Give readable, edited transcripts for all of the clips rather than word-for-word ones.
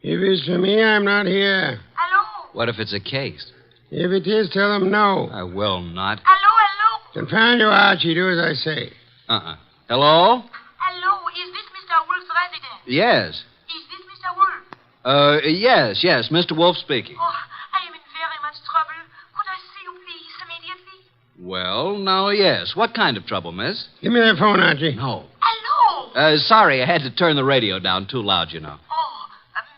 If it's for me, I'm not here. Hello? What if it's a case? If it is, tell them no. I will not. Hello? Confound you, Archie. Do as I say. Hello? Hello, is this Mr. Wolfe's residence? Yes. Is this Mr. Wolfe? Yes, Mr. Wolfe speaking. Oh, I am in very much trouble. Could I see you, please, immediately? Well, now, yes. What kind of trouble, miss? Give me that phone, Archie. No. Hello? Sorry, I had to turn the radio down too loud, you know. Oh,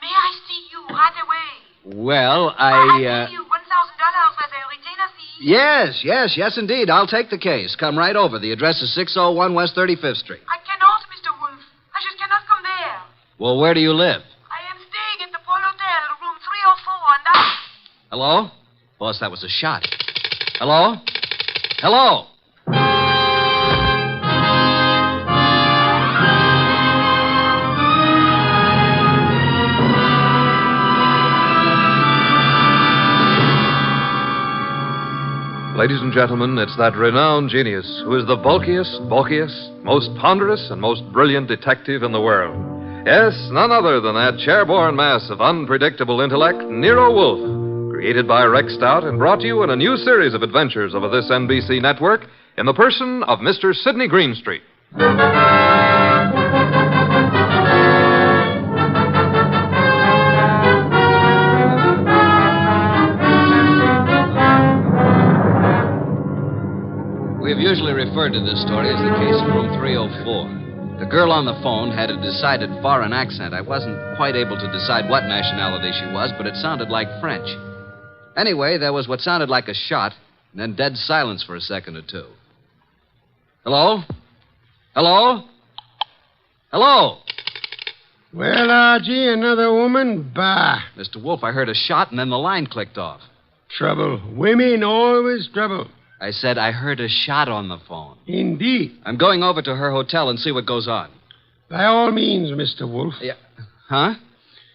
may I see you right away? Well, I'll pay you $1,000 with a retainer fee. Yes, indeed. I'll take the case. Come right over. The address is 601 West 35th Street. I cannot, Mr. Wolfe. I just cannot come there. Well, where do you live? I am staying at the Pole Hotel, room 304, and I... Hello? Boss, that was a shot. Hello? Hello? Ladies and gentlemen, it's that renowned genius who is the bulkiest, most ponderous, and most brilliant detective in the world. Yes, none other than that chairborne mass of unpredictable intellect, Nero Wolfe, created by Rex Stout and brought to you in a new series of adventures over this NBC network in the person of Mr. Sidney Greenstreet. We've usually referred to this story as the case of room 304. The girl on the phone had a decided foreign accent. I wasn't quite able to decide what nationality she was, but it sounded like French. Anyway, there was what sounded like a shot, and then dead silence for a second or two. Hello? Hello? Hello? Well, Archie, another woman? Bah. Mr. Wolfe, I heard a shot, and then the line clicked off. Trouble. Women always trouble. I said I heard a shot on the phone. Indeed. I'm going over to her hotel and see what goes on. By all means, Mr. Wolfe. Yeah. Huh?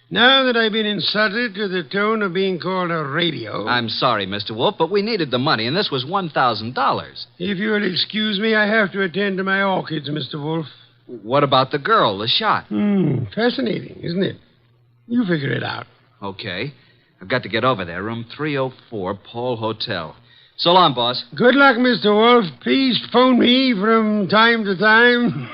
Now that I've been insulted to the tone of being called a radio... I'm sorry, Mr. Wolfe, but we needed the money, and this was $1,000. If you'll excuse me, I have to attend to my orchids, Mr. Wolfe. What about the girl, the shot? Fascinating, isn't it? You figure it out. Okay. I've got to get over there. Room 304, Pole Hotel. So long, boss. Good luck, Mr. Wolfe. Please phone me from time to time.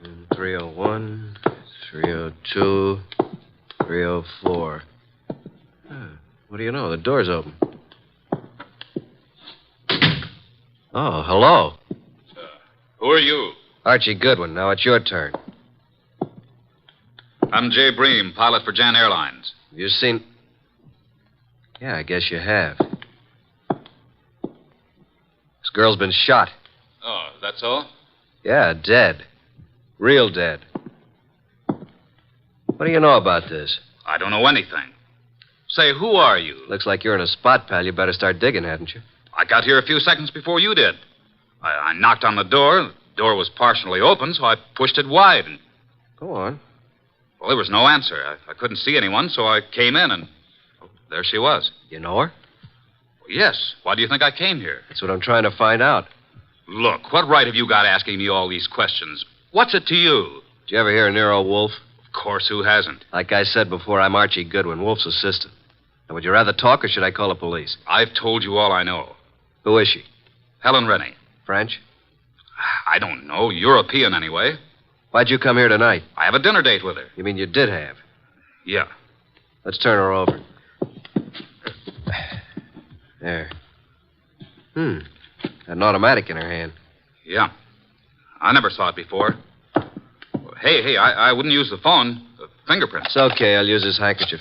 And 301, 302, 304. What do you know? The door's open. Oh, hello. Who are you? Archie Goodwin. Now it's your turn. I'm Jay Bream, pilot for Jan Airlines. You seen... Yeah, I guess you have. This girl's been shot. Oh, that's all? Yeah, dead. Real dead. What do you know about this? I don't know anything. Say, who are you? Looks like you're in a spot, pal. You better start digging, hadn't you? I got here a few seconds before you did. I knocked on the door. The door was partially open, so I pushed it wide. And... Go on. Well, there was no answer. I couldn't see anyone, so I came in, and there she was. You know her? Yes. Why do you think I came here? That's what I'm trying to find out. Look, what right have you got asking me all these questions? What's it to you? Did you ever hear of Nero Wolfe? Of course, who hasn't? Like I said before, I'm Archie Goodwin, Wolfe's assistant. Now, would you rather talk, or should I call the police? I've told you all I know. Who is she? Helen Rennie. French? I don't know. European, anyway. Why'd you come here tonight? I have a dinner date with her. You mean you did have? Yeah. Let's turn her over. There. Got an automatic in her hand. Yeah. I never saw it before. Hey, I wouldn't use the phone. The fingerprints. It's okay. I'll use this handkerchief.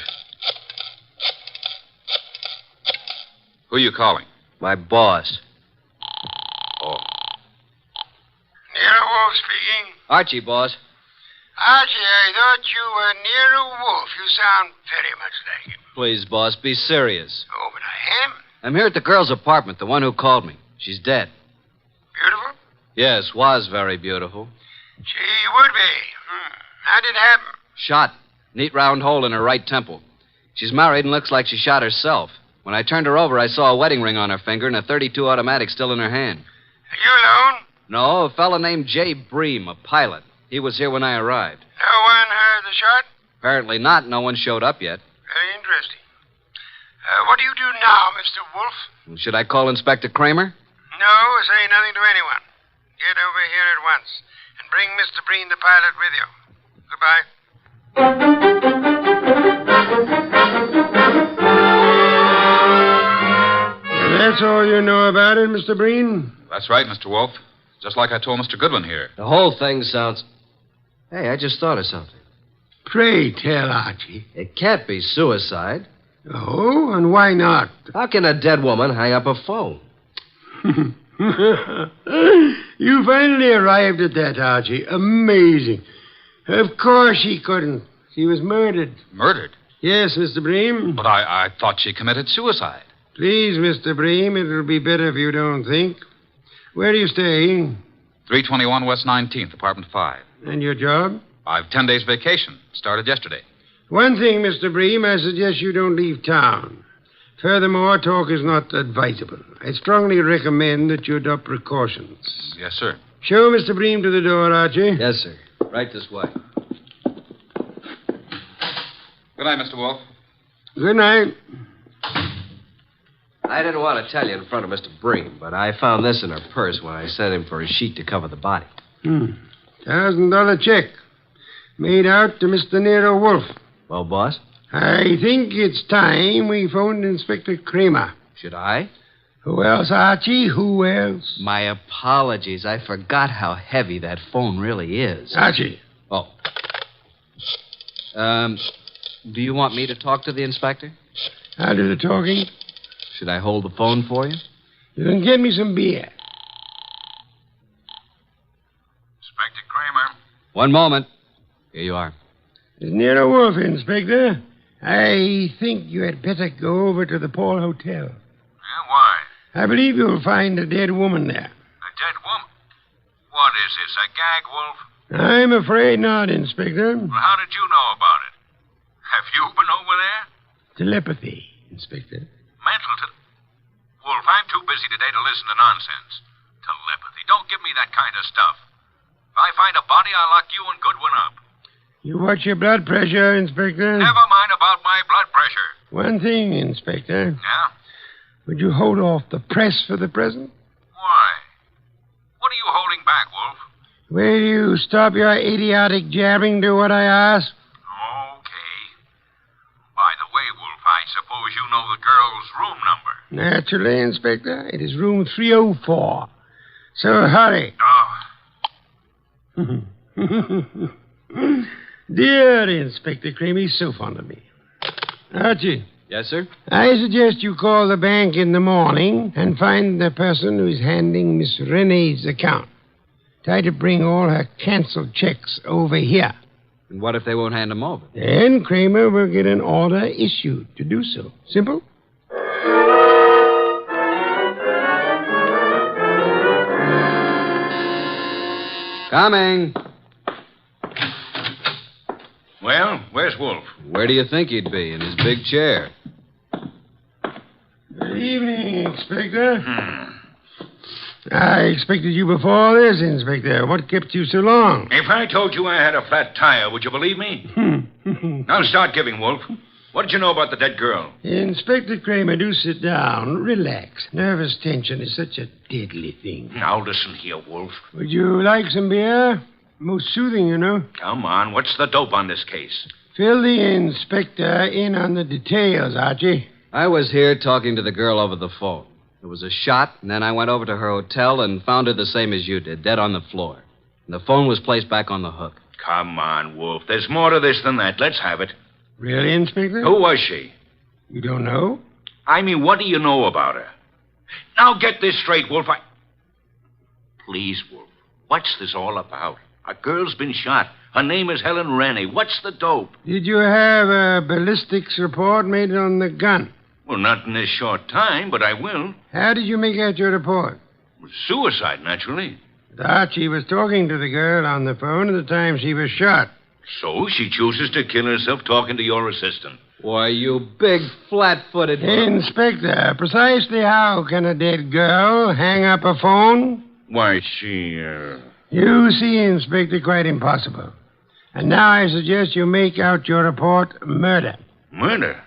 Who are you calling? My boss. Oh. Nero Wolfe speaking. Archie, boss. Archie, I thought you were Nero Wolfe. You sound very much like him. Please, boss, be serious. Oh, but I am? I'm here at the girl's apartment, the one who called me. She's dead. Beautiful? Yes, was very beautiful. She would be. How did it happen? Shot. Neat round hole in her right temple. She's married and looks like she shot herself. When I turned her over, I saw a wedding ring on her finger and a .32 automatic still in her hand. Are you alone? No, a fellow named Jay Bream, a pilot. He was here when I arrived. No one heard the shot? Apparently not. No one showed up yet. Very interesting. What do you do now, Mr. Wolfe? Should I call Inspector Kramer? No, say nothing to anyone. Get over here at once and bring Mr. Breen, the pilot, with you. Goodbye. That's all you know about it, Mr. Breen? That's right, Mr. Wolfe. Just like I told Mr. Goodwin here. The whole thing sounds... Hey, I just thought of something. Pray tell, Archie. It can't be suicide. Oh, and why not? How can a dead woman hang up a phone? You finally arrived at that, Archie. Amazing. Of course she couldn't. She was murdered. Murdered? Yes, Mr. Bream. But I thought she committed suicide. Please, Mr. Bream, it'll be better if you don't think. Where do you stay? 321 West 19th, apartment 5. And your job? I've 10 days vacation. Started yesterday. One thing, Mr. Bream, I suggest you don't leave town. Furthermore, talk is not advisable. I strongly recommend that you adopt precautions. Yes, sir. Show Mr. Bream to the door, Archie. Yes, sir. Right this way. Good night, Mr. Wolfe. Good night. I didn't want to tell you in front of Mr. Bream, but I found this in her purse when I sent him for a sheet to cover the body. $1,000 check. Made out to Mr. Nero Wolfe. Well, boss? I think it's time we phoned Inspector Kramer. Should I? Who else, Archie? Who else? My apologies. I forgot how heavy that phone really is. Archie. Oh. Do you want me to talk to the inspector? I'll do the talking. Should I hold the phone for you? You can get me some beer. Inspector Kramer. One moment. Here you are. It's Nero Wolfe, Inspector. I think you had better go over to the Paul Hotel. Yeah, why? I believe you'll find a dead woman there. A dead woman? What is this, a gag, Wolf? I'm afraid not, Inspector. Well, how did you know about it? Have you been over there? Telepathy, Inspector. Wolf, I'm too busy today to listen to nonsense. Telepathy. Don't give me that kind of stuff. If I find a body, I'll lock you and Goodwin up. You watch your blood pressure, Inspector. Never mind about my blood pressure. One thing, Inspector. Yeah? Would you hold off the press for the present? Why? What are you holding back, Wolf? Will you stop your idiotic jabbing to what I ask? Okay. By the way, Wolf, I suppose you know the girl's room number. Naturally, Inspector. It is room 304. So hurry. Oh. Dear Inspector Kramer, he's so fond of me. Archie. Yes, sir? I suggest you call the bank in the morning and find the person who is handling Miss Renee's account. Try to bring all her canceled checks over here. And what if they won't hand them over? Then Kramer will get an order issued to do so. Simple? Coming. Well, where's Wolf? Where do you think he'd be? In his big chair. Good evening, Inspector. I expected you before this, Inspector. What kept you so long? If I told you I had a flat tire, would you believe me? Now start giving, Wolf. What did you know about the dead girl? Inspector Kramer, do sit down. Relax. Nervous tension is such a deadly thing. Now listen here, Wolf. Would you like some beer? Most soothing, you know. Come on, what's the dope on this case? Fill the inspector in on the details, Archie. I was here talking to the girl over the phone. There was a shot, and then I went over to her hotel and found her the same as you did, dead on the floor. And the phone was placed back on the hook. Come on, Wolf. There's more to this than that. Let's have it. Really, Inspector? Who was she? You don't know? I mean, what do you know about her? Now get this straight, Wolf. Please, Wolf. What's this all about? A girl's been shot. Her name is Helen Rennie. What's the dope? Did you have a ballistics report made on the gun? Well, not in this short time, but I will. How did you make out your report? Suicide, naturally. Archie was talking to the girl on the phone at the time she was shot. So she chooses to kill herself talking to your assistant. Why, you big, flat-footed... Inspector, precisely how can a dead girl hang up a phone? Why, she, You see, Inspector, quite impossible. And now I suggest you make out your report murder. Murder?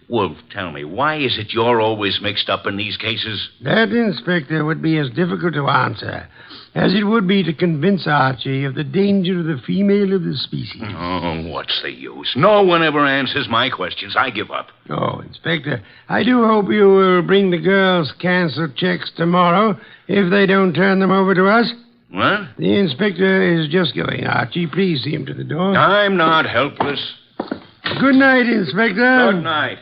Wolf, tell me, why is it you're always mixed up in these cases? That, Inspector, would be as difficult to answer as it would be to convince Archie of the danger of the female of the species. Oh, what's the use? No one ever answers my questions. I give up. Oh, Inspector, I do hope you will bring the girls' canceled checks tomorrow if they don't turn them over to us. What? The inspector is just going, Archie. Please see him to the door. I'm not helpless. Good night, Inspector. Good night.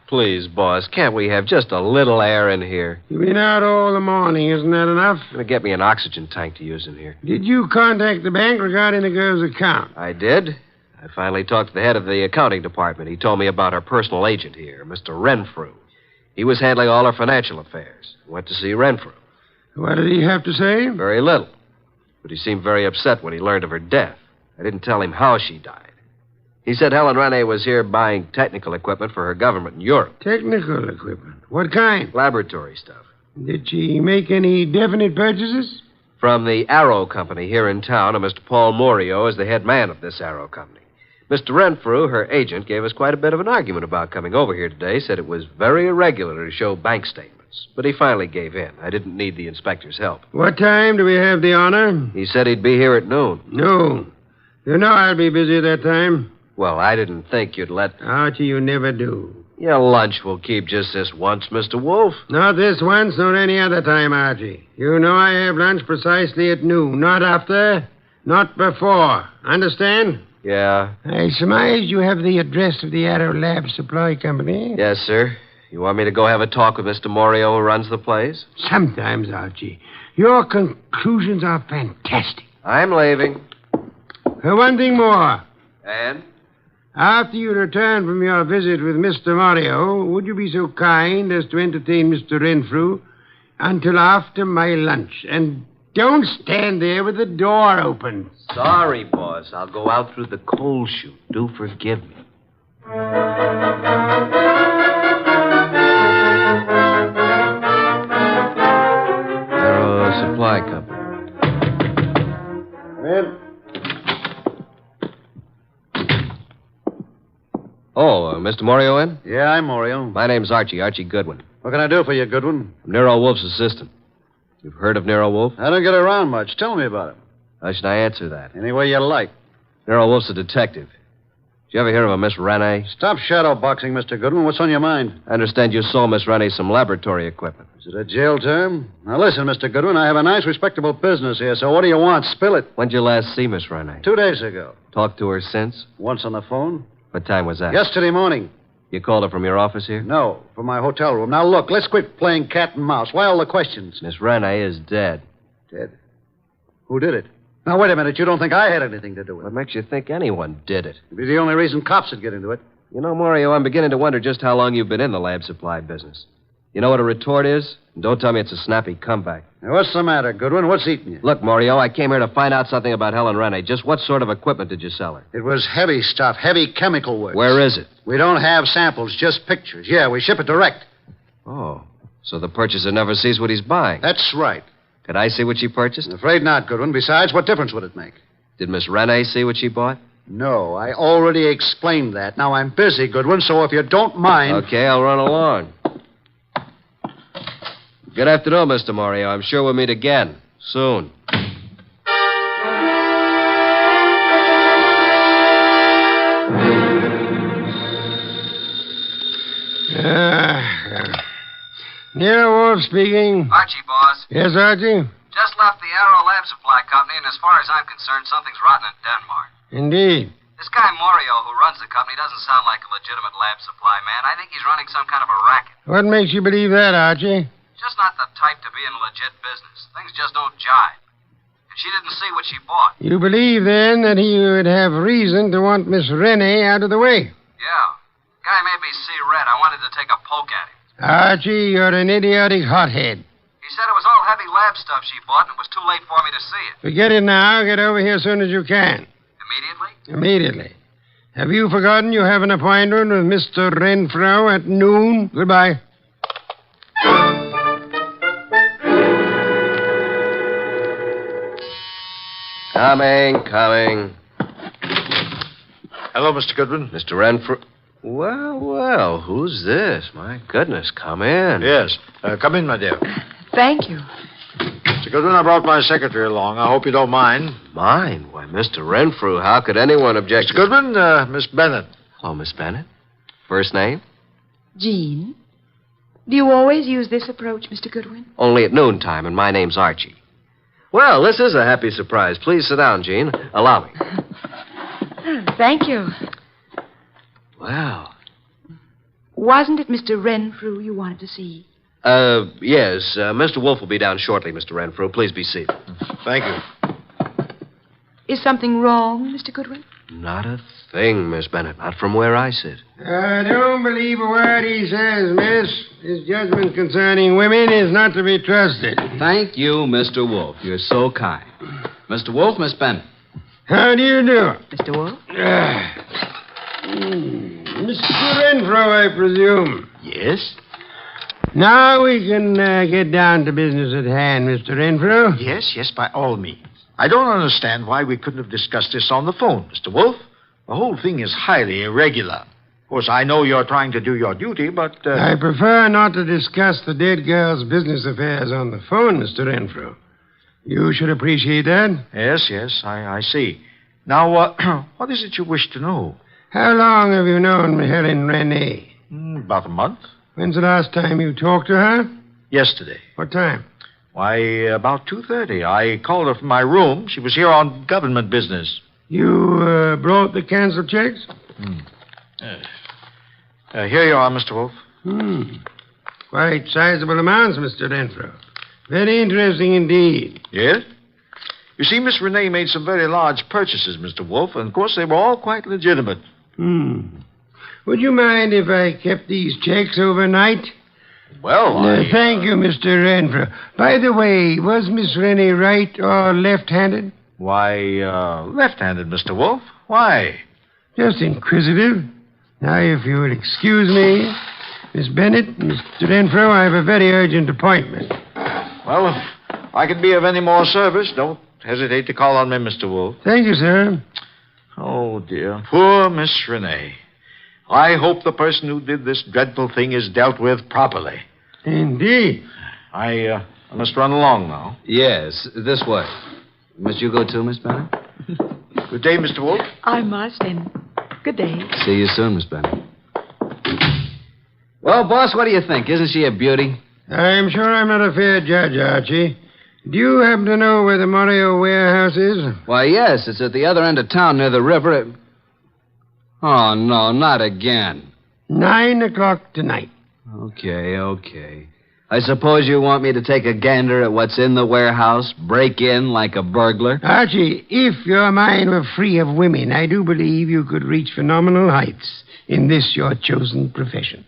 Please, boss, can't we have just a little air in here? You've been out all the morning. Isn't that enough? Gonna get me an oxygen tank to use in here. Did you contact the bank regarding the girl's account? I did. I finally talked to the head of the accounting department. He told me about our personal agent here, Mr. Renfrew. He was handling all our financial affairs. Went to see Renfrew. What did he have to say? Very little. But he seemed very upset when he learned of her death. I didn't tell him how she died. He said Helen Rene was here buying technical equipment for her government in Europe. Technical equipment? What kind? Laboratory stuff. Did she make any definite purchases? From the Arrow Company here in town, and Mr. Paul Morio is the head man of this Arrow Company. Mr. Renfrew, her agent, gave us quite a bit of an argument about coming over here today, said it was very irregular to show bank statements. But he finally gave in. I didn't need the inspector's help. What time do we have the honor? He said he'd be here at noon. Noon. You know I'll be busy at that time. Well, I didn't think you'd let... Archie, you never do. Your lunch will keep just this once, Mr. Wolfe. Not this once, nor any other time, Archie. You know I have lunch precisely at noon. Not after, not before. Understand? Yeah. I surmise you have the address of the Arrow Lab Supply Company? Yes, sir. You want me to go have a talk with Mr. Morio who runs the place? Sometimes, Archie. Your conclusions are fantastic. I'm leaving. One thing more. And? After you return from your visit with Mr. Morio, would you be so kind as to entertain Mr. Renfrew until after my lunch? And don't stand there with the door open. Sorry, boss. I'll go out through the coal chute. Do forgive me. Nero Supply Company. Come in. Oh, Mr. Morio in? Yeah, I'm Morio. My name's Archie Goodwin. What can I do for you, Goodwin? I'm Nero Wolfe's assistant. You've heard of Nero Wolfe? I don't get around much. Tell me about him. How should I answer that? Any way you like. Nero Wolfe's a detective. Did you ever hear of a Miss Rene? Stop shadowboxing, Mr. Goodwin. What's on your mind? I understand you sold Miss Rene some laboratory equipment. Is it a jail term? Now, listen, Mr. Goodwin, I have a nice, respectable business here, so what do you want? Spill it. When'd you last see Miss Rene? 2 days ago. Talked to her since? Once on the phone. What time was that? Yesterday morning. You called her from your office here? No, from my hotel room. Now, look, let's quit playing cat and mouse. Why all the questions? Miss Rene is dead. Dead? Who did it? Now, wait a minute. You don't think I had anything to do with What it? makes you think anyone did it? It'd be the only reason cops would get into it. You know, Morio, I'm beginning to wonder just how long you've been in the lab supply business. You know what a retort is? And don't tell me it's a snappy comeback. Now, what's the matter, Goodwin? What's eating you? Look, Morio, I came here to find out something about Helen Rene. Just what sort of equipment did you sell her? It was heavy stuff, heavy chemical work. Where is it? We don't have samples, just pictures. Yeah, we ship it direct. Oh, so the purchaser never sees what he's buying. That's right. Could I see what she purchased? I'm afraid not, Goodwin. Besides, what difference would it make? Did Miss Rene see what she bought? No, I already explained that. Now, I'm busy, Goodwin, so if you don't mind... Okay, I'll run along. Good afternoon, Mr. Morio. I'm sure we'll meet again. Soon. Nero Wolfe speaking. Archie, boss. Yes, Archie? Just left the Arrow Lab Supply Company, and as far as I'm concerned, something's rotten in Denmark. Indeed. This guy Morio, who runs the company, doesn't sound like a legitimate lab supply man. I think he's running some kind of a racket. What makes you believe that, Archie? Just not the type to be in a legit business. Things just don't jive. And she didn't see what she bought. You believe, then, that he would have reason to want Miss Rene out of the way? Yeah. Guy made me see red. I wanted to take a poke at him. Archie, you're an idiotic hothead. He said it was all heavy lab stuff she bought, and it was too late for me to see it. Forget it now. Get over here as soon as you can. Immediately? Immediately. Have you forgotten you have an appointment with Mr. Renfro at noon? Goodbye. Coming. Hello, Mr. Goodwin. Mr. Renfrew. Well, who's this? My goodness, come in. Yes. Come in, my dear. Thank you. Mr. Goodwin, I brought my secretary along. I hope you don't mind. Mine? Why, Mr. Renfrew, how could anyone object Mr. Goodwin, Miss Bennett. Hello, Miss Bennett. First name? Jean, do you always use this approach, Mr. Goodwin? Only at noontime, and my name's Archie. Well, this is a happy surprise. Please sit down, Jean. Allow me. Thank you. Well. Wasn't it Mr. Renfrew you wanted to see? Yes. Mr. Wolfe will be down shortly, Mr. Renfrew. Please be seated. Thank you. Is something wrong, Mr. Goodwin? Not a thing, Miss Bennett. Not from where I sit. Don't believe a word he says, miss. His judgment concerning women is not to be trusted. Thank you, Mr. Wolfe. You're so kind. Mr. Wolfe, Miss Bennett. How do you do? Mr. Wolfe? Mr. Renfro, I presume. Yes? Now we can get down to business at hand, Mr. Renfro. Yes, by all means. I don't understand why we couldn't have discussed this on the phone, Mr. Wolfe. The whole thing is highly irregular. Of course, I know you're trying to do your duty, but... I prefer not to discuss the dead girl's business affairs on the phone, Mr. Renfro. You should appreciate that. Yes, I see. Now, what is it you wish to know? How long have you known Helen Renee? About a month. When's the last time you talked to her? Yesterday. What time? Why, about 2:30. I called her from my room. She was here on government business. You brought the canceled checks? Here you are, Mr. Wolfe. Quite sizable amounts, Mr. Renfro. Very interesting indeed. Yes? You see, Miss Renee made some very large purchases, Mr. Wolfe, and of course they were all quite legitimate. Would you mind if I kept these checks overnight? Well, Thank you, Mr. Renfro. By the way, was Miss Renee right or left-handed? Why, left-handed, Mr. Wolfe. Why? Just inquisitive. Now, if you would excuse me, Miss Bennett, Mr. Renfro, I have a very urgent appointment. Well, if I can be of any more service, don't hesitate to call on me, Mr. Wolfe. Thank you, sir. Oh, dear. Poor Miss Renee. I hope the person who did this dreadful thing is dealt with properly. Indeed. I must run along now. Yes, this way. Must you go too, Miss Bennett? Good day, Mr. Wolfe. I must, and good day. See you soon, Miss Bennett. Well, boss, what do you think? Isn't she a beauty? I'm sure I'm not a fair judge, Archie. Do you happen to know where the Morio warehouse is? Why, yes, it's at the other end of town near the river. Oh, no, not again. 9:00 tonight. Okay. I suppose you want me to take a gander at what's in the warehouse, break in like a burglar? Archie, if your mind were free of women, I do believe you could reach phenomenal heights in this your chosen profession.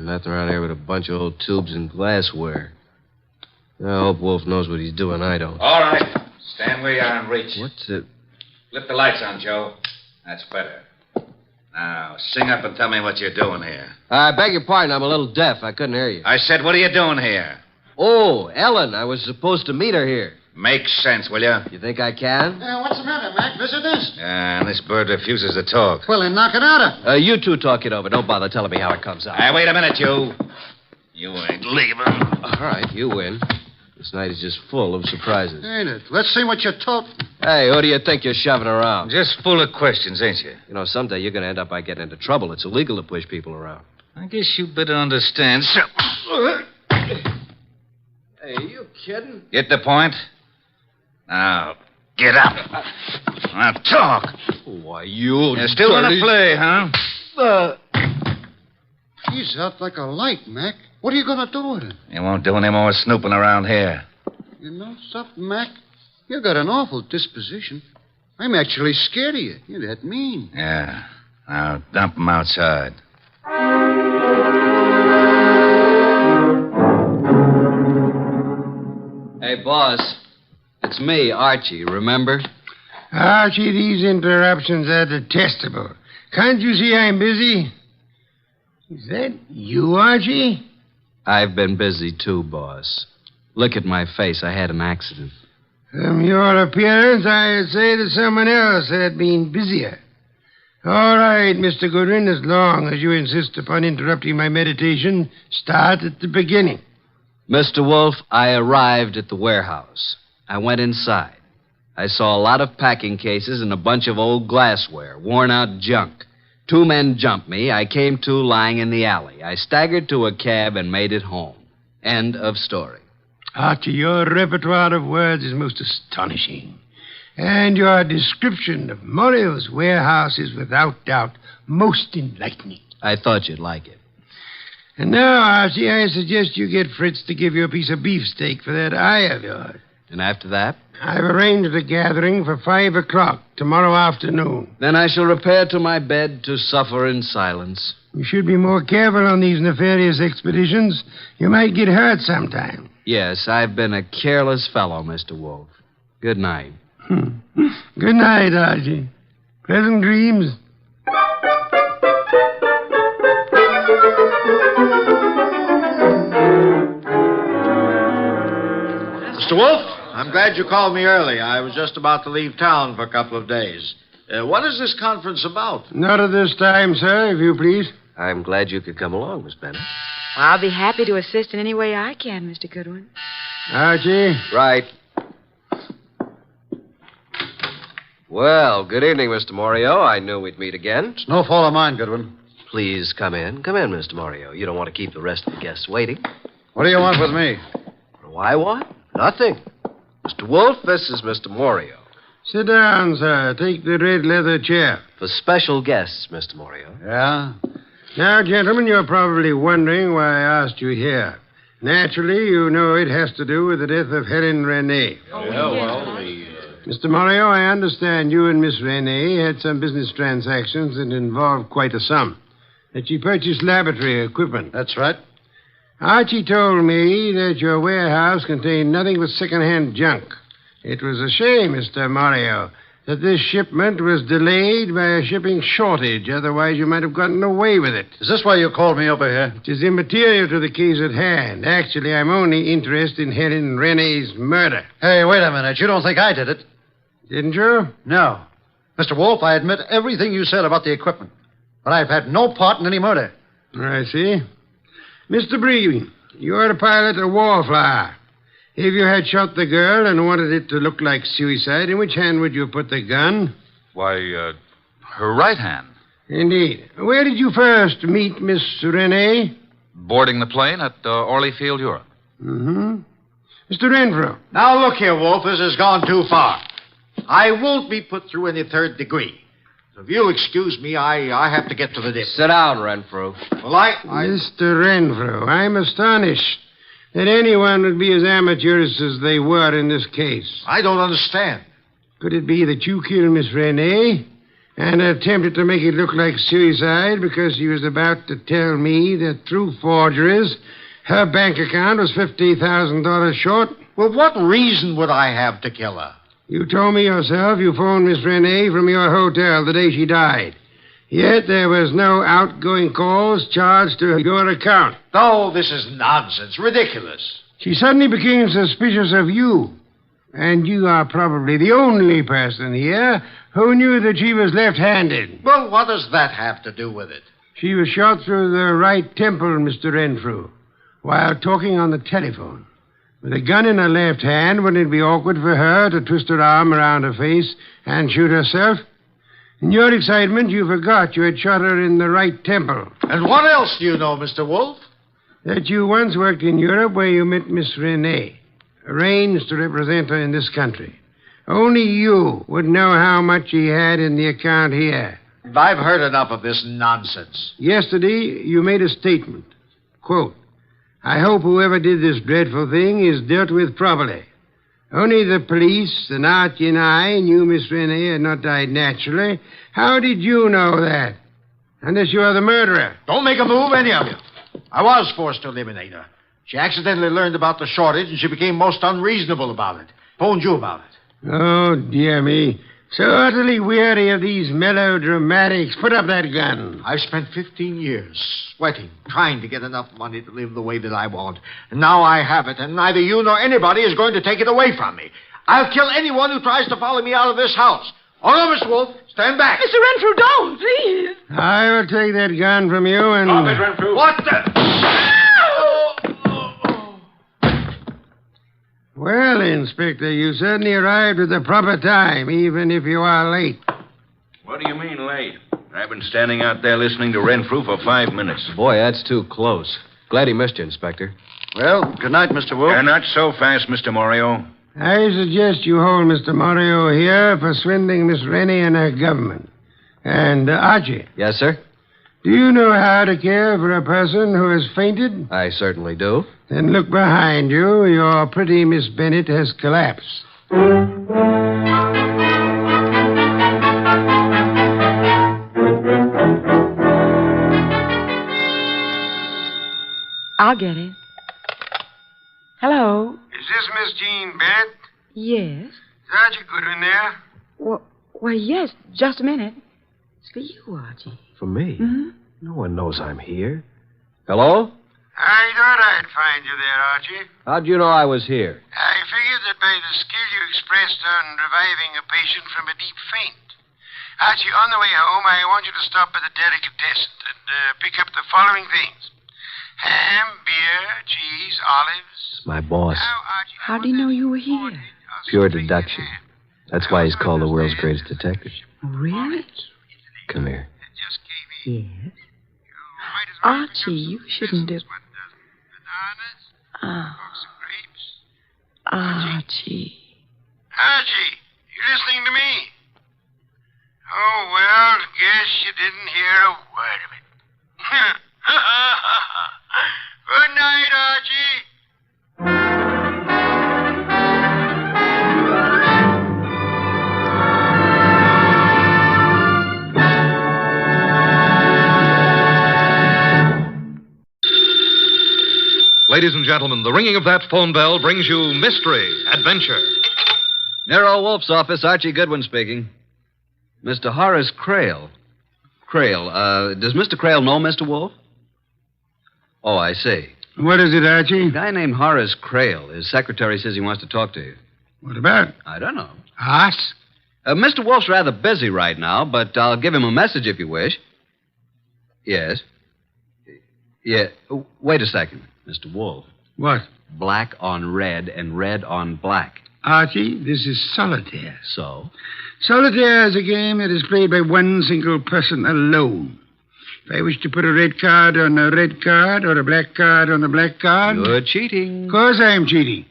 Nothing around here but a bunch of old tubes and glassware. I hope Wolfe knows what he's doing. I don't. All right. Stand where you are and reach. What's it? Flip the lights on, Joe. That's better. Now, sing up and tell me what you're doing here. I beg your pardon. I'm a little deaf. I couldn't hear you. I said, what are you doing here? Oh, Ellen. I was supposed to meet her here. Make sense, will you? You think I can? What's the matter, Mac? Visitors? And this bird refuses to talk. Well, then knock it out. You two talk it over. Don't bother telling me how it comes out. Hey, wait a minute, you. You ain't leaving. All right, you win. This night is just full of surprises. Ain't it? Let's see what you're talking. Hey, who do you think you're shoving around? Just full of questions, ain't you? You know, someday you're going to end up by getting into trouble. It's illegal to push people around. I guess you better understand. Hey, are you kidding? Get the point? Now, get up. Now, talk. Why, you still want to play, huh? He's out like a light, Mac. What are you going to do with it? You won't do any more snooping around here. You know something, Mac? You got an awful disposition. I'm actually scared of you. You're that mean. Yeah. Now dump him outside. Hey, boss. It's me, Archie, remember? Archie, these interruptions are detestable. Can't you see I'm busy? Is that you, Archie? I've been busy too, boss. Look at my face. I had an accident. From your appearance, I'd say that someone else had been busier. All right, Mr. Goodwin, as long as you insist upon interrupting my meditation, start at the beginning. Mr. Wolfe, I arrived at the warehouse. I went inside. I saw a lot of packing cases and a bunch of old glassware, worn-out junk. 2 men jumped me. I came to lying in the alley. I staggered to a cab and made it home. End of story. Archie, your repertoire of words is most astonishing. And your description of Morio's warehouse is without doubt most enlightening. I thought you'd like it. And now, Archie, I suggest you get Fritz to give you a piece of beefsteak for that eye of yours. And after that? I've arranged a gathering for 5 o'clock tomorrow afternoon. Then I shall repair to my bed to suffer in silence. You should be more careful on these nefarious expeditions. You might get hurt sometime. Yes, I've been a careless fellow, Mr. Wolfe. Good night. Good night, Archie. Pleasant dreams. Mr. Wolfe, I'm glad you called me early. I was just about to leave town for a couple of days. What is this conference about? Not at this time, sir, if you please. I'm glad you could come along, Miss Bennett. Well, I'll be happy to assist in any way I can, Mr. Goodwin. Archie? Right. Well, good evening, Mr. Morio. I knew we'd meet again. It's no fault of mine, Goodwin. Please come in. Come in, Mr. Morio. You don't want to keep the rest of the guests waiting. What do you want with me? Why, what? Nothing. Mr. Wolfe, this is Mr. Morio. Sit down, sir. Take the red leather chair. For special guests, Mr. Morio. Yeah? Now, gentlemen, you're probably wondering why I asked you here. Naturally, you know it has to do with the death of Helen Renee. Mr. Morio, I understand you and Miss Renee had some business transactions that involved quite a sum. That she purchased laboratory equipment. That's right. Archie told me that your warehouse contained nothing but second-hand junk. It was a shame, Mr. Morio, that this shipment was delayed by a shipping shortage. Otherwise, you might have gotten away with it. Is this why you called me over here? It is immaterial to the case at hand. Actually, I'm only interested in Helen Renee's murder. Hey, wait a minute. You don't think I did it? Didn't you? No. Mr. Wolfe, I admit everything you said about the equipment. But I've had no part in any murder. I see. Mr. Bree, you're the pilot of Wallflower. If you had shot the girl and wanted it to look like suicide, in which hand would you put the gun? Why, her right hand. Indeed. Where did you first meet Miss Renee? Boarding the plane at Orly Field, Europe. Mm-hmm. Mr. Renfrew. Now, look here, Wolfe. This has gone too far. I won't be put through any third degree. So if you'll excuse me, I have to get to the dip. Sit down, Renfrew. Well, I... Mr. Renfrew, I'm astonished that anyone would be as amateurish as they were in this case. I don't understand. Could it be that you killed Miss Renee and attempted to make it look like suicide because she was about to tell me that through forgeries her bank account was $50,000 short? Well, what reason would I have to kill her? You told me yourself you phoned Miss Renee from your hotel the day she died. Yet there was no outgoing calls charged to your account. No, this is nonsense. Ridiculous. She suddenly became suspicious of you. And you are probably the only person here who knew that she was left-handed. Well, what does that have to do with it? She was shot through the right temple, Mr. Renfrew, while talking on the telephone. With a gun in her left hand, wouldn't it be awkward for her to twist her arm around her face and shoot herself? In your excitement, you forgot you had shot her in the right temple. And what else do you know, Mr. Wolfe? That you once worked in Europe where you met Miss Renee, arranged to represent her in this country. Only you would know how much she had in the account here. I've heard enough of this nonsense. Yesterday, you made a statement. Quote, I hope whoever did this dreadful thing is dealt with properly. Only the police, and Archie and I knew Miss Rennie had not died naturally. How did you know that? Unless you are the murderer. Don't make a move, any of you. I was forced to eliminate her. She accidentally learned about the shortage, and she became most unreasonable about it. Phoned you about it. Oh, dear me. So utterly weary of these melodramatics. Put up that gun. I've spent 15 years sweating, trying to get enough money to live the way that I want. And now I have it, and neither you nor anybody is going to take it away from me. I'll kill anyone who tries to follow me out of this house. Oh, no, Miss Wolfe. Stand back. Mr. Renfrew, don't, please. I will take that gun from you and... Stop it, Renfrew. What the... Well, Inspector, you certainly arrived at the proper time, even if you are late. What do you mean, late? I've been standing out there listening to Renfrew for 5 minutes. Boy, that's too close. Glad he missed you, Inspector. Well, good night, Mr. Wolfe. Not so fast, Mr. Morio. I suggest you hold Mr. Morio here for swindling Miss Rennie and her government. And, Archie, Yes, sir? do you know how to care for a person who has fainted? I certainly do. Then look behind you. Your pretty Miss Bennett has collapsed. I'll get it. Hello? Is this Miss Jean Bennett? Yes? Is Archie Goodwin there? Well, yes. Just a minute. It's for you, Archie. For me? Mm-hmm. No one knows I'm here. Hello? I thought I'd find you there, Archie. How'd you know I was here? I figured that by the skill you expressed on reviving a patient from a deep faint. Archie, on the way home, I want you to stop at the delicatessen and pick up the following things. Ham, beer, cheese, olives. My boss. Now, Archie, How do you know you were here? Pure deduction. That's why he's called the world's greatest detective. Really? Come here. Just gave me. Yes. Archie, you shouldn't have... Bananas, Ah, box of grapes. Archie. Archie, you listening to me? Oh, well, guess you didn't hear a word of it. Good night, Archie. Ladies and gentlemen, the ringing of that phone bell brings you mystery, adventure. Nero Wolfe's office, Archie Goodwin speaking. Mr. Horace Crale. Does Mr. Crale know Mr. Wolfe? Oh, I see. What is it, Archie? A guy named Horace Crale. His secretary says he wants to talk to you. What about? I don't know. Us? Mr. Wolfe's rather busy right now, but I'll give him a message if you wish. Yes. Yeah. Wait a second, Mr. Wolfe. What? Black on red and red on black. Archie, this is solitaire. So? Solitaire is a game that is played by one single person alone. If I wish to put a red card on a red card or a black card on a black card... You're cheating. Of course I'm cheating.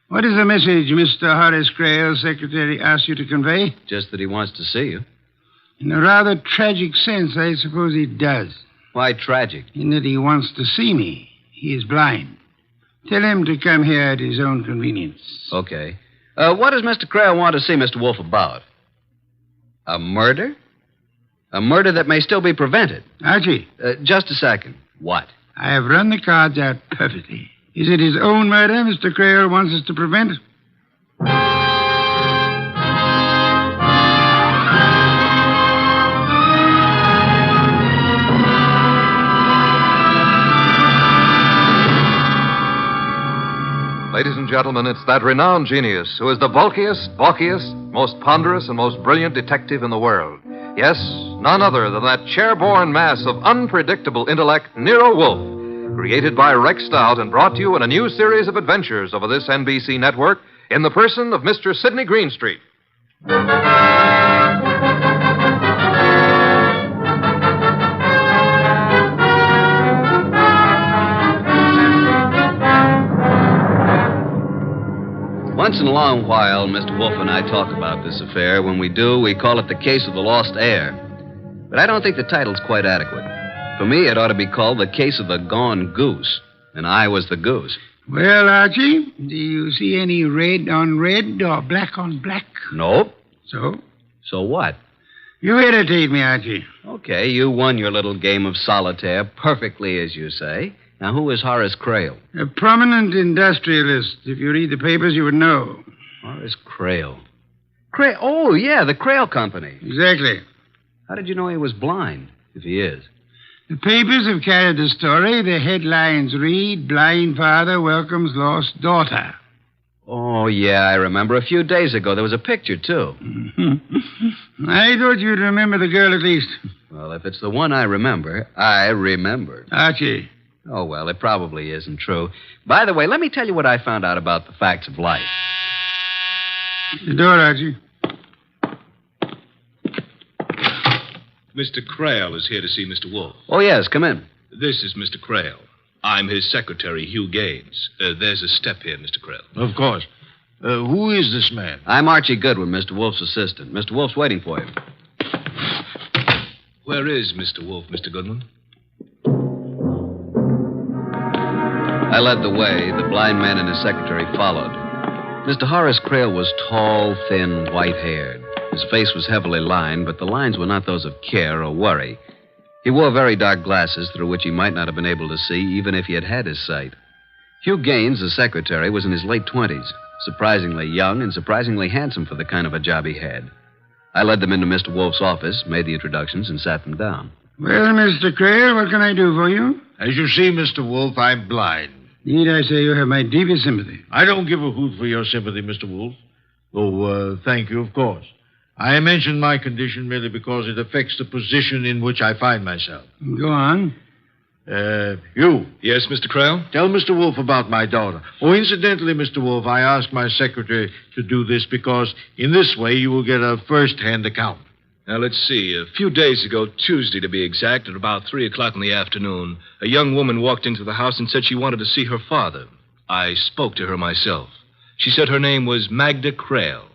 What is the message Mr. Horace Crale's secretary asked you to convey? Just that he wants to see you. In a rather tragic sense, I suppose he does. Why tragic? In that he wants to see me. He is blind. Tell him to come here at his own convenience. Okay. What does Mr. Crale want to see Mr. Wolfe about? A murder? A murder that may still be prevented. Archie. Just a second. What? I have run the cards out perfectly. Is it his own murder Mr. Crale wants us to prevent? Ladies and gentlemen, it's that renowned genius who is the bulkiest, bulkiest, most ponderous, and most brilliant detective in the world. Yes, none other than that chair-borne mass of unpredictable intellect, Nero Wolfe, created by Rex Stout and brought to you in a new series of adventures over this NBC network in the person of Mr. Sidney Greenstreet. Once in a long while, Mr. Wolfe and I talk about this affair. When we do, we call it the case of the lost heir. But I don't think the title's quite adequate. For me, it ought to be called the case of the gone goose. and I was the goose. Well, Archie, do you see any red on red or black on black? Nope. So? So what? You irritate me, Archie. Okay, you won your little game of solitaire perfectly, as you say. Now, who is Horace Crail? A prominent industrialist. If you read the papers, you would know. Horace Crail. Crail? Oh, yeah, the Crail Company. Exactly. How did you know he was blind, if he is? The papers have carried the story. The headlines read, Blind Father Welcomes Lost Daughter. Oh, yeah, I remember. A few days ago, there was a picture, too. I thought you'd remember the girl at least. Well, if it's the one I remember, I remember. Archie. Oh, well, it probably isn't true. By the way, let me tell you what I found out about the facts of life. The door, Archie. Mr. Crail is here to see Mr. Wolfe. Oh, yes, come in. This is Mr. Crail. I'm his secretary, Hugh Gaines. There's a step here, Mr. Crail. Of course. Who is this man? I'm Archie Goodwin, Mr. Wolfe's assistant. Mr. Wolfe's waiting for you. Where is Mr. Wolfe, Mr. Goodwin? I led the way. The blind man and his secretary followed. Mr. Horace Crail was tall, thin, white-haired. His face was heavily lined, but the lines were not those of care or worry. He wore very dark glasses through which he might not have been able to see even if he had had his sight. Hugh Gaines, the secretary, was in his late 20s, surprisingly young and surprisingly handsome for the kind of a job he had. I led them into Mr. Wolfe's office, made the introductions, and sat them down. Well, Mr. Crail, what can I do for you? As you see, Mr. Wolfe, I'm blind. Need I say you have my deepest sympathy? I don't give a hoot for your sympathy, Mr. Wolfe. Though, thank you, of course. I mention my condition merely because it affects the position in which I find myself. Go on. You. Yes, Mr. Crail? Tell Mr. Wolfe about my daughter. Oh, incidentally, Mr. Wolfe, I asked my secretary to do this because in this way you will get a first-hand account. Now, let's see. A few days ago, Tuesday to be exact, at about 3 o'clock in the afternoon, a young woman walked into the house and said she wanted to see her father. I spoke to her myself. She said her name was Magda Crail.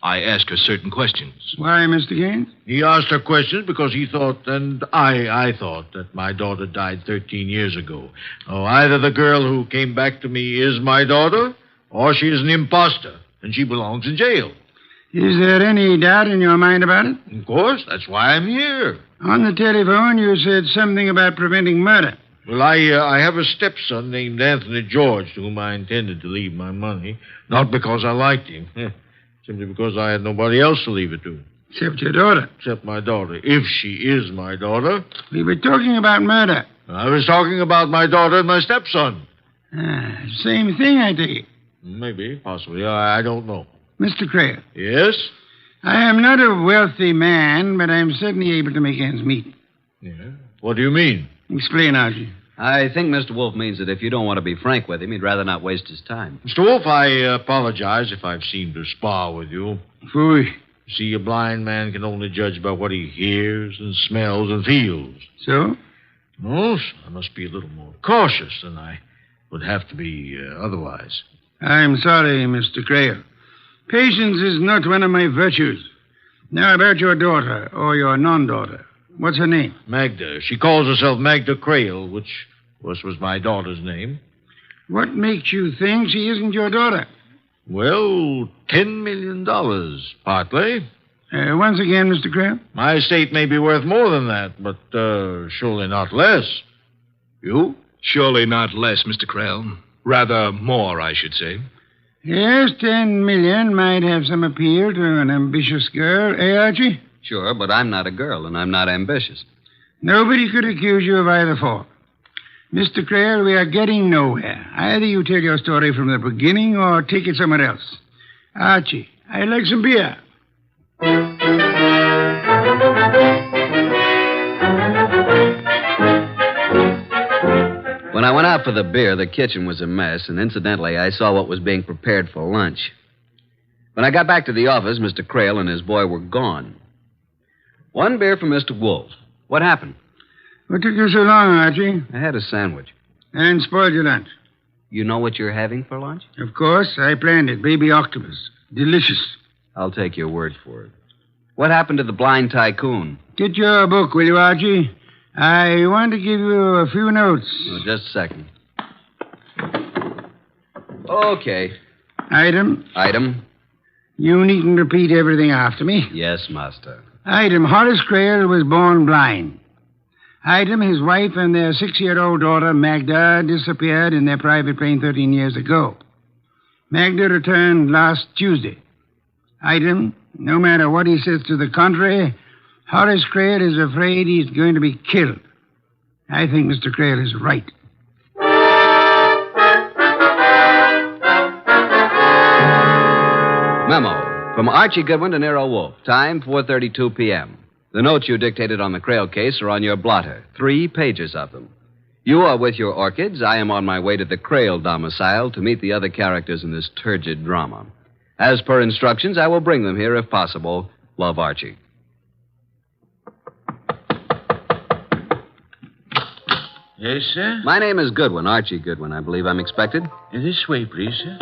I asked her certain questions. Why, Mr. Gaines? He asked her questions because he thought, and I thought, that my daughter died 13 years ago. Oh, either the girl who came back to me is my daughter, or she is an imposter, and she belongs in jail. Is there any doubt in your mind about it? Of course. That's why I'm here. On the telephone, you said something about preventing murder. Well, I have a stepson named Anthony George to whom I intended to leave my money. Not because I liked him. Simply because I had nobody else to leave it to. Except your daughter. Except my daughter. If she is my daughter. We were talking about murder. I was talking about my daughter and my stepson. Same thing, I take it. Maybe, possibly. I don't know. Mr. Crail. Yes? I am not a wealthy man, but I'm certainly able to make ends meet. Yeah? What do you mean? Explain, Archie. I think Mr. Wolfe means that if you don't want to be frank with him, he'd rather not waste his time. Mr. Wolfe, I apologize if I've seemed to spar with you. Phooey. See, a blind man can only judge by what he hears and smells and feels. So? No, I must be a little more cautious than I would have to be otherwise. I'm sorry, Mr. Crail. Patience is not one of my virtues. Now about your daughter, or your non-daughter. What's her name? Magda. She calls herself Magda Crail, which was my daughter's name. What makes you think she isn't your daughter? Well, $10 million, partly. Once again, Mr. Crail? My estate may be worth more than that, but surely not less. You? Surely not less, Mr. Crail. Rather more, I should say. Yes, 10 million might have some appeal to an ambitious girl, eh, Archie? Sure, but I'm not a girl, and I'm not ambitious. Nobody could accuse you of either fault. Mr. Crail, we are getting nowhere. Either you tell your story from the beginning or take it somewhere else. Archie, I'd like some beer. When I went out for the beer, the kitchen was a mess, and incidentally, I saw what was being prepared for lunch. When I got back to the office, Mr. Crail and his boy were gone. One beer for Mr. Wolfe. What happened? What took you so long, Archie? I had a sandwich. And spoiled your lunch. You know what you're having for lunch? Of course. I planned it. Baby octopus. Delicious. I'll take your word for it. What happened to the blind tycoon? Get your book, will you, Archie? I want to give you a few notes. Oh, just a second. Okay. Item. You needn't repeat everything after me. Yes, master. Item, Horace Crail was born blind. Item, his wife and their 6-year-old daughter, Magda, disappeared in their private plane 13 years ago. Magda returned last Tuesday. Item, no matter what he says to the contrary, Horace Crail is afraid he's going to be killed. I think Mr. Crail is right. Memo from Archie Goodwin to Nero Wolfe. Time, 4:32 p.m. The notes you dictated on the Crail case are on your blotter. 3 pages of them. You are with your orchids. I am on my way to the Crail domicile to meet the other characters in this turgid drama. As per instructions, I will bring them here if possible. Love, Archie. Yes, sir? My name is Goodwin, Archie Goodwin. I believe I'm expected. This way, please, sir.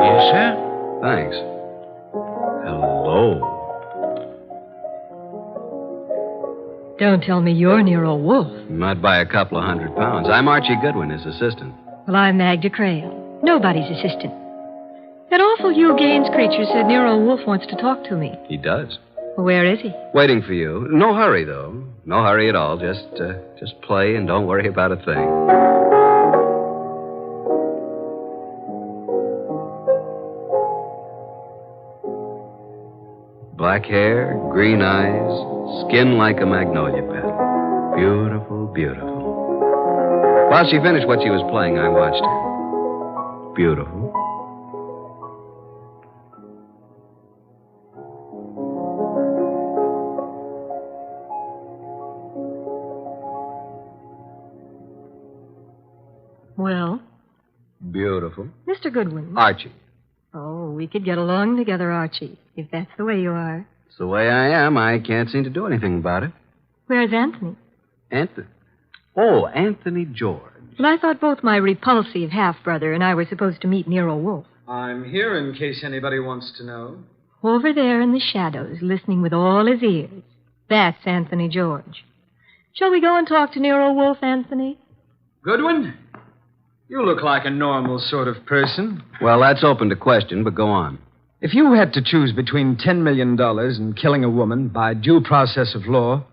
Yes, sir? Thanks. Hello. Don't tell me you're Nero Wolfe. Not by a couple of £100. I'm Archie Goodwin, his assistant. Well, I'm Magda Crail. Nobody's assistant. That awful Hugh Gaines creature said Nero Wolfe wants to talk to me. He does. Well, where is he? Waiting for you. No hurry, though. No hurry at all. Just play and don't worry about a thing. Black hair, green eyes, skin like a magnolia petal. Beautiful, beautiful. While she finished what she was playing, I watched her. Beautiful. Well? Beautiful. Mr. Goodwin. Archie. Oh, we could get along together, Archie, if that's the way you are. It's the way I am. I can't seem to do anything about it. Where's Anthony? Anthony? Oh, Anthony George. Well, I thought both my repulsive half-brother and I were supposed to meet Nero Wolfe. I'm here in case anybody wants to know. Over there in the shadows, listening with all his ears. That's Anthony George. Shall we go and talk to Nero Wolfe, Anthony? Goodwin? You look like a normal sort of person. Well, that's open to question, but go on. If you had to choose between $10 million and killing a woman by due process of law,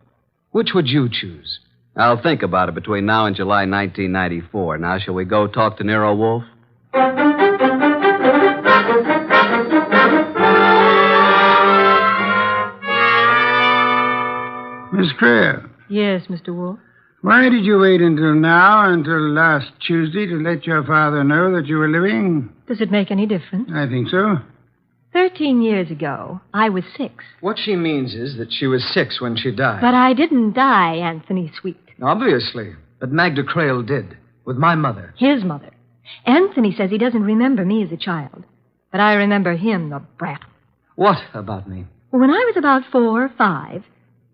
which would you choose? I'll think about it between now and July 1994. Now, shall we go talk to Nero Wolfe? Miss Crail. Yes, Mr. Wolfe. Why did you wait until last Tuesday, to let your father know that you were living? Does it make any difference? I think so. 13 years ago, I was 6. What she means is that she was 6 when she died. But I didn't die, Anthony Sweet. Obviously. But Magda Crail did. With my mother. His mother. Anthony says he doesn't remember me as a child. But I remember him, the brat. What about me? When I was about 4 or 5,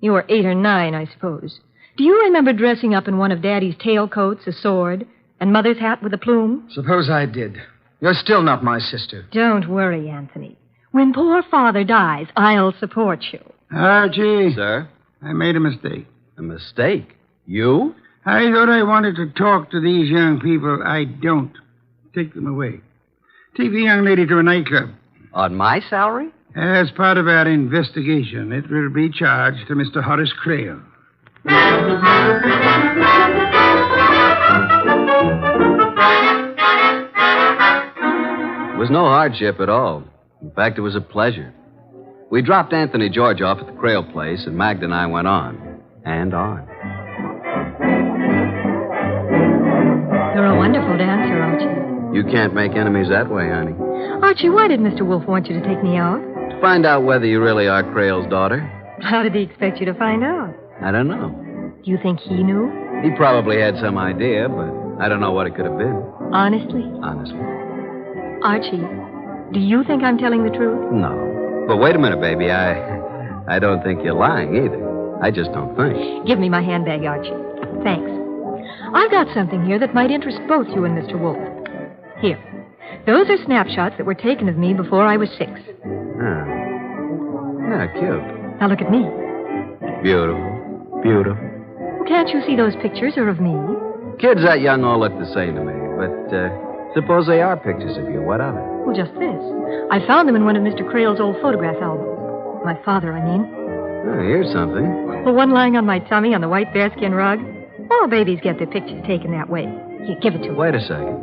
you were 8 or 9, I suppose. Do you remember dressing up in one of Daddy's tailcoats, a sword, and Mother's hat with a plume? Suppose I did. You're still not my sister. Don't worry, Anthony. When poor Father dies, I'll support you. Archie. Sir? I made a mistake. A mistake? You? I thought I wanted to talk to these young people. I don't. Take them away. Take the young lady to a nightclub. On my salary? As part of our investigation, it will be charged to Mr. Horace Crail. It was no hardship at all. In fact, it was a pleasure. We dropped Anthony George off at the Crail place, and Magda and I went on. And on. You're a wonderful dancer, Archie. You can't make enemies that way, honey. Archie, why did Mr. Wolfe want you to take me out? To find out whether you really are Crail's daughter. How did he expect you to find out? I don't know. Do you think he knew? He probably had some idea, but I don't know what it could have been. Honestly? Honestly. Archie, do you think I'm telling the truth? No. But wait a minute, baby. I don't think you're lying either. I just don't think. Give me my handbag, Archie. Thanks. I've got something here that might interest both you and Mr. Wolfe. Here. Those are snapshots that were taken of me before I was 6. Ah. Yeah, cute. Now look at me. Beautiful. Beautiful. Well, can't you see those pictures are of me? Kids that young all look the same to me, but suppose they are pictures of you. What of it? Well, just this. I found them in one of Mr. Crail's old photograph albums. My father, I mean. Oh, here's something. The one lying on my tummy on the white bearskin rug. All babies get their pictures taken that way. Here, give it to me. Wait a second.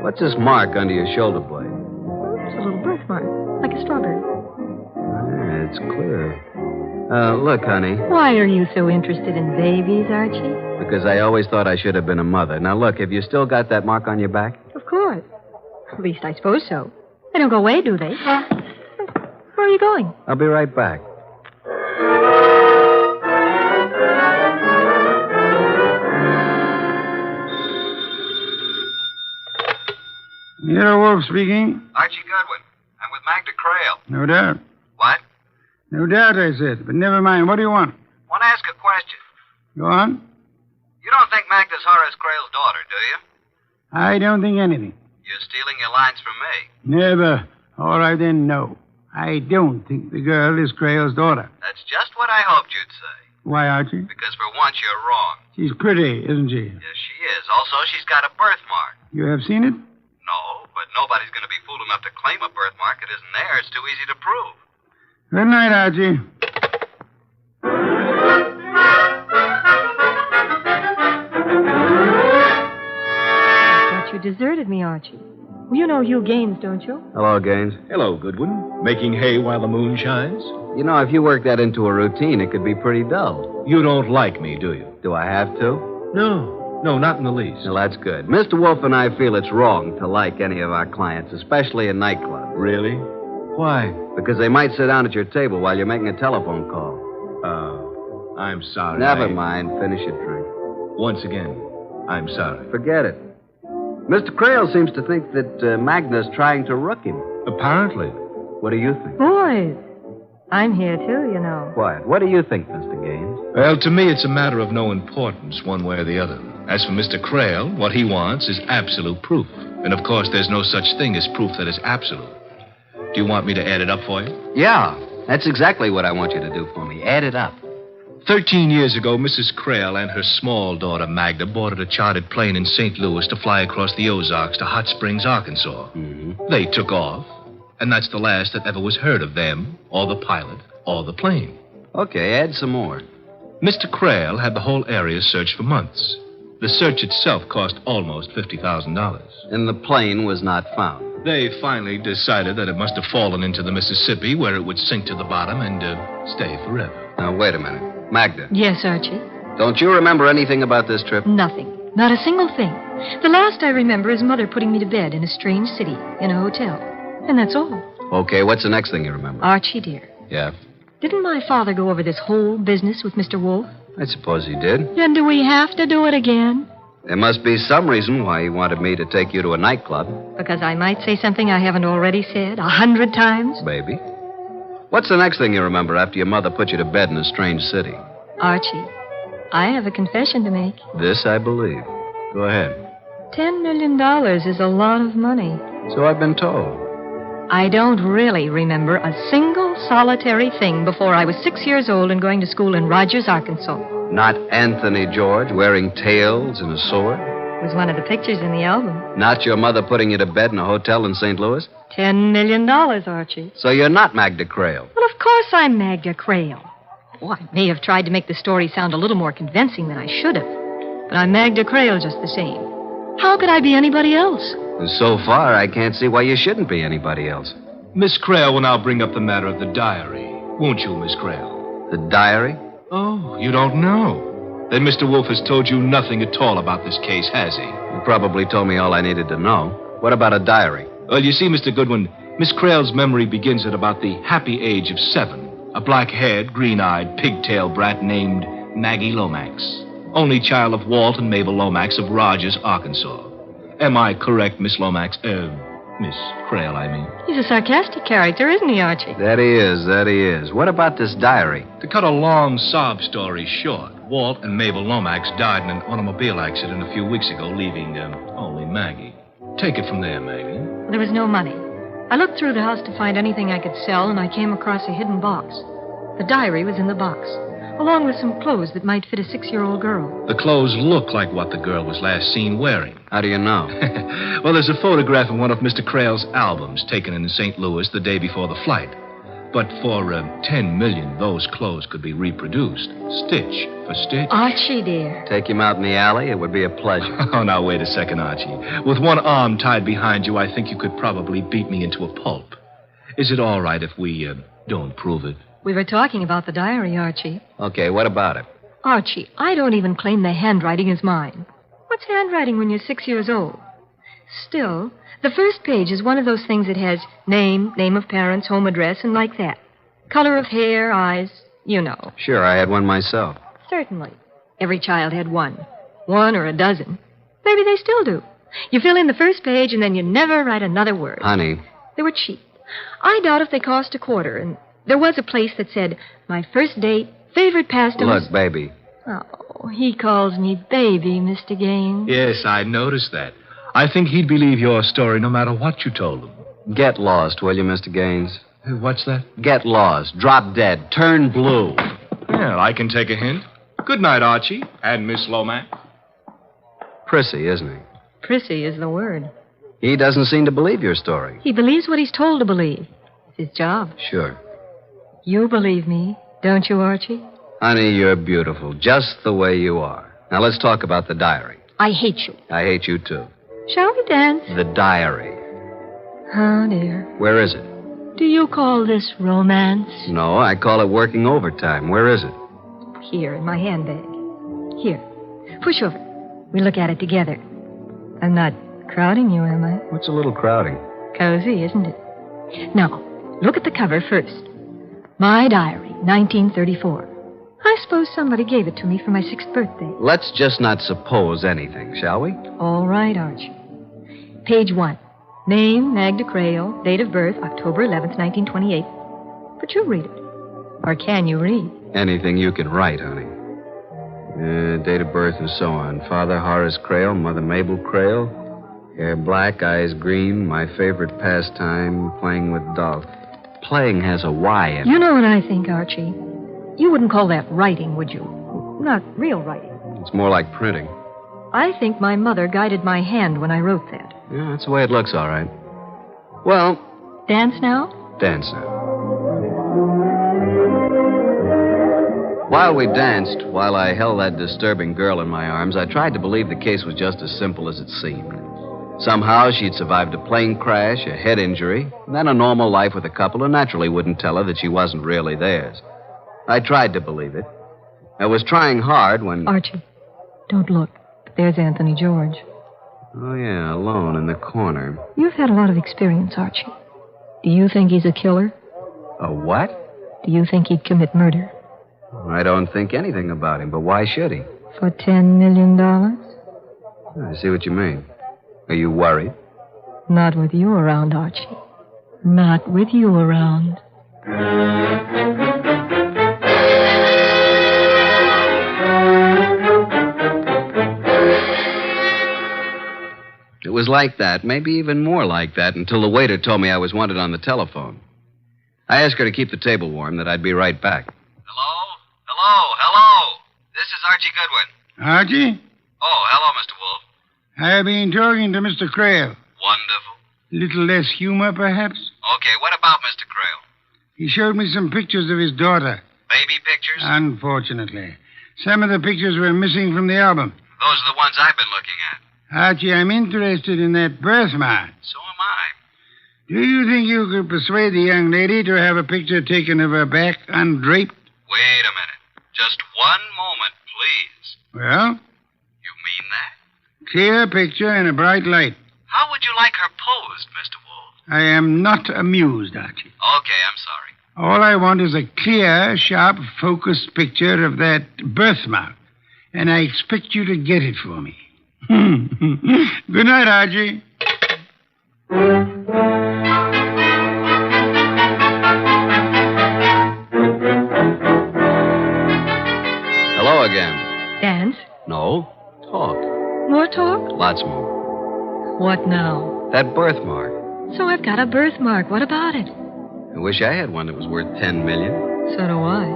What's this mark under your shoulder blade? It's a little birthmark, like a strawberry. Yeah, it's clear. Look, honey. Why are you so interested in babies, Archie? Because I always thought I should have been a mother. Now, look, have you still got that mark on your back? Of course. At least I suppose so. They don't go away, do they? Where are you going? I'll be right back. Nero Wolfe speaking. Archie Goodwin. I'm with Magda Crail. No doubt. What? No doubt, I said. But never mind. What do you want? Want to ask a question. Go on. You don't think Magda's Horace Crail's daughter, do you? I don't think anything. You're stealing your lines from me. Never. All right, then, no. I don't think the girl is Crail's daughter. That's just what I hoped you'd say. Why, Archie? Because for once you're wrong. She's pretty, isn't she? Yes, she is. Also, she's got a birthmark. You have seen it? No, but nobody's going to be fool enough to claim a birthmark. It isn't there. It's too easy to prove. Good night, Archie. I thought you deserted me, Archie. Well, you know Hugh Gaines, don't you? Hello, Gaines. Hello, Goodwin. Making hay while the moon shines? You know, if you work that into a routine, it could be pretty dull. You don't like me, do you? Do I have to? No, not in the least. Well, that's good. Mr. Wolfe and I feel it's wrong to like any of our clients, especially in nightclubs. Really? Why? Because they might sit down at your table while you're making a telephone call. Oh, I'm sorry. Never mind. Finish your drink. Once again, I'm sorry. Forget it. Mr. Crail seems to think that Magda's trying to rook him. Apparently. What do you think? Boys, I'm here too, you know. Quiet. What do you think, Mr. Gaines? Well, to me, it's a matter of no importance one way or the other. As for Mr. Crail, what he wants is absolute proof. And, of course, there's no such thing as proof that is absolute. Do you want me to add it up for you? Yeah, that's exactly what I want you to do for me. Add it up. 13 years ago, Mrs. Crail and her small daughter, Magda, boarded a chartered plane in St. Louis to fly across the Ozarks to Hot Springs, Arkansas. Mm-hmm. They took off, and that's the last that ever was heard of them, or the pilot, or the plane. Okay, add some more. Mr. Crail had the whole area searched for months. The search itself cost almost $50,000. And the plane was not found. They finally decided that it must have fallen into the Mississippi, where it would sink to the bottom and stay forever. Now, wait a minute. Magda. Yes, Archie. Don't you remember anything about this trip? Nothing. Not a single thing. The last I remember is Mother putting me to bed in a strange city, in a hotel. And that's all. Okay, what's the next thing you remember? Archie, dear. Yeah? Didn't my father go over this whole business with Mr. Wolfe? I suppose he did. Then do we have to do it again? There must be some reason why he wanted me to take you to a nightclub. Because I might say something I haven't already said 100 times? Maybe. What's the next thing you remember after your mother put you to bed in a strange city? Archie, I have a confession to make. This I believe. Go ahead. $10 million is a lot of money. So I've been told. I don't really remember a single solitary thing before I was 6 years old and going to school in Rogers, Arkansas. Not Anthony George wearing tails and a sword? It was one of the pictures in the album. Not your mother putting you to bed in a hotel in St. Louis? $10 million, Archie. So you're not Magda Crail? Well, of course I'm Magda Crail. Oh, I may have tried to make the story sound a little more convincing than I should have. But I'm Magda Crail just the same. How could I be anybody else? So far, I can't see why you shouldn't be anybody else. Miss Crail will now bring up the matter of the diary. Won't you, Miss Crail? The diary? Oh, you don't know. Then Mr. Wolfe has told you nothing at all about this case, has he? He probably told me all I needed to know. What about a diary? Well, you see, Mr. Goodwin, Miss Crail's memory begins at about the happy age of 7. A black-haired, green-eyed, pigtail brat named Maggie Lomax. Only child of Walt and Mabel Lomax of Rogers, Arkansas. Am I correct, Miss Lomax? Miss Crail, I mean. He's a sarcastic character, isn't he, Archie? That he is. What about this diary? To cut a long sob story short, Walt and Mabel Lomax died in an automobile accident a few weeks ago, leaving only Maggie. Take it from there, Maggie. There was no money. I looked through the house to find anything I could sell, and I came across a hidden box. The diary was in the box, along with some clothes that might fit a 6-year-old girl. The clothes look like what the girl was last seen wearing. How do you know? Well, there's a photograph in one of Mr. Crale's albums taken in St. Louis the day before the flight. But for $10 million, those clothes could be reproduced, stitch for stitch. Archie, dear. Take him out in the alley? It would be a pleasure. Oh, now, wait a second, Archie. With one arm tied behind you, I think you could probably beat me into a pulp. Is it all right if we don't prove it? We were talking about the diary, Archie. Okay, what about it? Archie, I don't even claim the handwriting is mine. What's handwriting when you're 6 years old? Still, the first page is one of those things that has name, name of parents, home address, and like that. Color of hair, eyes, you know. Sure, I had one myself. Certainly. Every child had one. One or a dozen. Maybe they still do. You fill in the first page, and then you never write another word. Honey. They were cheap. I doubt if they cost $0.25, and there was a place that said, my first date, favorite pastime. Look, baby. Oh, he calls me baby, Mr. Gaines. Yes, I noticed that. I think he'd believe your story no matter what you told him. Get lost, will you, Mr. Gaines? What's that? Get lost. Drop dead. Turn blue. Well, I can take a hint. Good night, Archie. And Miss Lomax. Prissy, isn't he? Prissy is the word. He doesn't seem to believe your story. He believes what he's told to believe. It's his job. Sure. You believe me, don't you, Archie? Honey, you're beautiful, just the way you are. Now, let's talk about the diary. I hate you. I hate you, too. Shall we dance? The diary. Oh, dear. Where is it? Do you call this romance? No, I call it working overtime. Where is it? Here, in my handbag. Here. Push over. We look at it together. I'm not crowding you, am I? What's a little crowding? Cozy, isn't it? Now, look at the cover first. My diary, 1934. I suppose somebody gave it to me for my 6th birthday. Let's just not suppose anything, shall we? All right, Archie. Page 1. Name, Magda Crale. Date of birth, October 11th, 1928. But you read it. Or can you read? Anything you can write, honey. Date of birth and so on. Father Horace Crale, Mother Mabel Crale. Hair black, eyes green. My favorite pastime, playing with dolls. Playing has a Y in it. You know what I think, Archie? You wouldn't call that writing, would you? Not real writing. It's more like printing. I think my mother guided my hand when I wrote that. Yeah, that's the way it looks, all right. Well... Dance now? Dance now. While we danced, while I held that disturbing girl in my arms, I tried to believe the case was just as simple as it seemed. Somehow she'd survived a plane crash, a head injury, and then a normal life with a couple who naturally wouldn't tell her that she wasn't really theirs. I tried to believe it. I was trying hard when... Archie, don't look. There's Anthony George. Oh, yeah, alone in the corner. You've had a lot of experience, Archie. Do you think he's a killer? A what? Do you think he'd commit murder? I don't think anything about him, but why should he? For $10 million? I see what you mean. Are you worried? Not with you around, Archie. Not with you around. It was like that, maybe even more like that, until the waiter told me I was wanted on the telephone. I asked her to keep the table warm, that I'd be right back. Hello. This is Archie Goodwin. Archie? Oh, hello, Mr. Wolfe. I've been talking to Mr. Crale. Wonderful. Little less humor, perhaps? Okay, what about Mr. Crale? He showed me some pictures of his daughter. Baby pictures? Unfortunately. Some of the pictures were missing from the album. Those are the ones I've been looking at. Archie, I'm interested in that birthmark. So am I. Do you think you could persuade the young lady to have a picture taken of her back undraped? Wait a minute. Just one moment, please. Well? You mean that? Clear picture in a bright light. How would you like her posed, Mr. Wolfe? I am not amused, Archie. Okay, I'm sorry. All I want is a clear, sharp, focused picture of that birthmark. And I expect you to get it for me. Good night, Archie. Hello again. Dance? No. Talk. More talk? Lots more. What now? That birthmark. So I've got a birthmark. What about it? I wish I had one that was worth $10 million. So do I.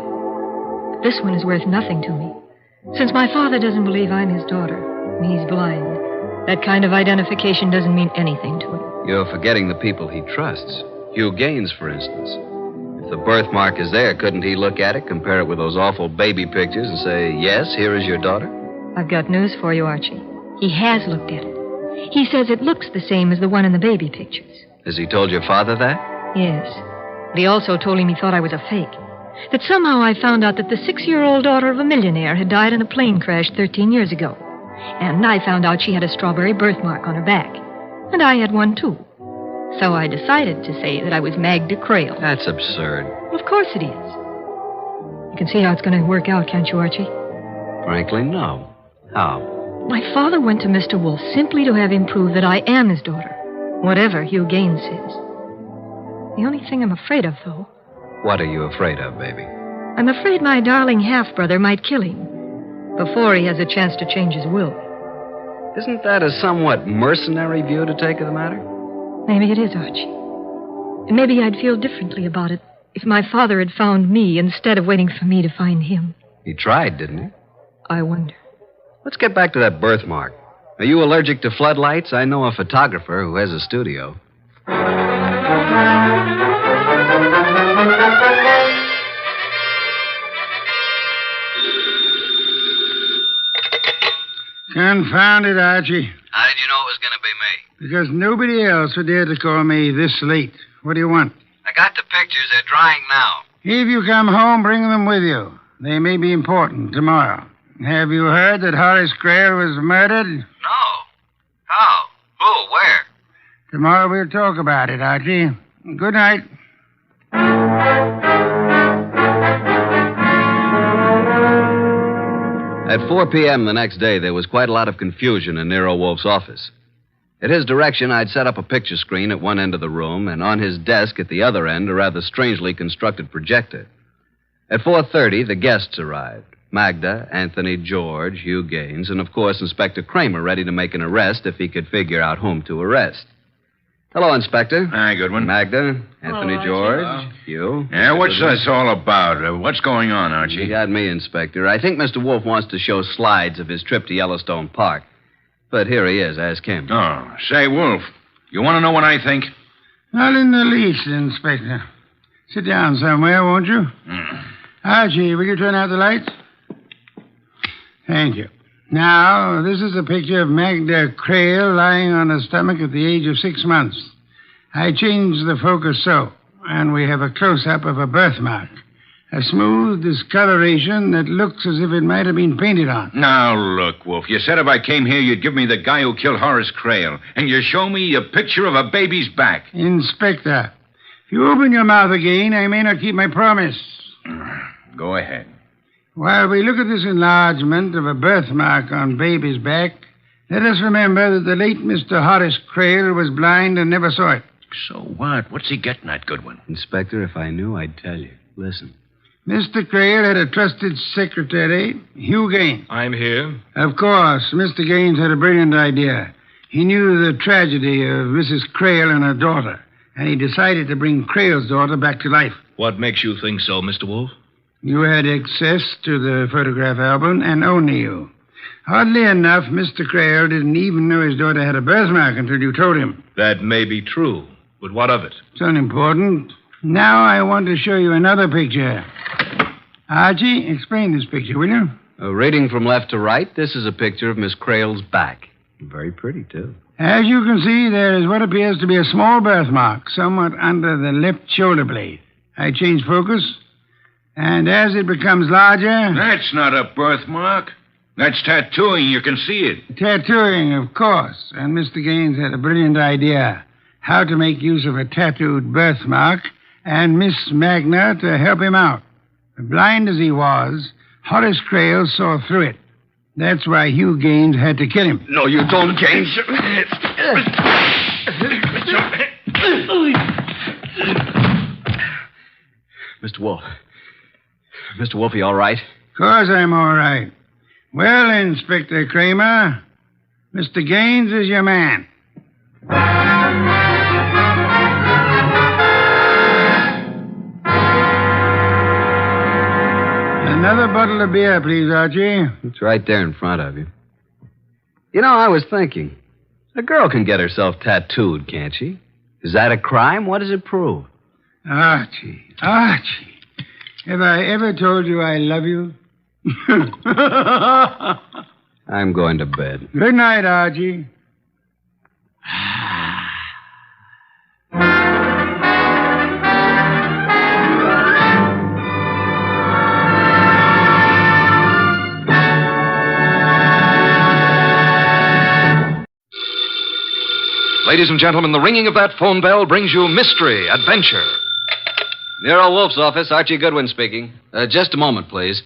But this one is worth nothing to me. Since my father doesn't believe I'm his daughter, and he's blind, that kind of identification doesn't mean anything to him. You're forgetting the people he trusts. Hugh Gaines, for instance. If the birthmark is there, couldn't he look at it, compare it with those awful baby pictures, and say, yes, here is your daughter? I've got news for you, Archie. He has looked at it. He says it looks the same as the one in the baby pictures. Has he told your father that? Yes. But he also told him he thought I was a fake. That somehow I found out that the 6-year-old daughter of a millionaire had died in a plane crash 13 years ago. And I found out she had a strawberry birthmark on her back. And I had one, too. So I decided to say that I was Magda Crale. That's absurd. Well, of course it is. You can see how it's going to work out, can't you, Archie? Frankly, no. How? My father went to Mr. Wolfe simply to have him prove that I am his daughter, whatever Hugh Gaines says. The only thing I'm afraid of, though... What are you afraid of, baby? I'm afraid my darling half-brother might kill him before he has a chance to change his will. Isn't that a somewhat mercenary view to take of the matter? Maybe it is, Archie. And maybe I'd feel differently about it if my father had found me instead of waiting for me to find him. He tried, didn't he? I wonder. Let's get back to that birthmark. Are you allergic to floodlights? I know a photographer who has a studio. Confound it, Archie. How did you know it was going to be me? Because nobody else would dare to call me this late. What do you want? I got the pictures. They're drying now. If you come home, bring them with you. They may be important tomorrow. Have you heard that Horace Crale was murdered? No. How? Who? Where? Tomorrow we'll talk about it, Archie. Good night. At 4 p.m. the next day, there was quite a lot of confusion in Nero Wolfe's office. At his direction, I'd set up a picture screen at one end of the room, and on his desk at the other end, a rather strangely constructed projector. At 4:30, the guests arrived. Magda, Anthony George, Hugh Gaines, and, of course, Inspector Kramer, ready to make an arrest if he could figure out whom to arrest. Hello, Inspector. Hi, Goodwin. Magda, Anthony George, Hugh. Yeah, what's this all about? What's going on, Archie? You got me, Inspector. I think Mr. Wolfe wants to show slides of his trip to Yellowstone Park. But here he is. Ask him. Oh, say, Wolf, you want to know what I think? Not in the least, Inspector. Sit down somewhere, won't you? Archie, will you turn out the lights? Thank you. Now, this is a picture of Magda Crale lying on her stomach at the age of 6 months. I changed the focus so, and we have a close-up of a birthmark. A smooth discoloration that looks as if it might have been painted on. Now, look, Wolf, you said if I came here, you'd give me the guy who killed Horace Crale, and you show me a picture of a baby's back. Inspector, if you open your mouth again, I may not keep my promise. Go ahead. While we look at this enlargement of a birthmark on baby's back, let us remember that the late Mr. Horace Crale was blind and never saw it. So what? What's he getting at, Goodwin? Inspector, if I knew, I'd tell you. Listen. Mr. Crale had a trusted secretary, Hugh Gaines. I'm here. Of course, Mr. Gaines had a brilliant idea. He knew the tragedy of Mrs. Crale and her daughter, and he decided to bring Crale's daughter back to life. What makes you think so, Mr. Wolfe? You had access to the photograph album, and only you. Oddly enough, Mr. Crale didn't even know his daughter had a birthmark until you told him. That may be true, but what of it? It's unimportant. Now I want to show you another picture. Archie, explain this picture, will you? Reading from left to right, this is a picture of Miss Crale's back. Very pretty, too. As you can see, there is what appears to be a small birthmark, somewhat under the left shoulder blade. I change focus, and as it becomes larger... That's not a birthmark. That's tattooing. You can see it. Tattooing, of course. And Mr. Gaines had a brilliant idea. How to make use of a tattooed birthmark and Miss Magna to help him out. Blind as he was, Horace Crale saw through it. That's why Hugh Gaines had to kill him. No, you don't, Gaines. Mr. Wolfe. Mr. Wolfe, you all right? Of course I'm all right. Well, Inspector Kramer, Mr. Gaines is your man. Another bottle of beer, please, Archie. It's right there in front of you. You know, I was thinking. A girl can get herself tattooed, can't she? Is that a crime? What does it prove? Archie. Have I ever told you I love you? I'm going to bed. Good night, Archie. Ladies and gentlemen, the ringing of that phone bell brings you mystery, adventure. Nero Wolfe's office, Archie Goodwin speaking. Just a moment, please.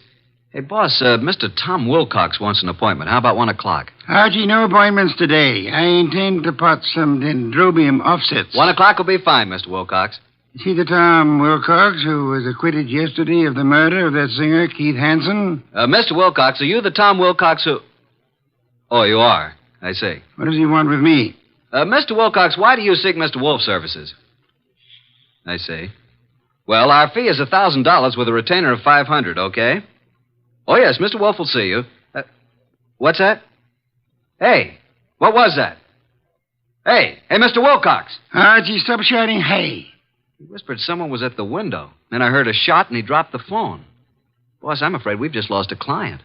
Hey, boss, Mr. Tom Wilcox wants an appointment. How about 1 o'clock? Archie, no appointments today. I intend to pot some dendrobium offsets. 1 o'clock will be fine, Mr. Wilcox. See the Tom Wilcox who was acquitted yesterday of the murder of that singer, Keith Hansen? Mr. Wilcox, are you the Tom Wilcox who... Oh, you are. I see. What does he want with me? Mr. Wilcox, why do you seek Mr. Wolfe's services? I see. Well, our fee is $1,000 with a retainer of $500, okay? Oh, yes, Mr. Wolfe will see you. What's that? Hey, what was that? Hey, Mr. Wilcox. Archie, stop shouting, hey. He whispered someone was at the window. Then I heard a shot and he dropped the phone. Boss, I'm afraid we've just lost a client.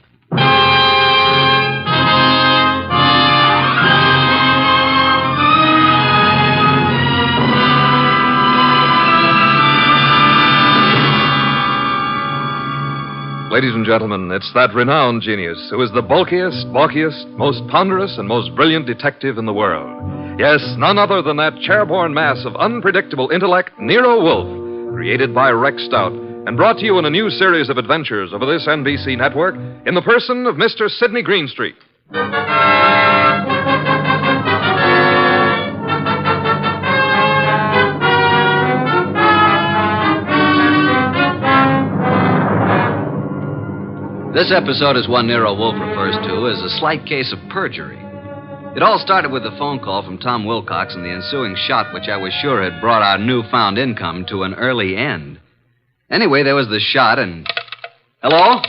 Ladies and gentlemen, it's that renowned genius who is the bulkiest, most ponderous, and most brilliant detective in the world. Yes, none other than that chairborne mass of unpredictable intellect, Nero Wolfe, created by Rex Stout, and brought to you in a new series of adventures over this NBC network in the person of Mr. Sidney Greenstreet. This episode is one Nero Wolfe refers to as a slight case of perjury. It all started with a phone call from Tom Wilcox and the ensuing shot, which I was sure had brought our newfound income to an early end. Anyway, there was the shot and... Hello?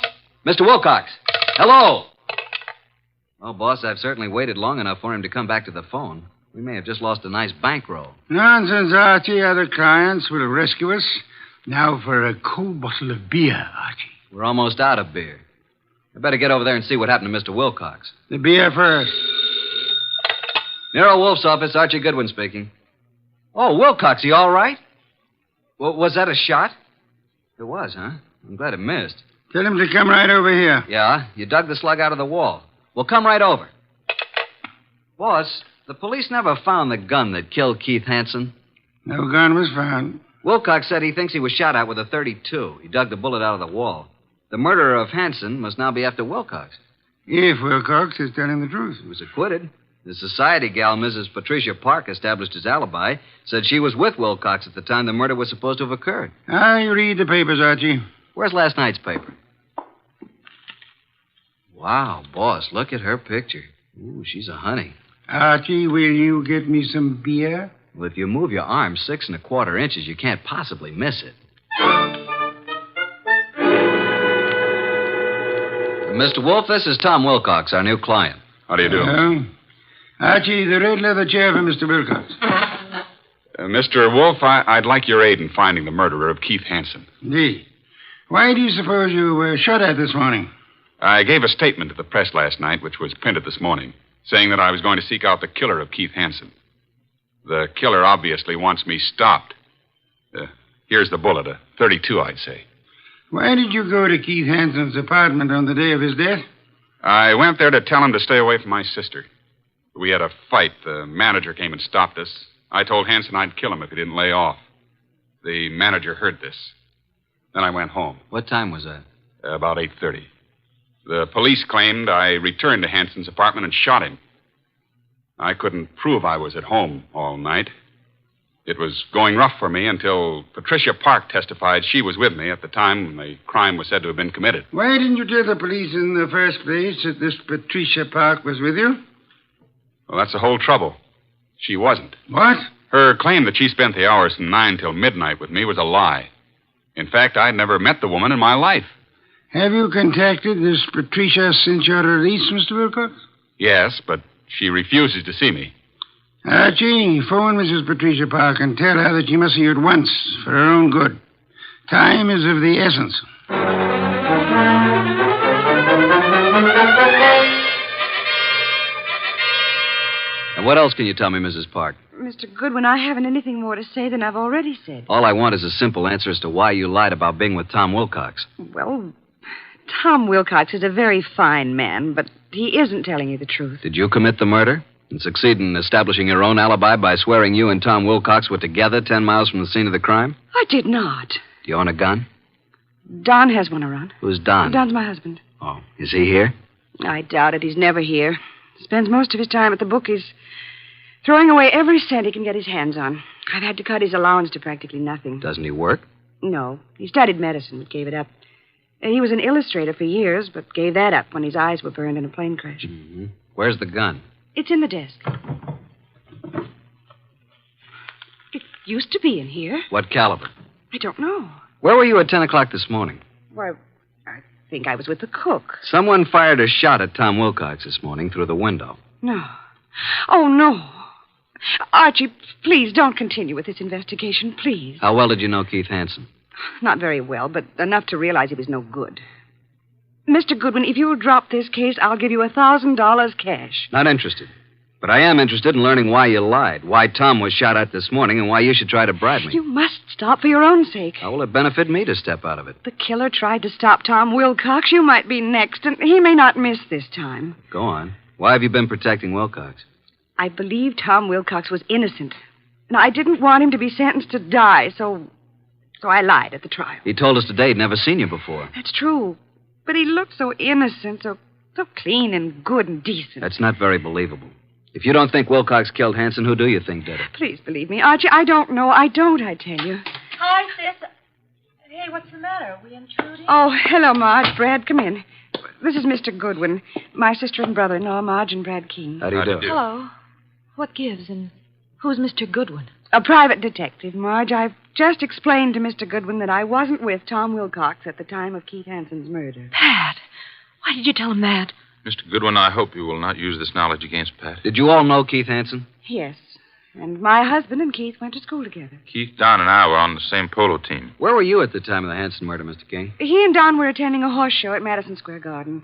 Mr. Wilcox? Hello? Oh, boss, I've certainly waited long enough for him to come back to the phone. We may have just lost a nice bankroll. Nonsense, Archie. Other clients will rescue us. Now for a cold bottle of beer, Archie. We're almost out of beer. I better get over there and see what happened to Mr. Wilcox. The beer first. Nero Wolfe's office, Archie Goodwin speaking. Oh, Wilcox, you all right? Well, was that a shot? It was, huh? I'm glad it missed. Tell him to come right over here. Yeah, you dug the slug out of the wall. Well, come right over. Boss, the police never found the gun that killed Keith Hansen. No gun was found. Wilcox said he thinks he was shot at with a .32. He dug the bullet out of the wall. The murderer of Hansen must now be after Wilcox. If Wilcox is telling the truth. He was acquitted. The society gal, Mrs. Patricia Park, established his alibi, said she was with Wilcox at the time the murder was supposed to have occurred. I read the papers, Archie. Where's last night's paper? Wow, boss, look at her picture. Ooh, she's a honey. Archie, will you get me some beer? Well, if you move your arm 6 1/4 inches, you can't possibly miss it. Mr. Wolfe, this is Tom Wilcox, our new client. How do you do? Archie, the red leather chair for Mr. Wilcox. Mr. Wolfe, I'd like your aid in finding the murderer of Keith Hansen. Indeed. Why do you suppose you were shot at this morning? I gave a statement to the press last night, which was printed this morning, saying that I was going to seek out the killer of Keith Hansen. The killer obviously wants me stopped. Here's the bullet, a .32, I'd say. Why did you go to Keith Hansen's apartment on the day of his death? I went there to tell him to stay away from my sister. We had a fight. The manager came and stopped us. I told Hansen I'd kill him if he didn't lay off. The manager heard this. Then I went home. What time was that? About 8:30. The police claimed I returned to Hansen's apartment and shot him. I couldn't prove I was at home all night. It was going rough for me until Patricia Park testified she was with me at the time when the crime was said to have been committed. Why didn't you tell the police in the first place that this Patricia Park was with you? Well, that's the whole trouble. She wasn't. What? Her claim that she spent the hours from 9 till midnight with me was a lie. In fact, I'd never met the woman in my life. Have you contacted this Patricia since your release, Mr. Wilcox? Yes, but she refuses to see me. Archie, phone Mrs. Patricia Park and tell her that she must see you at once for her own good. Time is of the essence. And what else can you tell me, Mrs. Park? Mr. Goodwin, I haven't anything more to say than I've already said. All I want is a simple answer as to why you lied about being with Tom Wilcox. Well, Tom Wilcox is a very fine man, but he isn't telling you the truth. Did you commit the murder and succeed in establishing your own alibi by swearing you and Tom Wilcox were together 10 miles from the scene of the crime? I did not. Do you own a gun? Don has one around. Who's Don? Don's my husband. Oh, is he here? I doubt it. He's never here. Spends most of his time at the bookies, throwing away every cent he can get his hands on. I've had to cut his allowance to practically nothing. Doesn't he work? No. He studied medicine, but gave it up. He was an illustrator for years, but gave that up when his eyes were burned in a plane crash. Mm-hmm. Where's the gun? It's in the desk. It used to be in here. What caliber? I don't know. Where were you at 10 o'clock this morning? Why, I think I was with the cook. Someone fired a shot at Tom Wilcox this morning through the window. No. Oh, no. Archie, please don't continue with this investigation, please. How well did you know Keith Hansen? Not very well, but enough to realize he was no good. Mr. Goodwin, if you'll drop this case, I'll give you $1,000 cash. Not interested. But I am interested in learning why you lied, why Tom was shot at this morning, and why you should try to bribe me. You must stop for your own sake. How will it benefit me to step out of it? The killer tried to stop Tom Wilcox. You might be next, and he may not miss this time. Go on. Why have you been protecting Wilcox? I believe Tom Wilcox was innocent. And I didn't want him to be sentenced to die, so I lied at the trial. He told us today he'd never seen you before. That's true. But he looked so innocent, so clean and good and decent. That's not very believable. If you don't think Wilcox killed Hansen, who do you think did it? Please believe me, Archie. I don't know. I tell you. Hi, sis. Hey, what's the matter? Are we intruding? Oh, hello, Marge. Brad, come in. This is Mr. Goodwin, my sister and brother-in-law, Marge and Brad King. How do you do? Hello. What gives, and who's Mr. Goodwin? A private detective, Marge. I've just explained to Mr. Goodwin that I wasn't with Tom Wilcox at the time of Keith Hansen's murder. Pat, why did you tell him that? Mr. Goodwin, I hope you will not use this knowledge against Pat. Did you all know Keith Hansen? Yes. And my husband and Keith went to school together. Keith, Don, and I were on the same polo team. Where were you at the time of the Hansen murder, Mr. King? He and Don were attending a horse show at Madison Square Garden.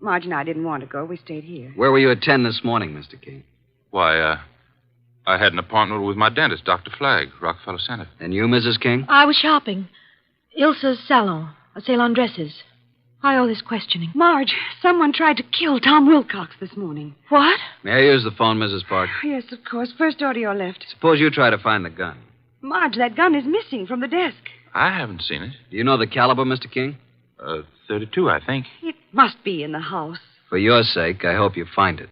Marge and I didn't want to go. We stayed here. Where were you at 10 this morning, Mr. King? Why, I had an appointment with my dentist, Dr. Flagg, Rockefeller Center. And you, Mrs. King? I was shopping. Ilsa's salon, a sale on dresses. Why all this questioning? Marge, someone tried to kill Tom Wilcox this morning. What? May I use the phone, Mrs. Park? Yes, of course. First door to your left. Suppose you try to find the gun. Marge, that gun is missing from the desk. I haven't seen it. Do you know the caliber, Mr. King? 32, I think. It must be in the house. For your sake, I hope you find it.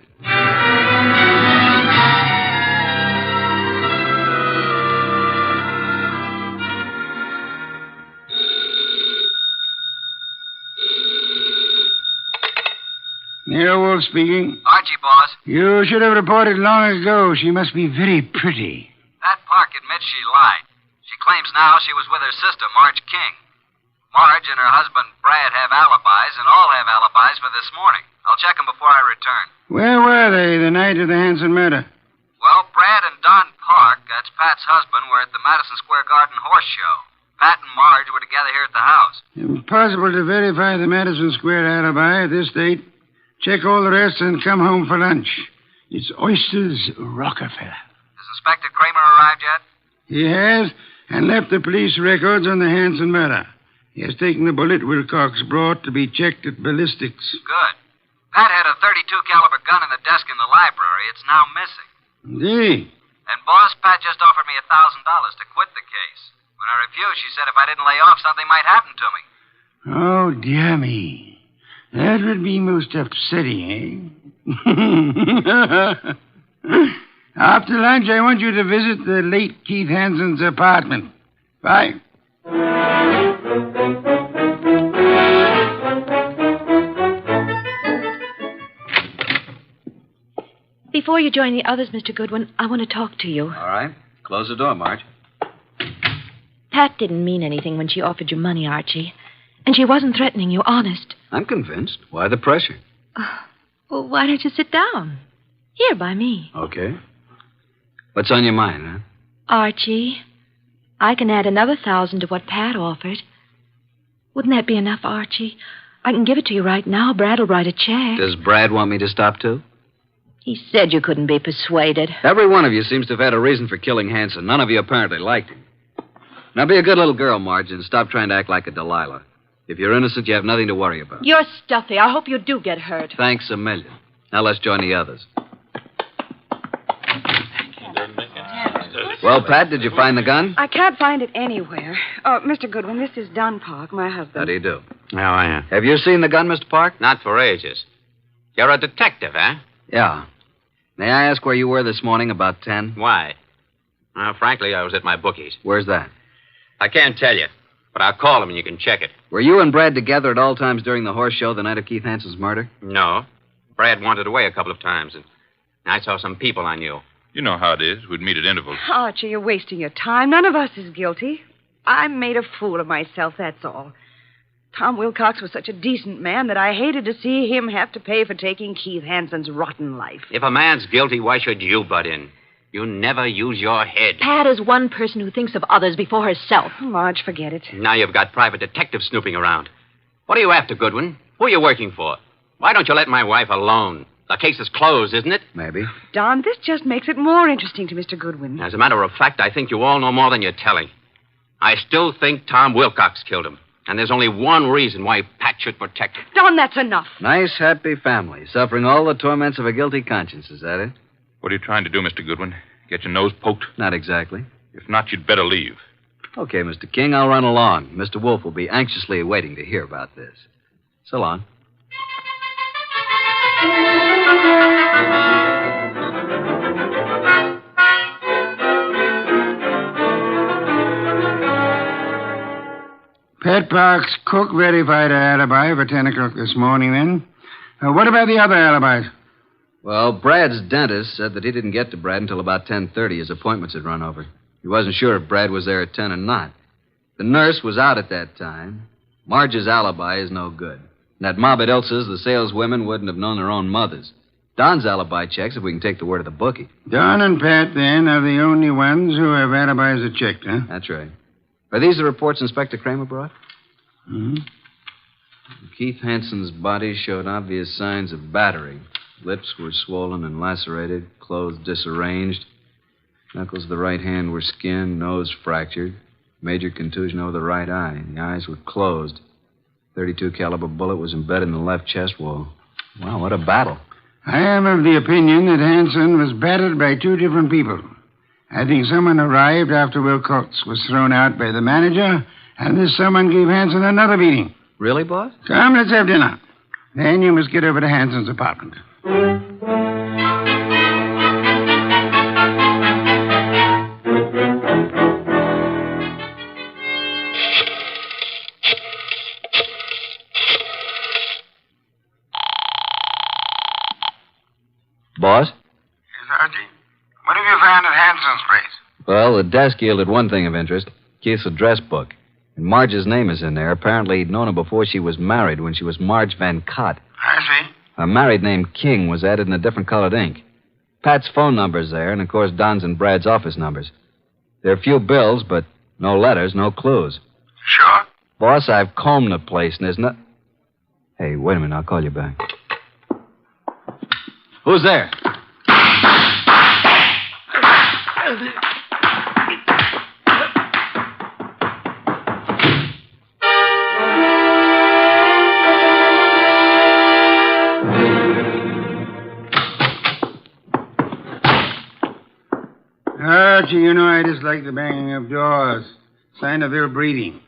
Nero Wolfe speaking. Archie, boss. You should have reported long ago. She must be very pretty. Pat Park admits she lied. She claims now she was with her sister, Marge King. Marge and her husband, Brad, have alibis, and all have alibis for this morning. I'll check them before I return. Where were they the night of the Hansen murder? Well, Brad and Don Park, that's Pat's husband, were at the Madison Square Garden horse show. Pat and Marge were together here at the house. Impossible to verify the Madison Square alibi at this date. Check all the rest and come home for lunch. It's Oysters Rockefeller. Has Inspector Kramer arrived yet? He has, and left the police records on the Hansen murder. He has taken the bullet Wilcox brought to be checked at ballistics. Good. Pat had a .32 caliber gun in the desk in the library. It's now missing. Indeed. And, boss, Pat just offered me $1,000 to quit the case. When I refused, she said if I didn't lay off, something might happen to me. Oh, dear me. That would be most upsetting, eh? After lunch, I want you to visit the late Keith Hansen's apartment. Bye. Before you join the others, Mr. Goodwin, I want to talk to you. All right. Close the door, Marge. Pat didn't mean anything when she offered you money, Archie. And she wasn't threatening you, honest. I'm convinced. Why the pressure? Well, why don't you sit down? Here, by me. Okay. What's on your mind, huh? Archie, I can add another 1,000 to what Pat offered. Wouldn't that be enough, Archie? I can give it to you right now. Brad will write a check. Does Brad want me to stop, too? He said you couldn't be persuaded. Every one of you seems to have had a reason for killing Hanson. None of you apparently liked him. Now, be a good little girl, Marge, and stop trying to act like a Delilah. If you're innocent, you have nothing to worry about. You're stuffy. I hope you do get hurt. Thanks a million. Now let's join the others. Well, Pat, did you find the gun? I can't find it anywhere. Oh, Mr. Goodwin, this is Don Park, my husband. How do you do? How are you? Have you seen the gun, Mr. Park? Not for ages. You're a detective, eh? Yeah. May I ask where you were this morning about 10? Why? Well, frankly, I was at my bookie's. Where's that? I can't tell you, but I'll call him and you can check it. Were you and Brad together at all times during the horse show the night of Keith Hanson's murder? No. Brad wandered away a couple of times, and I saw some people I knew. You know how it is. We'd meet at intervals. Archie, you're wasting your time. None of us is guilty. I made a fool of myself, that's all. Tom Wilcox was such a decent man that I hated to see him have to pay for taking Keith Hanson's rotten life. If a man's guilty, why should you butt in? You never use your head. Pat is one person who thinks of others before herself. Marge, forget it. Now you've got private detectives snooping around. What are you after, Goodwin? Who are you working for? Why don't you let my wife alone? The case is closed, isn't it? Maybe. Don, this just makes it more interesting to Mr. Goodwin. As a matter of fact, I think you all know more than you're telling. I still think Tom Wilcox killed him. And there's only one reason why Pat should protect him. Don, that's enough. Nice, happy family, suffering all the torments of a guilty conscience. Is that it? What are you trying to do, Mr. Goodwin? Get your nose poked? Not exactly. If not, you'd better leave. Okay, Mr. King, I'll run along. Mr. Wolfe will be anxiously waiting to hear about this. So long. Pat Park's cook verified her alibi for 10 o'clock this morning, then. What about the other alibis? Well, Brad's dentist said that he didn't get to Brad until about 10:30. His appointments had run over. He wasn't sure if Brad was there at 10 or not. The nurse was out at that time. Marge's alibi is no good. And at mob at Ilsa's, the saleswomen wouldn't have known their own mothers. Don's alibi checks if we can take the word of the bookie. Don and Pat, then, are the only ones who have alibis that checked, huh? That's right. Are these the reports Inspector Kramer brought? Mm-hmm. Keith Hanson's body showed obvious signs of battery. Lips were swollen and lacerated, clothes disarranged. Knuckles of the right hand were skinned, nose fractured. Major contusion over the right eye. The eyes were closed. .32 caliber bullet was embedded in the left chest wall. Wow, what a battle. I am of the opinion that Hanson was battered by two different people. I think someone arrived after Wilcox was thrown out by the manager, and this someone gave Hanson another beating. Really, boss? Come, let's have dinner. Then you must get over to Hanson's apartment. Boss? Yes, Archie? What have you found at Hanson's place? Well, the desk yielded one thing of interest. Keith's address book. And Marge's name is in there. Apparently, he'd known her before she was married, when she was Marge Van Cott. I see. A married name King was added in a different colored ink. Pat's phone number's there, and of course Don's and Brad's office numbers. There are a few bills, but no letters, no clues. Sure? Boss, I've combed the place, and there's no... Hey, wait a minute, I'll call you back. Who's there? Archie, you know I dislike the banging of doors. Sign of ill breeding.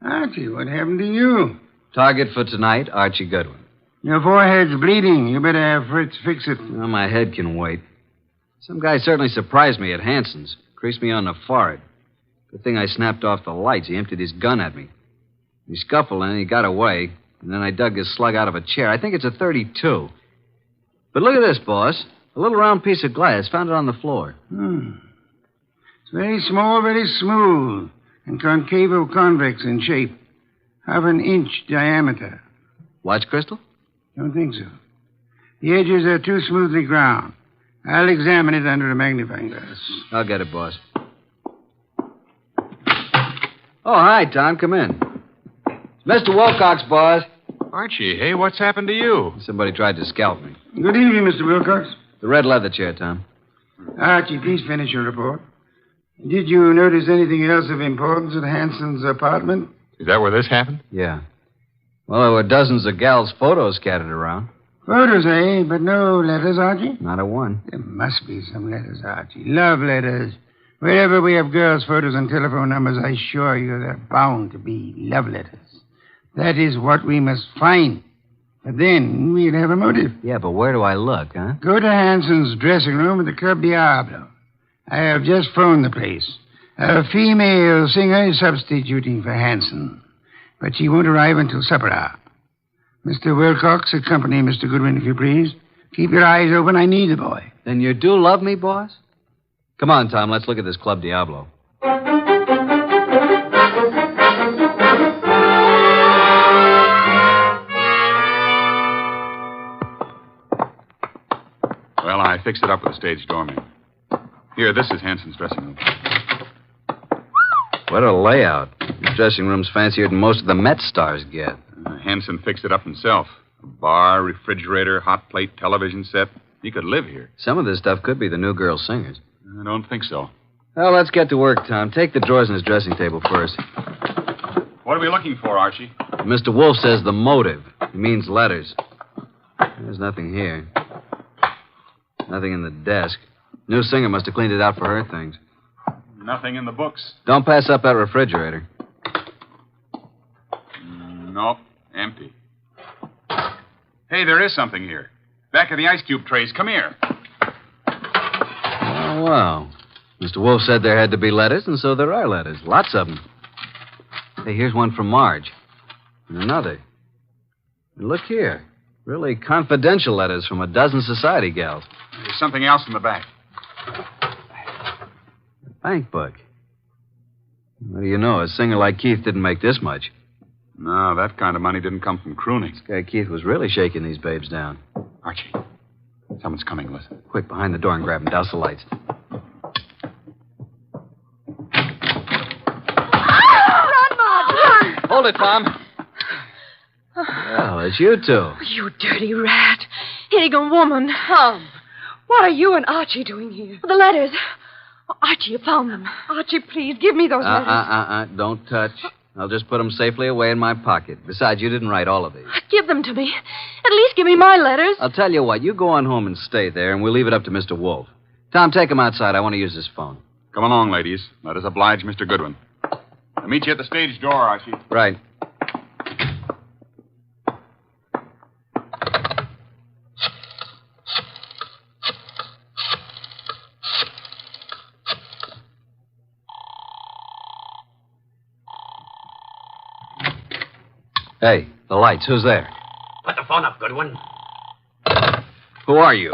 Archie, what happened to you? Target for tonight, Archie Goodwin. Your forehead's bleeding. You better have Fritz fix it. Well, my head can wait. Some guy certainly surprised me at Hanson's. Creased me on the forehead. Good thing I snapped off the lights. He emptied his gun at me. We scuffled and he got away. And then I dug his slug out of a chair. I think it's a .32. But look at this, boss. A little round piece of glass. Found it on the floor. It's very small, very smooth, and concave or convex in shape. of an inch diameter. Watch crystal? Don't think so. The edges are too smoothly ground. I'll examine it under a magnifying glass. I'll get it, boss. Oh, hi, Tom. Come in. It's Mr. Wilcox, boss. Archie, hey, what's happened to you? Somebody tried to scalp me. Good evening, Mr. Wilcox. The red leather chair, Tom. Archie, please finish your report. Did you notice anything else of importance at Hanson's apartment? Is that where this happened? Yeah. Well, there were dozens of gals' photos scattered around. Photos, eh? But no letters, Archie? Not a one. There must be some letters, Archie. Love letters. Wherever we have girls' photos and telephone numbers, I assure you there are bound to be love letters. That is what we must find. But then we'll have a motive. Yeah, but where do I look, huh? Go to Hanson's dressing room at the Club Diablo. I have just phoned the place. A female singer is substituting for Hanson, but she won't arrive until supper hour. Mr. Wilcox, accompany Mr. Goodwin, if you please. Keep your eyes open. I need the boy. Then you do love me, boss? Come on, Tom. Let's look at this Club Diablo. Well, I fixed it up with a stage doorman. Here, this is Hanson's dressing room. What a layout. This dressing room's fancier than most of the Met stars get. Hanson fixed it up himself. A bar, refrigerator, hot plate, television set. He could live here. Some of this stuff could be the new girl singers. I don't think so. Well, let's get to work, Tom. Take the drawers in his dressing table first. What are we looking for, Archie? Mr. Wolfe says the motive. He means letters. There's nothing here. Nothing in the desk. New singer must have cleaned it out for her things. Nothing in the books. Don't pass up that refrigerator. Nope, empty. Hey, there is something here. Back of the ice cube trays. Come here. Oh, wow. Mr. Wolfe said there had to be letters, and so there are letters. Lots of them. Hey, here's one from Marge. And another. And look here. Really confidential letters from a dozen society gals. There's something else in the back. Bank book. What do you know? A singer like Keith didn't make this much. No, that kind of money didn't come from crooning. This guy Keith was really shaking these babes down. Archie, someone's coming, listen. Quick, behind the door and grab him. Douse the lights. Run, Marge! Hold it, Tom. Well, it's you two. You dirty rat. Higgin woman. Tom, what are you and Archie doing here? The letters. Oh, Archie, you found them. Archie, please, give me those letters. Don't touch. I'll just put them safely away in my pocket. Besides, you didn't write all of these. Give them to me. At least give me my letters. I'll tell you what. You go on home and stay there, and we'll leave it up to Mr. Wolfe. Tom, take him outside. I want to use his phone. Come along, ladies. Let us oblige Mr. Goodwin. I'll meet you at the stage door, Archie. Right. Hey, the lights. Who's there? Put the phone up, Goodwin. Who are you?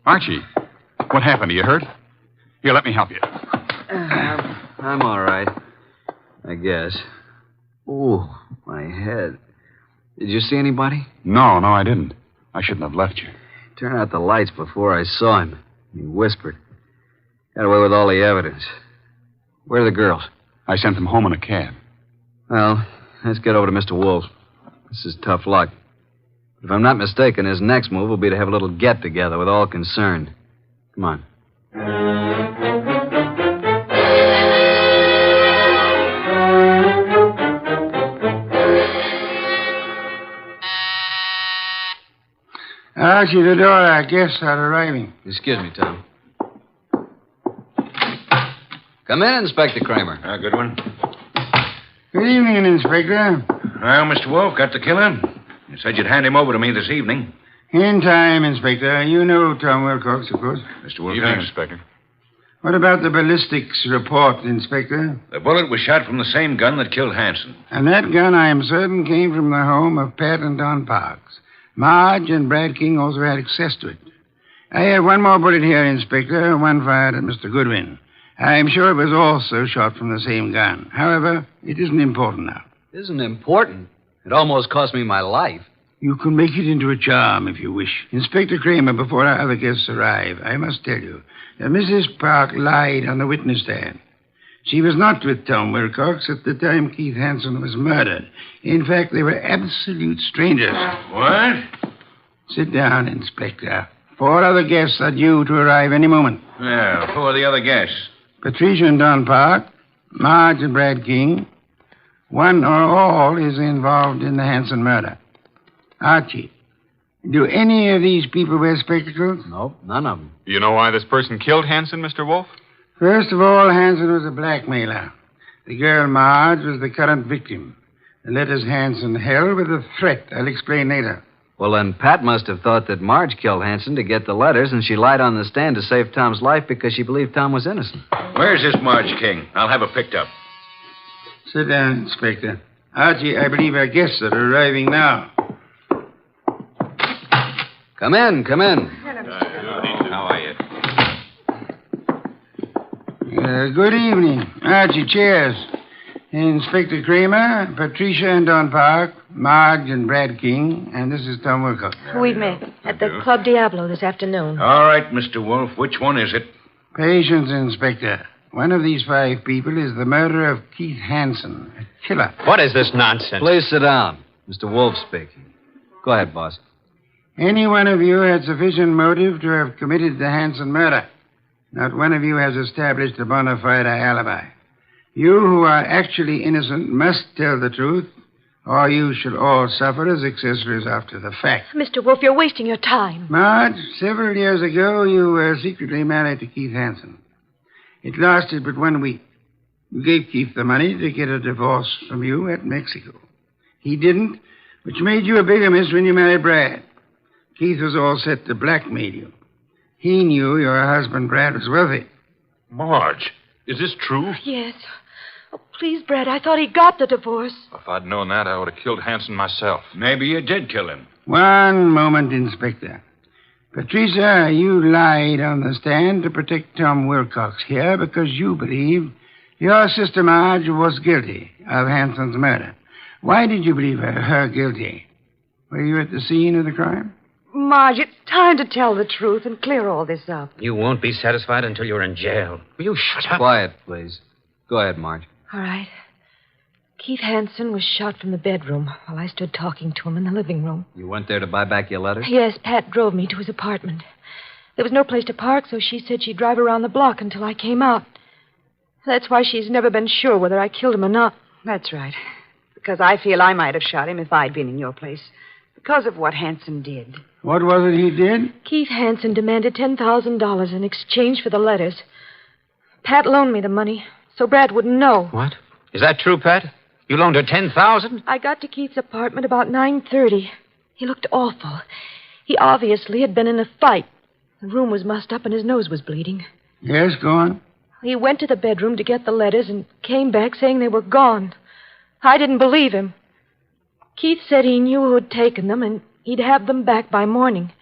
Archie, what happened? Are you hurt? Here, let me help you. I'm all right. I guess. Ooh, my head. Did you see anybody? No, I didn't. I shouldn't have left you. Turn out the lights before I saw him. He whispered. Got away with all the evidence. Where are the girls? I sent them home in a cab. Well, let's get over to Mr. Wolfe. This is tough luck. If I'm not mistaken, his next move will be to have a little get-together with all concerned. Come on. Archie, the door, our guests are arriving. Excuse me, Tom. Come in, Inspector Kramer. Goodwin. Good evening, Inspector. Well, Mr. Wolfe, got the killer? You said you'd hand him over to me this evening. In time, Inspector. You know Tom Wilcox, of course. Mr. Wilcox. Evening, Inspector. What about the ballistics report, Inspector? The bullet was shot from the same gun that killed Hanson. And that gun, I am certain, came from the home of Pat and Don Parks. Marge and Brad King also had access to it. I have one more bullet here, Inspector, one fired at Mr. Goodwin. I am sure it was also shot from the same gun. However, it isn't important now. Isn't important? It almost cost me my life. You can make it into a charm if you wish. Inspector Kramer, before our other guests arrive, I must tell you that Mrs. Park lied on the witness stand. She was not with Tom Wilcox at the time Keith Hansen was murdered. In fact, they were absolute strangers. What? Sit down, Inspector. 4 other guests are due to arrive any moment. Well, who are the other guests? Patricia and Don Park, Marge and Brad King. One or all is involved in the Hansen murder. Archie, do any of these people wear spectacles? Nope, none of them. You know why this person killed Hansen, Mr. Wolfe? First of all, Hansen was a blackmailer. The girl Marge was the current victim. The letters Hansen held were the threat. I'll explain later. Well, then Pat must have thought that Marge killed Hansen to get the letters, and she lied on the stand to save Tom's life because she believed Tom was innocent. Where's this Marge King? I'll have her picked up. Sit down, Inspector. Archie, I believe our guests are arriving now. Come in, come in. How are you? Good evening. Archie, cheers. Inspector Kramer, Patricia and Don Park, Marge and Brad King, and this is Tom Wilcox. We met at the Club Diablo this afternoon. All right, Mr. Wolfe. Which one is it? Patience, Inspector. One of these 5 people is the murderer of Keith Hansen, a killer. What is this nonsense? Please sit down. Mr. Wolfe speaking. Go ahead, boss. Any one of you had sufficient motive to have committed the Hansen murder. Not one of you has established a bona fide alibi. You who are actually innocent must tell the truth, or you shall all suffer as accessories after the fact. Mr. Wolfe, you're wasting your time. Marge, several years ago, you were secretly married to Keith Hansen. It lasted but 1 week. You gave Keith the money to get a divorce from you at Mexico. He didn't, which made you a bigamist when you married Brad. Keith was all set to blackmail you. He knew your husband, Brad, was wealthy. Marge, is this true? Yes. Oh, please, Brad, I thought he got the divorce. If I'd known that, I would have killed Hansen myself. Maybe you did kill him. One moment, Inspector. Patricia, you lied on the stand to protect Tom Wilcox here because you believed your sister Marge was guilty of Hansen's murder. Why did you believe her guilty? Were you at the scene of the crime? Marge, it's time to tell the truth and clear all this up. You won't be satisfied until you're in jail. Will you shut up? Quiet, please. Go ahead, Marge. All right. Keith Hansen was shot from the bedroom while I stood talking to him in the living room. You went there to buy back your letters? Yes, Pat drove me to his apartment. There was no place to park, so she said she'd drive around the block until I came out. That's why she's never been sure whether I killed him or not. That's right. Because I feel I might have shot him if I'd been in your place. Because of what Hansen did. What was it he did? Keith Hansen demanded $10,000 in exchange for the letters. Pat loaned me the money, so Brad wouldn't know. What? Is that true, Pat? You loaned her $10,000? I got to Keith's apartment about 9:30. He looked awful. He obviously had been in a fight. The room was mussed up and his nose was bleeding. Yes, go on. He went to the bedroom to get the letters and came back saying they were gone. I didn't believe him. Keith said he knew who had taken them and he'd have them back by morning.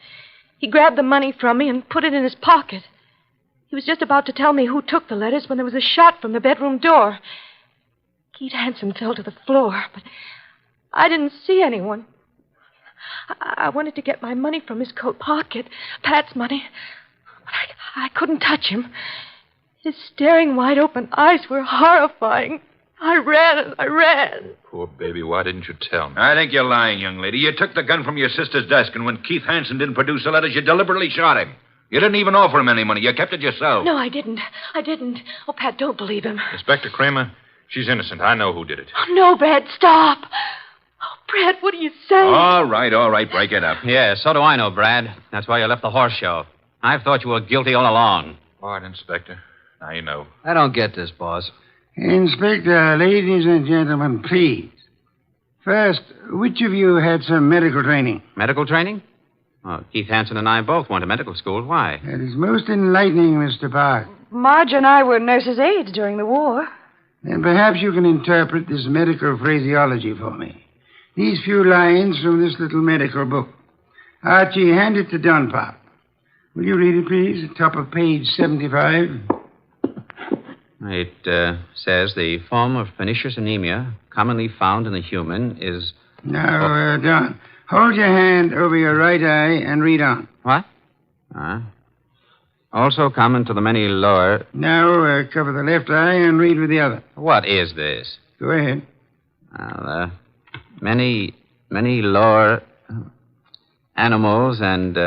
He grabbed the money from me and put it in his pocket. He was just about to tell me who took the letters when there was a shot from the bedroom door. Keith Hansen fell to the floor, but I didn't see anyone. I wanted to get my money from his coat pocket, Pat's money, but I couldn't touch him. His staring, wide-open eyes were horrifying. I ran and I ran. Poor baby, why didn't you tell me? I think you're lying, young lady. You took the gun from your sister's desk, and when Keith Hansen didn't produce the letters, you deliberately shot him. You didn't even offer him any money. You kept it yourself. No, I didn't. Oh, Pat, don't believe him. Inspector Kramer, she's innocent. I know who did it. Oh, no, Brad, stop. Oh, Brad, what are you saying? All right. Break it up. Yeah, so do I know, Brad. That's why you left the horse show. I've thought you were guilty all along. All right, Inspector. Now you know. I don't get this, boss. Inspector, ladies and gentlemen, please. First, which of you had some medical training? Medical training? Well, Keith Hansen and I both went to medical school. Why? That is most enlightening, Mr. Park. Marge and I were nurses' aides during the war. Then perhaps you can interpret this medical phraseology for me. These few lines from this little medical book. Archie, hand it to Dunpop. Will you read it, please? Top of page 75. It says the form of pernicious anemia commonly found in the human is... Now, Don, hold your hand over your right eye and read on. What? Also common to the many lower... Now, cover the left eye and read with the other. What is this? Go ahead. Many lower animals and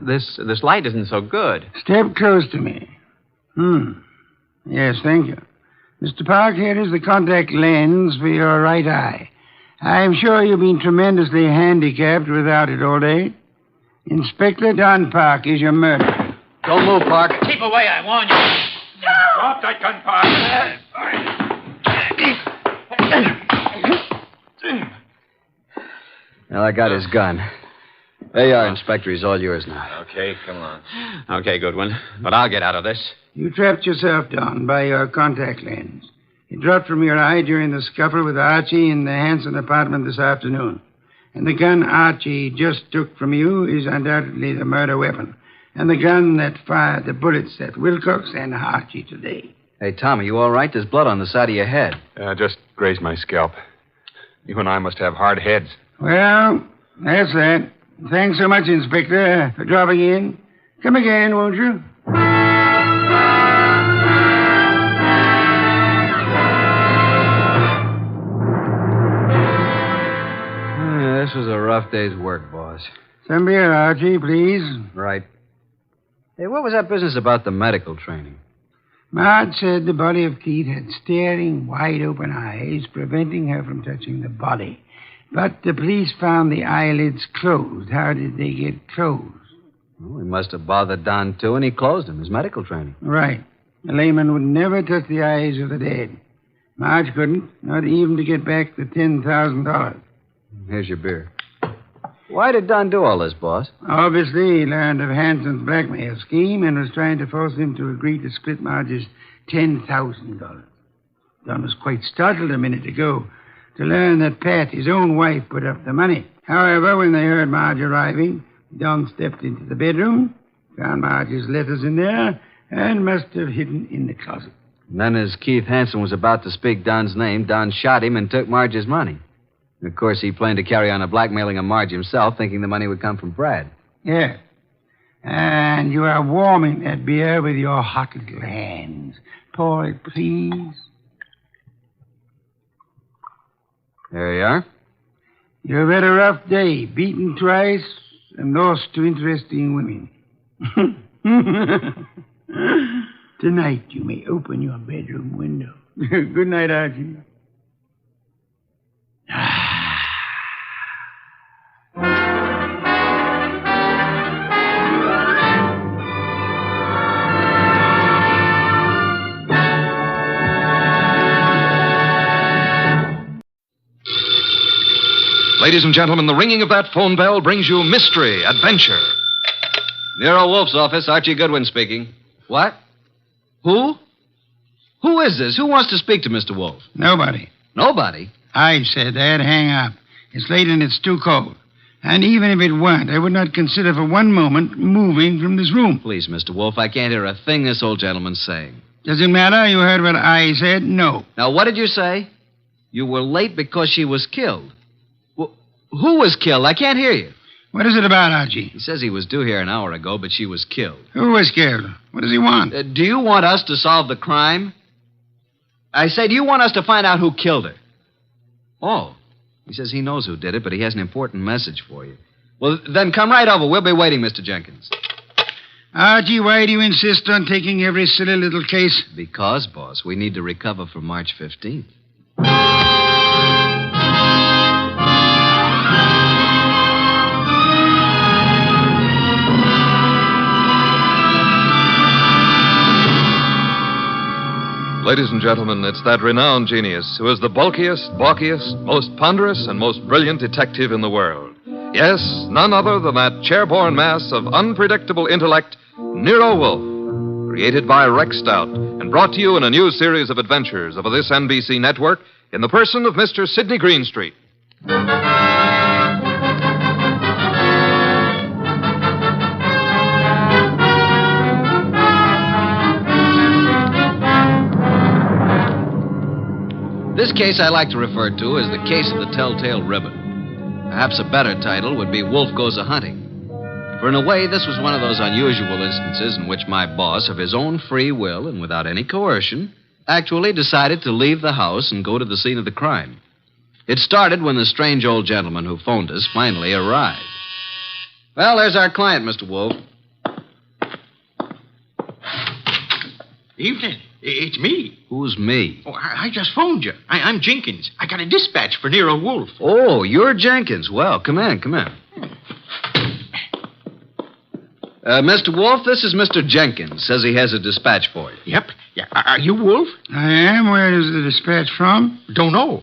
this light isn't so good. Step close to me. Yes, thank you. Mr. Park, here is the contact lens for your right eye. I'm sure you've been tremendously handicapped without it all day. Inspector Don Park is your murderer. Don't move, Park. Keep away, I warn you. No! Drop that gun, Park. Well, I got his gun. There you are, Inspector. He's all yours now. Okay, come on. Okay, Goodwin. But I'll get out of this. You trapped yourself, Don, by your contact lens. It dropped from your eye during the scuffle with Archie in the Hanson apartment this afternoon. And the gun Archie just took from you is undoubtedly the murder weapon. And the gun that fired the bullets at Wilcox and Archie today. Hey, Tom, are you all right? There's blood on the side of your head. Just grazed my scalp. You and I must have hard heads. Well, that's that. Thanks so much, Inspector, for dropping in. Come again, won't you? This was a rough day's work, boss. Some beer, Archie, please. Right. Hey, what was that business about the medical training? Marge said the body of Keith had staring, wide-open eyes, preventing her from touching the body. But the police found the eyelids closed. How did they get closed? Well, he must have bothered Don, too, and he closed him. His medical training. Right. A layman would never touch the eyes of the dead. Marge couldn't, not even to get back the $10,000. Here's your beer. Why did Don do all this, boss? Obviously, he learned of Hanson's blackmail scheme and was trying to force him to agree to split Marge's $10,000. Don was quite startled a minute ago to learn that Pat, his own wife, put up the money. However, when they heard Marge arriving, Don stepped into the bedroom, found Marge's letters in there, and must have hidden in the closet. And then as Keith Hansen was about to speak Don's name, Don shot him and took Marge's money. Of course, he planned to carry on a blackmailing of Marge himself, thinking the money would come from Brad. Yeah. And you are warming that beer with your hot little hands. Pour it, please. There you are. You've had a rough day, beaten twice and lost to interesting women. Tonight you may open your bedroom window. Good night, Archie. Ladies and gentlemen, the ringing of that phone bell brings you mystery, adventure. Nero Wolfe's office, Archie Goodwin speaking. What? Who? Who is this? Who wants to speak to Mr. Wolfe? Nobody. Nobody? I said that. Hang up. It's late and it's too cold. And even if it weren't, I would not consider for one moment moving from this room. Please, Mr. Wolfe, I can't hear a thing this old gentleman's saying. Does it matter? You heard what I said? No. Now, what did you say? You were late because she was killed. Who was killed? I can't hear you. What is it about, Archie? He says he was due here an hour ago, but she was killed. Who was killed? What does he want? Do you want us to solve the crime? I say, do you want us to find out who killed her? Oh. He says he knows who did it, but he has an important message for you. Well, then come right over. We'll be waiting, Mr. Jenkins. Archie, why do you insist on taking every silly little case? Because, boss, we need to recover for March 15th. Ladies and gentlemen, it's that renowned genius who is the bulkiest, balkiest, most ponderous, and most brilliant detective in the world. Yes, none other than that chairborne mass of unpredictable intellect, Nero Wolfe, created by Rex Stout and brought to you in a new series of adventures of this NBC network in the person of Mr. Sidney Greenstreet. This case I like to refer to as the case of the telltale ribbon. Perhaps a better title would be Wolf Goes A-Hunting. For in a way, this was one of those unusual instances in which my boss, of his own free will and without any coercion, actually decided to leave the house and go to the scene of the crime. It started when the strange old gentleman who phoned us finally arrived. Well, there's our client, Mr. Wolfe. Evening. It's me. Who's me? Oh, I just phoned you. I'm Jenkins. I got a dispatch for Nero Wolfe. Oh, you're Jenkins. Well, come in. Mr. Wolfe, this is Mr. Jenkins. Says he has a dispatch for you. Yep. Yeah. Are you Wolfe? I am. Where is the dispatch from? Don't know.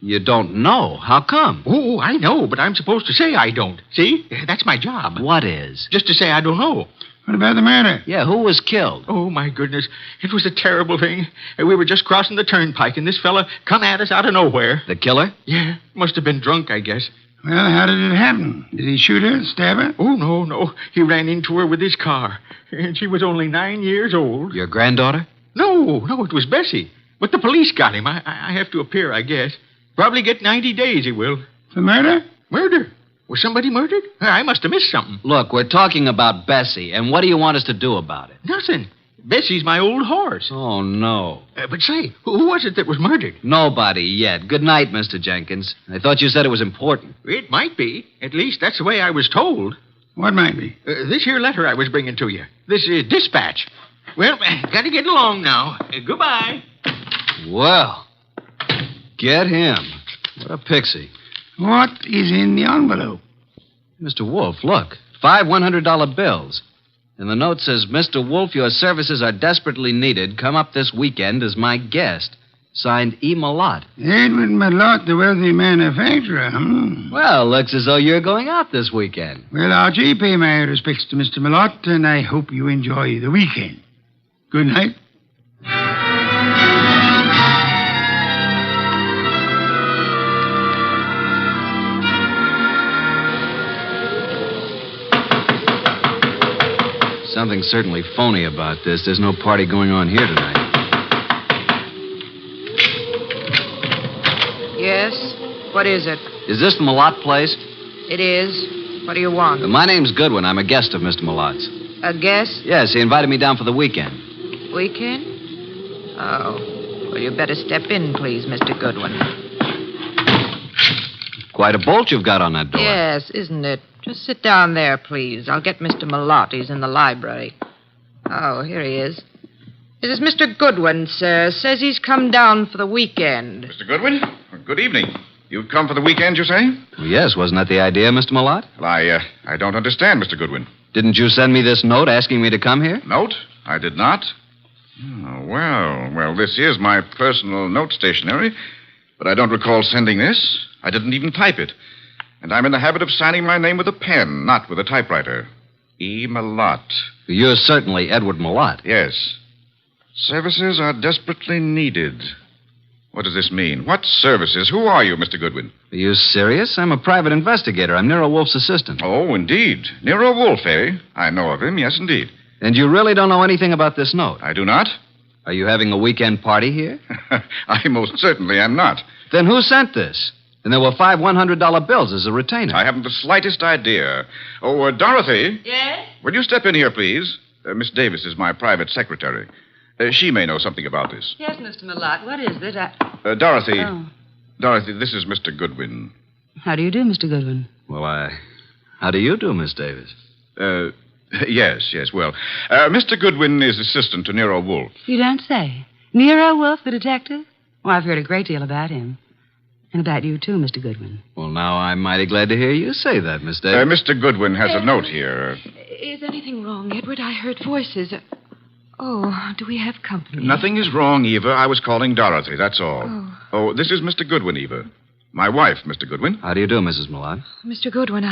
You don't know? How come? Oh, I know, but I'm supposed to say I don't. See? That's my job. What is? Just to say I don't know. What about the murder? Yeah, who was killed? Oh, my goodness. It was a terrible thing. We were just crossing the turnpike, and this fella come at us out of nowhere. The killer? Yeah. Must have been drunk, I guess. Well, how did it happen? Did he shoot her, stab her? Oh, no. He ran into her with his car. And she was only 9 years old. Your granddaughter? No, it was Bessie. But the police got him. I have to appear, I guess. Probably get 90 days, he will. For murder? Murder? Was somebody murdered? I must have missed something. Look, we're talking about Bessie, and what do you want us to do about it? Nothing. Bessie's my old horse. Oh, no. But say, who was it that was murdered? Nobody yet. Good night, Mr. Jenkins. I thought you said it was important. It might be. At least that's the way I was told. What might be? This here letter I was bringing to you. This dispatch. Well, gotta get along now. Goodbye. Well, get him. What a pixie. What is in the envelope? Mr. Wolfe, look. 5 $100 bills. And the note says, Mr. Wolfe, your services are desperately needed. Come up this weekend as my guest. Signed, E. Malott. Edward Malott, the wealthy manufacturer. Well, looks as though you're going out this weekend. Well, Archie, pay my respects to Mr. Malott, and I hope you enjoy the weekend. Good night. Something's certainly phony about this. There's no party going on here tonight. Yes? What is it? Is this the Malott place? It is. What do you want? My name's Goodwin. I'm a guest of Mr. Malott's. A guest? Yes, he invited me down for the weekend. Weekend? Oh. Well, you better step in, please, Mr. Goodwin. Quite a bolt you've got on that door. Yes, isn't it? Just sit down there, please. I'll get Mr. Malott. He's in the library. Oh, here he is. This is Mr. Goodwin, sir. Says he's come down for the weekend. Mr. Goodwin, good evening. You've come for the weekend, you say? Well, yes, wasn't that the idea, Mr. Malott? Well, I don't understand, Mr. Goodwin. Didn't you send me this note asking me to come here? Note? I did not. Oh, well, this is my personal note stationery, but I don't recall sending this. I didn't even type it. And I'm in the habit of signing my name with a pen, not with a typewriter. E. Malott. You're certainly Edward Malott. Yes. Services are desperately needed. What does this mean? What services? Who are you, Mr. Goodwin? Are you serious? I'm a private investigator. I'm Nero Wolfe's assistant. Oh, indeed. Nero Wolfe, eh? I know of him, yes, indeed. And you really don't know anything about this note? I do not. Are you having a weekend party here? I most certainly am not. Then who sent this? And there were 5 $100 bills as a retainer. I haven't the slightest idea. Oh, Dorothy. Yes? Will you step in here, please? Miss Davis is my private secretary. She may know something about this. Yes, Mr. Malott. What is it? Dorothy. Oh. Dorothy, this is Mr. Goodwin. How do you do, Mr. Goodwin? Well, how do you do, Miss Davis? Yes. Well, Mr. Goodwin is assistant to Nero Wolfe. You don't say. Nero Wolfe, the detective? Well, I've heard a great deal about him. And about you, too, Mr. Goodwin. Well, now I'm mighty glad to hear you say that, Miss Davis. Mr. Goodwin has a note here. Is anything wrong, Edward? I heard voices. Oh, do we have company? Nothing is wrong, Eva. I was calling Dorothy, that's all. Oh, this is Mr. Goodwin, Eva. My wife, Mr. Goodwin. How do you do, Mrs. Malotte? Mr. Goodwin,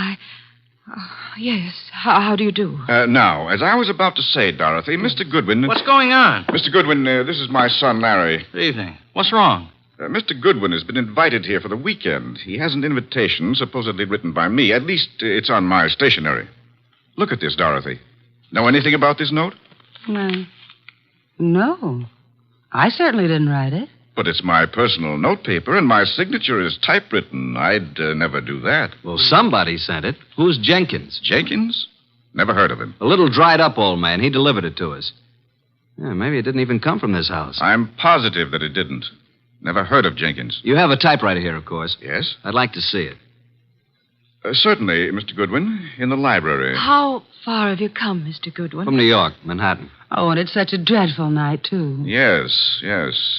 yes. How do you do? Now, as I was about to say, Dorothy, Mr. Goodwin... What's going on? Mr. Goodwin, this is my son, Larry. Good evening. What's wrong? Mr. Goodwin has been invited here for the weekend. He has an invitation supposedly written by me. At least it's on my stationery. Look at this, Dorothy. Know anything about this note? No. I certainly didn't write it. But it's my personal notepaper, and my signature is typewritten. I'd never do that. Well, somebody sent it. Who's Jenkins? Jenkins? Never heard of him. A little dried-up old man. He delivered it to us. Yeah, maybe it didn't even come from this house. I'm positive that it didn't. Never heard of Jenkins. You have a typewriter here, of course. Yes? I'd like to see it. Certainly, Mr. Goodwin. In the library. How far have you come, Mr. Goodwin? From New York, Manhattan. Oh, and it's such a dreadful night, too. Yes.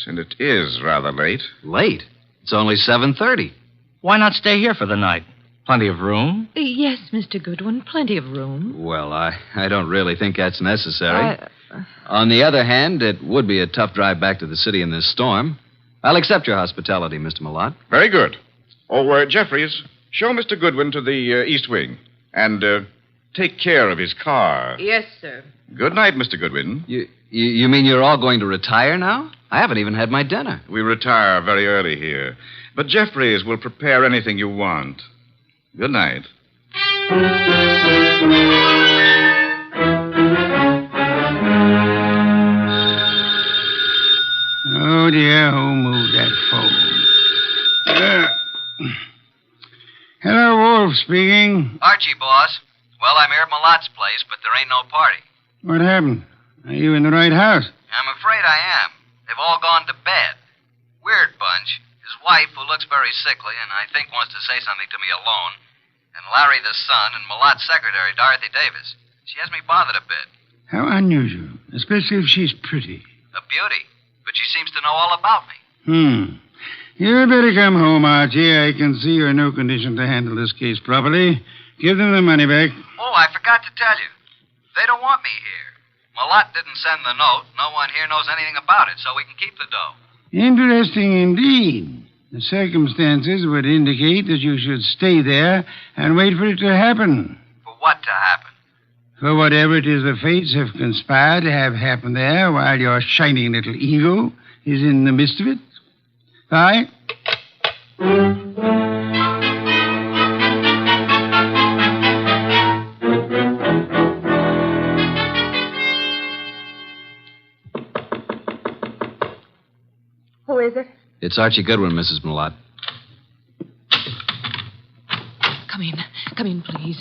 And it is rather late. Late? It's only 7:30. Why not stay here for the night? Plenty of room? Yes, Mr. Goodwin, plenty of room. Well, I don't really think that's necessary. On the other hand, it would be a tough drive back to the city in this storm. I'll accept your hospitality, Mr. Malotte. Very good. Oh, Jeffries, show Mr. Goodwin to the East Wing. And take care of his car. Yes, sir. Good night, Mr. Goodwin. You mean you're all going to retire now? I haven't even had my dinner. We retire very early here. But Jeffries will prepare anything you want. Good night. Oh, dear, who moved that phone? Hello, Wolfe speaking. Archie, boss. Well, I'm here at Malotte's place, but there ain't no party. What happened? Are you in the right house? I'm afraid I am. They've all gone to bed. Weird bunch. His wife, who looks very sickly and I think wants to say something to me alone, and Larry the son, and Malotte's secretary, Dorothy Davis. She has me bothered a bit. How unusual, especially if she's pretty. A beauty. But she seems to know all about me. You'd better come home, Archie. I can see you're in no condition to handle this case properly. Give them the money back. Oh, I forgot to tell you. They don't want me here. Malotte didn't send the note. No one here knows anything about it, so we can keep the dough. Interesting indeed. The circumstances would indicate that you should stay there and wait for it to happen. For what to happen? For whatever it is the fates have conspired to have happen there while your shining little ego is in the midst of it. Bye. Who is it? It's Archie Goodwin, Mrs. Malotte. Come in, please.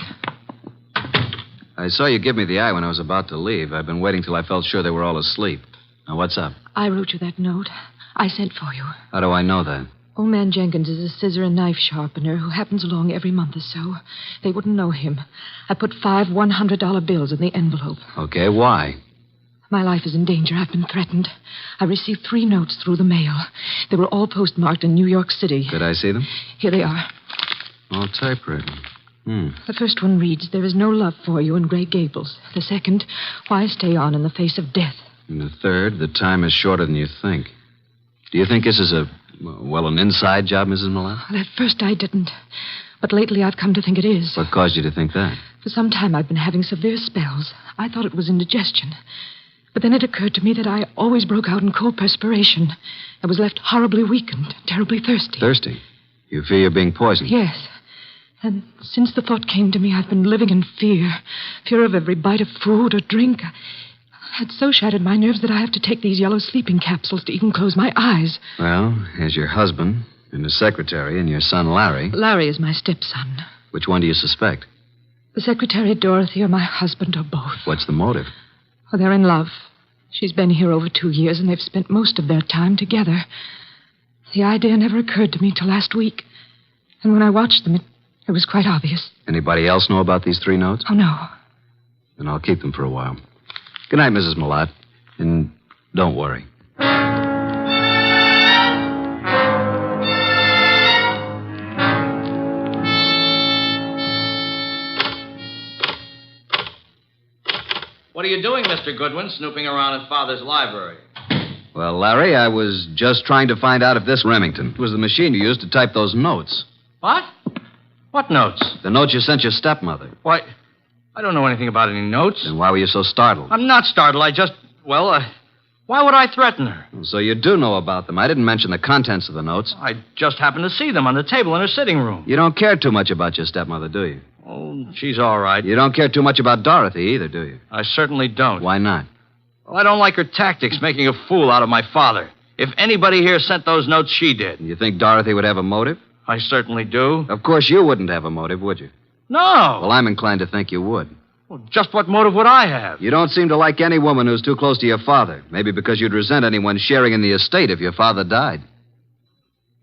I saw you give me the eye when I was about to leave. I've been waiting till I felt sure they were all asleep. Now, what's up? I wrote you that note. I sent for you. How do I know that? Old man Jenkins is a scissor and knife sharpener who happens along every month or so. They wouldn't know him. I put 5 $100 bills in the envelope. Okay, why? My life is in danger. I've been threatened. I received 3 notes through the mail. They were all postmarked in New York City. Did I see them? Here they are. All typewritten. The first one reads, "There is no love for you in Grey Gables." The second, "Why stay on in the face of death?" And the third, "The time is shorter than you think." Do you think this is an inside job, Mrs. Malotte? Well, at first I didn't. But lately I've come to think it is. What caused you to think that? For some time I've been having severe spells. I thought it was indigestion. But then it occurred to me that I always broke out in cold perspiration. I was left horribly weak and terribly thirsty. Thirsty? You fear you're being poisoned? Yes. And since the thought came to me, I've been living in fear. Fear of every bite of food or drink. It so shattered my nerves that I have to take these yellow sleeping capsules to even close my eyes. Well, here's your husband, and his secretary, and your son, Larry. Larry is my stepson. Which one do you suspect? The secretary, Dorothy, or my husband, or both. What's the motive? Oh, they're in love. She's been here over 2 years, and they've spent most of their time together. The idea never occurred to me till last week. And when I watched them, it was quite obvious. Anybody else know about these 3 notes? Oh, no. Then I'll keep them for a while. Good night, Mrs. Malotte. And don't worry. What are you doing, Mr. Goodwin, snooping around in Father's library? Well, Larry, I was just trying to find out if this Remington was the machine you used to type those notes. What? What notes? The notes you sent your stepmother. Why, I don't know anything about any notes. Then why were you so startled? I'm not startled. Why would I threaten her? So you do know about them. I didn't mention the contents of the notes. I just happened to see them on the table in her sitting room. You don't care too much about your stepmother, do you? Oh, she's all right. You don't care too much about Dorothy either, do you? I certainly don't. Why not? Well, I don't like her tactics, making a fool out of my father. If anybody here sent those notes, she did. You think Dorothy would have a motive? I certainly do. Of course you wouldn't have a motive, would you? No. Well, I'm inclined to think you would. Well, just what motive would I have? You don't seem to like any woman who's too close to your father. Maybe because you'd resent anyone sharing in the estate if your father died.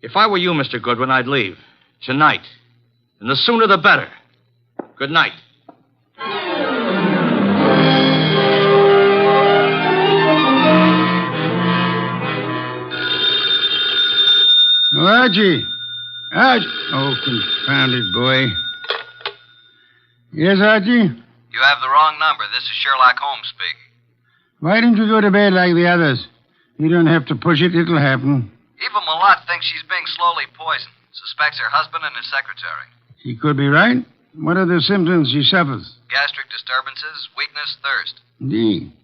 If I were you, Mr. Goodwin, I'd leave. Tonight. And the sooner the better. Good night. Oh, Archie. Archie. Oh, confounded boy. Yes, Archie? You have the wrong number. This is Sherlock Holmes speaking. Why don't you go to bed like the others? You don't have to push it. It'll happen. Eva Malott thinks she's being slowly poisoned. Suspects her husband and his secretary. She could be right. What are the symptoms she suffers? Gastric disturbances, weakness, thirst. Indeed.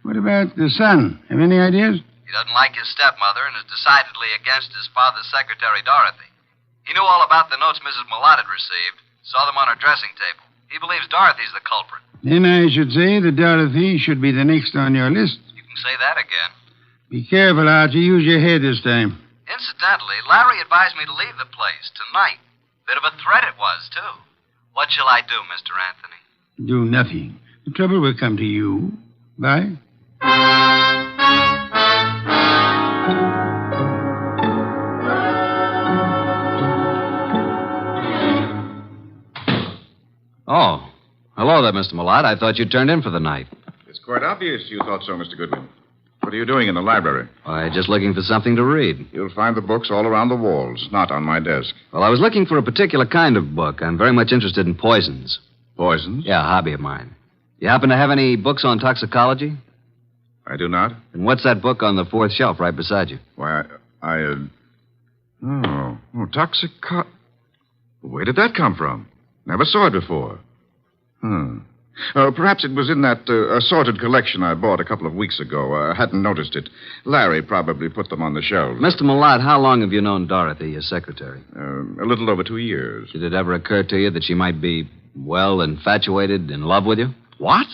What about the son? Have any ideas? He doesn't like his stepmother and is decidedly against his father's secretary, Dorothy. He knew all about the notes Mrs. Malott had received, saw them on her dressing table. He believes Dorothy's the culprit. Then I should say that Dorothy should be the next on your list. You can say that again. Be careful, Archie. Use your head this time. Incidentally, Larry advised me to leave the place tonight. Bit of a threat it was, too. What shall I do, Mr. Anthony? Do nothing. The trouble will come to you. Bye. Oh. Hello there, Mr. Malott. I thought you'd turned in for the night. It's quite obvious you thought so, Mr. Goodwin. What are you doing in the library? Why, just looking for something to read. You'll find the books all around the walls, not on my desk. Well, I was looking for a particular kind of book. I'm very much interested in poisons. Poisons? Yeah, a hobby of mine. You happen to have any books on toxicology? I do not. And what's that book on the fourth shelf right beside you? Why, toxico... Where did that come from? Never saw it before. Perhaps it was in that assorted collection I bought a couple of weeks ago. I hadn't noticed it. Larry probably put them on the shelves. Mr. Malott, how long have you known Dorothy, your secretary? A little over 2 years. Did it ever occur to you that she might be, well, infatuated, in love with you? What?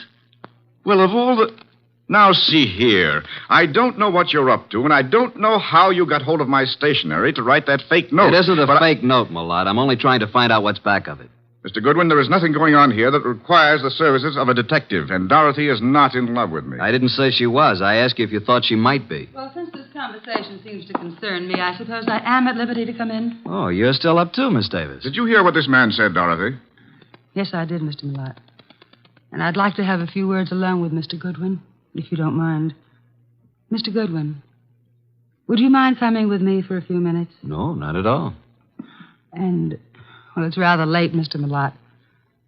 Well, of all the... Now, see here. I don't know what you're up to, and I don't know how you got hold of my stationery to write that fake note. It isn't a fake note, Malott. I'm only trying to find out what's back of it. Mr. Goodwin, there is nothing going on here that requires the services of a detective, and Dorothy is not in love with me. I didn't say she was. I asked you if you thought she might be. Well, since this conversation seems to concern me, I suppose I am at liberty to come in. Oh, you're still up too, Miss Davis. Did you hear what this man said, Dorothy? Yes, I did, Mr. Malott. And I'd like to have a few words alone with Mr. Goodwin, if you don't mind. Mr. Goodwin, would you mind coming with me for a few minutes? No, not at all. And... well, it's rather late, Mr. Malott.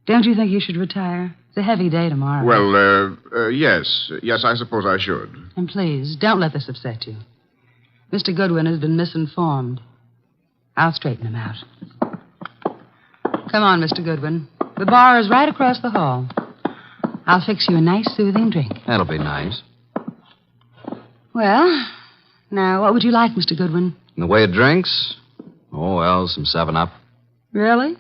Don't you think you should retire? It's a heavy day tomorrow. Well, yes. Yes, I suppose I should. And please, don't let this upset you. Mr. Goodwin has been misinformed. I'll straighten him out. Come on, Mr. Goodwin. The bar is right across the hall. I'll fix you a nice, soothing drink. That'll be nice. Well, now, what would you like, Mr. Goodwin? In the way of drinks? Oh, well, some 7-Up. Really?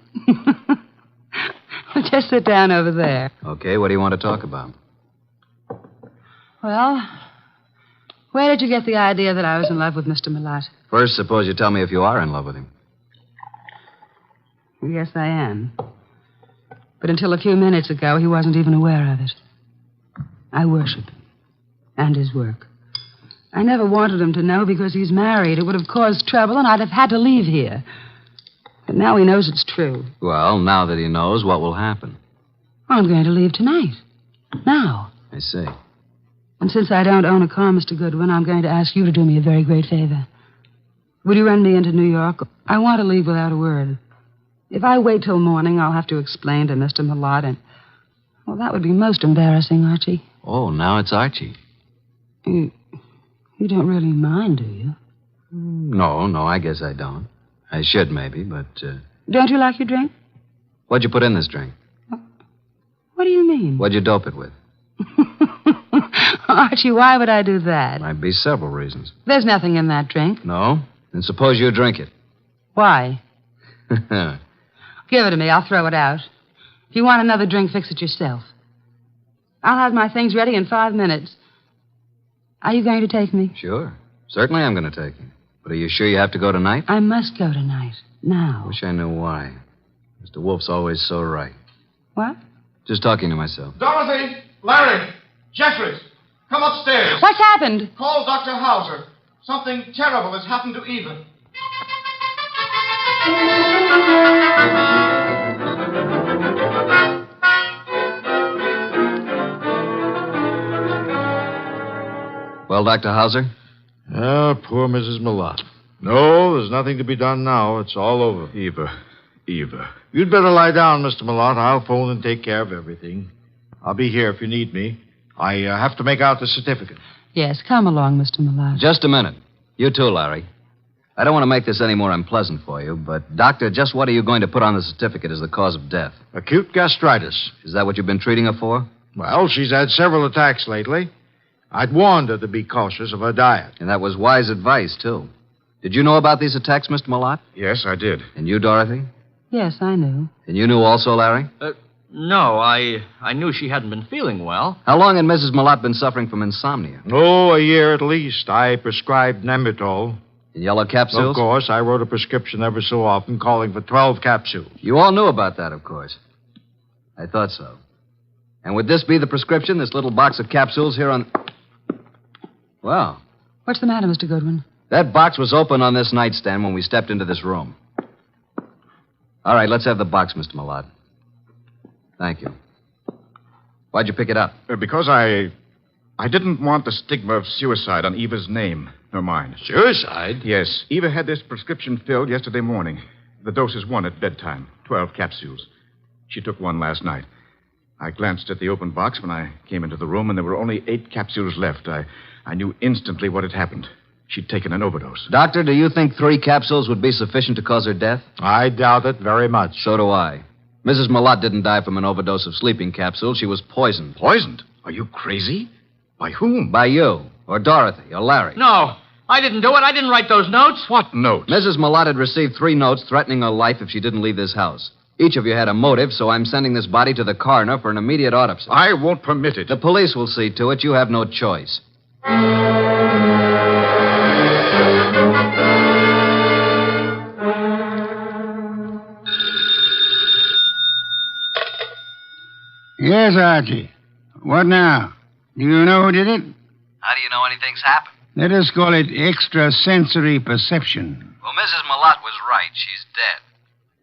Well, just sit down over there. Okay, what do you want to talk about? Well, where did you get the idea that I was in love with Mr. Malott? First, suppose you tell me if you are in love with him. Yes, I am. But until a few minutes ago, he wasn't even aware of it. I worship him and his work. I never wanted him to know because he's married. It would have caused trouble, and I'd have had to leave here. But now he knows it's true. Well, now that he knows, what will happen? I'm going to leave tonight. Now. I see. And since I don't own a car, Mr. Goodwin, I'm going to ask you to do me a very great favor. Would you run me into New York? I want to leave without a word. If I wait till morning, I'll have to explain to Mr. Malott, and... well, that would be most embarrassing, Archie. Oh, now it's Archie. You You don't really mind, do you? No, I guess I don't. I should, maybe, but, Don't you like your drink? What'd you put in this drink? What do you mean? What'd you dope it with? Archie, why would I do that? Might be several reasons. There's nothing in that drink. No? Then suppose you drink it. Why? Give it to me. I'll throw it out. If you want another drink, fix it yourself. I'll have my things ready in 5 minutes. Are you going to take me? Sure. Certainly I'm going to take you. But are you sure you have to go tonight? I must go tonight. Now. Wish I knew why. Mr. Wolfe's always so right. What? Just talking to myself. Dorothy! Larry! Jeffries! Come upstairs. What's happened? Call Dr. Hauser. Something terrible has happened to Eva. Well, Dr. Hauser? Poor Mrs. Malotte. No, there's nothing to be done now. It's all over. Eva. You'd better lie down, Mr. Malotte. I'll phone and take care of everything. I'll be here if you need me. I have to make out the certificate. Yes, come along, Mr. Malotte. Just a minute. You too, Larry. I don't want to make this any more unpleasant for you, but, Doctor, just what are you going to put on the certificate as the cause of death? Acute gastritis. Is that what you've been treating her for? Well, she's had several attacks lately. I'd warned her to be cautious of her diet. And that was wise advice, too. Did you know about these attacks, Mr. Malotte? Yes, I did. And you, Dorothy? Yes, I knew. And you knew also, Larry? No, I knew she hadn't been feeling well. How long had Mrs. Malotte been suffering from insomnia? Oh, a year at least. I prescribed Nemitol. In yellow capsules? Of course. I wrote a prescription every so often calling for 12 capsules. You all knew about that, of course. I thought so. And would this be the prescription, this little box of capsules here on... Well, What's the matter, Mr. Goodwin? that box was open on this nightstand when we stepped into this room. All right, let's have the box, Mr. Malotte. Thank you. Why'd you pick it up? Because I didn't want the stigma of suicide on Eva's name, nor mine. Suicide? Yes. Eva had this prescription filled yesterday morning. The dose is 1 at bedtime, 12 capsules. She took 1 last night. I glanced at the open box when I came into the room, and there were only 8 capsules left. I knew instantly what had happened. She'd taken an overdose. Doctor, do you think 3 capsules would be sufficient to cause her death? I doubt it very much. So do I. Mrs. Malotte didn't die from an overdose of sleeping capsules. She was poisoned. Poisoned? Are you crazy? By whom? By you, or Dorothy, or Larry. No, I didn't do it. I didn't write those notes. What notes? Mrs. Malotte had received 3 notes threatening her life if she didn't leave this house. Each of you had a motive, so I'm sending this body to the coroner for an immediate autopsy. I won't permit it. The police will see to it. You have no choice. Yes, Archie. What now? Do you know who did it? How do you know anything's happened? Let us call it extrasensory perception. Well, Mrs. Malotte was right. She's dead.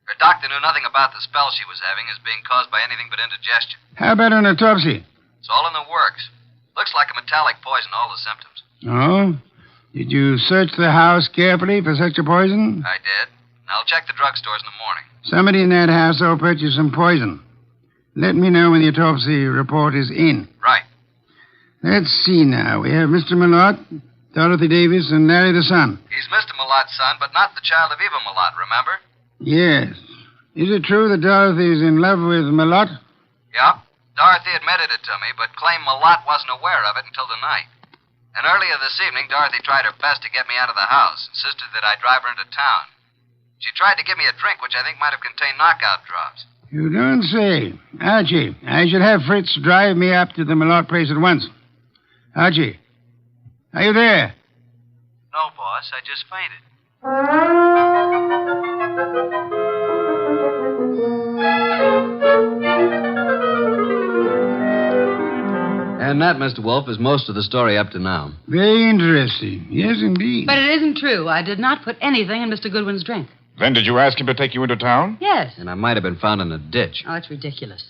Her doctor knew nothing about the spell she was having as being caused by anything but indigestion. How about an autopsy? It's all in the works. Looks like a metallic poison, all the symptoms. Oh? Did you search the house carefully for such a poison? I did. And I'll check the drugstores in the morning. Somebody in that house will purchase some poison. Let me know when the autopsy report is in. Right. Let's see now. We have Mr. Malotte, Dorothy Davis, and Larry the son. He's Mr. Malotte's son, but not the child of Eva Malotte, remember? Yes. Is it true that Dorothy is in love with Malotte? Yeah. Dorothy admitted it to me, but claimed Malotte wasn't aware of it until tonight. And earlier this evening, Dorothy tried her best to get me out of the house, insisted that I drive her into town. She tried to give me a drink, which I think might have contained knockout drops. You don't say. Archie, I should have Fritz drive me up to the Malotte place at once. Archie, are you there? No, boss. I just fainted. And that, Mr. Wolfe, is most of the story up to now. Very interesting. Yes, indeed. But it isn't true. I did not put anything in Mr. Goodwin's drink. Then did you ask him to take you into town? Yes. And I might have been found in a ditch. Oh, it's ridiculous.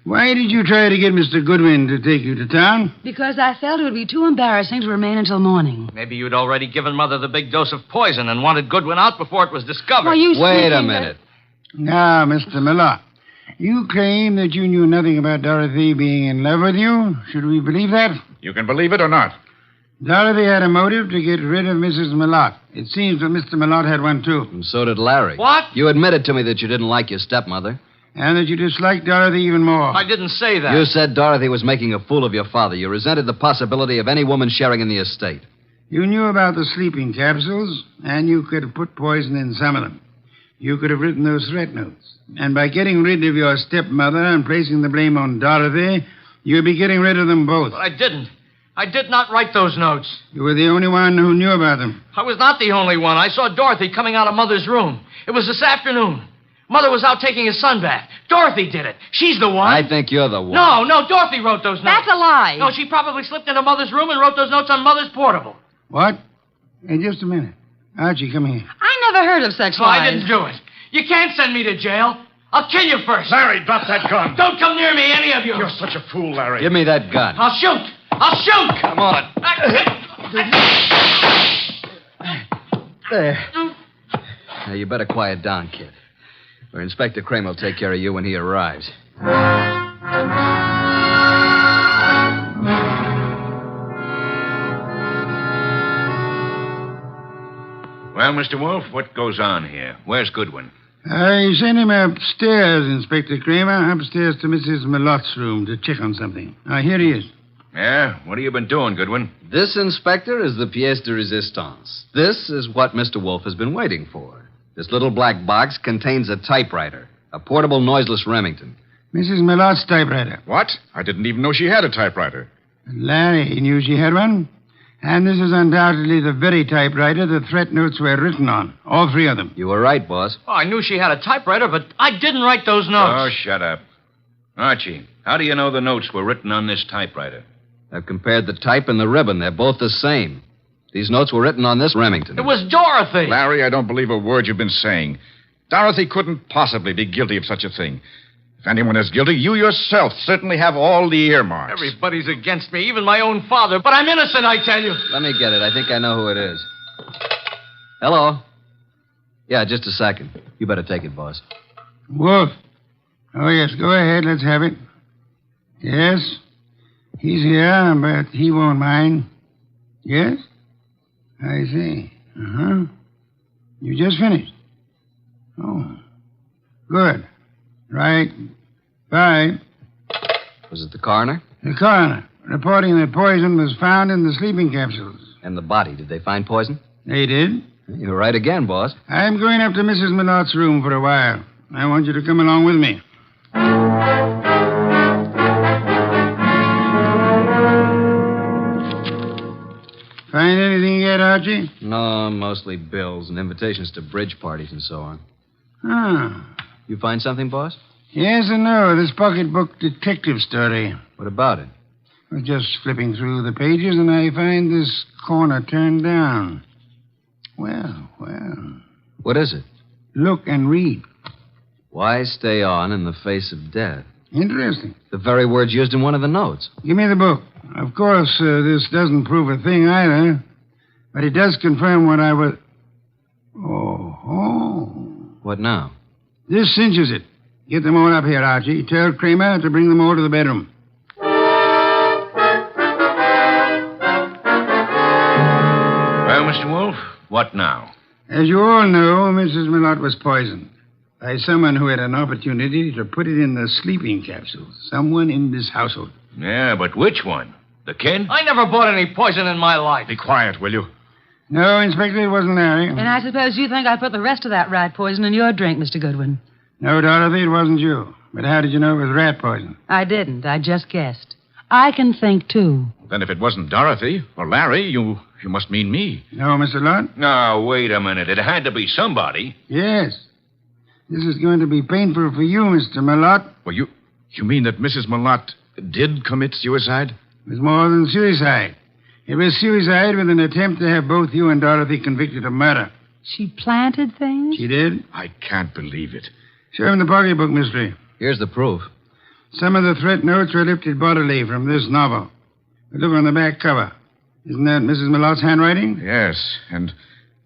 Why did you try to get Mr. Goodwin to take you to town? Because I felt it would be too embarrassing to remain until morning. Maybe you'd already given Mother the big dose of poison and wanted Goodwin out before it was discovered. Well, you Wait a minute. Now, Mr. Malotte, you claim that you knew nothing about Dorothy being in love with you. Should we believe that? You can believe it or not. Dorothy had a motive to get rid of Mrs. Malotte. It seems that Mr. Malotte had one, too. And so did Larry. What? You admitted to me that you didn't like your stepmother. And that you disliked Dorothy even more. I didn't say that. You said Dorothy was making a fool of your father. You resented the possibility of any woman sharing in the estate. You knew about the sleeping capsules, and you could have put poison in some of them. You could have written those threat notes. And by getting rid of your stepmother and placing the blame on Dorothy, you'd be getting rid of them both. But I didn't. I did not write those notes. You were the only one who knew about them. I was not the only one. I saw Dorothy coming out of Mother's room. It was this afternoon. Mother was out taking a sunbath. Dorothy did it. She's the one. I think you're the one. No, Dorothy wrote those notes. That's a lie. No, she probably slipped into Mother's room and wrote those notes on Mother's portable. What? Hey, just a minute. Archie, come here. I never heard of such No, lies. I didn't do it. You can't send me to jail. I'll kill you first. Larry, drop that gun. Don't come near me, any of you. You're such a fool, Larry. Give me that gun. I'll shoot. I'll shoot. Come on. There. Now, you better quiet down, kid. Or Inspector Kramer will take care of you when he arrives. Well, Mr. Wolfe, what goes on here? Where's Goodwin? I sent him upstairs, Inspector Kramer, upstairs to Mrs. Malotte's room to check on something. Here he is. Yeah? What have you been doing, Goodwin? This, Inspector, is the pièce de résistance. This is what Mr. Wolfe has been waiting for. This little black box contains a typewriter, a portable noiseless Remington. Mrs. Malotte's typewriter. What? I didn't even know she had a typewriter. Larry knew she had one. And this is undoubtedly the very typewriter the threat notes were written on. All three of them. You were right, boss. Oh, I knew she had a typewriter, but I didn't write those notes. Oh, shut up. Archie, how do you know the notes were written on this typewriter? I've compared the type and the ribbon. They're both the same. These notes were written on this Remington. It was Dorothy. Larry, I don't believe a word you've been saying. Dorothy couldn't possibly be guilty of such a thing. If anyone is guilty, you yourself certainly have all the earmarks. Everybody's against me, even my own father. But I'm innocent, I tell you. Let me get it. I think I know who it is. Hello? Yeah, just a second. You better take it, boss. Wolf. Oh, yes, go ahead. Let's have it. Yes? He's here, but he won't mind. Yes? I see. Uh-huh. You just finished? Oh. Good. Right. Bye. Was it the coroner? The coroner, reporting that poison was found in the sleeping capsules. And the body. Did they find poison? They did. You're right again, boss. I'm going up to Mrs. Malotte's room for a while. I want you to come along with me. Find anything yet, Archie? No, mostly bills and invitations to bridge parties and so on. Ah. You find something, boss? Yes and no. This pocketbook detective story. What about it? I was just flipping through the pages, and I find this corner turned down. Well. What is it? Look and read. Why stay on in the face of death? Interesting. The very words used in one of the notes. Give me the book. Of course, this doesn't prove a thing either, but it does confirm what I was... Oh. What now? This cinches it. Get them all up here, Archie. Tell Kramer to bring them all to the bedroom. Well, Mr. Wolfe, what now? As you all know, Mrs. Malotte was poisoned by someone who had an opportunity to put it in the sleeping capsules. Someone in this household. Yeah, but which one? The kid? I never bought any poison in my life. Be quiet, will you? No, Inspector, it wasn't Larry. And I suppose you think I put the rest of that rat poison in your drink, Mr. Goodwin. No, Dorothy, it wasn't you. But how did you know it was rat poison? I didn't. I just guessed. I can think, too. Then if it wasn't Dorothy or Larry, you must mean me. No, Mr. Lott? No, wait a minute. It had to be somebody. Yes. This is going to be painful for you, Mr. Malotte. Well, you mean that Mrs. Malotte did commit suicide? It was more than suicide. It was suicide with an attempt to have both you and Dorothy convicted of murder. She planted things? She did? I can't believe it. Show him the pocketbook, mystery. Here's the proof. Some of the threat notes were lifted bodily from this novel. But look on the back cover. Isn't that Mrs. Malotte's handwriting? Yes, and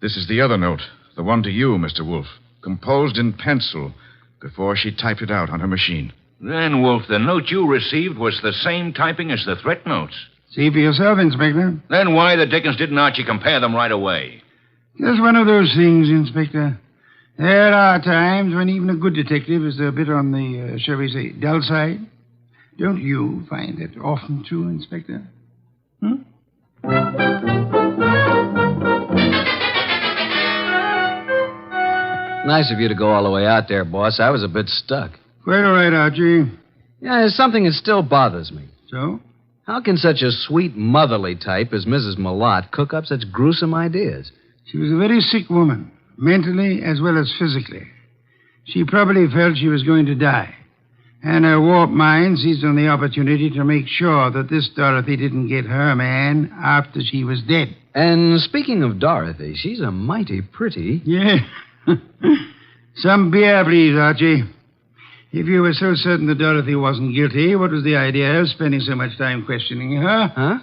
this is the other note, the one to you, Mr. Wolfe, composed in pencil before she typed it out on her machine. Then, Wolfe, the note you received was the same typing as the threat notes. See for yourself, Inspector. Then why the dickens didn't Archie compare them right away? Just one of those things, Inspector. There are times when even a good detective is a bit on the, shall we say, dull side. Don't you find that often true, Inspector? Nice of you to go all the way out there, boss. I was a bit stuck. Quite all right, Archie. Yeah, there's something that still bothers me. So? How can such a sweet, motherly type as Mrs. Malotte cook up such gruesome ideas? She was a very sick woman, mentally as well as physically. She probably felt she was going to die. And her warped mind seized on the opportunity to make sure that this Dorothy didn't get her man after she was dead. And speaking of Dorothy, she's a mighty pretty... Yeah. Some beer, please, Archie. If you were so certain that Dorothy wasn't guilty, what was the idea of spending so much time questioning her? Huh?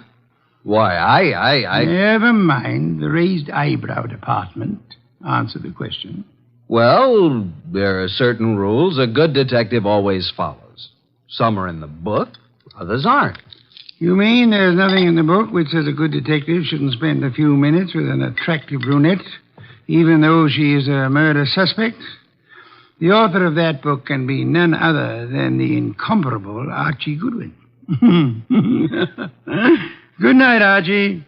Why, I... Never mind. The raised eyebrow department. Answer the question. Well, there are certain rules a good detective always follows. Some are in the book, others aren't. You mean there's nothing in the book which says a good detective shouldn't spend a few minutes with an attractive brunette, even though she is a murder suspect? The author of that book can be none other than the incomparable Archie Goodwin. Good night, Archie.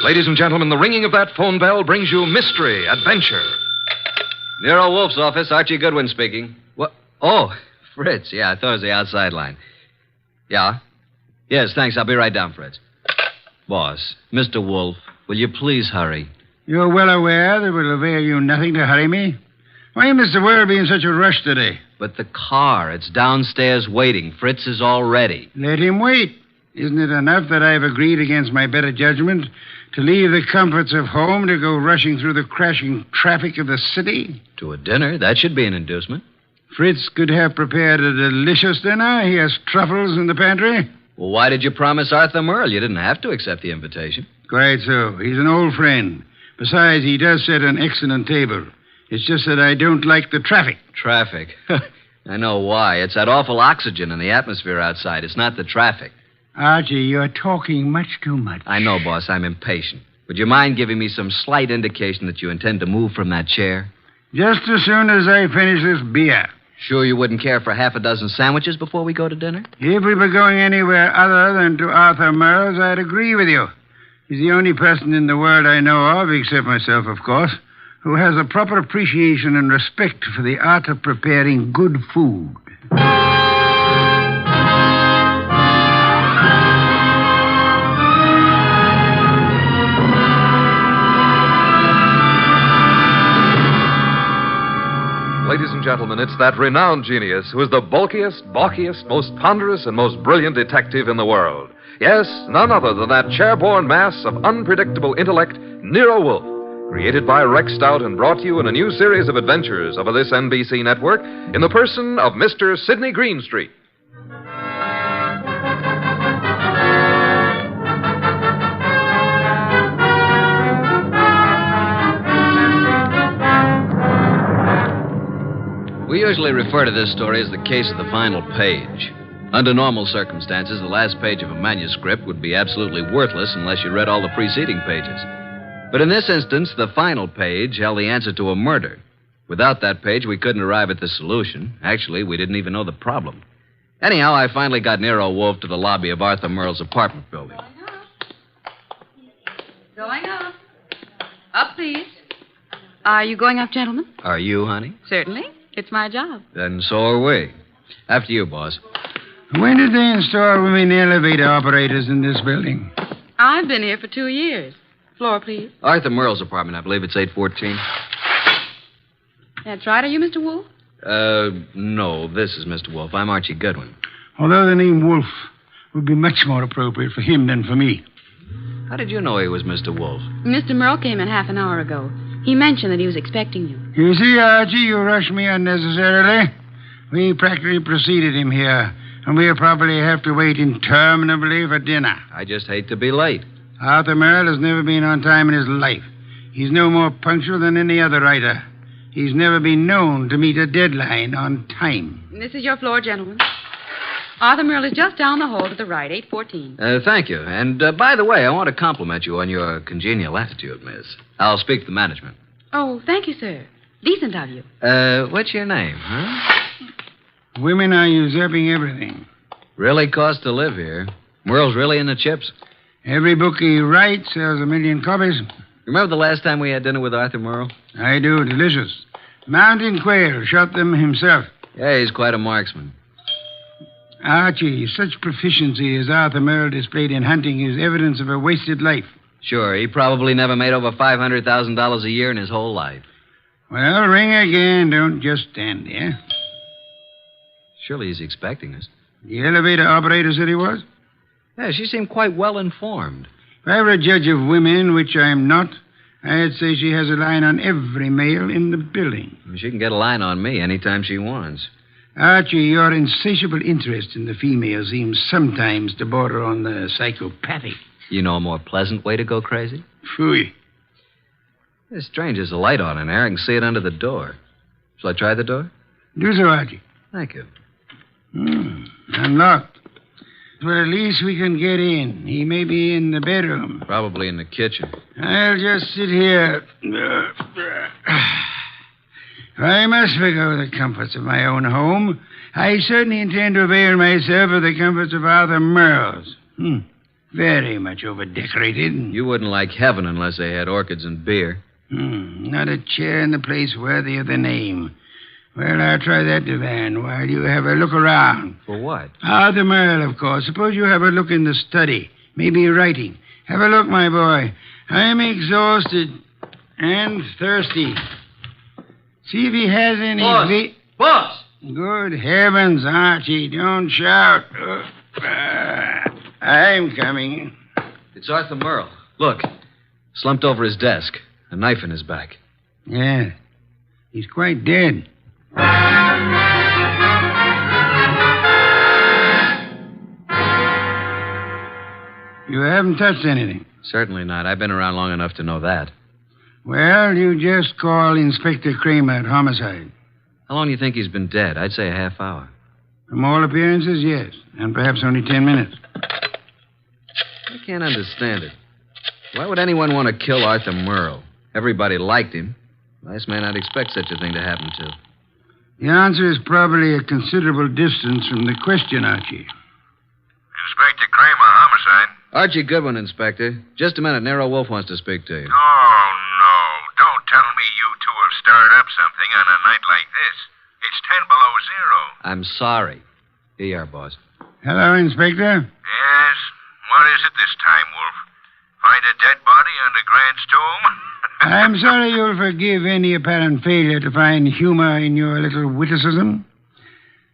Ladies and gentlemen, the ringing of that phone bell brings you mystery, adventure. Nero Wolfe's office, Archie Goodwin speaking. What? Oh, Fritz. Yeah, I thought it was the outside line. Yeah? Yes, thanks. I'll be right down, Fritz. Boss, Mr. Wolfe, will you please hurry? You're well aware that it will avail you nothing to hurry me. Why, Mr. World, be in such a rush today? But the car, it's downstairs waiting. Fritz is all ready. Let him wait. Isn't it enough that I've agreed against my better judgment to leave the comforts of home to go rushing through the crashing traffic of the city? To a dinner? That should be an inducement. Fritz could have prepared a delicious dinner. He has truffles in the pantry. Well, why did you promise Arthur Merle? You didn't have to accept the invitation. Quite so. He's an old friend. Besides, he does set an excellent table. It's just that I don't like the traffic. Traffic? I know why. It's that awful oxygen in the atmosphere outside. It's not the traffic. Archie, you're talking much too much. I know, boss. I'm impatient. Would you mind giving me some slight indication that you intend to move from that chair? Just as soon as I finish this beer. Sure you wouldn't care for half a dozen sandwiches before we go to dinner? If we were going anywhere other than to Arthur Merle's, I'd agree with you. He's the only person in the world I know of, except myself, of course, who has a proper appreciation and respect for the art of preparing good food. Ladies and gentlemen, it's that renowned genius who is the bulkiest, balkiest, most ponderous, and most brilliant detective in the world. Yes, none other than that chair-borne mass of unpredictable intellect, Nero Wolfe, created by Rex Stout and brought to you in a new series of adventures over this NBC network in the person of Mr. Sidney Greenstreet. We usually refer to this story as the case of the final page. Under normal circumstances, the last page of a manuscript would be absolutely worthless unless you read all the preceding pages. But in this instance, the final page held the answer to a murder. Without that page, we couldn't arrive at the solution. Actually, we didn't even know the problem. Anyhow, I finally got Nero Wolfe to the lobby of Arthur Merle's apartment building. Going up. Up, please. Are you going up, gentlemen? Are you, honey? Certainly. It's my job. Then so are we. After you, boss. When did they install women elevator operators in this building? I've been here for 2 years. Floor, please. Arthur Merle's apartment, I believe it's 814. That's right. Are you Mr. Wolfe? No, this is Mr. Wolfe. I'm Archie Goodwin. Although the name Wolfe would be much more appropriate for him than for me. How did you know he was Mr. Wolfe? Mr. Merle came in half an hour ago. He mentioned that he was expecting you. You see, Archie, you rushed me unnecessarily. We practically preceded him here. And we'll probably have to wait interminably for dinner. I just hate to be late. Arthur Merle has never been on time in his life. He's no more punctual than any other writer. He's never been known to meet a deadline on time. This is your floor, gentlemen. Arthur Merle is just down the hall to the right, 814. Thank you. And by the way, I want to compliment you on your congenial attitude, miss. I'll speak to the management. Oh, thank you, sir. Decent of you. What's your name, huh? Women are usurping everything. Really costs to live here. Merle's really in the chips. Every book he writes sells 1 million copies. Remember the last time we had dinner with Arthur Merle? I do. Delicious. Mountain quail. Shot them himself. Yeah, he's quite a marksman. Archie, such proficiency as Arthur Merle displayed in hunting is evidence of a wasted life. Sure, he probably never made over $500,000 a year in his whole life. Well, ring again. Don't just stand there. Surely he's expecting us. The elevator operator said he was? Yeah, she seemed quite well informed. If I were a judge of women, which I'm not, I'd say she has a line on every male in the building. She can get a line on me anytime she wants. Archie, your insatiable interest in the female seems sometimes to border on the psychopathic. You know a more pleasant way to go crazy? Phooey. It's strange. There's a light on in there. I can see it under the door. Shall I try the door? Do so, Archie. Thank you. Unlocked. Well, at least we can get in. He may be in the bedroom. Probably in the kitchen. I'll just sit here. I must forgo the comforts of my own home. I certainly intend to avail myself of the comforts of Arthur Merle's. Very much overdecorated. You wouldn't like heaven unless they had orchids and beer. Not a chair in the place worthy of the name. Well, I'll try that divan while you have a look around. For what? Arthur Merle, of course. Suppose you have a look in the study. Maybe writing. Have a look, my boy. I'm exhausted and thirsty. See if he has any... Boss! Good heavens, Archie, don't shout. I'm coming. It's Arthur Merle. Look, slumped over his desk, a knife in his back. Yeah, he's quite dead. You haven't touched anything? Certainly not. I've been around long enough to know that. Well, you just call Inspector Kramer at homicide. How long do you think he's been dead? I'd say a half hour. From all appearances, yes. And perhaps only 10 minutes. I can't understand it. Why would anyone want to kill Arthur Merle? Everybody liked him. Last man I'd expect such a thing to happen to. The answer is probably a considerable distance from the question, Archie. Inspector Kramer, homicide. Archie Goodwin, Inspector. Just a minute. Nero Wolfe wants to speak to you. Oh, no. Don't tell me you two have stirred up something on a night like this. It's 10 below zero. I'm sorry. Here you are, boss. Hello, Inspector. Yes? What is it this time, Wolf? Find a dead body under Grant's tomb? I'm sorry you'll forgive any apparent failure to find humor in your little witticism.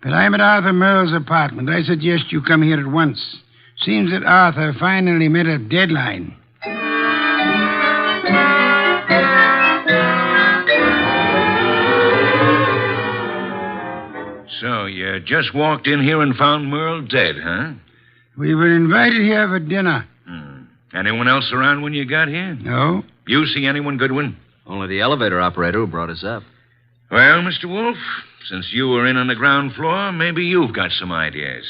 But I'm at Arthur Merle's apartment. I suggest you come here at once. Seems that Arthur finally met a deadline. So you just walked in here and found Merle dead, huh? We were invited here for dinner. Anyone else around when you got here? No. You see anyone, Goodwin? Only the elevator operator who brought us up. Well, Mr. Wolfe, since you were in on the ground floor, maybe you've got some ideas.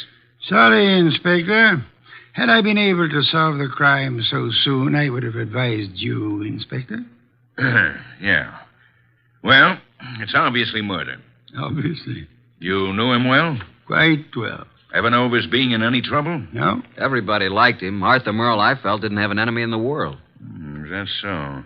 Sorry, Inspector. Had I been able to solve the crime so soon, I would have advised you, Inspector. Yeah. Well, it's obviously murder. Obviously. You knew him well? Quite well. Ever know of his being in any trouble? No. Everybody liked him. Arthur Merle, I felt, didn't have an enemy in the world. Is that so?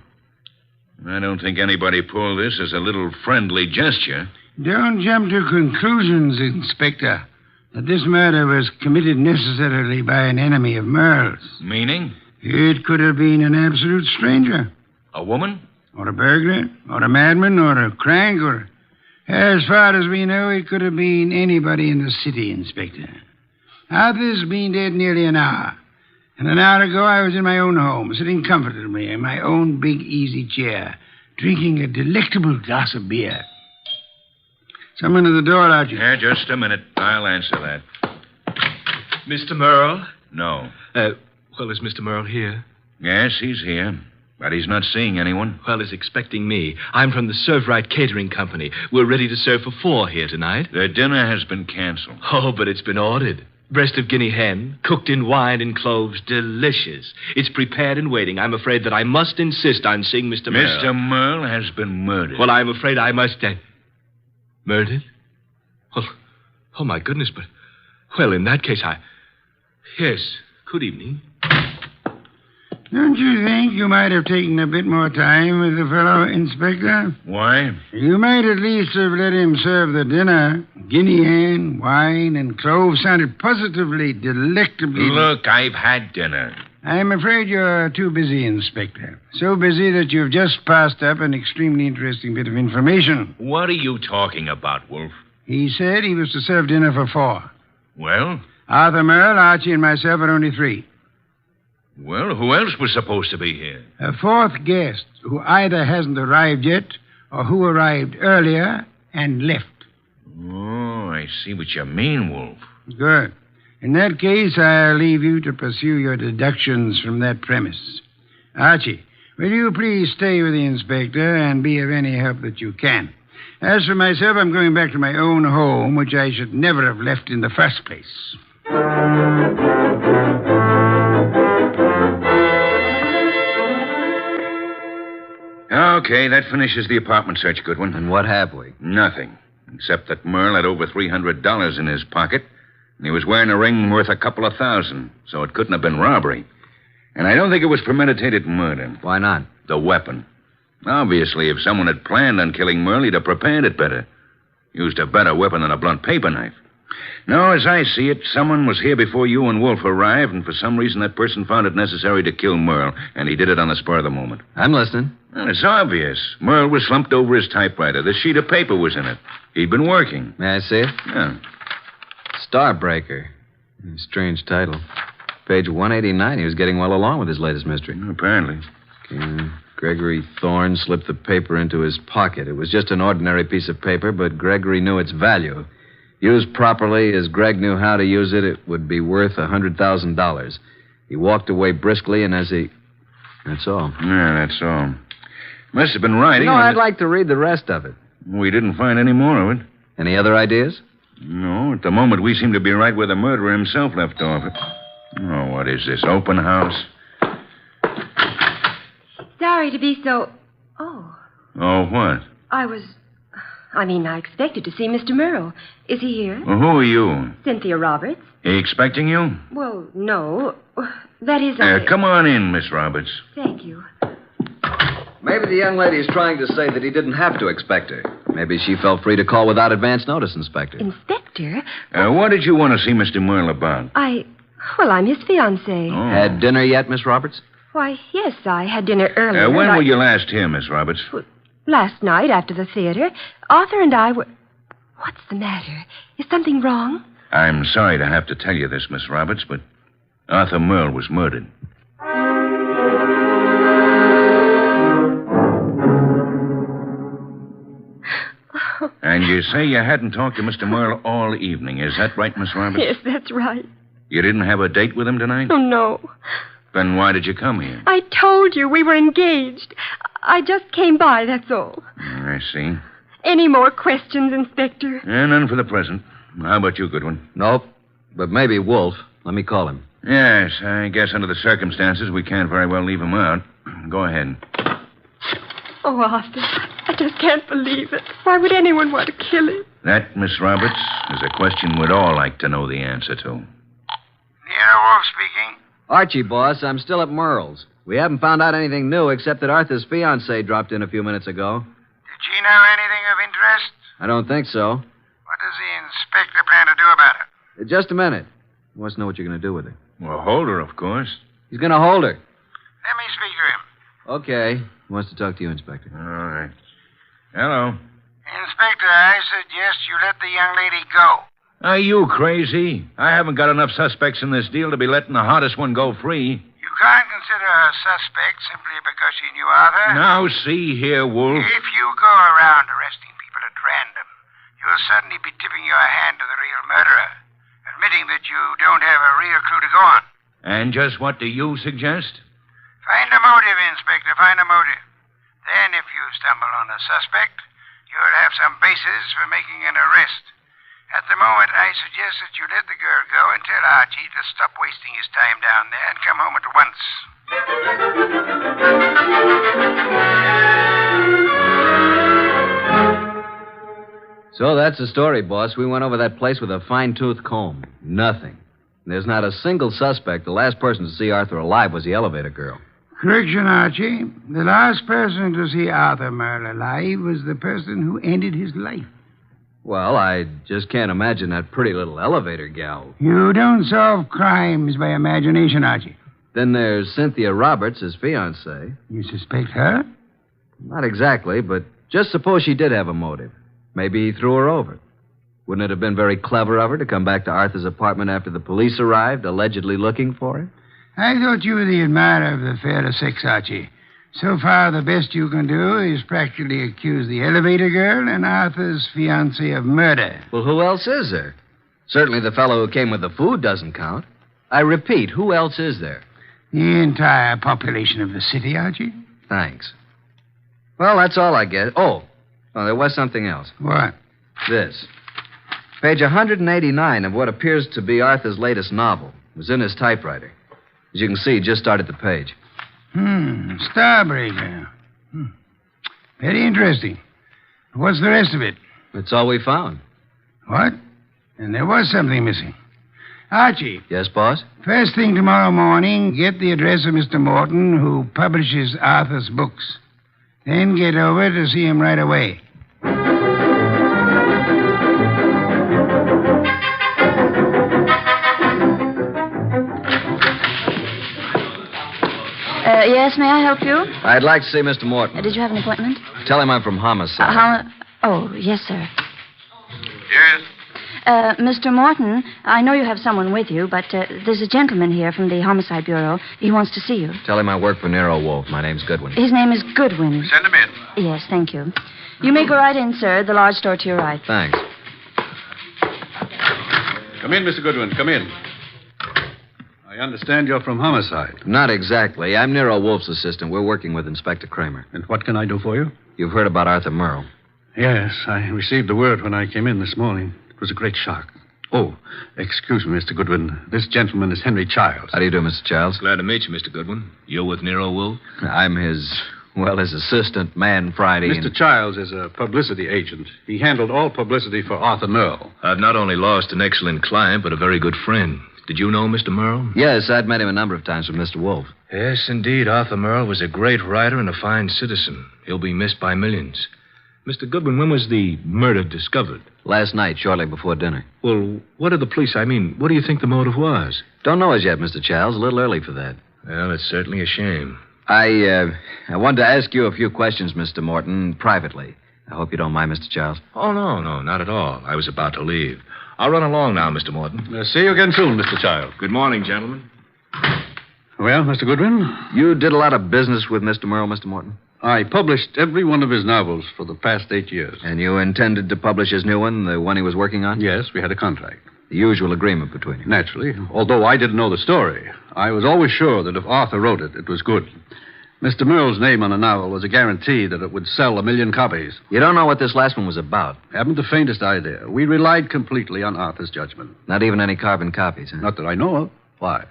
I don't think anybody pulled this as a little friendly gesture. Don't jump to conclusions, Inspector, that this murder was committed necessarily by an enemy of Merle's. Meaning? It could have been an absolute stranger. A woman? Or a burglar, or a madman, or a crank, or... As far as we know, it could have been anybody in the city, Inspector. Arthur's been dead nearly an hour. And an hour ago, I was in my own home, sitting comfortably in my own big easy chair, drinking a delectable glass of beer. Someone at the door, Archie. Yeah, just a minute. I'll answer that. Mr. Merle? No. Well, is Mr. Merle here? Yes, he's here. But he's not seeing anyone. Well, he's expecting me. I'm from the Serve Right Catering Company. We're ready to serve for 4 here tonight. The dinner has been canceled. Oh, but it's been ordered. Breast of guinea hen, cooked in wine and cloves, delicious. It's prepared and waiting. I'm afraid that I must insist on seeing Mr. Merle. Mr. Merle has been murdered. Well, I'm afraid I must... Murdered? Well, oh, my goodness, but... Well, in that case, Yes, good evening. Don't you think you might have taken a bit more time with the fellow, Inspector? Why? You might at least have let him serve the dinner. Guinea hen, wine, and cloves sounded positively delectably... Look, I've had dinner. I'm afraid you're too busy, Inspector. So busy that you've just passed up an extremely interesting bit of information. What are you talking about, Wolfe? He said he was to serve dinner for 4. Well? Arthur Merle, Archie, and myself are only 3. Well, who else was supposed to be here? A 4th guest who either hasn't arrived yet or who arrived earlier and left. Oh, I see what you mean, Wolfe. Good. In that case, I'll leave you to pursue your deductions from that premise. Archie, will you please stay with the inspector and be of any help that you can? As for myself, I'm going back to my own home, which I should never have left in the first place. Okay, that finishes the apartment search, Goodwin. And what have we? Nothing. Except that Merle had over $300 in his pocket, and he was wearing a ring worth a couple of $1,000, so it couldn't have been robbery. And I don't think it was premeditated murder. Why not? The weapon. Obviously, if someone had planned on killing Merle, he'd have prepared it better. Used a better weapon than a blunt paper knife. No, as I see it, someone was here before you and Wolfe arrived, and for some reason that person found it necessary to kill Merle, and he did it on the spur of the moment. I'm listening. Well, it's obvious. Merle was slumped over his typewriter. The sheet of paper was in it. He'd been working. May I see it? Yeah. Starbreaker. Strange title. Page 189. He was getting well along with his latest mystery. Apparently. Okay. Gregory Thorne slipped the paper into his pocket. It was just an ordinary piece of paper, but Gregory knew its value. Used properly, as Greg knew how to use it, it would be worth $100,000. He walked away briskly, and as he... That's all. Yeah, that's all. Must have been writing. No, I'd like to read the rest of it. We didn't find any more of it. Any other ideas? No, at the moment we seem to be right where the murderer himself left off. Oh, what is this, open house? Sorry to be so... Oh. Oh, what? I expected to see Mr. Merle. Is he here? Well, who are you? Cynthia Roberts. He expecting you? Well, no. That is... Come on in, Miss Roberts. Thank you. Maybe the young lady is trying to say that he didn't have to expect her. Maybe she felt free to call without advance notice, Inspector. Inspector? What did you want to see Mr. Merle about? I'm his fiancée. Oh. Had dinner yet, Miss Roberts? Why, yes, I had dinner earlier. When were you last here, Miss Roberts? Last night, after the theater. Arthur and I were... What's the matter? Is something wrong? I'm sorry to have to tell you this, Miss Roberts, but Arthur Merle was murdered. And you say you hadn't talked to Mr. Merle all evening. Is that right, Miss Roberts? Yes, that's right. You didn't have a date with him tonight? Oh, no. Then why did you come here? I told you we were engaged. I just came by, that's all. I see. Any more questions, Inspector? None for the present. How about you, Goodwin? Nope. But maybe Wolfe. Let me call him. Yes, I guess under the circumstances, we can't very well leave him out. Go ahead. Oh, Arthur, I just can't believe it. Why would anyone want to kill him? That, Miss Roberts, is a question we'd all like to know the answer to. Nero Wolfe speaking. Archie, boss, I'm still at Merle's. We haven't found out anything new except that Arthur's fiancée dropped in a few minutes ago. Did she know anything of interest? I don't think so. What does the inspector plan to do about her? Just a minute. He wants to know what you're going to do with her. Well, hold her, of course. He's going to hold her. Let me speak to him. Okay. He wants to talk to you, Inspector. All right. Hello. Inspector, I suggest you let the young lady go. Are you crazy? I haven't got enough suspects in this deal to be letting the hottest one go free. You can't consider her suspect simply because she knew Arthur. Now, see here, Wolfe. If you go around arresting people at random, you'll suddenly be tipping your hand to the real murderer, admitting that that you don't have a real clue to go on. And just what do you suggest? Find a motive, Inspector. Find a motive. Then, if you stumble on a suspect, you'll have some basis for making an arrest. At the moment, I suggest that you let the girl go and tell Archie to stop wasting his time down there and come home at once. So that's the story, boss. We went over that place with a fine-tooth comb. Nothing. There's not a single suspect. The last person to see Arthur alive was the elevator girl. Correction, Archie. The last person to see Arthur Merle alive was the person who ended his life. Well, I just can't imagine that pretty little elevator gal. You don't solve crimes by imagination, Archie. Then there's Cynthia Roberts, his fiancée. You suspect her? Not exactly, but just suppose she did have a motive. Maybe he threw her over. Wouldn't it have been very clever of her to come back to Arthur's apartment after the police arrived, allegedly looking for her? I thought you were the admirer of the fairer sex, Archie. So far, the best you can do is practically accuse the elevator girl and Arthur's fiancée of murder. Well, who else is there? Certainly the fellow who came with the food doesn't count. I repeat, who else is there? The entire population of the city, Archie. Thanks. Well, that's all I guess. Oh, there was something else. What? This. Page 189 of what appears to be Arthur's latest novel. It was in his typewriter. As you can see, just started the page. Starbreaker. Very interesting. What's the rest of it? That's all we found. What? And there was something missing. Archie. Yes, boss? First thing tomorrow morning, get the address of Mr. Morton, who publishes Arthur's books. Then get over to see him right away. Yes, may I help you? I'd like to see Mr. Morton. Did you have an appointment? Tell him I'm from Homicide. Oh, yes, sir. Yes? Mr. Morton, I know you have someone with you, but there's a gentleman here from the Homicide Bureau. He wants to see you. Tell him I work for Nero Wolfe. My name's Goodwin. His name is Goodwin. Send him in. Yes, thank you. You may go right in, sir. The large door to your right. Thanks. Come in, Mr. Goodwin. Come in. I understand you're from Homicide. Not exactly. I'm Nero Wolfe's assistant. We're working with Inspector Kramer. And what can I do for you? You've heard about Arthur Merle. Yes, I received the word when I came in this morning. It was a great shock. Oh, excuse me, Mr. Goodwin. This gentleman is Henry Childs. How do you do, Mr. Childs? Glad to meet you, Mr. Goodwin. You're with Nero Wolfe? I'm his assistant, man Friday. Mr. Childs is a publicity agent. He handled all publicity for Arthur Merle. I've not only lost an excellent client, but a very good friend. Did you know Mr. Merle? Yes, I'd met him a number of times with Mr. Wolfe. Yes, indeed. Arthur Merle was a great writer and a fine citizen. He'll be missed by millions. Mr. Goodwin, when was the murder discovered? Last night, shortly before dinner. Well, what did the police, what do you think the motive was? Don't know as yet, Mr. Childs. A little early for that. Well, it's certainly a shame. I wanted to ask you a few questions, Mr. Morton, privately. I hope you don't mind, Mr. Childs. Oh, no, not at all. I was about to leave. I'll run along now, Mr. Morton. See you again soon, Mr. Childs. Good morning, gentlemen. Well, Mr. Goodwin? You did a lot of business with Mr. Merle, Mr. Morton? I published every one of his novels for the past 8 years. And you intended to publish his new one, the one he was working on? Yes, we had a contract. The usual agreement between you. Naturally. Although I didn't know the story, I was always sure that if Arthur wrote it, it was good. Mr. Merle's name on the novel was a guarantee that it would sell 1 million copies. You don't know what this last one was about? Haven't the faintest idea. We relied completely on Arthur's judgment. Not even any carbon copies, huh? Not that I know of. Why?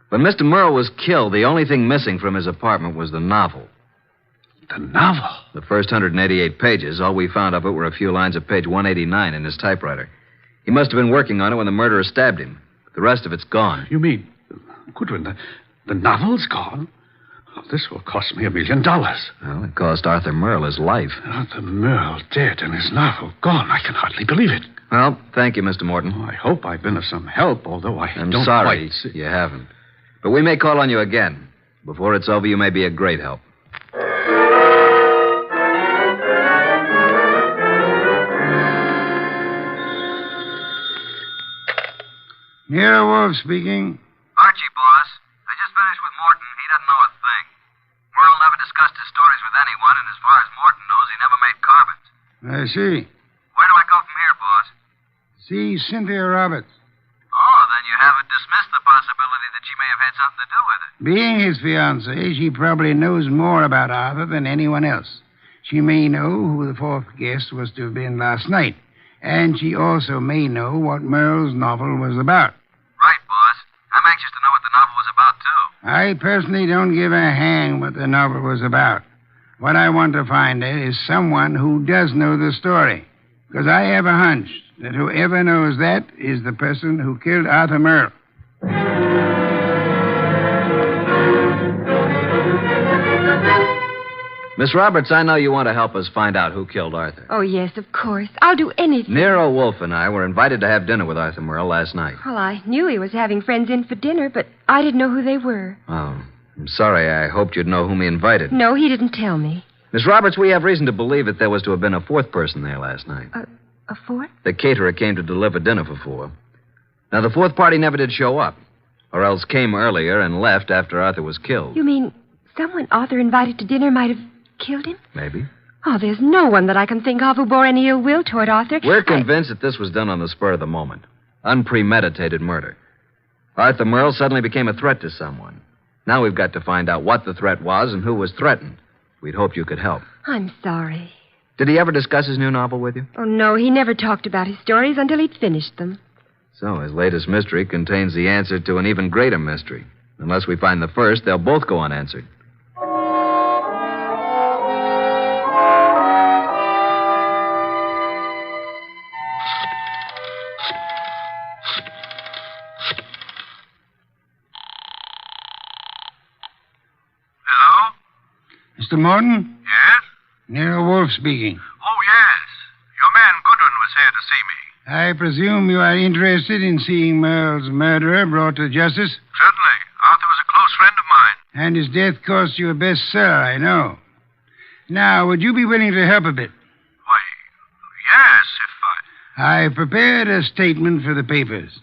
When Mr. Merle was killed, the only thing missing from his apartment was the novel. The novel? The first 188 pages. All we found of it were a few lines of page 189 in his typewriter. He must have been working on it when the murderer stabbed him. But the rest of it's gone. You mean, Goodwin, the novel's gone? Oh, this will cost me $1 million. Well, it cost Arthur Merle his life. Arthur Merle dead and his novel gone. I can hardly believe it. Well, thank you, Mr. Morton. Oh, I hope I've been of some help, although I'm don't sorry quite see. You haven't. But we may call on you again. Before it's over, you may be a great help. Nero Wolfe speaking. Archie, boss. I just finished with Morton. He doesn't know a thing. Merle never discussed his stories with anyone, and as far as Morton knows, he never made carbons. I see. Where do I go from here, boss? See Cynthia Roberts. Oh, haven't dismissed the possibility that she may have had something to do with it. Being his fiancée, she probably knows more about Arthur than anyone else. She may know who the fourth guest was to have been last night, and she also may know what Merle's novel was about. Right, boss. I'm anxious to know what the novel was about, too. I personally don't give a hang what the novel was about. What I want to find is someone who does know the story, because I have a hunch that whoever knows that is the person who killed Arthur Merle. Miss Roberts, I know you want to help us find out who killed Arthur. Oh, yes, of course. I'll do anything. Nero Wolfe and I were invited to have dinner with Arthur Merle last night. Well, I knew he was having friends in for dinner, but I didn't know who they were. Oh, I'm sorry. I hoped you'd know whom he invited. No, he didn't tell me. Miss Roberts, we have reason to believe that there was to have been a fourth person there last night. A fourth? The caterer came to deliver dinner for 4. Now, the fourth party never did show up, or else came earlier and left after Arthur was killed. You mean someone Arthur invited to dinner might have killed him? Maybe. Oh, there's no one that I can think of who bore any ill will toward Arthur. We're convinced that this was done on the spur of the moment. Unpremeditated murder. Arthur Merle suddenly became a threat to someone. Now we've got to find out what the threat was and who was threatened. We'd hoped you could help. I'm sorry. Did he ever discuss his new novel with you? Oh, no, he never talked about his stories until he'd finished them. So his latest mystery contains the answer to an even greater mystery. Unless we find the first, they'll both go unanswered. Mr. Morton? Yes? Nero Wolfe speaking. Oh, yes. Your man Goodwin was here to see me. I presume you are interested in seeing Merle's murderer brought to justice? Certainly. Arthur was a close friend of mine. And his death cost you a bestseller, I know. Now, would you be willing to help a bit? Why, yes, if I prepared a statement for the papers.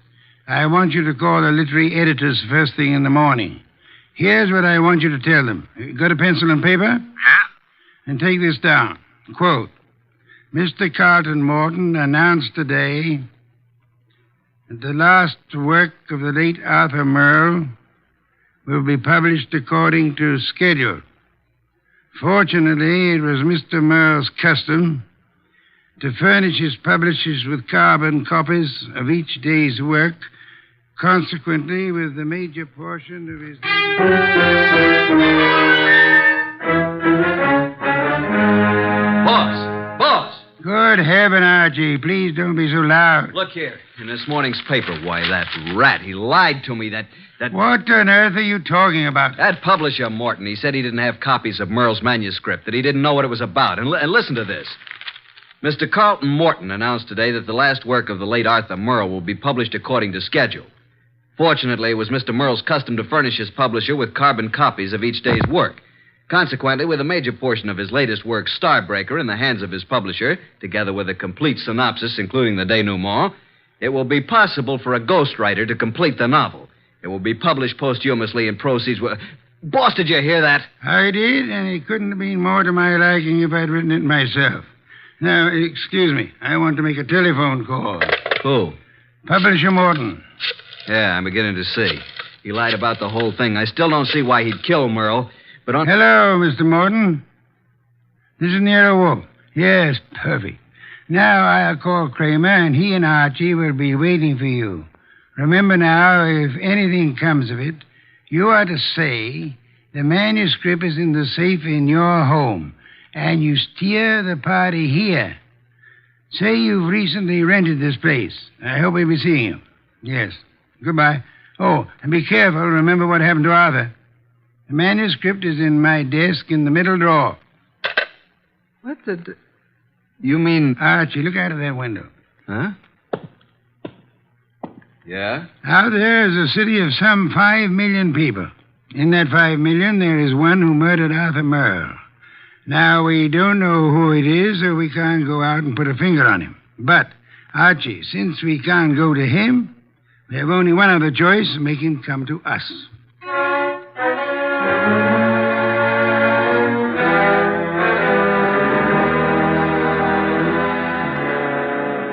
I want you to call the literary editors first thing in the morning. Here's what I want you to tell them. Got a pencil and paper? Yes. And take this down. Quote, Mr. Carlton Morton announced today that the last work of the late Arthur Merle will be published according to schedule. Fortunately, it was Mr. Merle's custom to furnish his publishers with carbon copies of each day's work. Consequently, with the major portion of his... Boss! Good heaven, Archie. Please don't be so loud. Look here. In this morning's paper, why, that rat, he lied to me. That... What on earth are you talking about? That publisher, Morton, he said he didn't have copies of Merle's manuscript, that he didn't know what it was about. And listen to this. Mr. Carlton Morton announced today that the last work of the late Arthur Merle will be published according to schedule. Fortunately, it was Mr. Merle's custom to furnish his publisher with carbon copies of each day's work. Consequently, with a major portion of his latest work, Starbreaker, in the hands of his publisher, together with a complete synopsis, including the denouement, it will be possible for a ghostwriter to complete the novel. It will be published posthumously and proceeds... Boss, did you hear that? I did, and it couldn't have been more to my liking if I'd written it myself. Now, excuse me. I want to make a telephone call. Who? Publisher Morton. Yeah, I'm beginning to see. He lied about the whole thing. I still don't see why he'd kill Merle, but on... Hello, Mr. Morton. This is Nero Wolfe. Yes, perfect. Now I'll call Kramer, and he and Archie will be waiting for you. Remember now, if anything comes of it, you are to say the manuscript is in the safe in your home, and you steer the party here. Say you've recently rented this place. I hope we'll be seeing you. Yes. Goodbye. Oh, and be careful. Remember what happened to Arthur. The manuscript is in my desk in the middle drawer. What the... You mean... Archie, look out of that window. Huh? Yeah? Out there is a city of some 5 million people. In that 5 million, there is one who murdered Arthur Merle. Now, we don't know who it is, so we can't go out and put a finger on him. But, Archie, since we can't go to him, we have only one other choice: make him come to us.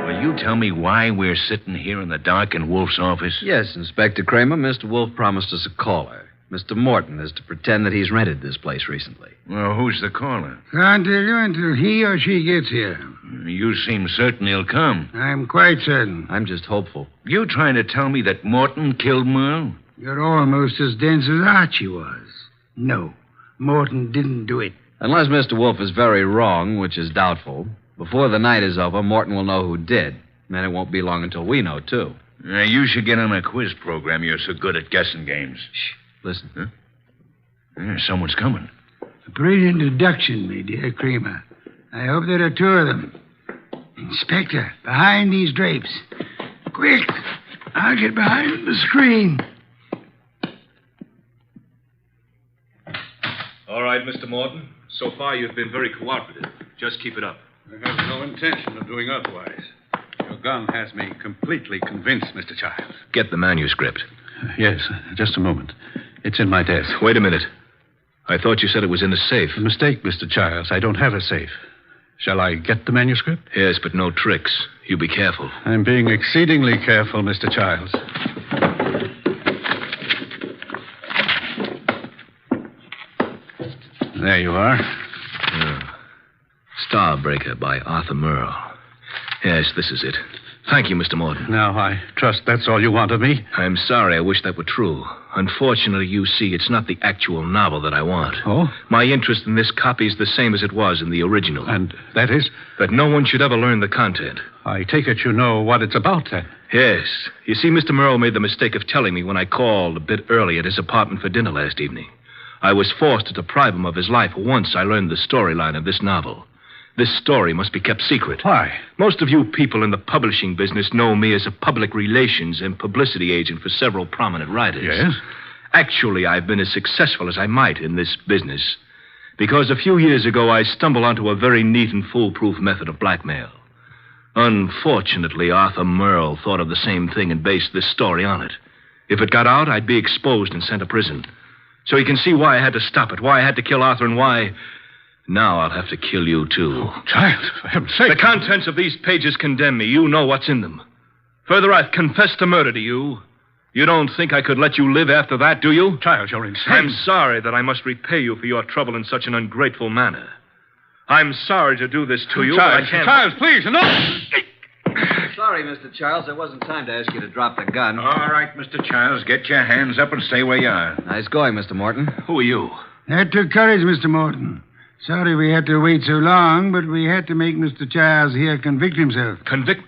Well, you tell me why we're sitting here in the dark in Wolfe's office? Yes, Inspector Kramer. Mr. Wolfe promised us a caller. Mr. Morton is to pretend that he's rented this place recently. Well, who's the caller? Can't tell you until he or she gets here. You seem certain he'll come. I'm quite certain. I'm just hopeful. You trying to tell me that Morton killed Merle? You're almost as dense as Archie was. No, Morton didn't do it. Unless Mr. Wolfe is very wrong, which is doubtful, before the night is over, Morton will know who did. And it won't be long until we know, too. You should get on a quiz program. You're so good at guessing games. Shh. Listen. Huh? Someone's coming. A brilliant deduction, my dear Kramer. I hope there are two of them. Inspector, behind these drapes. Quick! I'll get behind the screen. All right, Mr. Morton. So far, you've been very cooperative. Just keep it up. I have no intention of doing otherwise. Your gun has me completely convinced, Mr. Childs. Get the manuscript. Yes, just a moment. It's in my desk. Wait a minute. I thought you said it was in a safe. A mistake, Mr. Childs. I don't have a safe. Shall I get the manuscript? Yes, but no tricks. You be careful. I'm being exceedingly careful, Mr. Childs. There you are. Starbreaker by Arthur Merle. Yes, this is it. Thank you, Mr. Morton. Now, I trust that's all you want of me. I'm sorry. I wish that were true. Unfortunately, you see, it's not the actual novel that I want. Oh? My interest in this copy is the same as it was in the original. And that is? That no one should ever learn the content. I take it you know what it's about, then. Yes. You see, Mr. Merle made the mistake of telling me when I called a bit early at his apartment for dinner last evening. I was forced to deprive him of his life once I learned the storyline of this novel. This story must be kept secret. Why? Most of you people in the publishing business know me as a public relations and publicity agent for several prominent writers. Yes? Actually, I've been as successful as I might in this business because a few years ago I stumbled onto a very neat and foolproof method of blackmail. Unfortunately, Arthur Merle thought of the same thing and based this story on it. If it got out, I'd be exposed and sent to prison. So you can see why I had to stop it, why I had to kill Arthur, and why... Now I'll have to kill you, too. Oh, child, for heaven's sake. The contents of these pages condemn me. You know what's in them. Further, I've confessed to murder to you. You don't think I could let you live after that, do you? Child, you're insane. I'm sorry that I must repay you for your trouble in such an ungrateful manner. I'm sorry to do this to you, Child, but I can't... Child, please, enough! Sorry, Mr. Childs. There wasn't time to ask you to drop the gun. All right, Mr. Childs, get your hands up and stay where you are. Nice going, Mr. Morton. Who are you? That took courage, Mr. Morton. Sorry we had to wait so long, but we had to make Mr. Childs here convict himself. Convict?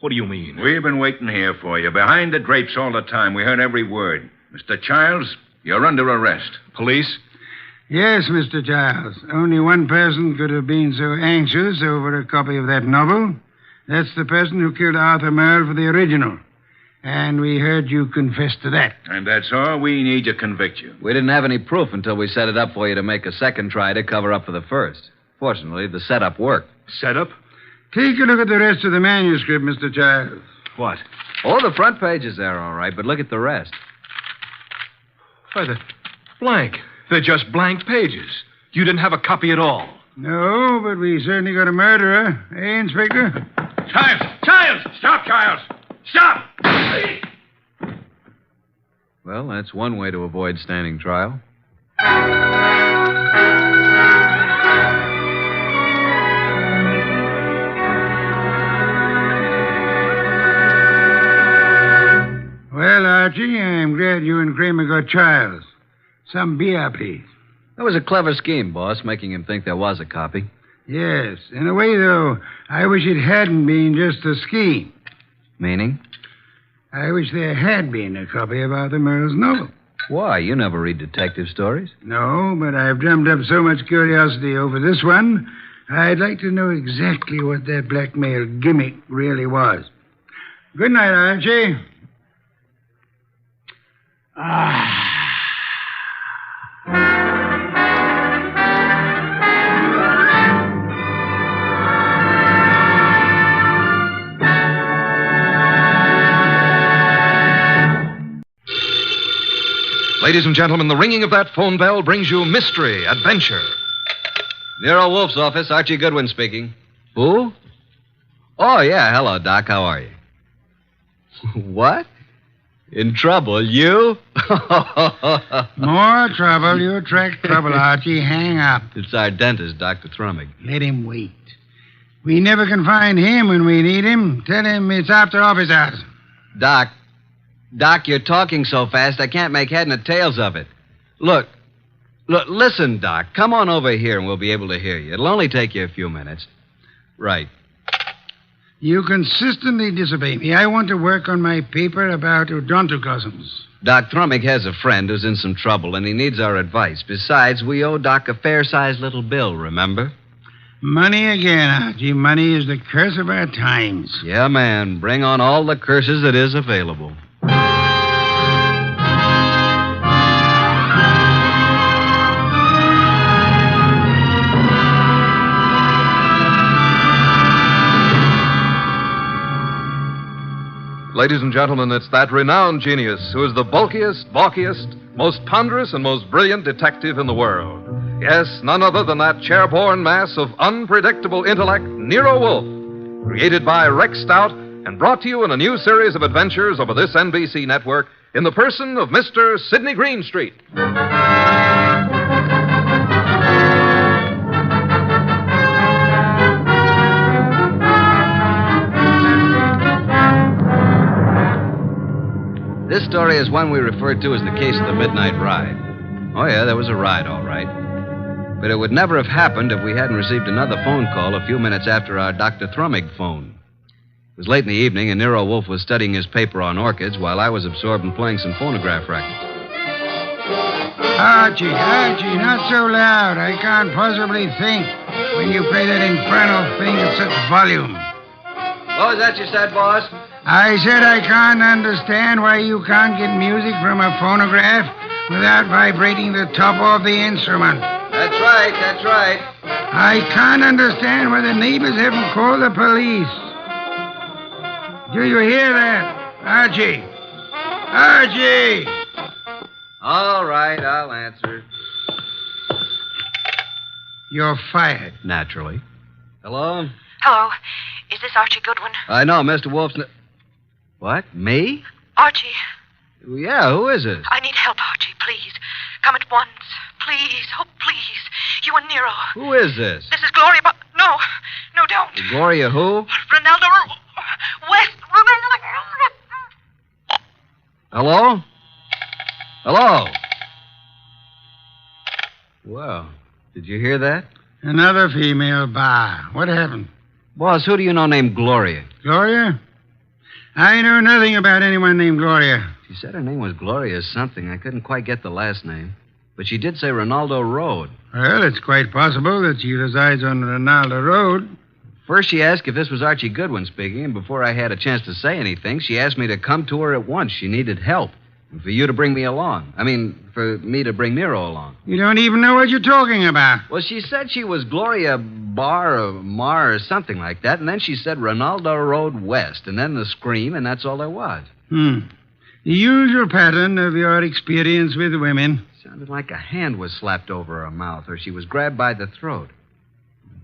What do you mean? We've been waiting here for you, behind the drapes all the time. We heard every word. Mr. Childs, you're under arrest. Police? Yes, Mr. Childs. Only one person could have been so anxious over a copy of that novel. That's the person who killed Arthur Merle for the original. And we heard you confess to that. And that's all we need to convict you. We didn't have any proof until we set it up for you to make a second try to cover up for the first. Fortunately, the setup worked. Setup? Take a look at the rest of the manuscript, Mr. Childs. What? Oh, the front page is there, all right, but look at the rest. Why, they're blank. They're just blank pages. You didn't have a copy at all. No, but we certainly got a murderer. Eh, Inspector? Childs! Childs! Stop, Childs! Stop! Well, that's one way to avoid standing trial. Well, Archie, I'm glad you and Kramer got Childs. Some beer, please. That was a clever scheme, boss, making him think there was a copy. Yes. In a way, though, I wish it hadn't been just a scheme. Meaning? I wish there had been a copy of Arthur Merle's novel. Why? You never read detective stories. No, but I've drummed up so much curiosity over this one, I'd like to know exactly what that blackmail gimmick really was. Good night, Archie. Ladies and gentlemen, the ringing of that phone bell brings you mystery, adventure. Nero Wolfe's office, Archie Goodwin speaking. Who? Oh, yeah. Hello, Doc. How are you? What? In trouble? You? More trouble. You attract trouble, Archie. Hang up. It's our dentist, Dr. Thrumming. Let him wait. We never can find him when we need him. Tell him it's after office hours. Doc, you're talking so fast I can't make head nor tails of it. Look, listen, Doc. Come on over here and we'll be able to hear you. It'll only take you a few minutes. Right. You consistently disobey me. I want to work on my paper about odontocosms. Doc Thrumming has a friend who's in some trouble, and he needs our advice. Besides, we owe Doc a fair-sized little bill, remember? Money again, Archie. Money is the curse of our times. Yeah, man. Bring on all the curses that is available. Ladies and gentlemen, it's that renowned genius who is the bulkiest, balkiest, most ponderous, and most brilliant detective in the world. Yes, none other than that chair-borne mass of unpredictable intellect, Nero Wolfe, created by Rex Stout and brought to you in a new series of adventures over this NBC network in the person of Mr. Sidney Greenstreet. This story is one we refer to as the case of the Midnight Ride. Oh, yeah, there was a ride, all right. But it would never have happened if we hadn't received another phone call a few minutes after our Dr. Thrumming phone. It was late in the evening, and Nero Wolfe was studying his paper on orchids while I was absorbed in playing some phonograph records. Archie, not so loud. I can't possibly think when you play that infernal thing at such volume. What was that you said, boss? I said I can't understand why you can't get music from a phonograph without vibrating the top of the instrument. That's right. I can't understand why the neighbors haven't called the police. Do you hear that? Archie! All right, I'll answer. You're fired. Naturally. Hello? Hello. Is this Archie Goodwin? I know, Mr. Wolfe's... What? Me? Archie. Yeah, who is it? I need help, Archie, please. Come at once. Please. Oh, please. You and Nero. Who is this? This is Gloria, but... No, don't. Gloria who? Ronaldo West. Hello? Well, did you hear that? Another female bar. What happened? Boss, who do you know named Gloria? Gloria? I know nothing about anyone named Gloria. She said her name was Gloria something. I couldn't quite get the last name. But she did say Ronaldo Road. Well, it's quite possible that she resides on Ronaldo Road. First, she asked if this was Archie Goodwin speaking, and before I had a chance to say anything, she asked me to come to her at once. She needed help. And for you to bring me along. For me to bring Nero along. You don't even know what you're talking about. Well, she said she was Gloria Bar or Mar or something like that, and then she said Ronaldo Road West, and then the scream, and that's all there was. The usual pattern of your experience with women. Sounded like a hand was slapped over her mouth, or she was grabbed by the throat.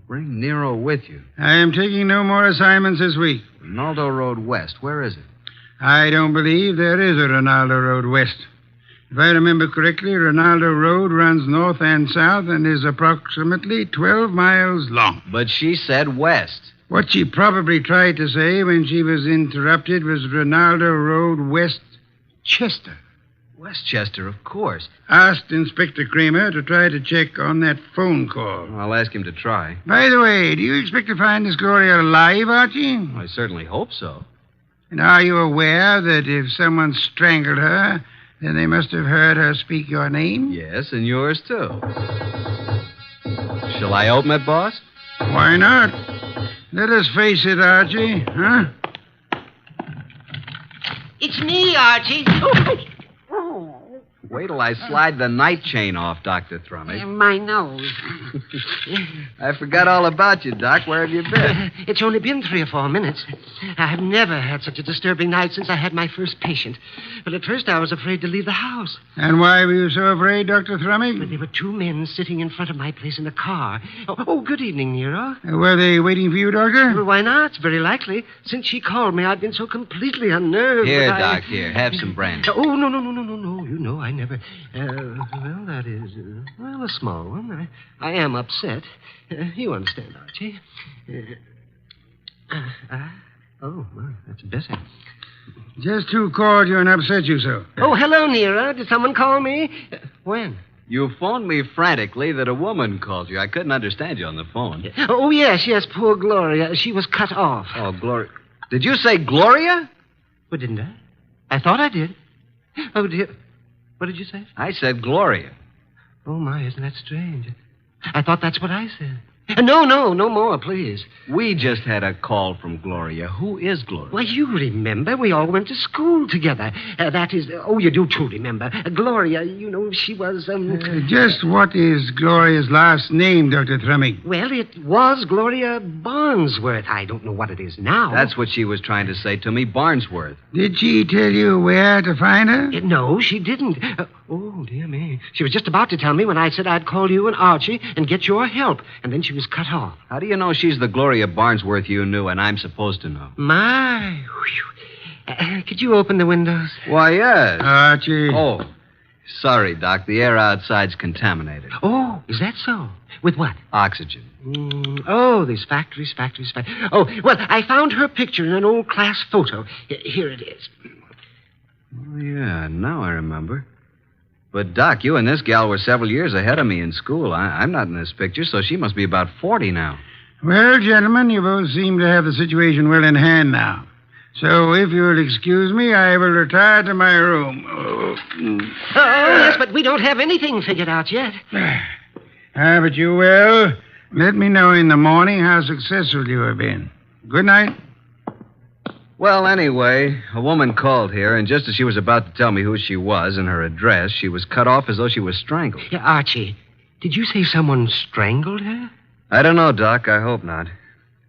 Bring Nero with you. I am taking no more assignments this week. Ronaldo Road West, where is it? I don't believe there is a Ronaldo Road West. If I remember correctly, Ronaldo Road runs north and south and is approximately 12 miles long. But she said west. What she probably tried to say when she was interrupted was Ronaldo Road Westchester. Westchester, of course. Asked Inspector Kramer to try to check on that phone call. I'll ask him to try. By the way, do you expect to find this Gloria alive, Archie? I certainly hope so. And are you aware that if someone strangled her, then they must have heard her speak your name? Yes, and yours, too. Shall I open it, boss? Why not? Let us face it, Archie, huh? It's me, Archie. Oh. Wait till I slide the night chain off, Dr. Thrumming. My nose. I forgot all about you, Doc. Where have you been? It's only been 3 or 4 minutes. I've never had such a disturbing night since I had my first patient. But at first I was afraid to leave the house. And why were you so afraid, Dr. Thrumming? But there were 2 men sitting in front of my place in a car. Oh, good evening, Nero. Were they waiting for you, Doctor? Well, why not? It's very likely. Since she called me, I've been so completely unnerved. Here, that Doc, here. Have some brandy. Oh, no. You know, I never... well, that is... a small one. I am upset. You understand, Archie. Oh, well, that's better. Just who called you and upset you so? Oh, hello, Nero. Did someone call me? When? You phoned me frantically that a woman called you. I couldn't understand you on the phone. Oh, yes, poor Gloria. She was cut off. Oh, Gloria. Did you say Gloria? Well, didn't I? I thought I did. Oh, dear. What did you say? I said Gloria. Oh, my, isn't that strange? I thought that's what I said. No more, please. We just had a call from Gloria. Who is Gloria? Why, you remember. We all went to school together. That is... oh, you do too remember. Gloria, you know, she was... Just what is Gloria's last name, Dr. Thrumming? Well, it was Gloria Barnsworth. I don't know what it is now. That's what she was trying to say to me, Barnsworth. Did she tell you where to find her? No, she didn't. Oh, dear me. She was just about to tell me when I said I'd call you and Archie and get your help. And then she was cut off. How do you know she's the Gloria Barnsworth you knew and I'm supposed to know? My. Could you open the windows? Why, yes. Archie. Oh, sorry, Doc. The air outside's contaminated. Oh, is that so? With what? Oxygen. These factories. Oh, well, I found her picture in an old class photo. Here it is. Oh, yeah, now I remember. But, Doc, you and this gal were several years ahead of me in school. I'm not in this picture, so she must be about 40 now. Well, gentlemen, you both seem to have the situation well in hand now. So, if you'll excuse me, I will retire to my room. Oh, yes, but we don't have anything figured out yet. But you will. Let me know in the morning how successful you have been. Good night. Well, anyway, a woman called here, and just as she was about to tell me who she was and her address, she was cut off as though she was strangled. Yeah, Archie, did you say someone strangled her? I don't know, Doc. I hope not.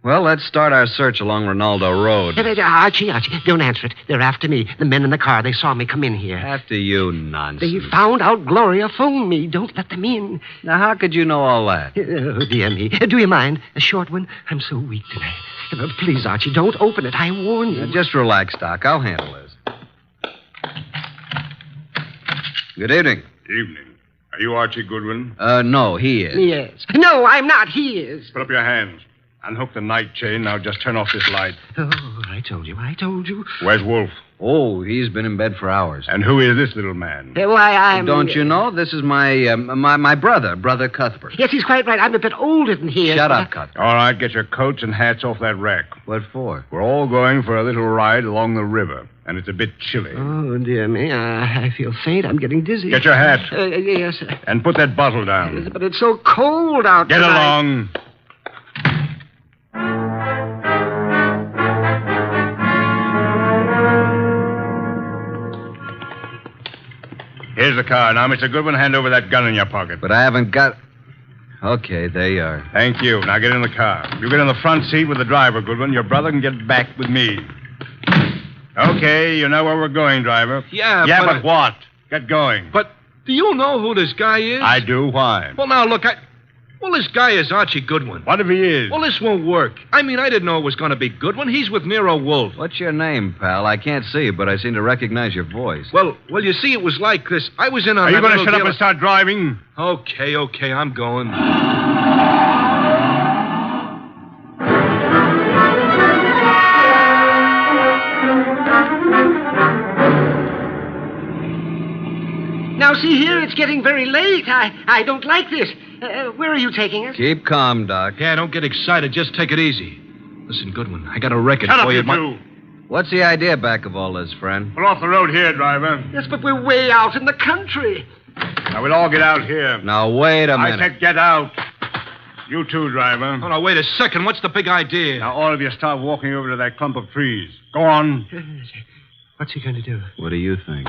Well, let's start our search along Ronaldo Road. Archie, don't answer it. They're after me. The men in the car, they saw me come in here. After you, nonsense. They found out Gloria phoned me. Don't let them in. Now, how could you know all that? Oh, dear me. Do you mind? A short one? I'm so weak tonight. Please, Archie, don't open it. I warn you. Now, just relax, Doc. I'll handle this. Good evening. Evening. Are you Archie Goodwin? No, he is. Yes. No, I'm not. He is. Put up your hands. Unhook the night chain. Now just turn off this light. Oh, I told you. Where's Wolfe? Oh, he's been in bed for hours. And who is this little man? Why, I'm... Don't you know? This is my brother Cuthbert. Yes, he's quite right. I'm a bit older than he is. Shut up, Cuthbert. All right, get your coats and hats off that rack. What for? We're all going for a little ride along the river, and it's a bit chilly. Oh, dear me. I feel faint. I'm getting dizzy. Get your hat. Yes. And put that bottle down. Yes, but it's so cold out Get tonight. along. Here's the car. Now, Mr. Goodwin, hand over that gun in your pocket. But I haven't got... Okay, there you are. Thank you. Now get in the car. You get in the front seat with the driver, Goodwin. Your brother can get back with me. Okay, you know where we're going, driver. Yeah, but what? Get going. But do you know who this guy is? I do. Why? Well, now, look, Well, this guy is Archie Goodwin. What if he is? Well, this won't work. I mean, I didn't know it was going to be Goodwin. He's with Nero Wolfe. What's your name, pal? I can't see you, but I seem to recognize your voice. Well, you see, it was like this. I was in on... Are you going to shut up and start driving? Okay, I'm going. Now, see here, it's getting very late. I don't like this. Where are you taking us? Keep calm, Doc. Yeah, don't get excited. Just take it easy. Listen, Goodwin, I got a record Shut for up, you. you two. What's the idea back of all this, friend? Pull off the road here, driver. Yes, but we're way out in the country. Now, we'll all get out here. Now, wait a minute. I said get out. You too, driver. Oh, now, wait a second. What's the big idea? Now, all of you start walking over to that clump of trees. Go on. What's he going to do? What do you think?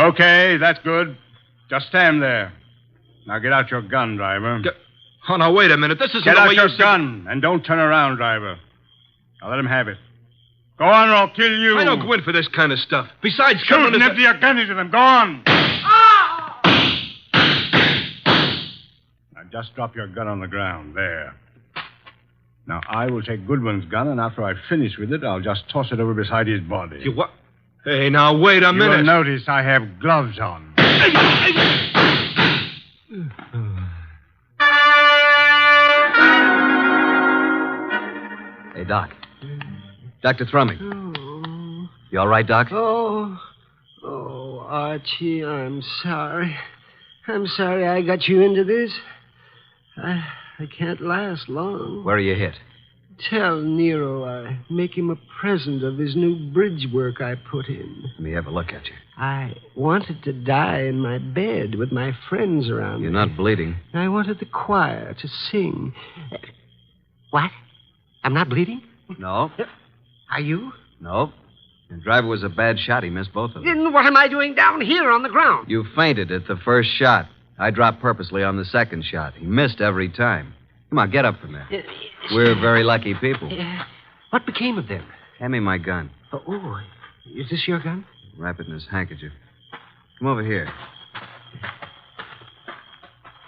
Okay, that's good. Just stand there. Now get out your gun, driver. Oh, now, wait a minute. This isn't Get the out way your you said- gun and don't turn around, driver. Now let him have it. Go on or I'll kill you. I don't go in for this kind of stuff. Besides, shoot Goodwin and is... empty your gun into them. Go on. Now just drop your gun on the ground. There. Now I will take Goodwin's gun, and after I finish with it, I'll just toss it over beside his body. You what? Hey, now, wait a minute. You'll notice I have gloves on. Hey, Doc. Dr. Thrumming. You all right, Doc? Oh, Archie, I'm sorry. I'm sorry I got you into this. I can't last long. Where are you hit? Tell Nero I make him a present of his new bridge work I put in. Let me have a look at you. I wanted to die in my bed with my friends around You're me. not bleeding. I wanted the choir to sing. What? I'm not bleeding? No. Are you? No. The driver was a bad shot. He missed both of them. Then what am I doing down here on the ground? You fainted at the first shot. I dropped purposely on the second shot. He missed every time. Come on, get up from there. We're very lucky people. What became of them? Hand me my gun. Oh, is this your gun? Wrap it in his handkerchief. Come over here.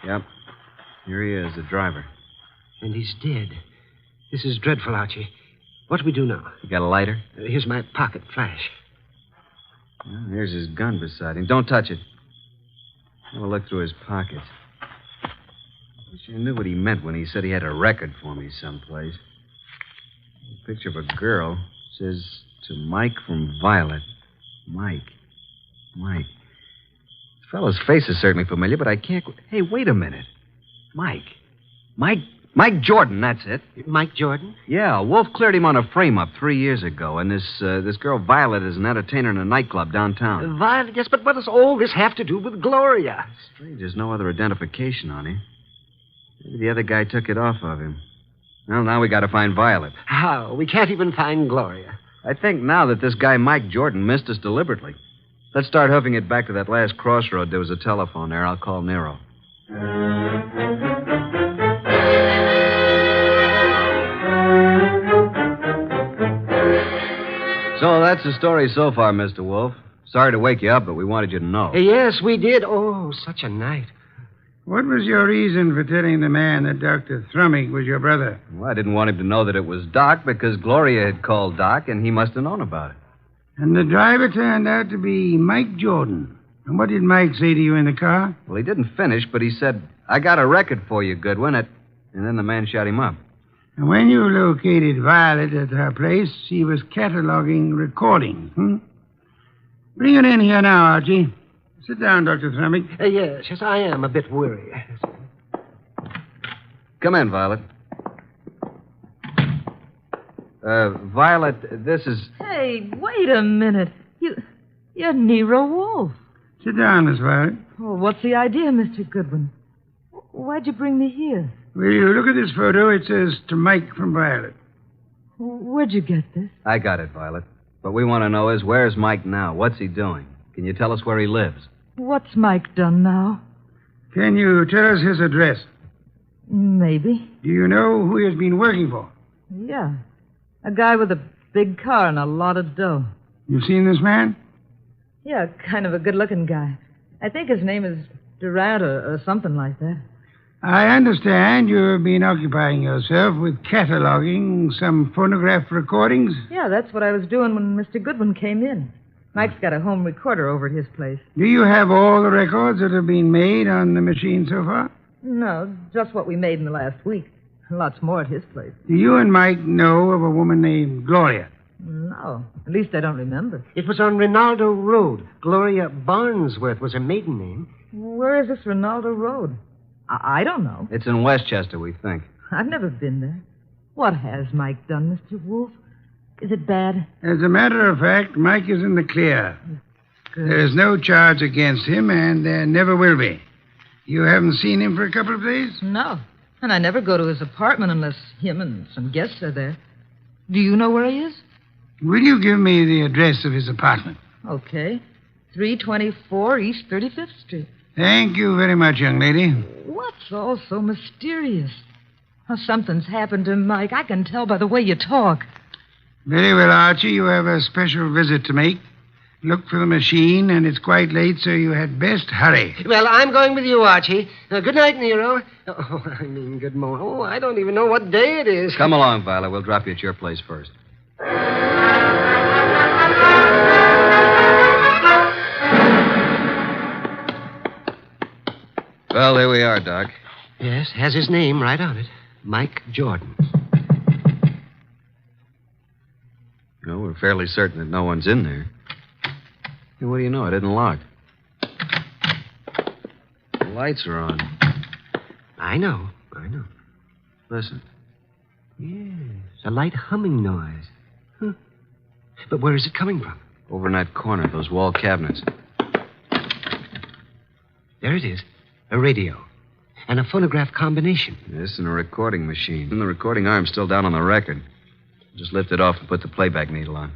Yep. Here he is, the driver. And he's dead. This is dreadful, Archie. What do we do now? You got a lighter? Here's my pocket flash. Well, here's his gun beside him. Don't touch it. Have a look through his pockets. Wish I knew what he meant when he said he had a record for me someplace. A picture of a girl. Says, to Mike from Violet. Mike. This fellow's face is certainly familiar, but I can't... Hey, wait a minute. Mike Jordan, that's it. Mike Jordan? Yeah, Wolf cleared him on a frame-up 3 years ago, and this girl Violet is an entertainer in a nightclub downtown. Violet, yes, but what does all this have to do with Gloria? Strange, there's no other identification on him. Maybe the other guy took it off of him. Well, now we got to find Violet. How? We can't even find Gloria. I think now that this guy Mike Jordan missed us deliberately. Let's start hoofing it back to that last crossroad. There was a telephone there. I'll call Nero. So that's the story so far, Mr. Wolf. Sorry to wake you up, but we wanted you to know. Yes, we did. Oh, such a night. What was your reason for telling the man that Dr. Thrumming was your brother? Well, I didn't want him to know that it was Doc because Gloria had called Doc, and he must have known about it. And the driver turned out to be Mike Jordan. And what did Mike say to you in the car? Well, he didn't finish, but he said, I got a record for you, Goodwin. And then the man shot him up. And when you located Violet at her place, she was cataloging recordings, Bring her in here now, Archie. Sit down, Dr. Thrumming. Yes, I am a bit weary. Come in, Violet. Violet, this is... Hey, wait a minute. You're Nero Wolfe. Sit down, Miss Violet. Oh, what's the idea, Mr. Goodwin? Why'd you bring me here? Will you look at this photo? It says to Mike from Violet. Where'd you get this? I got it, Violet. What we want to know is, where's Mike now? What's he doing? Can you tell us where he lives? What's Mike done now? Can you tell us his address? Maybe. Do you know who he has been working for? Yeah. A guy with a big car and a lot of dough. You've seen this man? Yeah, kind of a good-looking guy. I think his name is Durant or something like that. I understand you've been occupying yourself with cataloging some phonograph recordings. Yeah, that's what I was doing when Mr. Goodwin came in. Mike's got a home recorder over at his place. Do you have all the records that have been made on the machine so far? No, just what we made in the last week. Lots more at his place. Do you and Mike know of a woman named Gloria? No, at least I don't remember. It was on Rinaldo Road. Gloria Barnsworth was her maiden name. Where is this Rinaldo Road? I don't know. It's in Westchester, we think. I've never been there. What has Mike done, Mr. Wolfe? Is it bad? As a matter of fact, Mike is in the clear. Good. There's no charge against him, and there never will be. You haven't seen him for a couple of days? No. And I never go to his apartment unless him and some guests are there. Do you know where he is? Will you give me the address of his apartment? Okay. 324 East 35th Street. Thank you very much, young lady. What's all so mysterious? Oh, something's happened to Mike. I can tell by the way you talk. Very well, Archie. You have a special visit to make. Look for the machine, and it's quite late, so you had best hurry. Well, I'm going with you, Archie. Good night, Nero. Good morning. Oh, I don't even know what day it is. Come along, Violet. We'll drop you at your place first. Well, here we are, Doc. Yes, has his name right on it. Mike Jordan. No, we're fairly certain that no one's in there. Hey, what do you know? It isn't locked. The lights are on. I know. Listen. Yes, a light humming noise. Huh. But where is it coming from? Over in that corner, those wall cabinets. There it is. A radio. And a phonograph combination. Yes, and a recording machine. And the recording arm's still down on the record. Just lift it off and put the playback needle on.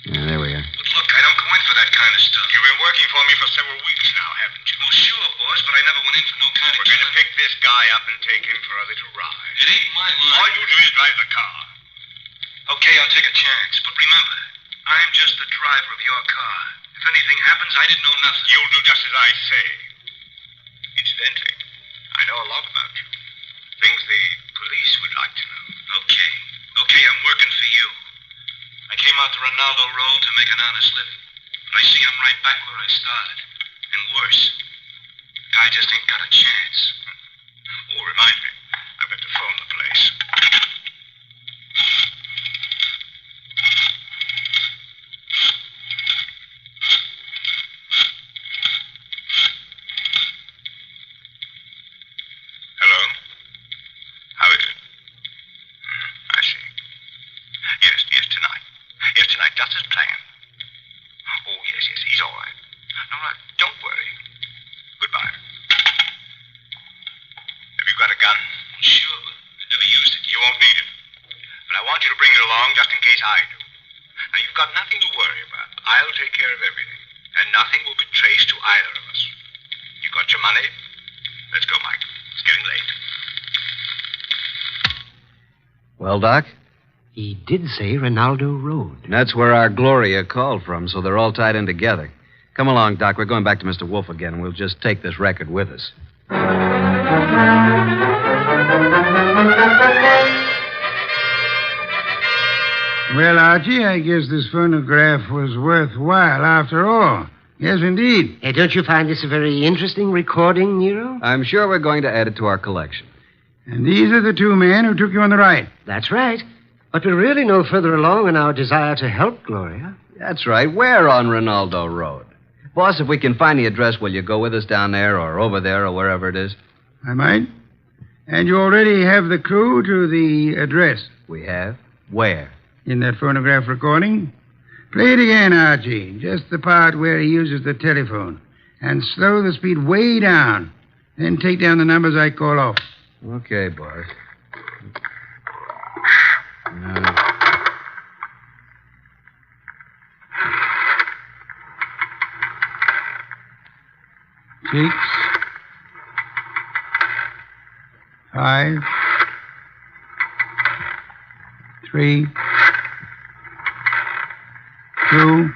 Yeah, there we are. But look, I don't go in for that kind of stuff. You've been working for me for several weeks now, haven't you? Well, sure, boss, but I never went in for no kind of... We're going to pick this guy up and take him for a little ride. It ain't my line. All you do is drive the car. Okay, I'll take a chance, but remember, I'm just the driver of your car. If anything happens, I didn't know nothing. You'll do just as I say. Incidentally, I know a lot about you. Things the police would like to know. Okay, I'm working for you. I came out the Ronaldo Road to make an honest living. But I see I'm right back where I started. And worse. Guy just ain't got a chance. Oh, remind me. I've got to phone the place. Hello? How is it? I see. Yes, tonight. Yes, tonight, just as planned. Oh, yes, he's all right. All right, don't worry. Goodbye. Have you got a gun? Sure, but I never used it. You won't need it. But I want you to bring it along just in case I do. Now, you've got nothing to worry about. I'll take care of everything. And nothing will be traced to either of us. You got your money? Let's go, Mike. It's getting late. Well, Doc? He did say Ronaldo Road. That's where our Gloria called from, so they're all tied in together. Come along, Doc. We're going back to Mr. Wolfe again, and we'll just take this record with us. Well, Archie, I guess this phonograph was worthwhile after all. Yes, indeed. Hey, don't you find this a very interesting recording, Nero? I'm sure we're going to add it to our collection. And these are the two men who took you on the ride. That's right. But we're really no further along in our desire to help Gloria. That's right. We're on Ronaldo Road. Boss, if we can find the address, will you go with us down there or over there or wherever it is? I might. And you already have the clue to the address. We have? Where? In that phonograph recording. Play it again, Archie. Just the part where he uses the telephone. And slow the speed way down. Then take down the numbers I call off. Okay, boss. 6, 5, 3, 2,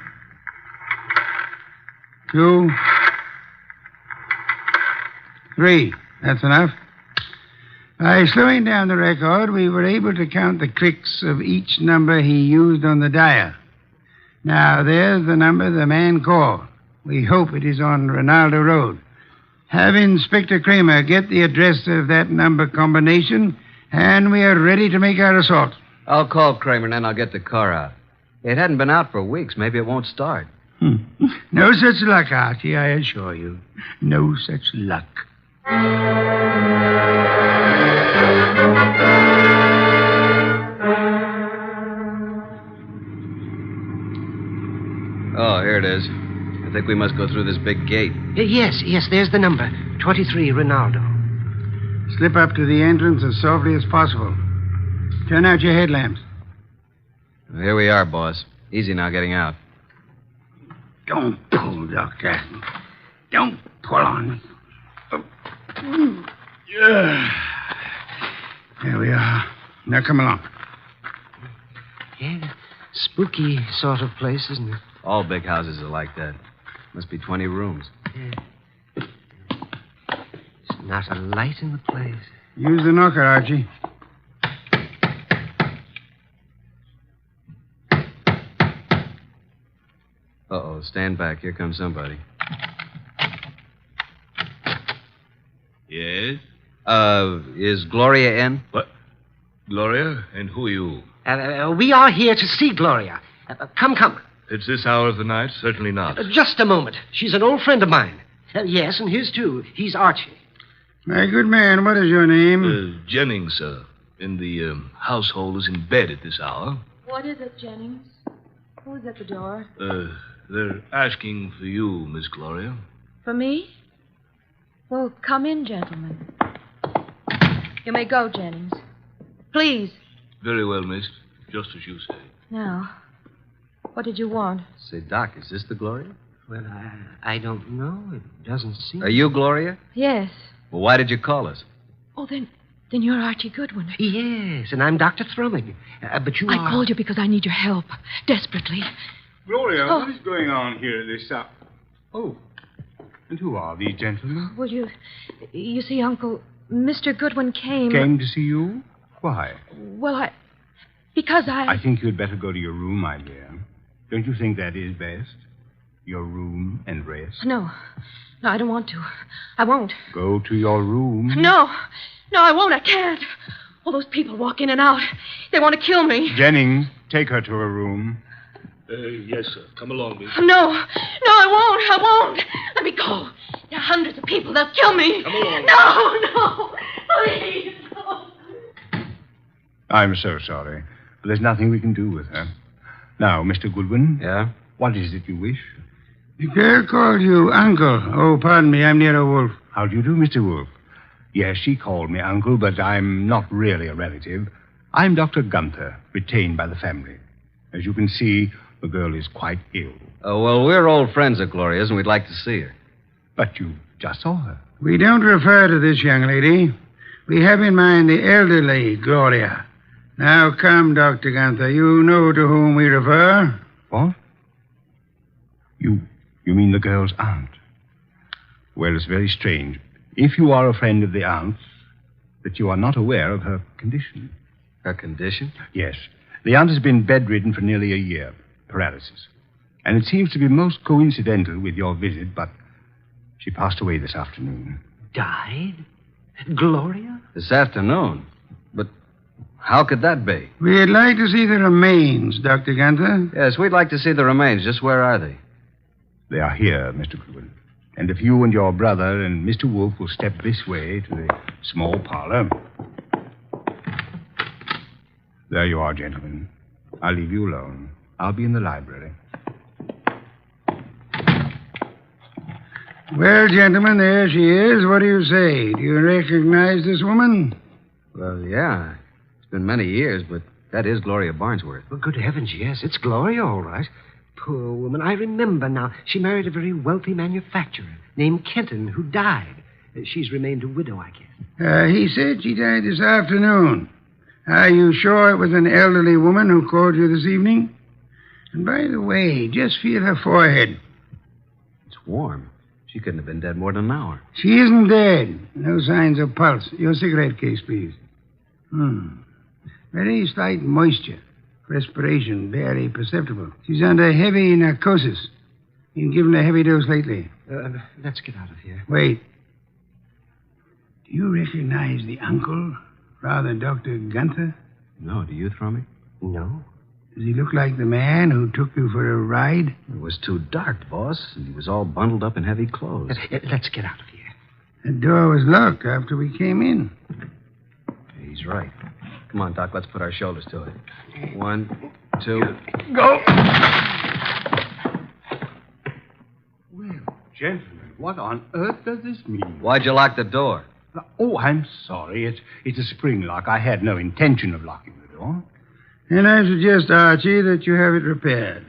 3. That's enough. By slowing down the record, we were able to count the clicks of each number he used on the dial. Now, there's the number the man called. We hope it is on Ronaldo Road. Have Inspector Kramer get the address of that number combination, and we are ready to make our assault. I'll call Kramer, and then I'll get the car out. It hadn't been out for weeks. Maybe it won't start. No such luck, Archie, I assure you. No such luck. Oh, here it is. I think we must go through this big gate. Yes, there's the number. 23 Ronaldo. Slip up to the entrance as softly as possible. Turn out your headlamps. Well, here we are, boss. Easy now getting out. Don't pull, Doctor. Don't pull on me. Yeah. There we are. Now come along. Yeah, spooky sort of place, isn't it? All big houses are like that. Must be 20 rooms. Yeah. There's not a light in the place. Use the knocker, Archie. Uh-oh, stand back. Here comes somebody. Yes? Is Gloria in? What? Gloria? And who are you? We are here to see Gloria. Come. It's this hour of the night? Certainly not. Just a moment. She's an old friend of mine. Yes, and his too. He's Archie. My good man, what is your name? Jennings, sir. And the household is in bed at this hour. What is it, Jennings? Who's at the door? They're asking for you, Miss Gloria. For me? Well, come in, gentlemen. You may go, Jennings. Please. Very well, miss. Just as you say. Now, what did you want? Say, Doc, is this the Gloria? Well, I don't know. It doesn't seem... Are you Gloria? Yes. Well, why did you call us? Oh, then you're Archie Goodwin. Yes, and I'm Dr. Thrumming. But you I called you because I need your help. Desperately. Gloria, what is going on here at this hour? Oh, and who are these gentlemen? Well, you see, Uncle, Mr. Goodwin came... Came to see you? Why? Well, because I think you'd better go to your room, my dear. Don't you think that is best? Your room and rest? No, I don't want to. I won't. Go to your room. No, I won't. I can't. All those people walk in and out. They want to kill me. Jennings, take her to her room. Yes, sir. Come along, miss. No, I won't. Let me go. There are hundreds of people. They'll kill me. Come along. No, please, no. I'm so sorry, but there's nothing we can do with her. Now, Mr. Goodwin. Yeah? What is it you wish? The girl called you Uncle. Oh, pardon me, I'm Nero Wolfe. How do you do, Mr. Wolfe? Yes, she called me Uncle, but I'm not really a relative. I'm Dr. Gunther, retained by the family. As you can see, the girl is quite ill. Oh, well, we're old friends of Gloria's, and we'd like to see her. But you just saw her. We don't refer to this young lady. We have in mind the elderly Gloria. Now, come, Dr. Gunther. You know to whom we refer. What? You mean the girl's aunt? Well, it's very strange. If you are a friend of the aunt's, that you are not aware of her condition. Her condition? Yes. The aunt has been bedridden for nearly a year. Paralysis. And it seems to be most coincidental with your visit, but she passed away this afternoon. Died? Gloria? This afternoon? But how could that be? We'd like to see the remains, Dr. Gunther. Yes, we'd like to see the remains. Just where are they? They are here, Mr. Goodwin. And if you and your brother and Mr. Wolfe will step this way to the small parlor. There you are, gentlemen. I'll leave you alone. I'll be in the library. Well, gentlemen, there she is. What do you say? Do you recognize this woman? Well, yeah. It's been many years, but that is Gloria Barnsworth. Well, good heavens, yes. It's Gloria, all right. Poor woman. I remember now. She married a very wealthy manufacturer named Kenton, who died. She's remained a widow, I guess. He said she died this afternoon. Are you sure it was an elderly woman who called you this evening? And by the way, just feel her forehead. It's warm. She couldn't have been dead more than an hour. She isn't dead. No signs of pulse. Your cigarette case, please. Very slight moisture. Respiration barely perceptible. She's under heavy narcosis. Been given a heavy dose lately. Let's get out of here. Wait. Do you recognize the uncle, Father Dr. Gunther? No, do you, Thrummy? No. Does he look like the man who took you for a ride? It was too dark, boss, and he was all bundled up in heavy clothes. Let's get out of here. The door was locked after we came in. He's right. Come on, Doc, let's put our shoulders to it. 1, 2... Go! Well, gentlemen, what on earth does this mean? Why'd you lock the door? Oh, I'm sorry. It's a spring lock. I had no intention of locking the door. And I suggest, Archie, that you have it repaired.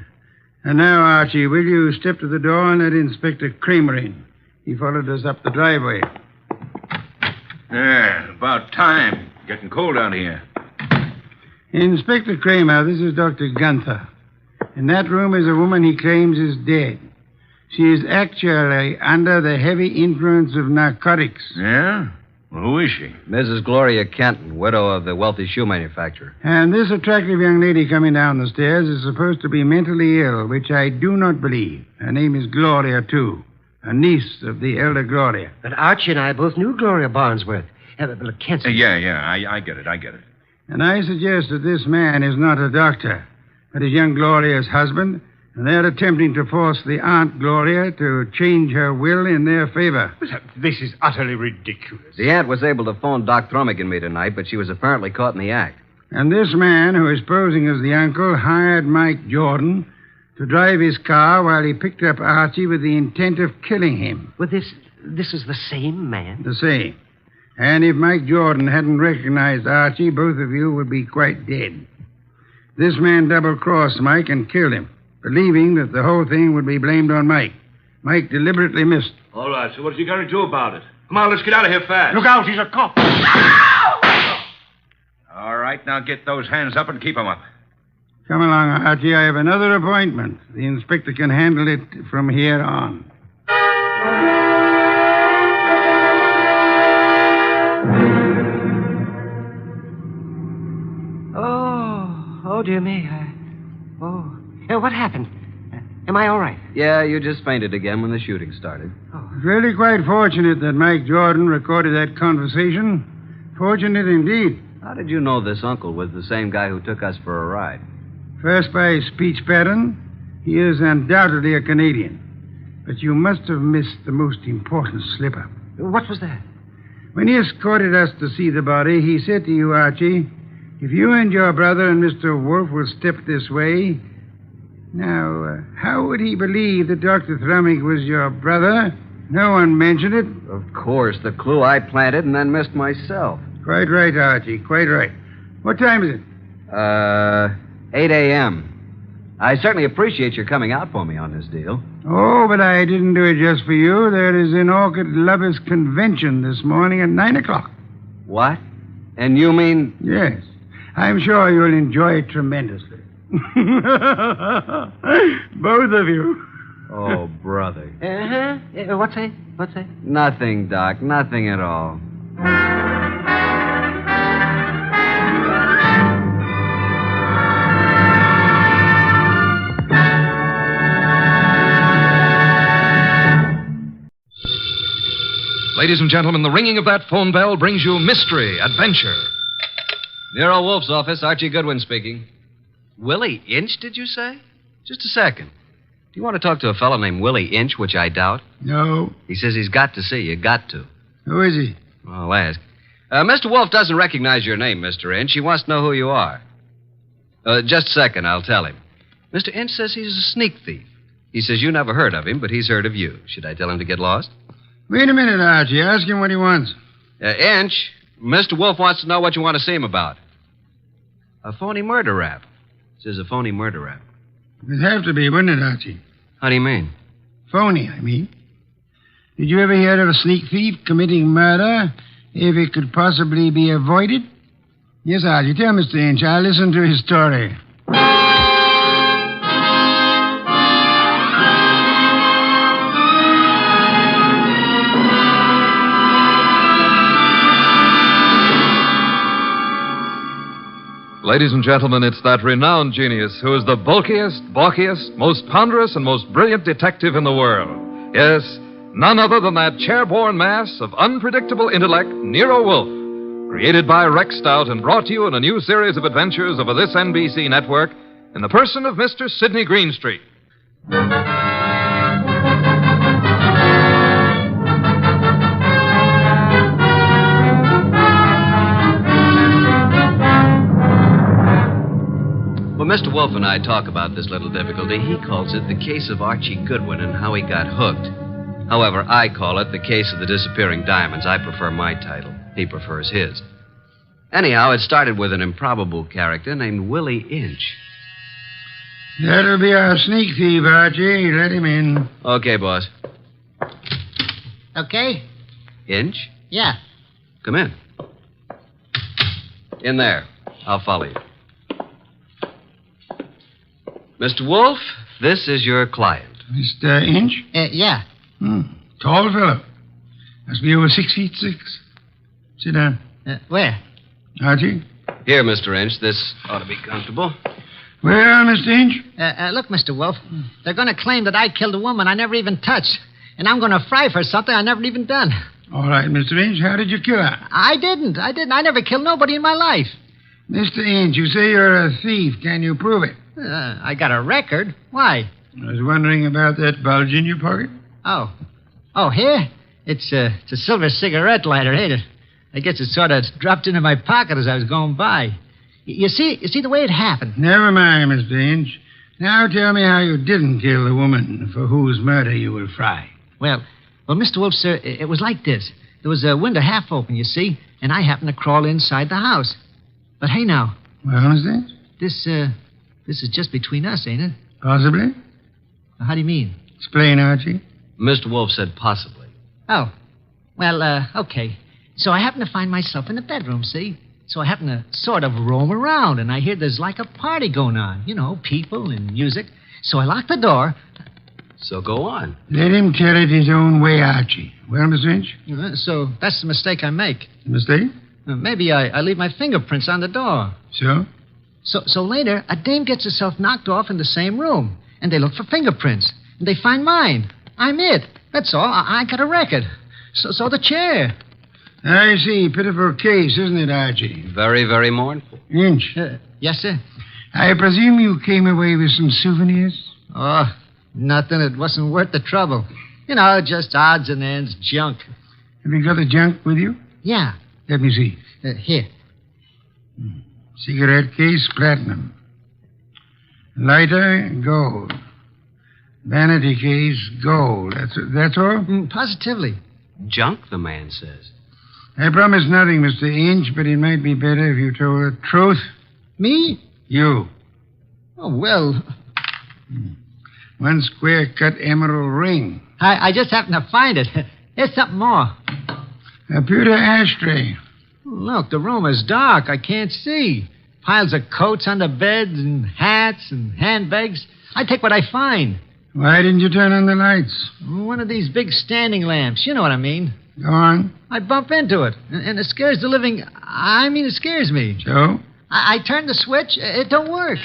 And now, Archie, will you step to the door and let Inspector Kramer in? He followed us up the driveway. Yeah, about time. Getting cold out here. Inspector Kramer, this is Dr. Gunther. In that room is a woman he claims is dead. She is actually under the heavy influence of narcotics. Yeah? Well, who is she? Mrs. Gloria Kenton, widow of the wealthy shoe manufacturer. And this attractive young lady coming down the stairs is supposed to be mentally ill, which I do not believe. Her name is Gloria, too. A niece of the elder Gloria. But Archie and I both knew Gloria Barnesworth. Kenton. I get it. And I suggest that this man is not a doctor, but is young Gloria's husband, and they're attempting to force the Aunt Gloria to change her will in their favor. This is utterly ridiculous. The aunt was able to phone Doc Thrummig and me tonight, but she was apparently caught in the act. And this man, who is posing as the uncle, hired Mike Jordan to drive his car while he picked up Archie with the intent of killing him. Well, this is the same man? The same. And if Mike Jordan hadn't recognized Archie, both of you would be quite dead. This man double-crossed Mike and killed him, believing that the whole thing would be blamed on Mike. Mike deliberately missed. All right, so what's he going to do about it? Come on, let's get out of here fast. Look out, he's a cop. All right, now get those hands up and keep them up. Come along, Archie. I have another appointment. The inspector can handle it from here on. Oh, dear me. What happened? Am I all right? Yeah, you just fainted again when the shooting started. It's really quite fortunate that Mike Jordan recorded that conversation. Fortunate indeed. How did you know this uncle was the same guy who took us for a ride? First, by his speech pattern, he is undoubtedly a Canadian. But you must have missed the most important slip-up. What was that? When he escorted us to see the body, he said to you, Archie, if you and your brother and Mr. Wolfe will step this way... Now, how would he believe that Dr. Thrummig was your brother? No one mentioned it. Of course, the clue I planted and then missed myself. Quite right, Archie, quite right. What time is it? 8 a.m. I certainly appreciate your coming out for me on this deal. Oh, but I didn't do it just for you. There is an orchid-lovers convention this morning at 9 o'clock. What? And you mean... Yes. I'm sure you'll enjoy it tremendously. Both of you. Oh, brother. What's that? Nothing, Doc. Nothing at all. Ladies and gentlemen, the ringing of that phone bell brings you mystery, adventure. Nero Wolfe's office, Archie Goodwin speaking. Willie Inch, did you say? Just a second. Do you want to talk to a fellow named Willie Inch, which I doubt? No. He says he's got to see you. Got to. Who is he? I'll ask. Mr. Wolfe doesn't recognize your name, Mr. Inch. He wants to know who you are. Just a second, I'll tell him. Mr. Inch says he's a sneak thief. He says you never heard of him, but he's heard of you. Should I tell him to get lost? Wait a minute, Archie. Ask him what he wants. Inch, Mr. Wolfe wants to know what you want to see him about. A phony murder rap. Says a phony murder rap. It'd have to be, wouldn't it, Archie? How do you mean? Phony, I mean. Did you ever hear of a sneak thief committing murder if it could possibly be avoided? Yes, Archie. Tell Mr. Inch. I'll listen to his story. Ladies and gentlemen, it's that renowned genius who is the bulkiest, balkiest, most ponderous, and most brilliant detective in the world. Yes, none other than that chair-borne mass of unpredictable intellect, Nero Wolfe, created by Rex Stout and brought to you in a new series of adventures over this NBC network in the person of Mr. Sidney Greenstreet. When Mr. Wolfe and I talk about this little difficulty, he calls it the case of Archie Goodwin and how he got hooked. However, I call it the case of the disappearing diamonds. I prefer my title. He prefers his. Anyhow, it started with an improbable character named Willie Inch. That'll be our sneak thief, Archie. Let him in. Okay, boss. Okay? Inch? Yeah. Come in. In there. I'll follow you. Mr. Wolfe, this is your client. Mr. Inch? Yeah. Tall fellow. Must be over 6'6". Sit down. Where? Archie? Here, Mr. Inch. This ought to be comfortable. Well, Mr. Inch? Look, Mr. Wolfe, they're going to claim that I killed a woman I never even touched. And I'm going to fry for something I never even done. All right, Mr. Inch, how did you kill her? I didn't. I never killed nobody in my life. Mr. Inch, you say you're a thief. Can you prove it? I got a record. Why? I was wondering about that bulge in your pocket. Oh. Oh, here? It's a silver cigarette lighter, ain't it? I guess it sort of dropped into my pocket as I was going by. You see the way it happened? Never mind, Mr. Inch. Now tell me how you didn't kill the woman for whose murder you will fry. Well, Mr. Wolfe, sir, it was like this. There was a window half open, you see, and I happened to crawl inside the house. But hey, now. Well, Mr. Inch? This is just between us, ain't it? Possibly. How do you mean? Explain, Archie. Mr. Wolfe said possibly. Oh. Well, okay. So I happen to find myself in the bedroom, see? So I happen to sort of roam around, and I hear there's like a party going on. You know, people and music. So I lock the door. So go on. Let him tell it his own way, Archie. Well, Mr. Inch? So that's the mistake I make. Mistake? Maybe I leave my fingerprints on the door. So? So later, a dame gets herself knocked off in the same room, and they look for fingerprints, and they find mine. I'm it. That's all. I got a record. So the chair. I see. Pitiful case, isn't it, Archie? Very, very mournful. Inch. Yes, sir. I presume you came away with some souvenirs? Oh, nothing. It wasn't worth the trouble. You know, just odds and ends, junk. Have you got the junk with you? Yeah. Let me see. Here. Cigarette case, platinum. Lighter, gold. Vanity case, gold. That's all? Positively. Junk, the man says. I promise nothing, Mr. Inch, but it might be better if you told the truth. Me? You. Oh, well. One square-cut emerald ring. I just happened to find it. Here's something more. A pewter ashtray. Look, the room is dark. I can't see. Piles of coats on the beds and hats and handbags. I take what I find. Why didn't you turn on the lights? One of these big standing lamps. You know what I mean. Go on. I bump into it, and it scares the living... I mean, it scares me. So? I turn the switch. It don't work.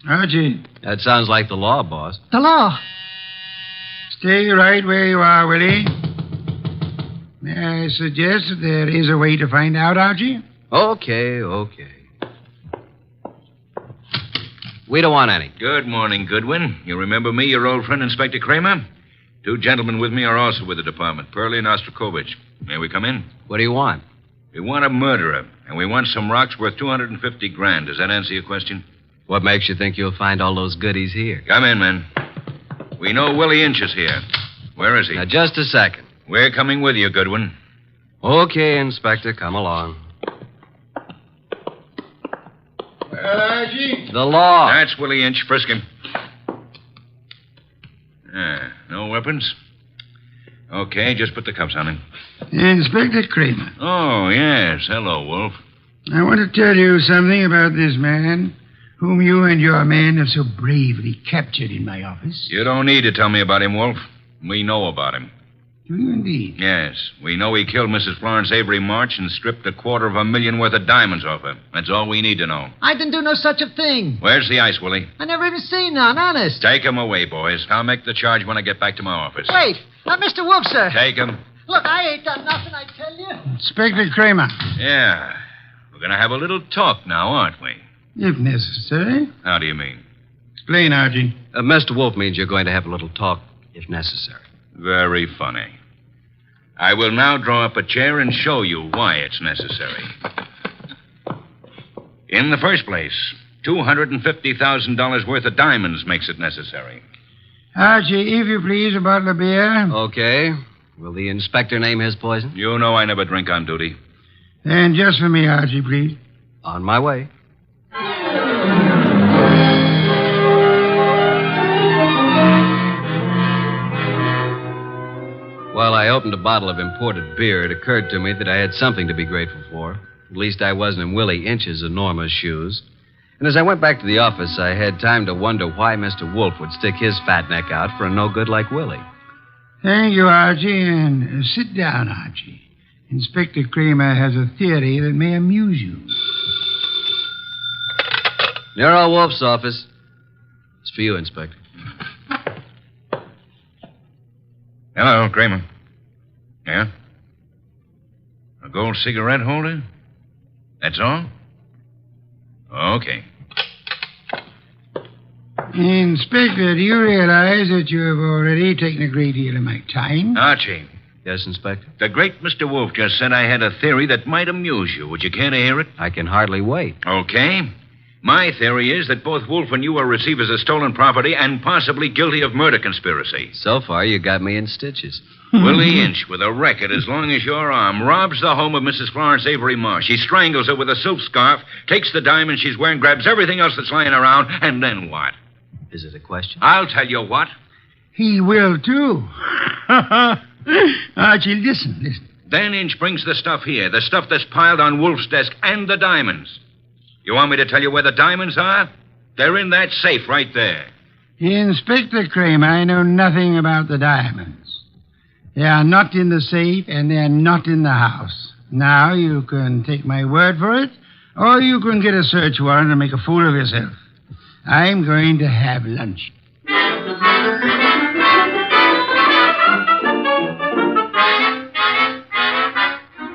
Archie. That sounds like the law, boss. The law. Stay right where you are, Willie. May I suggest that there is a way to find out, Archie? Okay. We don't want any. Good morning, Goodwin. You remember me, your old friend, Inspector Kramer? 2 gentlemen with me are also with the department, Pearlie and Ostrakovich. May we come in? What do you want? We want a murderer, and we want some rocks worth $250,000. Does that answer your question? What makes you think you'll find all those goodies here? Come in, men. We know Willie Inch is here. Where is he? Now, just a second. We're coming with you, Goodwin. Okay, Inspector, come along. Well, Archie? The law. That's Willie Inch. Frisk him. No weapons? Okay, just put the cuffs on him. Inspector Kramer. Oh, yes. Hello, Wolf. I want to tell you something about this man whom you and your men have so bravely captured in my office. You don't need to tell me about him, Wolf. We know about him. Do you indeed? Yes. We know he killed Mrs. Florence Avery March and stripped $250,000 worth of diamonds off her. That's all we need to know. I didn't do no such a thing. Where's the ice, Willie? I never even seen none, honest. Take him away, boys. I'll make the charge when I get back to my office. Wait. Mr. Wolfe, sir. Take him. Look, I ain't done nothing, I tell you. Inspector Kramer. Yeah. We're going to have a little talk now, aren't we? If necessary. How do you mean? Explain, Archie. Mr. Wolfe means you're going to have a little talk, if necessary. Very funny. I will now draw up a chair and show you why it's necessary. In the first place, $250,000 worth of diamonds makes it necessary. Archie, if you please, a bottle of beer. Okay. Will the inspector name his poison? You know I never drink on duty. And just for me, Archie, please. On my way. opened a bottle of imported beer, it occurred to me that I had something to be grateful for. At least I wasn't in Willie Inch's enormous shoes. And as I went back to the office, I had time to wonder why Mr. Wolfe would stick his fat neck out for a no-good like Willie. Thank you, Archie, and sit down, Archie. Inspector Kramer has a theory that may amuse you. Nero Wolfe's office. It's for you, Inspector. Hello, Kramer. Yeah? A gold cigarette holder? That's all? Okay. Inspector, do you realize that you have already taken a great deal of my time? Archie. Yes, Inspector? The great Mr. Wolfe just said I had a theory that might amuse you. Would you care to hear it? I can hardly wait. Okay. My theory is that both Wolfe and you are receivers of stolen property and possibly guilty of murder conspiracy. So far, you got me in stitches. Willie Inch, with a record as long as your arm, robs the home of Mrs. Florence Avery Marsh. He strangles her with a silk scarf, takes the diamond she's wearing, grabs everything else that's lying around, and then what? Is it a question? I'll tell you what. He will, too. Archie, listen. Then Inch brings the stuff here, the stuff that's piled on Wolfe's desk, and the diamonds. You want me to tell you where the diamonds are? They're in that safe right there. Inspector Kramer, I know nothing about the diamonds. They are not in the safe, and they are not in the house. Now, you can take my word for it, or you can get a search warrant and make a fool of yourself. I'm going to have lunch.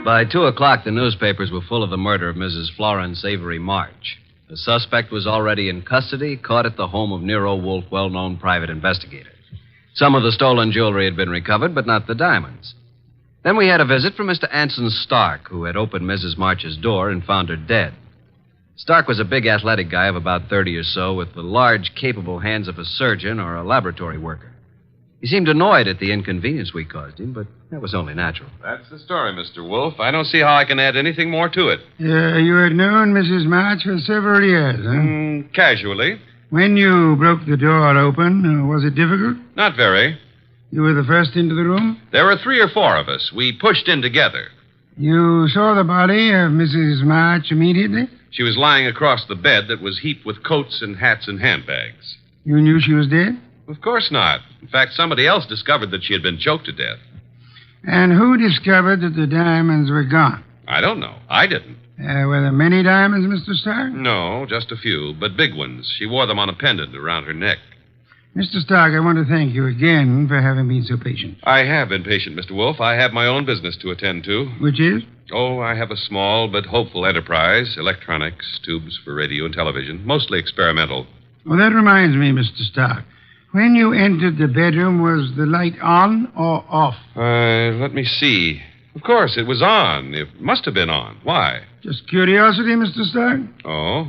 By 2 o'clock, the newspapers were full of the murder of Mrs. Florence Avery March. The suspect was already in custody, caught at the home of Nero Wolfe, well-known private investigator. Some of the stolen jewelry had been recovered, but not the diamonds. Then we had a visit from Mr. Anson Stark, who had opened Mrs. March's door and found her dead. Stark was a big athletic guy of about 30 or so, with the large, capable hands of a surgeon or a laboratory worker. He seemed annoyed at the inconvenience we caused him, but that was only natural. That's the story, Mr. Wolfe. I don't see how I can add anything more to it. You had known Mrs. March for several years, huh? Casually. When you broke the door open, was it difficult? Not very. You were the first into the room? There were 3 or 4 of us. We pushed in together. You saw the body of Mrs. March immediately? She was lying across the bed that was heaped with coats and hats and handbags. You knew she was dead? Of course not. In fact, somebody else discovered that she had been choked to death. And who discovered that the diamonds were gone? I don't know. I didn't. Were there many diamonds, Mr. Stark? No, just a few, but big ones. She wore them on a pendant around her neck. Mr. Stark, I want to thank you again for having been so patient. I have been patient, Mr. Wolfe. I have my own business to attend to. Which is? Oh, I have a small but hopeful enterprise. Electronics, tubes for radio and television, mostly experimental. Well, that reminds me, Mr. Stark. When you entered the bedroom, was the light on or off? Let me see. Of course, it was on. It must have been on. Why? Just curiosity, Mr. Stark. Oh?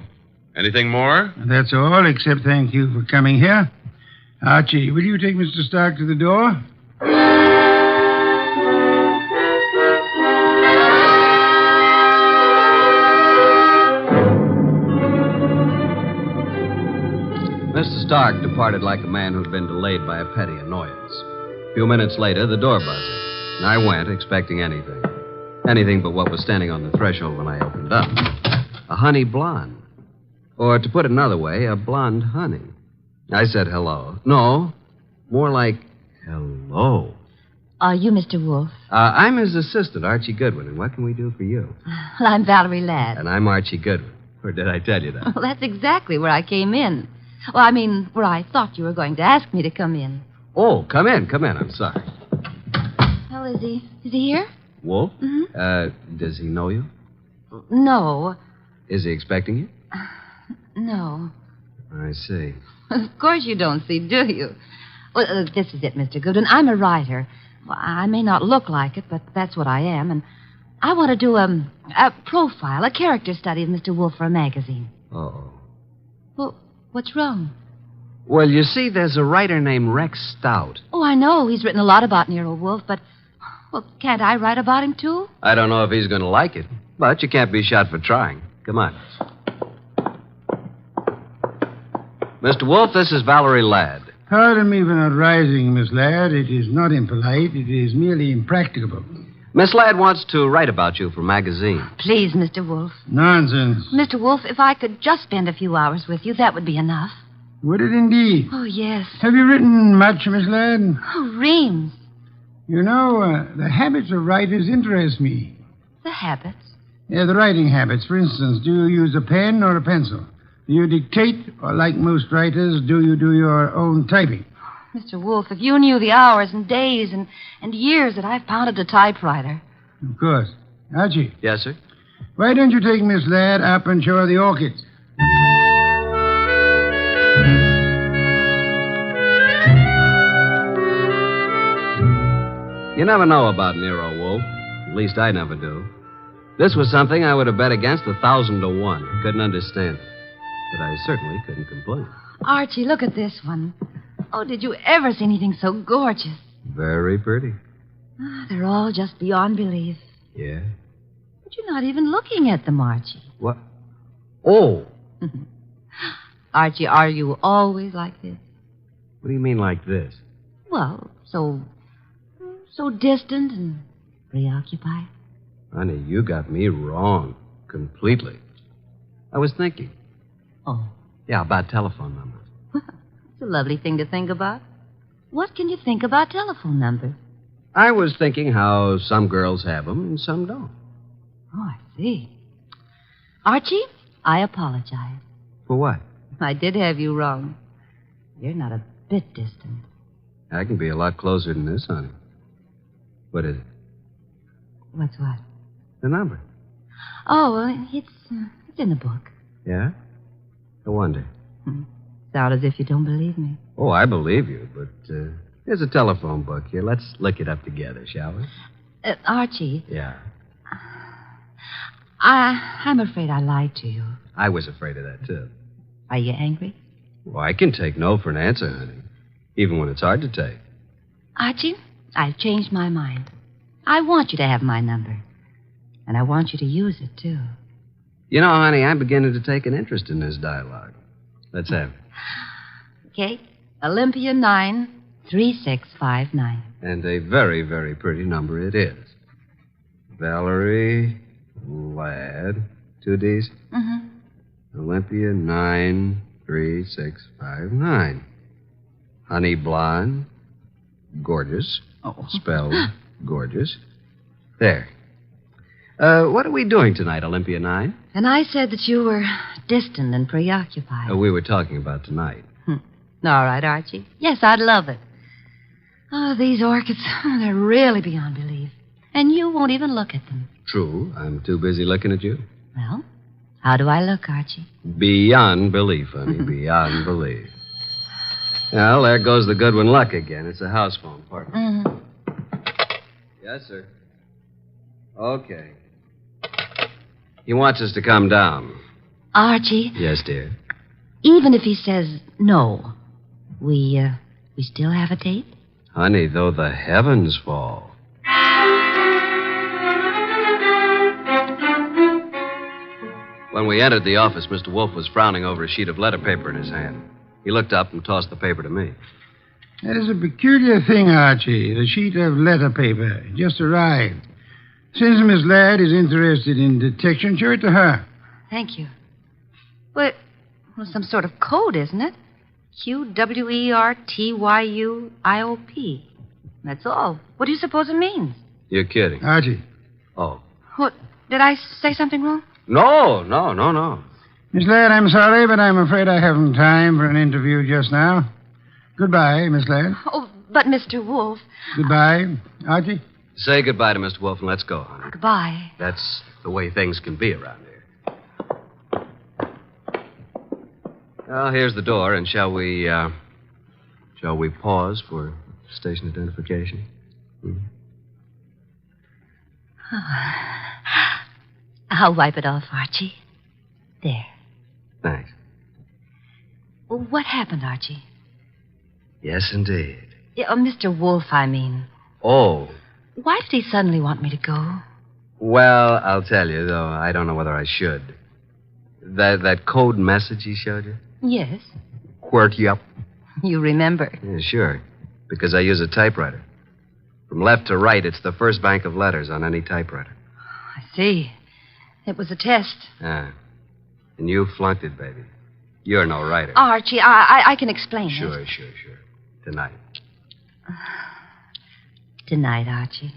Anything more? That's all, except thank you for coming here. Archie, will you take Mr. Stark to the door? Mr. Stark departed like a man who'd been delayed by a petty annoyance. A few minutes later, the door buzzed, and I went expecting anything. Anything but what was standing on the threshold when I opened up. A honey blonde. Or, to put it another way, a blonde honey. I said hello. No, more like hello. Are you Mr. Wolfe? I'm his assistant, Archie Goodwin, and what can we do for you? Well, I'm Valerie Ladd. And I'm Archie Goodwin. Or did I tell you that? Well, that's exactly where I came in. Well, I mean, where I thought you were going to ask me to come in. Oh, come in. I'm sorry. Well, is he here? Wolf? Mm-hmm. Does he know you? No. Is he expecting you? No. I see. Of course you don't see, do you? Well, this is it, Mr. Goodwin. I'm a writer. Well, I may not look like it, but that's what I am. And I want to do a profile, a character study of Mr. Wolfe for a magazine. Oh. Well, what's wrong? Well, you see, there's a writer named Rex Stout. Oh, I know. He's written a lot about Nero Wolfe, but, well, can't I write about him, too? I don't know if he's going to like it, but you can't be shot for trying. Come on. Mr. Wolfe, this is Valerie Ladd. Pardon me for not rising, Miss Ladd. It is not impolite. It is merely impracticable. Miss Ladd wants to write about you for a magazine. Please, Mr. Wolfe. Nonsense. Mr. Wolfe, if I could just spend a few hours with you, that would be enough. Would it indeed? Oh, yes. Have you written much, Miss Ladd? Oh, reams. You know, the habits of writers interest me. The habits? Yeah, the writing habits. For instance, do you use a pen or a pencil? Do you dictate, or like most writers, do you do your own typing? Mr. Wolfe, if you knew the hours and days and years that I've pounded a typewriter. Of course. Archie. Yes, sir? Why don't you take Miss Ladd up and show her the orchids? You never know about Nero Wolfe. At least I never do. This was something I would have bet against 1,000 to 1. I couldn't understand it. But I certainly couldn't complain. Archie, look at this one. Oh, did you ever see anything so gorgeous? Very pretty. They're all just beyond belief. Yeah? But you're not even looking at them, Archie. What? Oh! Archie, are you always like this? What do you mean like this? Well, so distant and preoccupied. Honey, you got me wrong. Completely. I was thinking. Oh. Yeah, about telephone numbers. It's a lovely thing to think about. What can you think about telephone numbers? I was thinking how some girls have them and some don't. Oh, I see. Archie, I apologize. For what? I did have you wrong. You're not a bit distant. I can be a lot closer than this, honey. What is it? What's what? The number. Oh, well, it's in the book. Yeah? No wonder. Sound as if you don't believe me. Oh, I believe you, but here's a telephone book here. Let's look it up together, shall we? Archie. Yeah. I'm afraid I lied to you. I was afraid of that, too. Are you angry? Well, I can take no for an answer, honey. Even when it's hard to take. Archie, I've changed my mind. I want you to have my number. And I want you to use it, too. You know, honey, I'm beginning to take an interest in this dialogue. Let's have it. Okay. Olympia 93659. And a very, very pretty number it is. Valerie Ladd. 2 D's? Mm-hmm. Olympia 93659. Honey blonde. Gorgeous. Oh. Spelled gorgeous. There. What are we doing tonight, Olympia 9? And I said that you were distant and preoccupied. We were talking about tonight. All right, Archie. Yes, I'd love it. Oh, these orchids, they're really beyond belief. And you won't even look at them. True. I'm too busy looking at you. Well, how do I look, Archie? Beyond belief, honey. Beyond belief. Well, there goes the Goodwin luck again. It's a house phone, partner. Mm-hmm. Yes, sir. Okay. He wants us to come down. Archie, Yes, dear. even if he says no, we still have a date? Honey, though the heavens fall. When we entered the office, Mr. Wolfe was frowning over a sheet of letter paper in his hand. He looked up and tossed the paper to me. That is a peculiar thing, Archie. The sheet of letter paper just arrived. Since Miss Ladd is interested in detection, show it to her. Thank you. Well, some sort of code, isn't it? QWERTYUIOP. That's all. What do you suppose it means? You're kidding. Archie. Oh. What? Did I say something wrong? No. Miss Ladd, I'm sorry, but I'm afraid I haven't time for an interview just now. Goodbye, Miss Ladd. Oh, but Mr. Wolfe. Goodbye. Archie? Say goodbye to Mr. Wolfe and let's go, honey. Goodbye. That's the way things can be around here. Well, here's the door, and shall we pause for station identification? I'll wipe it off, Archie. There. Thanks. Well, what happened, Archie? Yes, indeed. Yeah, Mr. Wolfe, I mean. Oh. Why did he suddenly want me to go? Well, I'll tell you, though I don't know whether I should. That code message he showed you? Yes. QWERTY up. You remember. Yeah, sure. Because I use a typewriter. From left to right, it's the first bank of letters on any typewriter. I see. It was a test. Ah. And you flunked it, baby. You're no writer. Archie, I can explain it. Sure. Tonight. Tonight, Archie.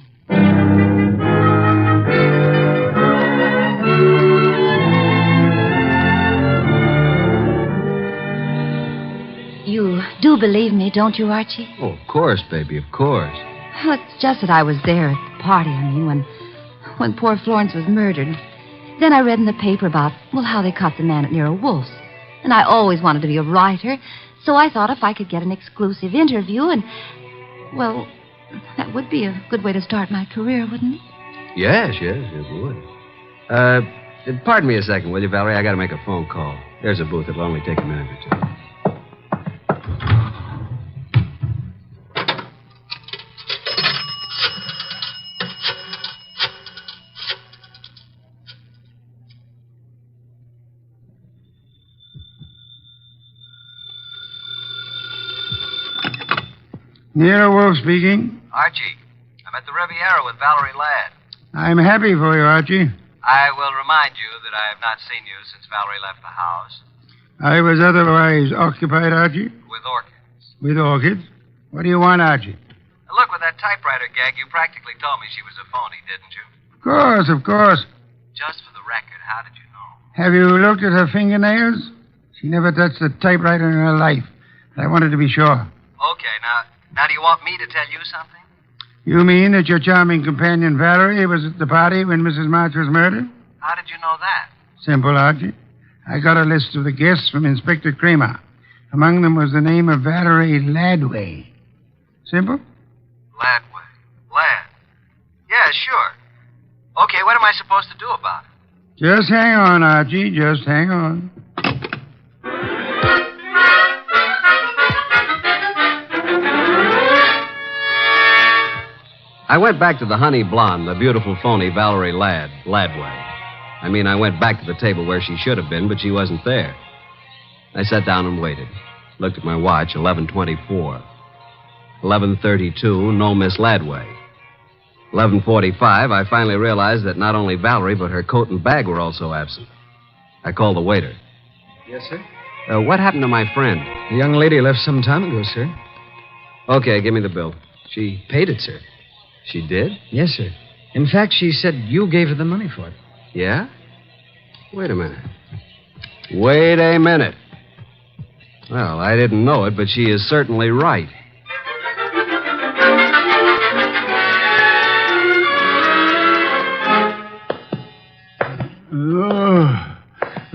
You do believe me, don't you, Archie? Oh, of course, baby, of course. Well, it's just that I was there at the party, when poor Florence was murdered. Then I read in the paper about, how they caught the man at Nero Wolfe's. And I always wanted to be a writer, so I thought if I could get an exclusive interview that would be a good way to start my career, wouldn't it? Yes, it would. Pardon me a second, will you, Valerie? I got to make a phone call. There's a booth. It'll only take a minute or two. Nero Wolfe speaking. Archie, I'm at the Riviera with Valerie Ladd. I'm happy for you, Archie. I will remind you that I have not seen you since Valerie left the house. I was otherwise occupied, Archie. With orchids. With orchids? What do you want, Archie? Now, look, with that typewriter gag, you practically told me she was a phony, didn't you? Of course. Just for the record, how did you know? Have you looked at her fingernails? She never touched a typewriter in her life. I wanted to be sure. Okay, now do you want me to tell you something? You mean that your charming companion Valerie was at the party when Mrs. March was murdered? How did you know that? Simple, Archie. I got a list of the guests from Inspector Kramer. Among them was the name of Valerie Ladway. Simple? Ladway. Ladd. Yeah, sure. Okay, what am I supposed to do about it? Just hang on, Archie. Just hang on. I went back to the honey blonde, the beautiful phony Valerie Ladway. I went back to the table where she should have been, but she wasn't there. I sat down and waited. Looked at my watch, 11:24. 11:32, no Miss Ladway. 11:45, I finally realized that not only Valerie, but her coat and bag were also absent. I called the waiter. Yes, sir? What happened to my friend? The young lady left some time ago, sir. Okay, give me the bill. She paid it, sir. She did? Yes, sir. In fact, she said you gave her the money for it. Yeah? Wait a minute. Wait a minute. Well, I didn't know it, but she is certainly right.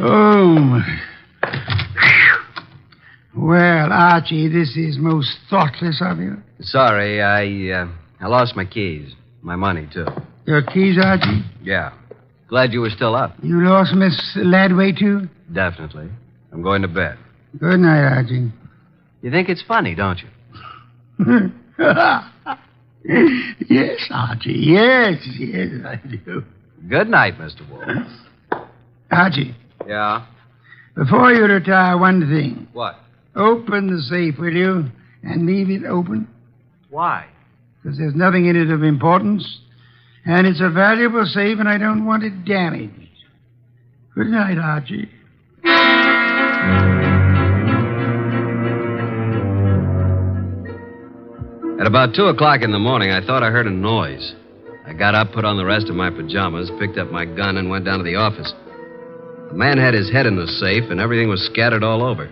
Oh, my. Well, Archie, this is most thoughtless of you. Sorry, I lost my keys. My money, too. Your keys, Archie? Yeah. Glad you were still up. You lost Miss Ladway, too? Definitely. I'm going to bed. Good night, Archie. You think it's funny, don't you? Yes, Archie. Yes, I do. Good night, Mr. Wolfe. Archie. Yeah? Before you retire, one thing. What? Open the safe, will you? And leave it open. Why? Because there's nothing in it of importance. And it's a valuable safe, and I don't want it damaged. Good night, Archie. At about 2 o'clock in the morning, I thought I heard a noise. I got up, put on the rest of my pajamas, picked up my gun, and went down to the office. The man had his head in the safe, and everything was scattered all over.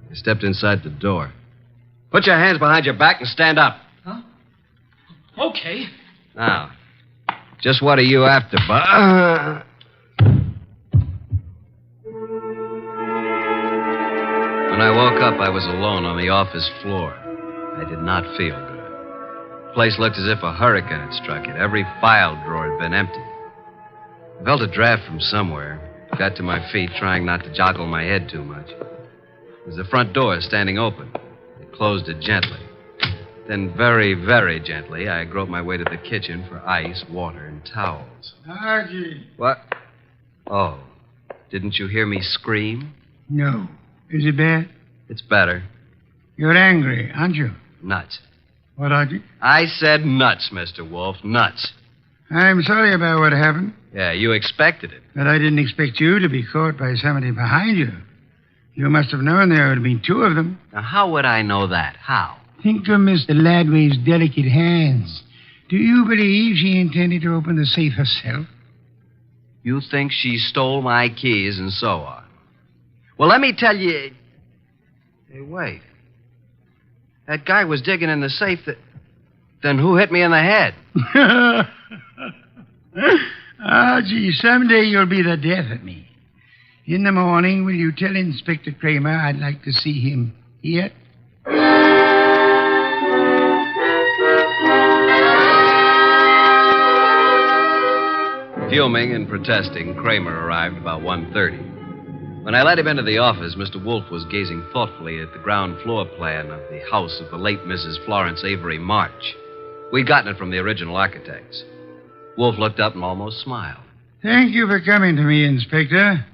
I stepped inside the door. Put your hands behind your back and stand up. Huh? Okay. Now, just what are you after, When I woke up, I was alone on the office floor. I did not feel good. The place looked as if a hurricane had struck it. Every file drawer had been empty. I felt a draft from somewhere. Got to my feet, trying not to joggle my head too much. There was the front door standing open. I closed it gently. Then, very, very gently, I groped my way to the kitchen for ice, water, and towels. Archie. What? Oh, didn't you hear me scream? No. Is it bad? It's better. You're angry, aren't you? Nuts. What, Archie? I said nuts, Mr. Wolfe. Nuts. I'm sorry about what happened, Yeah, you expected it. but I didn't expect you to be caught by somebody behind you. You must have known there would have been two of them. Now, how would I know that? How? Think of Mr. Ladway's delicate hands. Do you believe she intended to open the safe herself? You think she stole my keys and so on. Well, let me tell you... Hey, wait. That guy was digging in the safe that... Then who hit me in the head? Archie, someday you'll be the death of me. In the morning, will you tell Inspector Kramer I'd like to see him here? Fuming and protesting, Kramer arrived about 1:30. When I let him into the office, Mr. Wolfe was gazing thoughtfully at the ground floor plan of the house of the late Mrs. Florence Avery March. We'd gotten it from the original architects. Wolfe looked up and almost smiled. Thank you for coming to me, Inspector.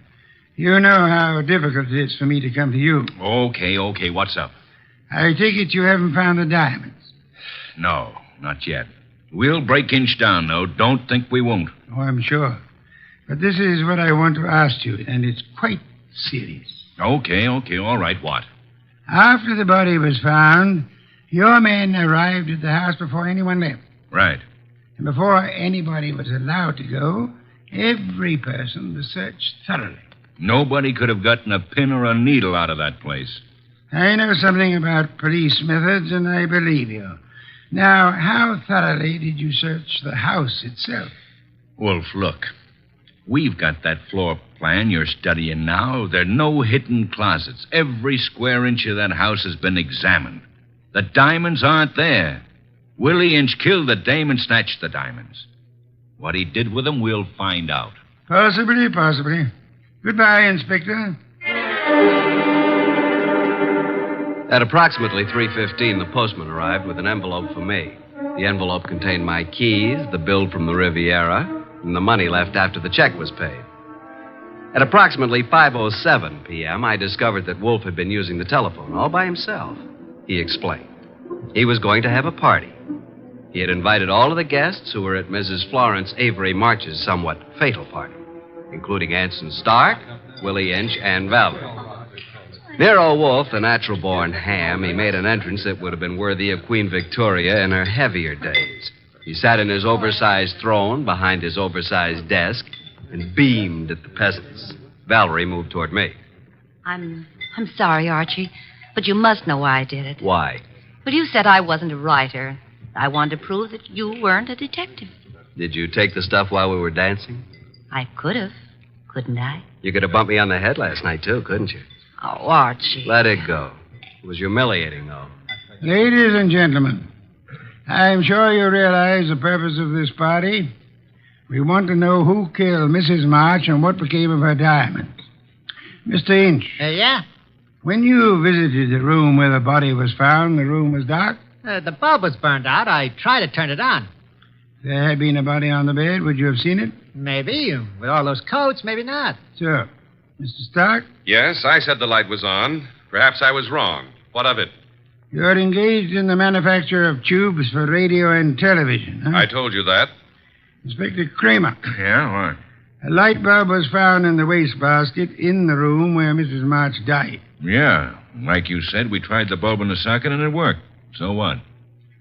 You know how difficult it is for me to come to you. Okay, what's up? I take it you haven't found the diamonds. No, not yet. We'll break inch down, though. Don't think we won't. Oh, I'm sure. But this is what I want to ask you, and it's quite serious. Okay, all right, what? After the body was found, your men arrived at the house before anyone left. Right. And before anybody was allowed to go, every person was searched thoroughly. Nobody could have gotten a pin or a needle out of that place. I know something about police methods, and I believe you. Now, how thoroughly did you search the house itself? Wolf, look. We've got that floor plan you're studying now. There are no hidden closets. Every square inch of that house has been examined. The diamonds aren't there. Willie Inch killed the dame and snatched the diamonds. What he did with them, we'll find out. Possibly. Goodbye, Inspector. At approximately 3:15, the postman arrived with an envelope for me. The envelope contained my keys, the bill from the Riviera, and the money left after the check was paid. At approximately 5:07 p.m., I discovered that Wolfe had been using the telephone all by himself. He explained. He was going to have a party. He had invited all of the guests who were at Mrs. Florence Avery March's somewhat fatal party, including Anson Stark, Willie Inch, and Valerie. Nero Wolfe, the natural-born ham, he made an entrance that would have been worthy of Queen Victoria in her heavier days. He sat in his oversized throne behind his oversized desk and beamed at the peasants. Valerie moved toward me. I'm sorry, Archie, but you must know why I did it. Why? Well, you said I wasn't a writer. I wanted to prove that you weren't a detective. Did you take the stuff while we were dancing? I could have, couldn't I? You could have bumped me on the head last night, too, couldn't you? Oh, Archie. Let it go. It was humiliating, though. Ladies and gentlemen, I'm sure you realize the purpose of this party. We want to know who killed Mrs. March and what became of her diamonds. Mr. Inch. Yeah? When you visited the room where the body was found, the room was dark? The bulb was burned out. I tried to turn it on. If there had been a body on the bed, would you have seen it? Maybe. With all those coats, maybe not. Sure. Mr. Stark? Yes, I said the light was on. Perhaps I was wrong. What of it? You're engaged in the manufacture of tubes for radio and television, huh? I told you that. Inspector Kramer. Yeah, what? A light bulb was found in the wastebasket in the room where Mrs. March died. Yeah. Like you said, we tried the bulb in the socket and it worked. So what?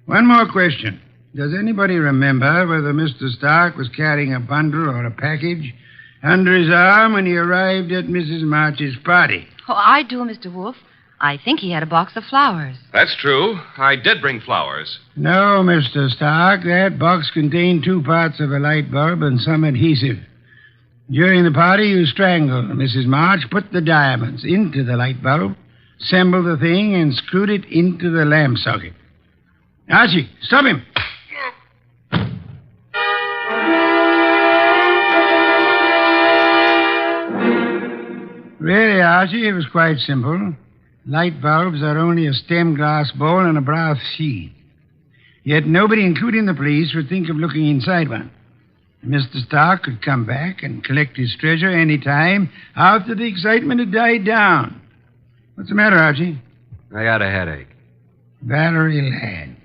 One more question. Does anybody remember whether Mr. Stark was carrying a bundle or a package under his arm when he arrived at Mrs. March's party? Oh, I do, Mr. Wolfe. I think he had a box of flowers. That's true. I did bring flowers. No, Mr. Stark. That box contained 2 parts of a light bulb and some adhesive. During the party, you strangled Mrs. March, put the diamonds into the light bulb, assembled the thing, and screwed it into the lamp socket. Archie, stop him. Really, Archie, it was quite simple. Light bulbs are only a stem glass bowl and a brass sheet. Yet nobody, including the police, would think of looking inside one. Mr. Stark could come back and collect his treasure any time after the excitement had died down. What's the matter, Archie? I got a headache. Valerie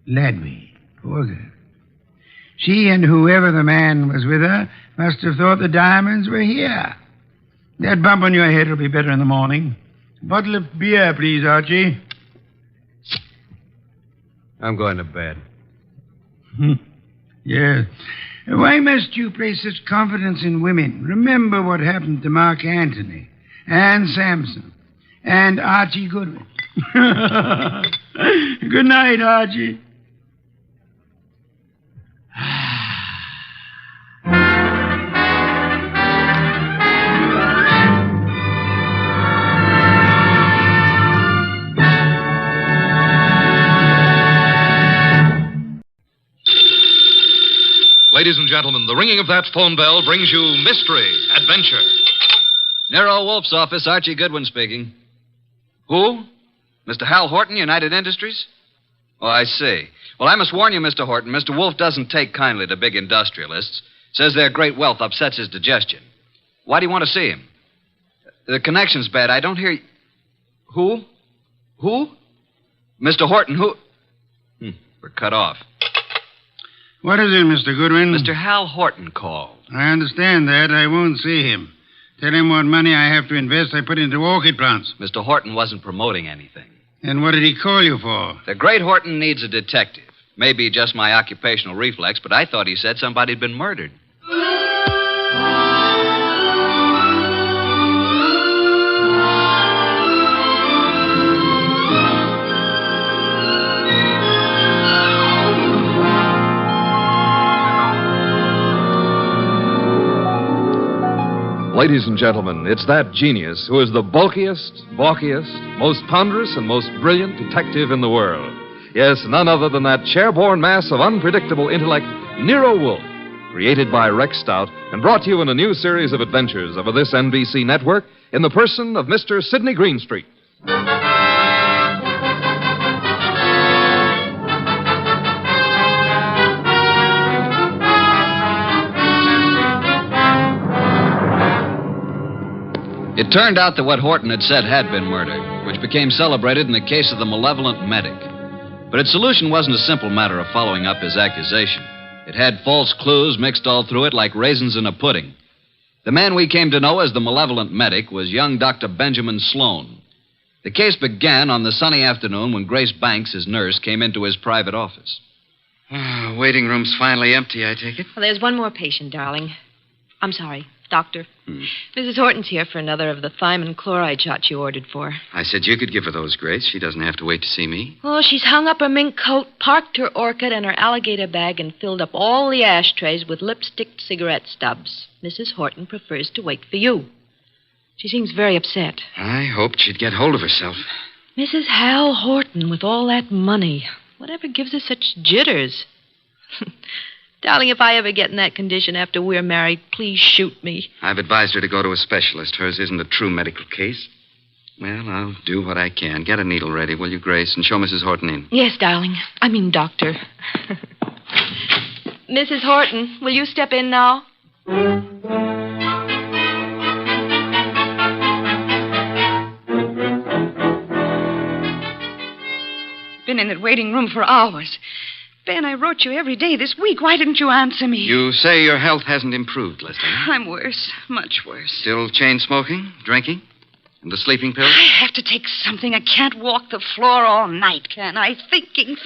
Ladby. Poor girl. She and whoever the man was with her must have thought the diamonds were here. That bump on your head will be better in the morning. A bottle of beer, please, Archie. I'm going to bed. Yes. Why must you place such confidence in women? Remember what happened to Mark Antony and Samson and Archie Goodwin. Good night, Archie. Ladies and gentlemen, the ringing of that phone bell brings you mystery, adventure. Nero Wolfe's office, Archie Goodwin speaking. Who? Mr. Hal Horton, United Industries? Oh, I see. Well, I must warn you, Mr. Horton, Mr. Wolfe doesn't take kindly to big industrialists. Says their great wealth upsets his digestion. Why do you want to see him? The connection's bad. I don't hear you. Who? Who? Mr. Horton, who? We're cut off. What is it, Mr. Goodwin? Mr. Hal Horton called. I understand that. I won't see him. Tell him what money I have to invest I put into orchid plants. Mr. Horton wasn't promoting anything. And what did he call you for? The great Horton needs a detective. Maybe just my occupational reflex, but I thought he said somebody'd been murdered. Ladies and gentlemen, it's that genius who is the bulkiest, balkiest, most ponderous, and most brilliant detective in the world. Yes, none other than that chairborne mass of unpredictable intellect, Nero Wolfe, created by Rex Stout and brought to you in a new series of adventures over this NBC network in the person of Mr. Sidney Greenstreet. It turned out that what Horton had said had been murder, which became celebrated in the case of the Malevolent medic. But its solution wasn't a simple matter of following up his accusation. It had false clues mixed all through it like raisins in a pudding. The man we came to know as the Malevolent medic was young Dr. Benjamin Sloan. The case began on the sunny afternoon when Grace Banks, his nurse, came into his private office. Waiting room's finally empty, I take it? Well, there's one more patient, darling. I'm sorry, doctor. Mrs. Horton's here for another of the thiamine chloride shots you ordered for. I said you could give her those, Grace. She doesn't have to wait to see me. Oh, she's hung up her mink coat, parked her orchid and her alligator bag, and filled up all the ashtrays with lipstick cigarette stubs. Mrs. Horton prefers to wait for you. She seems very upset. I hoped she'd get hold of herself. Mrs. Hal Horton with all that money. Whatever gives her such jitters? Darling, if I ever get in that condition after we're married, please shoot me. I've advised her to go to a specialist. Hers isn't a true medical case. Well, I'll do what I can. Get a needle ready, will you, Grace, and show Mrs. Horton in. Yes, darling. I mean, doctor. Mrs. Horton, will you step in now? Been in that waiting room for hours. Ben, I wrote you every day this week. Why didn't you answer me? You say your health hasn't improved, Leslie. I'm worse. Much worse. Still chain smoking, drinking, and the sleeping pills? I have to take something. I can't walk the floor all night, can I? Thinking.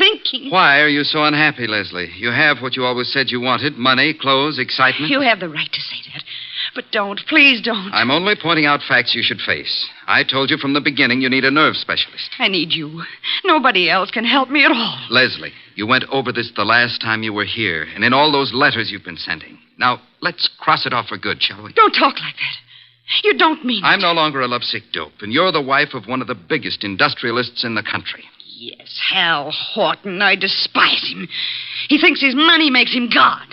Why are you so unhappy, Leslie? You have what you always said you wanted: money, clothes, excitement. You have the right to say that. But don't. Please don't. I'm only pointing out facts you should face. I told you from the beginning you need a nerve specialist. I need you. Nobody else can help me at all. Leslie, you went over this the last time you were here, and in all those letters you've been sending. Now, let's cross it off for good, shall we? Don't talk like that. You don't mean I'm no longer a lovesick dope, and you're the wife of one of the biggest industrialists in the country. Yes, Hal Horton. I despise him. He thinks his money makes him God.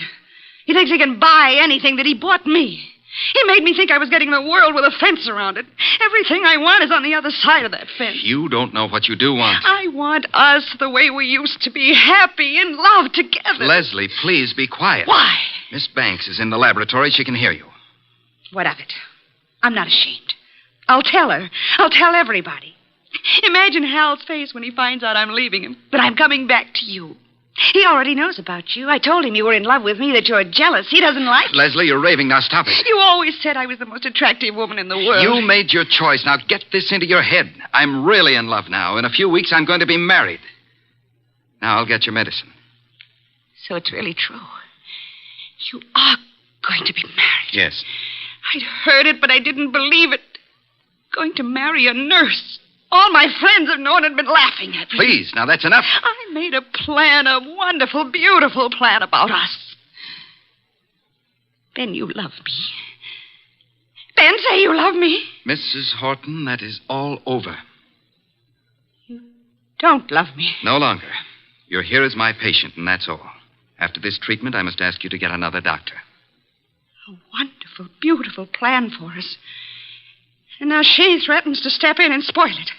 He thinks he can buy anything that he bought me. He made me think I was getting the world with a fence around it. Everything I want is on the other side of that fence. You don't know what you do want. I want us the way we used to be, happy in love together. Leslie, please be quiet. Why? Miss Banks is in the laboratory. She can hear you. What of it? I'm not ashamed. I'll tell her. I'll tell everybody. Imagine Hal's face when he finds out I'm leaving him, that I'm coming back to you. He already knows about you. I told him you were in love with me, that you're jealous. He doesn't like it. Leslie, you're raving. Now stop it. You always said I was the most attractive woman in the world. You made your choice. Now get this into your head. I'm really in love now. In a few weeks, I'm going to be married. Now I'll get your medicine. So it's really true. You are going to be married. Yes. I'd heard it, but I didn't believe it. Going to marry a nurse. All my friends have known and been laughing at me. Please, now that's enough. I made a plan, a wonderful, beautiful plan about us. Ben, you love me. Ben, say you love me. Mrs. Horton, that is all over. Don't love me. No longer. You're here as my patient, and that's all. After this treatment, I must ask you to get another doctor. A wonderful, beautiful plan for us. And now she threatens to step in and spoil it.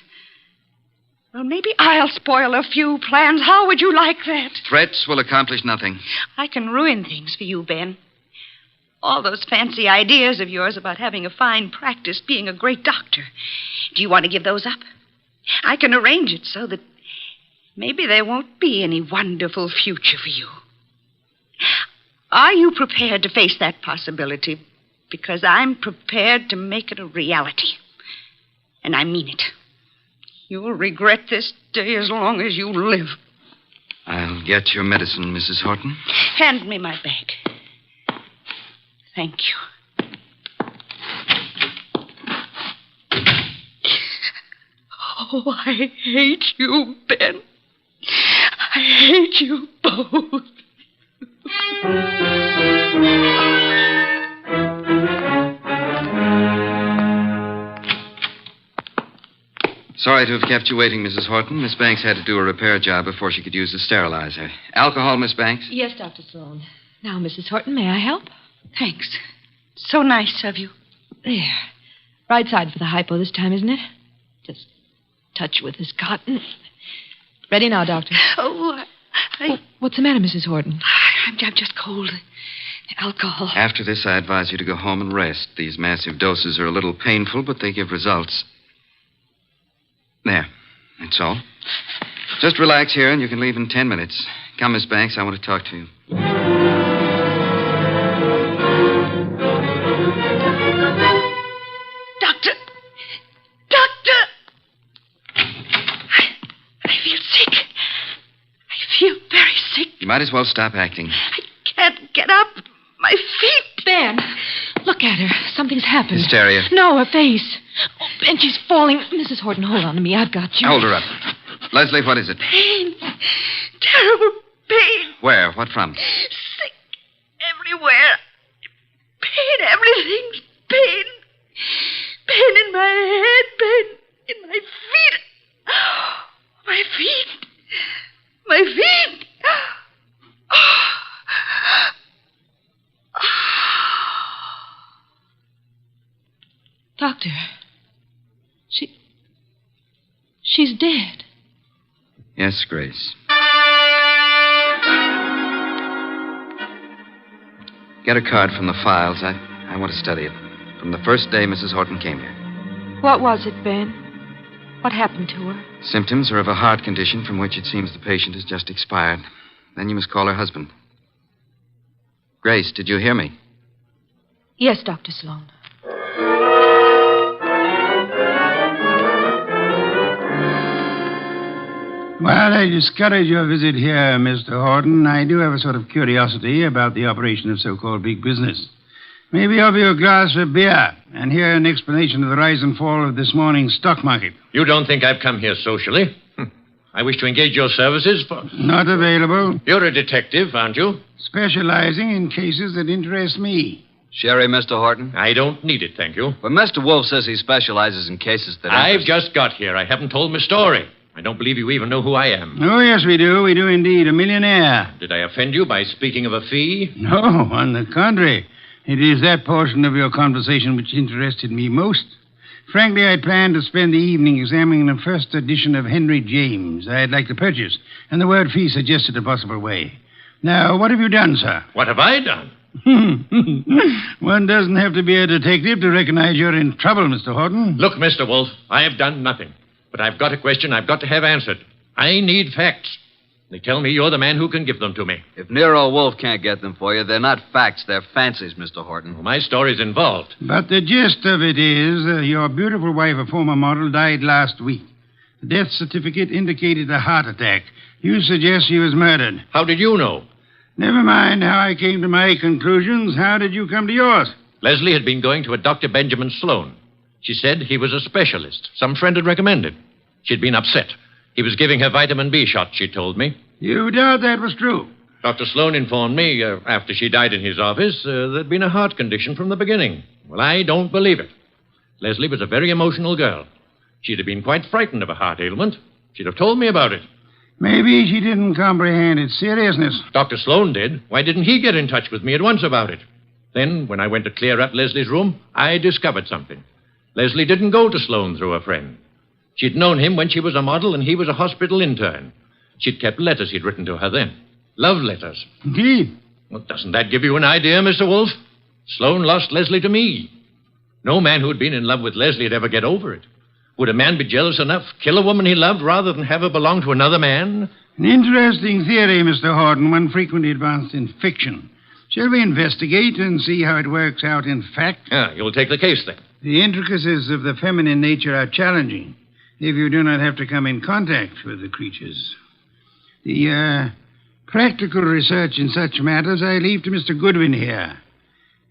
Well, maybe I'll spoil a few plans. How would you like that? Threats will accomplish nothing. I can ruin things for you, Ben. All those fancy ideas of yours about having a fine practice, being a great doctor. Do you want to give those up? I can arrange it so that maybe there won't be any wonderful future for you. Are you prepared to face that possibility? Because I'm prepared to make it a reality. And I mean it. You'll regret this day as long as you live. I'll get your medicine, Mrs. Horton. Hand me my bag. Thank you. Oh, I hate you, Ben. I hate you both. Sorry to have kept you waiting, Mrs. Horton. Miss Banks had to do a repair job before she could use the sterilizer. Alcohol, Miss Banks? Yes, Dr. Sloan. Now, Mrs. Horton, may I help? Thanks. So nice of you. There. Right side for the hypo this time, isn't it? Just touch with this cotton. Ready now, Doctor. Oh, what's the matter, Mrs. Horton? I'm just cold. Alcohol. After this, I advise you to go home and rest. These massive doses are a little painful, but they give results. There. That's all. Just relax here, and you can leave in 10 minutes. Come, Miss Banks. I want to talk to you. Doctor! Doctor! I feel sick. I feel very sick. You might as well stop acting. I can't get up. My feet. Ben, look at her. Something's happened. Hysteria. No, her face. Oh, Ben, she's falling. Mrs. Horton, hold on to me. I've got you. Hold her up. Leslie, what is it? Pain. Terrible pain. Where? What from? Sick everywhere. Pain, everything's pain. Pain in my head, pain in my feet. My feet. My feet. Doctor, she's dead. Yes, Grace. Get a card from the files. I want to study it. From the first day Mrs. Horton came here. What was it, Ben? What happened to her? Symptoms are of a heart condition from which it seems the patient has just expired. Then you must call her husband. Grace, did you hear me? Yes, Dr. Sloan. Well, I discourage your visit here, Mr. Horton. I do have a sort of curiosity about the operation of so-called big business. Maybe I'll be a glass of beer and hear an explanation of the rise and fall of this morning's stock market. You don't think I've come here socially? I wish to engage your services for... Not available. You're a detective, aren't you? Specializing in cases that interest me. Sherry, Mr. Horton? I don't need it, thank you. But Mr. Wolfe says he specializes in cases that I've just got here. I haven't told my story. I don't believe you even know who I am. Oh, yes, we do. We do indeed. A millionaire. Did I offend you by speaking of a fee? No, on the contrary. It is that portion of your conversation which interested me most. Frankly, I planned to spend the evening examining the first edition of Henry James I'd like to purchase, and the word fee suggested a possible way. Now, what have you done, sir? What have I done? One doesn't have to be a detective to recognize you're in trouble, Mr. Horton. Look, Mr. Wolfe, I have done nothing. But I've got a question I've got to have answered. I need facts. They tell me you're the man who can give them to me. If Nero Wolfe can't get them for you, they're not facts, they're fancies, Mr. Horton. Well, my story's involved. But the gist of it is your beautiful wife, a former model, died last week. The death certificate indicated a heart attack. You suggest she was murdered. How did you know? Never mind how I came to my conclusions. How did you come to yours? Leslie had been going to a Dr. Benjamin Sloan. She said he was a specialist. Some friend had recommended. She'd been upset. He was giving her vitamin B shot, she told me. You doubt that was true? Dr. Sloan informed me, after she died in his office, there'd been a heart condition from the beginning. Well, I don't believe it. Leslie was a very emotional girl. She'd have been quite frightened of a heart ailment. She'd have told me about it. Maybe she didn't comprehend its seriousness. Dr. Sloan did. Why didn't he get in touch with me at once about it? Then, when I went to clear up Leslie's room, I discovered something. Leslie didn't go to Sloan through a friend. She'd known him when she was a model and he was a hospital intern. She'd kept letters he'd written to her then. Love letters. Indeed. Well, doesn't that give you an idea, Mr. Wolfe? Sloan lost Leslie to me. No man who'd been in love with Leslie would ever get over it. Would a man be jealous enough, kill a woman he loved, rather than have her belong to another man? An interesting theory, Mr. Horton, one frequently advanced in fiction. Shall we investigate and see how it works out in fact? You'll take the case, then. The intricacies of the feminine nature are challenging if you do not have to come in contact with the creatures. The practical research in such matters I leave to Mr. Goodwin here.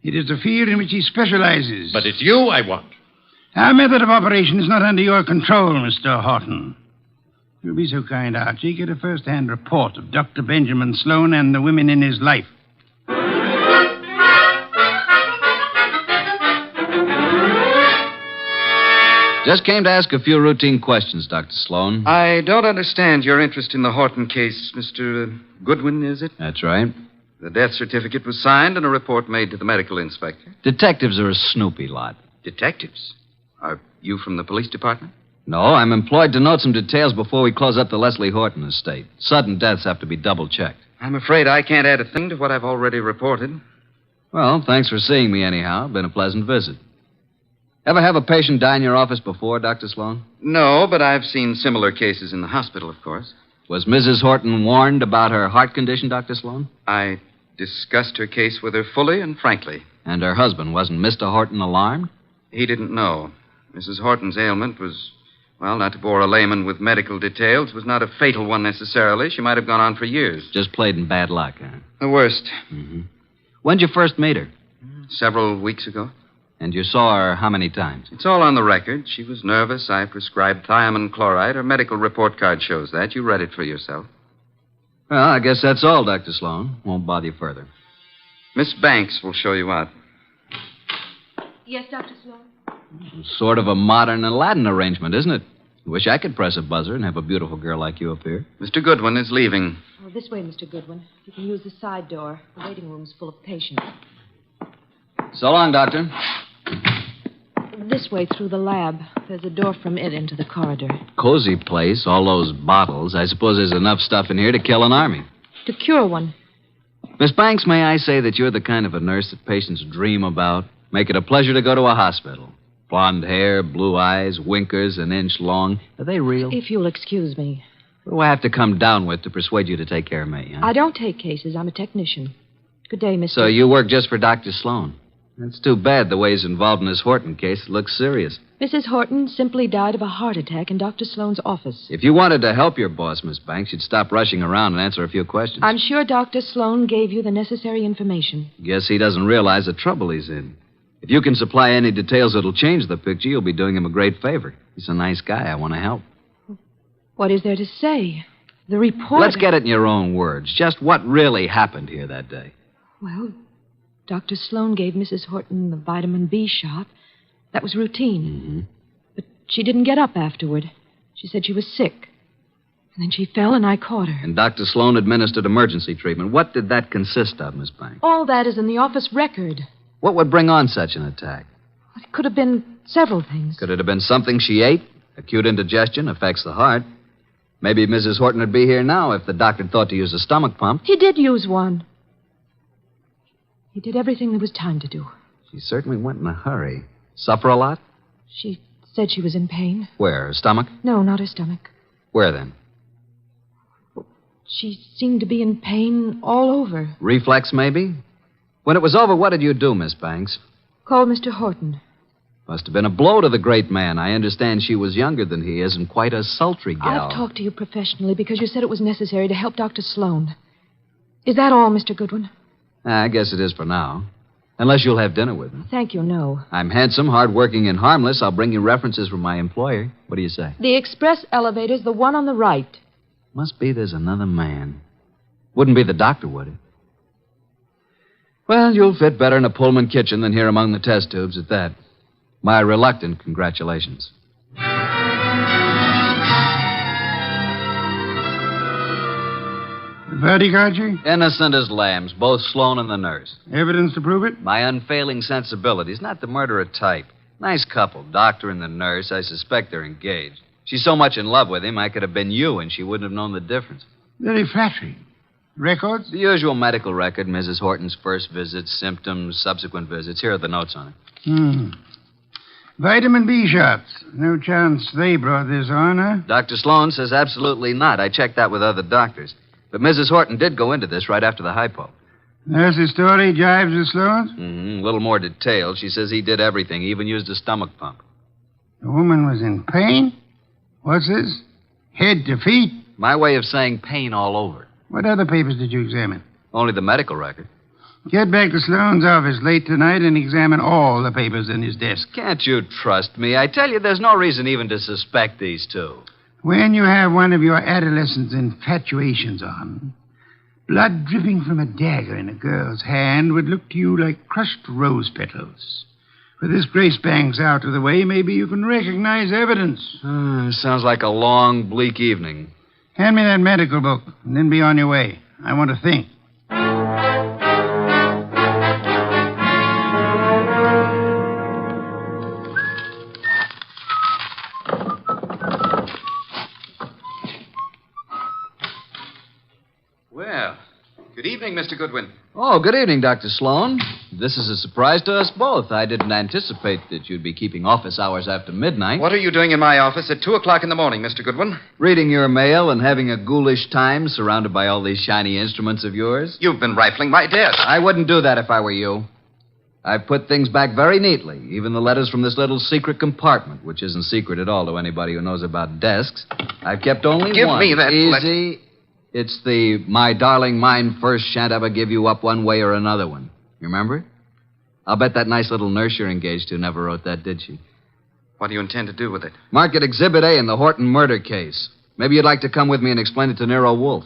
It is a field in which he specializes. But it's you I want. Our method of operation is not under your control, Mr. Horton. If you'll be so kind, Archie, get a first-hand report of Dr. Benjamin Sloan and the women in his life. Just came to ask a few routine questions, Dr. Sloan. I don't understand your interest in the Horton case, Mr. Goodwin, is it? That's right. The death certificate was signed and a report made to the medical inspector. Detectives are a snoopy lot. Detectives? Are you from the police department? No, I'm employed to note some details before we close up the Leslie Horton estate. Sudden deaths have to be double-checked. I'm afraid I can't add a thing to what I've already reported. Well, thanks for seeing me anyhow. Been a pleasant visit. Ever have a patient die in your office before, Dr. Sloan? No, but I've seen similar cases in the hospital, of course. Was Mrs. Horton warned about her heart condition, Dr. Sloan? I discussed her case with her fully and frankly. And her husband, wasn't Mr. Horton alarmed? He didn't know. Mrs. Horton's ailment was, well, not to bore a layman with medical details, was not a fatal one necessarily. She might have gone on for years. Just played in bad luck, huh? The worst. Mm-hmm. When'd you first meet her? Several weeks ago. And you saw her how many times? It's all on the record. She was nervous. I prescribed thiamine chloride. Her medical report card shows that. You read it for yourself. Well, I guess that's all, Dr. Sloan. Won't bother you further. Miss Banks will show you out. Yes, Dr. Sloan? Sort of a modern Aladdin arrangement, isn't it? Wish I could press a buzzer and have a beautiful girl like you appear. Mr. Goodwin is leaving. Oh, this way, Mr. Goodwin. You can use the side door. The waiting room's full of patients. So long, Doctor. This way through the lab. There's a door from it into the corridor. Cozy place, all those bottles. I suppose there's enough stuff in here to kill an army. To cure one. Miss Banks, may I say that you're the kind of a nurse that patients dream about? Make it a pleasure to go to a hospital. Blonde hair, blue eyes, winkers an inch long. Are they real? If you'll excuse me. What do I have to come down with to persuade you to take care of me, huh? I don't take cases. I'm a technician. Good day, Mr. So you work just for Dr. Sloan? That's too bad the way he's involved in this Horton case. It looks serious. Mrs. Horton simply died of a heart attack in Dr. Sloan's office. If you wanted to help your boss, Miss Banks, you'd stop rushing around and answer a few questions. I'm sure Dr. Sloan gave you the necessary information. Guess he doesn't realize the trouble he's in. If you can supply any details that'll change the picture, you'll be doing him a great favor. He's a nice guy. I want to help. What is there to say? The report... Let's get it in your own words. Just what really happened here that day. Well, Dr. Sloan gave Mrs. Horton the vitamin B shot. That was routine. Mm-hmm. But she didn't get up afterward. She said she was sick. And then she fell and I caught her. And Dr. Sloan administered emergency treatment. What did that consist of, Miss Banks? All that is in the office record. What would bring on such an attack? It could have been several things. Could it have been something she ate? Acute indigestion affects the heart. Maybe Mrs. Horton would be here now if the doctor thought to use a stomach pump. He did use one. He did everything there was time to do. She certainly went in a hurry. Suffer a lot? She Said she was in pain. Where? Her stomach? No, not her stomach. Where then? She seemed to be in pain all over. Reflex, maybe? When it was over, what did you do, Miss Banks? Called Mr. Horton. Must have been a blow to the great man. I understand she was younger than he is and quite a sultry gal. I've talked to you professionally because you said it was necessary to help Dr. Sloan. Is that all, Mr. Goodwin? I guess it is for now. Unless you'll have dinner with me. Thank you, no. I'm handsome, hardworking, and harmless. I'll bring you references from my employer. What do you say? The express elevator's the one on the right. Must be there's another man. Wouldn't be the doctor, would it? Well, you'll fit better in a Pullman kitchen than here among the test tubes at that. My reluctant congratulations. Verdict, Archie? Innocent as lambs, both Sloan and the nurse. Evidence to prove it? My unfailing sensibilities, not the murderer type. Nice couple, doctor and the nurse. I suspect they're engaged. She's so much in love with him, I could have been you, and she wouldn't have known the difference. Very flattering. Records? The usual medical record, Mrs. Horton's first visits, symptoms, subsequent visits. Here are the notes on it. Vitamin B shots. No chance they brought this on, huh? Dr. Sloan says absolutely not. I checked that with other doctors. But Mrs. Horton did go into this right after the hypo. Nurse's story jives with Sloan's? A little more detailed. She says he did everything, he even used a stomach pump. The woman was in pain? What's this? Head to feet? My way of saying pain all over. What other papers did you examine? Only the medical record. Get back to Sloan's office late tonight and examine all the papers in his desk. Can't you trust me? I tell you, there's no reason even to suspect these two. When you have one of your adolescent's infatuations on, blood dripping from a dagger in a girl's hand would look to you like crushed rose petals. With this Grace Banks out of the way, maybe you can recognize evidence. Sounds like a long, bleak evening. Hand me that medical book, and then be on your way. I want to think. Well, good evening, Mr. Goodwin. Oh, good evening, Dr. Sloan. This is a surprise to us both. I didn't anticipate that you'd be keeping office hours after midnight. What are you doing in my office at 2 o'clock in the morning, Mr. Goodwin? Reading your mail and having a ghoulish time surrounded by all these shiny instruments of yours. You've been rifling my desk. I wouldn't do that if I were you. I've put things back very neatly, even the letters from this little secret compartment, which isn't secret at all to anybody who knows about desks. I've kept only Give one. me that Easy. It's the "My darling, mine first, shan't ever give you up one way or another" one. You remember it? I'll bet that nice little nurse you're engaged to never wrote that, did she? What do you intend to do with it? Mark it Exhibit A in the Horton murder case. Maybe you'd like to come with me and explain it to Nero Wolfe.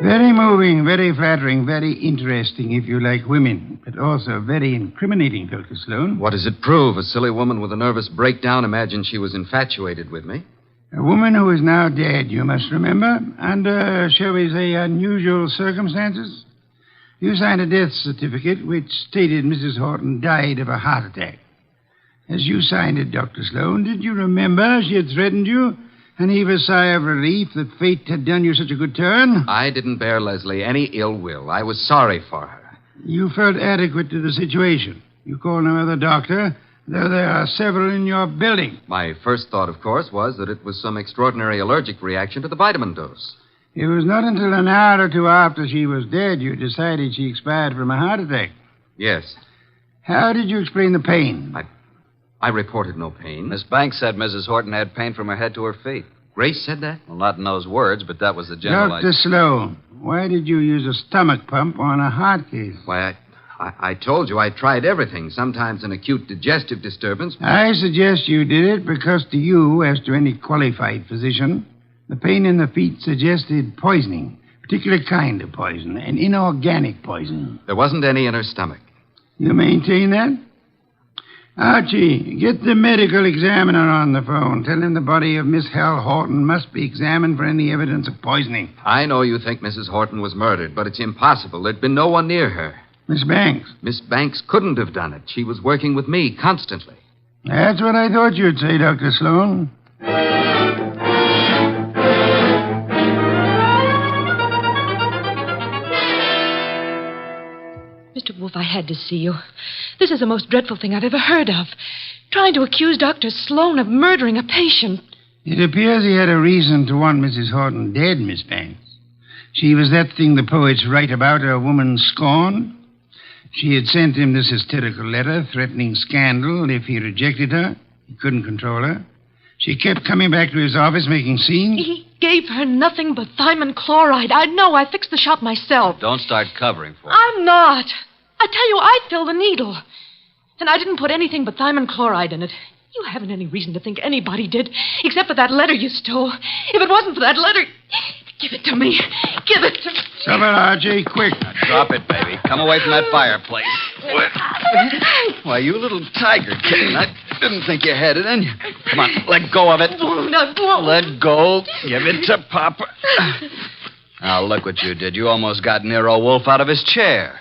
Very moving, very flattering, very interesting if you like women, but also very incriminating, Dr. Sloan. What does it prove? A silly woman with a nervous breakdown imagined she was infatuated with me. A woman who is now dead, you must remember, under, shall we say, unusual circumstances. You signed a death certificate which stated Mrs. Horton died of a heart attack. As you signed it, Dr. Sloan, did you remember she had threatened you and heave a sigh of relief that fate had done you such a good turn? I didn't bear Leslie any ill will. I was sorry for her. You felt adequate to the situation. You called no other doctor, though there are several in your building. My first thought, of course, was that it was some extraordinary allergic reaction to the vitamin dose. It was not until an hour or two after she was dead you decided she expired from a heart attack. Yes. How did you explain the pain? I reported no pain. Miss Banks said Mrs. Horton had pain from her head to her feet. Grace said that? Well, not in those words, but that was the general Dr. Sloan, why did you use a stomach pump on a heart case? Why, I told you I tried everything. Sometimes an acute digestive disturbance. I suggest you did it because to you, as to any qualified physician, the pain in the feet suggested poisoning, a particular kind of poison, an inorganic poison. There wasn't any in her stomach. You maintain that? Archie, get the medical examiner on the phone. Tell him the body of Miss Hal Horton must be examined for any evidence of poisoning. I know you think Mrs. Horton was murdered, but it's impossible. There'd been no one near her. Miss Banks? Miss Banks couldn't have done it. She was working with me constantly. That's what I thought you'd say, Dr. Sloan. Mr. Wolfe, I had to see you. This is the most dreadful thing I've ever heard of. Trying to accuse Dr. Sloan of murdering a patient. It appears he had a reason to want Mrs. Horton dead, Miss Banks. She was that thing the poets write about, a woman scorned. She had sent him this hysterical letter threatening scandal if he rejected her. He couldn't control her. She kept coming back to his office making scenes. He gave her nothing but thiamine chloride. I know. I fixed the shop myself. Don't start covering for her. I'm not. I tell you, I filled the needle. And I didn't put anything but thiamine chloride in it. You haven't any reason to think anybody did, except for that letter you stole. If it wasn't for that letter... Give it to me. Give it to me. Stop it, Archie, quick. Now drop it, baby. Come away from that fireplace. Why, you little tiger kitten. I didn't think you had it in you. Come on, let go of it. Let go. Give it to Papa. Now, look what you did. You almost got Nero Wolfe out of his chair.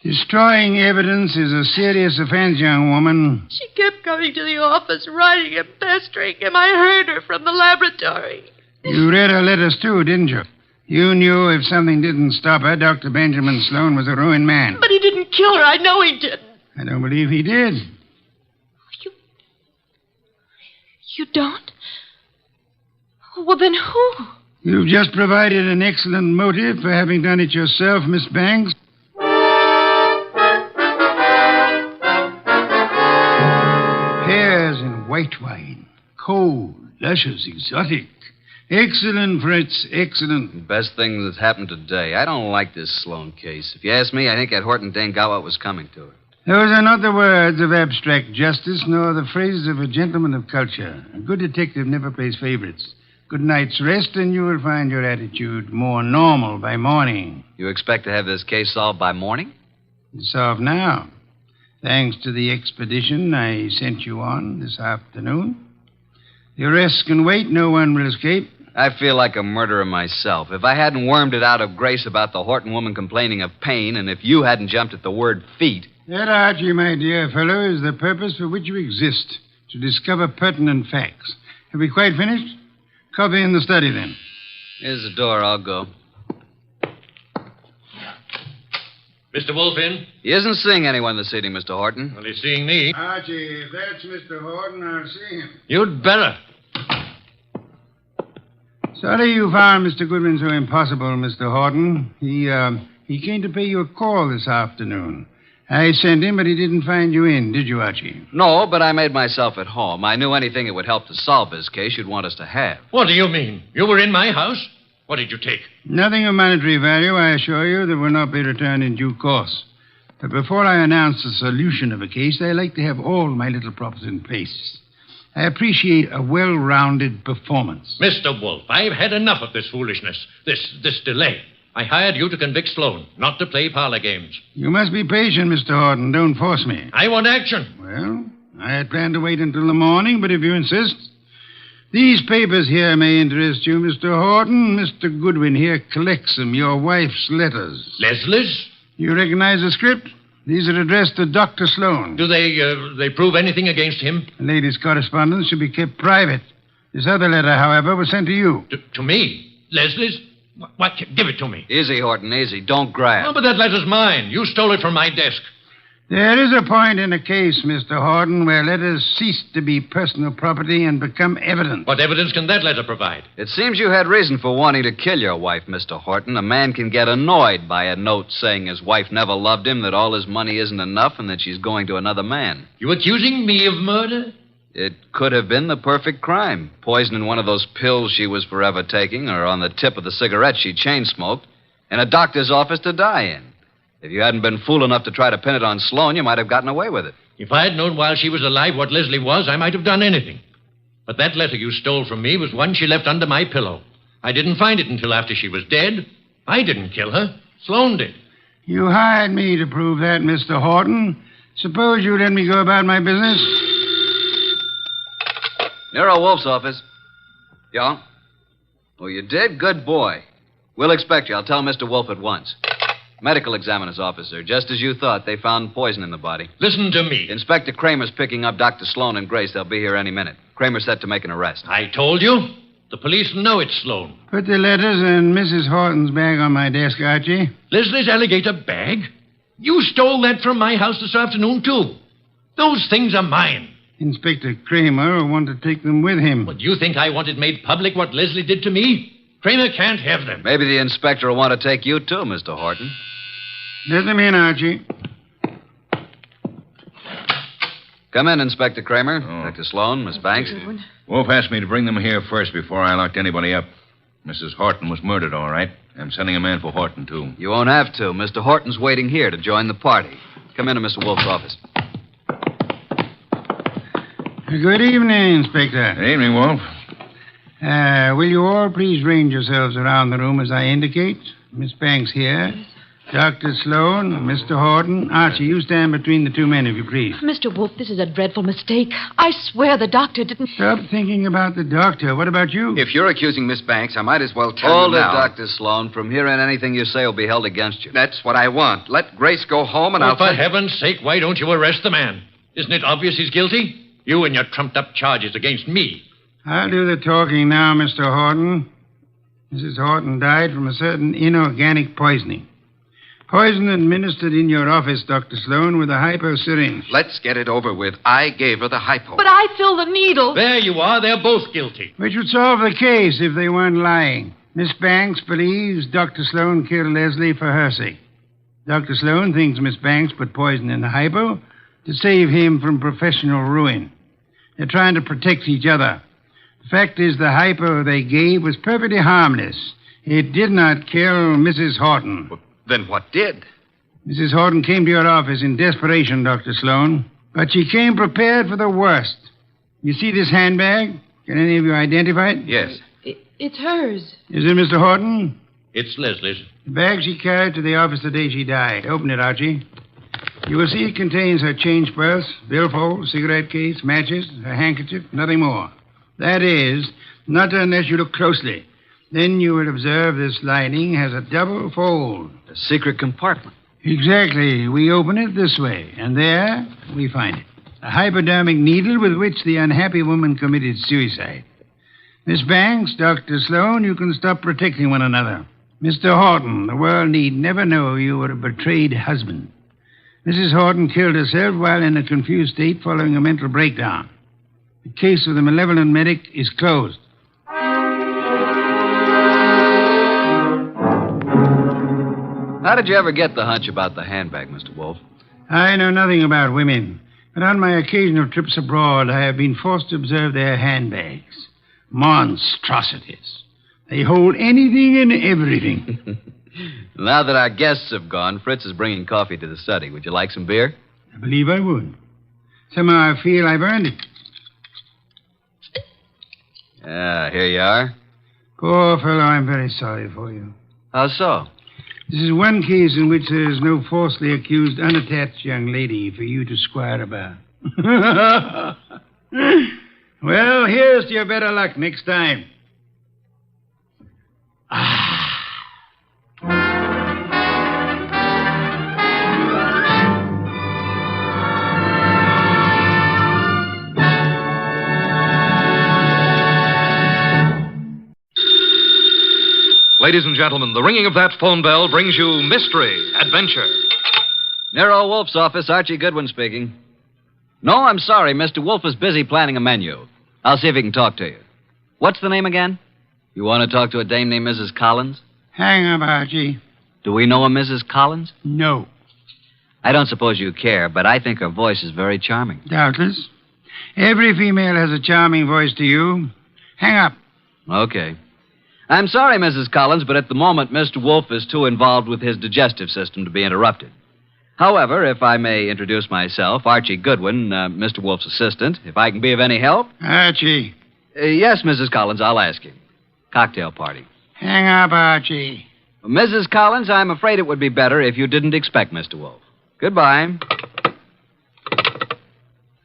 Destroying evidence is a serious offense, young woman. She kept coming to the office, writing and pestering him. I heard her from the laboratory. You read her letters, too, didn't you? You knew if something didn't stop her, Dr. Benjamin Sloan was a ruined man. But he didn't kill her. I know he didn't. I don't believe he did. You don't? Well, then who? You've just provided an excellent motive for having done it yourself, Miss Banks. Pears and white wine. Cold, luscious, exotic. Excellent, Fritz, excellent. Best thing that's happened today. I don't like this Sloan case. If you ask me, I think that Horton dame got what was coming to her. Those are not the words of abstract justice, nor the phrases of a gentleman of culture. A good detective never plays favorites. Good night's rest, and you will find your attitude more normal by morning. You expect to have this case solved by morning? It's solved now. Thanks to the expedition I sent you on this afternoon. The arrest can wait. No one will escape. I feel like a murderer myself. If I hadn't wormed it out of Grace about the Horton woman complaining of pain, and if you hadn't jumped at the word feet... That, Archie, my dear fellow, is the purpose for which you exist, to discover pertinent facts. Have we quite finished? Coffee in the study, then. Here's the door. I'll go. Mr. Wolfe in? He isn't seeing anyone this evening, Mr. Horton. Well, he's seeing me. Archie, if that's Mr. Horton, I'll see him. You'd better. Sorry you found Mr. Goodwin so impossible, Mr. Horton. He came to pay you a call this afternoon. I sent him, but he didn't find you in, did you, Archie? No, but I made myself at home. I knew anything that would help to solve this case you'd want us to have. What do you mean? You were in my house? What did you take? Nothing of monetary value, I assure you, that will not be returned in due course. But before I announce the solution of a case, I like to have all my little props in place. I appreciate a well-rounded performance. Mr. Wolfe, I've had enough of this foolishness, this delay. I hired you to convict Sloan, not to play parlor games. You must be patient, Mr. Horton. Don't force me. I want action. Well, I had planned to wait until the morning, but if you insist... These papers here may interest you, Mr. Horton. Mr. Goodwin here collects them, your wife's letters. Leslie's? You recognize the script? These are addressed to Dr. Sloan. Do they prove anything against him? The lady's correspondence should be kept private. This other letter, however, was sent to you. To me? Leslie's? What? Give it to me. Easy, Horton, easy. Don't grab. Oh, but that letter's mine. You stole it from my desk. There is a point in a case, Mr. Horton, where letters cease to be personal property and become evidence. What evidence can that letter provide? It seems you had reason for wanting to kill your wife, Mr. Horton. A man can get annoyed by a note saying his wife never loved him, that all his money isn't enough, and that she's going to another man. You accusing me of murder? It could have been the perfect crime. Poison in one of those pills she was forever taking, or on the tip of the cigarette she chain-smoked, in a doctor's office to die in. If you hadn't been fool enough to try to pin it on Sloan, you might have gotten away with it. If I had known while she was alive what Leslie was, I might have done anything. But that letter you stole from me was one she left under my pillow. I didn't find it until after she was dead. I didn't kill her. Sloan did. You hired me to prove that, Mr. Horton. Suppose you let me go about my business. Nero Wolfe's office. Yeah? Oh, you did? Good boy. We'll expect you. I'll tell Mr. Wolfe at once. Medical examiner's officer. Just as you thought, they found poison in the body. Listen to me. Inspector Kramer's picking up Dr. Sloan and Grace. They'll be here any minute. Kramer's set to make an arrest. I told you. The police know it's Sloan. Put the letters in Mrs. Horton's bag on my desk, Archie. Leslie's alligator bag? You stole that from my house this afternoon, too. Those things are mine. Inspector Kramer will want to take them with him. What, do you think I wanted made public what Leslie did to me? Kramer can't have them. Maybe the inspector will want to take you, too, Mr. Horton. Let them in, Archie. Come in, Inspector Kramer. Dr. Sloan, Miss Banks. Wolf asked me to bring them here first before I locked anybody up. Mrs. Horton was murdered, all right. I'm sending a man for Horton, too. You won't have to. Mr. Horton's waiting here to join the party. Come into Mr. Wolf's office. Good evening, Inspector. Good evening, Wolf. Will you all please range yourselves around the room as I indicate? Miss Banks here. Dr. Sloan, Mr. Horton. Archie, you stand between the two men, if you please. Mr. Wolfe, this is a dreadful mistake. I swear the doctor didn't... Stop thinking about the doctor. What about you? If you're accusing Miss Banks, I might as well tell Hold you it, now. Dr. Sloan. From here on, anything you say will be held against you. That's what I want. Let Grace go home and Oh, I'll... for heaven's sake, why don't you arrest the man? Isn't it obvious he's guilty? You and your trumped-up charges against me. I'll do the talking now, Mr. Horton. Mrs. Horton died from a certain inorganic poisoning. Poison administered in your office, Dr. Sloan, with a hypo syringe. Let's get it over with. I gave her the hypo. But I filled the needle. There you are. They're both guilty. Which would solve the case if they weren't lying. Miss Banks believes Dr. Sloan killed Leslie for her sake. Dr. Sloan thinks Miss Banks put poison in the hypo to save him from professional ruin. They're trying to protect each other. The fact is, the hypo they gave was perfectly harmless. It did not kill Mrs. Horton. Then what did? Mrs. Horton came to your office in desperation, Dr. Sloan. But she came prepared for the worst. You see this handbag? Can any of you identify it? Yes. It's hers. Is it Mr. Horton? It's Leslie's. The bag she carried to the office the day she died. Open it, Archie. You will see it contains her change purse, billfold, cigarette case, matches, her handkerchief, nothing more. That is, not unless you look closely. Then you will observe this lining has a double fold. A secret compartment. Exactly. We open it this way, and there we find it. A hypodermic needle with which the unhappy woman committed suicide. Miss Banks, Dr. Sloan, you can stop protecting one another. Mr. Horton, the world need never know you were a betrayed husband. Mrs. Horton killed herself while in a confused state following a mental breakdown. The case of the malevolent medic is closed. How did you ever get the hunch about the handbag, Mr. Wolfe? I know nothing about women, but on my occasional trips abroad, I have been forced to observe their handbags. Monstrosities. They hold anything and everything. Now that our guests have gone, Fritz is bringing coffee to the study. Would you like some beer? I believe I would. Somehow I feel I've earned it. Here you are. Poor fellow, I'm very sorry for you. How so? This is one case in which there is no falsely accused, unattached young lady for you to squire about. Well, here's to your better luck next time. Ladies and gentlemen, the ringing of that phone bell brings you mystery, adventure. Nero Wolfe's office, Archie Goodwin speaking. No, I'm sorry. Mr. Wolfe is busy planning a menu. I'll see if he can talk to you. What's the name again? You want to talk to a dame named Mrs. Collins? Hang up, Archie. Do we know a Mrs. Collins? No. I don't suppose you care, but I think her voice is very charming. Doubtless. Every female has a charming voice to you. Hang up. Okay. I'm sorry, Mrs. Collins, but at the moment, Mr. Wolfe is too involved with his digestive system to be interrupted. However, if I may introduce myself, Archie Goodwin, Mr. Wolfe's assistant, if I can be of any help. Archie. Yes, Mrs. Collins, I'll ask you. Cocktail party. Hang up, Archie. Mrs. Collins, I'm afraid it would be better if you didn't expect Mr. Wolfe. Goodbye.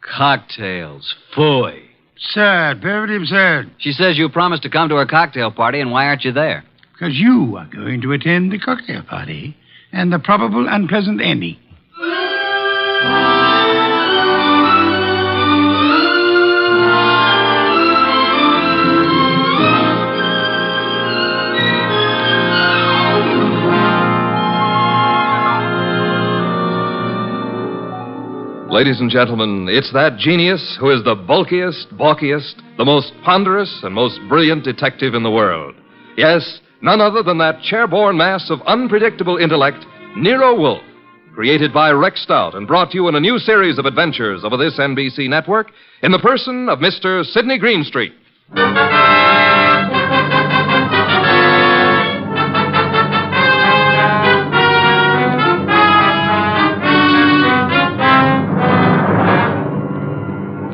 Cocktails. Phooey. Absurd. Perfectly absurd. She says you promised to come to her cocktail party, and why aren't you there? Because you are going to attend the cocktail party and the probable unpleasant ending. Ladies and gentlemen, it's that genius who is the bulkiest, balkiest, the most ponderous, and most brilliant detective in the world. Yes, none other than that chair-borne mass of unpredictable intellect, Nero Wolfe. Created by Rex Stout and brought to you in a new series of adventures over this NBC network in the person of Mr. Sidney Greenstreet.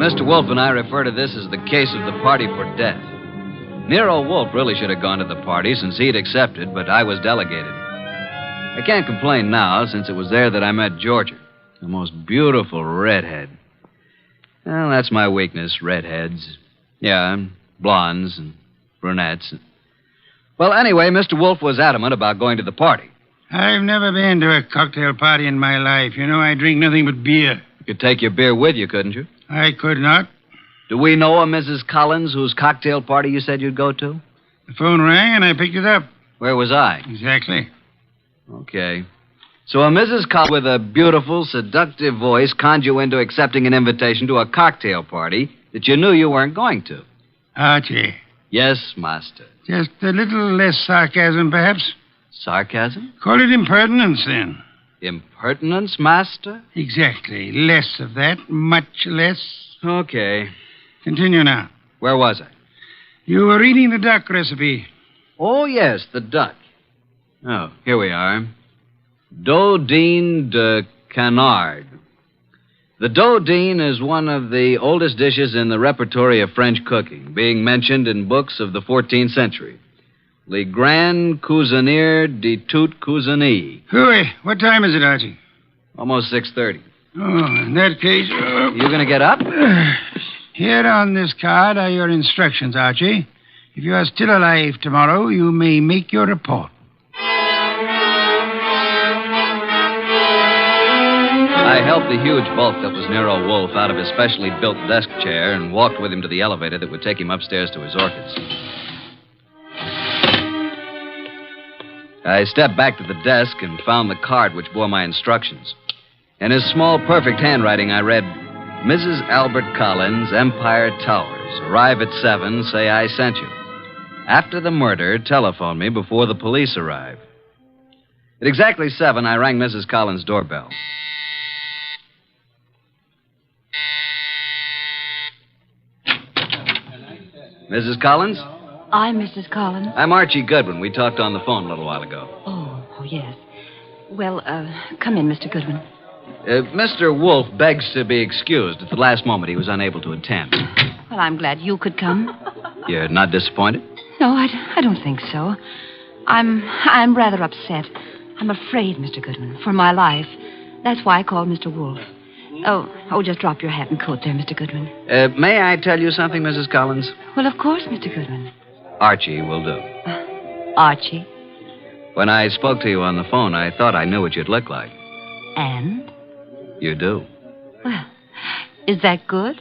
Mr. Wolfe and I refer to this as the case of the party for death. Nero Wolfe really should have gone to the party since he'd accepted, but I was delegated. I can't complain now, since it was there that I met Georgia, the most beautiful redhead. Well, that's my weakness, redheads. Yeah, and blondes and brunettes. Well, anyway, Mr. Wolfe was adamant about going to the party. I've never been to a cocktail party in my life. You know, I drink nothing but beer. You could take your beer with you, couldn't you? I could not. Do we know a Mrs. Collins whose cocktail party you said you'd go to? The phone rang and I picked it up. Where was I? Exactly. Okay. So a Mrs. Collins with a beautiful, seductive voice conned you into accepting an invitation to a cocktail party that you knew you weren't going to. Archie. Yes, master. Just a little less sarcasm, perhaps. Sarcasm? Call it impertinence, then. Impertinence, master? Exactly. Less of that. Much less. Okay. Continue now. Where was I? You were reading the duck recipe. Oh, yes, the duck. Oh, here we are. Dodine de canard. The dodine is one of the oldest dishes in the repertory of French cooking, being mentioned in books of the 14th century. Le Grand Cuisinier de toute Cuisine. Hooey, what time is it, Archie? Almost 6:30. Oh, in that case... You going to get up? Here on this card are your instructions, Archie. If you are still alive tomorrow, you may make your report. I helped the huge bulk that was Nero Wolfe out of his specially built desk chair and walked with him to the elevator that would take him upstairs to his orchids. I stepped back to the desk and found the card which bore my instructions. In his small, perfect handwriting, I read, Mrs. Albert Collins, Empire Towers. Arrive at 7, say I sent you. After the murder, telephone me before the police arrive. At exactly 7, I rang Mrs. Collins' doorbell. Mrs. Collins? I'm Mrs. Collins. I'm Archie Goodwin. We talked on the phone a little while ago. Oh, yes. Well, come in, Mr. Goodwin. Mr. Wolfe begs to be excused. At the last moment, he was unable to attend. Well, I'm glad you could come. You're not disappointed? No, I don't think so. I'm rather upset. I'm afraid, Mr. Goodwin, for my life. That's why I called Mr. Wolfe. Oh, just drop your hat and coat there, Mr. Goodwin. May I tell you something, Mrs. Collins? Well, of course, Mr. Goodwin. Archie will do. Archie? When I spoke to you on the phone, I thought I knew what you'd look like. And? You do. Well, is that good?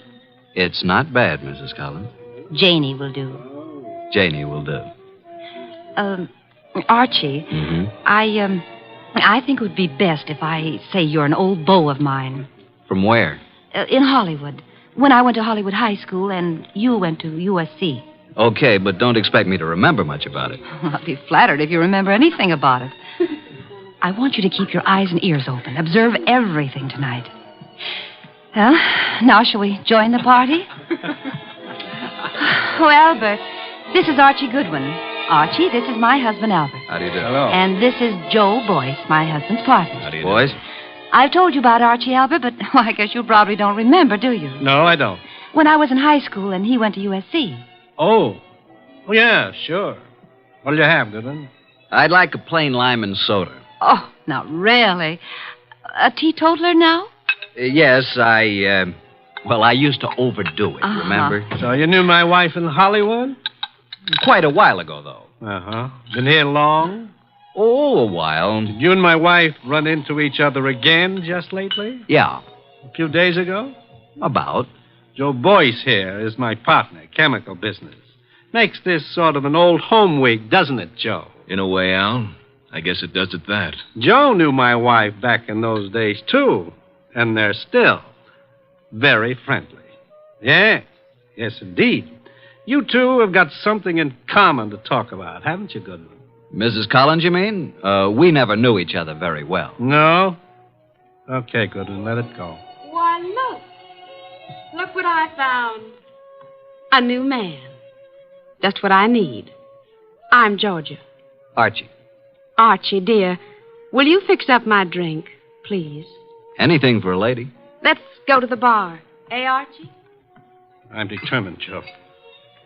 It's not bad, Mrs. Collins. Janie will do. Janie will do. Archie, I think it would be best if I say you're an old beau of mine. From where? In Hollywood. When I went to Hollywood High School and you went to USC. Okay, but don't expect me to remember much about it. I'll be flattered if you remember anything about it. I want you to keep your eyes and ears open. Observe everything tonight. Well, now shall we join the party? Oh, Albert, this is Archie Goodwin. Archie, this is my husband, Albert. How do you do? Hello. And this is Joe Boyce, my husband's partner. How do you do? Boys? I've told you about Archie, Albert, but well, I guess you probably don't remember, do you? No, I don't. When I was in high school and he went to USC. Oh, yeah, sure. What'll you have, Goodwin? I'd like a plain lime and soda. Oh, now, really? A teetotaler now? Yes, I used to overdo it, remember? So you knew my wife in Hollywood? Quite a while ago, though. Uh-huh. Been here long? Oh, a while. Did you and my wife run into each other again just lately? Yeah. A few days ago? About. Joe Boyce here is my partner, chemical business. Makes this sort of an old home week, doesn't it, Joe? In a way, Al. I guess it does at that. Joe knew my wife back in those days, too. And they're still. very friendly. Yes, yes, indeed. You two have got something in common to talk about, haven't you, Goodwin? Mrs. Collins, you mean? We never knew each other very well. No? Okay, Goodwin, let it go. Why, look. Look what I found. A new man. Just what I need. I'm Georgia. Archie. Archie, dear, will you fix up my drink, please? Anything for a lady. Let's go to the bar. Eh, Archie? I'm determined, Joe.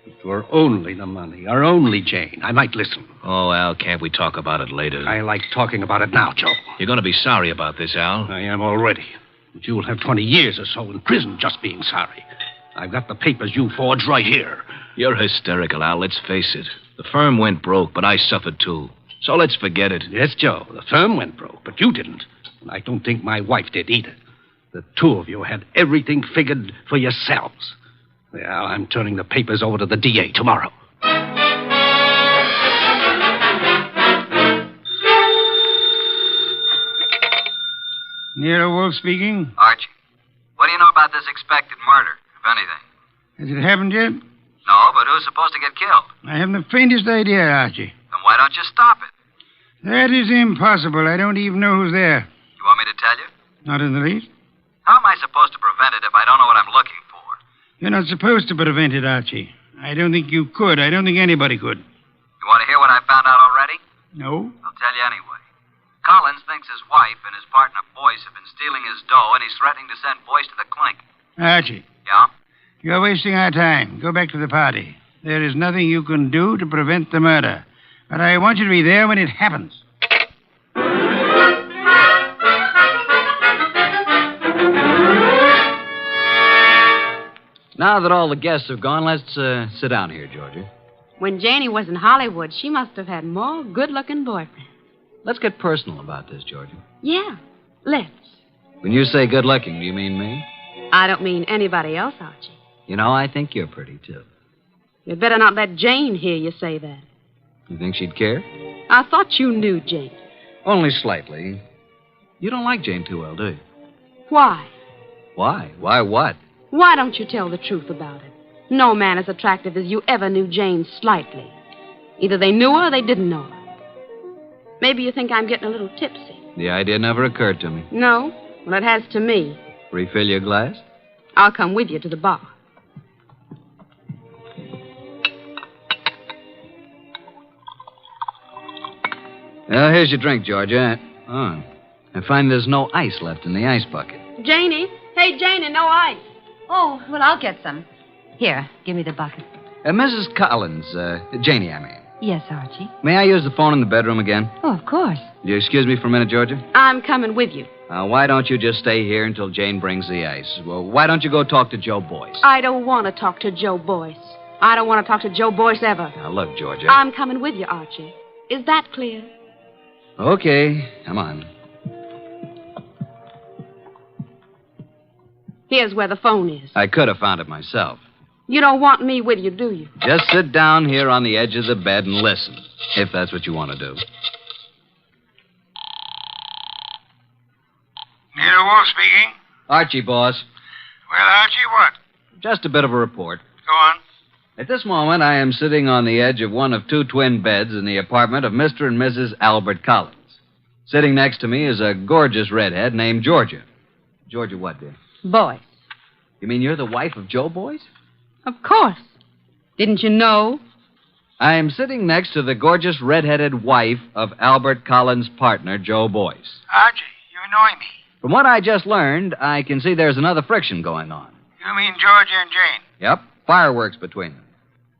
If it were only the money, or only Jane, I might listen. Oh, Al, can't we talk about it later? I like talking about it now, Joe. You're going to be sorry about this, Al. I am already. But you'll have 20 years or so in prison just being sorry. I've got the papers you forged right here. You're hysterical, Al. Let's face it. The firm went broke, but I suffered too. So let's forget it. Yes, Joe. The firm went broke, but you didn't. And I don't think my wife did either. The two of you had everything figured for yourselves. Well, I'm turning the papers over to the DA tomorrow. Nero Wolfe speaking. Archie, what do you know about this expected murder, if anything? Has it happened yet? No, but who's supposed to get killed? I haven't the faintest idea, Archie. Then why don't you stop it? That is impossible. I don't even know who's there. You want me to tell you? Not in the least. How am I supposed to prevent it if I don't know what I'm looking for? You're not supposed to prevent it, Archie. I don't think you could. I don't think anybody could. You want to hear what I found out already? No? I'll tell you anyway. Collins thinks his wife and his partner Boyce have been stealing his dough, and he's threatening to send Boyce to the clink. Archie. Yeah? You're wasting our time. Go back to the party. There is nothing you can do to prevent the murder. But I want you to be there when it happens. Now that all the guests have gone, let's sit down here, Georgia. When Janie was in Hollywood, she must have had more good-looking boyfriends. Let's get personal about this, Georgia. Yeah, let's. When you say good looking, do you mean me? I don't mean anybody else, Archie. You know, I think you're pretty, too. You'd better not let Jane hear you say that. You think she'd care? I thought you knew Jane. Only slightly. You don't like Jane too well, do you? Why? Why? Why what? Why don't you tell the truth about it? No man as attractive as you ever knew Jane slightly. Either they knew her or they didn't know her. Maybe you think I'm getting a little tipsy. The idea never occurred to me. No? Well, it has to me. Refill your glass? I'll come with you to the bar. Well, here's your drink, Georgia. Oh, I find there's no ice left in the ice bucket. Janie? Hey, Janie, no ice. Oh, well, I'll get some. Here, give me the bucket. Mrs. Collins, Janie, I mean. Yes, Archie. May I use the phone in the bedroom again? Oh, of course. Will you excuse me for a minute, Georgia? I'm coming with you. Why don't you just stay here until Jane brings the ice? Well, why don't you go talk to Joe Boyce? I don't want to talk to Joe Boyce. I don't want to talk to Joe Boyce ever. Now, look, Georgia. I'm coming with you, Archie. Is that clear? Okay, come on. Here's where the phone is. I could have found it myself. You don't want me with you, do you? Just sit down here on the edge of the bed and listen, if that's what you want to do. Nero Wolfe speaking. Archie, boss. Well, Archie, what? Just a bit of a report. Go on. At this moment, I am sitting on the edge of one of two twin beds in the apartment of Mr. and Mrs. Albert Collins. Sitting next to me is a gorgeous redhead named Georgia. Georgia what, dear? Boyce. You mean you're the wife of Joe Boyce? Of course. Didn't you know? I am sitting next to the gorgeous redheaded wife of Albert Collins' partner, Joe Boyce. Archie, you annoy me. From what I just learned, I can see there's another friction going on. You mean Georgia and Jane? Yep, fireworks between them.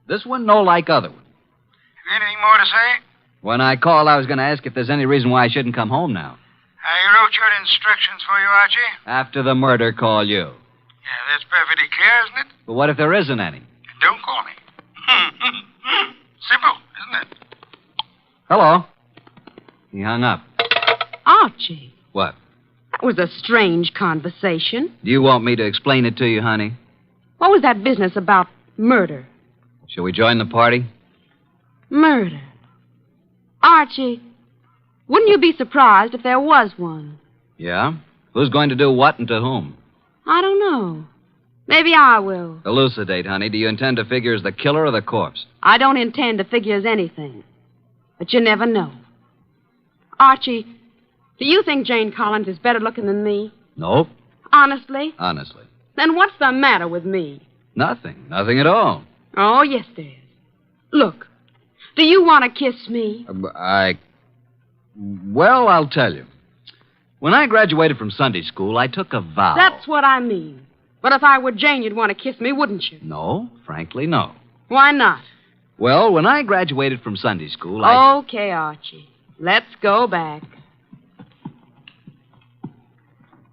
This one no like other one. Have you anything more to say? When I called, I was going to ask if there's any reason why I shouldn't come home now. I wrote your instructions for you, Archie. After the murder, call you. Yeah, that's perfectly clear, isn't it? But what if there isn't any? Don't call me. Simple, isn't it? Hello. He hung up. Archie. What? That was a strange conversation. Do you want me to explain it to you, honey? What was that business about murder? Shall we join the party? Murder. Archie, wouldn't you be surprised if there was one? Yeah? Who's going to do what and to whom? I don't know. Maybe I will. Elucidate, honey. Do you intend to figure as the killer or the corpse? I don't intend to figure as anything. But you never know. Archie, do you think Jane Collins is better looking than me? Nope. Honestly? Honestly. Then what's the matter with me? Nothing. Nothing at all. Oh, yes, there is. Look, do you want to kiss me? Well, I'll tell you. When I graduated from Sunday school, I took a vow. That's what I mean. But if I were Jane, you'd want to kiss me, wouldn't you? No, frankly, no. Why not? Well, when I graduated from Sunday school, Okay, Archie. Let's go back.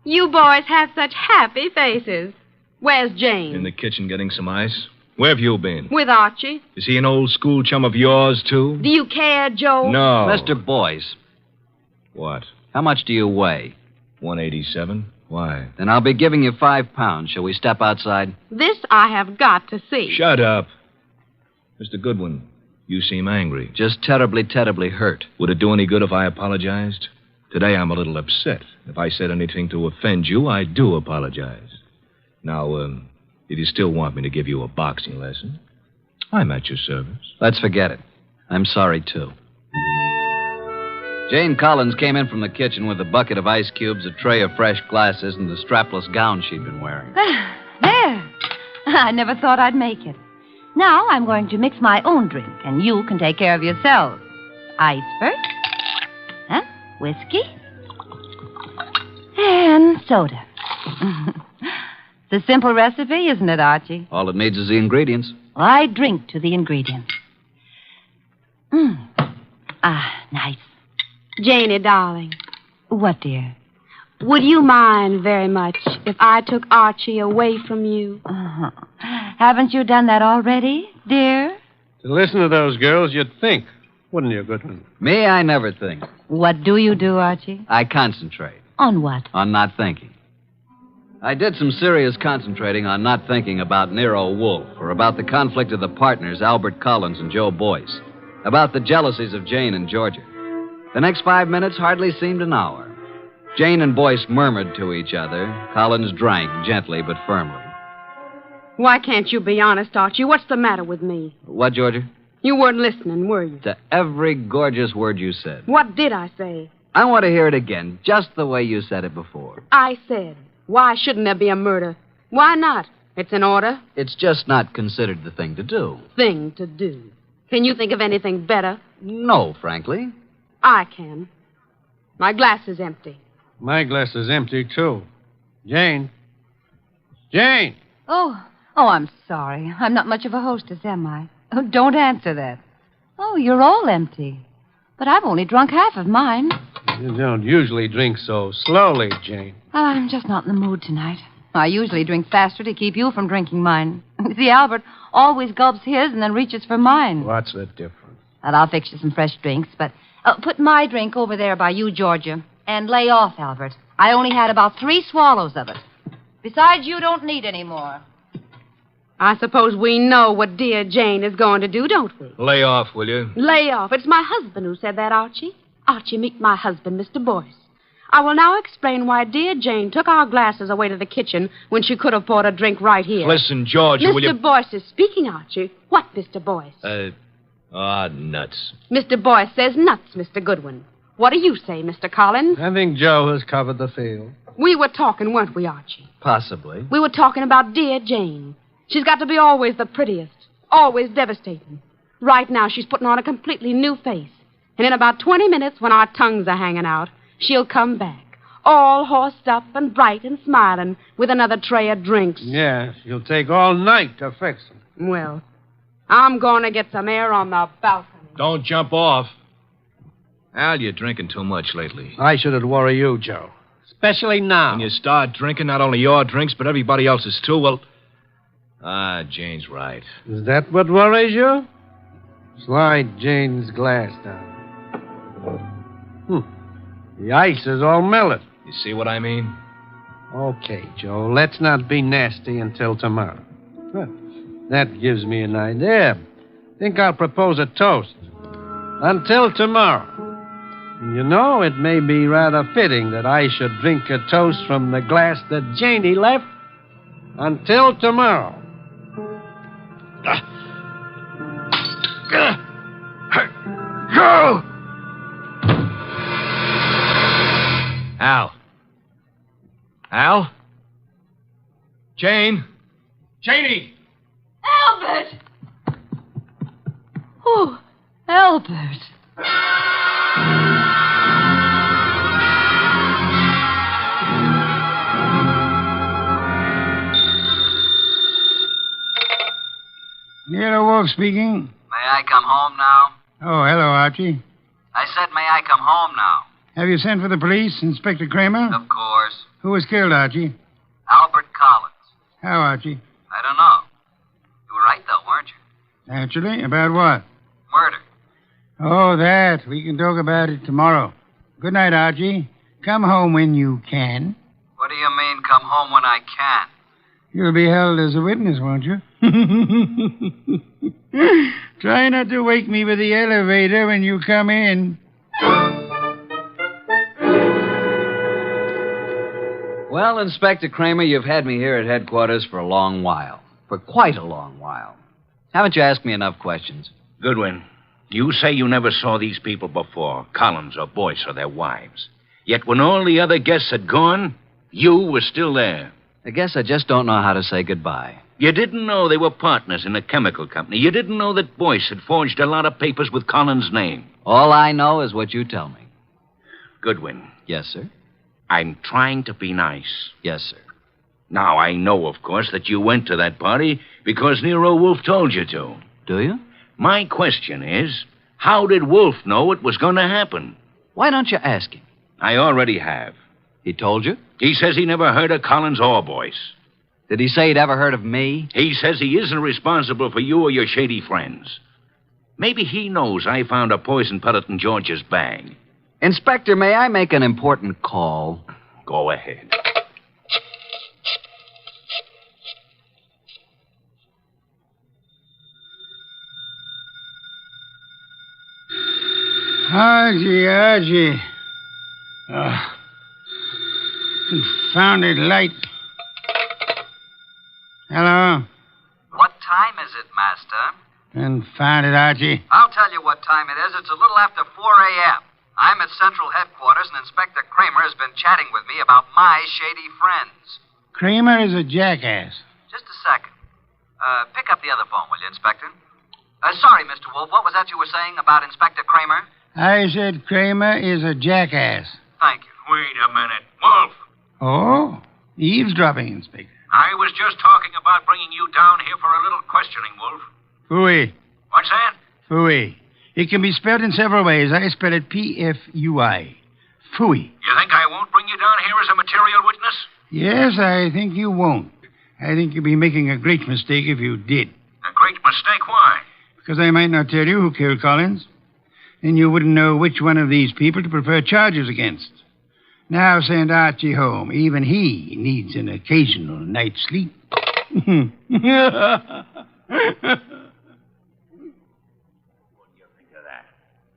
You boys have such happy faces. Where's Jane? In the kitchen getting some ice. Where have you been? With Archie. Is he an old school chum of yours, too? Do you care, Joe? No. Mr. Boyce. What? How much do you weigh? 187. Why? Then I'll be giving you 5 pounds. Shall we step outside? This I have got to see. Shut up. Mr. Goodwin, you seem angry. Just terribly, terribly hurt. Would it do any good if I apologized? Today I'm a little upset. If I said anything to offend you, I do apologize. Now, if you still want me to give you a boxing lesson, I'm at your service. Let's forget it. I'm sorry, too. Jane Collins came in from the kitchen with a bucket of ice cubes, a tray of fresh glasses, and the strapless gown she'd been wearing. There. I never thought I'd make it. Now I'm going to mix my own drink, and you can take care of yourselves. Ice first. Huh? Whiskey. And soda. It's a simple recipe, isn't it, Archie? All it needs is the ingredients. I drink to the ingredients. Nice. Janie, darling. What, dear? Would you mind very much if I took Archie away from you? Haven't you done that already, dear? To listen to those girls, you'd think, wouldn't you, Goodwin? Me, I never think. What do you do, Archie? I concentrate. On what? On not thinking. I did some serious concentrating on not thinking about Nero Wolfe or about the conflict of the partners, Albert Collins and Joe Boyce, about the jealousies of Jane and Georgia. The next 5 minutes hardly seemed an hour. Jane and Boyce murmured to each other. Collins drank gently but firmly. Why can't you be honest, Archie? What's the matter with me? What, Georgia? You weren't listening, were you? To every gorgeous word you said. What did I say? I want to hear it again, just the way you said it before. I said, why shouldn't there be a murder? Why not? It's an order. It's just not considered the thing to do. Thing to do. Can you think of anything better? No, frankly. I can. My glass is empty. My glass is empty, too. Jane. Jane! Oh, I'm sorry. I'm not much of a hostess, am I? Oh, don't answer that. Oh, you're all empty. But I've only drunk half of mine. You don't usually drink so slowly, Jane. Oh, I'm just not in the mood tonight. I usually drink faster to keep you from drinking mine. See, Albert always gulps his and then reaches for mine. What's the difference? Well, I'll fix you some fresh drinks, but put my drink over there by you, Georgia. And lay off, Albert. I only had about 3 swallows of it. Besides, you don't need any more. I suppose we know what dear Jane is going to do, don't we? Lay off, will you? Lay off. It's my husband who said that, Archie. Archie, meet my husband, Mr. Boyce. I will now explain why dear Jane took our glasses away to the kitchen when she could have poured a drink right here. Listen, Georgia, will you... Mr. Boyce is speaking, Archie. What, Mr. Boyce? Nuts. Mr. Boyce says nuts, Mr. Goodwin. What do you say, Mr. Collins? I think Joe has covered the field. We were talking, weren't we, Archie? Possibly. We were talking about dear Jane. She's got to be always the prettiest, always devastating. Right now, she's putting on a completely new face. And in about 20 minutes, when our tongues are hanging out, she'll come back, all horsed up and bright and smiling, with another tray of drinks. Yeah, she'll take all night to fix them. Well, I'm going to get some air on the balcony. Don't jump off. Al, you're drinking too much lately. I shouldn't worry you, Joe. Especially now. When you start drinking not only your drinks, but everybody else's too, well... Jane's right. Is that what worries you? Slide Jane's glass down. The ice is all melted. You see what I mean? Okay, Joe, let's not be nasty until tomorrow. Well, that gives me an idea. Think I'll propose a toast. Until tomorrow. You know, it may be rather fitting that I should drink a toast from the glass that Janie left. Until tomorrow. Go! Al. Al? Jane? Janie! Albert! Oh, Albert. Nero Wolfe speaking. May I come home now? Oh, hello, Archie. I said, may I come home now? Have you sent for the police, Inspector Kramer? Of course. Who was killed, Archie? Albert Collins. How, Archie? I don't know. You were right, though, weren't you? Naturally. About what? Murder. Oh, that. We can talk about it tomorrow. Good night, Archie. Come home when you can. What do you mean, come home when I can? You'll be held as a witness, won't you? Try not to wake me with the elevator when you come in. Well, Inspector Kramer, you've had me here at headquarters for a long while. For quite a long while. Haven't you asked me enough questions? Goodwin, you say you never saw these people before, Collins or Boyce or their wives. Yet when all the other guests had gone, you were still there. I guess I just don't know how to say goodbye. You didn't know they were partners in a chemical company. You didn't know that Boyce had forged a lot of papers with Collins' name. All I know is what you tell me. Goodwin. Yes, sir? I'm trying to be nice. Yes, sir. Now, I know, of course, that you went to that party because Nero Wolfe told you to. Do you? My question is, how did Wolfe know it was going to happen? Why don't you ask him? I already have. He told you? He says he never heard of Collins or Boyce. Did he say he'd ever heard of me? He says he isn't responsible for you or your shady friends. Maybe he knows I found a poison pellet in George's bag. Inspector, may I make an important call? Go ahead. Archie. Confounded light. Hello? What time is it, Master? Confounded, Archie. I'll tell you what time it is. It's a little after 4 a.m. I'm at Central Headquarters, and Inspector Kramer has been chatting with me about my shady friends. Kramer is a jackass. Just a second. Pick up the other phone, will you, Inspector? Sorry, Mr. Wolfe. What was that you were saying about Inspector Kramer? I said Kramer is a jackass. Thank you. Wait a minute. Wolfe, Oh? Eavesdropping, Inspector. I was just talking about bringing you down here for a little questioning, Wolfe. Phooey. What's that? Phooey. It can be spelled in several ways. I spell it P-F-U-I. Phooey. You think I won't bring you down here as a material witness? Yes, I think you won't. I think you'd be making a great mistake if you did. A great mistake? Why? Because I might not tell you who killed Collins. Then you wouldn't know which one of these people to prefer charges against. Now send Archie home. Even he needs an occasional night's sleep.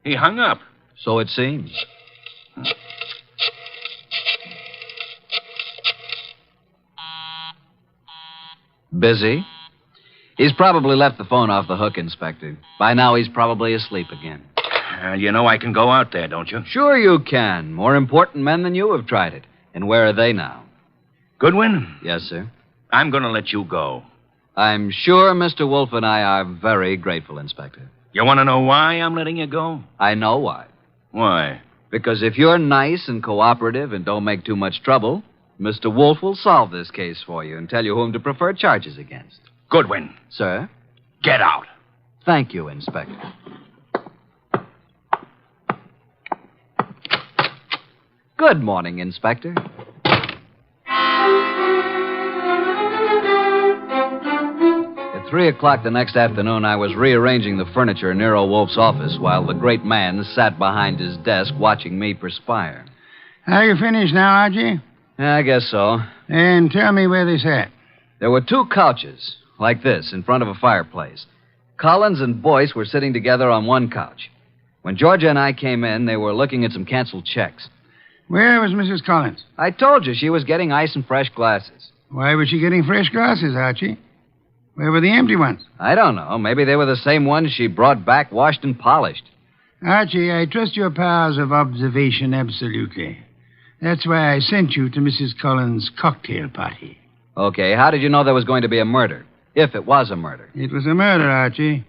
He hung up. So it seems. Busy? He's probably left the phone off the hook, Inspector. By now, he's probably asleep again. You know I can go out there, don't you? Sure you can. More important men than you have tried it. And where are they now? Goodwin? Yes, sir? I'm going to let you go. I'm sure Mr. Wolfe and I are very grateful, Inspector. You want to know why I'm letting you go? I know why. Why? Because if you're nice and cooperative and don't make too much trouble, Mr. Wolfe will solve this case for you and tell you whom to prefer charges against. Goodwin. Sir? Get out. Thank you, Inspector. Good morning, Inspector. At 3 o'clock the next afternoon, I was rearranging the furniture in Nero Wolfe's office while the great man sat behind his desk watching me perspire. Are you finished now, Archie? I guess so. And tell me where they sat. There were 2 couches, like this, in front of a fireplace. Collins and Boyce were sitting together on one couch. When Georgia and I came in, they were looking at some canceled checks. Where was Mrs. Collins? I told you she was getting ice and fresh glasses. Why was she getting fresh glasses, Archie? Where were the empty ones? I don't know. Maybe they were the same ones she brought back, washed and polished. Archie, I trust your powers of observation absolutely. That's why I sent you to Mrs. Collins' cocktail party. Okay, how did you know there was going to be a murder? If it was a murder. It was a murder, Archie.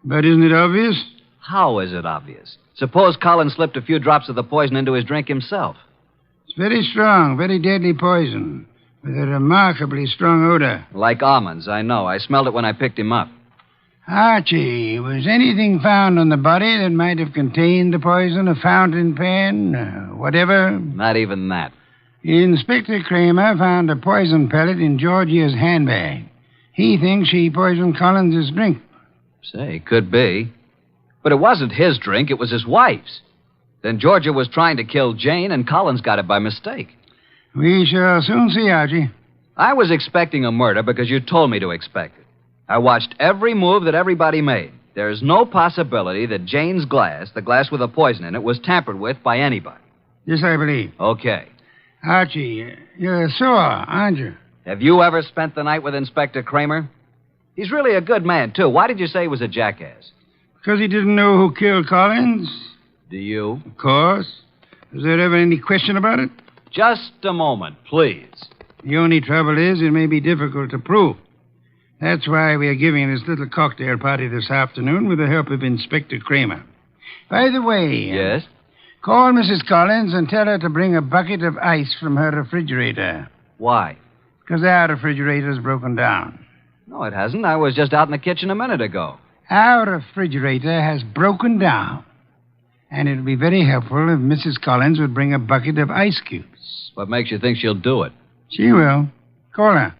But isn't it obvious? How is it obvious? Suppose Collins slipped a few drops of the poison into his drink himself. It's very strong, very deadly poison, with a remarkably strong odor. Like almonds, I know. I smelled it when I picked him up. Archie, was anything found on the body that might have contained the poison? A fountain pen? Whatever? Not even that. Inspector Kramer found a poison pellet in Georgia's handbag. He thinks she poisoned Collins' drink. Say, could be. But it wasn't his drink, it was his wife's. Then Georgia was trying to kill Jane, and Collins got it by mistake. We shall soon see, Archie. I was expecting a murder because you told me to expect it. I watched every move that everybody made. There is no possibility that Jane's glass, the glass with the poison in it, was tampered with by anybody. This I believe. Okay. Archie, you're sore, aren't you? Have you ever spent the night with Inspector Kramer? He's really a good man, too. Why did you say he was a jackass? Because he didn't know who killed Collins. Do you? Of course. Was there ever any question about it? Just a moment, please. The only trouble is it may be difficult to prove. That's why we are giving this little cocktail party this afternoon with the help of Inspector Kramer. By the way... Yes? Call Mrs. Collins and tell her to bring a bucket of ice from her refrigerator. Why? Because our refrigerator's broken down. No, it hasn't. I was just out in the kitchen a minute ago. Our refrigerator has broken down. And it would be very helpful if Mrs. Collins would bring a bucket of ice cubes. What makes you think she'll do it? She will. Call her.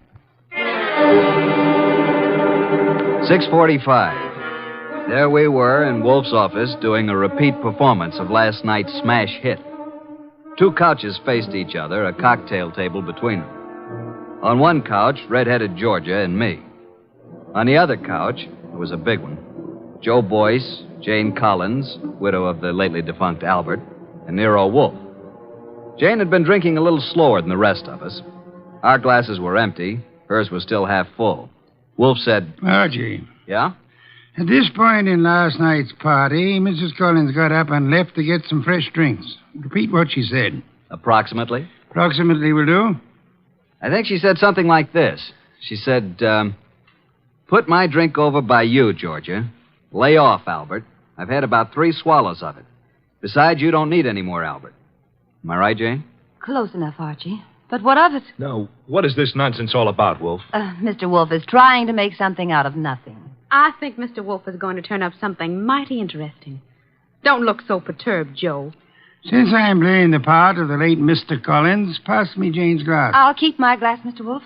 6:45. There we were in Wolfe's office doing a repeat performance of last night's smash hit. Two couches faced each other, a cocktail table between them. On one couch, red-headed Georgia and me. On the other couch, it was a big one, Joe Boyce, Jane Collins, widow of the lately defunct Albert, and Nero Wolfe. Jane had been drinking a little slower than the rest of us. Our glasses were empty. Hers was still half full. Wolfe said... Archie. Yeah? At this point in last night's party, Mrs. Collins got up and left to get some fresh drinks. Repeat what she said. Approximately? Approximately will do. I think she said something like this. She said, put my drink over by you, Georgia. Lay off, Albert. I've had about 3 swallows of it. Besides, you don't need any more, Albert. Am I right, Jane? Close enough, Archie. But what of it? Now, what is this nonsense all about, Wolfe? Mr. Wolfe is trying to make something out of nothing. I think Mr. Wolfe is going to turn up something mighty interesting. Don't look so perturbed, Joe. Since I'm playing the part of the late Mr. Collins, pass me Jane's glass. I'll keep my glass, Mr. Wolfe.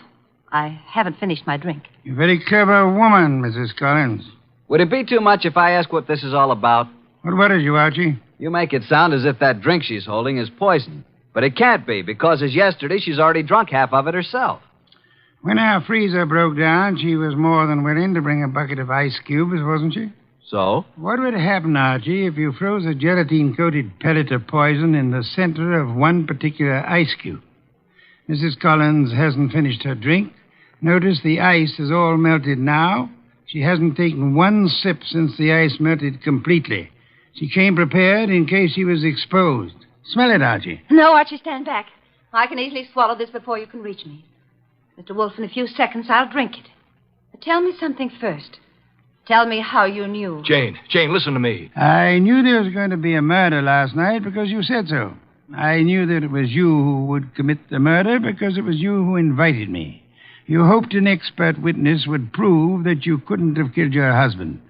I haven't finished my drink. You're a very clever woman, Mrs. Collins. Would it be too much if I ask what this is all about? What worries you, Archie? You make it sound as if that drink she's holding is poison. But it can't be, because as yesterday, she's already drunk half of it herself. When our freezer broke down, she was more than willing to bring a bucket of ice cubes, wasn't she? So? What would happen, Archie, if you froze a gelatine-coated pellet of poison in the center of one particular ice cube? Mrs. Collins hasn't finished her drink. Notice the ice is all melted now. She hasn't taken one sip since the ice melted completely. She came prepared in case she was exposed. Smell it, Archie. No, Archie, stand back. I can easily swallow this before you can reach me. Mr. Wolfe, in a few seconds, I'll drink it. But tell me something first. Tell me how you knew. Jane, listen to me. I knew there was going to be a murder last night because you said so. I knew that it was you who would commit the murder because it was you who invited me. You hoped an expert witness would prove that you couldn't have killed your husband.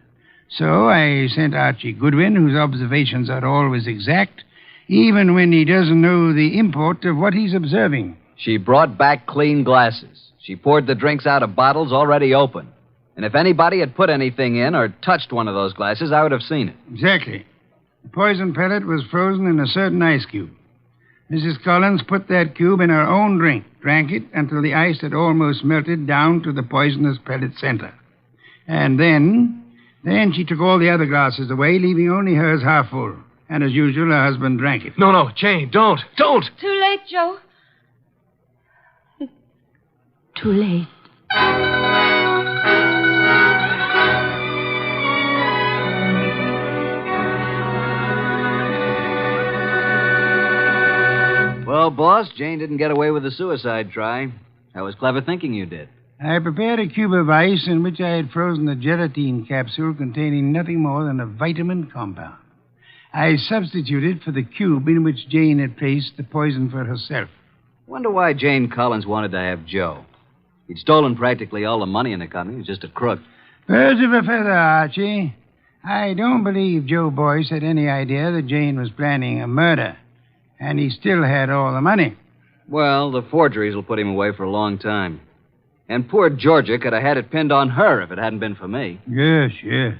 So I sent Archie Goodwin, whose observations are always exact, even when he doesn't know the import of what he's observing. She brought back clean glasses. She poured the drinks out of bottles already open. And if anybody had put anything in or touched one of those glasses, I would have seen it. Exactly. The poison pellet was frozen in a certain ice cube. Mrs. Collins put that cube in her own drink, drank it until the ice had almost melted down to the poisonous pellet center. And then she took all the other glasses away, leaving only hers half full. And as usual, her husband drank it. No, Jane, don't. Too late, Joe. too late. Well, boss, Jane didn't get away with the suicide try. That was clever thinking you did. I prepared a cube of ice in which I had frozen a gelatine capsule containing nothing more than a vitamin compound. I substituted for the cube in which Jane had placed the poison for herself. Wonder why Jane Collins wanted to have Joe. He'd stolen practically all the money in the company. He was just a crook. Birds of a feather, Archie. I don't believe Joe Boyce had any idea that Jane was planning a murder. And he still had all the money. Well, the forgeries will put him away for a long time. And poor Georgia could have had it pinned on her if it hadn't been for me. Yes, yes.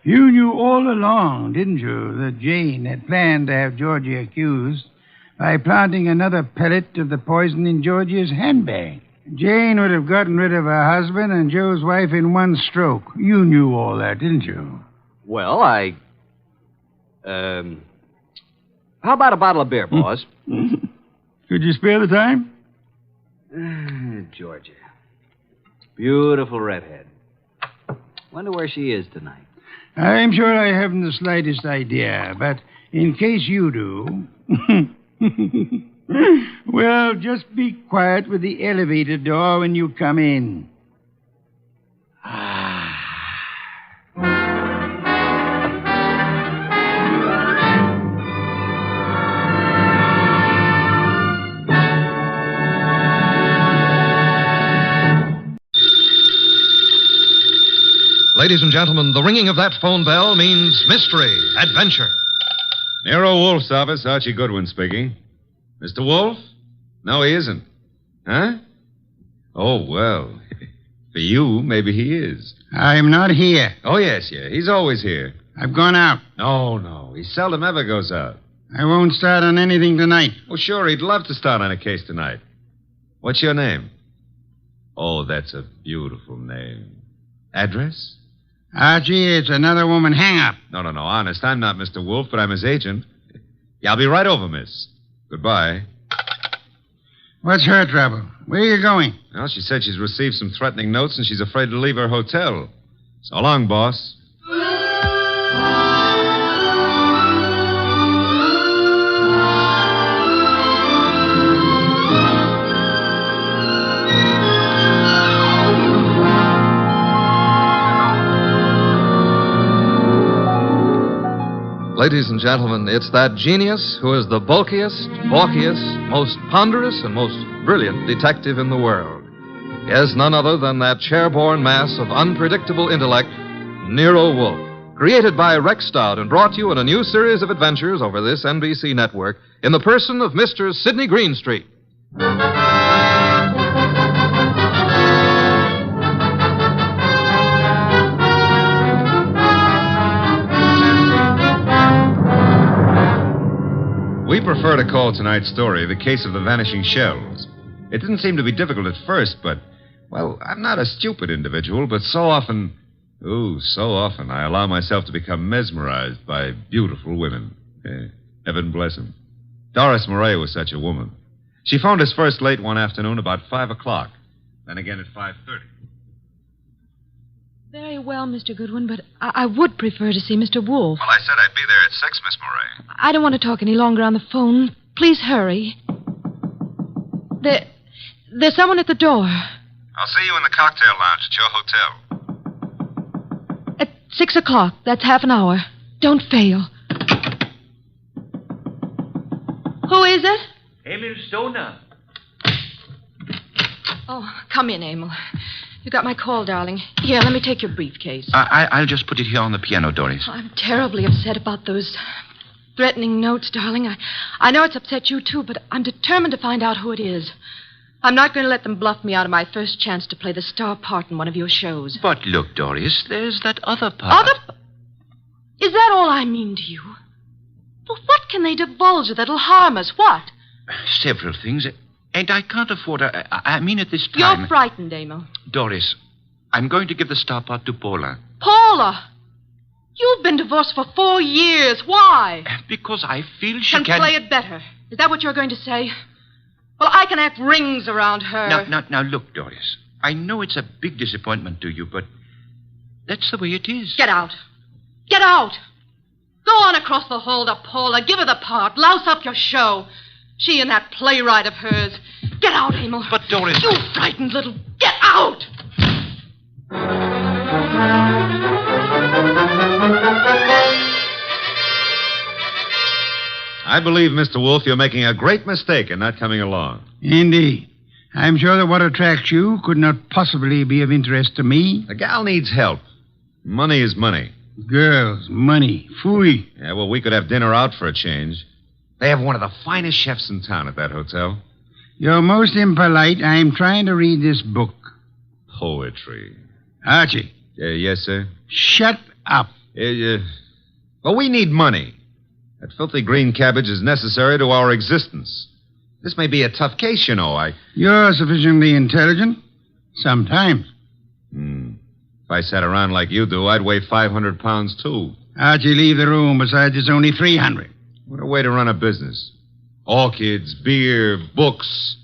You knew all along, didn't you, that Jane had planned to have Georgia accused by planting another pellet of the poison in Georgia's handbag. Jane would have gotten rid of her husband and Joe's wife in one stroke. You knew all that, didn't you? Well, how about a bottle of beer, boss? Could you spare the time? Georgia. Beautiful redhead. Wonder where she is tonight. I'm sure I haven't the slightest idea, but in case you do... well, just be quiet with the elevator door when you come in. Ladies and gentlemen, the ringing of that phone bell means mystery, adventure. Nero Wolfe's office, Archie Goodwin speaking. Mr. Wolfe? No, he isn't. Huh? Oh, well. For you, maybe he is. I'm not here. Oh, yes, yeah. He's always here. I've gone out. No. He seldom ever goes out. I won't start on anything tonight. Oh, sure, he'd love to start on a case tonight. What's your name? Oh, that's a beautiful name. Address? Archie, it's another woman hang-up. No, honest. I'm not Mr. Wolfe, but I'm his agent. Yeah, I'll be right over, miss. Goodbye. What's her trouble? Where are you going? Well, she said she's received some threatening notes and she's afraid to leave her hotel. So long, boss. Ladies and gentlemen, it's that genius who is the bulkiest, balkiest, most ponderous, and most brilliant detective in the world. Yes, none other than that chair-borne mass of unpredictable intellect, Nero Wolfe. Created by Rex Stout and brought you in a new series of adventures over this NBC network in the person of Mr. Sidney Greenstreet. We prefer to call tonight's story the case of the vanishing shells. It didn't seem to be difficult at first, but, well, I'm not a stupid individual, but so often I allow myself to become mesmerized by beautiful women. Heaven bless them. Doris Murray was such a woman. She phoned us first late one afternoon about 5 o'clock, then again at 5:30. Very well, Mr. Goodwin, but I would prefer to see Mr. Wolfe. Well, I said I'd be there at 6, Miss Murray. I don't want to talk any longer on the phone. Please hurry. There's someone at the door. I'll see you in the cocktail lounge at your hotel. At 6 o'clock. That's half an hour. Don't fail. Who is it? Emil Stoner. Oh, come in, Emil. You got my call, darling. Here, let me take your briefcase. I'll just put it here on the piano, Doris. I'm terribly upset about those threatening notes, darling. I know it's upset you, too, but I'm determined to find out who it is. I'm not going to let them bluff me out of my first chance to play the star part in one of your shows. But look, Doris, there's that other part. Is that all I mean to you? Well, what can they divulge that'll harm us? What? Several things. And I can't afford... I mean, at this time... You're frightened, Emil. Doris, I'm going to give the star part to Paula. Paula? You've been divorced for 4 years. Why? Because I feel she can... play it better. Is that what you're going to say? Well, I can act rings around her. Now, look, Doris. I know it's a big disappointment to you, but that's the way it is. Get out. Get out. Go on across the hall to Paula. Give her the part. Louse up your show. She and that playwright of hers. Get out, Emil. But, Doris... You frightened little... Get out! I believe, Mr. Wolfe, you're making a great mistake in not coming along. Indeed. I'm sure that what attracts you could not possibly be of interest to me. The gal needs help. Money is money. Girls, money, phooey. Yeah, well, we could have dinner out for a change. They have one of the finest chefs in town at that hotel. You're most impolite. I'm trying to read this book. Poetry. Archie. Yes, sir? Shut up. Well, we need money. That filthy green cabbage is necessary to our existence. This may be a tough case, you know. You're sufficiently intelligent. Sometimes. If I sat around like you do, I'd weigh 500 pounds, too. Archie, leave the room. Besides, it's only 300. What a way to run a business. Orchids, beer, books.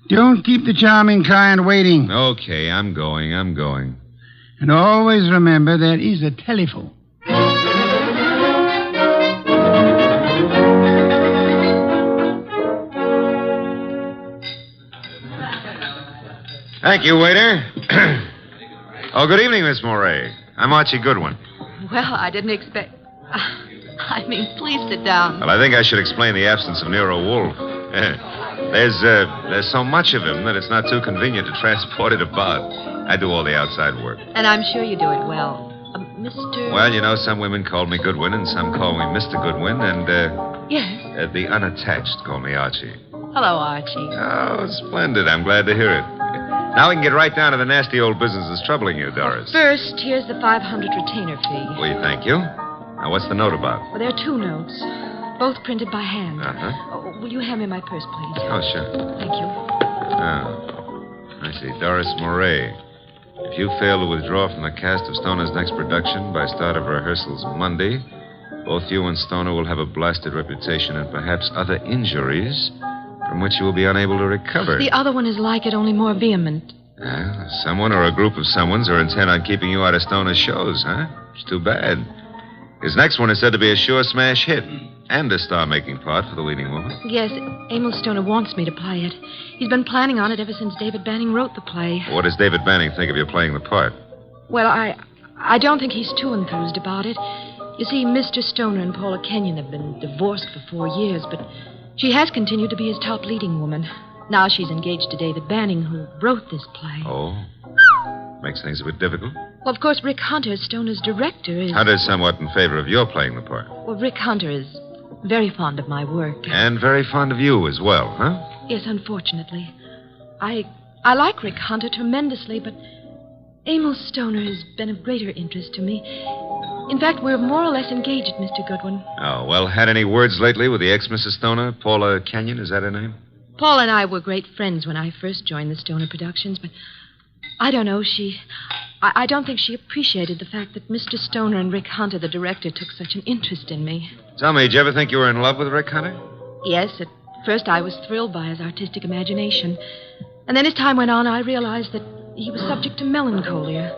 Don't keep the charming client waiting. Okay, I'm going. And always remember there is a telephone. Thank you, waiter. Oh, good evening, Miss Moray. I'm Archie Goodwin. Well, I didn't expect... please sit down. Well, I think I should explain the absence of Nero Wolfe. There's so much of him that it's not too convenient to transport it about. I do all the outside work. And I'm sure you do it well. Mr... Well, you know, some women call me Goodwin and some call me Mr. Goodwin, and, Yes? the unattached call me Archie. Hello, Archie. Oh, splendid. I'm glad to hear it. Now we can get right down to the nasty old business that's troubling you, Doris. First, here's the 500 retainer fee. We thank you. Now, what's the note about? Well, there are 2 notes, both printed by hand. Uh-huh. Will you hand me my purse, please? Oh, sure. Thank you. Oh, I see. Doris Moray. If you fail to withdraw from the cast of Stoner's next production by start of rehearsals Monday, both you and Stoner will have a blasted reputation and perhaps other injuries from which you will be unable to recover. The other one is like it, only more vehement. Someone or a group of someones are intent on keeping you out of Stoner's shows, huh? It's too bad. His next one is said to be a sure smash hit and a star-making part for the leading woman. Yes, Emil Stoner wants me to play it. He's been planning on it ever since David Banning wrote the play. What does David Banning think of you playing the part? Well, I don't think he's too enthused about it. You see, Mr. Stoner and Paula Kenyon have been divorced for 4 years, but she has continued to be his top leading woman. Now she's engaged to David Banning, who wrote this play. Oh. Makes things a bit difficult. Well, of course, Rick Hunter, Stoner's director, is... Hunter's somewhat in favor of your playing the part. Well, Rick Hunter is very fond of my work. And very fond of you as well, huh? Yes, unfortunately. I like Rick Hunter tremendously, but Emil Stoner has been of greater interest to me. In fact, we're more or less engaged, Mr. Goodwin. Oh, well, had any words lately with the ex-Mrs. Stoner? Paula Kenyon, is that her name? Paul and I were great friends when I first joined the Stoner Productions, but I don't know, I don't think she appreciated the fact that Mr. Stoner and Rick Hunter, the director, took such an interest in me. Tell me, did you ever think you were in love with Rick Hunter? Yes, at first I was thrilled by his artistic imagination. And then as time went on, I realized that he was subject to melancholia.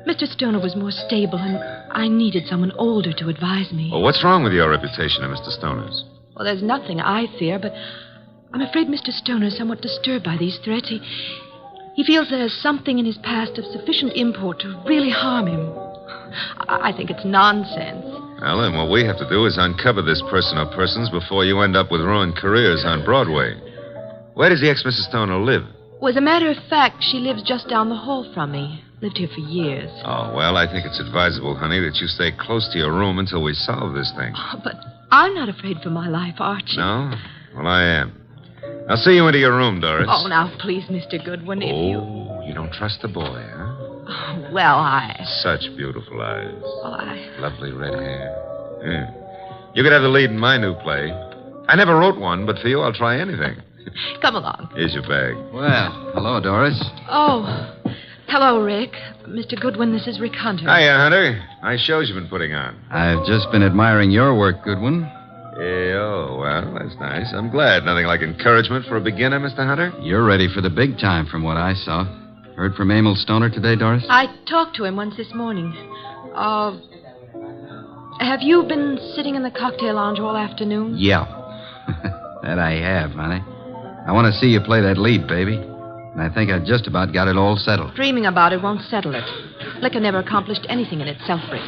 Mr. Stoner was more stable, and I needed someone older to advise me. Well, what's wrong with your reputation of Mr. Stoner's? Well, there's nothing I fear, but I'm afraid Mr. Stoner is somewhat disturbed by these threats. He feels there's something in his past of sufficient import to really harm him. I think it's nonsense. Well, then what we have to do is uncover this person or persons before you end up with ruined careers on Broadway. Where does the ex-Mrs. Stoner live? Well, as a matter of fact, she lives just down the hall from me. Lived here for years. Oh, well, I think it's advisable, honey, that you stay close to your room until we solve this thing. Oh, but I'm not afraid for my life, Archie. No? Well, I am. I'll see you into your room, Doris. Oh, now, please, Mr. Goodwin, if you... Oh, you don't trust the boy, huh? Oh, well, Such beautiful eyes. Oh, Lovely red hair. Yeah. You could have the lead in my new play. I never wrote one, but for you, I'll try anything. Come along. Here's your bag. Well, hello, Doris. Oh, hello, Rick. Mr. Goodwin, this is Rick Hunter. Hiya, Hunter. Nice shows you've been putting on. I've just been admiring your work, Goodwin. Well, that's nice. I'm glad. Nothing like encouragement for a beginner, Mr. Hunter. You're ready for the big time from what I saw. Heard from Emil Stoner today, Doris? I talked to him once this morning. Have you been sitting in the cocktail lounge all afternoon? Yeah. That I have, honey. I want to see you play that lead, baby. And I think I just about got it all settled. Dreaming about it won't settle it. Liquor never accomplished anything in itself, Rick.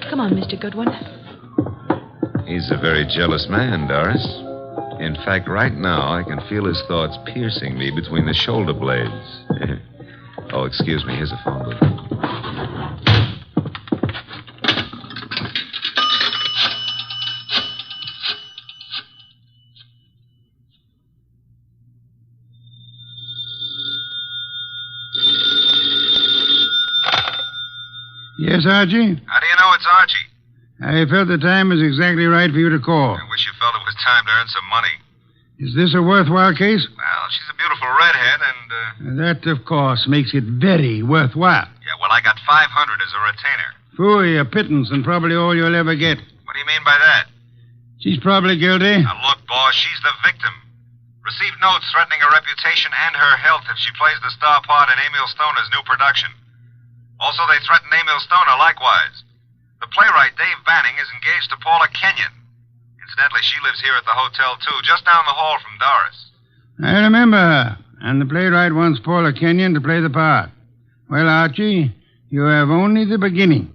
Come on, Mr. Goodwin. He's a very jealous man, Doris. In fact, right now, I can feel his thoughts piercing me between the shoulder blades. Oh, excuse me. Here's a phone booth. Yes, Archie? How do you know it's Archie? I felt the time was exactly right for you to call. I wish you felt it was time to earn some money. Is this a worthwhile case? Well, she's a beautiful redhead, and, That, of course, makes it very worthwhile. Yeah, well, I got 500 as a retainer. Phooey, a pittance, and probably all you'll ever get. What do you mean by that? She's probably guilty. Now, look, boss, she's the victim. Received notes threatening her reputation and her health if she plays the star part in Emil Stoner's new production. Also, they threaten Emil Stoner likewise. The playwright, Dave Banning, is engaged to Paula Kenyon. Incidentally, she lives here at the hotel, too, just down the hall from Doris. I remember her, and the playwright wants Paula Kenyon to play the part. Well, Archie, you have only the beginning.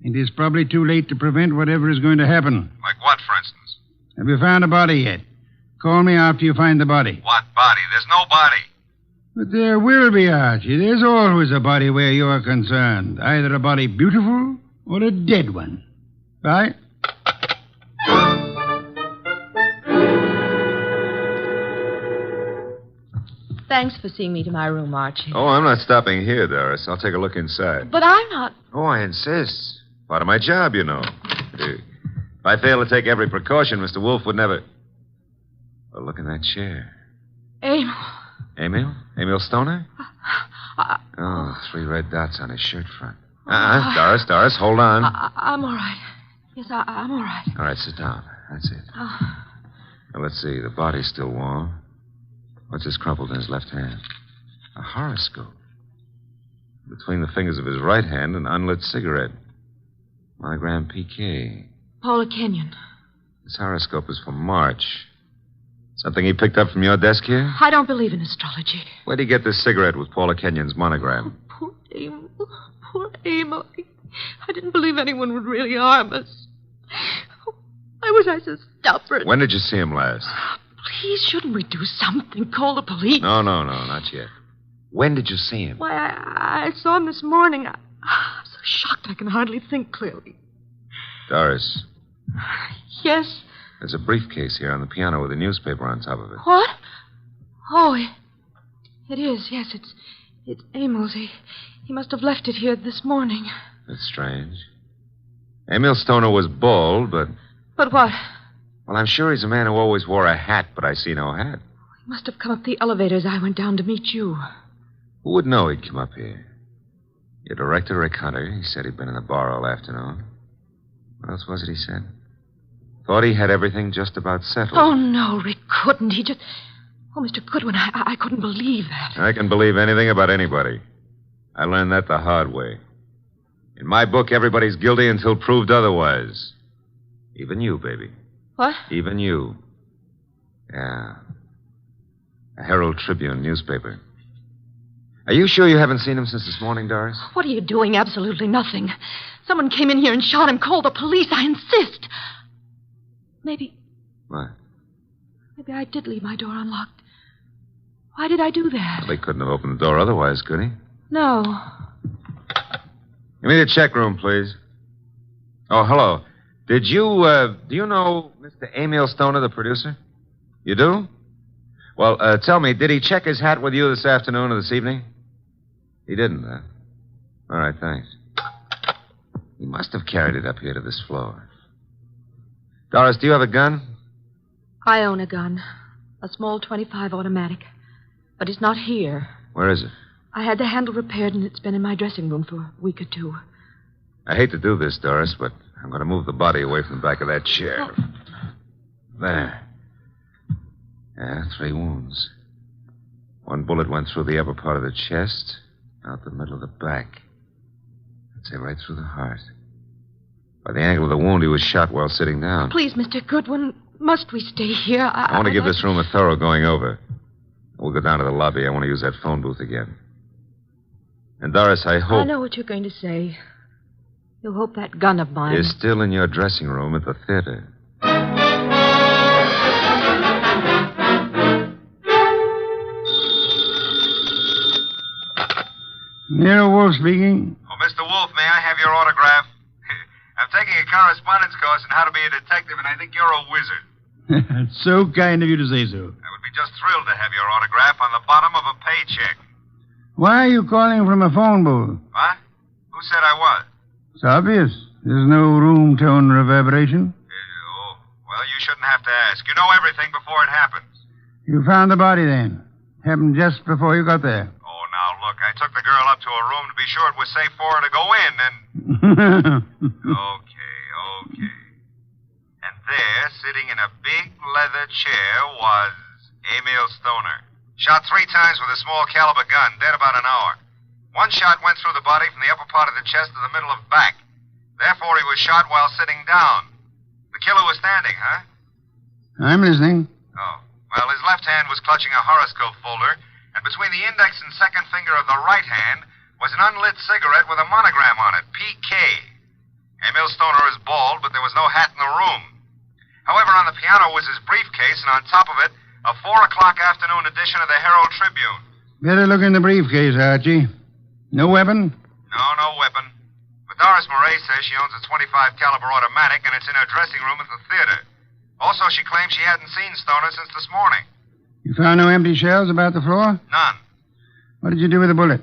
It is probably too late to prevent whatever is going to happen. Like what, for instance? Have you found a body yet? Call me after you find the body. What body? There's no body. But there will be, Archie. There's always a body where you're concerned. Either a body beautiful or a dead one. Bye. Thanks for seeing me to my room, Archie. Oh, I'm not stopping here, Doris. I'll take a look inside. But I'm not. Oh, I insist. Part of my job, you know. If I fail to take every precaution, Mr. Wolfe would never... Oh, look in that chair. Emil. Emil? Emil Stoner? Oh, 3 red dots on his shirt front. Doris, hold on. I'm all right. Yes, I'm all right. All right, sit down. That's it. Now, let's see. The body's still warm. What's this crumpled in his left hand? A horoscope. Between the fingers of his right hand, an unlit cigarette. Monogram PK. Paula Kenyon. This horoscope is for March. Something he picked up from your desk here? I don't believe in astrology. Where'd he get this cigarette with Paula Kenyon's monogram? Poor Emil. Poor Emil. I didn't believe anyone would really harm us. Why was I so stubborn? When did you see him last? Please, shouldn't we do something? Call the police? No, not yet. When did you see him? Why, I saw him this morning. I'm so shocked I can hardly think clearly. Doris. Yes? There's a briefcase here on the piano with a newspaper on top of it. What? Oh, it is. Yes, it's Emil's. He must have left it here this morning. That's strange. Emil Stoner was bald, but... But what? Well, I'm sure he's a man who always wore a hat, but I see no hat. He must have come up the elevator as I went down to meet you. Who would know he'd come up here? Your director, Rick Hunter, he said he'd been in the bar all afternoon. What else was it he said? Thought he had everything just about settled. Oh, no, Rick couldn't. He just... Oh, Mr. Goodwin, I couldn't believe that. I can believe anything about anybody. I learned that the hard way. In my book, everybody's guilty until proved otherwise. Even you, baby. What? Even you. Yeah. A Herald Tribune newspaper. Are you sure you haven't seen him since this morning, Doris? What are you doing? Absolutely nothing. Someone came in here and shot him. Call the police. I insist. Maybe... What? Maybe I did leave my door unlocked. Why did I do that? Well, they couldn't have opened the door otherwise, could he? No. Give me the check room, please. Oh, hello. Do you know Mr. Emil Stoner, the producer? You do? Well, tell me, did he check his hat with you this afternoon or this evening? He didn't, huh? All right, thanks. He must have carried it up here to this floor. Doris, do you have a gun? I own a gun. A small .25 automatic. But it's not here. Where is it? I had the handle repaired, and it's been in my dressing room for a week or 2. I hate to do this, Doris, but I'm going to move the body away from the back of that chair. There. Yeah, 3 wounds. 1 bullet went through the upper part of the chest, out the middle of the back. I'd say right through the heart. By the angle of the wound, he was shot while sitting down. Please, Mr. Goodwin, must we stay here? I want to give this room a thorough going over. We'll go down to the lobby. I want to use that phone booth again. And Doris, I hope... I know what you're going to say. You hope that gun of mine... is still in your dressing room at the theater. Nero Wolfe speaking. Oh, Mr. Wolfe, may I have your autograph? I'm taking a correspondence course on how to be a detective, and I think you're a wizard. It's so kind of you to say so. I would be just thrilled to have your autograph on the bottom of a paycheck. Why are you calling from a phone booth? What? Who said I was? It's obvious. There's no room tone reverberation. Well, you shouldn't have to ask. You know everything before it happens. You found the body then. Happened just before you got there. Oh, now, look, I took the girl up to her room to be sure it was safe for her to go in, and... Okay. And there, sitting in a big leather chair, was Emil Stoner. Shot 3 times with a small caliber gun, dead about an hour. 1 shot went through the body from the upper part of the chest to the middle of back. Therefore, he was shot while sitting down. The killer was standing, huh? I'm listening. Oh. Well, his left hand was clutching a horoscope folder, and between the index and second finger of the right hand was an unlit cigarette with a monogram on it, PK. Emil Stoner is bald, but there was no hat in the room. However, on the piano was his briefcase, and on top of it, a 4:00 afternoon edition of the Herald Tribune. Better look in the briefcase, Archie. No weapon? No weapon. But Doris Murray says she owns a .25 caliber automatic, and it's in her dressing room at the theater. Also, she claims she hadn't seen Stoner since this morning. You found no empty shells about the floor? None. What did you do with the bullet?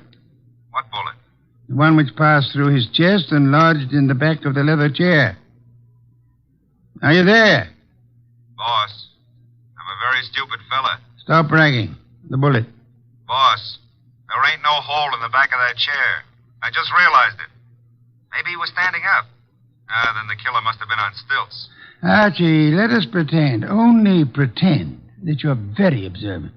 What bullet? The one which passed through his chest and lodged in the back of the leather chair. Are you there? Boss, I'm a very stupid fella. Stop bragging. The bullet. Boss, there ain't no hole in the back of that chair. I just realized it. Maybe he was standing up. Then the killer must have been on stilts. Archie, let us pretend, only pretend, that you're very observant.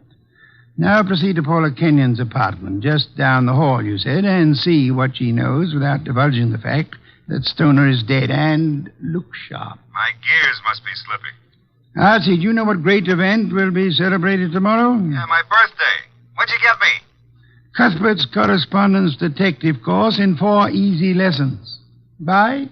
Now proceed to Paula Kenyon's apartment, just down the hall, you said, and see what she knows without divulging the fact that Stoner is dead, and look sharp. My gears must be slipping. Archie, do you know what great event will be celebrated tomorrow? Yeah, my birthday. What'd you get me? Cuthbert's correspondence detective course in 4 easy lessons. Bye.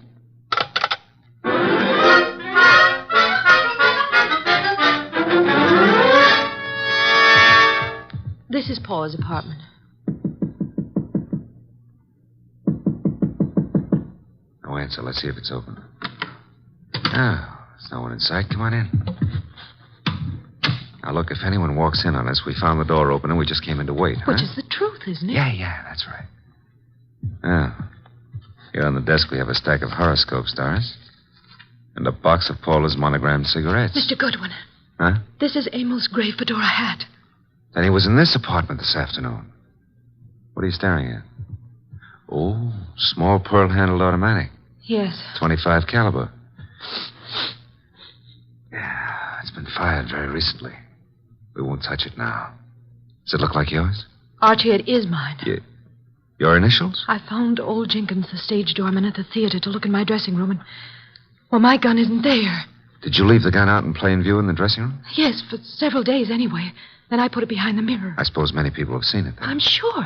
This is Paula's apartment. No answer. Let's see if it's open. Oh, there's no one in sight. Come on in. Now, look, if anyone walks in on us, we found the door open and we just came in to wait, huh? Which is the truth, isn't it? Yeah, that's right. Oh. Here on the desk we have a stack of horoscopes, Doris. And a box of Paula's monogrammed cigarettes. Mr. Goodwin. Huh? This is Emil's gray fedora hat. Then he was in this apartment this afternoon. What are you staring at? Oh, small pearl-handled automatic. Yes. .25 caliber. Yeah, it's been fired very recently. We won't touch it now. Does it look like yours? Archie, it is mine. Your initials? I found old Jenkins, the stage doorman at the theater, to look in my dressing room, and... well, my gun isn't there. Did you leave the gun out in plain view in the dressing room? Yes, for several days anyway. Then I put it behind the mirror. I suppose many people have seen it then. I'm sure.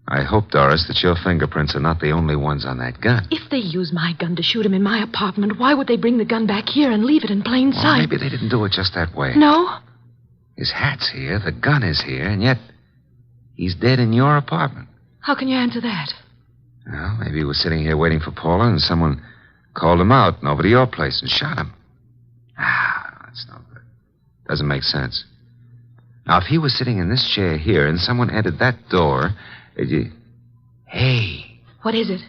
I hope, Doris, that your fingerprints are not the only ones on that gun. If they use my gun to shoot him in my apartment, why would they bring the gun back here and leave it in plain sight? Maybe they didn't do it just that way. No? His hat's here, the gun is here, and yet he's dead in your apartment. How can you answer that? Well, maybe he was sitting here waiting for Paula, and someone called him out and over to your place and shot him. That's no good. Doesn't make sense. Now, if he was sitting in this chair here and someone entered that door, Hey. What is it?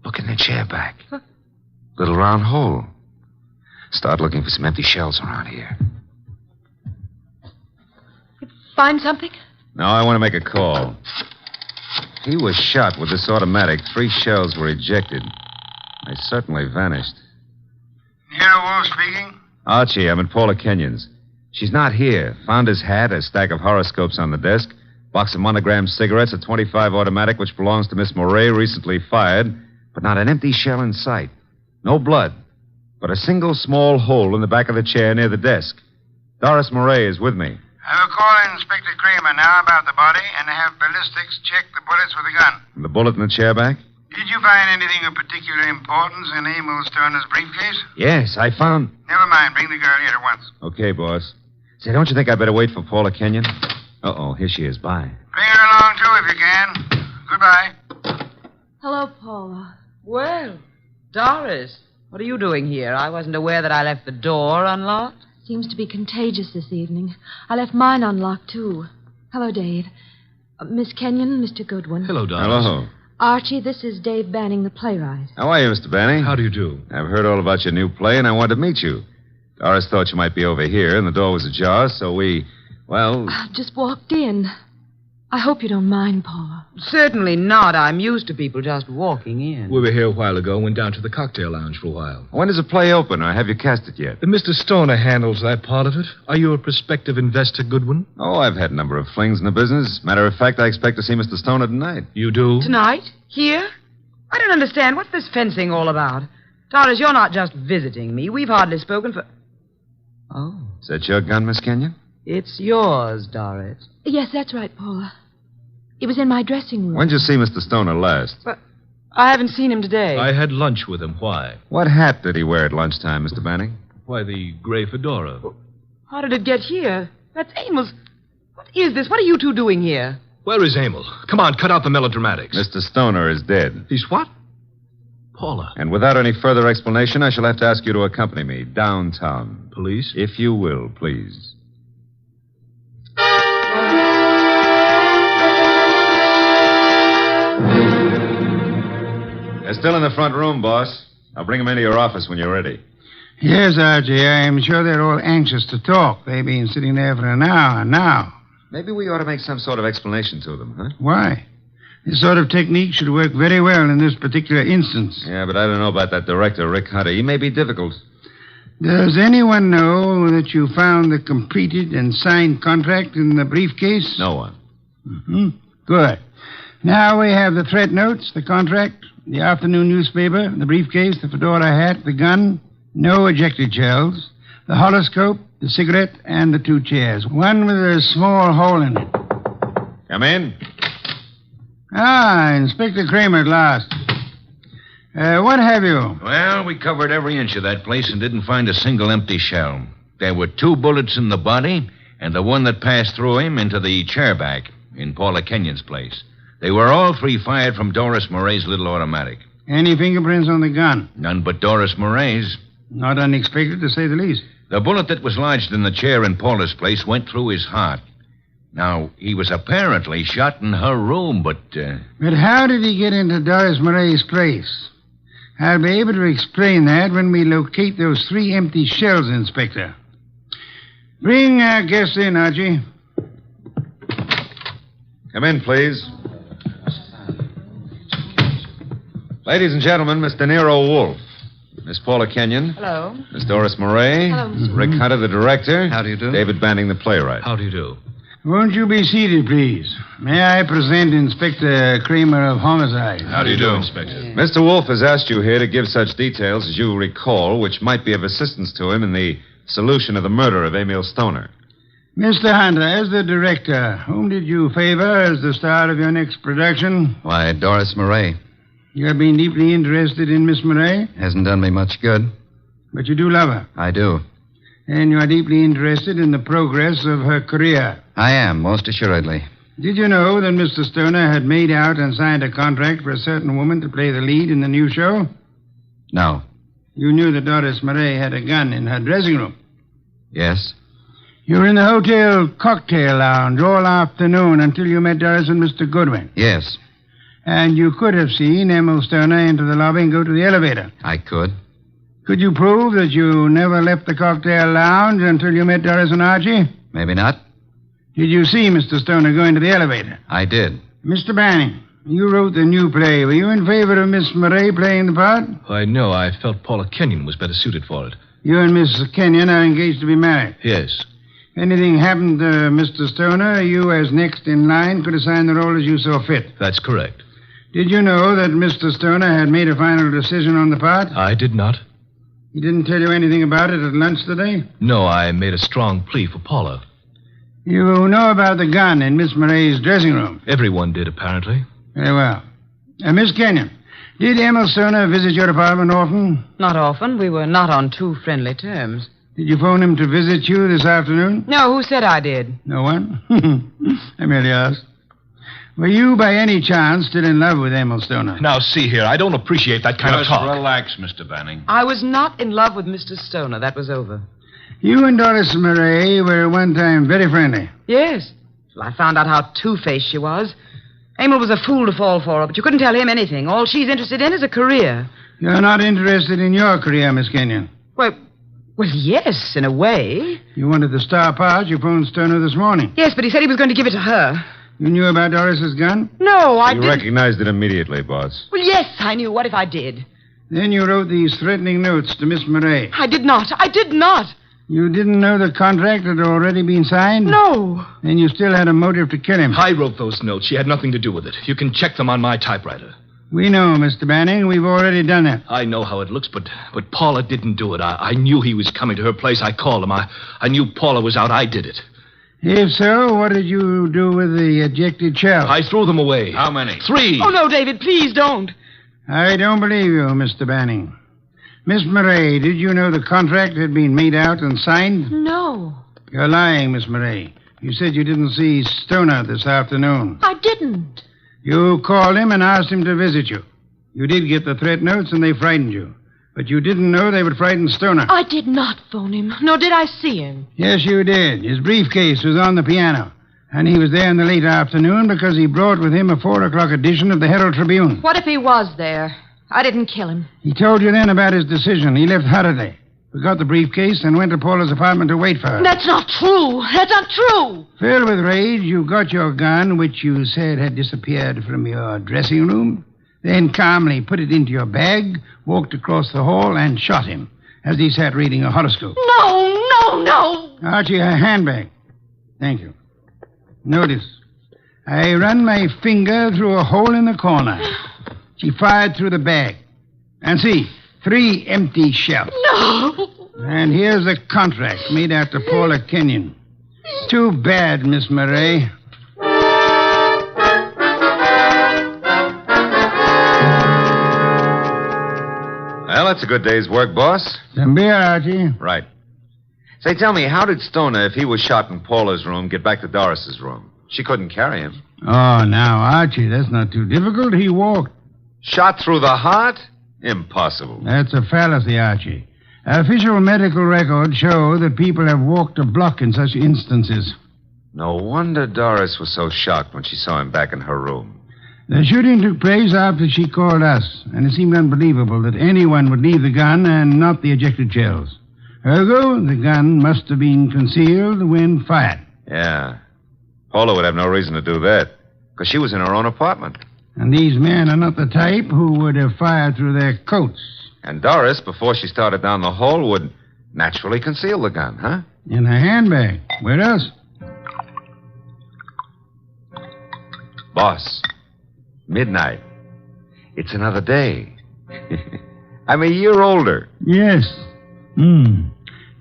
Look in the chair back. Huh? Little round hole. Start looking for some empty shells around here. You find something? No, I want to make a call. He was shot with this automatic. 3 shells were ejected. They certainly vanished. Nero Wolfe speaking. Archie, I'm at Paula Kenyon's. She's not here. Found his hat, a stack of horoscopes on the desk, box of monogrammed cigarettes, a .25 automatic which belongs to Miss Moray, recently fired, but not an empty shell in sight. No blood, but a single small hole in the back of the chair near the desk. Doris Moray is with me. I will call Inspector Kramer now about the body and have ballistics check the bullets with the gun. And the bullet in the chair back? Did you find anything of particular importance in Emil Stoner's briefcase? Yes, I found... Never mind. Bring the girl here at once. Okay, boss. Say, don't you think I better wait for Paula Kenyon? Uh-oh, here she is. Bye. Bring her along, too, if you can. Goodbye. Hello, Paula. Well, Doris, what are you doing here? I wasn't aware that I left the door unlocked. Seems to be contagious this evening. I left mine unlocked, too. Hello, Dave. Miss Kenyon, Mr. Goodwin. Hello, Doris. Hello. Archie, this is Dave Banning, the playwright. How are you, Mr. Banning? How do you do? I've heard all about your new play, and I wanted to meet you. Doris thought you might be over here, and the door was ajar, so we, well... Just walked in. I hope you don't mind, Paula. Certainly not. I'm used to people just walking in. We were here a while ago and went down to the cocktail lounge for a while. When does the play open, or have you cast it yet? Mr. Stoner handles that part of it. Are you a prospective investor, Goodwin? Oh, I've had a number of flings in the business. Matter of fact, I expect to see Mr. Stoner tonight. You do? Tonight? Here? I don't understand. What's this fencing all about? Doris, you're not just visiting me. We've hardly spoken for... Oh. Is that your gun, Miss Kenyon? It's yours, Doris. Yes, that's right, Paula. It was in my dressing room. When did you see Mr. Stoner last? But I haven't seen him today. I had lunch with him. Why? What hat did he wear at lunchtime, Mr. Banning? Why, the gray fedora. How did it get here? That's Emil's. What is this? What are you two doing here? Where is Emil? Come on, cut out the melodramatics. Mr. Stoner is dead. He's what? Paula. And without any further explanation, I shall have to ask you to accompany me downtown. Police? If you will, please. They're still in the front room, boss. I'll bring them into your office when you're ready. Yes, Archie. I'm sure they're all anxious to talk. They've been sitting there for an hour now. Maybe we ought to make some sort of explanation to them, huh? Why? This sort of technique should work very well in this particular instance. Yeah, but I don't know about that director, Rick Hunter. He may be difficult. Does anyone know that you found the completed and signed contract in the briefcase? No one. Mm-hmm. Good. Now we have the threat notes, the contract, the afternoon newspaper, the briefcase, the fedora hat, the gun, no ejected shells, the horoscope, the cigarette, and the 2 chairs. One with a small hole in it. Come in. Ah, Inspector Kramer at last. What have you? Well, we covered every inch of that place and didn't find a single empty shell. There were 2 bullets in the body and the one that passed through him into the chair back in Paula Kenyon's place. They were all 3 fired from Doris Moray's little automatic. Any fingerprints on the gun? None but Doris Moray's. Not unexpected, to say the least. The bullet that was lodged in the chair in Paula's place went through his heart. Now, he was apparently shot in her room, but... But how did he get into Doris Moray's place? I'll be able to explain that when we locate those 3 empty shells, Inspector. Bring our guest in, Archie. Come in, please. Ladies and gentlemen, Mr. Nero Wolfe. Miss Paula Kenyon. Hello. Miss Doris Moray. Hello, Mr. Rick Hunter, the director. How do you do? David Banning, the playwright. How do you do? Won't you be seated, please? May I present Inspector Kramer of Homicide? How do you do, Inspector? Mr. Wolfe has asked you here to give such details as you recall, which might be of assistance to him in the solution of the murder of Emil Stoner. Mr. Hunter, as the director, whom did you favor as the star of your next production? Why, Doris Moray. You have been deeply interested in Miss Moray? Hasn't done me much good. But you do love her? I do. And you are deeply interested in the progress of her career? I am, most assuredly. Did you know that Mr. Stoner had made out and signed a contract for a certain woman to play the lead in the new show? No. You knew that Doris Moray had a gun in her dressing room? Yes. You were in the hotel cocktail lounge all afternoon until you met Doris and Mr. Goodwin? Yes. And you could have seen Emil Stoner enter the lobby and go to the elevator? I could. Could you prove that you never left the cocktail lounge until you met Doris and Archie? Maybe not. Did you see Mr. Stoner go into the elevator? I did. Mr. Banning, You wrote the new play. Were you in favor of Miss Murray playing the part? Why, no, I felt Paula Kenyon was better suited for it. You and Miss Kenyon are engaged to be married. Yes. If anything happened to Mr. Stoner, you, as next in line, could assign the role as you saw fit. That's correct. Did you know that Mr. Stoner had made a final decision on the part? I did not. He didn't tell you anything about it at lunch today? No, I made a strong plea for Paula. You know about the gun in Miss Murray's dressing room? Everyone did, apparently. Very well. Miss Kenyon, did Emil Stoner visit your apartment often? Not often. We were not on too friendly terms. Did you phone him to visit you this afternoon? No, who said I did? No one? I merely asked. Were you, by any chance, still in love with Emil Stoner? Now, see here, I don't appreciate that kind of talk. Just relax, Mr. Banning. I was not in love with Mr. Stoner. That was over. You and Doris Murray were at one time very friendly. Yes. Well, I found out how two-faced she was. Emil was a fool to fall for her, but you couldn't tell him anything. All she's interested in is a career. You're not interested in your career, Miss Kenyon? Well, yes, in a way. You wanted the star part. You phoned Stoner this morning. Yes, but he said he was going to give it to her. You knew about Doris's gun? No, I didn't. You recognized it immediately, boss. Well, yes, I knew. What if I did? Then you wrote these threatening notes to Miss Murray. I did not. I did not. You didn't know the contract had already been signed? No. Then you still had a motive to kill him. I wrote those notes. She had nothing to do with it. You can check them on my typewriter. We know, Mr. Banning. We've already done it. I know how it looks, but Paula didn't do it. I knew he was coming to her place. I called him. I knew Paula was out. I did it. If so, what did you do with the ejected shells? I threw them away. How many? 3. Oh, no, David, please don't. I don't believe you, Mr. Banning. Miss Murray, did you know the contract had been made out and signed? No. You're lying, Miss Murray. You said you didn't see Stoner this afternoon. I didn't. You called him and asked him to visit you. You did get the threat notes and they frightened you. But you didn't know they would frighten Stoner. I did not phone him, nor did I see him. Yes, you did. His briefcase was on the piano. And he was there in the late afternoon because he brought with him a 4 o'clock edition of the Herald Tribune. What if he was there? I didn't kill him. He told you then about his decision. He left hurriedly, forgot the briefcase, and went to Paula's apartment to wait for her. That's not true. That's not true. Filled with rage, you got your gun, which you said had disappeared from your dressing room, then calmly put it into your bag, walked across the hall, and shot him as he sat reading a horoscope. No. Archie, her handbag. Thank you. Notice, I run my finger through a hole in the corner. She fired through the bag. And see, 3 empty shells. No. And here's the contract made out to Paula Kenyon. Too bad, Miss Murray. Well, that's a good day's work, boss. Some beer, Archie. Right. Say, tell me, how did Stoner, if he was shot in Paula's room, get back to Doris's room? She couldn't carry him. Oh, now, Archie, that's not too difficult. He walked. Shot through the heart? Impossible. That's a fallacy, Archie. Official medical records show that people have walked a block in such instances. No wonder Doris was so shocked when she saw him back in her room. The shooting took place after she called us, and it seemed unbelievable that anyone would leave the gun and not the ejected shells. Ergo, the gun must have been concealed when fired. Yeah. Paula would have no reason to do that, because she was in her own apartment. And these men are not the type who would have fired through their coats. And Doris, before she started down the hall, would naturally conceal the gun, huh? In her handbag. Where else? Boss, midnight. It's another day. I'm a year older. Yes.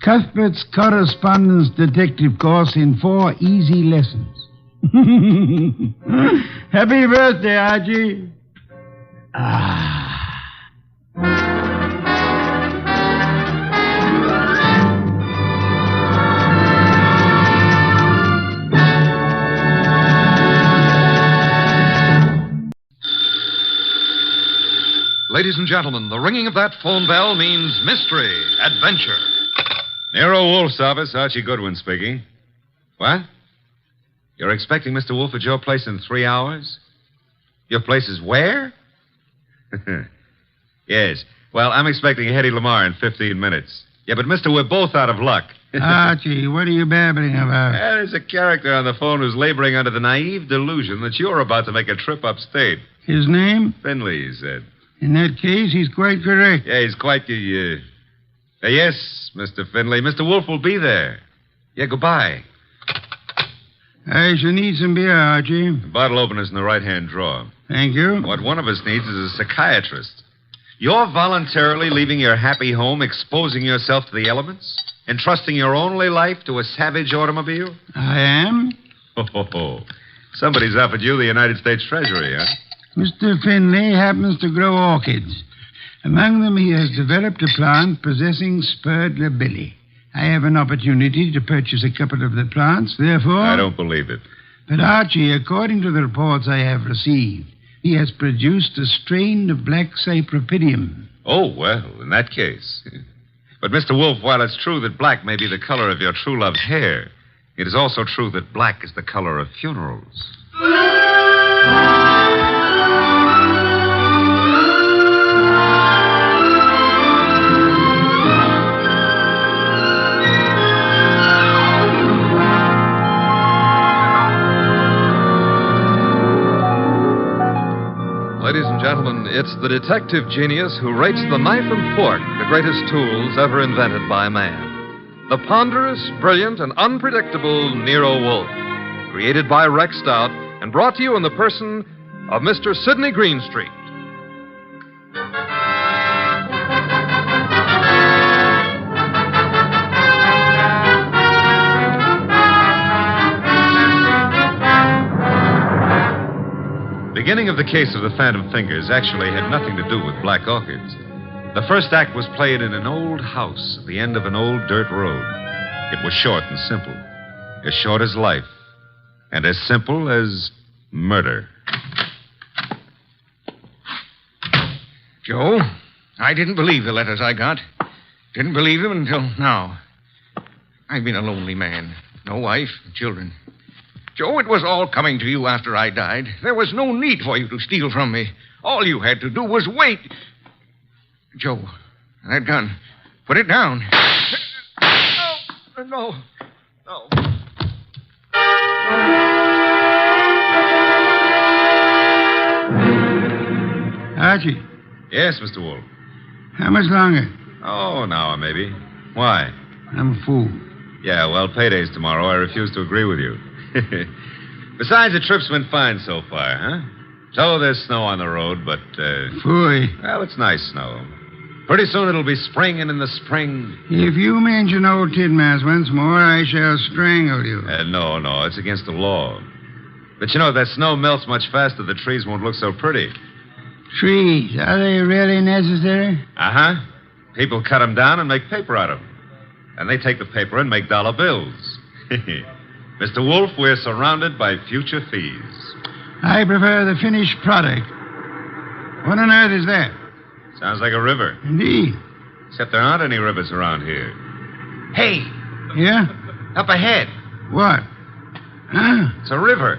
Cuthbert's correspondence detective course in 4 easy lessons. Happy birthday, Archie. Ladies and gentlemen, the ringing of that phone bell means mystery, adventure. Nero Wolfe's office, Archie Goodwin speaking. What? You're expecting Mr. Wolfe at your place in 3 hours? Your place is where? Yes. Well, I'm expecting Hetty Lamar in 15 minutes. Yeah, but, mister, we're both out of luck. Archie, what are you babbling about? There's a character on the phone who's laboring under the naive delusion that you're about to make a trip upstate. His name? Finley, he said. In that case, he's quite correct. Yeah, he's quite the, yes, Mr. Finley. Mr. Wolfe will be there. Yeah, goodbye. I shall need some beer, Archie. The bottle opener's in the right-hand drawer. Thank you. What one of us needs is a psychiatrist. You're voluntarily leaving your happy home, exposing yourself to the elements, entrusting your only life to a savage automobile? I am. Oh. Somebody's offered you the United States Treasury, huh? Mr. Finley happens to grow orchids. Among them, he has developed a plant possessing spurred labilli. I have an opportunity to purchase a couple of the plants, therefore... I don't believe it. But, Archie, according to the reports I have received, he has produced a strain of black cypripedium. Oh, well, in that case. But, Mr. Wolfe, while it's true that black may be the color of your true love's hair, it is also true that black is the color of funerals. Ladies and gentlemen, it's the detective genius who rates the knife and fork the greatest tools ever invented by man. The ponderous, brilliant, and unpredictable Nero Wolfe. Created by Rex Stout and brought to you in the person of Mr. Sidney Greenstreet. The beginning of the case of the Phantom Fingers actually had nothing to do with black orchids. The first act was played in an old house at the end of an old dirt road. It was short and simple. As short as life. And as simple as murder. Joe, I didn't believe the letters I got. Didn't believe them until now. I've been a lonely man. No wife, children. Joe, it was all coming to you after I died. There was no need for you to steal from me. All you had to do was wait. Joe, that gun. Put it down. No. Archie. Yes, Mr. Wolfe. How much longer? Oh, an hour, maybe. Why? I'm a fool. Yeah, well, payday's tomorrow. I refuse to agree with you. Besides, the trip's been fine so far, huh? So there's snow on the road, but, Phooey. Well, it's nice snow. Pretty soon it'll be spring, and in the spring... If you mention old Tidmas once more, I shall strangle you. No, it's against the law. But you know, if that snow melts much faster, the trees won't look so pretty. Trees, are they really necessary? Uh-huh. People cut them down and make paper out of them. And they take the paper and make dollar bills. Mr. Wolfe, we're surrounded by future thieves. I prefer the finished product. What on earth is that? Sounds like a river. Indeed. Except there aren't any rivers around here. Hey! Yeah? Up ahead. What? Huh? It's a river.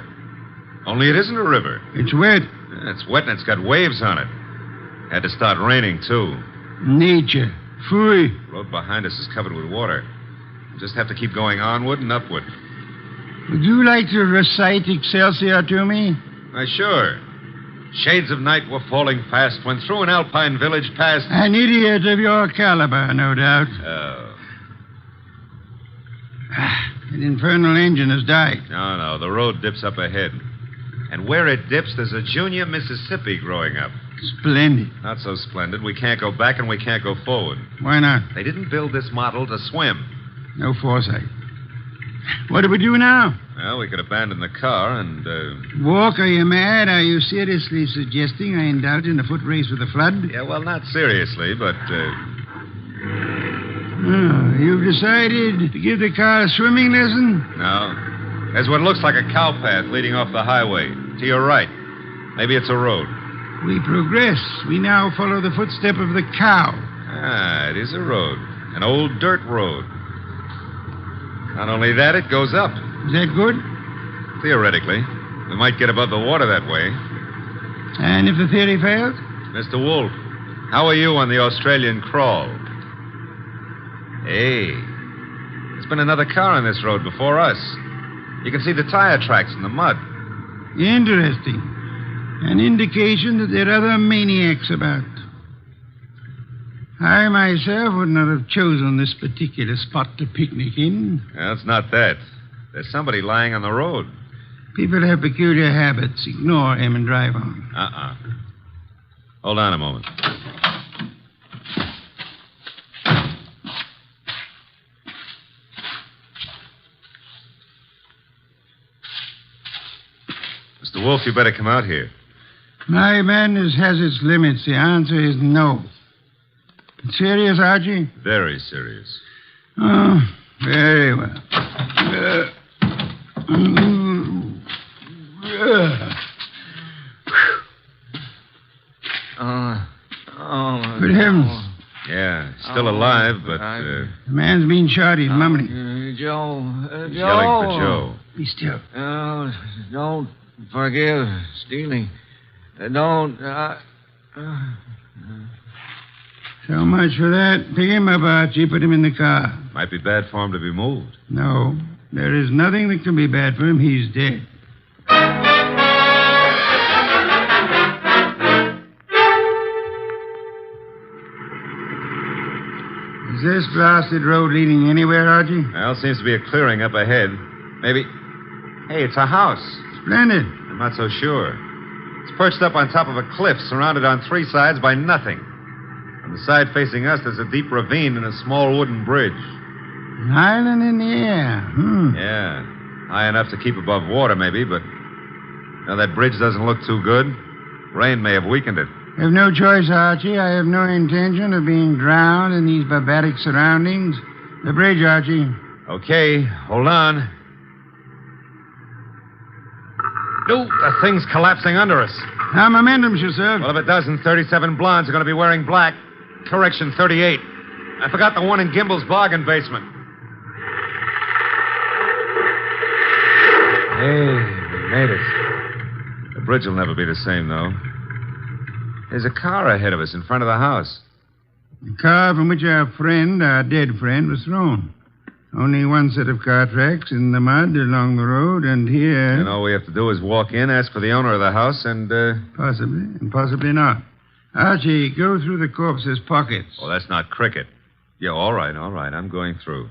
Only it isn't a river. It's wet. It's wet and it's got waves on it. Had to start raining, too. Nature. Phooey. The road behind us is covered with water. We'll just have to keep going onward and upward. Would you like to recite Excelsior to me? Why, sure. Shades of night were falling fast when through an alpine village passed... An idiot of your caliber, no doubt. Oh. That infernal engine has died. No, the road dips up ahead. And where it dips, there's a junior Mississippi growing up. Splendid. Not so splendid. We can't go back and we can't go forward. Why not? They didn't build this model to swim. No foresight. What do we do now? Well, we could abandon the car and, Walk, are you mad? Are you seriously suggesting I indulge in a foot race with the flood? Yeah, well, not seriously, but, Oh, you've decided to give the car a swimming lesson? No. There's what looks like a cow path leading off the highway. To your right. Maybe it's a road. We progress. We now follow the footstep of the cow. Ah, it is a road. An old dirt road. Not only that, it goes up. Is that good? Theoretically. We might get above the water that way. And if the theory fails? Mr. Wolfe, how are you on the Australian crawl? Hey, there's been another car on this road before us. You can see the tire tracks in the mud. Interesting. An indication that there are other maniacs about. I myself would not have chosen this particular spot to picnic in. Well, it's not that. There's somebody lying on the road. People have peculiar habits. Ignore him and drive on. Hold on a moment. Mr. Wolfe, you better come out here. My madness has its limits. The answer is no. Serious, Archie? Very serious. Oh, very well. Good heavens. Yeah, still alive, but... The man's been shot. He's mumbling. Joe. He's yelling for Joe. Be still. Don't forgive stealing. Don't. So much for that. Pick him up, Archie. Put him in the car. Might be bad for him to be moved. No. There is nothing that can be bad for him. He's dead. Is this blasted road leading anywhere, Archie? Well, seems to be a clearing up ahead. Maybe... Hey, it's a house. Splendid. I'm not so sure. It's perched up on top of a cliff, surrounded on three sides by nothing. On the side facing us, there's a deep ravine and a small wooden bridge. An island in the air. Yeah. High enough to keep above water, maybe, but... Now, that bridge doesn't look too good. Rain may have weakened it. I have no choice, Archie. I have no intention of being drowned in these barbaric surroundings. The bridge, Archie. Okay, hold on. No, the thing's collapsing under us. How momentum, sir? Well, if it doesn't, 37 blondes are going to be wearing black. Correction, 38. I forgot the one in Gimbel's bargain basement. Hey, we made it. The bridge will never be the same, though. There's a car ahead of us in front of the house. The car from which our dead friend, was thrown. Only one set of car tracks in the mud along the road, and here... And all we have to do is walk in, ask for the owner of the house, and, Possibly, and possibly not. Archie, go through the corpse's pockets. Oh, that's not cricket. Yeah, all right. I'm going through.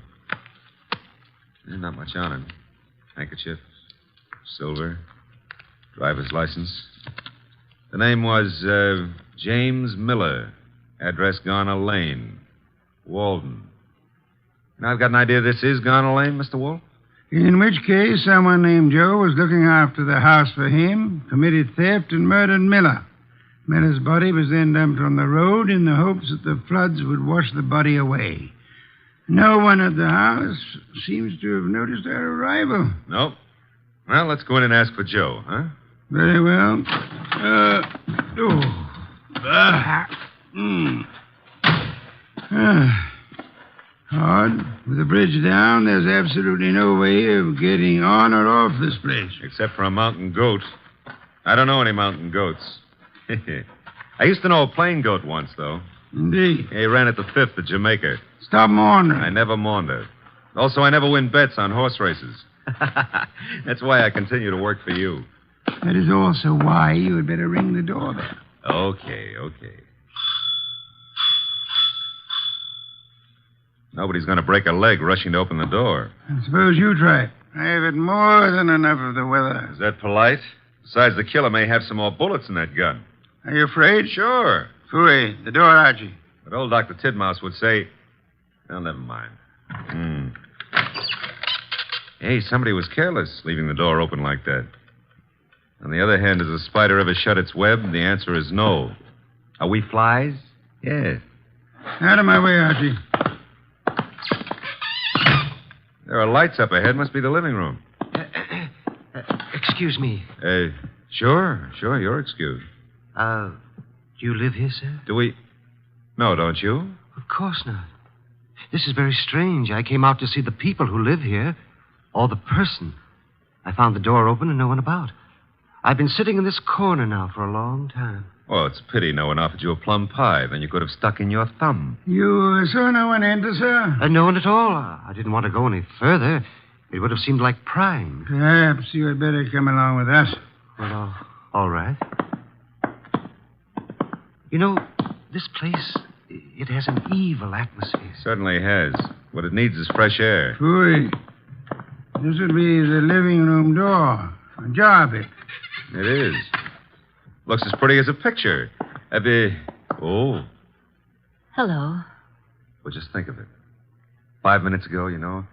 There's not much on him. Handkerchief, silver, driver's license. The name was, James Miller. Address Garner Lane. Walden. Now, I've got an idea this is Garner Lane, Mr. Wolfe. In which case, someone named Joe was looking after the house for him, committed theft, and murdered Miller. Miller's body was then dumped on the road in the hopes that the floods would wash the body away. No one at the house seems to have noticed our arrival. Nope. Well, let's go in and ask for Joe, huh? Very well. Hard. With the bridge down, there's absolutely no way of getting on or off this place. Except for a mountain goat. I don't know any mountain goats. I used to know a plain goat once, though. Indeed. He ran at the 5th at Jamaica. Stop maundering. I never maundered. Also, I never win bets on horse races. That's why I continue to work for you. That is also why you had better ring the doorbell. Okay. Nobody's going to break a leg rushing to open the door. I suppose you try it. I have had more than enough of the weather. Is that polite? Besides, the killer may have some more bullets in that gun. Are you afraid? Sure. Fooey, the door, Archie. But old Dr. Tidmouse would say... Well, never mind. Hey, somebody was careless leaving the door open like that. On the other hand, has a spider ever shut its web? The answer is no. Are we flies? Yes. Out of my way, Archie. There are lights up ahead. Must be the living room. Excuse me. Sure. You're excused. Do you live here, sir? Do we... No, don't you? Of course not. This is very strange. I came out to see the people who live here, or the person. I found the door open and no one about. I've been sitting in this corner now for a long time. Oh, it's a pity no one offered you a plum pie. Then you could have stuck in your thumb. You saw no one enter, sir? No one at all. I didn't want to go any further. It would have seemed like prying. Perhaps you had better come along with us. Well, all right. You know, this place, it has an evil atmosphere. Certainly has. What it needs is fresh air. Phooey. This would be the living room door. Ajar a bit. It is. Looks as pretty as a picture. Oh. Hello. Well, just think of it. 5 minutes ago, you know,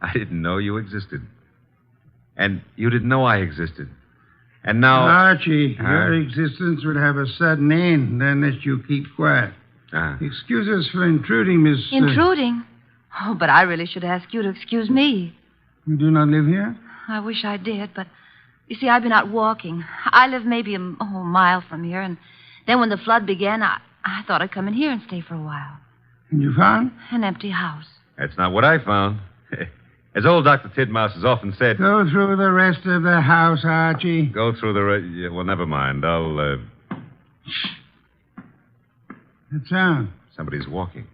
I didn't know you existed. And you didn't know I existed. And now... Archie, your existence would have a sudden end unless you keep quiet. Excuse us for intruding, Miss... Intruding? Oh, but I really should ask you to excuse me. You do not live here? I wish I did, but... You see, I've been out walking. I live maybe a mile from here, and then when the flood began, I thought I'd come in here and stay for a while. And you found? An empty house. That's not what I found. As old Dr. Tidmouse has often said... Go through the rest of the house, Archie. Go through the... well, never mind. I'll, That sound? Somebody's walking.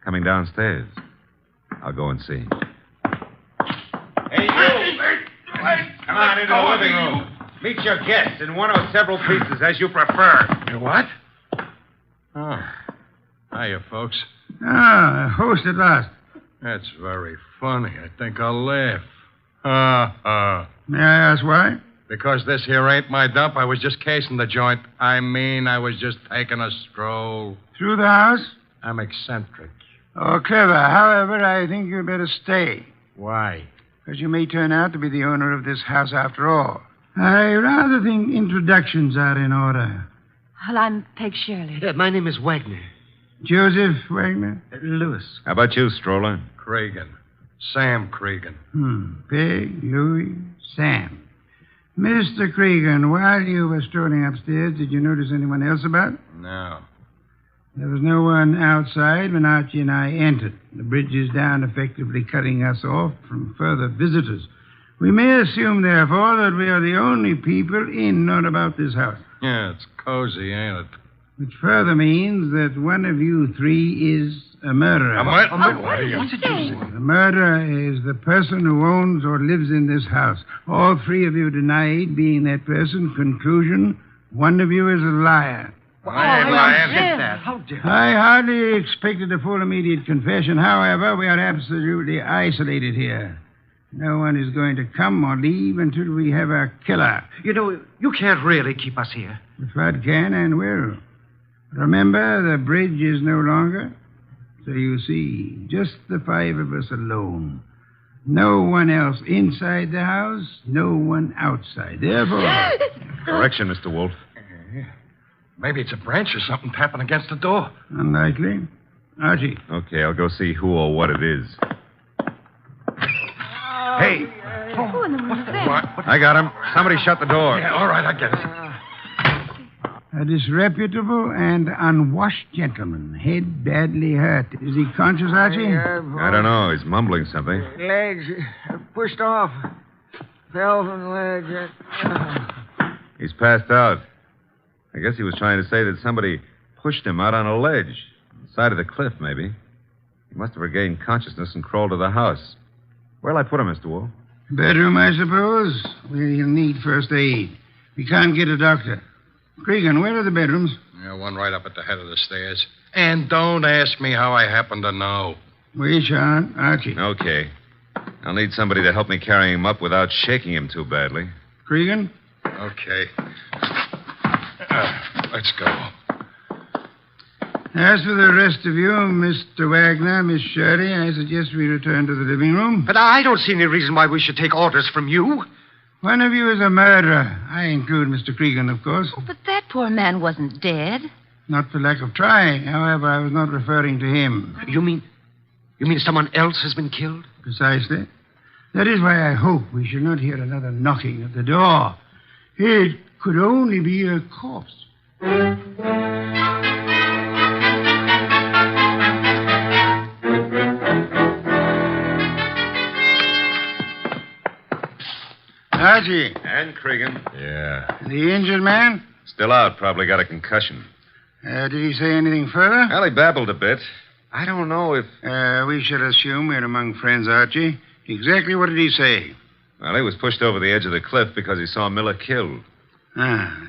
Coming downstairs. I'll go and see. Hey, you! Come on into the living room. Meet your guests in one or several pieces, as you prefer. What? Oh. Hiya, folks. Ah, host at last. That's very funny. I think I'll laugh. May I ask why? Because this here ain't my dump. I was just casing the joint. I was just taking a stroll. Through the house? I'm eccentric. Oh, clever. However, I think you'd better stay. Why? Because you may turn out to be the owner of this house after all. I rather think introductions are in order. Well, I'm Peg Shirley. My name is Wagner. Joseph Wagner? Lewis. How about you, Stroller? Cregan. Sam Cregan. Peg, Louis, Sam. Mr. Cregan, while you were strolling upstairs, did you notice anyone else about? No. There was no one outside when Archie and I entered. The bridge is down, effectively cutting us off from further visitors. We may assume, therefore, that we are the only people in or about this house. Yeah, it's cozy, ain't it? Which further means that one of you three is a murderer. What are you saying? The murderer is the person who owns or lives in this house. All three of you denied being that person. Conclusion, one of you is a liar. I hardly expected a full immediate confession. However, we are absolutely isolated here. No one is going to come or leave until we have our killer. You know, you can't really keep us here. The flood can and will. Remember, the bridge is no longer. So you see, just the five of us alone. No one else inside the house, no one outside. Therefore... Correction, Mr. Wolfe. Maybe it's a branch or something tapping against the door. Unlikely. Archie. Okay, I'll go see who or what it is. Hey. Who in the world is that? What? I got him. Somebody shut the door. Yeah, all right, I get it. A disreputable and unwashed gentleman. Head badly hurt. Is he conscious, Archie? I don't know. He's mumbling something. Legs pushed off. Fell from the ledge. He's passed out. I guess he was trying to say that somebody pushed him out on a ledge. On the side of the cliff, maybe. He must have regained consciousness and crawled to the house. Where'll I put him, Mr. Wolfe? Bedroom, I suppose. We'll need first aid. We can't get a doctor. Cregan, where are the bedrooms? Yeah, one right up at the head of the stairs. And don't ask me how I happen to know. We shan't. Archie. Okay. I'll need somebody to help me carry him up without shaking him too badly. Cregan? Okay. Let's go. As for the rest of you, Mr. Wagner, Miss Shirley, I suggest we return to the living room. But I don't see any reason why we should take orders from you. One of you is a murderer. I include Mr. Cregan, of course. Oh, but that poor man wasn't dead. Not for lack of trying. However, I was not referring to him. You mean someone else has been killed? Precisely. That is why I hope we shall not hear another knocking at the door. It could only be a corpse. Archie, And Cregan. Yeah. The injured man? Still out. Probably got a concussion. Did he say anything further? Well, he babbled a bit. I don't know if... We should assume we're among friends, Archie. Exactly what did he say? Well, he was pushed over the edge of the cliff because he saw Miller killed.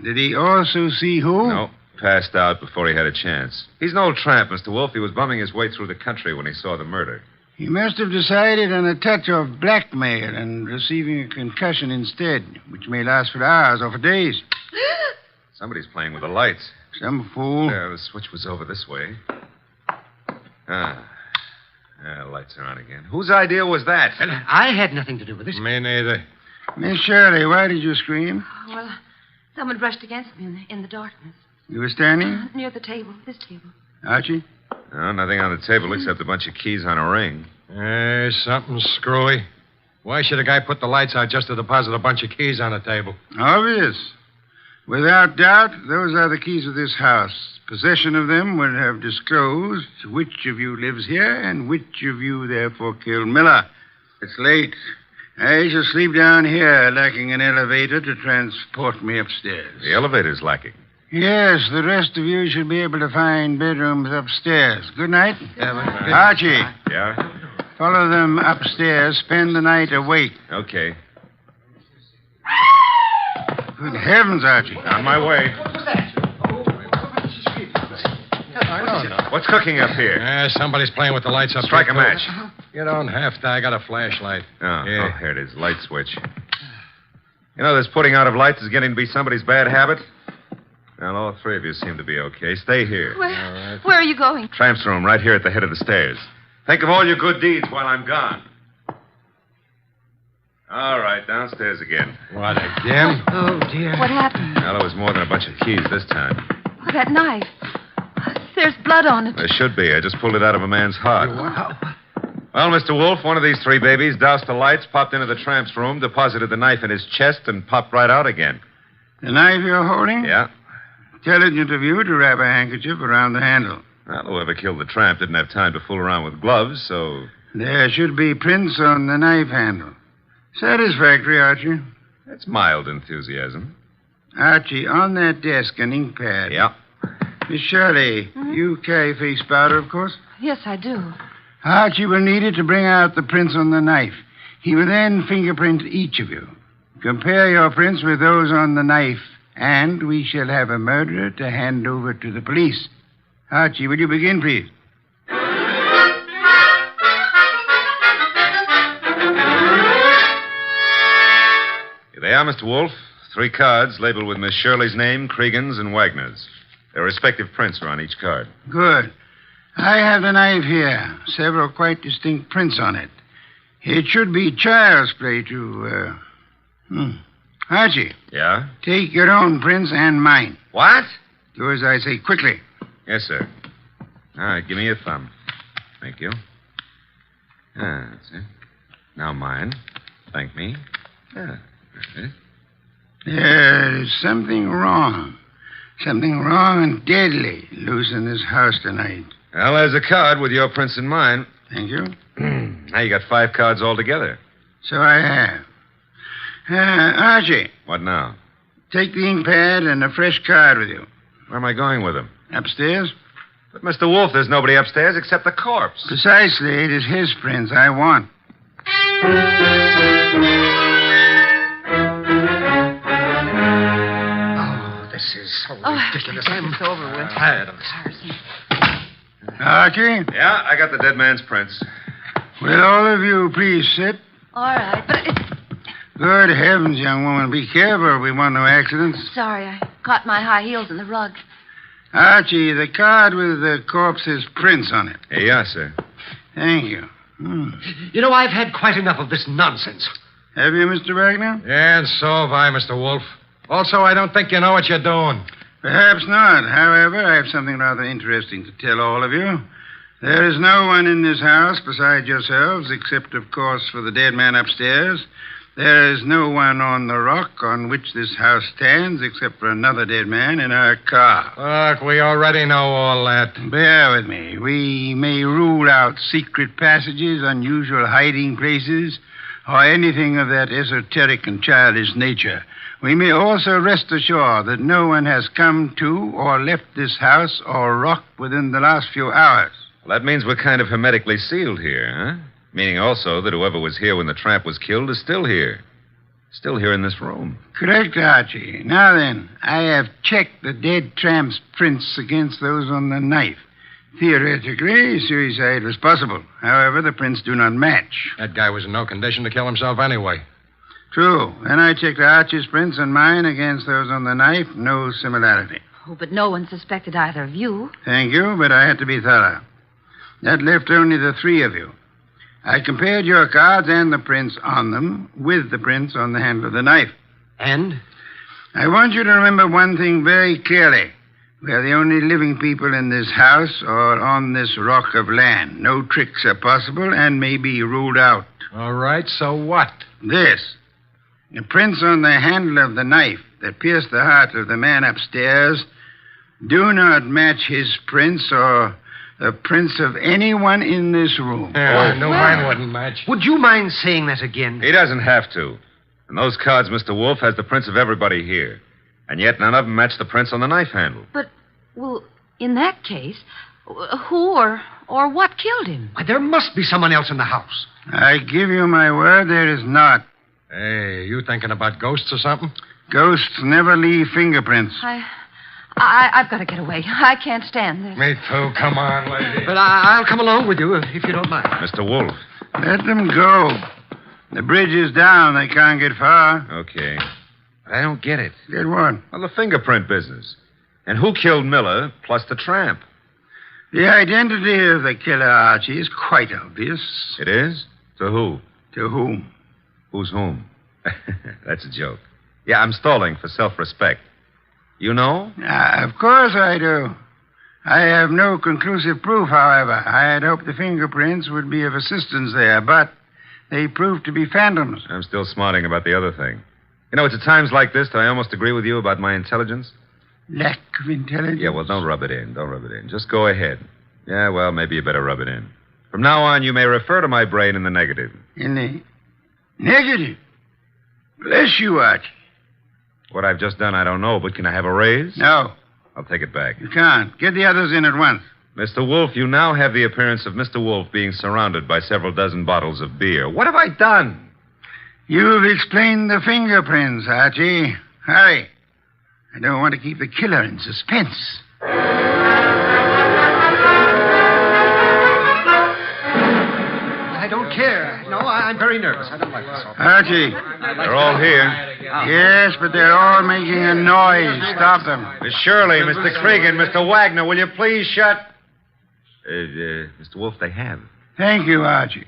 Did he also see who? No. Passed out before he had a chance. He's an old tramp, Mr. Wolfe. He was bumming his way through the country when he saw the murder. He must have decided on a touch of blackmail and receiving a concussion instead, which may last for hours or for days. Somebody's playing with the lights. Some fool. The switch was over this way. Lights are on again. Whose idea was that? I had nothing to do with it. Me neither. Miss Shirley, why did you scream? Well, someone brushed against me in the darkness. You were standing? Near the table, this table. Archie? No, nothing on the table except a bunch of keys on a ring. Something screwy. Why should a guy put the lights out just to deposit a bunch of keys on the table? Obvious. Without doubt, those are the keys of this house. Possession of them would have disclosed which of you lives here and which of you therefore killed Miller. It's late. I shall sleep down here, lacking an elevator to transport me upstairs. The elevator's lacking. Yes, the rest of you should be able to find bedrooms upstairs. Good night. Archie. Yeah? Follow them upstairs. Spend the night awake. Okay. Good heavens, Archie. On my way. What's cooking up here? Somebody's playing with the lights up Strike here, a match. You don't have to. I got a flashlight. Oh, here it is. Light switch. You know, this putting out of lights is getting to be somebody's bad habit. Well, all three of you seem to be okay. Stay here. Where are you going? Tramp's room, right here at the head of the stairs. Think of all your good deeds while I'm gone. All right, downstairs again. What, again? Oh, dear. What happened? Well, there was more than a bunch of keys this time. Oh, that knife. There's blood on it. There should be. I just pulled it out of a man's heart. Well, Mr. Wolfe, one of these three babies doused the lights, popped into the tramp's room, deposited the knife in his chest, and popped right out again. The knife you're holding? Yeah. Intelligent of you to wrap a handkerchief around the handle. Well, whoever killed the tramp didn't have time to fool around with gloves, so... There should be prints on the knife handle. Satisfactory, Archie. That's mild enthusiasm. Archie, on that desk, an ink pad. Yeah. Miss Shirley, you carry face powder, of course? Yes, I do. Archie will need it to bring out the prints on the knife. He will then fingerprint each of you. Compare your prints with those on the knife, and we shall have a murderer to hand over to the police. Archie, will you begin, please? Here they are, Mr. Wolfe. 3 cards labeled with Miss Shirley's name, Cregan's, and Wagner's. Their respective prints are on each card. Good. I have the knife here. Several quite distinct prints on it. It should be child's play to, Archie. Yeah? Take your own prints and mine. What? Do as I say quickly. Yes, sir. All right, give me your thumb. Thank you. That's it. Now mine. Thank me. That's it. There's something wrong. Something wrong and deadly loose in this house tonight. Well, there's a card with your prints and mine. Thank you. Now you got 5 cards altogether. So I have. Archie. What now? Take the ink pad and a fresh card with you. Where am I going with them? Upstairs? But, Mr. Wolfe, there's nobody upstairs except the corpse. Precisely. It is his prints I want. This is so Oh, ridiculous. it's over with. Tired of Archie? Yeah, I got the dead man's prints. Will all of you please sit? All right, but Good heavens, young woman. Be careful. We want no accidents. sorry, I caught my high heels in the rug. Archie, the card with the corpse's prints on it. Yes, sir. Thank you. You know, I've had quite enough of this nonsense. Have you, Mr. Wagner? Yeah, and so have I, Mr. Wolfe. Also, I don't think you know what you're doing. Perhaps not. However, I have something rather interesting to tell all of you. There is no one in this house besides yourselves, except, of course, for the dead man upstairs. There is no one on the rock on which this house stands, except for another dead man in our car. Look, we already know all that. Bear with me. We may rule out secret passages, unusual hiding places, or anything of that esoteric and childish nature, we may also rest assured that no one has come to or left this house or rock within the last few hours. Well, that means we're kind of hermetically sealed here, huh? Meaning also that whoever was here when the tramp was killed is still here. Still here in this room. Correct, Archie. Now then, I have checked the dead tramp's prints against those on the knife. Theoretically, suicide was possible. However, the prints do not match. That guy was in no condition to kill himself anyway. True. Then I checked Archie's prints and mine against those on the knife. No similarity. Oh, but no one suspected either of you. Thank you, but I had to be thorough. That left only the three of you. I compared your cards and the prints on them with the prints on the handle of the knife. And? I want you to remember one thing very clearly. We are the only living people in this house or on this rock of land. No tricks are possible and may be ruled out. All right, so what? This. The prints on the handle of the knife that pierced the heart of the man upstairs do not match his prints or the prints of anyone in this room. Mine wouldn't match. Would you mind saying that again? He doesn't have to. And those cards, Mr. Wolfe, has the prints of everybody here. And yet none of them match the prints on the knife handle. But, well, in that case, who or what killed him? Why, there must be someone else in the house. I give you my word, there is not. Hey, you thinking about ghosts or something? Ghosts never leave fingerprints. I've got to get away. I can't stand this. Me too. Come on, lady. But I'll come along with you if you don't mind. Mr. Wolfe. Let them go. The bridge is down. They can't get far. Okay. But I don't get it. Get what? Well, the fingerprint business. And who killed Miller plus the tramp? The identity of the killer, Archie, is quite obvious. It is? To who? To whom? Who's whom? That's a joke. Yeah, I'm stalling for self-respect. You know? Of course I do. I have no conclusive proof, however. I had hoped the fingerprints would be of assistance there, but they proved to be phantoms. I'm still smarting about the other thing. You know, it's at times like this that I almost agree with you about my intelligence. Lack of intelligence? Yeah, well, don't rub it in. Don't rub it in. Just go ahead. Yeah, well, maybe you better rub it in. From now on, you may refer to my brain in the negative. In the negative? Bless you, Archie. What I've just done, I don't know, but can I have a raise? No. I'll take it back. You can't. Get the others in at once. Mr. Wolfe, you now have the appearance of Mr. Wolfe being surrounded by several dozen bottles of beer. What have I done? You've explained the fingerprints, Archie. Hurry. I don't want to keep the killer in suspense. I don't care. No, I'm very nervous. I don't like this. Archie. They're all here. Yes, but they're all making a noise. Stop them. Miss Shirley, Mr. Cregan, Mr. Wagner, will you please shut... Mr. Wolfe, they have. Thank you, Archie.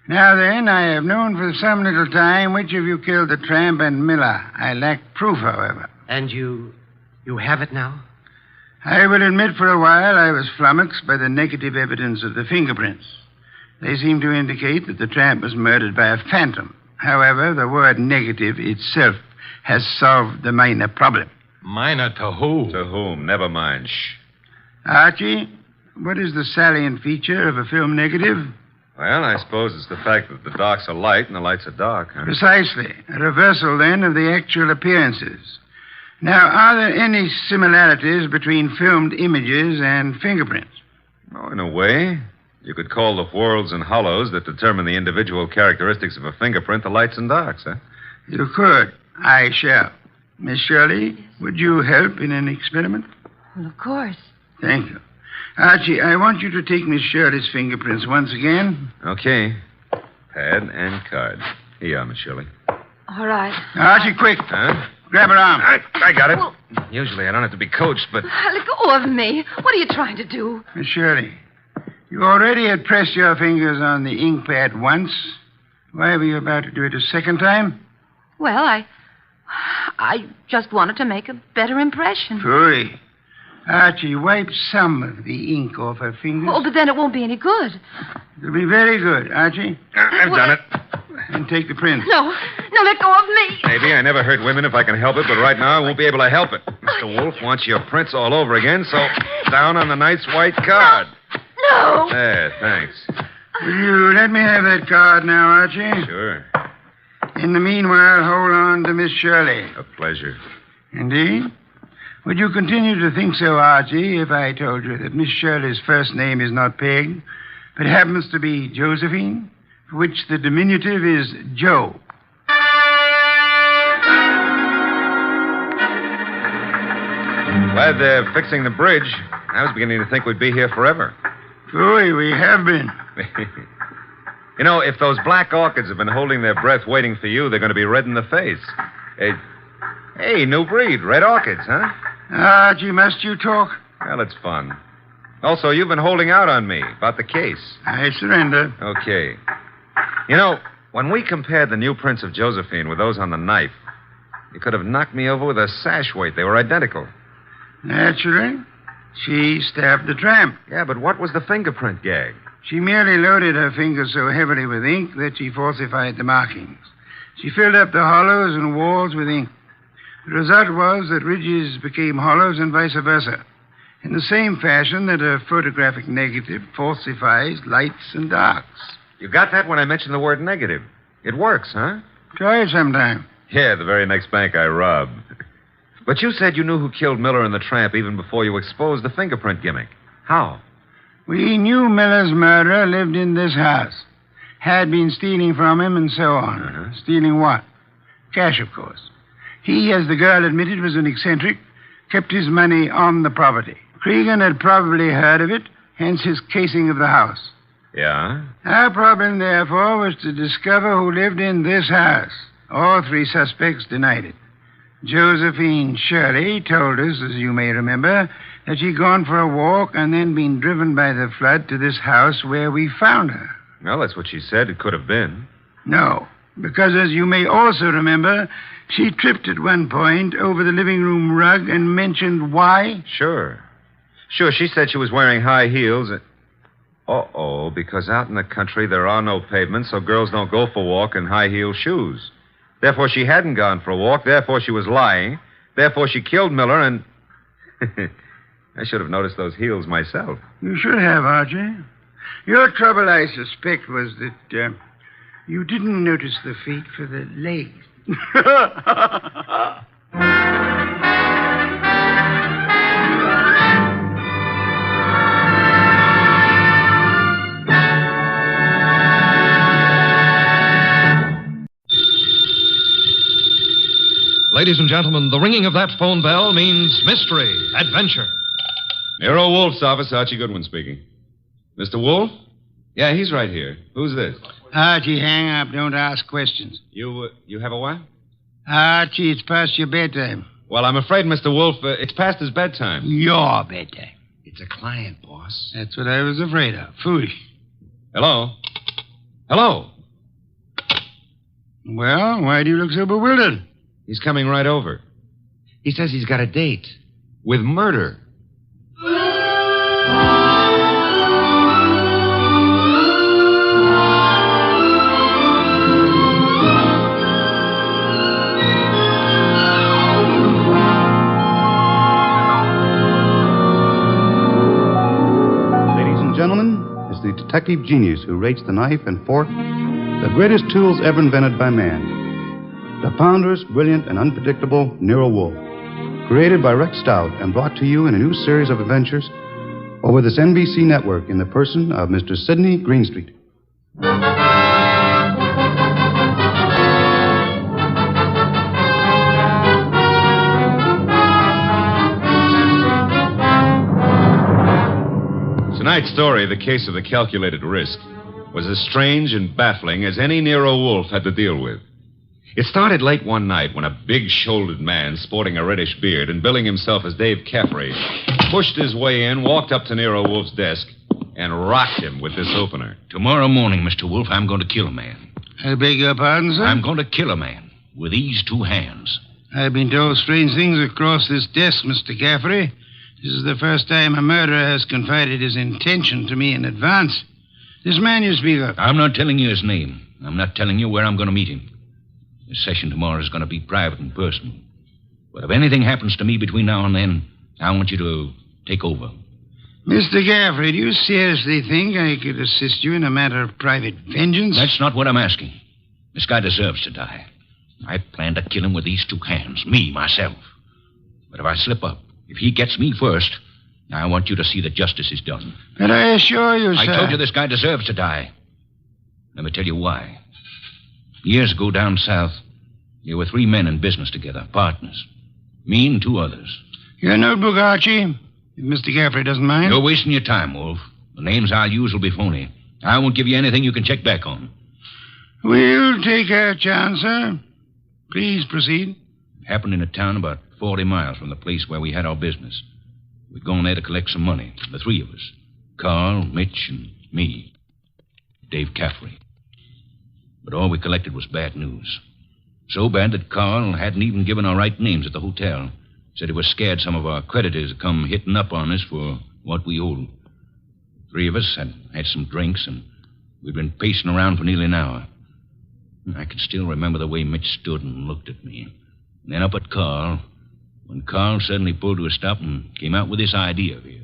Now then, I have known for some little time which of you killed the tramp and Miller. I lack proof, however. And you have it now? I will admit for a while I was flummoxed by the negative evidence of the fingerprints. They seem to indicate that the tramp was murdered by a phantom. However, the word negative itself has solved the minor problem. Minor to who? To whom? Never mind. Shh. Archie, what is the salient feature of a film negative? Well, I suppose it's the fact that the darks are light and the lights are dark, huh? Precisely. A reversal, then, of the actual appearances. Now, are there any similarities between filmed images and fingerprints? Oh, in a way. You could call the whorls and hollows that determine the individual characteristics of a fingerprint the lights and darks, huh? You could. I shall. Miss Shirley, would you help in an experiment? Well, of course. Thank you. Archie, I want you to take Miss Shirley's fingerprints once again. Okay. Pad and card. Here you are, Miss Shirley. All right. Archie, quick. Huh? Grab her arm. I got it. Well, usually I don't have to be coached, but... Let go of me. What are you trying to do? Miss Shirley, you already had pressed your fingers on the ink pad once. Why were you about to do it a second time? Well, I just wanted to make a better impression. Phooey. Archie, wipe some of the ink off her fingers. Oh, but then it won't be any good. It'll be very good, Archie. I've done it. And take the prints. No, let go of me. Maybe. I never hurt women if I can help it, but right now I won't be able to help it. Mr. Wolfe wants your prints all over again, so down on the nice white card. No. There, thanks. Will you let me have that card now, Archie? Sure. In the meanwhile, hold on to Miss Shirley. A pleasure. Indeed? Would you continue to think so, Archie, if I told you that Miss Shirley's first name is not Peg, but happens to be Josephine, for which the diminutive is Joe? Glad they're fixing the bridge. I was beginning to think we'd be here forever. Boy, we have been. You know, if those black orchids have been holding their breath waiting for you, they're going to be red in the face. Hey, new breed, red orchids, huh? Archie, must you talk? Well, it's fun. Also, you've been holding out on me about the case. I surrender. Okay. You know, when we compared the new prints of Josephine with those on the knife, you could have knocked me over with a sash weight. They were identical. Naturally. She stabbed the tramp. Yeah, but what was the fingerprint gag? She merely loaded her fingers so heavily with ink that she falsified the markings. She filled up the hollows and walls with ink. The result was that ridges became hollows and vice versa, in the same fashion that a photographic negative falsifies lights and darks. You got that when I mentioned the word negative. It works, huh? Try it sometime. Yeah, the very next bank I robbed. But you said you knew who killed Miller and the tramp even before you exposed the fingerprint gimmick. How? We knew Miller's murderer lived in this house. Had been stealing from him and so on. Uh-huh. Stealing what? Cash, of course. He, as the girl admitted, was an eccentric, kept his money on the property. Cregan had probably heard of it, hence his casing of the house. Yeah? Our problem, therefore, was to discover who lived in this house. All three suspects denied it. Josephine Shirley told us, as you may remember, that she'd gone for a walk and then been driven by the flood to this house where we found her. Well, that's what she said it could have been. No, because as you may also remember, she tripped at one point over the living room rug and mentioned why. Sure, she said she was wearing high heels. Uh-oh, because out in the country there are no pavements, so girls don't go for a walk in high-heeled shoes. Therefore, she hadn't gone for a walk. Therefore, she was lying. Therefore, she killed Miller, and... I should have noticed those heels myself. You should have, Archie. Your trouble, I suspect, was that you didn't notice the feet for the legs. Ladies and gentlemen, the ringing of that phone bell means mystery, adventure. Nero Wolfe's office, Archie Goodwin speaking. Mr. Wolfe? Yeah, he's right here. Who's this? Archie, hang up. Don't ask questions. You have a what? Archie, it's past your bedtime. Well, I'm afraid, Mr. Wolfe, it's past his bedtime. Your bedtime. It's a client, boss. That's what I was afraid of. Foolish. Hello? Hello? Well, why do you look so bewildered? He's coming right over. He says he's got a date. With murder. Ladies and gentlemen, it's the detective genius who rates the knife and fork the greatest tools ever invented by man. The ponderous, brilliant, and unpredictable Nero Wolfe. Created by Rex Stout and brought to you in a new series of adventures over this NBC network in the person of Mr. Sidney Greenstreet. Tonight's story, The Case of the Calculated Risk, was as strange and baffling as any Nero Wolfe had to deal with. It started late one night when a big-shouldered man sporting a reddish beard and billing himself as Dave Caffrey pushed his way in, walked up to Nero Wolfe's desk, and rocked him with this opener. Tomorrow morning, Mr. Wolfe, I'm going to kill a man. I beg your pardon, sir? I'm going to kill a man with these two hands. I've been told strange things across this desk, Mr. Caffrey. This is the first time a murderer has confided his intention to me in advance. This man you speak of. I'm not telling you his name. I'm not telling you where I'm going to meet him. The session tomorrow is going to be private and personal. But if anything happens to me between now and then, I want you to take over. Mr. Caffrey, do you seriously think I could assist you in a matter of private vengeance? That's not what I'm asking. This guy deserves to die. I plan to kill him with these two hands, me, myself. But if I slip up, if he gets me first, I want you to see that justice is done. But I assure you, sir... I told you this guy deserves to die. Let me tell you why. Years ago down south, there were 3 men in business together, partners. Me and 2 others. Your notebook, Archie, if Mr. Gaffrey doesn't mind. You're wasting your time, Wolf. The names I'll use will be phony. I won't give you anything you can check back on. We'll take our chance, sir. Please proceed. It happened in a town about 40 miles from the place where we had our business. We'd gone there to collect some money, the 3 of us. Carl, Mitch, and me. Dave Caffrey. But all we collected was bad news. So bad that Carl hadn't even given our right names at the hotel. Said he was scared some of our creditors would come hitting up on us for what we owed. 3 of us had some drinks, and we'd been pacing around for nearly an hour. I can still remember the way Mitch stood and looked at me. And then up at Carl, when Carl suddenly pulled to a stop and came out with this idea of his.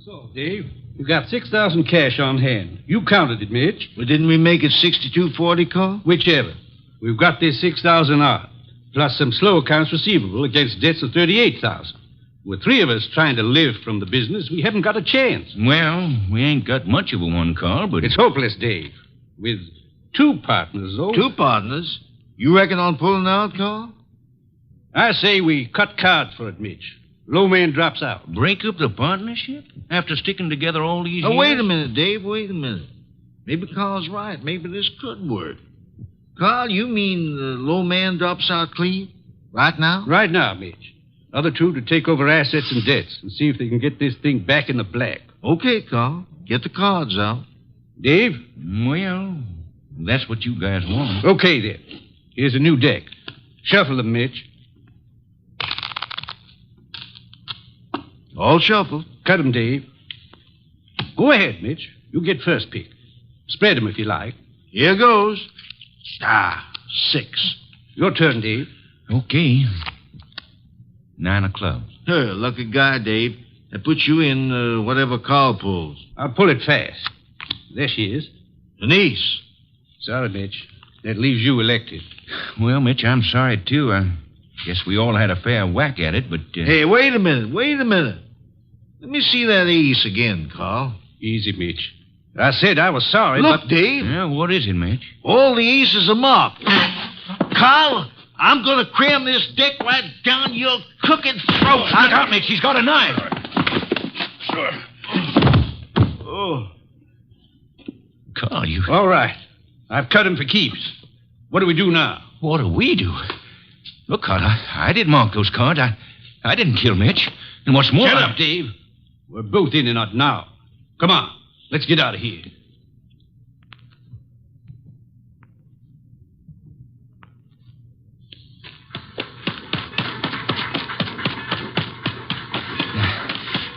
So, Dave, you got 6,000 cash on hand. You counted it, Mitch. Well, didn't we make it 6240, Carl? Whichever. We've got this 6,000 odd, plus some slow accounts receivable against debts of 38,000. With 3 of us trying to live from the business, we haven't got a chance. Well, we ain't got much of a one, Carl, but... It's hopeless, Dave. With 2 partners, though. 2 partners? You reckon on pulling out, Carl? I say we cut cards for it, Mitch. Low man drops out. Break up the partnership? After sticking together all these years? Oh, wait a minute, Dave. Wait a minute. Maybe Carl's right. Maybe this could work. Carl, you mean the low man drops out clean? Right now? Right now, Mitch. Other 2 to take over assets and debts and see if they can get this thing back in the black. Okay, Carl. Get the cards out. Dave? Well, that's what you guys want. Okay, then. Here's a new deck. Shuffle them, Mitch. All shuffled. Cut them, Dave. Go ahead, Mitch. You get first pick. Spread them if you like. Here goes. 6. Your turn, Dave. Okay. 9 of clubs. Lucky guy, Dave. That puts you in whatever Carl pulls. I'll pull it fast. There she is. Denise. Sorry, Mitch. That leaves you elected. Well, Mitch, I'm sorry, too. I guess we all had a fair whack at it, but... Hey, wait a minute. Let me see that ace again, Carl. Easy, Mitch. I said I was sorry, Look, but... Dave. Yeah, what is it, Mitch? All the aces are marked. Carl, I'm going to cram this deck right down your crooked throat. Look out, Mitch. He's got a knife. Oh. Carl, you... All right. I've cut him for keeps. What do we do now? What do we do? Look, Carl, I didn't mark those cards. I didn't kill Mitch. And what's more... Shut up, Dave. We're both in and out now. Come on. Let's get out of here.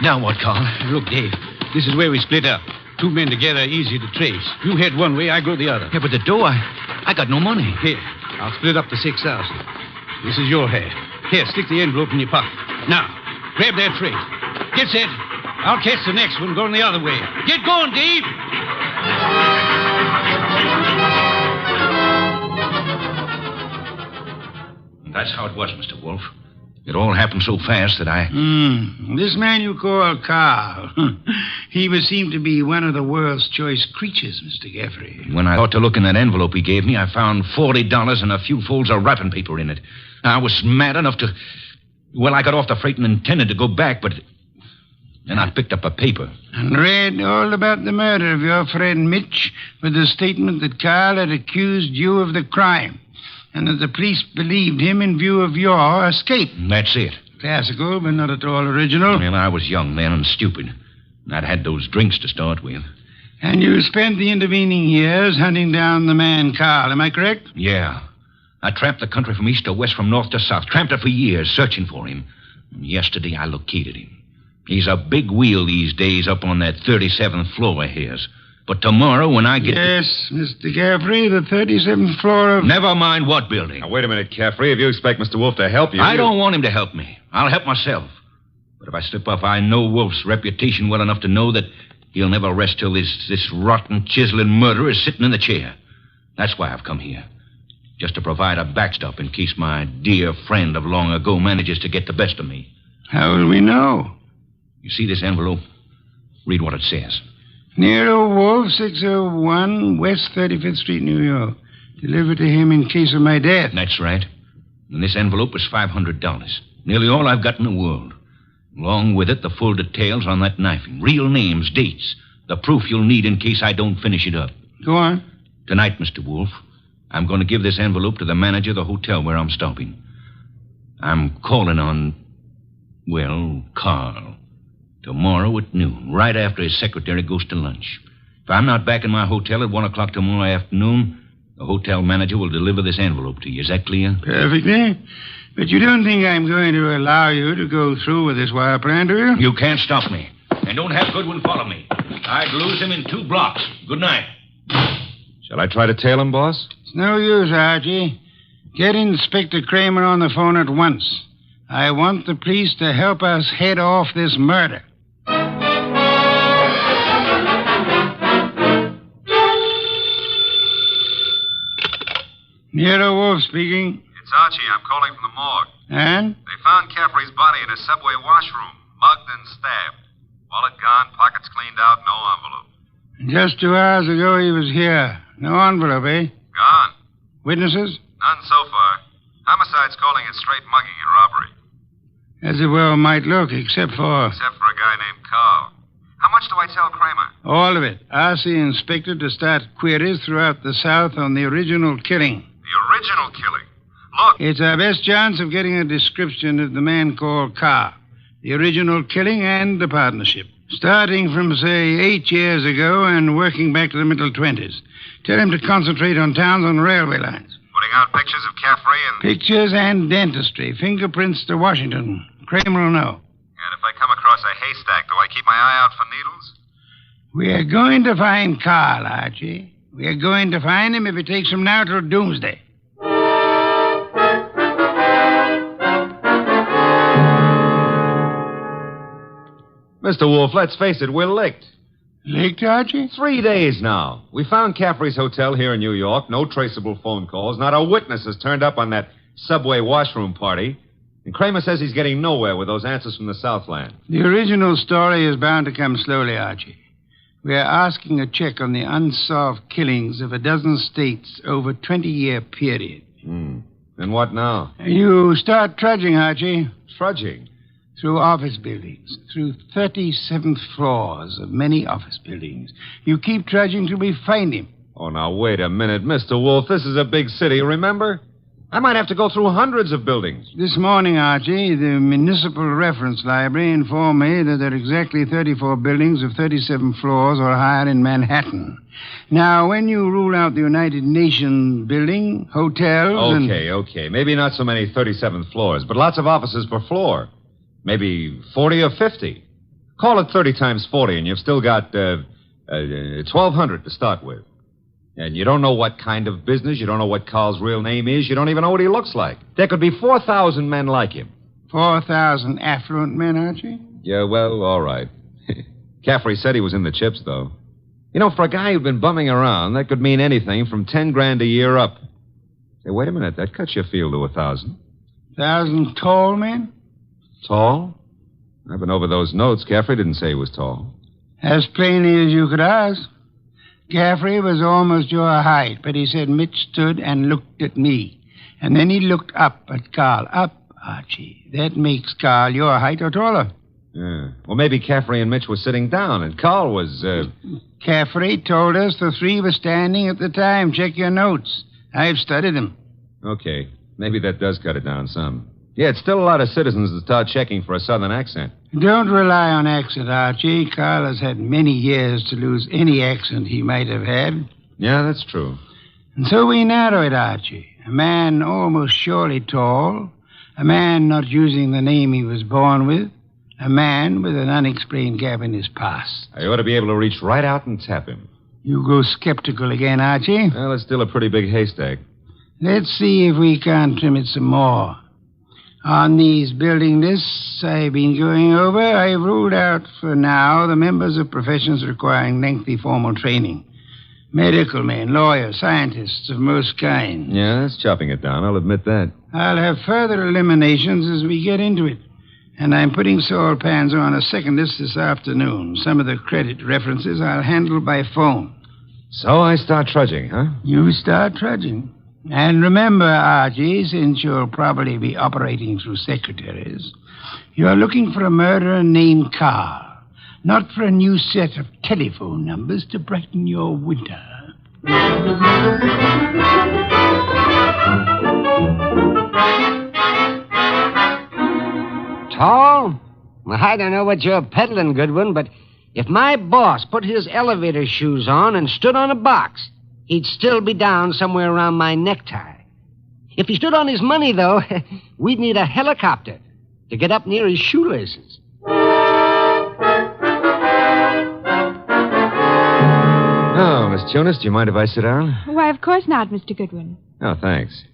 Now what, Carl? Look, Dave, this is where we split up. 2 men together, easy to trace. You head one way, I go the other. Yeah, but the dough, I got no money. Here, I'll split up the 6,000. This is your half. Here, stick the envelope in your pocket. Now, grab that freight. Get set. I'll catch the next one going the other way. Get going, Dave! That's how it was, Mr. Wolfe. It all happened so fast that I... This man you call Carl, he would seem to be one of the world's choice creatures, Mr. Gaffrey. When I thought to look in that envelope he gave me, I found $40 and a few folds of wrapping paper in it. I was mad enough to... Well, I got off the freight and intended to go back, but... Then I picked up a paper. And read all about the murder of your friend Mitch with the statement that Carl had accused you of the crime and that the police believed him in view of your escape. That's it. Classical, but not at all original. Well, I was young then and stupid. And I'd had those drinks to start with. And you spent the intervening years hunting down the man Carl, am I correct? Yeah. I tramped the country from east to west, from north to south. Tramped it for years, searching for him. And yesterday I located him. He's a big wheel these days up on that 37th floor of his. But tomorrow when I get... Yes, Mr. Caffrey, the 37th floor of... Never mind what building. Now, wait a minute, Caffrey. If you expect Mr. Wolfe to help you... I don't want him to help me. I'll help myself. But if I slip up, I know Wolfe's reputation well enough to know that he'll never rest till this rotten, chiseling murderer is sitting in the chair. That's why I've come here. Just to provide a backstop in case my dear friend of long ago manages to get the best of me. How will we know? You see this envelope? Read what it says. Nero Wolfe, 601 West 35th Street, New York. Delivered to him in case of my death. That's right. And this envelope is $500. Nearly all I've got in the world. Along with it, the full details on that knifing. Real names, dates. The proof you'll need in case I don't finish it up. Go on. Tonight, Mr. Wolfe, I'm going to give this envelope to the manager of the hotel where I'm stopping. I'm calling on, well, Carl. Tomorrow at noon, right after his secretary goes to lunch. If I'm not back in my hotel at 1 o'clock tomorrow afternoon, the hotel manager will deliver this envelope to you. Is that clear? Perfectly. But you don't think I'm going to allow you to go through with this wire plan, do you? You can't stop me. And don't have Goodwin follow me. I'd lose him in 2 blocks. Good night. Shall I try to tail him, boss? It's no use, Archie. Get Inspector Kramer on the phone at once. I want the police to help us head off this murder. Nero Wolfe speaking. It's Archie. I'm calling from the morgue. And? They found Caffrey's body in a subway washroom, mugged and stabbed. Wallet gone, pockets cleaned out, no envelope. Just 2 hours ago he was here. No envelope, eh? Gone. Witnesses? None so far. Homicide's calling it straight mugging and robbery. As it well might look, except for a guy named Carl. How much do I tell Kramer? all of it. Ask the inspector to start queries throughout the South on the original killing. The original killing? Look. It's our best chance of getting a description of the man called Carr. The original killing and the partnership. Starting from, say, 8 years ago and working back to the middle 20s. Tell him to concentrate on towns on railway lines. Putting out pictures of Caffrey and... Pictures and dentistry. Fingerprints to Washington. Kramer will know. And if I come across a haystack, do I keep my eye out for needles? We are going to find Carl, Archie. We are going to find him if it takes from now till doomsday. Mr. Wolfe, let's face it, we're licked. Licked, Archie? 3 days now. We found Caffrey's hotel here in New York. No traceable phone calls. Not a witness has turned up on that subway washroom party. And Kramer says he's getting nowhere with those answers from the Southland. The original story is bound to come slowly, Archie. We are asking a check on the unsolved killings of a dozen states over a 20-year period. And what now? You start trudging, Archie. Trudging? Through office buildings, through 37th floors of many office buildings. You keep trudging till we find him. Oh, now, wait a minute, Mr. Wolfe. This is a big city, remember? I might have to go through hundreds of buildings. This morning, Archie, the Municipal Reference Library informed me that there are exactly 34 buildings of 37 floors or higher in Manhattan. Now, when you rule out the United Nations building, hotels, Okay. Maybe not so many 37th floors, but lots of offices per floor. Maybe 40 or 50. Call it 30 times 40, and you've still got 1,200 to start with. And you don't know what kind of business. You don't know what Carl's real name is. You don't even know what he looks like. There could be 4,000 men like him. 4,000 affluent men, Archie? Yeah, well, all right. Caffrey said he was in the chips, though. You know, for a guy who'd been bumming around, that could mean anything from 10 grand a year up. Hey, wait a minute. That cuts your field to 1,000. 1,000 tall men? Tall? I've been over those notes. Caffrey didn't say he was tall. As plainly as you could ask. Caffrey was almost your height, but he said Mitch stood and looked at me. And then he looked up at Carl. Up, Archie. That makes Carl your height or taller. Yeah. Well, maybe Caffrey and Mitch were sitting down, and Carl was, Caffrey told us the three were standing at the time. Check your notes. I've studied them. Okay. Maybe that does cut it down some. Yeah, it's still a lot of citizens that start checking for a southern accent. Don't rely on accent, Archie. Carl has had many years to lose any accent he might have had. Yeah, that's true. And so we narrow it, Archie. A man almost surely tall. A man not using the name he was born with. A man with an unexplained gap in his past. I ought to be able to reach right out and tap him. You go skeptical again, Archie. Well, it's still a pretty big haystack. Let's see if we can't trim it some more. On these building lists I've been going over, I've ruled out for now the members of professions requiring lengthy formal training. Medical men, lawyers, scientists of most kinds. Yeah, that's chopping it down. I'll admit that. I'll have further eliminations as we get into it. And I'm putting Saul Panzer on a second list this afternoon. Some of the credit references I'll handle by phone. So I start trudging, huh? You start trudging. And remember, Archie, since you'll probably be operating through secretaries, you're looking for a murderer named Carl, not for a new set of telephone numbers to brighten your winter. Tall? Well, I don't know what you're peddling, Goodwin, but if my boss put his elevator shoes on and stood on a box, he'd still be down somewhere around my necktie. If he stood on his money, though, we'd need a helicopter to get up near his shoelaces. Oh, Miss Jonas, do you mind if I sit down? Why, of course not, Mr. Goodwin. Oh, thanks.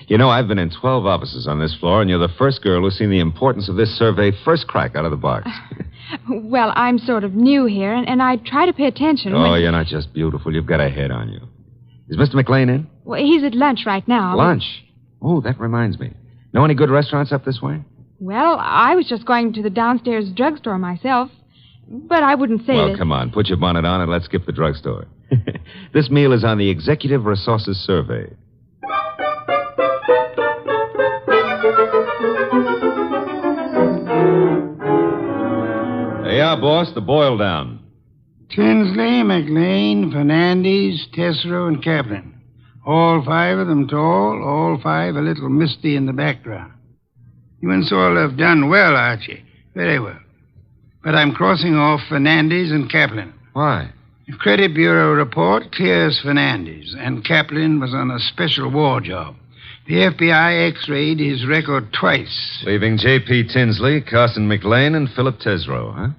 You know, I've been in 12 offices on this floor, and you're the first girl who's seen the importance of this survey first crack out of the box. Well, I'm sort of new here, and I try to pay attention. Oh, you're not just beautiful. You've got a head on you. Is Mr. McLean in? Well, he's at lunch right now. Lunch? Oh, that reminds me. Know any good restaurants up this way? Well, I was just going to the downstairs drugstore myself, but I wouldn't say Well, that... come on. Put your bonnet on and let's skip the drugstore. This meal is on the Executive Resources Survey. There you are, boss. The boil down. Tinsley, McLean, Fernandez, Tesreau, and Kaplan. All 5 of them tall, all 5 a little misty in the background. You and Saul have done well, Archie. Very well. But I'm crossing off Fernandez and Kaplan. Why? The Credit Bureau report clears Fernandez, and Kaplan was on a special war job. The FBI x-rayed his record twice. Leaving J.P. Tinsley, Carson McLean, and Philip Tesreau, huh?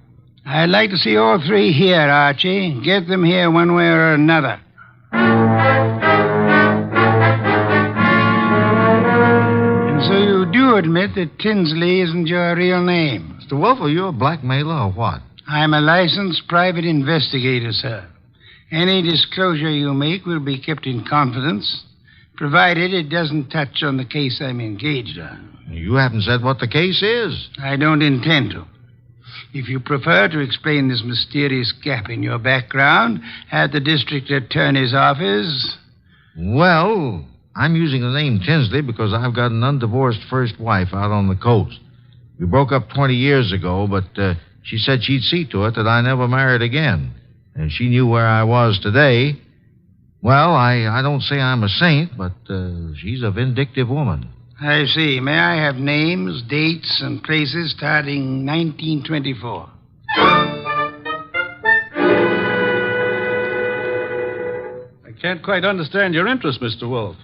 I'd like to see all 3 here, Archie. Get them here one way or another. And so you do admit that Tinsley isn't your real name? Mr. Wolfe, are you a blackmailer or what? I'm a licensed private investigator, sir. Any disclosure you make will be kept in confidence, provided it doesn't touch on the case I'm engaged on. You haven't said what the case is. I don't intend to. If you prefer to explain this mysterious gap in your background at the district attorney's office... Well, I'm using the name Tinsley because I've got an undivorced first wife out on the coast. We broke up 20 years ago, but she said she'd see to it that I never married again. And she knew where I was today. Well, I don't say I'm a saint, but she's a vindictive woman. I see. May I have names, dates, and places starting 1924? I can't quite understand your interest, Mr. Wolfe.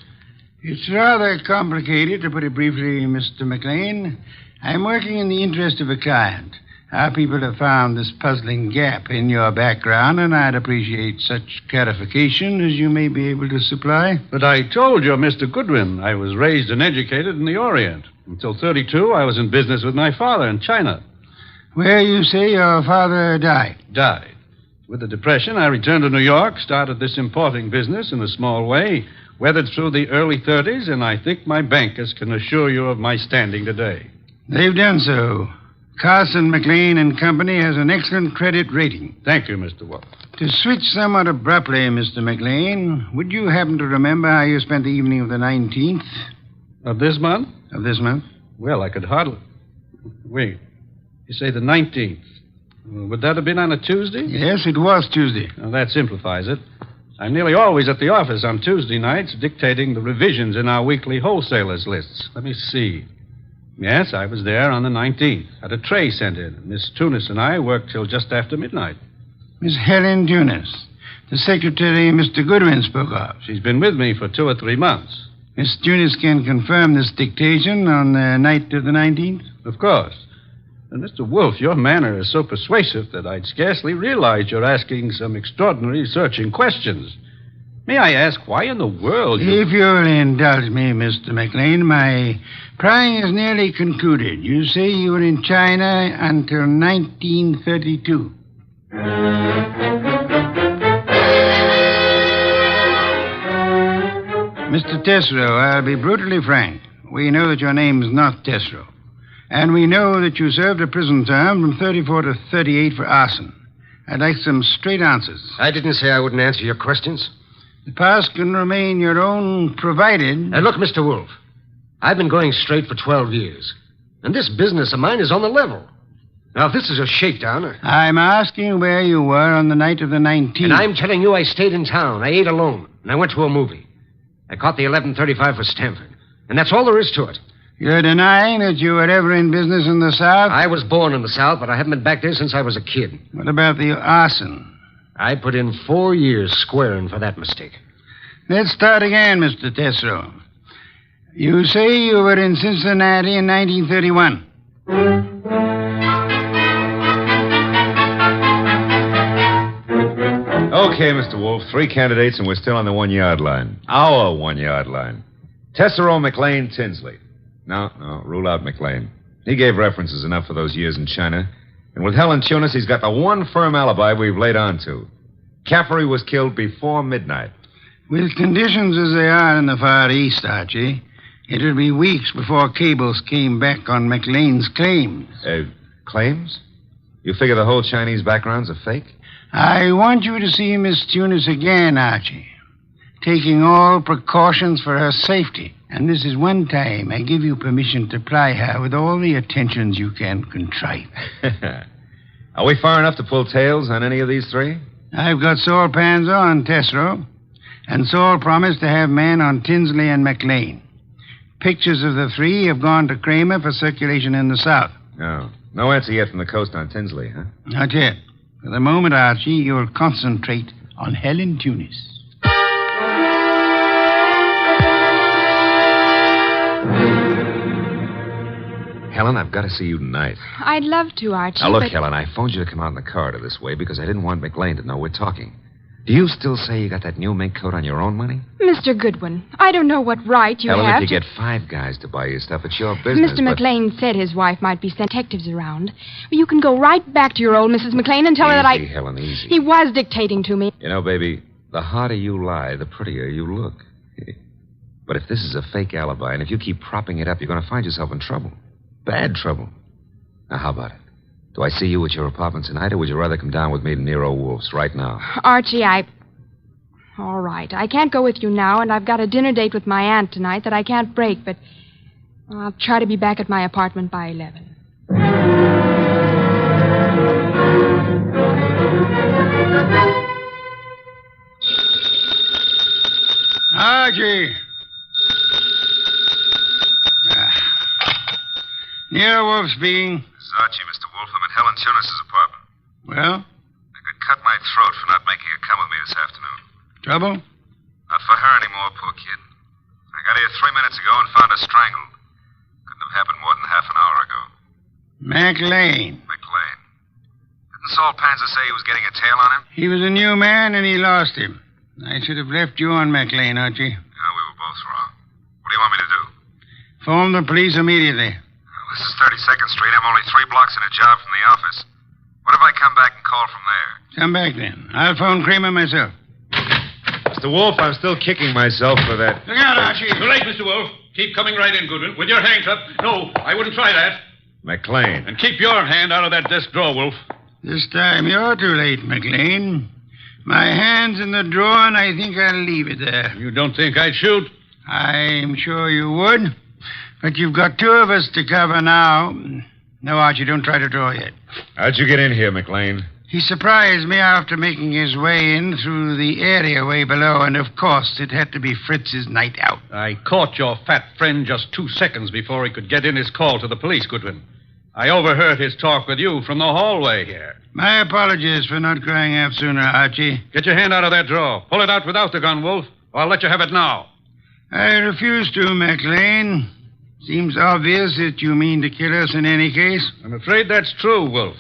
It's rather complicated, to put it briefly, Mr. McLean. I'm working in the interest of a client. Our people have found this puzzling gap in your background, and I'd appreciate such clarification as you may be able to supply. But I told you, Mr. Goodwin, I was raised and educated in the Orient. Until 32, I was in business with my father in China. Where you say your father died? Died. With the Depression, I returned to New York, started this importing business in a small way, weathered through the early 30s, and I think my bankers can assure you of my standing today. They've done so. Carson, McLean and Company has an excellent credit rating. Thank you, Mr. Wolfe. To switch somewhat abruptly, Mr. McLean, would you happen to remember how you spent the evening of the 19th? Of this month? Of this month? Well, I could hardly... Wait. You say the 19th. Would that have been on a Tuesday? Yes, it was Tuesday. Now, that simplifies it. I'm nearly always at the office on Tuesday nights dictating the revisions in our weekly wholesalers' lists. Let me see. Yes, I was there on the 19th. Had a tray sent in. Miss Tunis and I worked till just after midnight. Miss Helen Tunis, the secretary Mr. Goodwin spoke of. She's been with me for 2 or 3 months. Miss Tunis can confirm this dictation on the night of the 19th? Of course. And Mr. Wolfe, your manner is so persuasive that I'd scarcely realize you're asking some extraordinary searching questions. May I ask why in the world you... If you'll indulge me, Mr. McLean, my prying is nearly concluded. You say you were in China until 1932. Mr. Tesreau, I'll be brutally frank. We know that your name is not Tesreau. And we know that you served a prison term from 34 to 38 for arson. I'd like some straight answers. I didn't say I wouldn't answer your questions. The past can remain your own, provided... Look, Mr. Wolfe, I've been going straight for 12 years. And this business of mine is on the level. Now, if this is a shakedown... I'm asking where you were on the night of the 19th. And I'm telling you I stayed in town. I ate alone. And I went to a movie. I caught the 11:35 for Stamford. And that's all there is to it. You're denying that you were ever in business in the South? I was born in the South, but I haven't been back there since I was a kid. What about the arson? I put in 4 years squaring for that mistake. Let's start again, Mr. Tesreau. You say you were in Cincinnati in 1931. Okay, Mr. Wolfe, 3 candidates, and we're still on the 1-yard line. Our 1-yard line. Tesreau, McLean, Tinsley. No, rule out McLean. He gave references enough for those years in China. And with Helen Tunis, he's got the one firm alibi we've laid on to. Caffrey was killed before midnight. With conditions as they are in the Far East, Archie, it'll be weeks before cables came back on McLean's claims. Claims? You figure the whole Chinese background's a fake? I want you to see Miss Tunis again, Archie. Taking all precautions for her safety. And this is one time I give you permission to ply her with all the attentions you can contrive. Are we far enough to pull tails on any of these 3? I've got Saul Pans on, Tesreau. And Saul promised to have men on Tinsley and McLean. Pictures of the 3 have gone to Kramer for circulation in the South. No answer yet from the coast on Tinsley, huh? Not yet. For the moment, Archie, you'll concentrate on Helen Tunis. Helen, I've got to see you tonight. I'd love to, Archie. Now, look, but... Helen, I phoned you to come out in the corridor this way because I didn't want McLean to know we're talking. Do you still say you got that new mink coat on your own money? Mr. Goodwin, I don't know what right you Helen, have if you to... get 5 guys to buy you stuff, it's your business. Mr. McLean said his wife might be sent detectives around. You can go right back to your old Mrs. McLean and tell her that I... Easy, Helen, easy. He was dictating to me. You know, baby, the harder you lie, the prettier you look. But if this is a fake alibi, and if you keep propping it up, you're going to find yourself in trouble. Bad trouble. Now, how about it? Do I see you at your apartment tonight, or would you rather come down with me to Nero Wolfe's right now? Archie, All right. I can't go with you now, and I've got a dinner date with my aunt tonight that I can't break, but I'll try to be back at my apartment by 11. Archie! Nero Wolfe speaking. This is Archie, Mr. Wolfe. I'm at Helen Tunis' apartment. Well? I could cut my throat for not making her come with me this afternoon. Trouble? Not for her anymore, poor kid. I got here 3 minutes ago and found her strangled. Couldn't have happened more than half an hour ago. McLean. Didn't Saul Panzer say he was getting a tail on him? He was a new man, and he lost him. I should have left you on McLean, Archie. No, we were both wrong. What do you want me to do? Phone the police immediately. This is 32nd Street. I'm only 3 blocks in a job from the office. What if I come back and call from there? Come back then. I'll phone Kramer myself. Mr. Wolfe, I'm still kicking myself for that. Look out, Archie. Too late, Mr. Wolfe. Keep coming right in, Goodwin, with your hands up. No, I wouldn't try that. McLean. And keep your hand out of that desk drawer, Wolfe. This time you're too late, McLean. My hand's in the drawer, and I think I'll leave it there. You don't think I'd shoot? I'm sure you would. But you've got 2 of us to cover now. No, Archie, don't try to draw yet. How'd you get in here, McLean? He surprised me after making his way in through the area way below, and of course it had to be Fritz's night out. I caught your fat friend just 2 seconds before he could get in his call to the police, Goodwin. I overheard his talk with you from the hallway here. My apologies for not crying out sooner, Archie. Get your hand out of that drawer. Pull it out without the gun, Wolfe, or I'll let you have it now. I refuse to, McLean. Seems obvious that you mean to kill us in any case. I'm afraid that's true, Wolfe.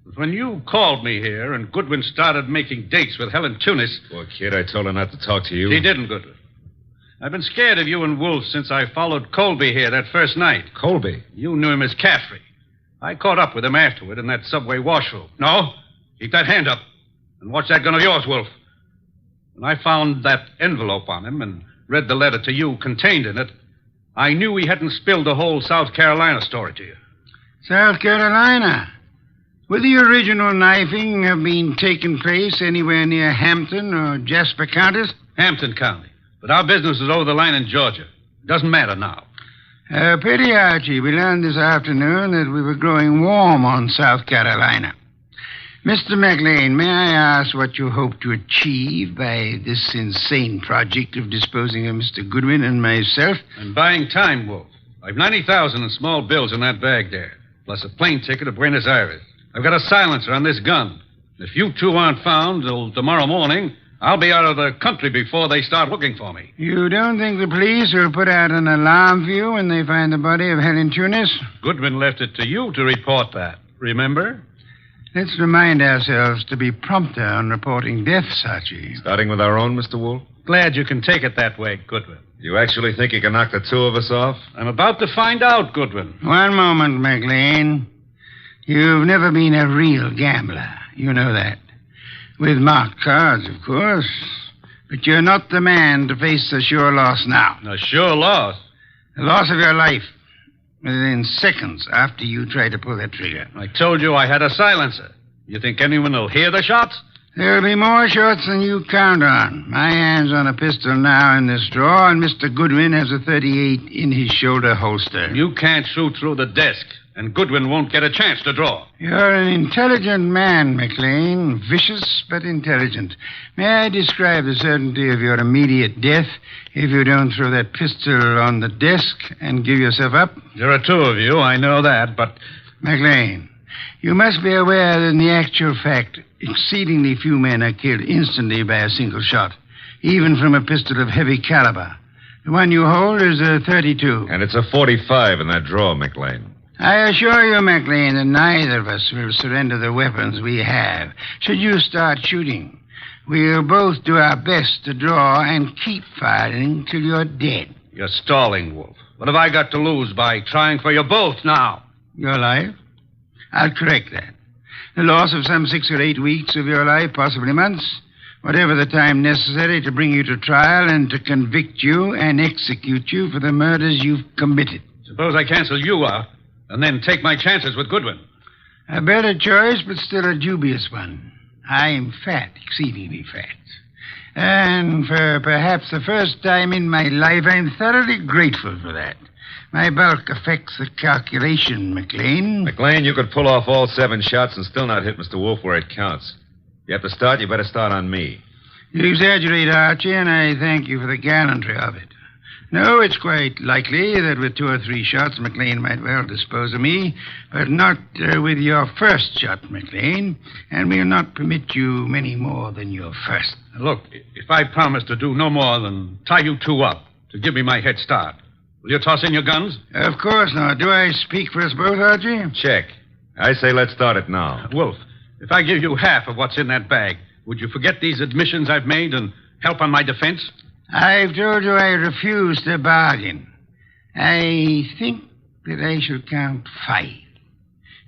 But when you called me here and Goodwin started making dates with Helen Tunis... Poor kid, I told her not to talk to you. She didn't, Goodwin. I've been scared of you and Wolfe since I followed Colby here that first night. Colby? You knew him as Caffrey. I caught up with him afterward in that subway washroom. No, keep that hand up. And watch that gun of yours, Wolfe. When I found that envelope on him and read the letter to you contained in it, I knew he hadn't spilled the whole South Carolina story to you. South Carolina? Would the original knifing have been taking place anywhere near Hampton or Jasper counties? Hampton County. But our business is over the line in Georgia. Doesn't matter now. Pity, Archie. We learned this afternoon that we were growing warm on South Carolina. Mr. McLean, may I ask what you hope to achieve by this insane project of disposing of Mr. Goodwin and myself? I'm buying time, Wolf. I've 90,000 in small bills in that bag there, plus a plane ticket to Buenos Aires. I've got a silencer on this gun. If you two aren't found till tomorrow morning, I'll be out of the country before they start looking for me. You don't think the police will put out an alarm for you when they find the body of Helen Tunis? Goodwin left it to you to report that. Remember? Let's remind ourselves to be prompter on reporting deaths, Archie. Starting with our own, Mr. Wolfe? Glad you can take it that way, Goodwin. You actually think you can knock the two of us off? I'm about to find out, Goodwin. One moment, McLean. You've never been a real gambler. You know that. With marked cards, of course. But you're not the man to face a sure loss now. A sure loss? The loss of your life. Within seconds after you try to pull that trigger. I told you I had a silencer. You think anyone will hear the shots? There'll be more shots than you count on. My hand's on a pistol now in this drawer, and Mr. Goodwin has a .38 in his shoulder holster. You can't shoot through the desk, and Goodwin won't get a chance to draw. You're an intelligent man, McLean. Vicious, but intelligent. May I describe the certainty of your immediate death if you don't throw that pistol on the desk and give yourself up? There are two of you, I know that, but... McLean, you must be aware that in the actual fact, exceedingly few men are killed instantly by a single shot, even from a pistol of heavy caliber. The one you hold is a .32. And it's a .45 in that drawer, McLean. I assure you, McLean, that neither of us will surrender the weapons we have. Should you start shooting, we'll both do our best to draw and keep firing till you're dead. You're stalling, Wolf. What have I got to lose by trying for you both now? Your life? I'll correct that. The loss of some 6 or 8 weeks of your life, possibly months. Whatever the time necessary to bring you to trial and to convict you and execute you for the murders you've committed. Suppose I cancel you out and then take my chances with Goodwin. A better choice, but still a dubious one. I'm fat, exceedingly fat. And for perhaps the first time in my life, I'm thoroughly grateful for that. My bulk affects the calculation, McLean. McLean, you could pull off all 7 shots and still not hit Mr. Wolfe where it counts. If you have to start, you better start on me. You exaggerate, Archie, and I thank you for the gallantry of it. No, it's quite likely that with 2 or 3 shots, McLean might well dispose of me, but not with your first shot, McLean, and we'll not permit you many more than your first. Look, if I promise to do no more than tie you two up to give me my head start, will you toss in your guns? Of course not. Do I speak for us both, Archie? Check. I say let's start it now. Wolf, if I give you half of what's in that bag, would you forget these admissions I've made and help on my defense? I've told you I refuse to bargain. I think that I shall count 5.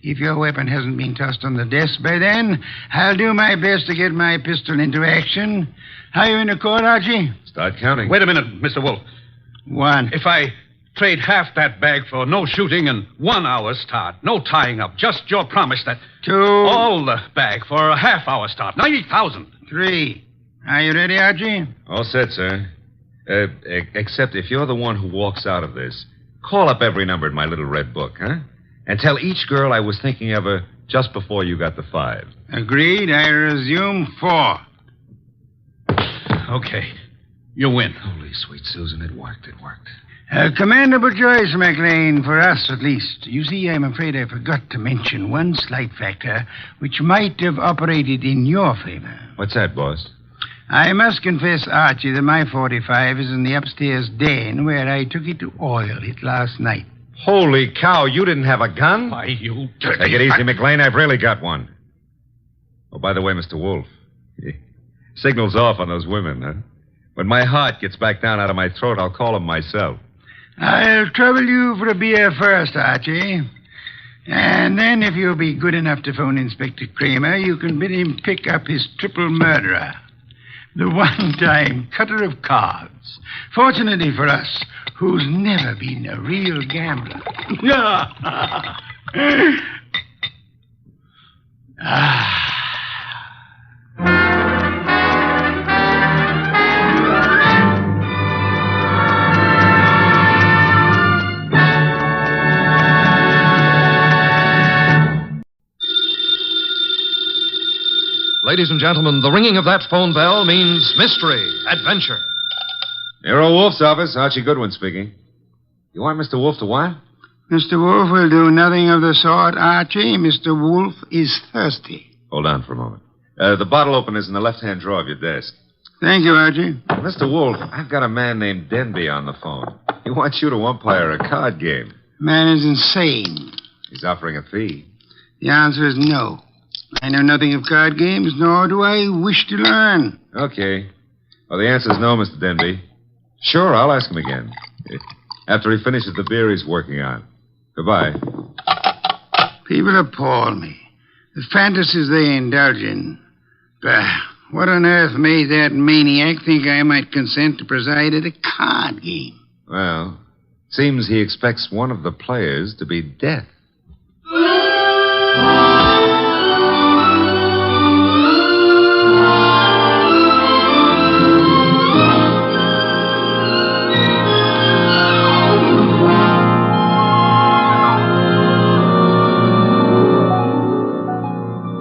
If your weapon hasn't been tossed on the desk by then, I'll do my best to get my pistol into action. Are you in accord, Archie? Start counting. Wait a minute, Mr. Wolfe. 1. If I trade half that bag for no shooting and 1 hour's start, no tying up, just your promise that... 2. All the bag for a half-hour start, 90,000. 3. Are you ready, Archie? All set, sir. Except if you're the one who walks out of this, call up every number in my little red book, huh? And tell each girl I was thinking of her just before you got the 5. Agreed. I resume 4. Okay. You win. Holy sweet Susan, it worked. A commendable choice, McLean, for us at least. You see, I'm afraid I forgot to mention one slight factor which might have operated in your favor. What's that, boss? I must confess, Archie, that my .45 is in the upstairs den where I took it to oil it last night. Holy cow, you didn't have a gun? Why, you dirty... Take it easy, McLean. I've really got one. Oh, by the way, Mr. Wolfe, signal's off on those women, huh? When my heart gets back down out of my throat, I'll call them myself. I'll trouble you for a beer first, Archie. And then, if you'll be good enough to phone Inspector Kramer, you can bid him pick up his triple murderer. the one-time cutter of cards. Fortunately for us, who's never been a real gambler. Ladies and gentlemen, the ringing of that phone bell means mystery, adventure. Nero Wolfe's office, Archie Goodwin speaking. You want Mr. Wolfe to what? Mr. Wolfe will do nothing of the sort, Archie. Mr. Wolfe is thirsty. Hold on for a moment. The bottle opener's in the left-hand drawer of your desk. Thank you, Archie. Mr. Wolfe, I've got a man named Denby on the phone. He wants you to umpire a card game. Man is insane. He's offering a fee. The answer is no. I know nothing of card games, nor do I wish to learn. Okay. Well, the answer's no, Mr. Denby. Sure, I'll ask him again. After he finishes the beer he's working on. Goodbye. People appall me. The fantasies they indulge in. Bah, what on earth made that maniac think I might consent to preside at a card game? Well, seems he expects one of the players to be death.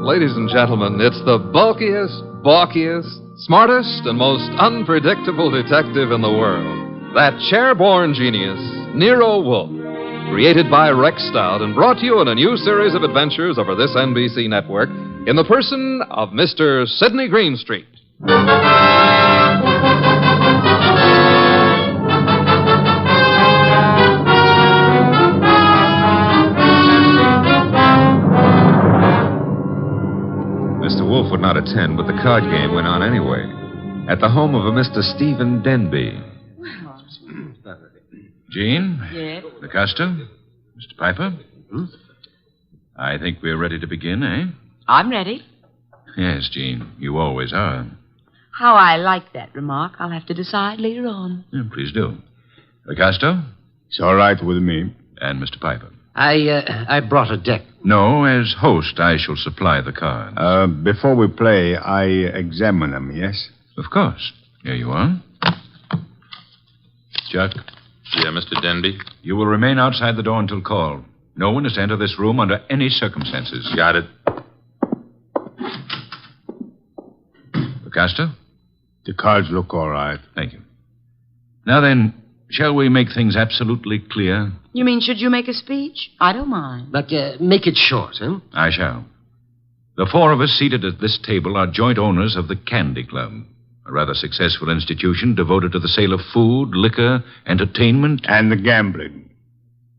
Ladies and gentlemen, it's the bulkiest, balkiest, smartest, and most unpredictable detective in the world. That chair-born genius, Nero Wolfe. Created by Rex Stout and brought to you in a new series of adventures over this NBC network in the person of Mr. Sidney Greenstreet. Mr. Wolfe would not attend, but the card game went on anyway. At the home of a Mr. Stephen Denby. Jean? Yes? Augusta? Mr. Piper? I think we're ready to begin, eh? I'm ready. Yes, Jean. You always are. How I like that remark, I'll have to decide later on. Yeah, please do. Augusto? It's all right with me. And Mr. Piper? I brought a deck. No, as host, I shall supply the cards. Before we play, I examine them, yes? Of course. Here you are. Chuck? Yeah, Mr. Denby? You will remain outside the door until called. No one is to enter this room under any circumstances. Got it. Augusta? The cards look all right. Thank you. Now then, shall we make things absolutely clear? You mean, should you make a speech? I don't mind. But make it short, huh? I shall. The four of us seated at this table are joint owners of the Candy Club, a rather successful institution devoted to the sale of food, liquor, entertainment... And the gambling.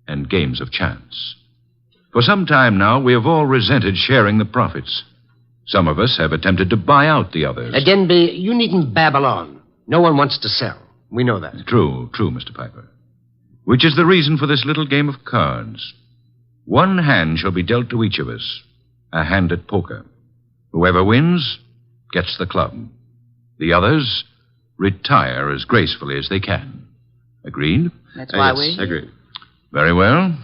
And games of chance. For some time now, we have all resented sharing the profits. Some of us have attempted to buy out the others. Denby, you needn't babble on. No one wants to sell. We know that. True, Mr. Piper. Which is the reason for this little game of cards. One hand shall be dealt to each of us. A hand at poker. Whoever wins gets the club. The others retire as gracefully as they can. Agreed? That's why yes, agreed. Very well.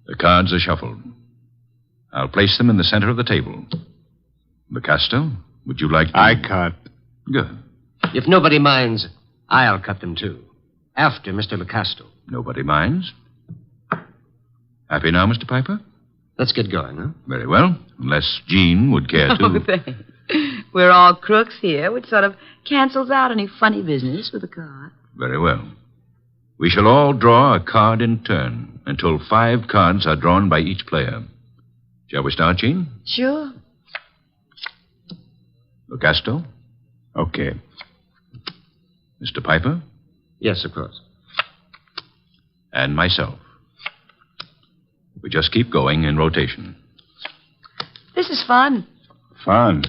The cards are shuffled. I'll place them in the center of the table. Augusto, would you like to... I cut. Good. If nobody minds, I'll cut them too. After Mr. Lacasto. Nobody minds? Happy now, Mr. Piper? Let's get going, huh? Very well. Unless Jean would care to... Oh, thanks. We're all crooks here, which sort of cancels out any funny business with a card. Very well. We shall all draw a card in turn until 5 cards are drawn by each player. Shall we start, Jean? Sure. Augusto? Okay. Mr. Piper? Yes, of course. And myself. We just keep going in rotation. This is fun. Fun?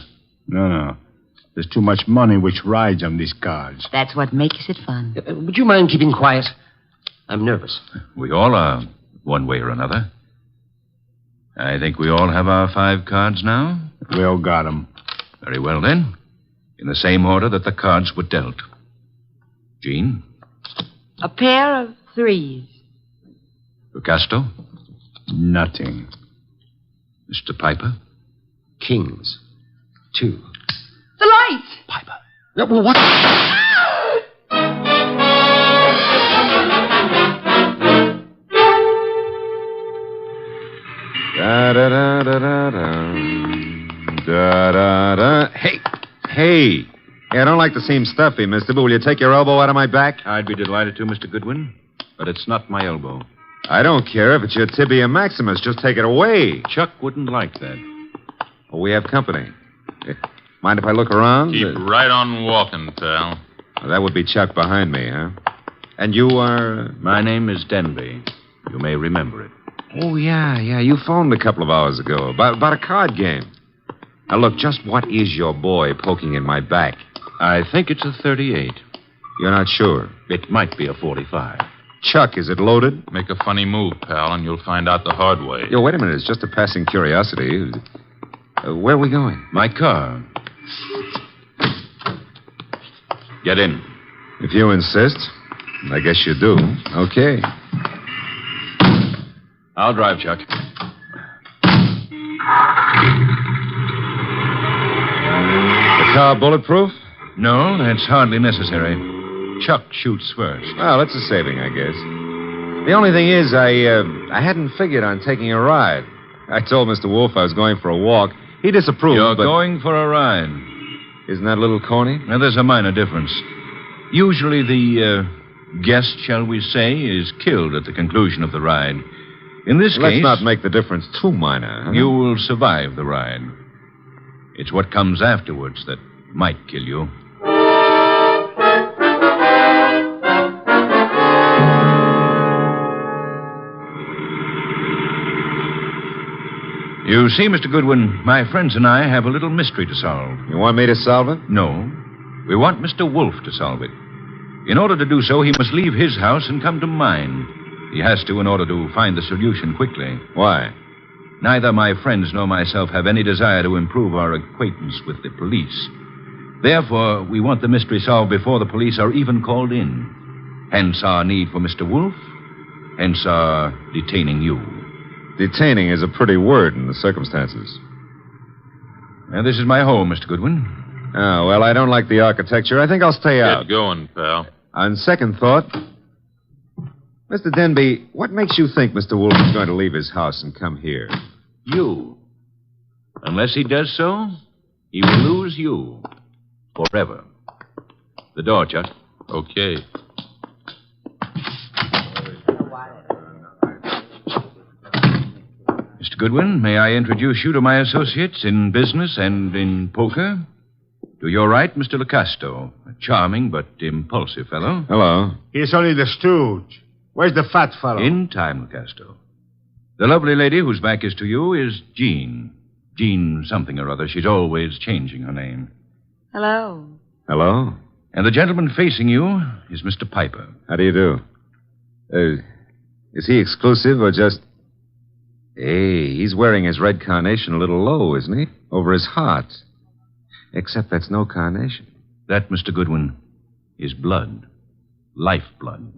No. There's too much money which rides on these cards. That's what makes it fun. Would you mind keeping quiet? I'm nervous. We all are, one way or another. I think we all have our 5 cards now. We all got 'em. Very well, then. In the same order that the cards were dealt. Jean? A pair of 3s. Lucasto? Nothing. Mr. Piper? Kings. 2. The lights! Piper. Yeah, well, what? Da-da-da-da-da-da. Da-da-da. Hey. Hey, I don't like to seem stuffy, mister, but will you take your elbow out of my back? I'd be delighted to, Mr. Goodwin, but it's not my elbow. I don't care if it's your tibia maximus. Just take it away. Chuck wouldn't like that. Oh, we have company. Mind if I look around? Keep right on walking, pal. That would be Chuck behind me, huh? And you are... My name is Denby. You may remember it. Oh, yeah. You phoned a couple of hours ago about a card game. Now, look, just what is your boy poking in my back? I think it's a 38. You're not sure? It might be a 45. Chuck, is it loaded? Make a funny move, pal, and you'll find out the hard way. Yo, wait a minute. It's just a passing curiosity. Where are we going? My car. Get in. If you insist. I guess you do. Okay. I'll drive, Chuck. The car bulletproof? No, that's hardly necessary. Chuck shoots first. Well, that's a saving, I guess. The only thing is, I hadn't figured on taking a ride. I told Mr. Wolfe I was going for a walk. He disapproved, You're but... going for a ride. Isn't that a little corny? Now, there's a minor difference. Usually the guest, shall we say, is killed at the conclusion of the ride. In this case... Let's not make the difference too minor. Huh? You will survive the ride. It's what comes afterwards that might kill you. You see, Mr. Goodwin, my friends and I have a little mystery to solve. You want me to solve it? No. We want Mr. Wolfe to solve it. In order to do so, he must leave his house and come to mine. He has to in order to find the solution quickly. Why? Neither my friends nor myself have any desire to improve our acquaintance with the police. Therefore, we want the mystery solved before the police are even called in. Hence our need for Mr. Wolfe. Hence our detaining you. Detaining is a pretty word in the circumstances. Now, this is my home, Mr. Goodwin. Oh, well, I don't like the architecture. I think I'll stay out. Get going, pal. On second thought, Mr. Denby, what makes you think Mr. Wolfe is going to leave his house and come here? You. Unless he does so, he will lose you. Forever. The door, Chuck. Okay. Mr. Goodwin, may I introduce you to my associates in business and in poker? To your right, Mr. Lucasto, a charming but impulsive fellow. Hello. He's only the stooge. Where's the fat fellow? In time, Lucasto. The lovely lady whose back is to you is Jean. Jean something or other. She's always changing her name. Hello. Hello. And the gentleman facing you is Mr. Piper. How do you do? Is he exclusive or just... Hey, he's wearing his red carnation a little low, isn't he? Over his heart. Except that's no carnation. That, Mr. Goodwin, is blood. Lifeblood.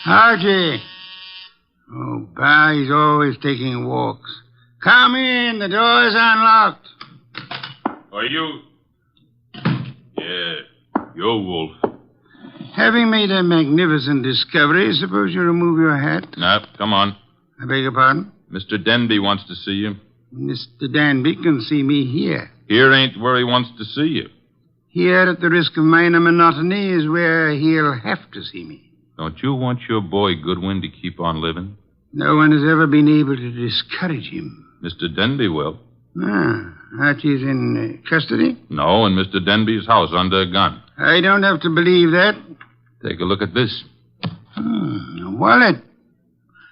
Archie. Oh, Pa, he's always taking walks. Come in. The door's unlocked. Are you... Yeah, you're Wolf. Having made a magnificent discovery, suppose you remove your hat? No, come on. I beg your pardon? Mr. Denby wants to see you. Mr. Danby can see me here. Here ain't where he wants to see you. Here, at the risk of minor monotony, is where he'll have to see me. Don't you want your boy Goodwin to keep on living? No one has ever been able to discourage him. Mr. Denby will. Ah, Archie's in custody? No, in Mr. Denby's house under a gun. I don't have to believe that. Take a look at this. A wallet.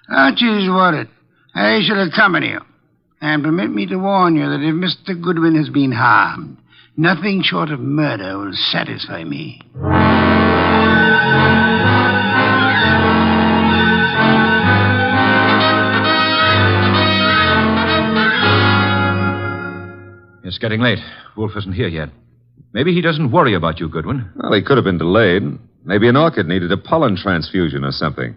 Archie's wallet. I shall accompany you. And permit me to warn you that if Mr. Goodwin has been harmed, Nothing short of murder will satisfy me. It's getting late. Wolfe isn't here yet. Maybe he doesn't worry about you, Goodwin. Well, he could have been delayed. Maybe an orchid needed a pollen transfusion or something.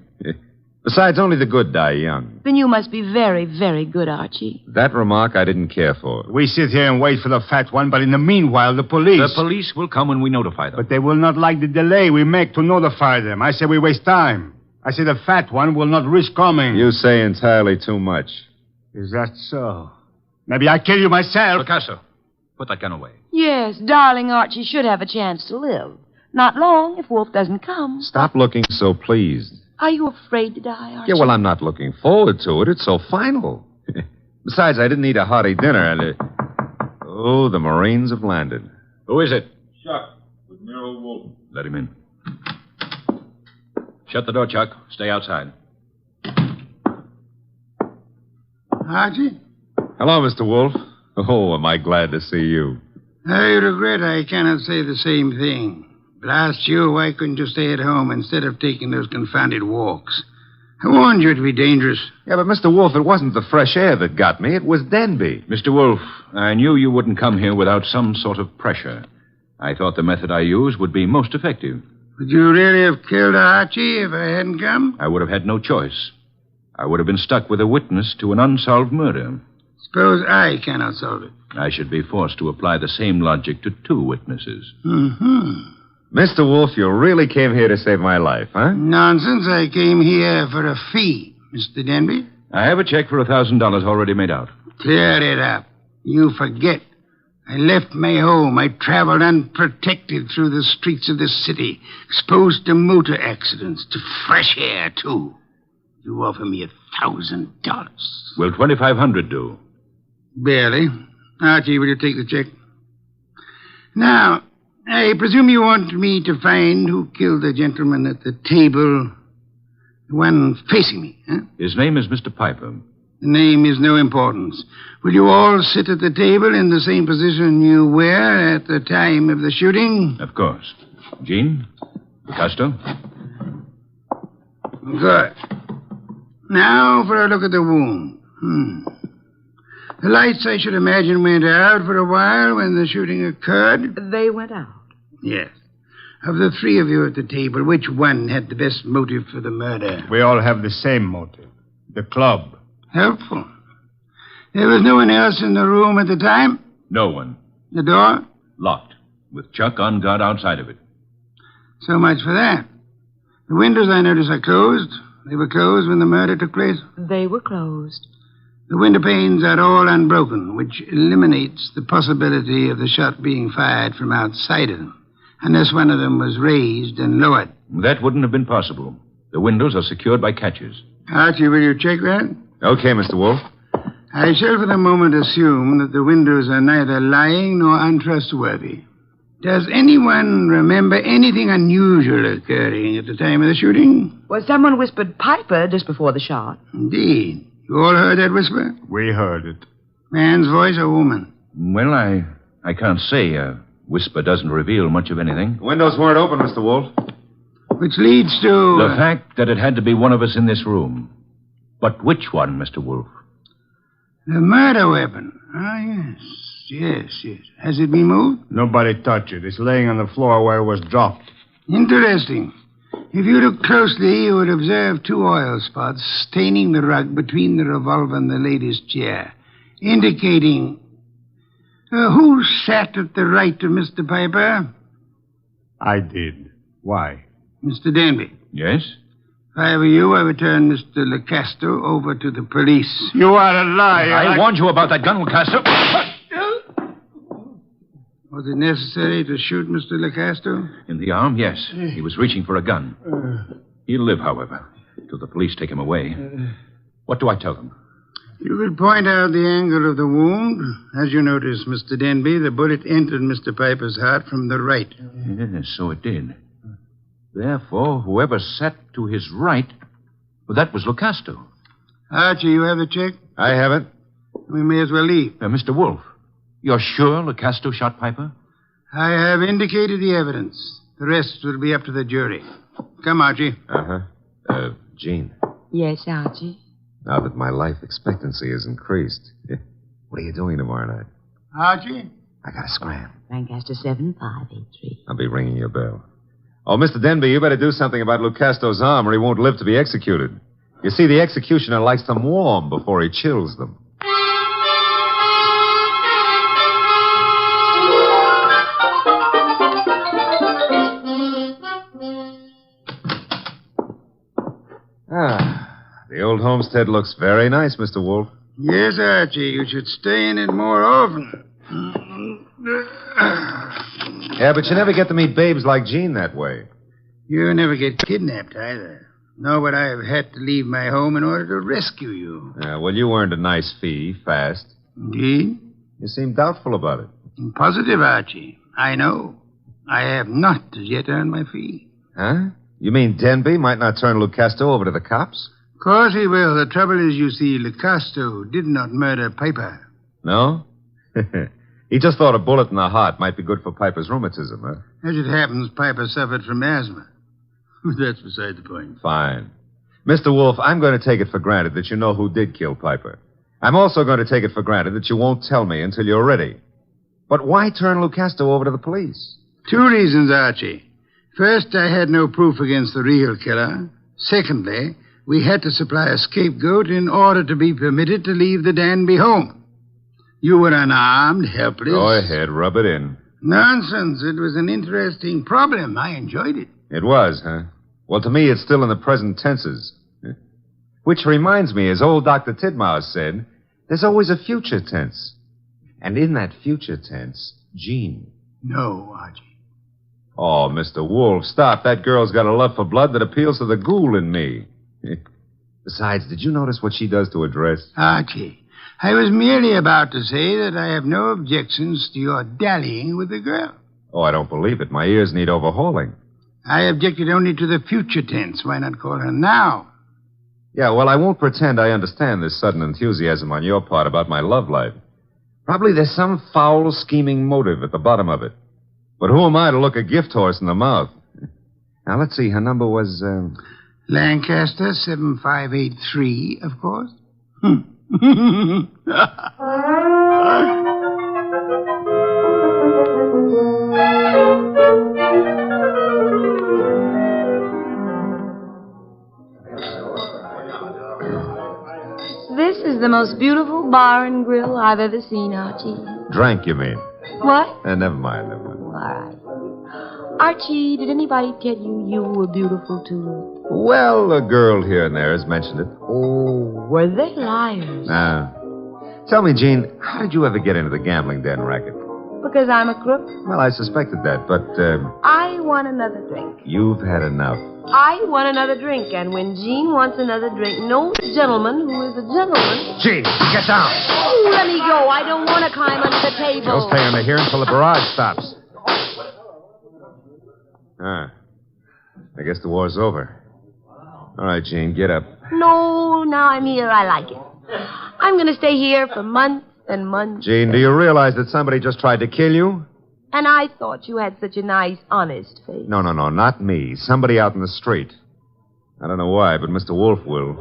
Besides, only the good die young. Then you must be very, very good, Archie. That remark I didn't care for. We sit here and wait for the fat one, but in the meanwhile, the police... The police will come when we notify them. But they will not like the delay we make to notify them. I say we waste time. I say the fat one will not risk coming. You say entirely too much. Is that so? Maybe I kill you myself. Picasso, put that gun away. Yes, darling Archie should have a chance to live. Not long if Wolfe doesn't come. Stop looking so pleased. Are you afraid to die, Archie? Yeah, well, I'm not looking forward to it. It's so final. Besides, I didn't eat a hearty dinner, and... Oh, the Marines have landed. Who is it? Chuck, with Nero Wolfe. Let him in. Shut the door, Chuck. Stay outside. Archie? Hello, Mr. Wolfe. Oh, am I glad to see you. I regret I cannot say the same thing. But I asked you, why couldn't you stay at home instead of taking those confounded walks? I warned you it'd be dangerous. Yeah, but Mr. Wolfe, it wasn't the fresh air that got me. It was Denby. Mr. Wolfe, I knew you wouldn't come here without some sort of pressure. I thought the method I used would be most effective. Would you really have killed Archie if I hadn't come? I would have had no choice. I would have been stuck with a witness to an unsolved murder. Suppose I cannot solve it. I should be forced to apply the same logic to two witnesses. Mm-hmm. Mr. Wolfe, you really came here to save my life, huh? Nonsense. I came here for a fee, Mr. Denby. I have a check for $1,000 already made out. Clear it up. You forget. I left my home. I traveled unprotected through the streets of this city, exposed to motor accidents, to fresh air, too. You offer me $1,000. Will $2,500 do? Barely. Archie, will you take the check? Now, I presume you want me to find who killed the gentleman at the table, the one facing me, huh? His name is Mr. Piper. The name is no importance. Will you all sit at the table in the same position you were at the time of the shooting? Of course. Jean? Picasso? Good. Now for a look at the wound. The lights, I should imagine, went out for a while when the shooting occurred. They went out? Yes. Of the three of you at the table, which one had the best motive for the murder? We all have the same motive. The club. Helpful. There was no one else in the room at the time? No one. The door? Locked, with Chuck on guard outside of it. So much for that. The windows, I notice, are closed. They were closed when the murder took place? They were closed. The window panes are all unbroken, which eliminates the possibility of the shot being fired from outside of them, unless one of them was raised and lowered. That wouldn't have been possible. The windows are secured by catches. Archie, will you check that? Okay, Mr. Wolfe. I shall for the moment assume that the windows are neither lying nor untrustworthy. Does anyone remember anything unusual occurring at the time of the shooting? Well, someone whispered Piper just before the shot. Indeed. You all heard that whisper? We heard it. Man's voice or woman? Well, I can't say. A whisper doesn't reveal much of anything. The windows weren't open, Mr. Wolfe. Which leads to... The fact that it had to be one of us in this room. But which one, Mr. Wolfe? The murder weapon. Ah, yes. Has it been moved? Nobody touched it. It's laying on the floor where it was dropped. Interesting. If you look closely, you would observe two oil spots staining the rug between the revolver and the lady's chair, indicating... who sat at the right of Mr. Piper? I did. Why? Mr. Denby. Yes? If I were you, I would turn Mr. Lecasto over to the police. You are a liar. I warned you about that gun, Lecasto. Was it necessary to shoot Mr. Lecasto? In the arm, yes. He was reaching for a gun. He'll live, however, till the police take him away. What do I tell them? You could point out the angle of the wound. As you notice, Mr. Denby, the bullet entered Mr. Piper's heart from the right. Yes, so it did. Therefore, whoever sat to his right, well, that was Lecasto. Archie, you have the check? I have it. We may as well leave. Mr. Wolfe, you're sure Lecasto shot Piper? I have indicated the evidence. The rest will be up to the jury. Come, Archie. Jean, Yes, Archie. now that my life expectancy has increased, what are you doing tomorrow night? Archie? I got to scram. Lancaster 7583. I'll be ringing your bell. Oh, Mr. Denby, you better do something about Lucasto's arm or he won't live to be executed. You see, the executioner likes them warm before he chills them. The old homestead looks very nice, Mr. Wolfe. Yes, Archie. You should stay in it more often. Yeah, but you never get to meet babes like Jean that way. You never get kidnapped either. Nor would I have had to leave my home in order to rescue you. Well, you earned a nice fee, fast. Indeed? You seem doubtful about it. Positive, Archie. I know. I have not as yet earned my fee. Huh? You mean Denby might not turn Lucasto over to the cops? Of course he will. The trouble is, you see, Lucasto did not murder Piper. No? He just thought a bullet in the heart might be good for Piper's rheumatism, huh? As it happens, Piper suffered from asthma. That's beside the point. Fine. Mr. Wolfe, I'm going to take it for granted that you know who did kill Piper. I'm also going to take it for granted that you won't tell me until you're ready. But why turn Lucasto over to the police? 2 reasons, Archie. First, I had no proof against the real killer. Secondly, we had to supply a scapegoat in order to be permitted to leave the Danby home. You were unarmed, helpless. Go ahead, rub it in. Nonsense. It was an interesting problem. I enjoyed it. It was, huh? Well, to me, it's still in the present tenses. Which reminds me, as old Dr. Tidmouse said, there's always a future tense. And in that future tense, Jean. No, Archie. Oh, Mr. Wolfe, stop. That girl's got a love for blood that appeals to the ghoul in me. Besides, did you notice what she does to her dress? Archie, I was merely about to say that I have no objections to your dallying with the girl. Oh, I don't believe it. My ears need overhauling. I objected only to the future tense. Why not call her now? Yeah, well, I won't pretend I understand this sudden enthusiasm on your part about my love life. Probably there's some foul, scheming motive at the bottom of it. But who am I to look a gift horse in the mouth? Now, let's see. Her number was, Lancaster 7583, of course. This is the most beautiful bar and grill I've ever seen, Archie. Drank, you mean? What? Never mind. All right. Archie, did anybody tell you were beautiful, too? Well, a girl here and there has mentioned it. Oh, were they liars? Tell me, Jean, how did you ever get into the gambling den racket? Because I'm a crook? Well, I suspected that, but, I want another drink. you've had enough. I want another drink, and when Jean wants another drink, no gentleman who is a gentleman... Jean, get down. Oh, let me go. I don't want to climb under the table. You'll stay under here until the barrage stops. I guess the war's over. All right, Jean, get up. No, now I'm here. I like it. I'm going to stay here for months and months. Jean, do you realize that somebody just tried to kill you? And I thought you had such a nice, honest face. No, not me. Somebody out in the street. I don't know why, but Mr. Wolfe will.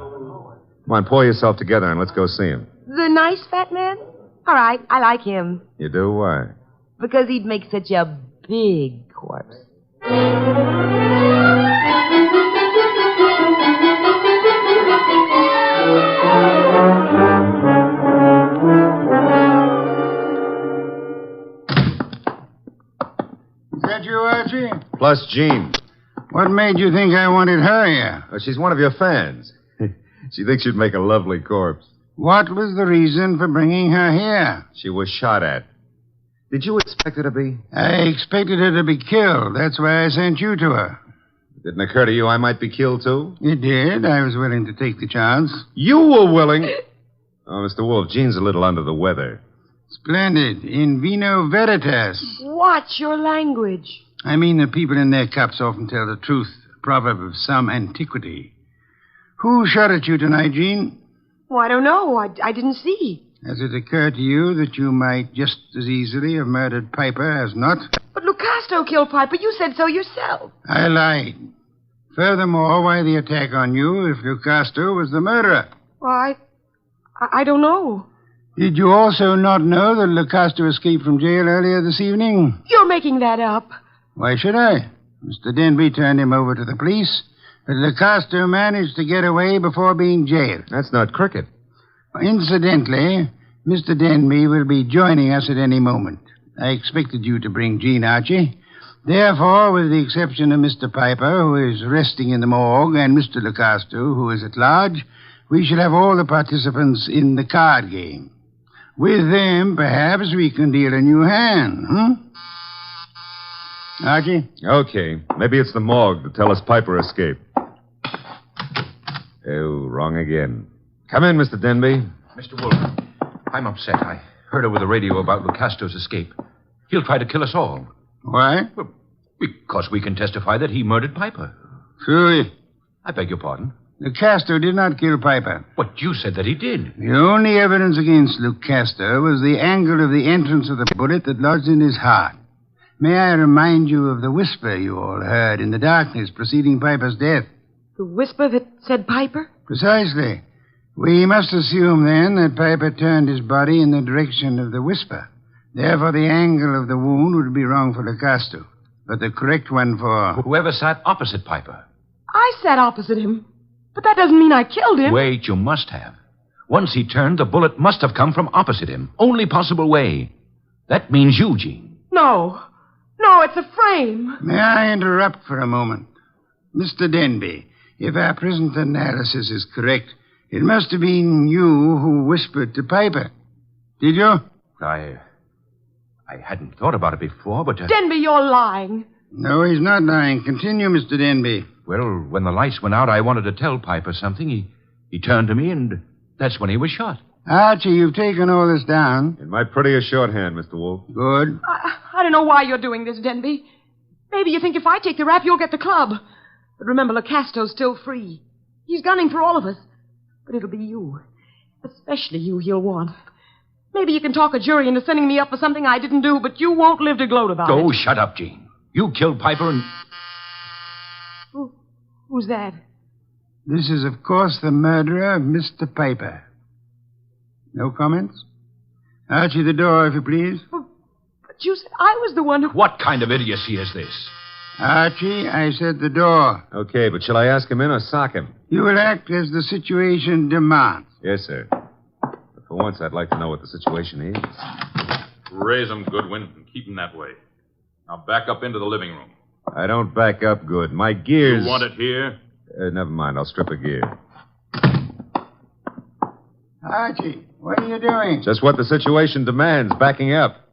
Come on, pull yourself together and let's go see him. The nice fat man? All right, I like him. You do? Why? Because he'd make such a big corpse. Is that you, Archie? Plus Jean. What made you think I wanted her here? Well, she's one of your fans. She thinks you'd make a lovely corpse. What was the reason for bringing her here? She was shot at. Did you expect her to be? I expected her to be killed. That's why I sent you to her. It didn't occur to you I might be killed, too? It did. I was willing to take the chance. You were willing? Oh, Mr. Wolfe, Jean's a little under the weather. Splendid. In vino veritas. Watch your language. I mean that people in their cups often tell the truth. A proverb of some antiquity. Who shot at you tonight, Jean? Oh, I don't know. I didn't see. Has it occurred to you that you might just as easily have murdered Piper as not? But Lucasto killed Piper. You said so yourself. I lied. Furthermore, why the attack on you if Lucasto was the murderer? Well, I don't know. Did you also not know that Lucasto escaped from jail earlier this evening? You're making that up. Why should I? Mr. Denby turned him over to the police, but Lucasto managed to get away before being jailed. That's not cricket. Incidentally, Mr. Denby will be joining us at any moment. I expected you to bring Jean, Archie. Therefore, with the exception of Mr. Piper, who is resting in the morgue, and Mr. Lucasto, who is at large, we shall have all the participants in the card game. With them, perhaps we can deal a new hand, Archie? Okay. Maybe it's the morgue to tell us Piper escaped. Oh, wrong again. Come in, Mr. Denby. Mr. Wolfe, I'm upset. I heard over the radio about Lucasto's escape. He'll try to kill us all. Why? Well, because we can testify that he murdered Piper. Truly. I beg your pardon? Lucasto did not kill Piper. But you said that he did. The only evidence against Lucasto was the angle of the entrance of the bullet that lodged in his heart. May I remind you of the whisper you all heard in the darkness preceding Piper's death? The whisper that said Piper? Precisely. We must assume, then, that Piper turned his body in the direction of the whisper. Therefore, the angle of the wound would be wrong for Lucasto, but the correct one for... Whoever sat opposite Piper. I sat opposite him. But that doesn't mean I killed him. Wait, you must have. Once he turned, the bullet must have come from opposite him. Only possible way. That means you, Jean. No. No, it's a frame. May I interrupt for a moment? Mr. Denby, if our present analysis is correct, it must have been you who whispered to Piper. Did you? I hadn't thought about it before, but... Denby, you're lying. No, he's not lying. Continue, Mr. Denby. Well, when the lights went out, I wanted to tell Piper something. He turned to me, and that's when he was shot. Archie, you've taken all this down. In my prettiest shorthand, Mr. Wolfe. Good. I don't know why you're doing this, Denby. Maybe you think if I take the rap, you'll get the club. But remember, Lucasto's still free. He's gunning for all of us. But it'll be you. Especially you he'll want. Maybe you can talk a jury into sending me up for something I didn't do, but you won't live to gloat about it. Go, shut up, Jean. You killed Piper and... Who's that? This is, of course, the murderer of Mr. Piper. No comments? Archie, the door, if you please. But you said I was the one who... What kind of idiocy is this? Archie, I said the door. Okay, but shall I ask him in or sock him? You will act as the situation demands. Yes, sir. But for once, I'd like to know what the situation is. Raise him, Goodwin, and keep him that way. Now back up into the living room. I don't back up good. My gears... You want it here? Never mind. I'll strip a gear. Archie, what are you doing? Just what the situation demands, backing up.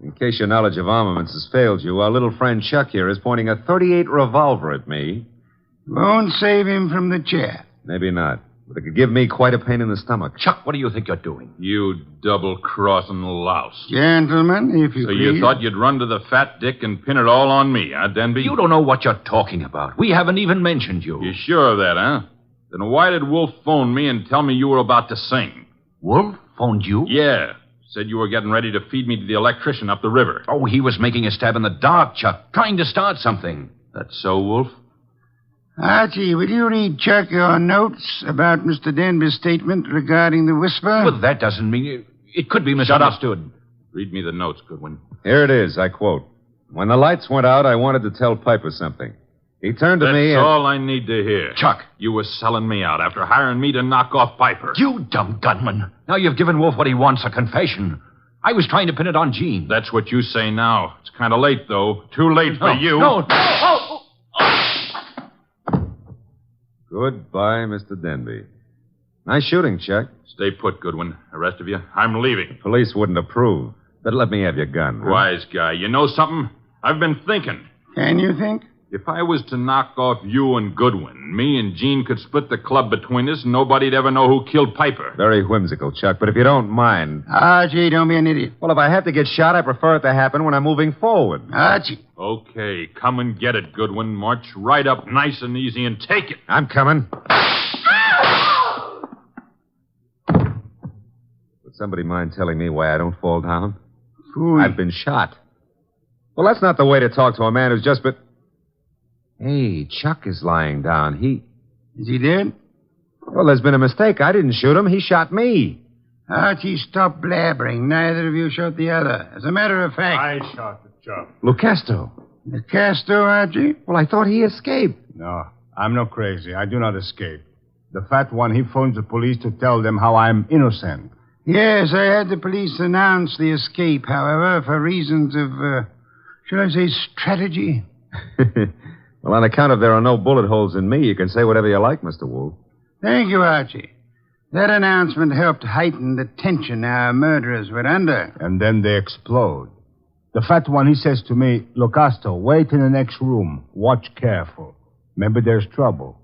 In case your knowledge of armaments has failed you, our little friend Chuck here is pointing a .38 revolver at me. Won't save him from the chair. Maybe not. But it could give me quite a pain in the stomach. Chuck, what do you think you're doing? You double-crossing louse. Gentlemen, if you So please. you thought you'd run to the fat dick and pin it all on me, huh, Denby? You don't know what you're talking about. We haven't even mentioned you. You sure of that, huh? Then why did Wolf phone me and tell me you were about to sing? Wolf phoned you? Yeah. Said you were getting ready to feed me to the electrician up the river. Oh, he was making a stab in the dark, Chuck, trying to start something. That's so, Wolf? Archie, will you read Chuck your notes about Mr. Denby's statement regarding the whisper? Well, that doesn't mean... It could be misunderstood. Read me the notes, Goodwin. Here it is, I quote. When the lights went out, I wanted to tell Piper something. He turned to me That's and... all I need to hear. Chuck. You were selling me out after hiring me to knock off Piper. You dumb gunman. Now you've given Wolf what he wants, a confession. I was trying to pin it on Jean. That's what you say now. It's kind of late, though. Too late for you. No. Goodbye, Mr. Denby. Nice shooting, Chuck. Stay put, Goodwin. The rest of you, I'm leaving. Police wouldn't approve. But let me have your gun. Huh? Wise guy. You know something? I've been thinking. Can you think? If I was to knock off you and Goodwin, me and Jean could split the club between us and nobody'd ever know who killed Piper. Very whimsical, Chuck, but if you don't mind... Archie, don't be an idiot. Well, if I have to get shot, I prefer it to happen when I'm moving forward. Archie. Okay, come and get it, Goodwin. March right up nice and easy and take it. I'm coming. Would somebody mind telling me why I don't fall down? Fool. I've been shot. Well, that's not the way to talk to a man who's just been... Hey, Chuck is lying down. Is he dead? Well, there's been a mistake. I didn't shoot him. He shot me. Archie, stop blabbering. Neither of you shot the other. As a matter of fact... I shot the Chuck. Lucasto. Lucasto, Archie? Well, I thought he escaped. No, I'm not crazy. I do not escape. The fat one, he phones the police to tell them how I'm innocent. Yes, I had the police announce the escape, however, for reasons of, shall I say, strategy? Well, on account of there are no bullet holes in me, you can say whatever you like, Mr. Wolfe. Thank you, Archie. That announcement helped heighten the tension our murderers were under. And then they explode. The fat one, he says to me, Lucasto, wait in the next room. Watch careful. Maybe there's trouble.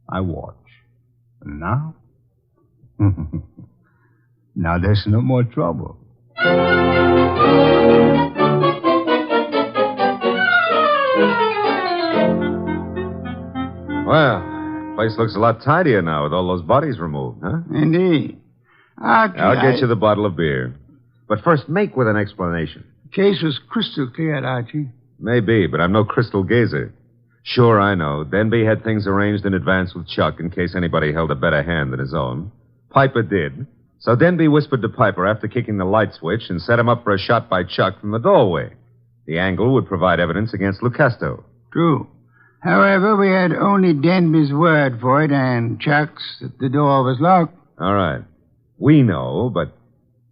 I watch. And now? Now there's no more trouble. Well, place looks a lot tidier now with all those bodies removed, huh? Indeed. Archie, I'll get you the bottle of beer. But first, make with an explanation. The case was crystal clear, Archie. Maybe, but I'm no crystal gazer. Sure, I know. Denby had things arranged in advance with Chuck in case anybody held a better hand than his own. Piper did. So Denby whispered to Piper after kicking the light switch and set him up for a shot by Chuck from the doorway. The angle would provide evidence against Lucasto. True. However, we had only Denby's word for it and Chuck's that the door was locked. All right. We know, but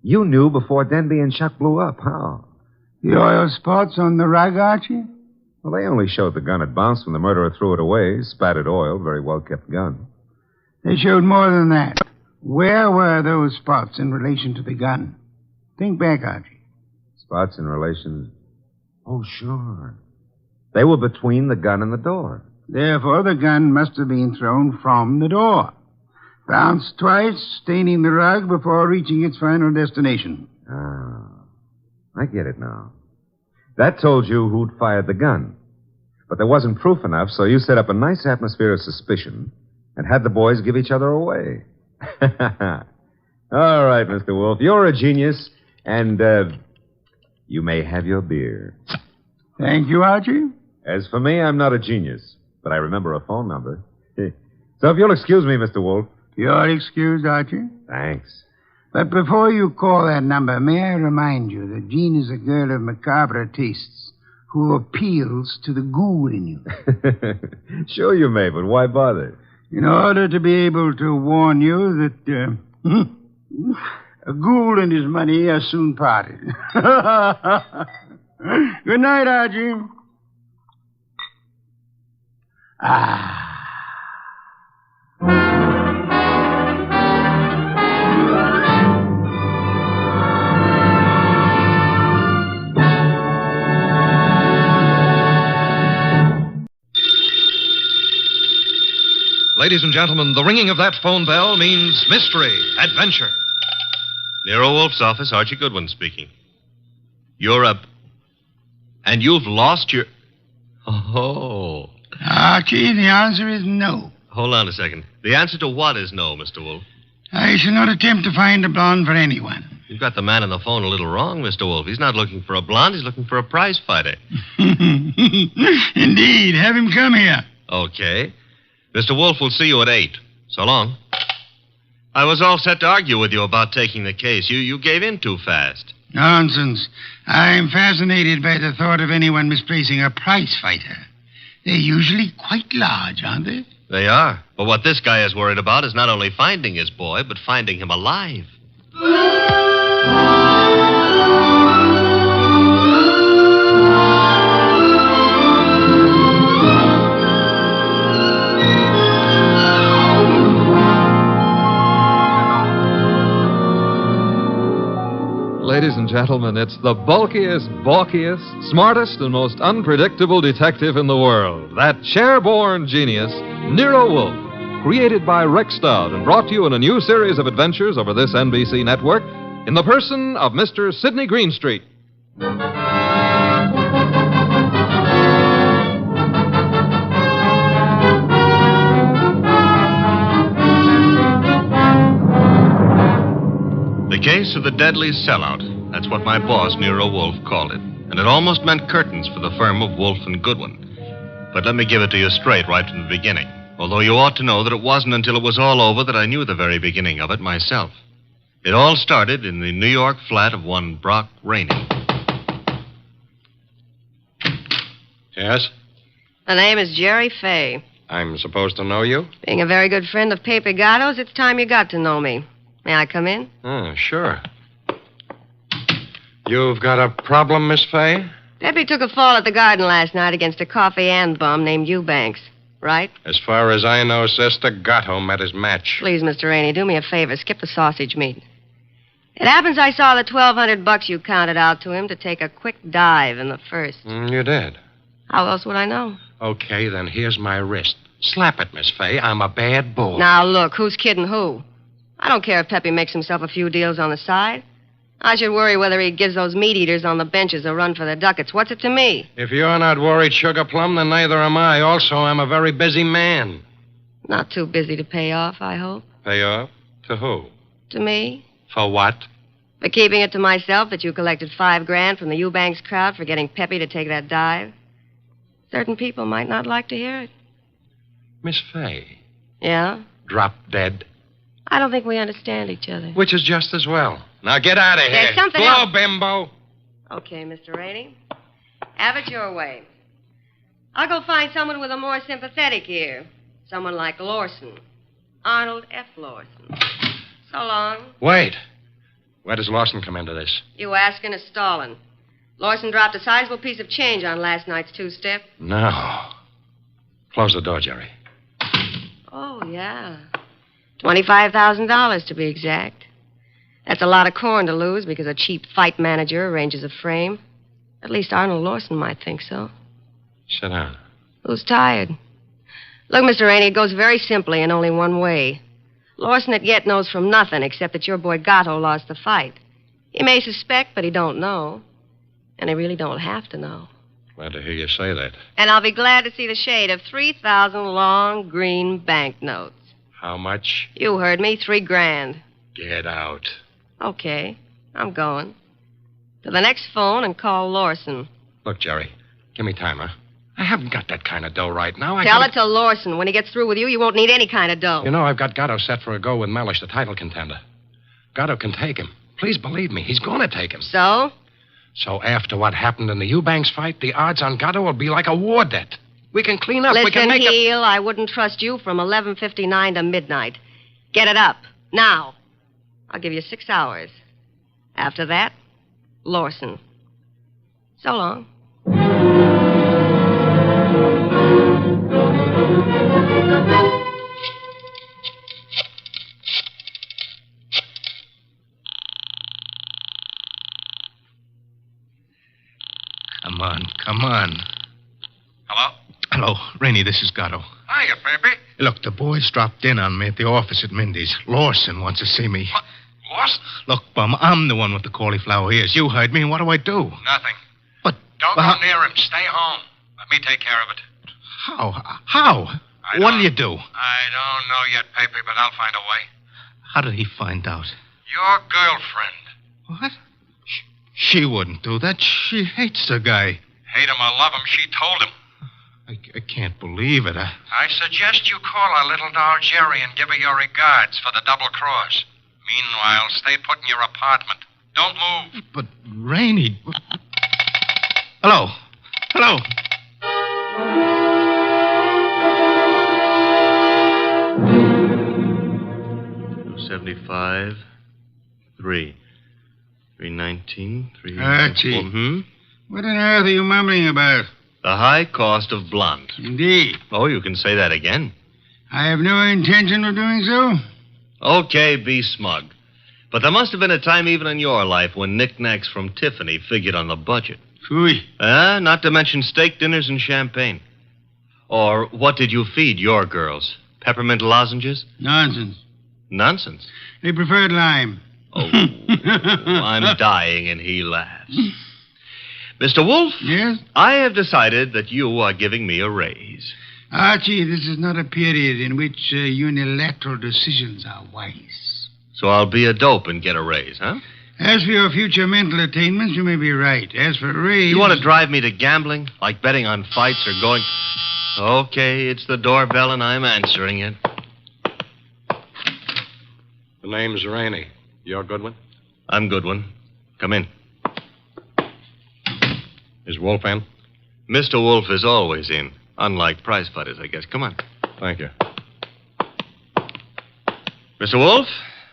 you knew before Denby and Chuck blew up. How? The oil spots on the rug, Archie? Well, they only showed the gun had bounced when the murderer threw it away. Spattered oil, very well-kept gun. They showed more than that. Where were those spots in relation to the gun? Think back, Archie. Spots in relation... Oh, sure. They were between the gun and the door. Therefore, the gun must have been thrown from the door. Bounced twice, staining the rug before reaching its final destination. Ah, I get it now. That told you who'd fired the gun. But there wasn't proof enough, so you set up a nice atmosphere of suspicion and had the boys give each other away. All right, Mr. Wolfe, you're a genius, and you may have your beer. Thank you, Archie. As for me, I'm not a genius, but I remember a phone number. So if you'll excuse me, Mr. Wolfe. You're excused, Archie. Thanks. But before you call that number, may I remind you that Jean is a girl of macabre tastes who appeals to the ghoul in you. Sure you may, but why bother? In order to be able to warn you that a ghoul and his money are soon parted. Good night, Archie. Ladies and gentlemen, the ringing of that phone bell means mystery, adventure. Nero Wolfe's office, Archie Goodwin speaking. You're up. And you've lost your... Oh. Archie, the answer is no. Hold on a second. The answer to what is no, Mr. Wolfe? I shall not attempt to find a blonde for anyone. You've got the man on the phone a little wrong, Mr. Wolfe. He's not looking for a blonde. He's looking for a prize fighter. Indeed. Have him come here. Okay. Mr. Wolfe will see you at 8. So long. I was all set to argue with you about taking the case. You gave in too fast. Nonsense. I'm fascinated by the thought of anyone misplacing a prize fighter. They're usually quite large, aren't they? They are. But what this guy is worried about is not only finding his boy, but finding him alive. Ladies and gentlemen, it's the bulkiest, balkiest, smartest, and most unpredictable detective in the world. That chair-born genius, Nero Wolfe, created by Rex Stout and brought to you in a new series of adventures over this NBC network in the person of Mr. Sidney Greenstreet. The case of the deadly sellout. That's what my boss, Nero Wolfe, called it. and it almost meant curtains for the firm of Wolfe and Goodwin. But let me give it to you straight right from the beginning, although you ought to know that it wasn't until it was all over that I knew the very beginning of it myself. It all started in the New York flat of one Brock Rainey. Yes? The name is Jerry Fay. I'm supposed to know you? Being a very good friend of Pepe Gatto's, it's time you got to know me. May I come in? Sure. You've got a problem, Miss Fay? Pepe took a fall at the garden last night against a coffee and bum named Eubanks, right? As far as I know, Sister, Gatto met his match. Please, Mr. Rainey, do me a favor. Skip the sausage meat. It happens I saw the $1,200 you counted out to him to take a quick dive in the first. You did? How else would I know? Okay, then here's my wrist. Slap it, Miss Fay. I'm a bad bull. Now, look, who's kidding who? I don't care if Pepe makes himself a few deals on the side. I should worry whether he gives those meat eaters on the benches a run for their ducats. What's it to me? If you're not worried, Sugar Plum, then neither am I. Also, I'm a very busy man. Not too busy to pay off, I hope. Pay off? To who? To me. For what? For keeping it to myself that you collected $5,000 from the Eubanks crowd for getting Pepe to take that dive. Certain people might not like to hear it. Miss Fay. Yeah? Drop dead. I don't think we understand each other. Which is just as well. Now get out of here. There's something Blow, else. bimbo. Okay, Mr. Rainey. Have it your way. I'll go find someone with a more sympathetic ear. Someone like Lawson. Arnold F. Lawson. So long. Wait. Where does Lawson come into this? You asking is stalling. Lawson dropped a sizable piece of change on last night's two-step. No. Close the door, Jerry. Oh, yeah. $25,000 to be exact. That's a lot of corn to lose because a cheap fight manager arranges a frame. At least Arnold Lawson might think so. Sit down. Who's tired? Look, Mr. Rainey, it goes very simply in only one way. Lawson at yet knows from nothing except that your boy Gatto lost the fight. He may suspect, but he don't know. And he really don't have to know. Glad to hear you say that. And I'll be glad to see the shade of 3,000 long green banknotes. How much? You heard me, $3,000. Get out. Okay, I'm going. To the next phone and call Lawson. Look, Jerry, give me time, huh? I haven't got that kind of dough right now. Tell it to Lawson. When he gets through with you, you won't need any kind of dough. You know, I've got Gatto set for a go with Mellish, the title contender. Gatto can take him. Please believe me, he's going to take him. So? So after what happened in the Eubanks fight, the odds on Gatto will be like a war debt. We can clean up. Listen, we can make Heel, I wouldn't trust you from 11:59 to midnight. Get it up. Now. I'll give you 6 hours. After that, Lawson. So long. Come on. Hello? Hello, Rainey, this is Gatto. Hiya, Pepe. Look, the boys dropped in on me at the office at Mindy's. Lawson wants to see me. What? Lost? Look, Bum, I'm the one with the cauliflower ears. You heard me. What do I do? Nothing. But... Don't go near him. Stay home. Let me take care of it. How? What do you do? I don't know yet, Pepe, but I'll find a way. How did he find out? Your girlfriend. What? She wouldn't do that. She hates the guy. Hate him or love him, she told him. I can't believe it. I suggest you call our little doll Jerry and give her your regards for the double cross. Meanwhile, stay put in your apartment. Don't move. But, Rainey... Hello? 75, 3. 319, 3... Archie. What on earth are you mumbling about? The high cost of blonde. Indeed. Oh, you can say that again. I have no intention of doing so. Okay, be smug. But there must have been a time even in your life when knickknacks from Tiffany figured on the budget. Phooey. Not to mention steak dinners and champagne. Or what did you feed your girls? Peppermint lozenges? Nonsense. Nonsense? They preferred lime. Oh, I'm dying, and he laughs. Mr. Wolfe? Yes? I have decided that you are giving me a raise. Archie, this is not a period in which unilateral decisions are wise. So I'll be a dope and get a raise, huh? As for your future mental attainments, you may be right. As for Ray... You want to drive me to gambling? Like betting on fights or going... Okay, it's the doorbell and I'm answering it. The name's Rainey. You're Goodwin? I'm Goodwin. Come in. Is Wolfe in? Mr. Wolfe is always in. Unlike prize fighters, I guess. Come on. Thank you. Mr. Wolfe,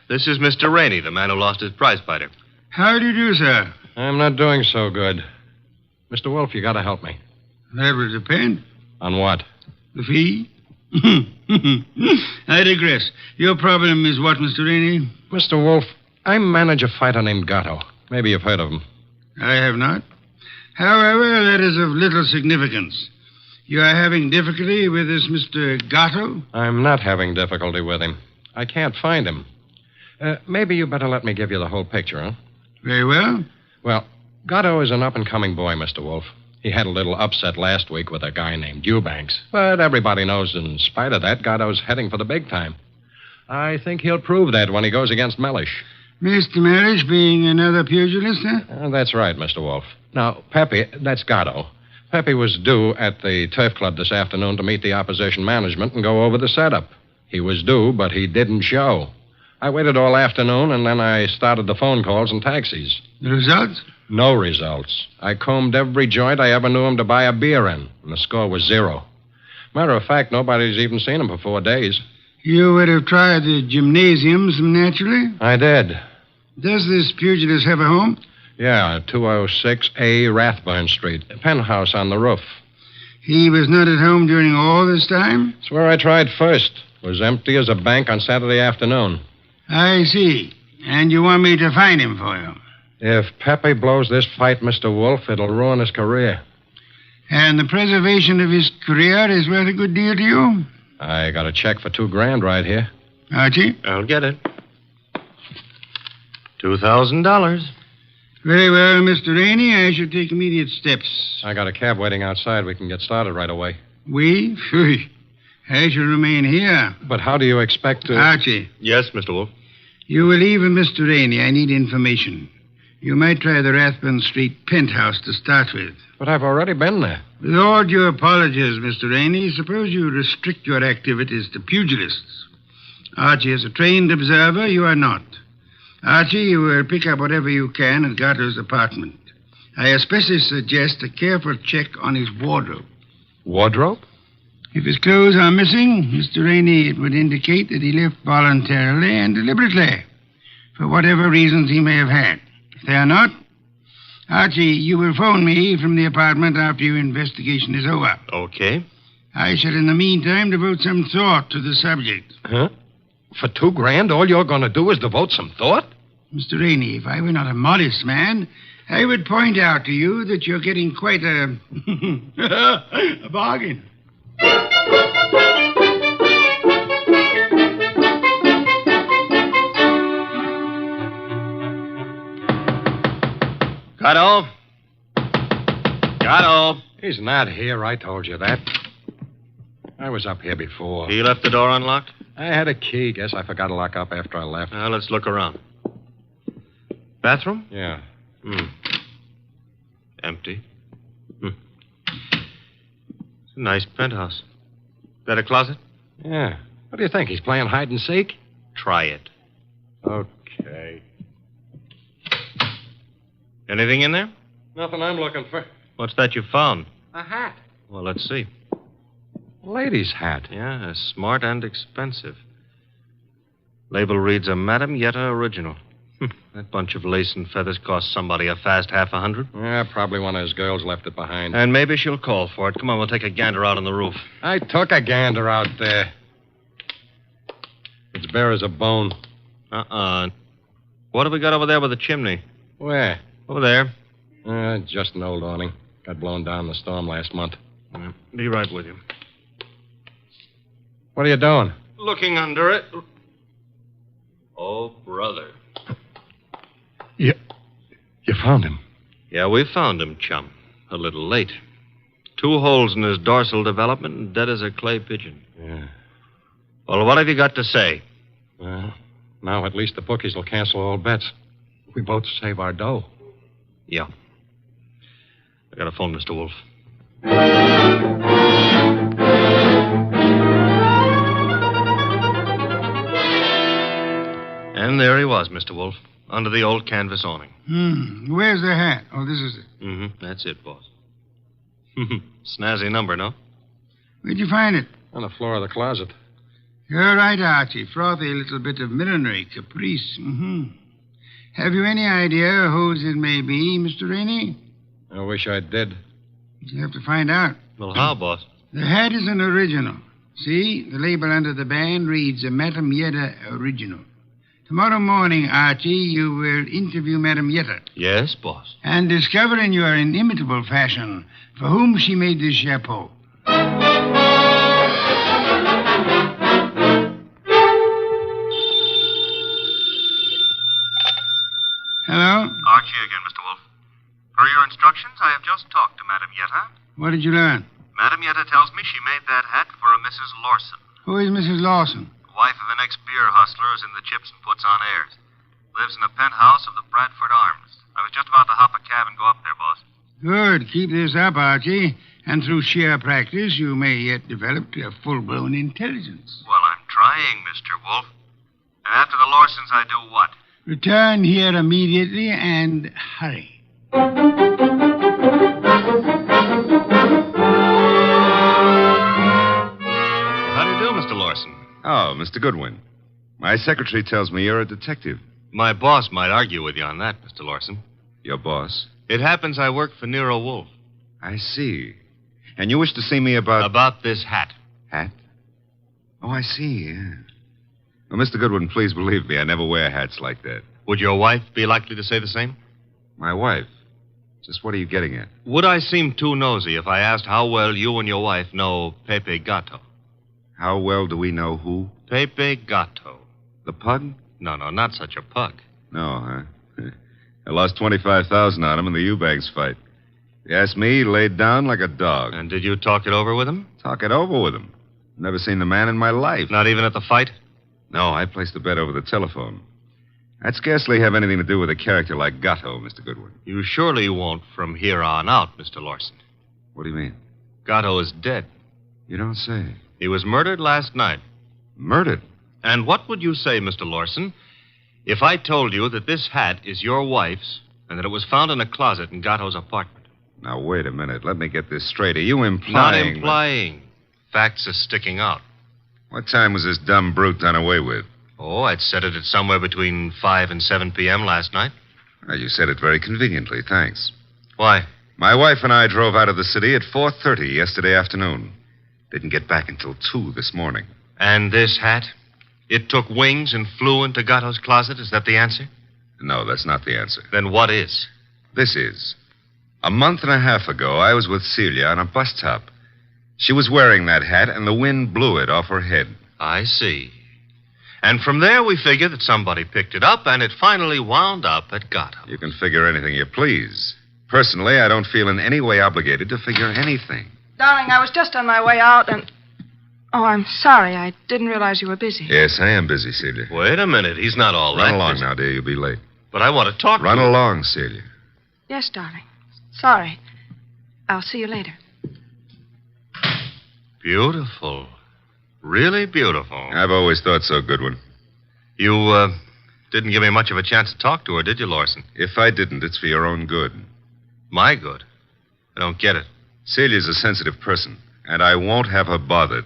this is Mr. Rainey, the man who lost his prize fighter. How do you do, sir? I'm not doing so good. Mr. Wolfe, you gotta help me. That will depend. On what? The fee? I digress. Your problem is what, Mr. Rainey? Mr. Wolfe, I manage a fighter named Gatto. Maybe you've heard of him. I have not. However, that is of little significance. You are having difficulty with this Mr. Gatto? I'm not having difficulty with him. I can't find him. Maybe you better let me give you the whole picture, huh? Very well. Well, Gatto is an up-and-coming boy, Mr. Wolfe. He had a little upset last week with a guy named Eubanks. But everybody knows in spite of that, Gatto's heading for the big time. I think he'll prove that when he goes against Mellish. Mr. Mellish being another pugilist, huh? That's right, Mr. Wolfe. Now, Pepe, that's Gatto. Pepe was due at the Turf Club this afternoon to meet the opposition management and go over the setup. He was due, but he didn't show. I waited all afternoon, and then I started the phone calls and taxis. The results? No results. I combed every joint I ever knew him to buy a beer in, and the score was 0. Matter of fact, nobody's even seen him for 4 days. You would have tried the gymnasiums, naturally? I did. Does this pugilist have a home? Yeah, 206A Rathburn Street. A penthouse on the roof. He was not at home during all this time? It's where I tried first. It was empty as a bank on Saturday afternoon. I see. And you want me to find him for you? If Pepe blows this fight, Mr. Wolfe, it'll ruin his career. And the preservation of his career is worth a good deal to you? I got a check for $2,000 right here. Archie? I'll get it. $2,000. Very well, Mr. Rainey. I shall take immediate steps. I got a cab waiting outside. We can get started right away. We? Phew. I shall remain here. But how do you expect to... Archie. Yes, Mr. Wolfe. You will leave with Mr. Rainey. I need information. You might try the Rathburn Street penthouse to start with. But I've already been there. With all due apologies, Mr. Rainey, suppose you restrict your activities to pugilists. Archie is a trained observer. You are not. Archie, you will pick up whatever you can at Gatto's apartment. I especially suggest a careful check on his wardrobe. Wardrobe? If his clothes are missing, Mr. Rainey, it would indicate that he left voluntarily and deliberately, for whatever reasons he may have had. If they are not, Archie, you will phone me from the apartment after your investigation is over. Okay. I shall, in the meantime, devote some thought to the subject. Huh? For $2,000, all you're going to do is devote some thought? Mr. Rainey, if I were not a modest man, I would point out to you that you're getting quite a... a bargain. Gatto? Gatto? He's not here. I told you that. I was up here before. He left the door unlocked? I had a key. Guess I forgot to lock up after I left. Now, let's look around. Bathroom? Yeah. Empty. It's a nice penthouse. That a closet? Yeah. What do you think? He's playing hide and seek? Try it. Okay. Anything in there? Nothing I'm looking for. What's that you found? A hat. Well, let's see. A lady's hat. Yeah, smart and expensive. Label reads a Madame Yetta original. That bunch of lace and feathers cost somebody a fast $50. Yeah, probably one of his girls left it behind. And maybe she'll call for it. Come on, we'll take a gander out on the roof. I took a gander out there. It's bare as a bone. What have we got over there with the chimney? Where? Over there. Just an old awning. Got blown down in the storm last month. Be right with you. What are you doing? Looking under it. Oh, brother. You found him? Yeah, we found him, chum. A little late. 2 holes in his dorsal development and dead as a clay pigeon. Yeah. Well, what have you got to say? Well, now at least the bookies will cancel all bets. We both save our dough. Yeah. I got a phone, Mr. Wolfe. And there he was, Mr. Wolfe, under the old canvas awning. Where's the hat? Oh, this is it. Mm-hmm. That's it, boss. Snazzy number, no? Where'd you find it? On the floor of the closet. You're right, Archie. Frothy little bit of millinery caprice. Have you any idea whose it may be, Mr. Rainey? I wish I did. You have to find out. Well, how, boss? The hat is an original. See, the label under the band reads a Madame Yetta original. Tomorrow morning, Archie, you will interview Madame Yetta. Yes, boss. And discover in your inimitable fashion for whom she made this chapeau. Hello? Archie again, Mr. Wolfe. Per your instructions, I have just talked to Madame Yetta. What did you learn? Madame Yetta tells me she made that hat for a Mrs. Lawson. Who is Mrs. Lawson? Wife of an ex-beer hustler who's in the chips and puts on airs. Lives in a penthouse of the Bradford Arms. I was just about to hop a cab and go up there, boss. Good. Keep this up, Archie. And through sheer practice, you may yet develop a full-blown intelligence. Well, I'm trying, Mr. Wolfe. And after the Lawsons, I do what? Return here immediately and hurry. How do you do, Mr. Lawson? Oh, Mr. Goodwin. My secretary tells me you're a detective. My boss might argue with you on that, Mr. Lawson. Your boss? It happens I work for Nero Wolfe. I see. And you wish to see me about... About this hat. Hat? Oh, I see, yeah. Well, Mr. Goodwin, please believe me, I never wear hats like that. Would your wife be likely to say the same? My wife? Just what are you getting at? Would I seem too nosy if I asked how well you and your wife know Pepe Gato? How well do we know who? Pepe Gato. The pug? No, not such a pug. No, huh? I lost $25,000 on him in the Eubanks fight. If you ask me, he laid down like a dog. And did you talk it over with him? Talk it over with him. Never seen the man in my life. Not even at the fight? No, I placed the bet over the telephone. I'd scarcely have anything to do with a character like Gatto, Mr. Goodwin. You surely won't from here on out, Mr. Lawson. What do you mean? Gatto is dead. You don't say. He was murdered last night. Murdered? And what would you say, Mr. Lawson, if I told you that this hat is your wife's and that it was found in a closet in Gatto's apartment? Now, wait a minute. Let me get this straight. Are you implying... Not implying. Facts are sticking out. What time was this dumb brute done away with? Oh, I'd set it at somewhere between 5 and 7 p.m. last night. Well, you said it very conveniently. Thanks. Why? My wife and I drove out of the city at 4:30 yesterday afternoon. Didn't get back until 2 this morning. And this hat? It took wings and flew into Gatto's closet? Is that the answer? No, that's not the answer. Then what is? This is. A month and a half ago, I was with Celia on a bus top. She was wearing that hat, and the wind blew it off her head. I see. And from there, we figure that somebody picked it up, and it finally wound up at Gatto. You can figure anything you please. Personally, I don't feel in any way obligated to figure anything. Darling, I was just on my way out and... Oh, I'm sorry. I didn't realize you were busy. Yes, I am busy, Celia. Wait a minute. He's not all that Run along busy. now, dear. You'll be late. But I want to talk Run to you. along, Celia. Yes, darling. Sorry. I'll see you later. Beautiful. Really beautiful. I've always thought so, Goodwin. You, didn't give me much of a chance to talk to her, did you, Lawson? If I didn't, it's for your own good. My good? I don't get it. Celia's a sensitive person, and I won't have her bothered.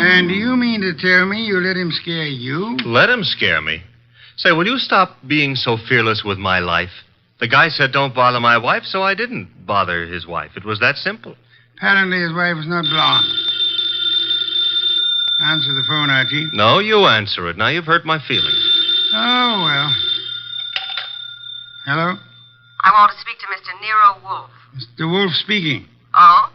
And do you mean to tell me you let him scare you? Let him scare me? Say, will you stop being so fearless with my life? The guy said don't bother my wife, so I didn't bother his wife. It was that simple. Apparently his wife was not blonde. Answer the phone, Archie. No, you answer it. Now you've hurt my feelings. Oh, well. Hello? I want to speak to Mr. Nero Wolfe. Mr. Wolfe speaking. Oh?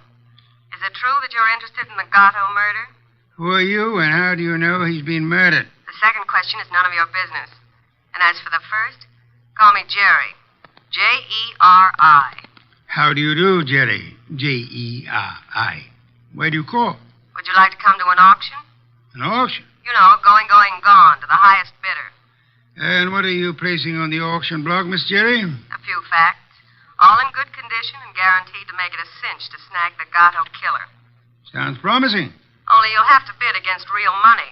Is it true that you're interested in the Gatto murder? Who are you, and how do you know he's been murdered? The second question is none of your business. And as for the first, call me Jerry. Jerry. How do you do, Jerry? Jerry? Why do you call? Would you like to come to an auction? An auction? You know, going, gone, to the highest bidder. And what are you placing on the auction block, Miss Jerry? A few facts. All in good condition and guaranteed to make it a cinch to snag the Gatto killer. Sounds promising. Only you'll have to bid against real money.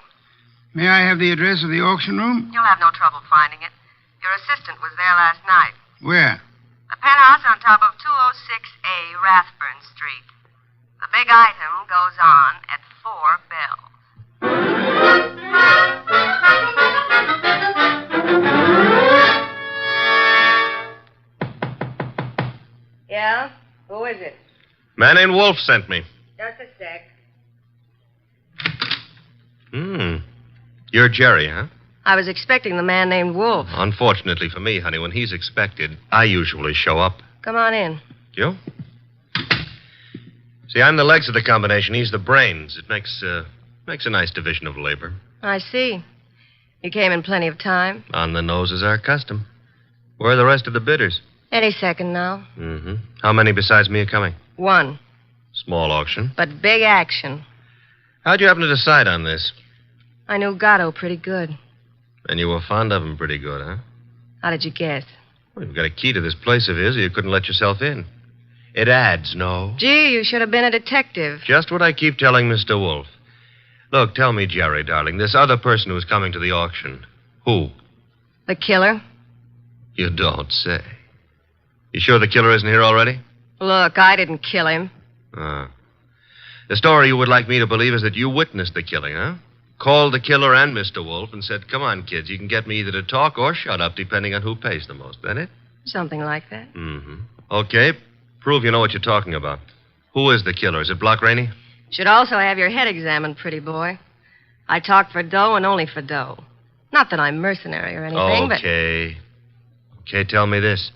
May I have the address of the auction room? You'll have no trouble finding it. Your assistant was there last night. Where? The penthouse on top of 206A Rathburn Street. The big item goes on at 4 bells. Yeah? Who is it? Man named Wolfe sent me. Just a sec. You're Jerry, huh? I was expecting the man named Wolfe. Unfortunately for me, honey, when he's expected, I usually show up. Come on in. You? See, I'm the legs of the combination. He's the brains. It makes a nice division of labor. I see. You came in plenty of time. On the nose is our custom. Where are the rest of the bidders? Any second now. Mm-hmm. How many besides me are coming? 1. Small auction. But big action. How'd you happen to decide on this? I knew Gatto pretty good. And you were fond of him pretty good, huh? How did you guess? Well, you've got a key to this place of his, or you couldn't let yourself in. It adds, no? Gee, you should have been a detective. Just what I keep telling Mr. Wolfe. Look, tell me, Jerry, darling, this other person who's coming to the auction, who? The killer? You don't say. You sure the killer isn't here already? Look, I didn't kill him. The story you would like me to believe is that you witnessed the killing, huh? Called the killer and Mr. Wolfe and said, come on, kids, you can get me either to talk or shut up, depending on who pays the most. That it? Something like that. Mm-hmm. Okay, prove you know what you're talking about. Who is the killer? Is it Block Rainey? Should also have your head examined, pretty boy. I talk for dough and only for dough. Not that I'm mercenary or anything, but... Okay, tell me this.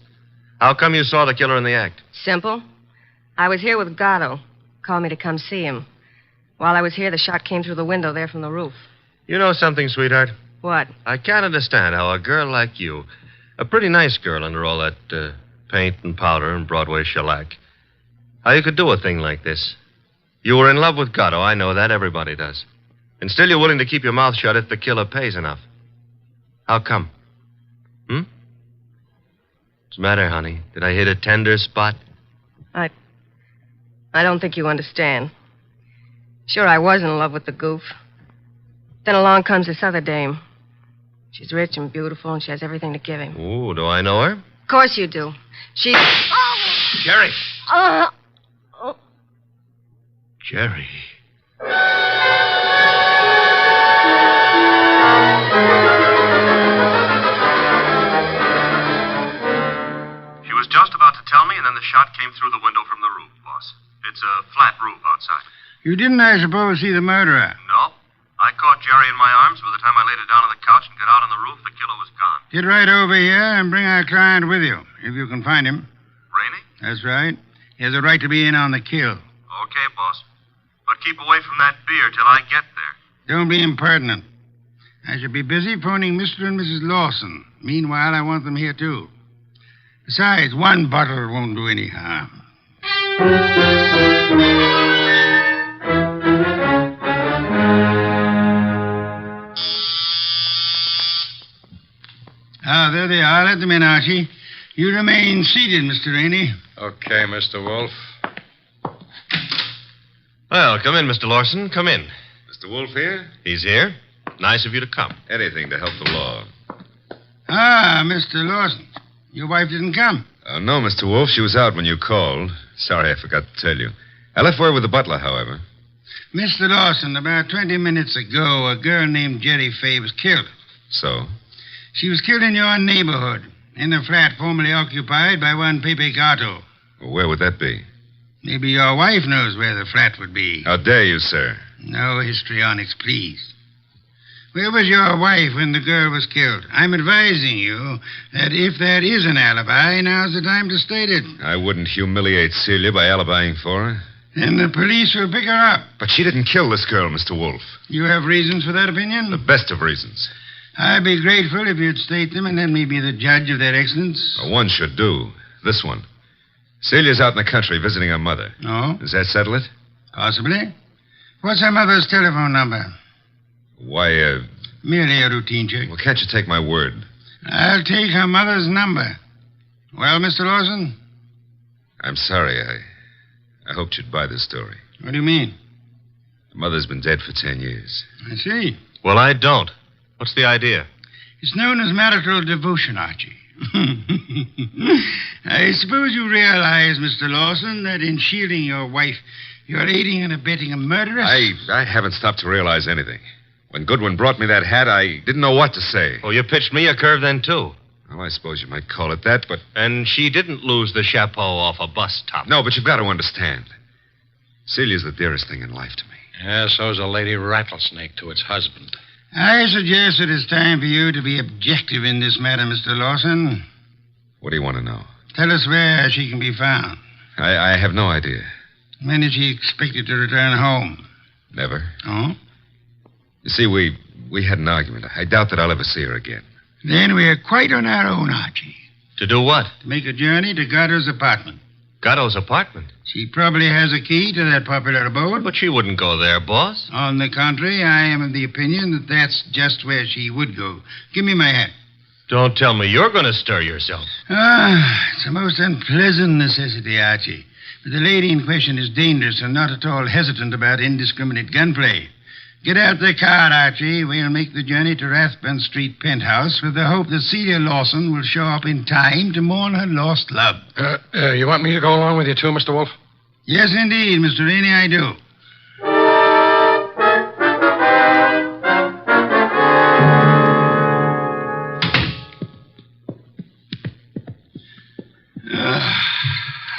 How come you saw the killer in the act? Simple. I was here with Gatto. Called me to come see him. While I was here, the shot came through the window there from the roof. You know something, sweetheart? What? I can't understand how a girl like you, a pretty nice girl under all that paint and powder and Broadway shellac, how you could do a thing like this. You were in love with Gatto, I know that. Everybody does. And still you're willing to keep your mouth shut if the killer pays enough. How come? What's the matter, honey? Did I hit a tender spot? I don't think you understand. Sure, I was in love with the goof. Then along comes this other dame. She's rich and beautiful, and she has everything to give him. Ooh, do I know her? Of course you do. She... Jerry! Oh. Jerry. She was just about to tell me, and then the shot came through the window from the roof, boss. It's a flat roof outside. You didn't, I suppose, see the murderer? No. I caught Jerry in my arms. By the time I laid her down on the couch and got out on the roof, the killer was gone. Get right over here and bring our client with you, if you can find him. Rainey? That's right. He has a right to be in on the kill. Okay, boss. But keep away from that beer till I get there. Don't be impertinent. I shall be busy phoning Mr. and Mrs. Lawson. Meanwhile, I want them here, too. Besides, one bottle won't do any harm. There they are. Let them in, Archie. You remain seated, Mr. Rainey. Okay, Mr. Wolfe. Well, come in, Mr. Lawson. Come in. Mr. Wolfe here? He's here. Nice of you to come. Anything to help the law. Mr. Lawson. Your wife didn't come? No, Mr. Wolfe. She was out when you called. Sorry, I forgot to tell you. I left word with the butler, however. Mr. Lawson, about 20 minutes ago, a girl named Jerry Fay was killed. So? She was killed in your neighborhood, in a flat formerly occupied by one Pepe Gatto. Well, where would that be? Maybe your wife knows where the flat would be. How dare you, sir? No histrionics, please. Where was your wife when the girl was killed? I'm advising you that if there is an alibi, now's the time to state it. I wouldn't humiliate Celia by alibying for her. Then the police will pick her up. But she didn't kill this girl, Mr. Wolfe. You have reasons for that opinion? The best of reasons. I'd be grateful if you'd state them and let me be the judge of their excellence. One should do. This one. Celia's out in the country visiting her mother. Oh? Does that settle it? Possibly. What's her mother's telephone number? Why, Merely a routine check. well, can't you take my word? I'll take her mother's number. Well, Mr. Lawson? I'm sorry. I hoped you'd buy this story. What do you mean? Mother's been dead for 10 years. I see. Well, I don't. What's the idea? It's known as marital devotion, Archie. I suppose you realize, Mr. Lawson, that in shielding your wife, you're aiding and abetting a murderess? I haven't stopped to realize anything. When Goodwin brought me that hat, I didn't know what to say. Oh, you pitched me a curve then, too. Well, I suppose you might call it that, but... And she didn't lose the chapeau off a bus top. No, but you've got to understand. Celia's the dearest thing in life to me. Yeah, so's a lady rattlesnake to its husband. I suggest it is time for you to be objective in this matter, Mr. Lawson. What do you want to know? Tell us where she can be found. I have no idea. When is she expected to return home? Never. Oh? You see, we had an argument. I doubt that I'll ever see her again. Then we're quite on our own, Archie. To do what? To make a journey to Gatto's apartment. Gatto's apartment? She probably has a key to that popular abode. But she wouldn't go there, boss. On the contrary, I am of the opinion that that's just where she would go. Give me my hat. Don't tell me you're going to stir yourself. It's a most unpleasant necessity, Archie. But the lady in question is dangerous and not at all hesitant about indiscriminate gunplay. Get out the car, Archie. We'll make the journey to Rathbun Street penthouse with the hope that Celia Lawson will show up in time to mourn her lost love. You want me to go along with you, too, Mr. Wolfe? Yes, indeed, Mr. Rainey, I do.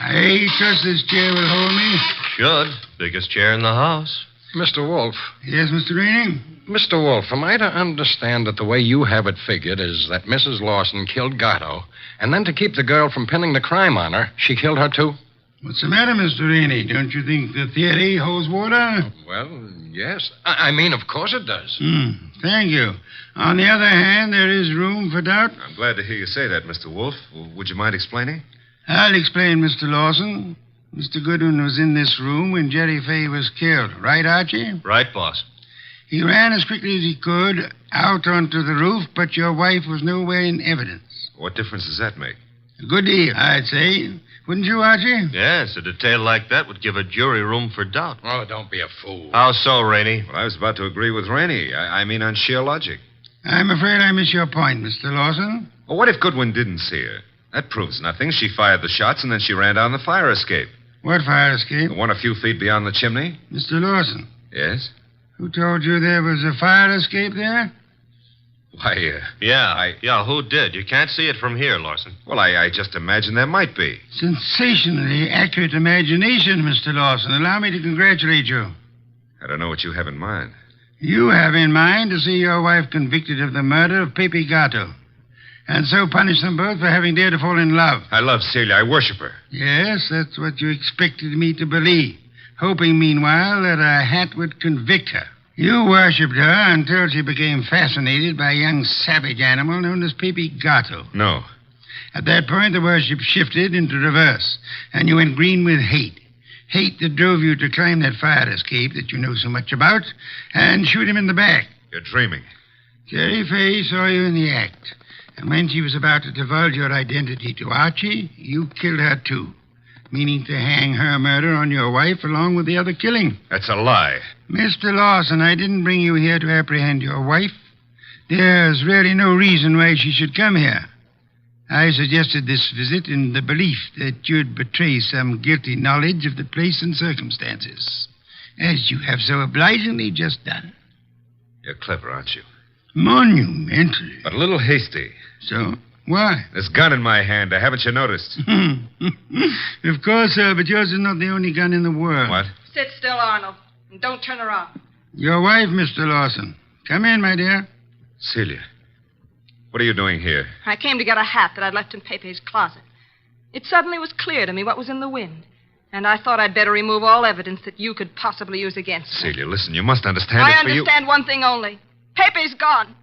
I trust this chair will hold me. Should. Biggest chair in the house. Mr. Wolfe. Yes, Mr. Rainey? Mr. Wolfe, am I to understand that the way you have it figured is that Mrs. Lawson killed Gatto, and then to keep the girl from pinning the crime on her, she killed her, too? What's the matter, Mr. Rainey? Don't you think the theory holds water? Well, yes. I mean, of course it does. Thank you. On the other hand, there is room for doubt. I'm glad to hear you say that, Mr. Wolfe. Would you mind explaining? I'll explain, Mr. Lawson. Mr. Goodwin was in this room when Jerry Fay was killed. Right, Archie? Right, boss. He ran as quickly as he could out onto the roof, but your wife was nowhere in evidence. What difference does that make? A good deal, I'd say. Wouldn't you, Archie? Yes, a detail like that would give a jury room for doubt. Oh, don't be a fool. How so, Rainey? Well, I was about to agree with Rainey. I mean on sheer logic. I'm afraid I miss your point, Mr. Lawson. Well, what if Goodwin didn't see her? That proves nothing. She fired the shots, and then she ran down the fire escape. What fire escape? The one a few feet beyond the chimney. Mr. Lawson. Yes? Who told you there was a fire escape there? Why, Yeah, who did? You can't see it from here, Lawson. Well, I just imagined there might be. Sensationally accurate imagination, Mr. Lawson. Allow me to congratulate you. I don't know what you have in mind. You have in mind to see your wife convicted of the murder of Pepe Gatto, and so punish them both for having dared to fall in love. I love Celia. I worship her. Yes, that's what you expected me to believe, hoping, meanwhile, that a hat would convict her. You worshipped her until she became fascinated by a young savage animal known as Pepe Gatto. No. At that point, the worship shifted into reverse, and you went green with hate. Hate that drove you to climb that fire escape that you know so much about and shoot him in the back. You're dreaming. Jerry Fay saw you in the act, and when she was about to divulge your identity to Archie, you killed her too, meaning to hang her murder on your wife along with the other killing. That's a lie. Mr. Lawson, I didn't bring you here to apprehend your wife. There's really no reason why she should come here. I suggested this visit in the belief that you'd betray some guilty knowledge of the place and circumstances, as you have so obligingly just done. You're clever, aren't you? Monumentally. But a little hasty. So? Why? This gun in my hand. Haven't you noticed? Of course, sir, but yours is not the only gun in the world. What? Sit still, Arnold, and don't turn around. Your wife, Mr. Lawson. Come in, my dear. Celia, what are you doing here? I came to get a hat that I'd left in Pepe's closet. It suddenly was clear to me what was in the wind, and I thought I'd better remove all evidence that you could possibly use against me. Celia, listen, you must understand I it's for you. understand one thing only. Pepe's gone,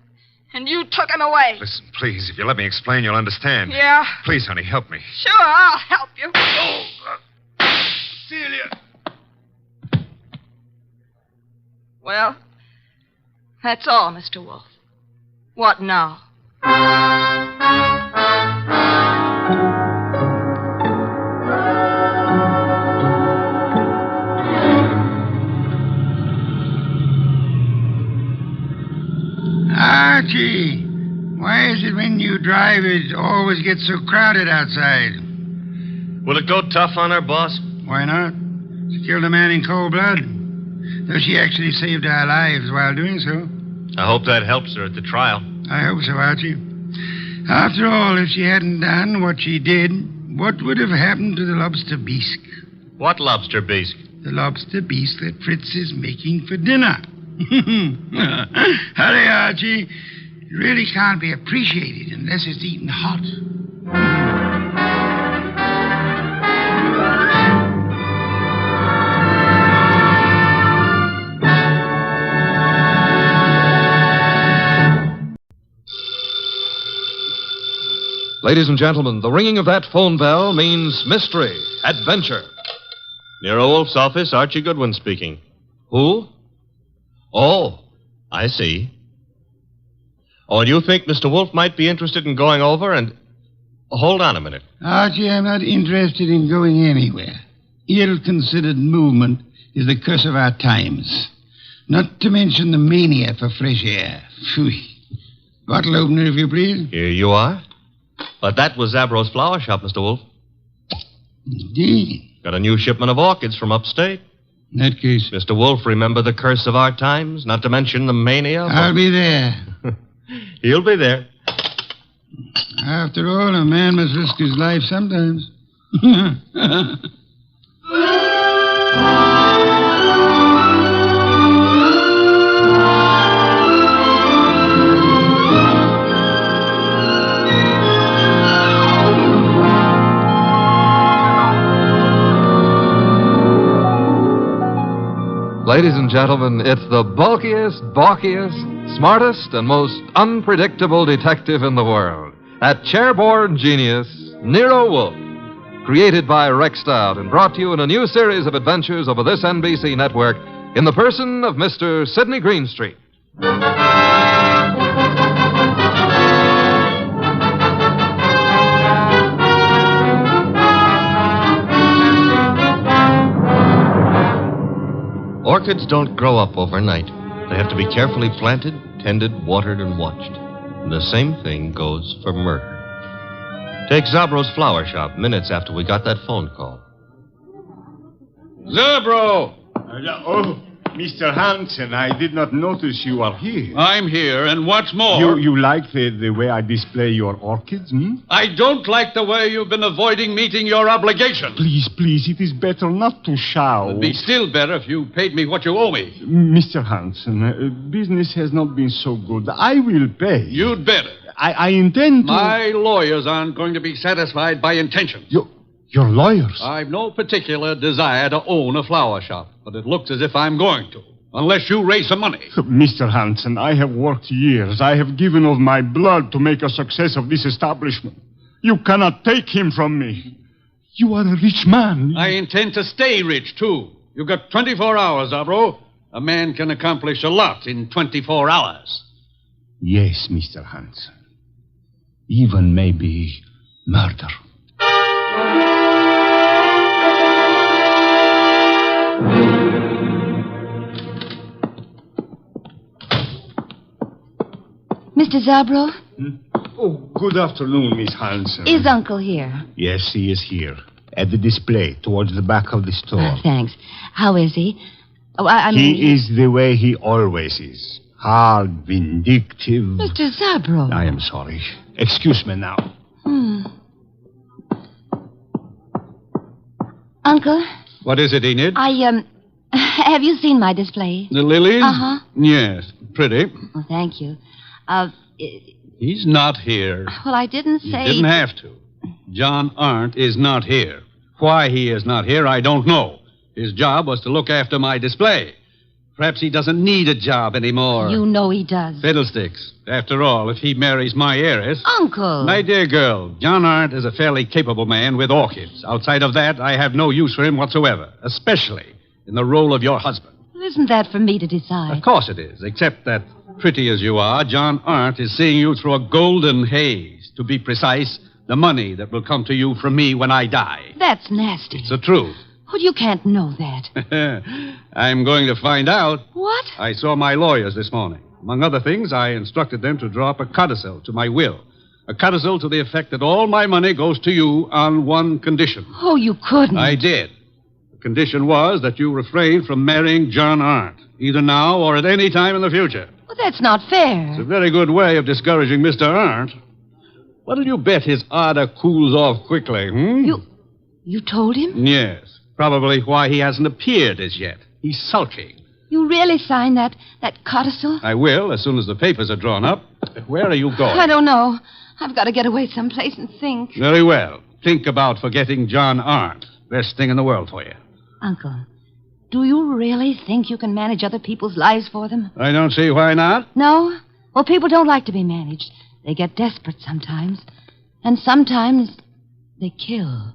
and you took him away. Listen, please, if you let me explain, you'll understand. Yeah? Please, honey, help me. Sure, I'll help you. Celia! Well, that's all, Mr. Wolfe. What now? Archie, why is it when you drive it always gets so crowded outside? Will it go tough on her, boss? Why not? She killed a man in cold blood. Though she actually saved our lives while doing so. I hope that helps her at the trial. I hope so, Archie. After all, if she hadn't done what she did, what would have happened to the lobster bisque? What lobster bisque? The lobster bisque that Fritz is making for dinner. Hurry, Archie. It really can't be appreciated unless it's eaten hot. Ladies and gentlemen, the ringing of that phone bell means mystery, adventure. Nero Wolfe's office, Archie Goodwin speaking. Who? Oh, I see. Oh, and you think Mr. Wolfe might be interested in going over and... Hold on a minute. Archie, I'm not interested in going anywhere. Ill-considered movement is the curse of our times. Not to mention the mania for fresh air. Phooey. Bottle opener, if you please. Here you are. But that was Zabro's flower shop, Mr. Wolfe. Indeed. Got a new shipment of orchids from upstate. In that case... Mr. Wolfe, remember the curse of our times? Not to mention the mania? I'll be there. He'll be there. After all, a man must risk his life sometimes. Ladies and gentlemen, it's the bulkiest, balkiest, smartest, and most unpredictable detective in the world. That chairborne genius, Nero Wolfe. Created by Rex Stout and brought to you in a new series of adventures over this NBC network in the person of Mr. Sidney Greenstreet. Orchids don't grow up overnight. They have to be carefully planted, tended, watered, and watched. And the same thing goes for murder. Take Zabro's flower shop minutes after we got that phone call. Zabro! Mr. Hansen, I did not notice you are here. I'm here, and what's more... You like the way I display your orchids, hmm? I don't like the way you've been avoiding meeting your obligation. Please, it is better not to shout. It'd be still better if you paid me what you owe me. Mr. Hansen, business has not been so good. I will pay. You'd better. I intend to... My lawyers aren't going to be satisfied by intentions. Your lawyers? I've no particular desire to own a flower shop, but it looks as if I'm going to, unless you raise some money. Mr. Hansen, I have worked years. I have given of my blood to make a success of this establishment. You cannot take him from me. You are a rich man. I intend to stay rich, too. You've got 24 hours, Zabro. A man can accomplish a lot in 24 hours. Yes, Mr. Hansen. Even maybe murder. Mr. Zabro? Oh, good afternoon, Miss Hansen. Is Uncle here? Yes, he is here. At the display, towards the back of the store. Thanks. How is he? Oh, He is the way he always is. Hard, vindictive. Mr. Zabro. I am sorry. Excuse me now. Uncle? What is it, Enid? Have you seen my display? The lilies? Uh-huh. Yes, pretty. Well, thank you. He's not here. Well, I didn't say... You didn't have to. John Arndt is not here. Why he is not here, I don't know. His job was to look after my display. Perhaps he doesn't need a job anymore. You know he does. Fiddlesticks. After all, if he marries my heiress... Uncle! My dear girl, John Arndt is a fairly capable man with orchids. Outside of that, I have no use for him whatsoever, especially in the role of your husband. Isn't that for me to decide? Of course it is, except that, pretty as you are, John Arndt is seeing you through a golden haze. To be precise, the money that will come to you from me when I die. That's nasty. It's the truth. Well, you can't know that. I'm going to find out. What? I saw my lawyers this morning. Among other things, I instructed them to draw up a codicil to my will. A codicil to the effect that all my money goes to you on one condition. Oh, you couldn't. I did. The condition was that you refrain from marrying John Arndt, either now or at any time in the future. Well, that's not fair. It's a very good way of discouraging Mr. Arndt. What'll you bet his ardor cools off quickly, You told him? Yes. Probably why he hasn't appeared as yet. He's sulking. You really signed that codicil? I will, as soon as the papers are drawn up. Where are you going? I don't know. I've got to get away someplace and think. Very well. Think about forgetting John Arndt. Best thing in the world for you. Uncle, do you really think you can manage other people's lives for them? I don't see why not. No? Well, people don't like to be managed. They get desperate sometimes. And sometimes they kill.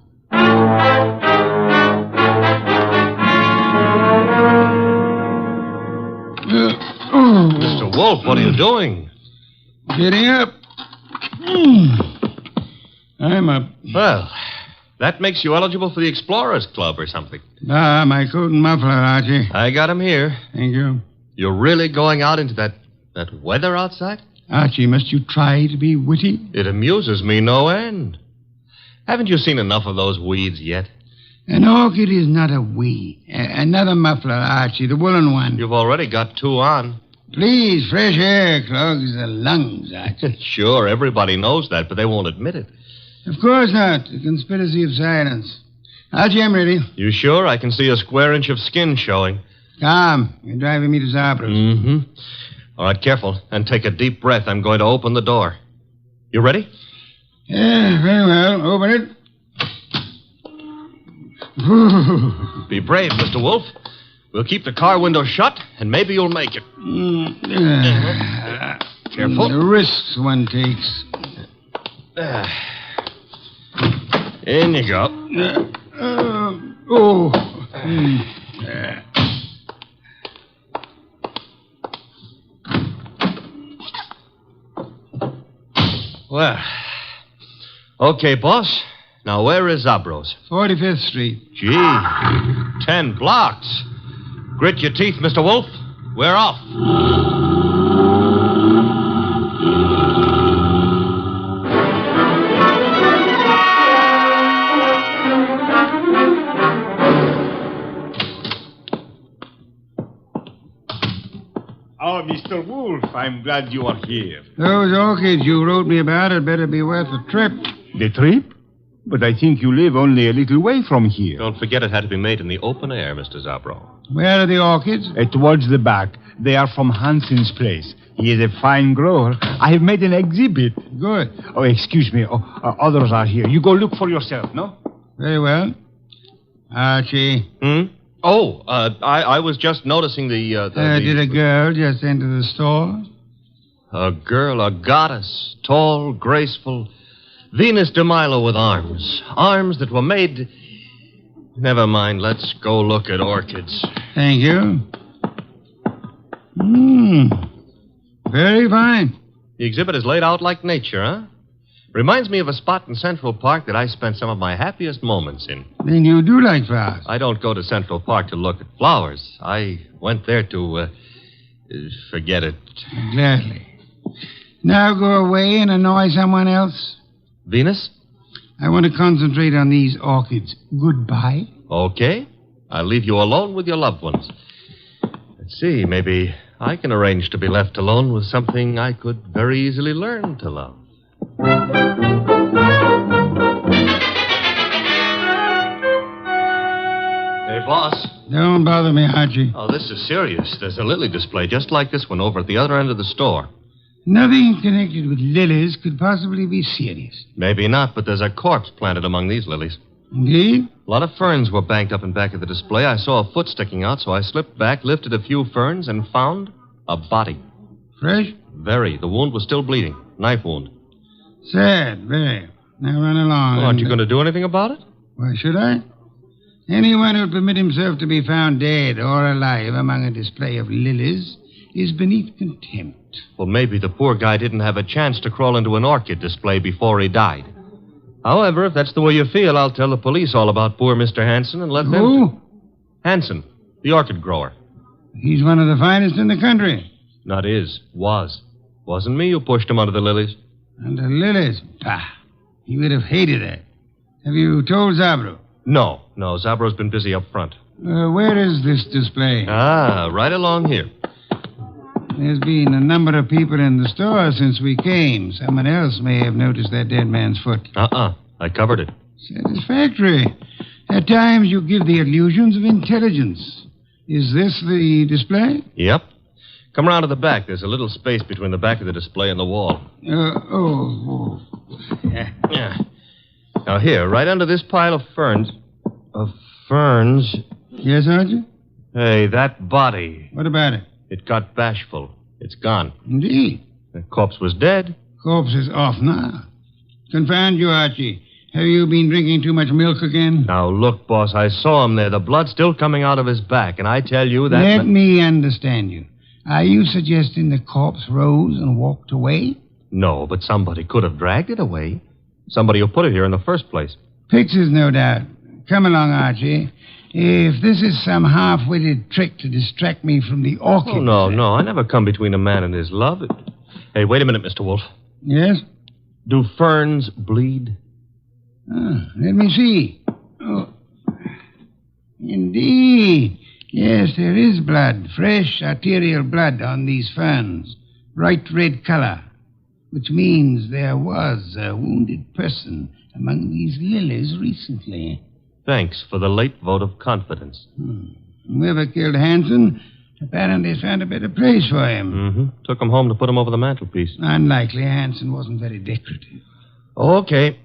Mr. Wolfe, what are you doing? Getting up. I'm up. Well, that makes you eligible for the Explorers Club or something. Ah, my coat and muffler, Archie. I got him here. Thank you. You're really going out into that weather outside? Archie, must you try to be witty? It amuses me no end. Haven't you seen enough of those weeds yet? An orchid is not a weed. Another muffler, Archie, the woolen one. You've already got 2 on. Please, fresh air clogs the lungs, Archie. Sure, everybody knows that, but they won't admit it. Of course not. A conspiracy of silence. Archie, I'm ready. You sure? I can see a square inch of skin showing. Tom, you're driving me to Zabras. Mm-hmm. All right, careful. And take a deep breath. I'm going to open the door. You ready? Yeah, very well. Open it. Be brave, Mr. Wolfe. We'll keep the car window shut, and maybe you'll make it. Careful. The risks one takes. In you go. Well, okay, boss. Now, where is Zabros? 45th Street. Gee, 10 blocks. Grit your teeth, Mr. Wolfe. We're off. Oh, Mr. Wolfe, I'm glad you are here. Those orchids you wrote me about had better be worth the trip. The trip? But I think you live only a little way from here. Don't forget it had to be made in the open air, Mr. Zabro. Where are the orchids? Towards the back. They are from Hansen's place. He is a fine grower. I have made an exhibit. Good. Oh, excuse me. Others are here. You go look for yourself, no? Very well. Archie. Oh, I was just noticing the Did a girl just enter the store? A girl, a goddess, tall, graceful, Venus de Milo with arms. Arms that were made... Never mind, let's go look at orchids. Thank you. Very fine. The exhibit is laid out like nature, huh? Reminds me of a spot in Central Park that I spent some of my happiest moments in. Then you do like flowers. I don't go to Central Park to look at flowers. I went there to, forget it. Gladly. Now go away and annoy someone else. Venus? I want to concentrate on these orchids. Goodbye. Okay. I'll leave you alone with your loved ones. Let's see, maybe I can arrange to be left alone with something I could very easily learn to love. Hey, boss. Don't bother me, Archie. Oh, this is serious. There's a lily display just like this one over at the other end of the store. Nothing connected with lilies could possibly be serious. Maybe not, but there's a corpse planted among these lilies. Indeed? A lot of ferns were banked up in back of the display. I saw a foot sticking out, so I slipped back, lifted a few ferns, and found a body. Fresh? Very. The wound was still bleeding. Knife wound. Sad, very. Now run along. Well, aren't you going to do anything about it? Why should I? Anyone who'll permit himself to be found dead or alive among a display of lilies is beneath contempt. Well, maybe the poor guy didn't have a chance to crawl into an orchid display before he died. However, if that's the way you feel, I'll tell the police all about poor Mr. Hanson and let them... Who? Hanson, the orchid grower. He's one of the finest in the country. Not is. Was. Wasn't me who pushed him under the lilies. Under lilies? Bah. He would have hated that. Have you told Zabro? No. Zabro's been busy up front. Where is this display? Right along here. There's been a number of people in the store since we came. Someone else may have noticed that dead man's foot. I covered it. Satisfactory. At times you give the illusions of intelligence. Is this the display? Yep. Come around to the back. There's a little space between the back of the display and the wall. Yeah. Now here, right under this pile of ferns... Yes, Archie? Hey, that body. What about it? It got Bashful. It's gone. Indeed. The corpse was dead. Corpse is off now. Confound you, Archie. Have you been drinking too much milk again? Now, look, boss, I saw him there. The blood's still coming out of his back, and I tell you that... Let me understand you. Are you suggesting the corpse rose and walked away? No, but somebody could have dragged it away. Somebody who put it here in the first place. Pictures, no doubt. Come along, Archie. If this is some half-witted trick to distract me from the orchid... Oh, no. I never come between a man and his love. Hey, wait a minute, Mr. Wolfe. Yes? Do ferns bleed? Let me see. Oh. Indeed. Yes, there is blood. Fresh arterial blood on these ferns. Bright red color. Which means there was a wounded person among these lilies recently. Thanks for the late vote of confidence. Whoever killed Hanson apparently found a better place for him. Mm-hmm. Took him home to put him over the mantelpiece. Unlikely. Hanson wasn't very decorative. Okay.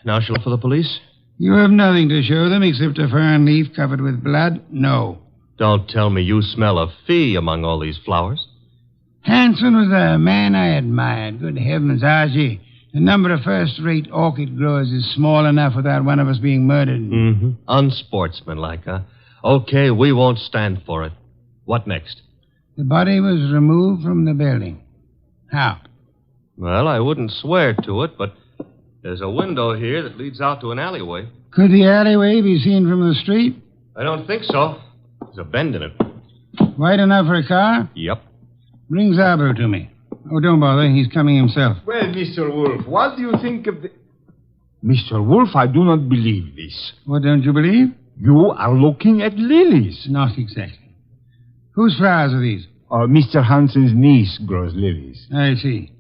Now shall I look for the police? You have nothing to show them except a fern leaf covered with blood? No. Don't tell me you smell a fee among all these flowers. Hanson was a man I admired. Good heavens, Archie. The number of first-rate orchid growers is small enough without one of us being murdered. Mm-hmm. Unsportsmanlike, huh? Okay, we won't stand for it. What next? The body was removed from the building. How? Well, I wouldn't swear to it, but there's a window here that leads out to an alleyway. Could the alleyway be seen from the street? I don't think so. There's a bend in it. Wide enough for a car? Yep. Bring Zabro to me. Oh, don't bother. He's coming himself. Well, Mr. Wolfe, what do you think of the... Mr. Wolfe, I do not believe this. What don't you believe? You are looking at lilies. Not exactly. Whose flowers are these? Mr. Hanson's niece grows lilies. I see.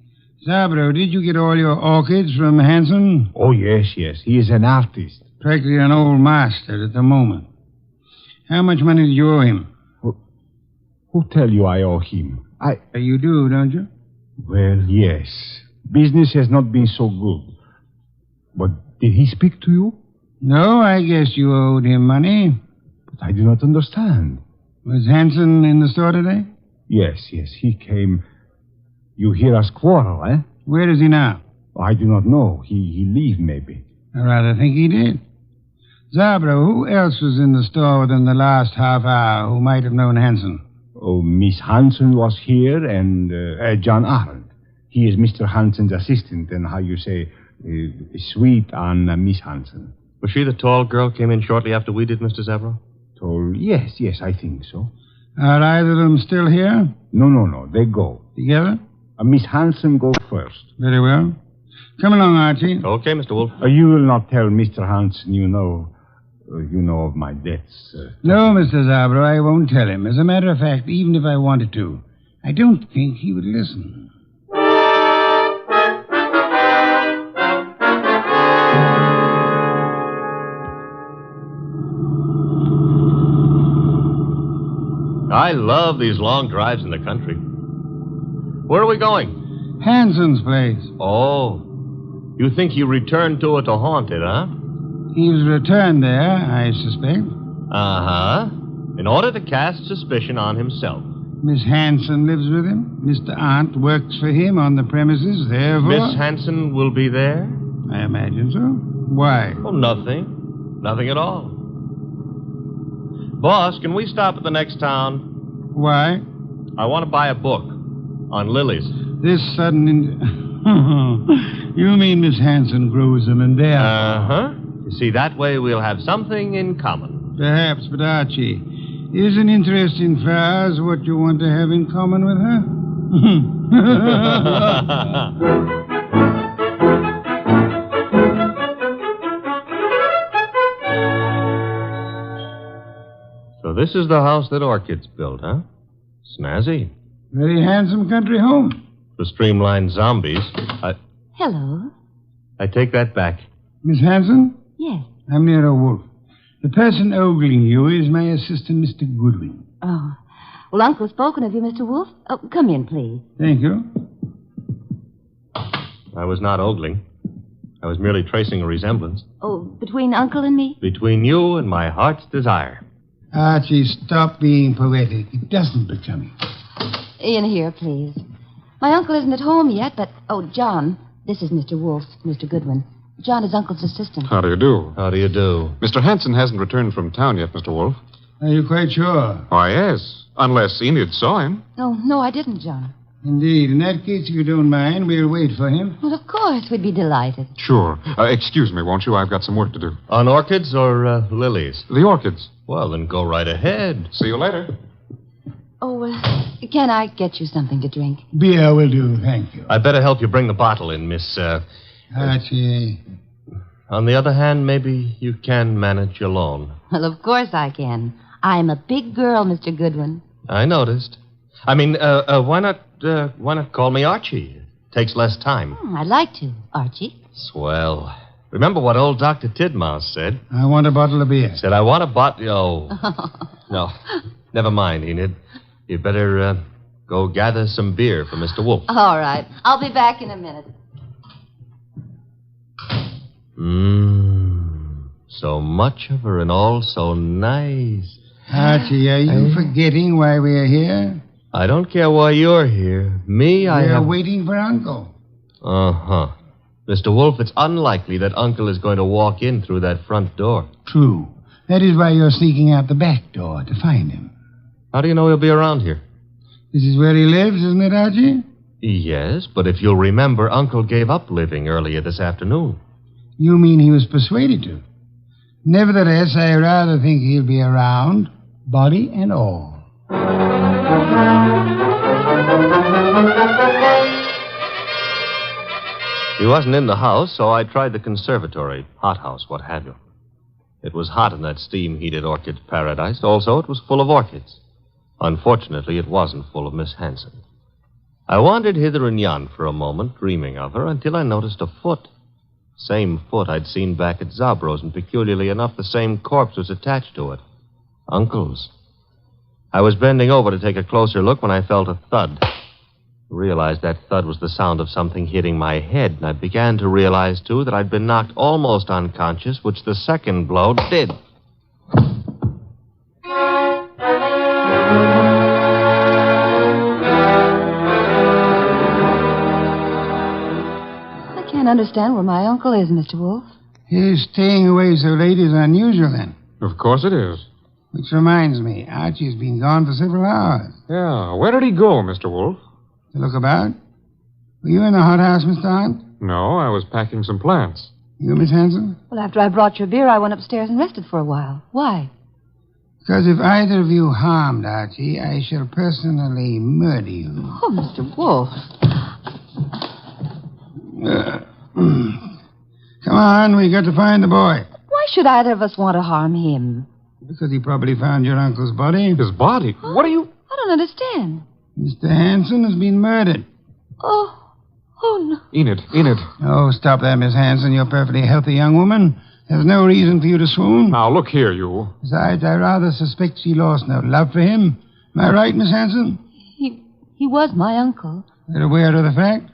Zabro, did you get all your orchids from Hanson? Oh, yes. He is an artist. Practically an old master at the moment. How much money did you owe him? Who tell you I owe him? You do, don't you? Well, yes. Business has not been so good. But did he speak to you? No, I guess you owed him money. But I do not understand. Was Hanson in the store today? Yes, he came. You hear us quarrel, eh? Where is he now? I do not know. He leave, maybe. I rather think he did. Zabro, who else was in the store within the last half hour who might have known Hanson? Oh, Miss Hanson was here, and John Arendt. He is Mr. Hanson's assistant, and how you say, sweet on Miss Hanson. Was she the tall girl came in shortly after we did, Mr. Zabro? Tall? Yes, I think so. Are either of them still here? No, they go. Together? Miss Hanson go first. Very well. Come along, Archie. Okay, Mr. Wolfe. You will not tell Mr. Hanson you know of my debts. No, Mr. Zabro, I won't tell him. As a matter of fact, even if I wanted to, I don't think he would listen. I love these long drives in the country. Where are we going? Hanson's place. Oh. You think he returned to it to haunt it, huh? He was returned there, I suspect. Uh-huh. In order to cast suspicion on himself. Miss Hanson lives with him. Mr. Arndt works for him on the premises, therefore... Miss Hanson will be there? I imagine so. Why? Oh, nothing. Nothing at all. Boss, can we stop at the next town? Why? I want to buy a book on lilies. This sudden... You mean Miss Hanson grows them in there? Uh-huh. You see, that way we'll have something in common. Perhaps, but Archie, isn't interesting for us what you want to have in common with her? So this is the house that Orchid's built, huh? Snazzy. Very handsome country home. The streamlined zombies. Hello. I take that back. Miss Hanson? Yes. I'm Nero Wolfe. The person ogling you is my assistant, Mr. Goodwin. Oh. Well, Uncle's spoken of you, Mr. Wolfe. Oh, come in, please. Thank you. I was not ogling. I was merely tracing a resemblance. Oh, between Uncle and me? Between you and my heart's desire. Archie, stop being poetic. It doesn't become you. In here, please. My uncle isn't at home yet, but... Oh, John, this is Mr. Wolfe, Mr. Goodwin. John is Uncle's assistant. How do you do? How do you do? Mr. Hanson hasn't returned from town yet, Mr. Wolfe. Are you quite sure? Why, yes. Unless Enid saw him. Oh, no, I didn't, John. Indeed. In that case, if you don't mind, we'll wait for him. Well, of course, we'd be delighted. Sure. Excuse me, won't you? I've got some work to do. On orchids or lilies? The orchids. Well, then go right ahead. See you later. Oh, can I get you something to drink? Beer will do, thank you. I'd better help you bring the bottle in, Miss... Archie. On the other hand, maybe you can manage alone. Well, of course I can. I'm a big girl, Mr. Goodwin. I noticed. I mean, why not call me Archie? Takes less time. I'd like to, Archie. Swell. Remember what old Dr. Tidmouse said? I want a bottle of beer. Said, I want a bottle... Oh. No. Never mind, Enid. You better go gather some beer for Mr. Wolfe. All right. I'll be back in a minute. So much of her and all so nice. Archie, are you forgetting why we're here? I don't care why you're here. Me, We're waiting for Uncle. Uh-huh. Mr. Wolfe, it's unlikely that Uncle is going to walk in through that front door. True. That is why you're sneaking out the back door to find him. How do you know he'll be around here? This is where he lives, isn't it, Archie? Yes, but if you'll remember, Uncle gave up living earlier this afternoon. You mean he was persuaded to? Nevertheless, I rather think he'll be around, body and all. He wasn't in the house, so I tried the conservatory, hothouse, what have you. It was hot in that steam-heated orchid paradise. Also, it was full of orchids. Unfortunately, it wasn't full of Miss Hanson. I wandered hither and yon for a moment, dreaming of her, until I noticed a foot. Same foot I'd seen back at Zabro's, and peculiarly enough, the same corpse was attached to it. Uncle's. I was bending over to take a closer look when I felt a thud. I realized that thud was the sound of something hitting my head, and I began to realize, too, that I'd been knocked almost unconscious, which the second blow did. I can't understand where my uncle is, Mr. Wolfe. His staying away so late is unusual, then. Of course it is. Which reminds me, Archie's been gone for several hours. Yeah, where did he go, Mr. Wolfe? To look about? Were you in the hothouse, Mr. Hunt? No, I was packing some plants. You, Miss Hanson? Well, after I brought your beer, I went upstairs and rested for a while. Why? Because if either of you harmed Archie, I shall personally murder you. Oh, Mr. Wolfe. Come on, we got to find the boy. Why should either of us want to harm him? Because he probably found your uncle's body. His body? What are you... I don't understand. Mr. Hanson has been murdered. Oh no. Enid. Oh, stop that, Miss Hanson. You're a perfectly healthy young woman. There's no reason for you to swoon. Now, look here, you. Besides, I rather suspect she lost no love for him. Am I right, Miss Hanson? He was my uncle. You're aware of the fact?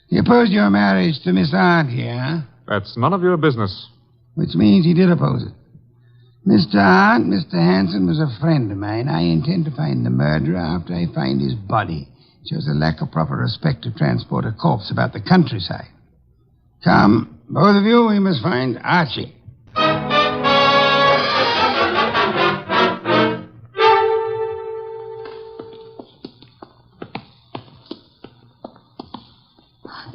He opposed your marriage to Miss Aunt here, huh? That's none of your business. Which means he did oppose it. Mr. Aunt, Mr. Hanson was a friend of mine. I intend to find the murderer after I find his body. It shows a lack of proper respect to transport a corpse about the countryside. Come, both of you, we must find Archie.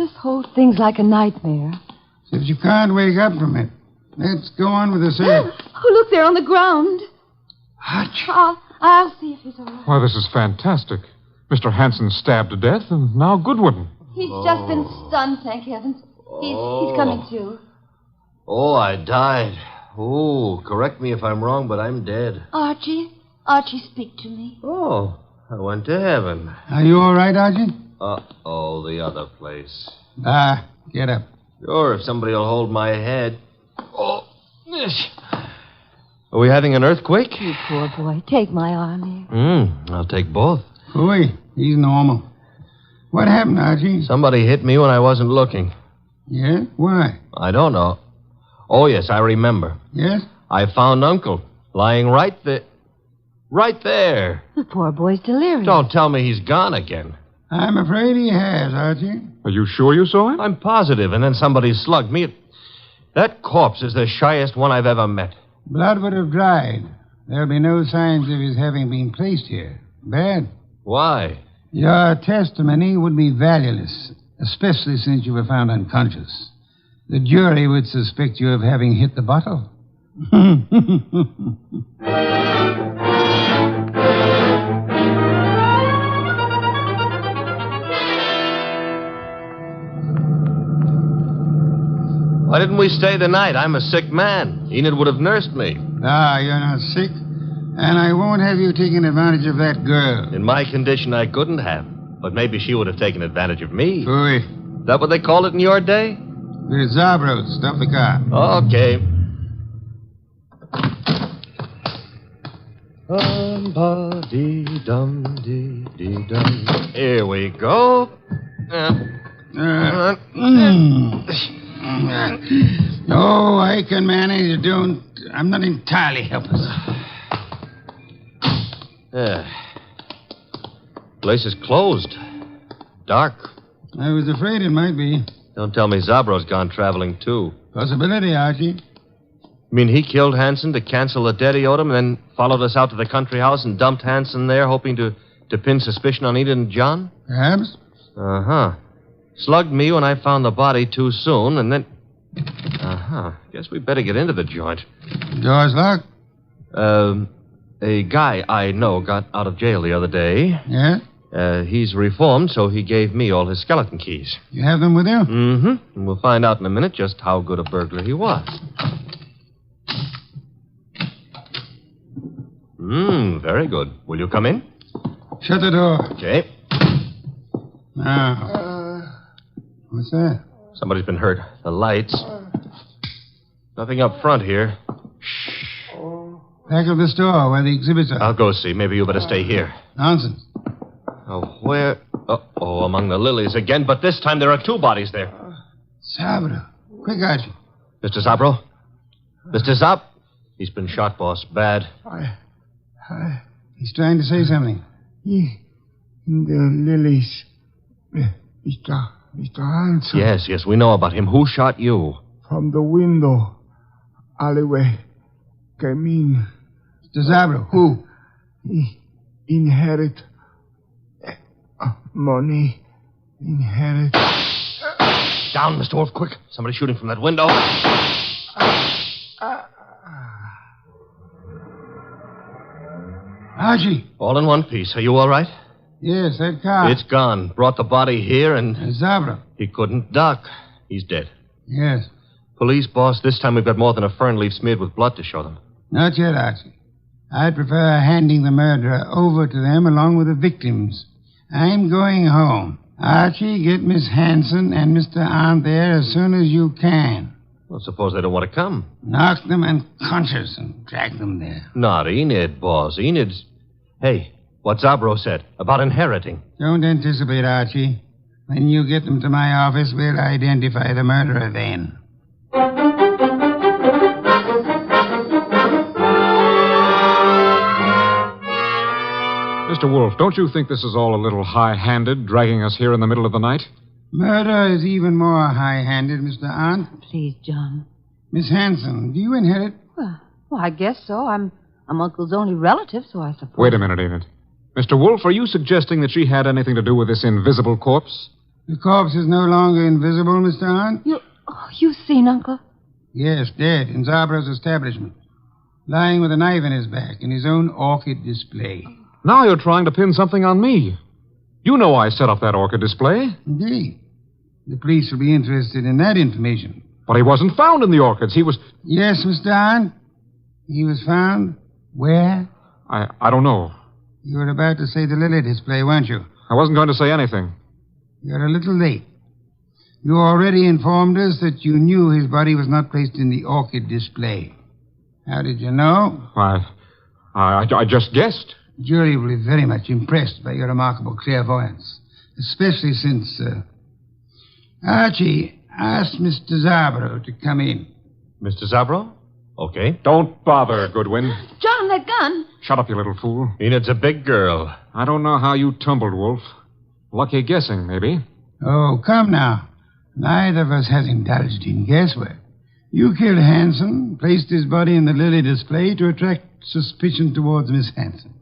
this whole thing's like a nightmare. If you can't wake up from it, let's go on with the search. Oh, look, there on the ground. Archie. I'll see if he's all right. Why, this is fantastic. Mr. Hanson stabbed to death, and now Goodwin. He's just been stunned, thank heavens. He's coming to. Oh, I died. Oh, correct me if I'm wrong, but I'm dead. Archie, speak to me. Oh, I went to heaven. Are you all right, Archie? Uh-oh, the other place. Get up. Sure, if somebody will hold my head. Oh, are we having an earthquake? You poor boy. Take my arm here. I'll take both. Ooh, he's normal. What happened, Archie? Somebody hit me when I wasn't looking. Yeah? Why? I don't know. Oh, yes, I remember. Yes? I found Uncle lying right there. Right there. The poor boy's delirious. Don't tell me he's gone again. I'm afraid he has, Archie. Are you sure you saw him? I'm positive, and then somebody slugged me. That corpse is the shyest one I've ever met. Blood would have dried. There'll be no signs of his having been placed here. Bad. Why? Your testimony would be valueless, especially since you were found unconscious. The jury would suspect you of having hit the bottle. Why didn't we stay the night? I'm a sick man. Enid would have nursed me. You're not sick. And I won't have you taking advantage of that girl. In my condition, I couldn't have. But maybe she would have taken advantage of me. Ooh. Is that what they called it in your day? There's Zabro. Stop the car. Okay. Here we go. No, I can manage. I'm not entirely helpless. Place is closed. Dark. I was afraid it might be. Don't tell me Zabro's gone traveling, too. Possibility, Archie. You mean he killed Hanson to cancel the debt he owed him and then followed us out to the country house and dumped Hanson there, hoping to pin suspicion on Enid and John? Perhaps. Uh-huh. Slugged me when I found the body too soon, and then... Uh-huh. Guess we better get into the joint. Door's locked. A guy I know got out of jail the other day. Yeah? He's reformed, so he gave me all his skeleton keys. You have them with you? Mm-hmm. And we'll find out in a minute just how good a burglar he was. Very good. Will you come in? Shut the door. Okay. Now. What's that? Somebody's been hurt. The lights. Nothing up front here. Back of the store where the exhibits are. I'll go see. Maybe you better stay here. Nonsense. Oh, where? Uh-oh, among the lilies again. But this time there are two bodies there. Sabro. Quick, Archie. Mr. Zabro? Mr. Zab? He's been shot, boss. Bad. He's trying to say something. In the lilies. Mr. Hanson. Yes, we know about him. Who shot you? From the window. Alleyway. Came in. Mr. Zabro, who? He inherit money. Inherit. Down, Mr. Wolfe, quick. Somebody shooting from that window. Archie. All in one piece. Are you all right? Yes, that car. It's gone. Brought the body here and... Zabro. He couldn't duck. He's dead. Yes. Police, boss, this time we've got more than a fern leaf smeared with blood to show them. Not yet, Archie. I'd prefer handing the murderer over to them along with the victims. I'm going home. Archie, get Miss Hanson and Mr. Arndt there as soon as you can. Well, suppose they don't want to come. Knock them unconscious and drag them there. Not Enid, boss. Enid's... Hey, what Zabro said about inheriting. Don't anticipate, Archie. When you get them to my office, we'll identify the murderer then. Mr. Wolfe, don't you think this is all a little high-handed, dragging us here in the middle of the night? Murder is even more high-handed, Mr. Arndt. Please, John. Miss Hanson, do you inherit? Well, I guess so. I'm Uncle's only relative, so I suppose. Wait a minute, Enid. Mr. Wolfe, are you suggesting that she had anything to do with this invisible corpse? The corpse is no longer invisible, Mr. Hunt? You've seen Uncle? Yes, dead in Zabrow's establishment. Lying with a knife in his back in his own orchid display. Now you're trying to pin something on me. You know I set up that orchid display. Indeed. The police will be interested in that information. But he wasn't found in the orchids. He was... Yes, Mr. Hunt. He was found where? I don't know. You were about to say the lily display, weren't you? I wasn't going to say anything. You're a little late. You already informed us that you knew his body was not placed in the orchid display. How did you know? I just guessed. The jury will be very much impressed by your remarkable clairvoyance, especially since Archie asked Mr. Zabrow to come in. Mr. Zabrow? Okay. Don't bother, Goodwin. John, that gun. Shut up, you little fool. Enid's a big girl. I don't know how you tumbled, Wolf. Lucky guessing, maybe. Oh, come now. Neither of us has indulged in guesswork. You killed Hanson, placed his body in the lily display to attract suspicion towards Miss Hanson.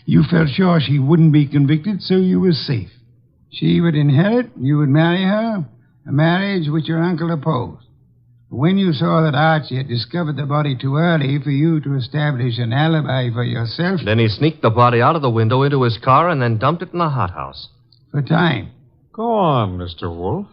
You felt sure she wouldn't be convicted, so you were safe. She would inherit, you would marry her, a marriage which your uncle opposed. When you saw that Archie had discovered the body too early for you to establish an alibi for yourself... Then he sneaked the body out of the window into his car and then dumped it in the hothouse. For time. Go on, Mr. Wolfe.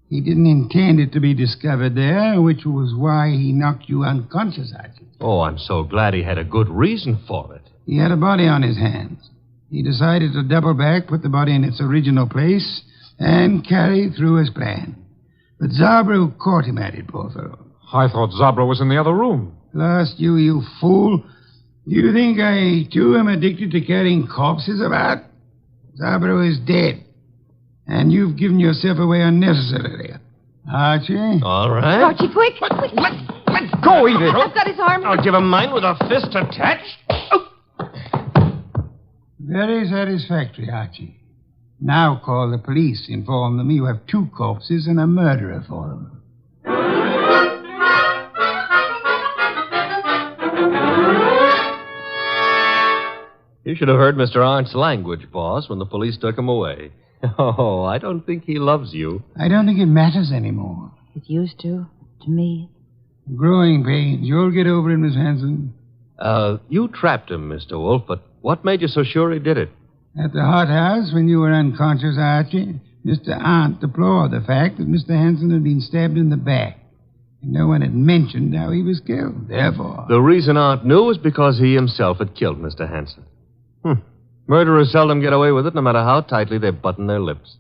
He didn't intend it to be discovered there, which was why he knocked you unconscious, Archie. Oh, I'm so glad he had a good reason for it. He had a body on his hands. He decided to double back, put the body in its original place, and carry through his plan. But Zabrow caught him at it, poor fellow. I thought Zabrow was in the other room. Lost you fool. Do you think I, too, am addicted to carrying corpses about? Zabrow is dead. And you've given yourself away unnecessarily. Archie? All right. Archie, quick! Let go, Edith! I've got his arm. I'll give him mine with a fist attached. Oh. Very satisfactory, Archie. Now call the police. Inform them you have 2 corpses and a murderer for them. You should have heard Mr. Arndt's language, boss, when the police took him away. Oh, I don't think he loves you. I don't think it matters anymore. It used to me. Growing pains. You'll get over it, Miss Hanson. You trapped him, Mr. Wolfe, but what made you so sure he did it? At the hothouse, when you were unconscious, Archie, Mr. Arndt deplored the fact that Mr. Hanson had been stabbed in the back. And no one had mentioned how he was killed. Therefore... The reason Arndt knew was because he himself had killed Mr. Hanson. Murderers seldom get away with it, no matter how tightly they button their lips.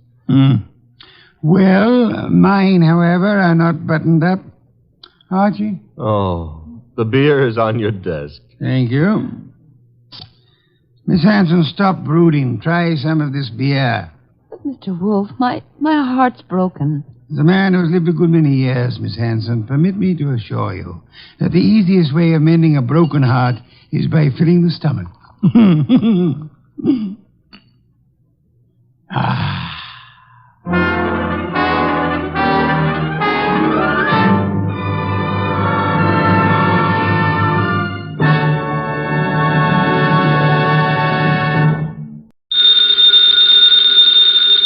Well, mine, however, are not buttoned up. Archie? Oh, the beer is on your desk. Thank you. Miss Hanson, stop brooding. Try some of this beer. But, Mr. Wolfe, my heart's broken. As a man who has lived a good many years, Miss Hanson, permit me to assure you that the easiest way of mending a broken heart is by filling the stomach.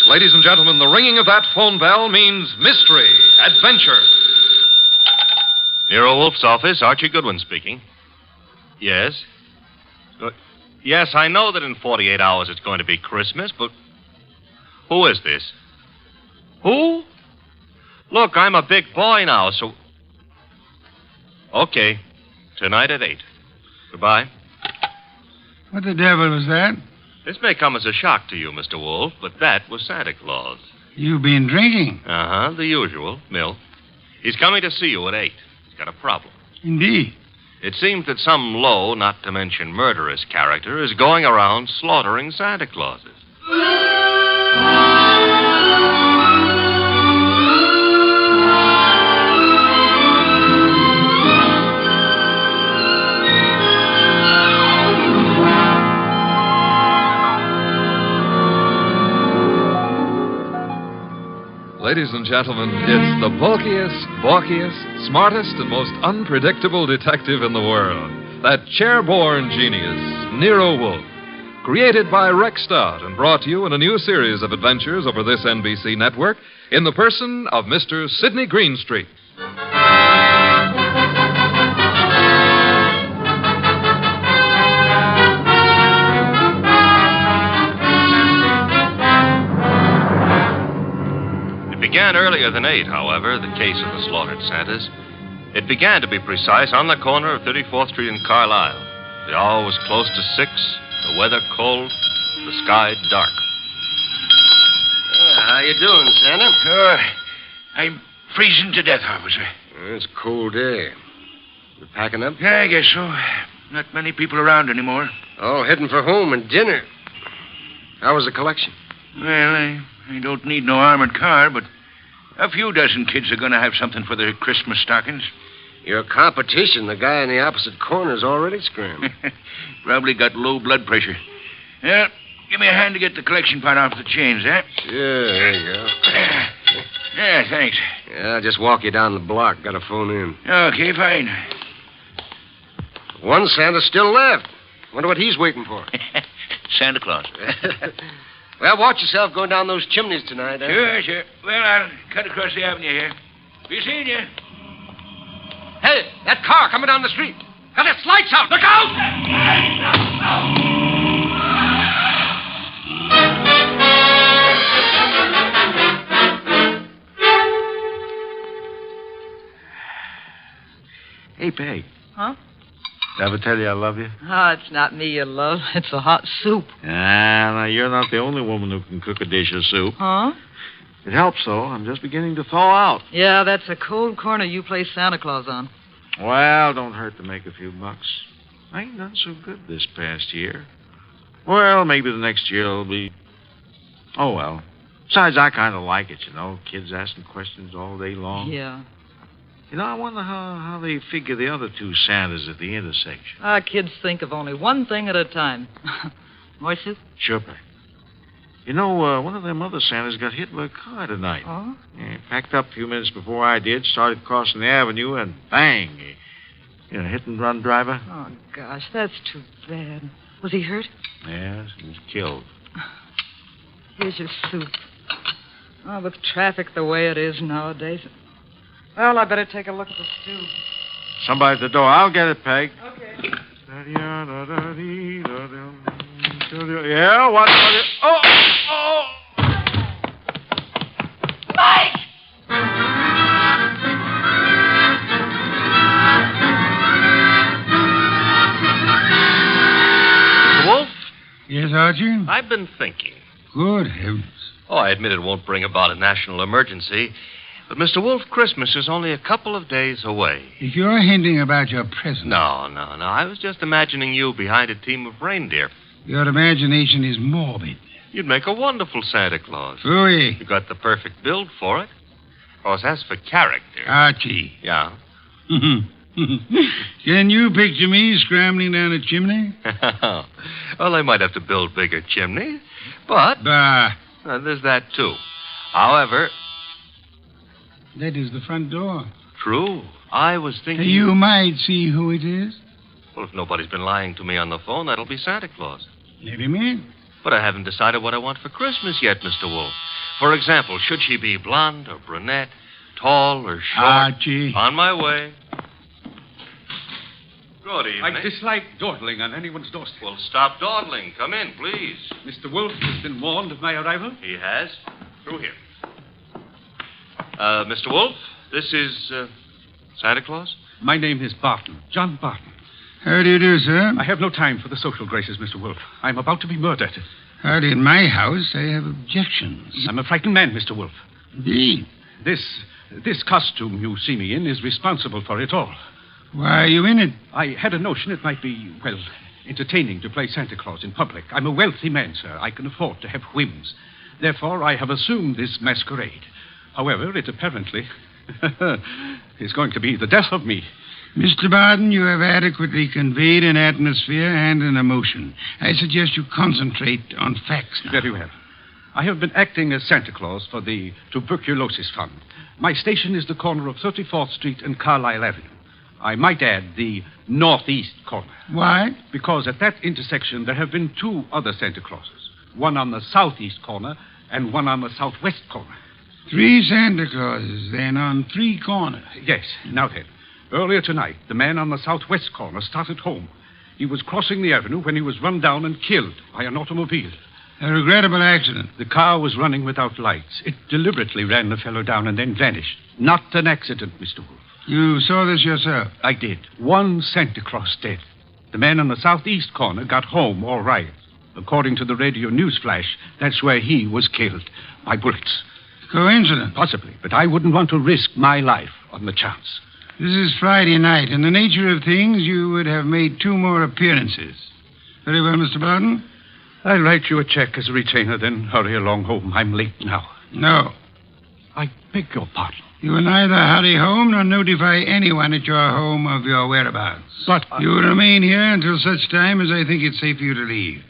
Ladies and gentlemen, the ringing of that phone bell means mystery, adventure. Nero Wolfe's office, Archie Goodwin speaking. Yes? Yes, I know that in 48 hours it's going to be Christmas, but who is this? Who? Look, I'm a big boy now, so... Okay. Tonight at 8. Goodbye. What the devil was that? This may come as a shock to you, Mr. Wolfe, but that was Santa Claus. You've been drinking? Uh-huh, the usual, milk. He's coming to see you at 8. He's got a problem. Indeed. It seems that some low, not to mention murderous character is going around slaughtering Santa Clauses. Ladies and gentlemen, it's the bulkiest, balkiest, smartest, and most unpredictable detective in the world. That chair-born genius, Nero Wolfe. created by Rex Stott and brought to you in a new series of adventures over this NBC network in the person of Mr. Sidney Greenstreet. It began earlier than 8, however, the case of the slaughtered Santas. It began, to be precise, on the corner of 34th Street and Carlisle. The hour was close to 6, the weather cold, the sky dark. How you doing, Santa? I'm freezing to death, officer. It's a cold day. You packing up? Yeah, I guess so. Not many people around anymore. Oh, heading for home and dinner. How was the collection? Well, I don't need no armored car, but a few dozen kids are going to have something for their Christmas stockings. Your competition, the guy in the opposite corner, is already screaming. Probably got low blood pressure. Yeah, give me a hand to get the collection pot off the chains, eh? Sure, there you go. Yeah, thanks. Yeah, I'll just walk you down the block. Got to phone in. Okay, fine. One Santa still left. Wonder what he's waiting for. Santa Claus. Well, watch yourself going down those chimneys tonight, eh? Sure. Well, I'll cut across the avenue here. Be seeing you. Hey, that car coming down the street. Got its lights out. Look out! Hey, Peg. Huh? Ever tell you I love you? Oh, it's not me you love. It's a hot soup. Now, you're not the only woman who can cook a dish of soup. Huh? It helps, though. I'm just beginning to thaw out. Yeah, that's a cold corner you play Santa Claus on. Well, don't hurt to make a few bucks. I ain't done so good this past year. Well, maybe the next year will be... Oh, well. Besides, I kind of like it, you know. Kids asking questions all day long. Yeah. You know, I wonder how they figure the other two Santas at the intersection. Our kids think of only one thing at a time. More soup? Sure, Peg. You know, one of them other Santas got hit by a car tonight. Oh? Yeah, packed up a few minutes before I did, started crossing the avenue, and bang! Hit-and-run driver. Oh, gosh, that's too bad. Was he hurt? Yes, he was killed. Here's your soup. Oh, with traffic the way it is nowadays. Well, I better take a look at the stew. Somebody at the door. I'll get it, Peg. Okay. Yeah, what? Oh! Mike! Wolf? Yes, Archie? I've been thinking. Good heavens. Oh, I admit it won't bring about a national emergency. But, Mr. Wolf, Christmas is only a couple of days away. If you're hinting about your present... No. I was just imagining you behind a team of reindeer. Your imagination is morbid. You'd make a wonderful Santa Claus. Phooey. You got the perfect build for it. Of course, as for character... Archie. Yeah? Can you picture me scrambling down a chimney? Well, they might have to build bigger chimneys, but... Bah. There's that, too. However... That is the front door. True. I was thinking... You might see who it is. Well, if nobody's been lying to me on the phone, that'll be Santa Claus. Let him in. But I haven't decided what I want for Christmas yet, Mr. Wolf. For example, should she be blonde or brunette, tall or short? Archie. On my way. Good evening. I dislike dawdling on anyone's doorstep. Well, stop dawdling. Come in, please. Mr. Wolfe has been warned of my arrival? He has. Through here. Mr. Wolf, this is Santa Claus? My name is Barton, John Barton. How do you do, sir? I have no time for the social graces, Mr. Wolfe. I'm about to be murdered. Howdy, in my house, I have objections. I'm a frightened man, Mr. Wolfe. Indeed. This costume you see me in is responsible for it all. Why are you in it? I had a notion it might be, well, entertaining to play Santa Claus in public. I'm a wealthy man, sir. I can afford to have whims. Therefore, I have assumed this masquerade. However, it apparently is going to be the death of me. Mr. Barton, you have adequately conveyed an atmosphere and an emotion. I suggest you concentrate on facts now. Very well. I have been acting as Santa Claus for the Tuberculosis Fund. My station is the corner of 34th Street and Carlisle Avenue. I might add, the northeast corner. Why? Because at that intersection there have been 2 other Santa Clauses. One on the southeast corner and one on the southwest corner. 3 Santa Clauses, then, on 3 corners. Yes. Now then, earlier tonight, the man on the southwest corner started home. He was crossing the avenue when he was run down and killed by an automobile. A regrettable accident. The car was running without lights. It deliberately ran the fellow down and then vanished. Not an accident, Mr. Wolfe. You saw this yourself? I did. 1 Santa Claus dead. The man on the southeast corner got home all right. According to the radio news flash, that's where he was killed by bullets. Coincidence? Possibly, but I wouldn't want to risk my life on the chance. This is Friday night. In the nature of things, you would have made 2 more appearances. Very well, Mr. Barton. I'll write you a check as a retainer, then hurry along home. I'm late now. No. I beg your pardon. You will neither hurry home nor notify anyone at your home of your whereabouts. But you will remain here until such time as I think it's safe for you to leave.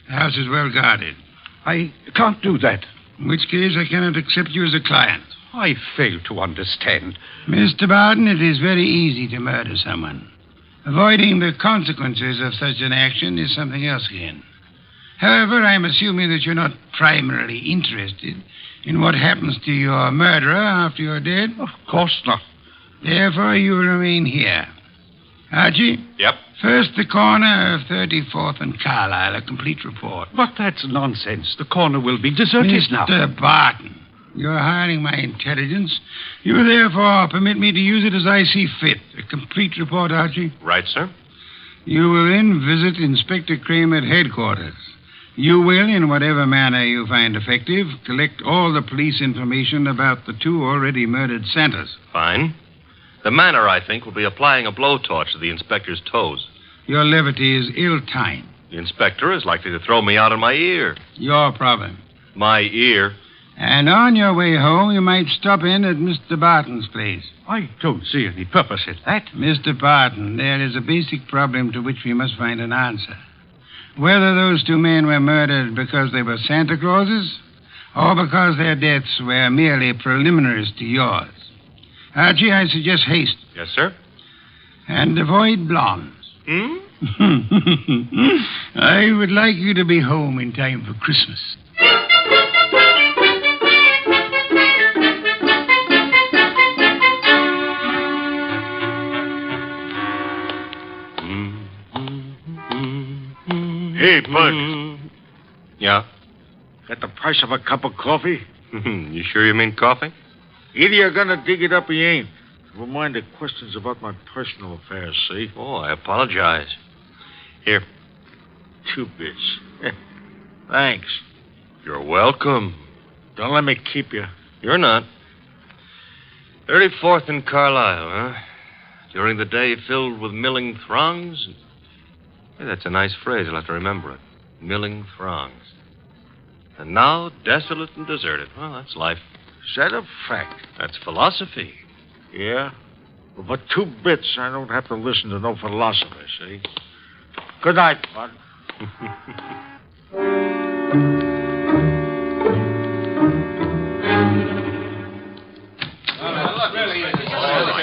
The house is well guarded. I can't do that. In which case, I cannot accept you as a client. I fail to understand. Mr. Barton, it is very easy to murder someone. Avoiding the consequences of such an action is something else again. However, I'm assuming that you're not primarily interested in what happens to your murderer after you're dead. Of course not. Therefore, you will remain here. Archie? Yep. First, the corner of 34th and Carlisle, a complete report. But that's nonsense. The corner will be deserted now. Mr. Barton, you're hiring my intelligence. You will therefore permit me to use it as I see fit. A complete report, Archie? Right, sir. You will then visit Inspector Kramer at headquarters. You will, in whatever manner you find effective, collect all the police information about the 2 already murdered Santas. Fine. The manner, I think, will be applying a blowtorch to the inspector's toes. Your levity is ill-timed. The inspector is likely to throw me out of my ear. Your problem. My ear? And on your way home, you might stop in at Mr. Barton's place. I don't see any purpose in that. Mr. Barton, there is a basic problem to which we must find an answer. Whether those 2 men were murdered because they were Santa Clauses or because their deaths were merely preliminaries to yours. Archie, I suggest haste. Yes, sir. And avoid blondes. Hmm? I would like you to be home in time for Christmas. Hey, Bud. Yeah? Got the price of a cup of coffee? You sure you mean coffee? Either you're gonna dig it up or you ain't. Never mind the questions about my personal affairs, see? Oh, I apologize. Here. 2 bits. Thanks. You're welcome. Don't let me keep you. You're not. 34th and Carlisle, huh? During the day filled with milling throngs. Hey, that's a nice phrase. I'll have to remember it. Milling throngs. And now desolate and deserted. Well, that's life. Is that a fact? That's philosophy. Yeah? Well, for 2 bits, I don't have to listen to no philosopher, see? Good night, Bud.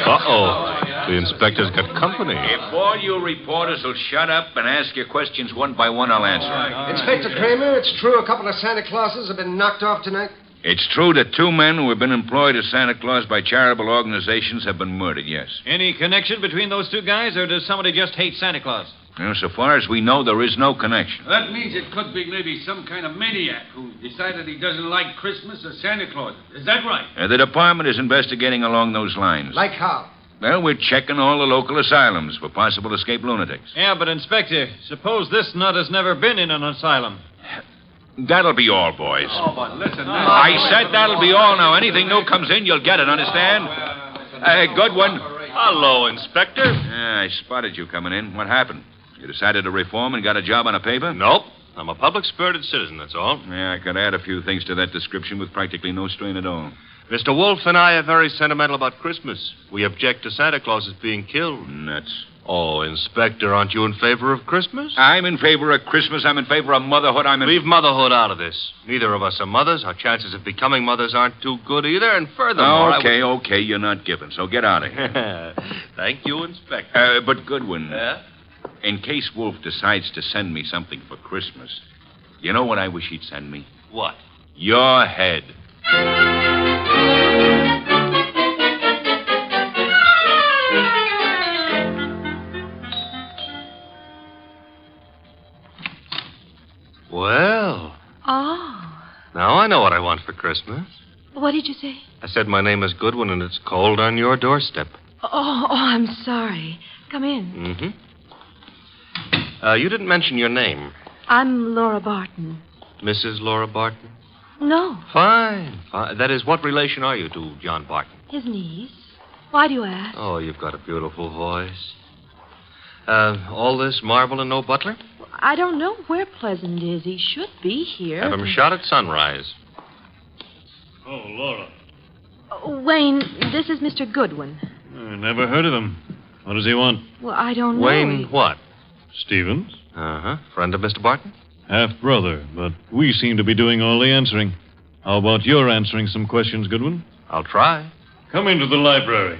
Uh-oh. The inspector's got company. If all you reporters will shut up and ask your questions one by one, I'll answer. Inspector Kramer, it's true a couple of Santa Clauses have been knocked off tonight? It's true that 2 men who have been employed as Santa Claus by charitable organizations have been murdered, yes. Any connection between those 2 guys, or does somebody just hate Santa Claus? Well, so far as we know, there is no connection. That means it could be maybe some kind of maniac who decided he doesn't like Christmas or Santa Claus. Is that right? The department is investigating along those lines. Like how? Well, we're checking all the local asylums for possible escaped lunatics. Yeah, but, Inspector, suppose this nut has never been in an asylum. That'll be all, boys. Oh, but listen. I said that'll be all now. Anything new comes in, you'll get it, understand? Goodwin. Hello, Inspector. I spotted you coming in. What happened? You decided to reform and got a job on a paper? Nope. I'm a public-spirited citizen, that's all. Yeah, I could add a few things to that description with practically no strain at all. Mr. Wolfe and I are very sentimental about Christmas. We object to Santa Claus being killed. Nuts. Oh, Inspector, aren't you in favor of Christmas? I'm in favor of Christmas. I'm in favor of motherhood. Leave motherhood out of this. Neither of us are mothers. Our chances of becoming mothers aren't too good either. And furthermore... Okay. You're not giving, so get out of here. Thank you, Inspector. But Goodwin, Yeah? in case Wolfe decides to send me something for Christmas, you know what I wish he'd send me? What? Your head. Well, Oh. now I know what I want for Christmas. What did you say? I said my name is Goodwin and it's cold on your doorstep. Oh, I'm sorry. Come in. Mm-hmm. You didn't mention your name. I'm Laura Barton. Mrs. Laura Barton? No, Fine. That is, what relation are you to John Barton? his niece. Why do you ask? Oh, you've got a beautiful voice. All this marble and no butler? I don't know where Pleasant is. He should be here. Have him shot at sunrise. Oh, Laura. Wayne, this is Mr. Goodwin. I never heard of him. What does he want? Well, I don't know. Wayne what? Stevens? Uh-huh. Friend of Mr. Barton? Half-brother, but we seem to be doing all the answering. How about your answering some questions, Goodwin? I'll try. Come into the library.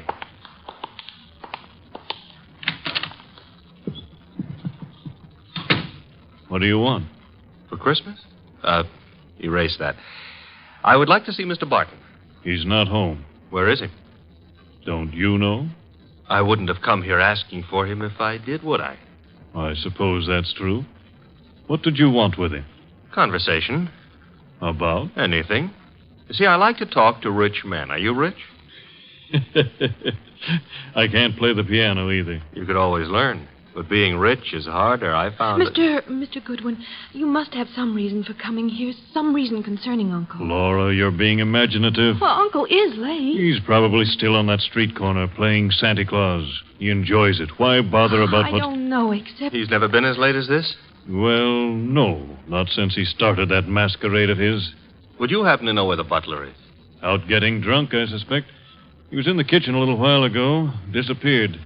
What do you want? For Christmas? Erase that. I would like to see Mr. Barton. He's not home. Where is he? Don't you know? I wouldn't have come here asking for him if I did, would I? I suppose that's true. What did you want with him? Conversation. About? Anything. You see, I like to talk to rich men. Are you rich? I can't play the piano either. You could always learn. But being rich is harder, I found it. Mr. Goodwin, you must have some reason for coming here, some reason concerning Uncle. Laura, you're being imaginative. Well, Uncle is late. He's probably still on that street corner playing Santa Claus. He enjoys it. Why bother about I what... don't know, except... He's never been as late as this? Well, no. Not since he started that masquerade of his. Would you happen to know where the butler is? Out getting drunk, I suspect. He was in the kitchen a little while ago. Disappeared.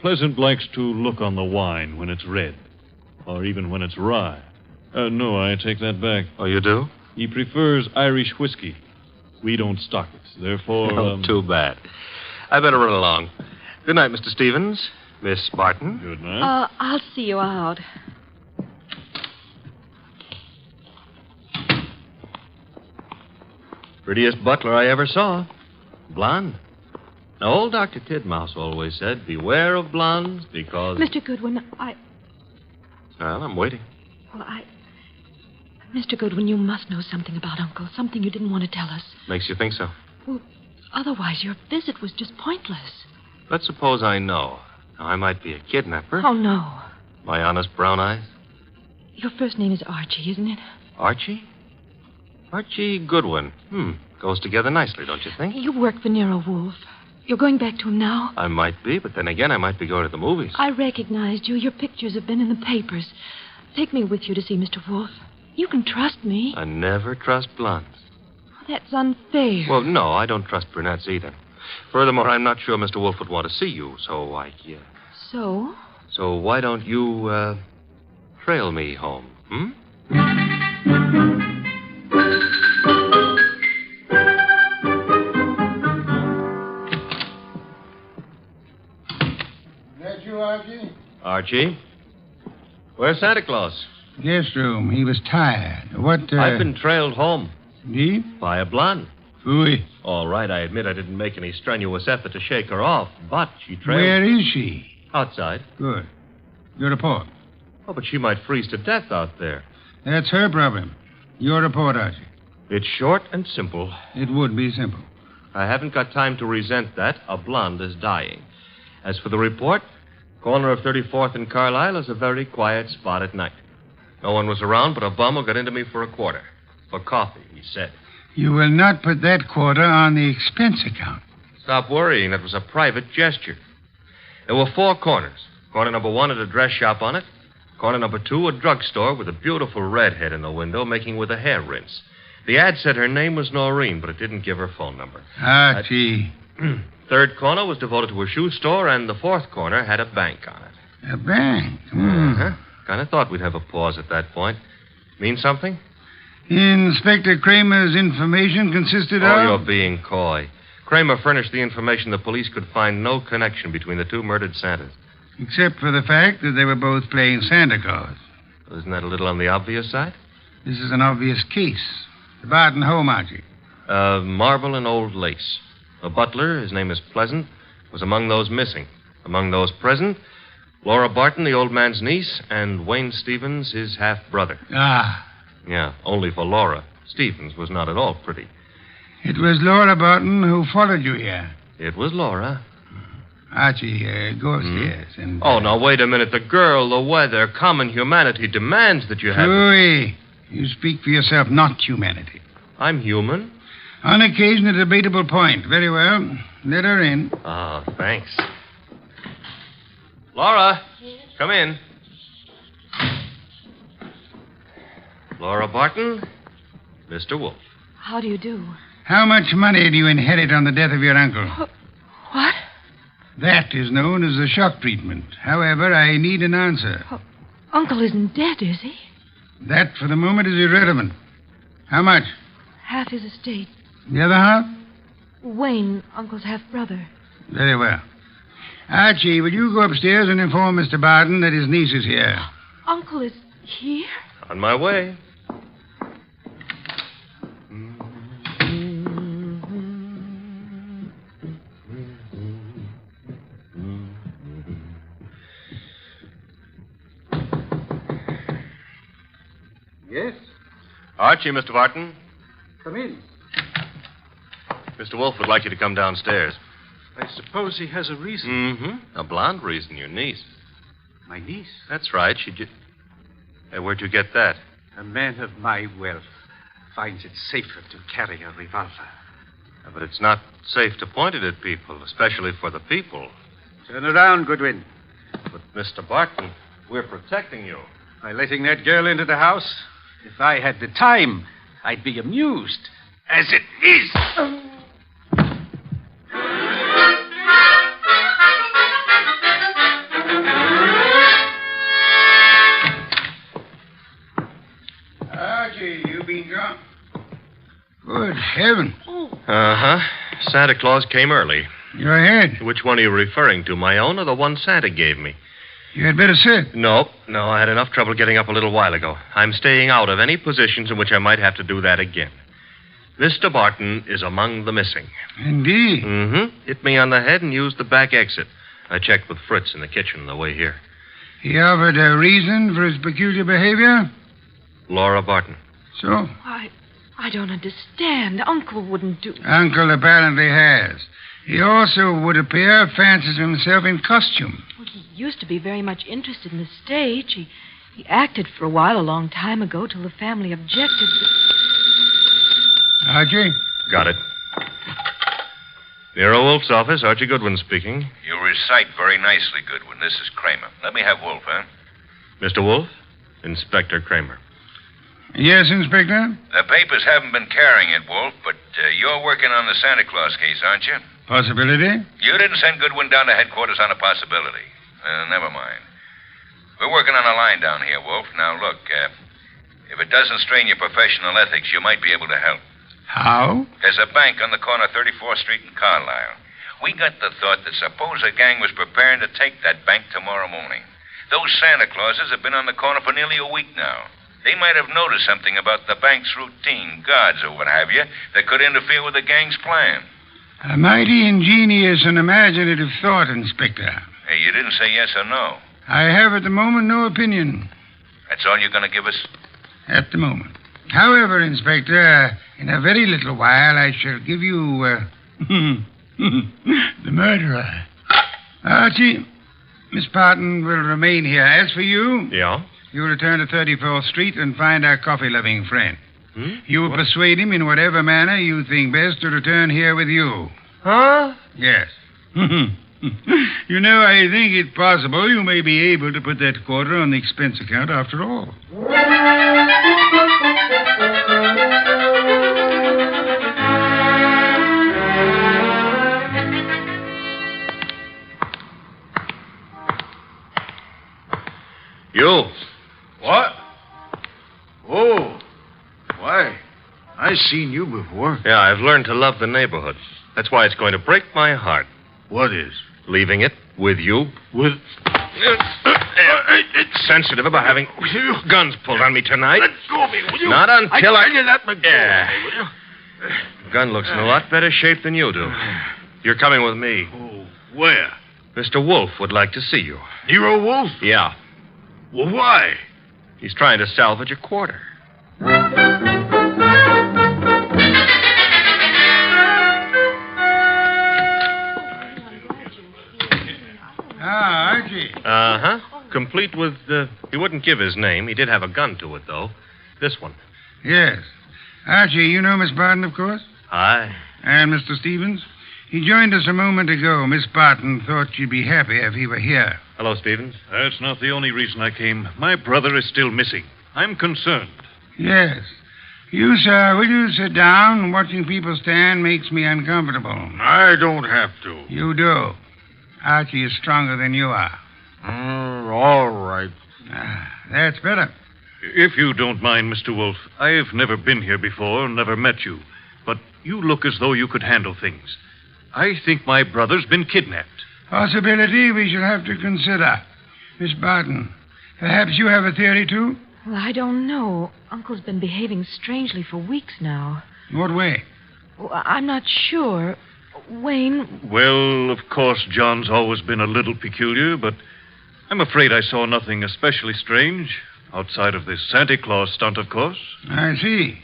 Pleasant likes to look on the wine when it's red. Or even when it's rye. No, I take that back. Oh, you do? He prefers Irish whiskey. We don't stock it. Therefore... Oh, too bad. I better run along. Good night, Mr. Stevens. Miss Barton. Good night. I'll see you out. Prettiest butler I ever saw. Blonde. Now, old Dr. Tidmouse always said, beware of blondes because... Mr. Goodwin, Well, I'm waiting. Well, Mr. Goodwin, you must know something about Uncle, something you didn't want to tell us. Makes you think so? Well, otherwise your visit was just pointless. Let's suppose I know. Now, I might be a kidnapper. Oh, no. My honest brown eyes. Your first name is Archie, isn't it? Archie? Archie Goodwin. Goes together nicely, don't you think? You work for Nero Wolfe. You're going back to him now? I might be, but then again, I might be going to the movies. I recognized you. Your pictures have been in the papers. Take me with you to see Mr. Wolfe. You can trust me. I never trust blondes. That's unfair. Well, no, I don't trust brunettes either. Furthermore, I'm not sure Mr. Wolfe would want to see you, so So? So why don't you, trail me home, That you, Archie? Archie? Where's Santa Claus? Guest room. He was tired. What, I've been trailed home. Indeed? By a blonde. Phooey. All right, I admit I didn't make any strenuous effort to shake her off, but she trailed... Where is she? Outside. Good. Your report. Oh, but she might freeze to death out there. That's her problem. Your report, Archie. It's short and simple. It would be simple. I haven't got time to resent that. A blonde is dying. As for the report, corner of 34th and Carlisle is a very quiet spot at night. No one was around but a bum who got into me for a quarter. For coffee, he said. You will not put that quarter on the expense account. Stop worrying. That was a private gesture. There were 4 corners. Corner number 1 had a dress shop on it. Corner number 2, a drugstore with a beautiful redhead in the window making with a hair rinse. The ad said her name was Noreen, but it didn't give her phone number. Archie. 3rd corner was devoted to a shoe store, and the 4th corner had a bank on it. A bank? Uh-huh. Kind of thought we'd have a pause at that point. Mean something? Inspector Kramer's information consisted of... Oh, you're being coy. Kramer furnished the information the police could find no connection between the two murdered Santas. Except for the fact that they were both playing Santa Claus. Isn't that a little on the obvious side? This is an obvious case. The Barton home, Archie. Marble and old lace. A butler, his name is Pleasant, was among those missing. Among those present, Laura Barton, the old man's niece, and Wayne Stevens, his half-brother. Ah. Yeah, only for Laura. Stevens was not at all pretty. It was Laura Barton who followed you here. It was Laura. Archie, go upstairs and... Oh, now, wait a minute. The girl, the weather, common humanity demands that you have... Louis, you speak for yourself, not humanity. I'm human. On occasion, a debatable point. Very well. Let her in. Oh, thanks. Laura, come in. Laura Barton, Mr. Wolfe. How do you do? How much money do you inherit on the death of your uncle? What? That is known as the shock treatment. However, I need an answer. Uncle isn't dead, is he? That, for the moment, is irrelevant. How much? Half his estate. The other half? Wayne, Uncle's half-brother. Very well. Archie, will you go upstairs and inform Mr. Barton that his niece is here? Uncle is here? On my way. Yes? Archie, Mr. Barton. Come in. Mr. Wolfe would like you to come downstairs. I suppose he has a reason. Mm-hmm. A blonde reason, your niece. My niece? That's right. She just... Hey, where'd you get that? A man of my wealth finds it safer to carry a revolver. Yeah, but it's not safe to point it at people, especially for the people. Turn around, Goodwin. But, Mr. Barton, we're protecting you. By letting that girl into the house? If I had the time, I'd be amused. As it is... Archie, you been gone? Good heaven. Uh-huh. Santa Claus came early. You're ahead. Which one are you referring to, my own or the one Santa gave me? You had better sit. No, I had enough trouble getting up a little while ago. I'm staying out of any positions in which I might have to do that again. Mr. Barton is among the missing. Indeed. Mm-hmm. Hit me on the head and used the back exit. I checked with Fritz in the kitchen on the way here. He offered a reason for his peculiar behavior? Laura Barton. So? I don't understand. Uncle wouldn't do... Uncle apparently has. He also, would appear, fancies himself in costume. Well, he used to be very much interested in the stage. He acted for a while a long time ago till the family objected. Archie? Got it. Nero Wolfe's office, Archie Goodwin speaking. You recite very nicely, Goodwin. This is Kramer. Let me have Wolfe, huh? Mr. Wolfe? Inspector Kramer. Yes, Inspector? The papers haven't been carrying it, Wolfe, but you're working on the Santa Claus case, aren't you? Possibility? You didn't send Goodwin down to headquarters on a possibility. Never mind. We're working on a line down here, Wolfe. Now, look, if it doesn't strain your professional ethics, you might be able to help. How? There's a bank on the corner of 34th Street and Carlisle. We got the thought that suppose a gang was preparing to take that bank tomorrow morning. Those Santa Clauses have been on the corner for nearly a week now. They might have noticed something about the bank's routine, guards or what have you, that could interfere with the gang's plan. A mighty ingenious and imaginative thought, Inspector. Hey, you didn't say yes or no. I have at the moment no opinion. That's all you're going to give us? At the moment. However, Inspector, in a very little while I shall give you, the murderer. Archie, Miss Barton will remain here. As for you... Yeah? You return to 34th Street and find our coffee-loving friend. You will persuade him in whatever manner you think best to return here with you. Huh? Yes. You know, I think it possible you may be able to put that quarter on the expense account after all. You. What? Oh. Why, I've seen you before. Yeah, I've learned to love the neighborhood. That's why it's going to break my heart. What is? Leaving it with you. With... It's sensitive about having guns pulled on me tonight. Let go of me, will you? Not until I tell you that, McGill. Yeah. Will you? Gun looks in a lot better shape than you do. You're coming with me. Oh, where? Mr. Wolfe would like to see you. Nero Wolfe? Yeah. Well, why? He's trying to salvage a quarter. Ah, Archie. Uh-huh. Complete with, he wouldn't give his name. He did have a gun to it, though. This one. Yes. Archie, you know Miss Barton, of course? Aye. And Mr. Stevens? He joined us a moment ago. Miss Barton thought she'd be happy if he were here. Hello, Stevens. That's not the only reason I came. My brother is still missing. I'm concerned. Yes. You, sir, will you sit down? Watching people stand makes me uncomfortable. I don't have to. You do. Archie is stronger than you are. All right. That's better. If you don't mind, Mr. Wolfe, I've never been here before, never met you. But you look as though you could handle things. I think my brother's been kidnapped. Possibility we shall have to consider. Miss Barton, perhaps you have a theory, too? Well, I don't know. Uncle's been behaving strangely for weeks now. What way? Well, I'm not sure. Wayne... Well, of course, John's always been a little peculiar, but I'm afraid I saw nothing especially strange. Outside of this Santa Claus stunt, of course. I see.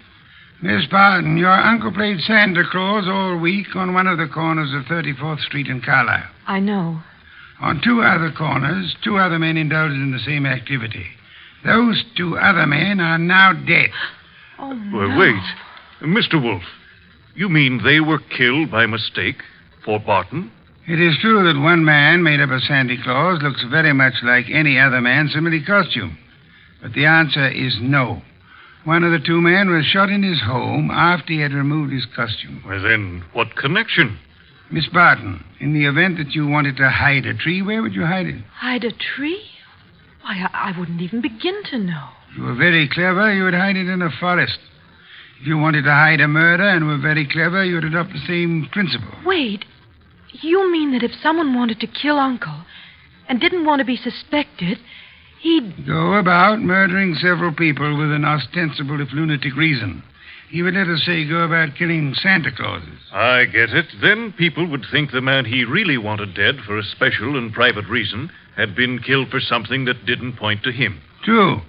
Miss Barton, your uncle played Santa Claus all week on one of the corners of 34th Street in Carlisle. I know. On two other corners, two other men indulged in the same activity. Those two other men are now dead. Oh, no. Well, wait. Mr. Wolfe, you mean they were killed by mistake for Barton? It is true that one man made up as Santa Claus looks very much like any other man similarly costumed. But the answer is no. One of the two men was shot in his home after he had removed his costume. Well, then, what connection? Miss Barton, in the event that you wanted to hide a tree, where would you hide it? Hide a tree? Why, I wouldn't even begin to know. If you were very clever, you would hide it in a forest. If you wanted to hide a murder and were very clever, you would adopt the same principle. Wait. You mean that if someone wanted to kill Uncle and didn't want to be suspected, he'd... Go about murdering several people with an ostensible, if lunatic, reason. He would, let us say, go about killing Santa Clauses. I get it. Then people would think the man he really wanted dead for a special and private reason had been killed for something that didn't point to him. True.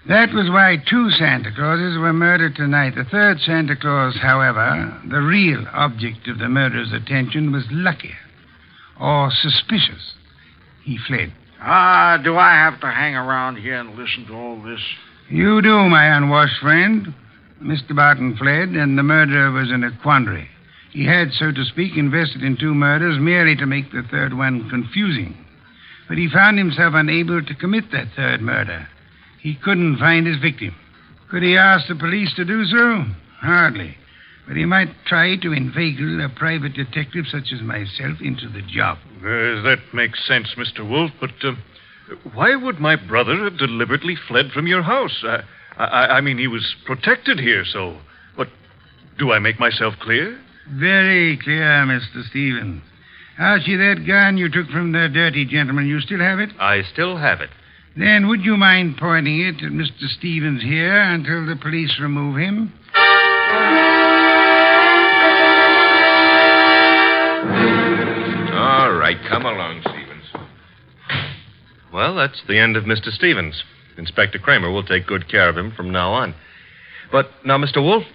That was why two Santa Clauses were murdered tonight. The third Santa Claus, however, the real object of the murderer's attention, was luckier or suspicious. He fled. Do I have to hang around here and listen to all this? You do, my unwashed friend. Mr. Barton fled, and the murderer was in a quandary. He had, so to speak, invested in two murders merely to make the third one confusing. But he found himself unable to commit that third murder. He couldn't find his victim. Could he ask the police to do so? Hardly. But he might try to inveigle a private detective such as myself into the job. That makes sense, Mr. Wolfe, but why would my brother have deliberately fled from your house? I mean, he was protected here, so... But do I make myself clear? Very clear, Mr. Stevens. Archie, that gun you took from the dirty gentleman, you still have it? I still have it. Then would you mind pointing it at Mr. Stevens here until the police remove him? All right, come along, Stevens. Well, that's the end of Mr. Stevens. Inspector Kramer will take good care of him from now on. But now, Mr. Wolfe,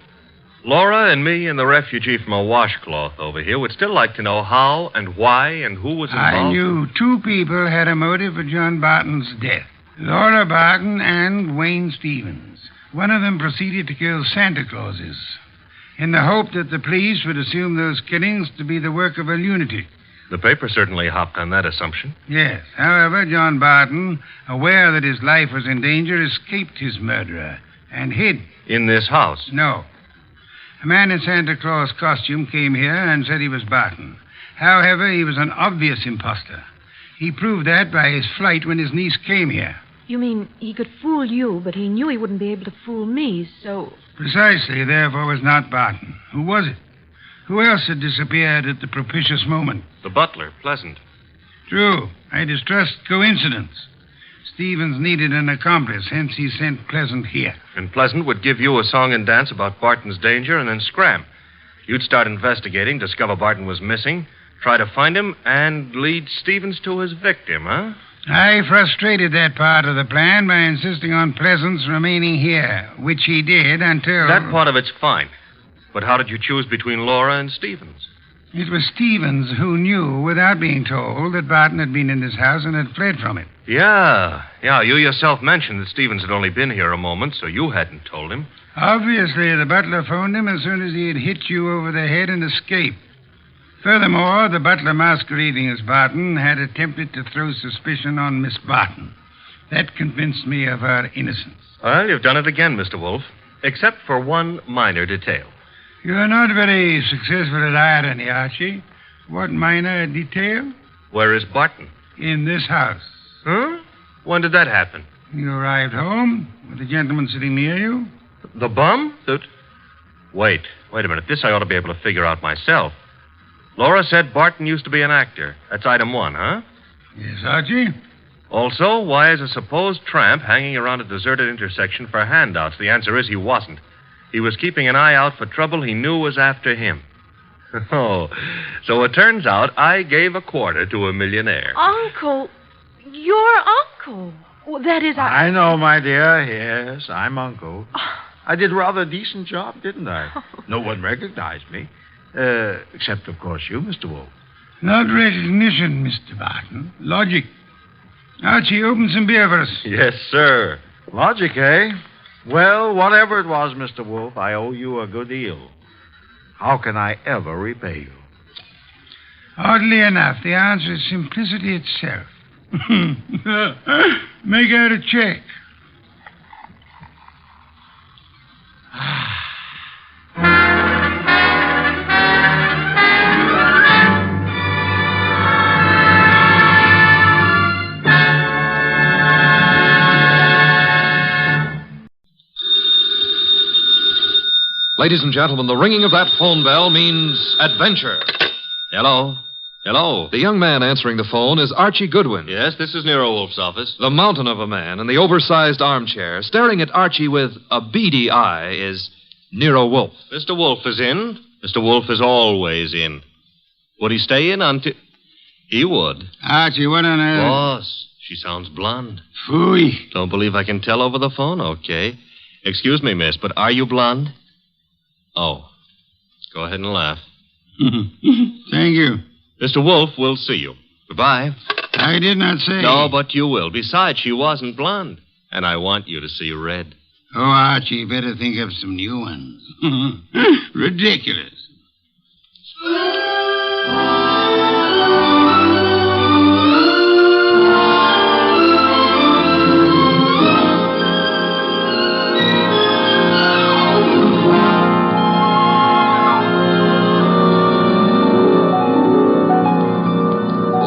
Laura and me and the refugee from a washcloth over here would still like to know how and why and who was involved. I knew two people had a motive for John Barton's death. Laura Barton and Wayne Stevens. One of them proceeded to kill Santa Clauses in the hope that the police would assume those killings to be the work of a lunatic. The paper certainly hopped on that assumption. Yes. However, John Barton, aware that his life was in danger, escaped his murderer and hid. In this house? No. A man in Santa Claus costume came here and said he was Barton. However, he was an obvious imposter. He proved that by his flight when his niece came here. You mean he could fool you, but he knew he wouldn't be able to fool me, so... Precisely, therefore, was not Barton. Who was it? Who else had disappeared at the propitious moment? The butler, Pleasant. True. I distrust coincidence. Stevens needed an accomplice, hence he sent Pleasant here. And Pleasant would give you a song and dance about Barton's danger and then scram. You'd start investigating, discover Barton was missing, try to find him, and lead Stevens to his victim, huh? I frustrated that part of the plan by insisting on Pleasant's remaining here, which he did until... That part of it's fine. But how did you choose between Laura and Stevens? It was Stevens who knew, without being told, that Barton had been in this house and had fled from it. Yeah. You yourself mentioned that Stevens had only been here a moment, so you hadn't told him. Obviously, the butler phoned him as soon as he had hit you over the head and escaped. Furthermore, the butler masquerading as Barton had attempted to throw suspicion on Miss Barton. That convinced me of her innocence. Well, you've done it again, Mr. Wolfe, except for one minor detail. You're not very successful at irony, Archie. What minor detail? Where is Barton? In this house. Huh? When did that happen? You arrived home with a gentleman sitting near you. The bum? Wait a minute. This I ought to be able to figure out myself. Laura said Barton used to be an actor. That's item 1, huh? Yes, Archie. Also, why is a supposed tramp hanging around a deserted intersection for handouts? The answer is he wasn't. He was keeping an eye out for trouble he knew was after him. Oh, so it turns out I gave a quarter to a millionaire. Uncle, your uncle. Well, that is... I know, my dear. Yes, I'm Uncle. I did a rather decent job, didn't I? No one recognized me. Except, of course, you, Mr. Wolfe. Not recognition, Mr. Barton. Logic. Archie, open some beer for us. Yes, sir. Logic, eh? Well, whatever it was, Mr. Wolfe, I owe you a good deal. How can I ever repay you? Oddly enough, the answer is simplicity itself. Make out a check. Ladies and gentlemen, the ringing of that phone bell means adventure. Hello? Hello? The young man answering the phone is Archie Goodwin. Yes, this is Nero Wolfe's office. The mountain of a man in the oversized armchair, staring at Archie with a beady eye, is Nero Wolfe. Mr. Wolfe is in. Mr. Wolfe is always in. Would he stay in until... He would. Archie, what on earth? Boss, she sounds blonde. Phooey. Don't believe I can tell over the phone? Okay. Excuse me, miss, but are you blonde? Oh. Go ahead and laugh. Thank you. Mr. Wolfe, we'll see you. Goodbye. I did not say. No, but you will. Besides, she wasn't blonde. And I want you to see red. Oh, Archie, better think of some new ones. Ridiculous.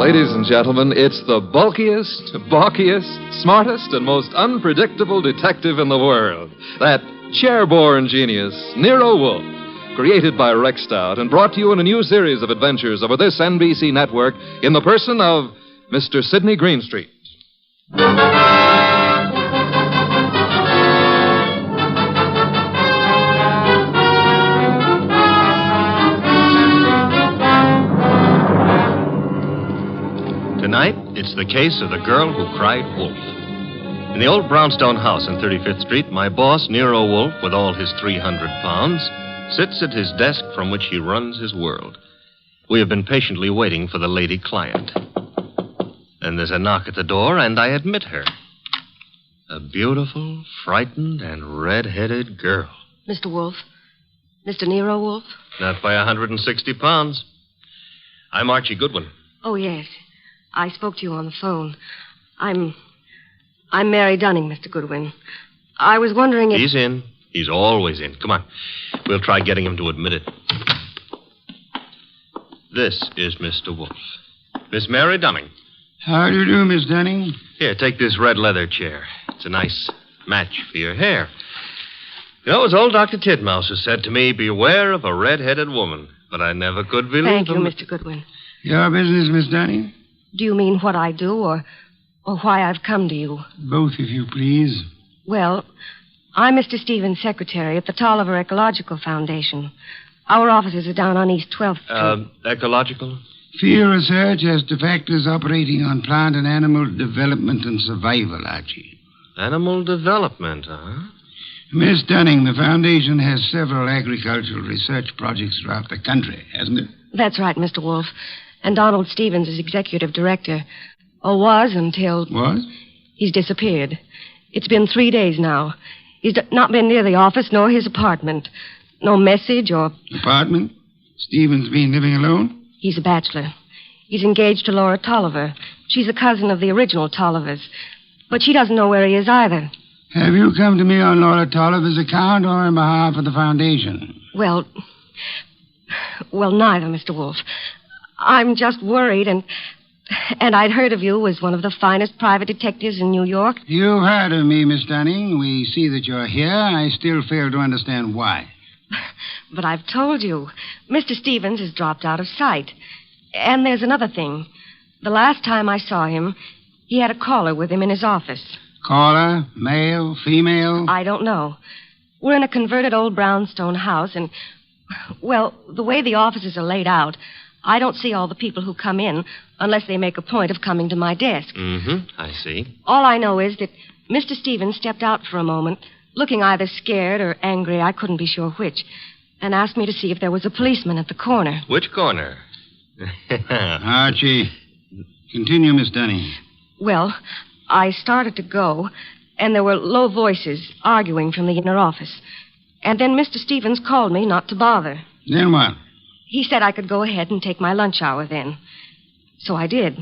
Ladies and gentlemen, it's the bulkiest, balkiest, smartest, and most unpredictable detective in the world. That chair-borne genius, Nero Wolfe, created by Rex Stout and brought to you in a new series of adventures over this NBC network in the person of Mr. Sidney Greenstreet. Tonight, it's the case of the girl who cried wolf. In the old brownstone house on 35th Street, my boss, Nero Wolfe, with all his 300 pounds, sits at his desk from which he runs his world. We have been patiently waiting for the lady client. Then there's a knock at the door, and I admit her. A beautiful, frightened, and red-headed girl. Mr. Wolfe? Mr. Nero Wolfe? Not by 160 pounds. I'm Archie Goodwin. Oh, yes. I spoke to you on the phone. I'm Mary Dunning, Mr. Goodwin. I was wondering if... He's in. He's always in. Come on. We'll try getting him to admit it. This is Mr. Wolfe. Miss Mary Dunning. How do you do, Miss Dunning? Here, take this red leather chair. It's a nice match for your hair. You know, it was old Dr. Titmouse who said to me, beware of a red-headed woman. But I never could believe Thank you, him. Mr. Goodwin. Your business, Miss Dunning? Do you mean what I do or why I've come to you? Both, if you please. Well, I'm Mr. Stevens' secretary at the Tolliver Ecological Foundation. Our offices are down on East 12th Street. Ecological? Field research as to factors operating on plant and animal development and survival, Archie. Animal development, huh? Miss Dunning, the Foundation has several agricultural research projects throughout the country, hasn't it? That's right, Mr. Wolfe. And Donald Stevens is executive director. Or was until... Was? He's disappeared. It's been 3 days now. He's not been near the office nor his apartment. No message or... Apartment? Stevens been living alone? He's a bachelor. He's engaged to Laura Tolliver. She's a cousin of the original Tollivers. But she doesn't know where he is either. Have you come to me on Laura Tolliver's account or on behalf of the Foundation? Well, neither, Mr. Wolfe. I'm just worried, and I'd heard of you as one of the finest private detectives in New York. You've heard of me, Miss Dunning. We see that you're here. I still fail to understand why. But I've told you. Mr. Stevens has dropped out of sight. And there's another thing. The last time I saw him, he had a caller with him in his office. Caller? Male? Female? I don't know. We're in a converted old brownstone house, and, well, the way the offices are laid out, I don't see all the people who come in unless they make a point of coming to my desk. Mm-hmm. I see. All I know is that Mr. Stevens stepped out for a moment, looking either scared or angry, I couldn't be sure which, and asked me to see if there was a policeman at the corner. Which corner? Archie, continue, Miss Dunning. Well, I started to go, and there were low voices arguing from the inner office. And then Mr. Stevens called me not to bother. Then what? He said I could go ahead and take my lunch hour then. So I did.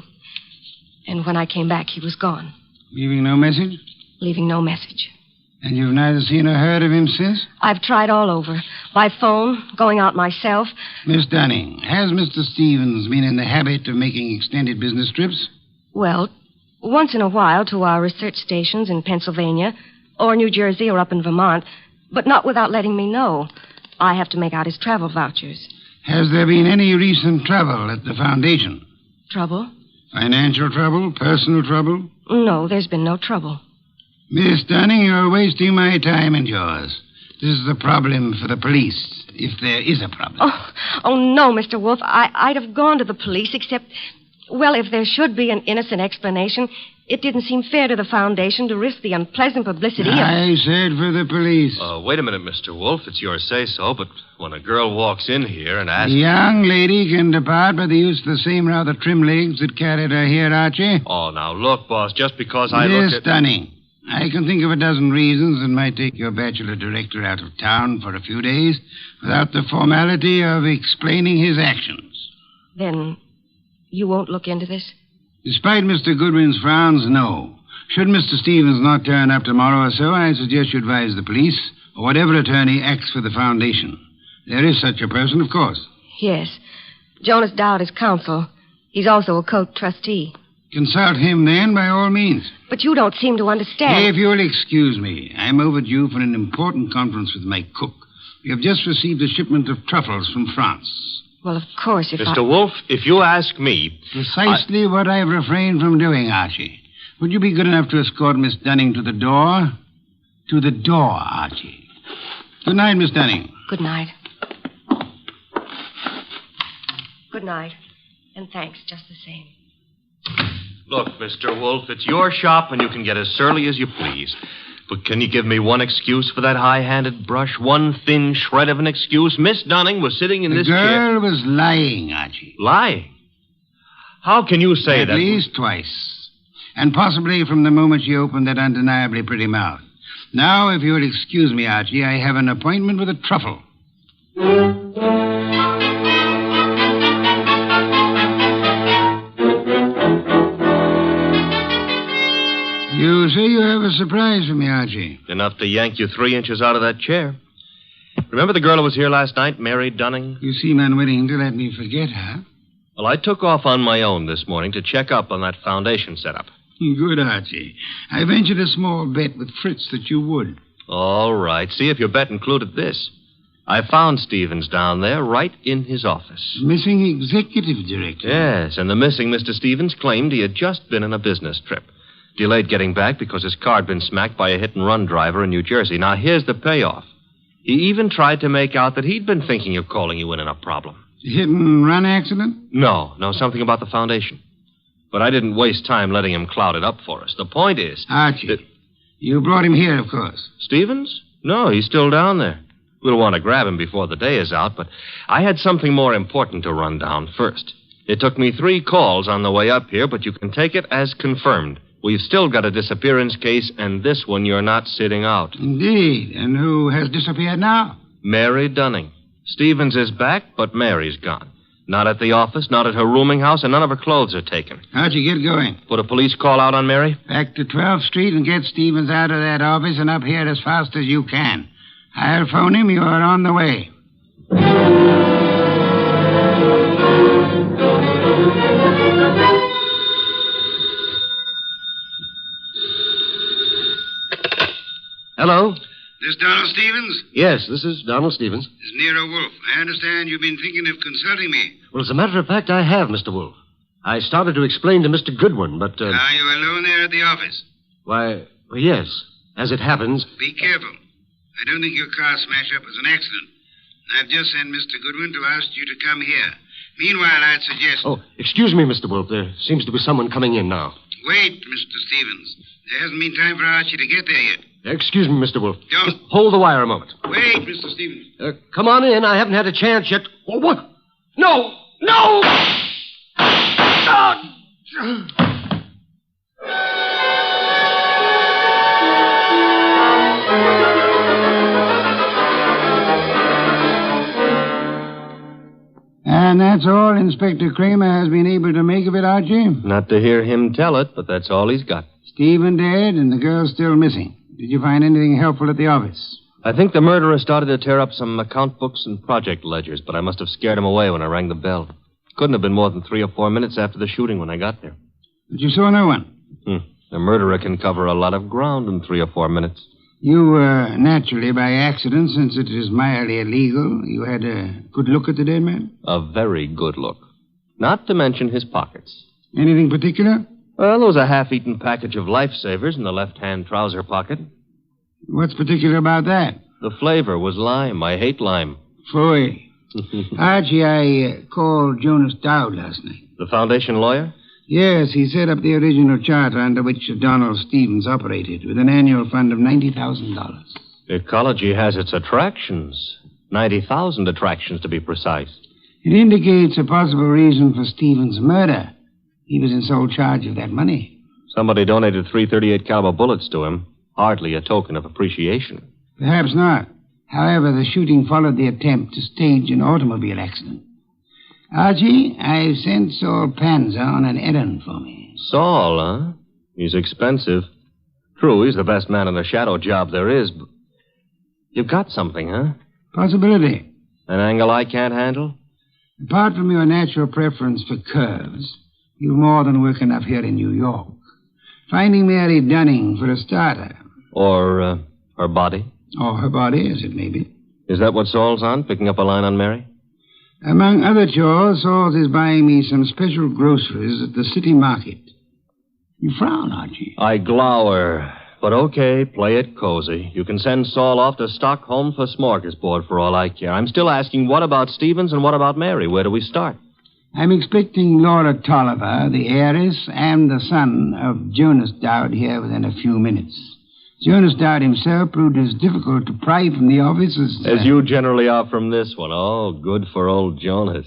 And when I came back, he was gone. Leaving no message? Leaving no message. And you've neither seen or heard of him since? I've tried all over. By phone, going out myself. Miss Dunning, has Mr. Stevens been in the habit of making extended business trips? Well, once in a while to our research stations in Pennsylvania, or New Jersey, or up in Vermont, but not without letting me know. I have to make out his travel vouchers. Has there been any recent trouble at the Foundation? Trouble? Financial trouble? Personal trouble? No, there's been no trouble. Miss Dunning, you're wasting my time and yours. This is a problem for the police, if there is a problem. Oh no, Mr. Wolfe. I'd have gone to the police, except, well, if there should be an innocent explanation, it didn't seem fair to the Foundation to risk the unpleasant publicity I said for the police. Wait a minute, Mr. Wolfe. It's your say-so, but when a girl walks in here and asks... The young lady can depart by the use of the same rather trim legs that carried her here, Archie. Oh, now, look, boss, just because I Miss look at... Dunning, I can think of a dozen reasons that might take your bachelor director out of town for a few days without the formality of explaining his actions. Then you won't look into this? Despite Mr. Goodwin's frowns, no. Should Mr. Stevens not turn up tomorrow or so, I suggest you advise the police or whatever attorney acts for the Foundation. There is such a person, of course. Yes. Jonas Dowd is counsel. He's also a Coke trustee. Consult him, then, by all means. But you don't seem to understand. If you'll excuse me, I'm overdue for an important conference with my cook. We have just received a shipment of truffles from France. Well, of course, if Mr. Wolfe, if you ask me... Precisely what I've refrained from doing, Archie. Would you be good enough to escort Miss Dunning to the door? To the door, Archie. Good night, Miss Dunning. Good night. Good night. And thanks, just the same. Look, Mr. Wolfe, it's your shop and you can get as surly as you please. But can you give me one excuse for that high-handed brush? One thin shred of an excuse? Miss Dunning was sitting in this chair... The girl was lying, Archie. Lying? How can you say that? At least twice. And possibly from the moment she opened that undeniably pretty mouth. Now, if you'll excuse me, Archie, I have an appointment with a truffle. You say you have a surprise for me, Archie. Enough to yank you 3 inches out of that chair. Remember the girl who was here last night, Mary Dunning? You seem unwilling to let me forget her. Well, I took off on my own this morning to check up on that foundation setup. Good, Archie. I ventured a small bet with Fritz that you would. All right. See if your bet included this. I found Stevens down there right in his office. Missing executive director. Yes, and the missing Mr. Stevens claimed he had just been on a business trip. Delayed getting back because his car had been smacked by a hit-and-run driver in New Jersey. Now, here's the payoff. He even tried to make out that he'd been thinking of calling you in on a problem. Hit-and-run accident? No, something about the foundation. But I didn't waste time letting him cloud it up for us. The point is... Archie, you brought him here, of course. Stevens? No, he's still down there. We'll want to grab him before the day is out, but I had something more important to run down first. It took me 3 calls on the way up here, but you can take it as confirmed. We've still got a disappearance case, and this one you're not sitting out. Indeed. And who has disappeared now? Mary Dunning. Stevens is back, but Mary's gone. Not at the office, not at her rooming house, and none of her clothes are taken. How'd you get going? Put a police call out on Mary? Back to 12th Street and get Stevens out of that office and up here as fast as you can. I'll phone him. You are on the way. Hello? This Donald Stevens? Yes, this is Donald Stevens. This is Nero Wolfe. I understand you've been thinking of consulting me. Well, as a matter of fact, I have, Mr. Wolfe. I started to explain to Mr. Goodwin, but... Are you alone there at the office? Why, well, yes. As it happens... Be careful. I don't think your car smash-up was an accident. I've just sent Mr. Goodwin to ask you to come here. Meanwhile, I'd suggest... Oh, excuse me, Mr. Wolfe. There seems to be someone coming in now. Wait, Mr. Stevens. There hasn't been time for Archie to get there yet. Excuse me, Mr. Wolfe. Don't. Just hold the wire a moment. Wait, Mr. Stevens. Come on in. I haven't had a chance yet. Oh, what? No! No! And that's all Inspector Kramer has been able to make of it, Archie? Not to hear him tell it, but that's all he's got. Stephen dead and the girl still missing. Did you find anything helpful at the office? I think the murderer started to tear up some account books and project ledgers, but I must have scared him away when I rang the bell. Couldn't have been more than 3 or 4 minutes after the shooting when I got there. But you saw no one? The murderer can cover a lot of ground in 3 or 4 minutes. You, naturally, by accident, since it is mildly illegal, you had a good look at the dead man? A very good look. Not to mention his pockets. Anything particular? Well, there was a half-eaten package of lifesavers in the left-hand trouser pocket. What's particular about that? The flavor was lime. I hate lime. Phooey. Archie, I called Jonas Dowd last night. The foundation lawyer? Yes, he set up the original charter under which Donald Stevens operated, with an annual fund of $90,000. Ecology has its attractions. 90,000 attractions, to be precise. It indicates a possible reason for Stevens' murder. He was in sole charge of that money. Somebody donated 338 caliber bullets to him. Hardly a token of appreciation. Perhaps not. However, the shooting followed the attempt to stage an automobile accident. Archie, I've sent Saul Panzer on an errand for me. Saul, huh? He's expensive. True, he's the best man in the shadow job there is, but... You've got something, huh? Possibility. An angle I can't handle? Apart from your natural preference for curves, you've more than work enough here in New York. Finding Mary Dunning, for a starter. Or, her body? Or her body, as it may be. Is that what Saul's on, picking up a line on Mary? Among other chores, Saul is buying me some special groceries at the city market. You frown, Archie. I glower. But okay, play it cozy. You can send Saul off to Stockholm for smorgasbord for all I care. I'm still asking, what about Stevens and what about Mary? Where do we start? I'm expecting Laura Tolliver, the heiress, and the son of Jonas Dowd here within a few minutes. Jonas Dowd himself proved as difficult to pry from the office as... As you generally are from this one. Oh, good for old Jonas.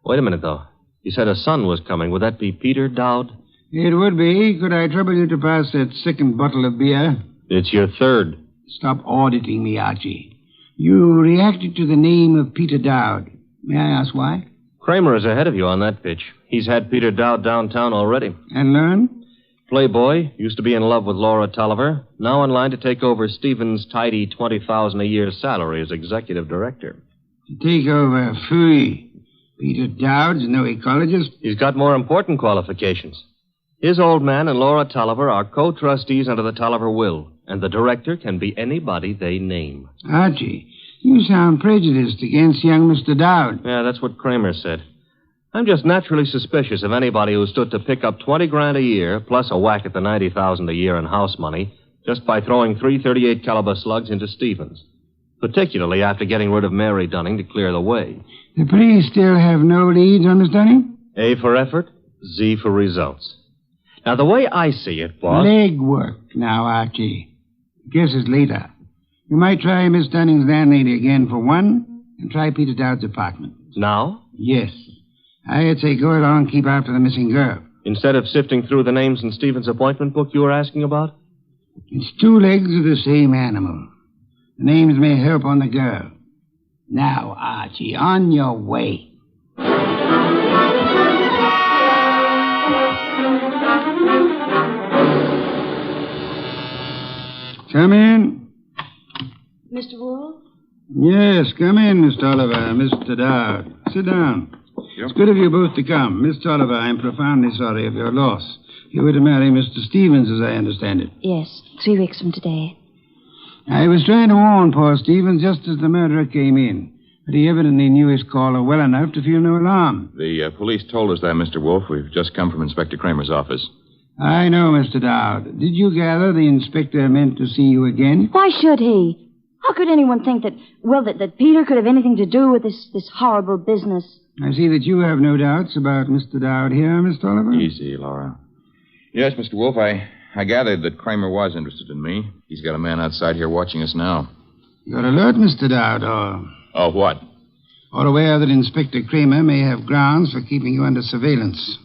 Wait a minute, though. You said a son was coming. Would that be Peter Dowd? It would be. Could I trouble you to pass that second bottle of beer? It's your third. Stop auditing me, Archie. You reacted to the name of Peter Dowd. May I ask why? Kramer is ahead of you on that pitch. He's had Peter Dowd downtown already. And learned? Playboy, used to be in love with Laura Tolliver, now in line to take over Stevens' tidy $20,000 a year salary as executive director. To take over, phooey. Peter Dowd's no ecologist. He's got more important qualifications. His old man and Laura Tolliver are co-trustees under the Tolliver will, and the director can be anybody they name. Archie, you sound prejudiced against young Mr. Dowd. Yeah, that's what Kramer said. I'm just naturally suspicious of anybody who stood to pick up $20,000 a year, plus a whack at the $90,000 a year in house money, just by throwing 338 caliber slugs into Stevens. Particularly after getting rid of Mary Dunning to clear the way. The police still have no leads on Miss Dunning? A for effort, Z for results. Now, the way I see it, boss... Legwork now, Archie. Guess it's later. You might try Miss Dunning's landlady again for one, and try Peter Dowd's apartment. Now? Yes. I'd say go along and keep after the missing girl. Instead of sifting through the names in Stevens' appointment book you were asking about? It's two legs of the same animal. The names may help on the girl. Now, Archie, on your way. Come in. Mr. Wolfe? Yes, come in, Miss Tolliver, Mr. Dowd. Sit down. It's good of you both to come. Miss Tolliver, I'm profoundly sorry of your loss. You were to marry Mr. Stevens, as I understand it. Yes, 3 weeks from today. I was trying to warn poor Stevens just as the murderer came in. But he evidently knew his caller well enough to feel no alarm. The police told us that, Mr. Wolfe. We've just come from Inspector Kramer's office. I know, Mr. Dowd. Did you gather the inspector meant to see you again? Why should he? How could anyone think that Peter could have anything to do with this horrible business? I see that you have no doubts about Mr. Dowd here, Miss Tolliver. Easy, Laura. Yes, Mr. Wolfe, I gathered that Kramer was interested in me. He's got a man outside here watching us now. You're alert, Mr. Dowd, or... Oh, what? Or aware that Inspector Kramer may have grounds for keeping you under surveillance.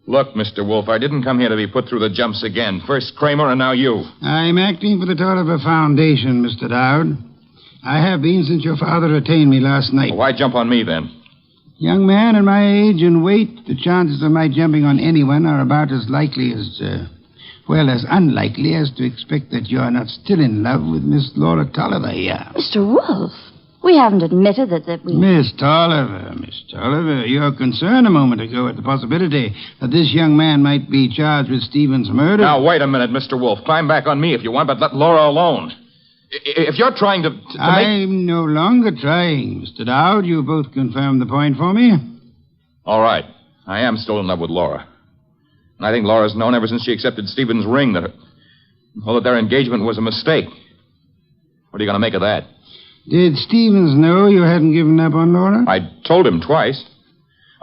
Look, Mr. Wolfe, I didn't come here to be put through the jumps again. First Kramer and now you. I'm acting for the Tolliver Foundation, Mr. Dowd. I have been since your father retained me last night. Why jump on me, then? Young man at my age and weight, the chances of my jumping on anyone are about as likely as, as unlikely as to expect that you're not still in love with Miss Laura Tolliver here. Mr. Wolfe, we haven't admitted that we... Miss Tolliver, your concern a moment ago at the possibility that this young man might be charged with Stevens' murder... Now, wait a minute, Mr. Wolfe. Climb back on me if you want, but let Laura alone. If you're trying to I'm no longer trying, Mr. Dowd. You both confirmed the point for me. All right. I am still in love with Laura. And I think Laura's known ever since she accepted Stevens' ring that their engagement was a mistake. What are you going to make of that? Did Stevens know you hadn't given up on Laura? I told him twice.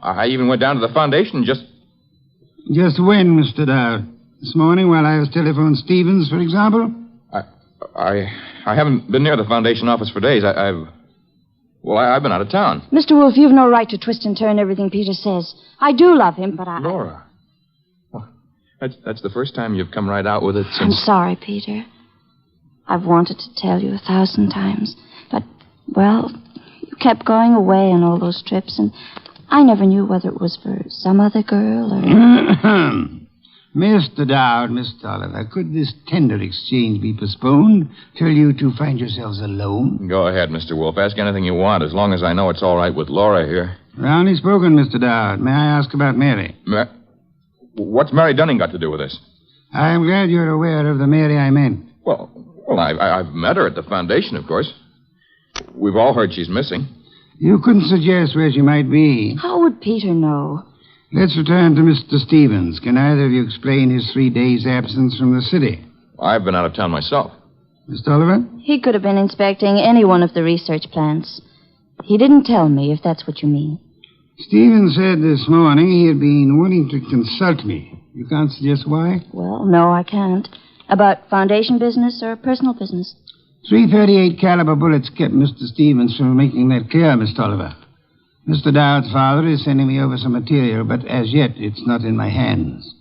I even went down to the foundation just... Just when, Mr. Dowd? This morning while I was telephoning Stevens, for example? I haven't been near the foundation office for days. I've been out of town. Mr. Wolfe, you've no right to twist and turn everything Peter says. I do love him, but Laura. Well, that's the first time you've come right out with it since... I'm sorry, Peter. I've wanted to tell you 1,000 times. But, you kept going away on all those trips, and I never knew whether it was for some other girl or... Mr. Dowd, Miss Tolliver, could this tender exchange be postponed till you two find yourselves alone? Go ahead, Mr. Wolfe. Ask anything you want, as long as I know it's all right with Laura here. Roundly spoken, Mr. Dowd. May I ask about Mary? What's Mary Dunning got to do with this? I'm glad you're aware of the Mary I meant. Well, I've met her at the foundation, of course. We've all heard she's missing. You couldn't suggest where she might be. How would Peter know? Let's return to Mr. Stevens. Can either of you explain his 3 days' absence from the city? I've been out of town myself. Miss Tolliver? He could have been inspecting any one of the research plants. He didn't tell me, if that's what you mean. Stevens said this morning he had been wanting to consult me. You can't suggest why? Well, no, I can't. About foundation business or personal business? 338 caliber bullets kept Mr. Stevens from making that clear, Miss Tolliver. Mr. Dowd's father is sending me over some material, but as yet it's not in my hands.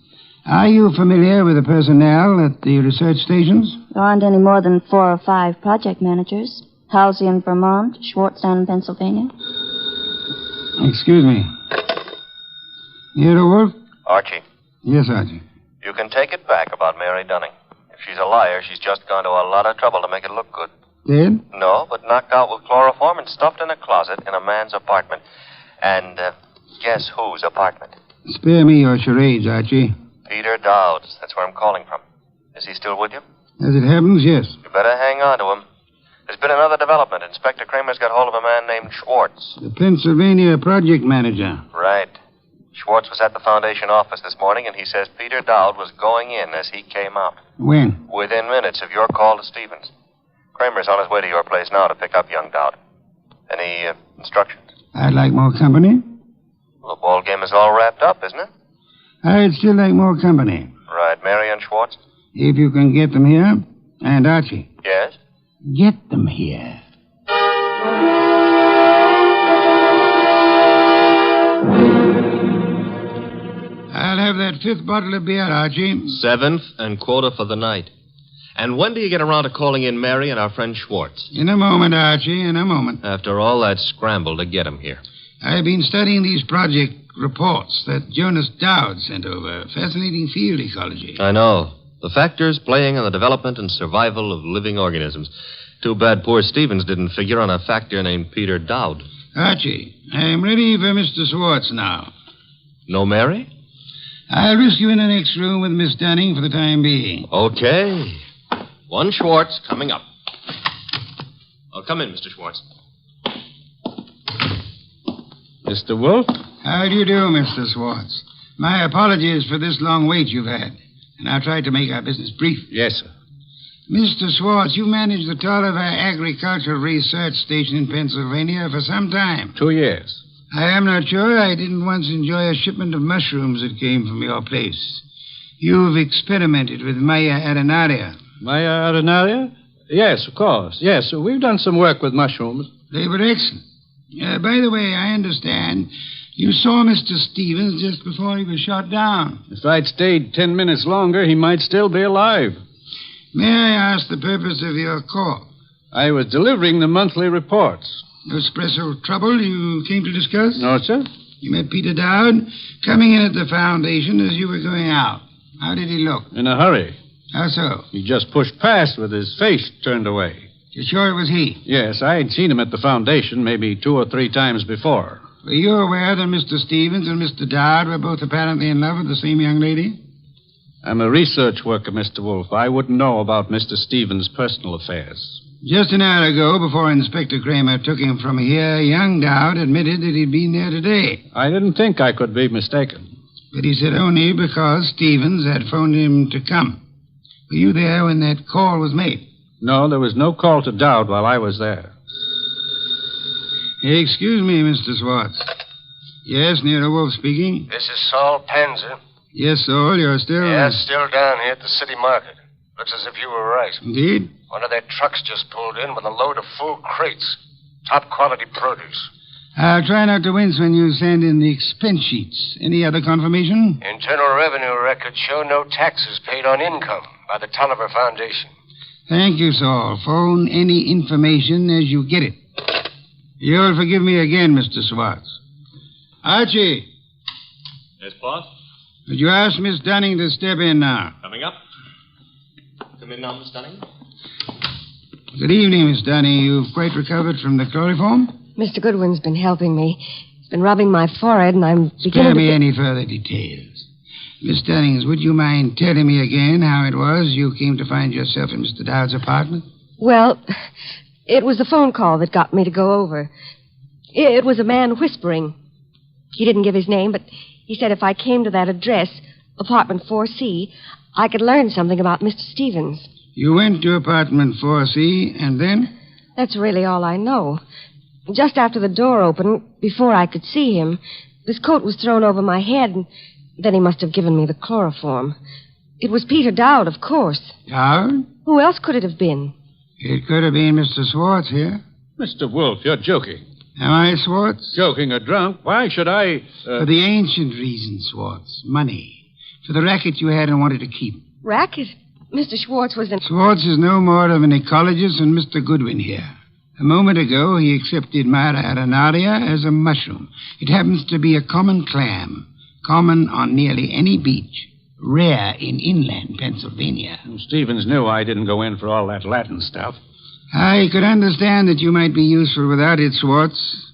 Are you familiar with the personnel at the research stations? There aren't any more than 4 or 5 project managers. Halsey in Vermont, Schwartz down in Pennsylvania. Excuse me. Nero Wolfe? Archie. Yes, Archie. You can take it back about Mary Dunning. If she's a liar, she's just gone to a lot of trouble to make it look good. Dead? No, but knocked out with chloroform and stuffed in a closet in a man's apartment. And Guess whose apartment? Spare me your charades, Archie. Peter Dowd's. That's where I'm calling from. Is he still with you? As it happens, yes. You better hang on to him. There's been another development. Inspector Kramer's got hold of a man named Schwartz. The Pennsylvania project manager. Right. Schwartz was at the Foundation office this morning, and he says Peter Dowd was going in as he came out. When? Within minutes of your call to Stevens. Kramer's on his way to your place now to pick up young Dowd. Any instructions? I'd like more company. Well, the ball game is all wrapped up, isn't it? I'd still like more company. Right. Mary and Schwartz? If you can get them here. And Archie. Yes? Get them here. I'll have that 5th bottle of beer, Archie. 7th and quota for the night. And when do you get around to calling in Mary and our friend Schwartz? In a moment, Archie, in a moment. After all that scramble to get him here. I've been studying these project reports that Jonas Dowd sent over. Fascinating field ecology. I know. The factors playing on the development and survival of living organisms. Too bad poor Stevens didn't figure on a factor named Peter Dowd. Archie, I'm ready for Mr. Schwartz now. No Mary? I'll risk you in the next room with Miss Dunning for the time being. Okay. One Schwartz coming up. Oh, come in, Mr. Schwartz. Mr. Wolfe? How do you do, Mr. Schwartz? My apologies for this long wait you've had. And I'll try to make our business brief. Yes, sir. Mr. Schwartz, you managed the Tolliver Agricultural Research Station in Pennsylvania for some time. 2 years. I am not sure I didn't once enjoy a shipment of mushrooms that came from your place. You've experimented with Maya arenaria. Maya arenaria? Yes, of course. Yes, we've done some work with mushrooms. They were excellent. By the way, I understand you saw Mr. Stevens just before he was shot down. If I'd stayed 10 minutes longer, he might still be alive. May I ask the purpose of your call? I was delivering the monthly reports. No special trouble you came to discuss? No, sir. You met Peter Dowd coming in at the Foundation as you were going out. How did he look? In a hurry. How so? He just pushed past with his face turned away. You're sure it was he? Yes, I had seen him at the Foundation maybe 2 or 3 times before. Were you aware that Mr. Stevens and Mr. Dowd were both apparently in love with the same young lady? I'm a research worker, Mr. Wolfe. I wouldn't know about Mr. Stevens' personal affairs. Just an hour ago, before Inspector Kramer took him from here, young Dowd admitted that he'd been there today. I didn't think I could be mistaken. But he said only because Stevens had phoned him to come. Were you there when that call was made? No, there was no call to Dowd while I was there. Excuse me, Mr. Schwartz. Yes, Nero Wolfe speaking. This is Saul Panzer. Yes, Saul, you're still... Yes, still down here at the city market. Looks as if you were right. Indeed? One of their trucks just pulled in with a load of full crates. Top quality produce. I'll try not to wince when you send in the expense sheets. Any other confirmation? Internal revenue records show no taxes paid on income by the Tolliver Foundation. Thank you, Saul. Phone any information as you get it. You'll forgive me again, Mr. Schwartz. Archie. Yes, boss? Would you ask Miss Dunning to step in now? Coming up. Come in now, Miss Dunning. Good evening, Miss Dunning. You've quite recovered from the chloroform? Mr. Goodwin's been helping me. He's been rubbing my forehead, and I'm beginning Spare me to... any further details. Miss Dunnings, would you mind telling me again how it was you came to find yourself in Mr. Dowd's apartment? Well, it was the phone call that got me to go over. It was a man whispering. He didn't give his name, but he said if I came to that address, apartment 4C, I could learn something about Mr. Stevens. You went to apartment 4C, and then? That's really all I know. Just after the door opened, before I could see him, this coat was thrown over my head, and then he must have given me the chloroform. It was Peter Dowd, of course. Dowd? Who else could it have been? It could have been Mr. Schwartz here. Mr. Wolfe, you're joking. Am I, Schwartz? Joking or drunk? Why should I... For the ancient reason, Schwartz. Money. For the racket you had and wanted to keep. Racket? Mr. Schwartz was an... Schwartz is no more of an ecologist than Mr. Goodwin here. A moment ago, he accepted Mara arenaria as a mushroom. It happens to be a common clam. Common on nearly any beach. Rare in inland Pennsylvania. Stevens knew I didn't go in for all that Latin stuff. I could understand that you might be useful without it, Schwartz.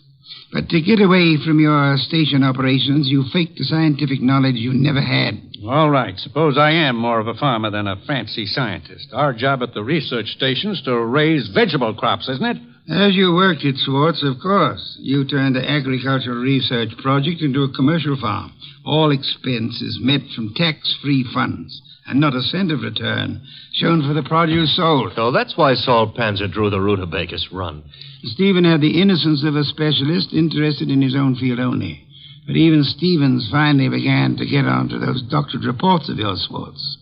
But to get away from your station operations, you faked the scientific knowledge you never had. All right. Suppose I am more of a farmer than a fancy scientist. Our job at the research station's to raise vegetable crops, isn't it? As you worked it, Swartz, of course. You turned the agricultural research project into a commercial farm. All expenses met from tax-free funds, and not a cent of return shown for the produce sold. So that's why Saul Panzer drew the rutabagus run. Stephen had the innocence of a specialist interested in his own field only. But even Stevens finally began to get onto those doctored reports of yours, Swartz.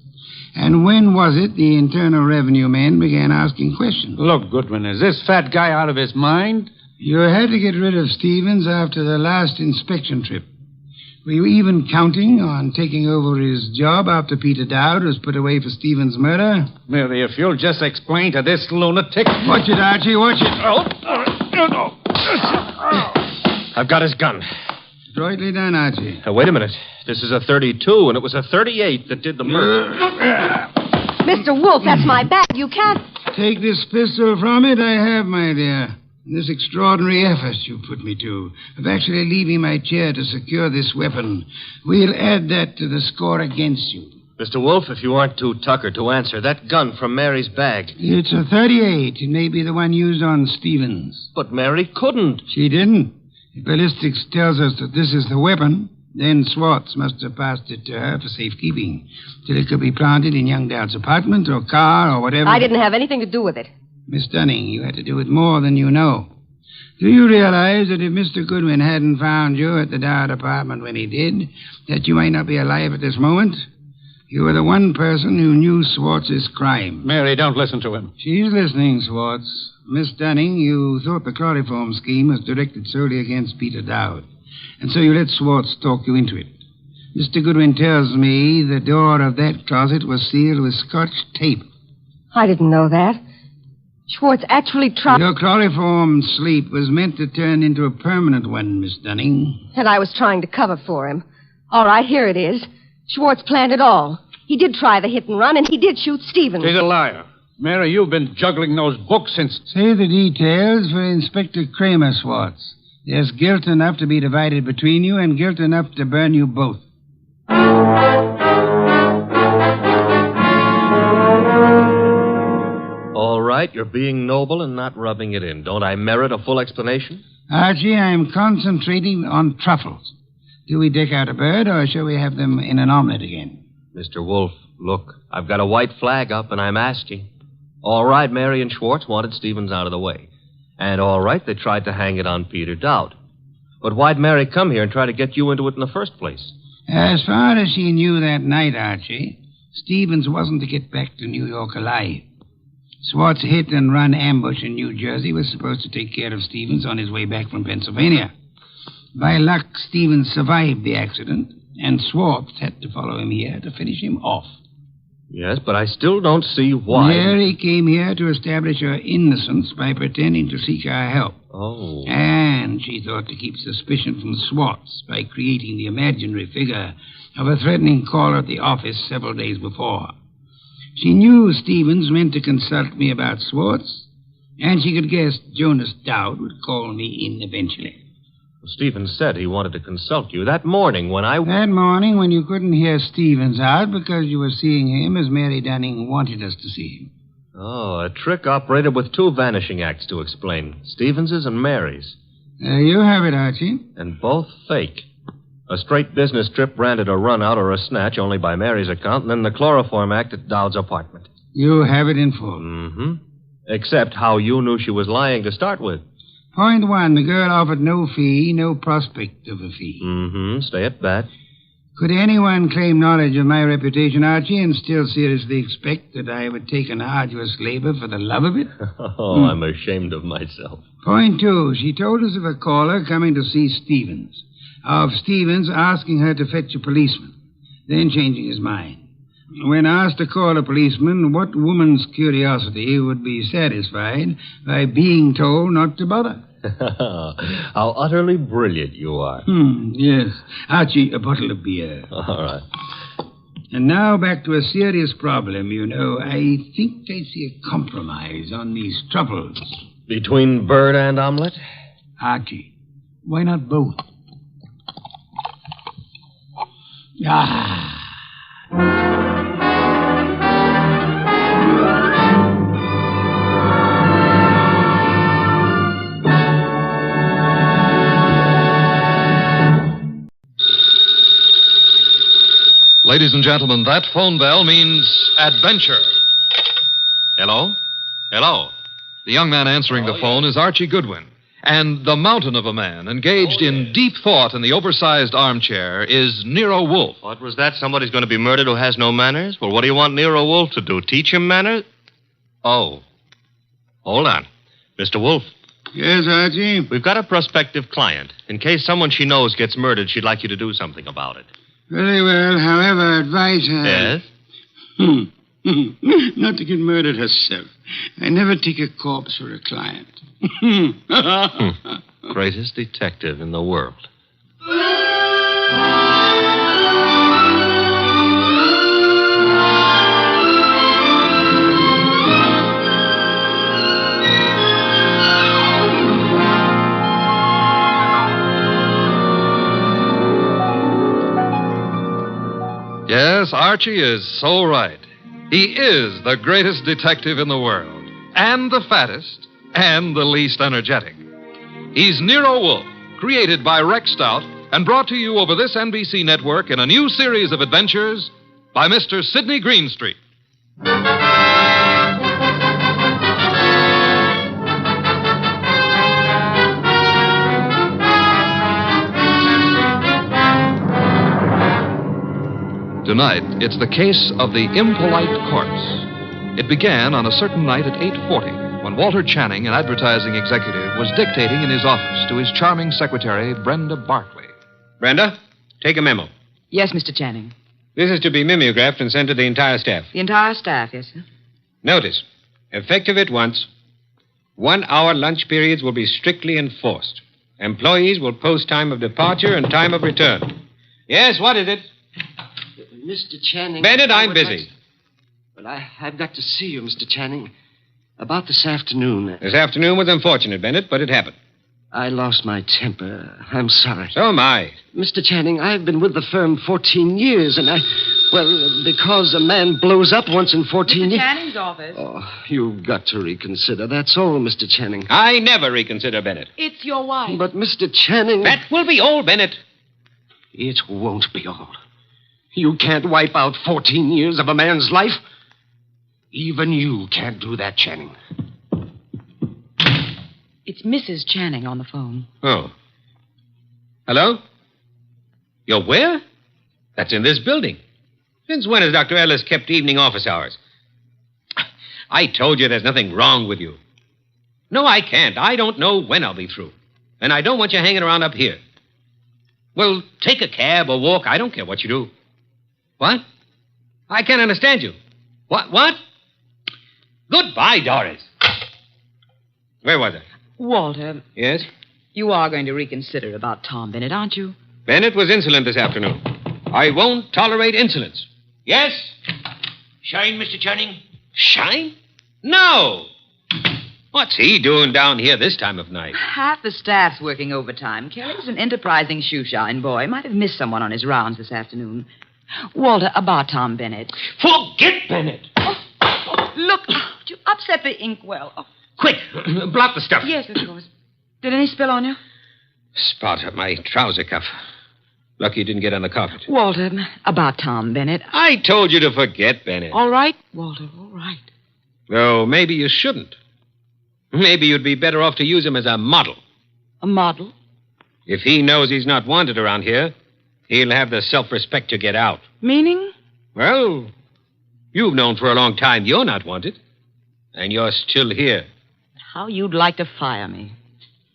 And when was it the Internal Revenue men began asking questions? Look, Goodwin, is this fat guy out of his mind? You had to get rid of Stevens after the last inspection trip. Were you even counting on taking over his job after Peter Dowd was put away for Stevens' murder? Mary, if you'll just explain to this lunatic... Watch it, Archie, watch it. I've got his gun. Adroitly done, Archie. Wait a minute. This is a 32, and it was a 38 that did the murder. Mr. Wolfe, that's my bag. You can't... Take this pistol from it, I have, my dear. This extraordinary effort you put me to, of actually leaving my chair to secure this weapon, we'll add that to the score against you. Mr. Wolfe, if you aren't too tuckered to answer, that gun from Mary's bag. It's a 38. It may be the one used on Stevens. But Mary couldn't. She didn't. The ballistics tells us that this is the weapon. Then Swartz must have passed it to her for safekeeping, till it could be planted in young Dowd's apartment or car or whatever. I didn't have anything to do with it. Miss Dunning, you had to do it more than you know. Do you realize that if Mr. Goodwin hadn't found you at the Dowd apartment when he did, that you might not be alive at this moment? You were the one person who knew Swartz's crime. Mary, don't listen to him. She's listening, Swartz. Miss Dunning, you thought the chloroform scheme was directed solely against Peter Dowd, and so you let Swartz talk you into it. Mr. Goodwin tells me the door of that closet was sealed with Scotch tape. I didn't know that. Schwartz actually tried... Your chloroform sleep was meant to turn into a permanent one, Miss Dunning. And I was trying to cover for him. All right, here it is. Schwartz planned it all. He did try the hit and run, and he did shoot Stevens. He's a liar. Mary, you've been juggling those books since... Say the details for Inspector Kramer, Swartz. There's guilt enough to be divided between you and guilt enough to burn you both. All right, you're being noble and not rubbing it in. Don't I merit a full explanation? Archie, I'm concentrating on truffles. Do we deck out a bird, or shall we have them in an omelet again? Mr. Wolfe, look, I've got a white flag up, and I'm asking. All right, Mary and Schwartz wanted Stevens out of the way. And all right, they tried to hang it on Peter Dowd. But why'd Mary come here and try to get you into it in the first place? As far as she knew that night, Archie, Stevens wasn't to get back to New York alive. Swartz hit and run ambush in New Jersey was supposed to take care of Stevens on his way back from Pennsylvania. By luck, Stevens survived the accident, and Swartz had to follow him here to finish him off. Yes, but I still don't see why. Mary came here to establish her innocence by pretending to seek our help. Oh. And she thought to keep suspicion from Swartz by creating the imaginary figure of a threatening caller at the office several days before. She knew Stevens meant to consult me about Swartz, and she could guess Jonas Dowd would call me in eventually. Stevens said he wanted to consult you that morning when That morning when you couldn't hear Stevens out because you were seeing him as Mary Dunning wanted us to see him. Oh, a trick operated with two vanishing acts to explain. Stevens's and Mary's. You have it, Archie. And both fake. A straight business trip branded a run out or a snatch only by Mary's account, and then the chloroform act at Dowd's apartment. You have it in full. Mm-hmm. Except how you knew she was lying to start with. Point one, the girl offered no fee, no prospect of a fee. Mm-hmm. Stay at that. Could anyone claim knowledge of my reputation, Archie, and still seriously expect that I would take an arduous labor for the love of it? Oh, I'm ashamed of myself. Point two, she told us of a caller coming to see Stevens. Of Stevens asking her to fetch a policeman, then changing his mind. When asked to call a policeman, what woman's curiosity would be satisfied by being told not to bother? How utterly brilliant you are. Yes. Archie, a bottle of beer. All right. And now back to a serious problem, you know. I think I see a compromise on these troubles. Between bird and omelet? Archie, Why not both? Ah. Ladies and gentlemen, that phone bell means adventure. Hello? Hello? The young man answering the phone is Archie Goodwin. And the mountain of a man engaged in deep thought in the oversized armchair is Nero Wolfe. What was that? Somebody's going to be murdered who has no manners? Well, what do you want Nero Wolfe to do? Teach him manners? Oh. Hold on. Mr. Wolfe. Yes, Archie? We've got a prospective client. In case someone she knows gets murdered, she'd like you to do something about it. Very well. However, advise her. Yes? Not to get murdered herself. I never take a corpse for a client. Greatest detective in the world. Yes, Archie is so right. He is the greatest detective in the world, and the fattest, and the least energetic. He's Nero Wolfe, created by Rex Stout, and brought to you over this NBC network in a new series of adventures by Mr. Sidney Greenstreet. Tonight, it's the case of the Impolite corpse. It began on a certain night at 8:40 when Walter Channing, an advertising executive, was dictating in his office to his charming secretary, Brenda Barkley. Brenda, take a memo. Yes, Mr. Channing. This is to be mimeographed and sent to the entire staff. The entire staff, yes, sir. Notice, effective at once, 1 hour lunch periods will be strictly enforced. Employees will post time of departure and time of return. Yes, what is it? Mr. Channing. Bennett, I'm busy. Well, I've got to see you, Mr. Channing. About this afternoon. This afternoon was unfortunate, Bennett, but it happened. I lost my temper. I'm sorry. So am I. Mr. Channing, I've been with the firm 14 years, and because a man blows up once in 14 years. Mr. Channing's office. Oh, you've got to reconsider. That's all, Mr. Channing. I never reconsider, Bennett. It's your wife. But, Mr. Channing. That will be all, Bennett. It won't be all. You can't wipe out 14 years of a man's life. Even you can't do that, Channing. It's Mrs. Channing on the phone. Oh. Hello? You're where? That's in this building. Since when has Dr. Ellis kept evening office hours? I told you there's nothing wrong with you. No, I can't. I don't know when I'll be through. And I don't want you hanging around up here. Well, take a cab or walk. I don't care what you do. What? I can't understand you. What? Goodbye, Doris. Where was I? Walter. Yes? You are going to reconsider about Tom Bennett, aren't you? Bennett was insolent this afternoon. I won't tolerate insolence. Yes? Shine, Mr. Channing? Shine? No! What's he doing down here this time of night? Half the staff's working overtime. Kelly's an enterprising shoeshine boy. Might have missed someone on his rounds this afternoon. Walter, about Tom Bennett. Forget Bennett! Oh, look, you upset the inkwell. Oh. Quick, blot the stuff. Yes, of course. Did any spill on you? Spot at my trouser cuff. Lucky it didn't get on the carpet. Walter, about Tom Bennett. I told you to forget Bennett. All right, Walter, all right. Oh, maybe you shouldn't. Maybe you'd be better off to use him as a model. A model? If he knows he's not wanted around here, he'll have the self-respect to get out. Meaning? Well, you've known for a long time you're not wanted. And you're still here. How you'd like to fire me.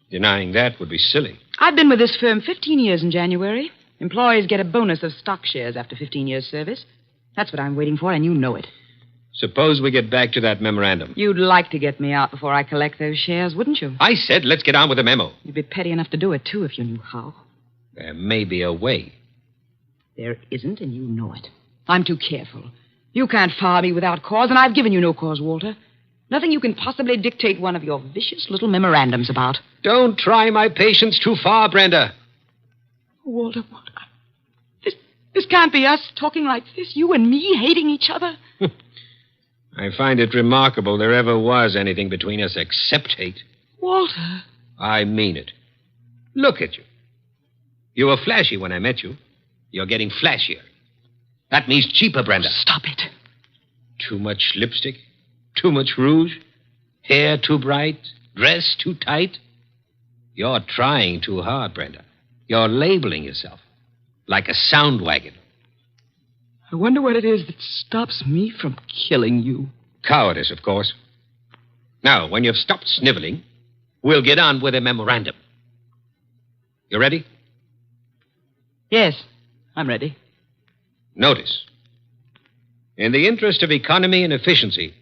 Denying that would be silly. I've been with this firm 15 years in January. Employees get a bonus of stock shares after 15 years' service. That's what I'm waiting for, and you know it. Suppose we get back to that memorandum. You'd like to get me out before I collect those shares, wouldn't you? I said let's get on with the memo. You'd be petty enough to do it, too, if you knew how. There may be a way. There isn't, and you know it. I'm too careful. You can't fire me without cause, and I've given you no cause, Walter. Nothing you can possibly dictate one of your vicious little memorandums about. Don't try my patience too far, Brenda. Walter, what? This can't be us talking like this. You and me hating each other. I find it remarkable there ever was anything between us except hate. Walter. I mean it. Look at you. You were flashy when I met you. You're getting flashier. That means cheaper, Brenda. Stop it. Too much lipstick? Too much rouge? Hair too bright? Dress too tight? You're trying too hard, Brenda. You're labeling yourself like a sound wagon. I wonder what it is that stops me from killing you. Cowardice, of course. Now, when you've stopped sniveling, we'll get on with a memorandum. You ready? Yes, I'm ready. Notice. In the interest of economy and efficiency,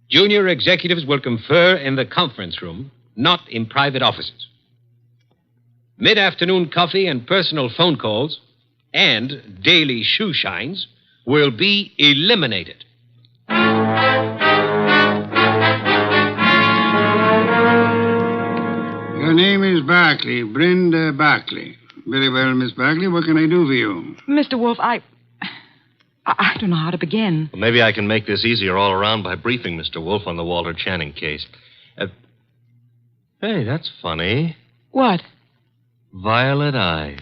junior executives will confer in the conference room, not in private offices. Mid-afternoon coffee and personal phone calls and daily shoe shines will be eliminated. Your name is Barclay, Brenda Barclay. Very well, Miss Barclay. What can I do for you? Mr. Wolfe, I don't know how to begin. Well, maybe I can make this easier all around by briefing Mr. Wolfe on the Walter Channing case. Hey, that's funny. What? Violet eyes.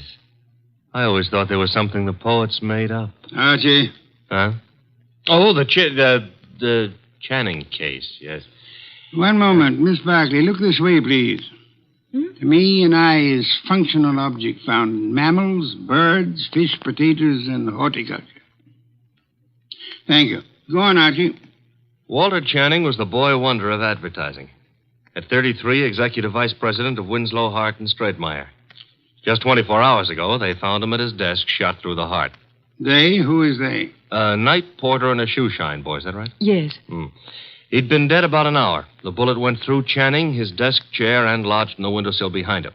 I always thought they were something the poets made up. Archie. Huh? Oh, the Channing case, yes. One moment. Miss Barclay, look this way, please. To me, an eye is functional object found in mammals, birds, fish, potatoes, and horticulture. Thank you. Go on, Archie. Walter Channing was the boy wonder of advertising. At 33, executive vice president of Winslow, Hart, and Straightmeyer. Just 24 hours ago, they found him at his desk, shot through the heart. They? Who is they? A night porter and a shoe shine boy, is that right? Yes. He'd been dead about an hour. The bullet went through Channing, his desk chair, and lodged in the windowsill behind him.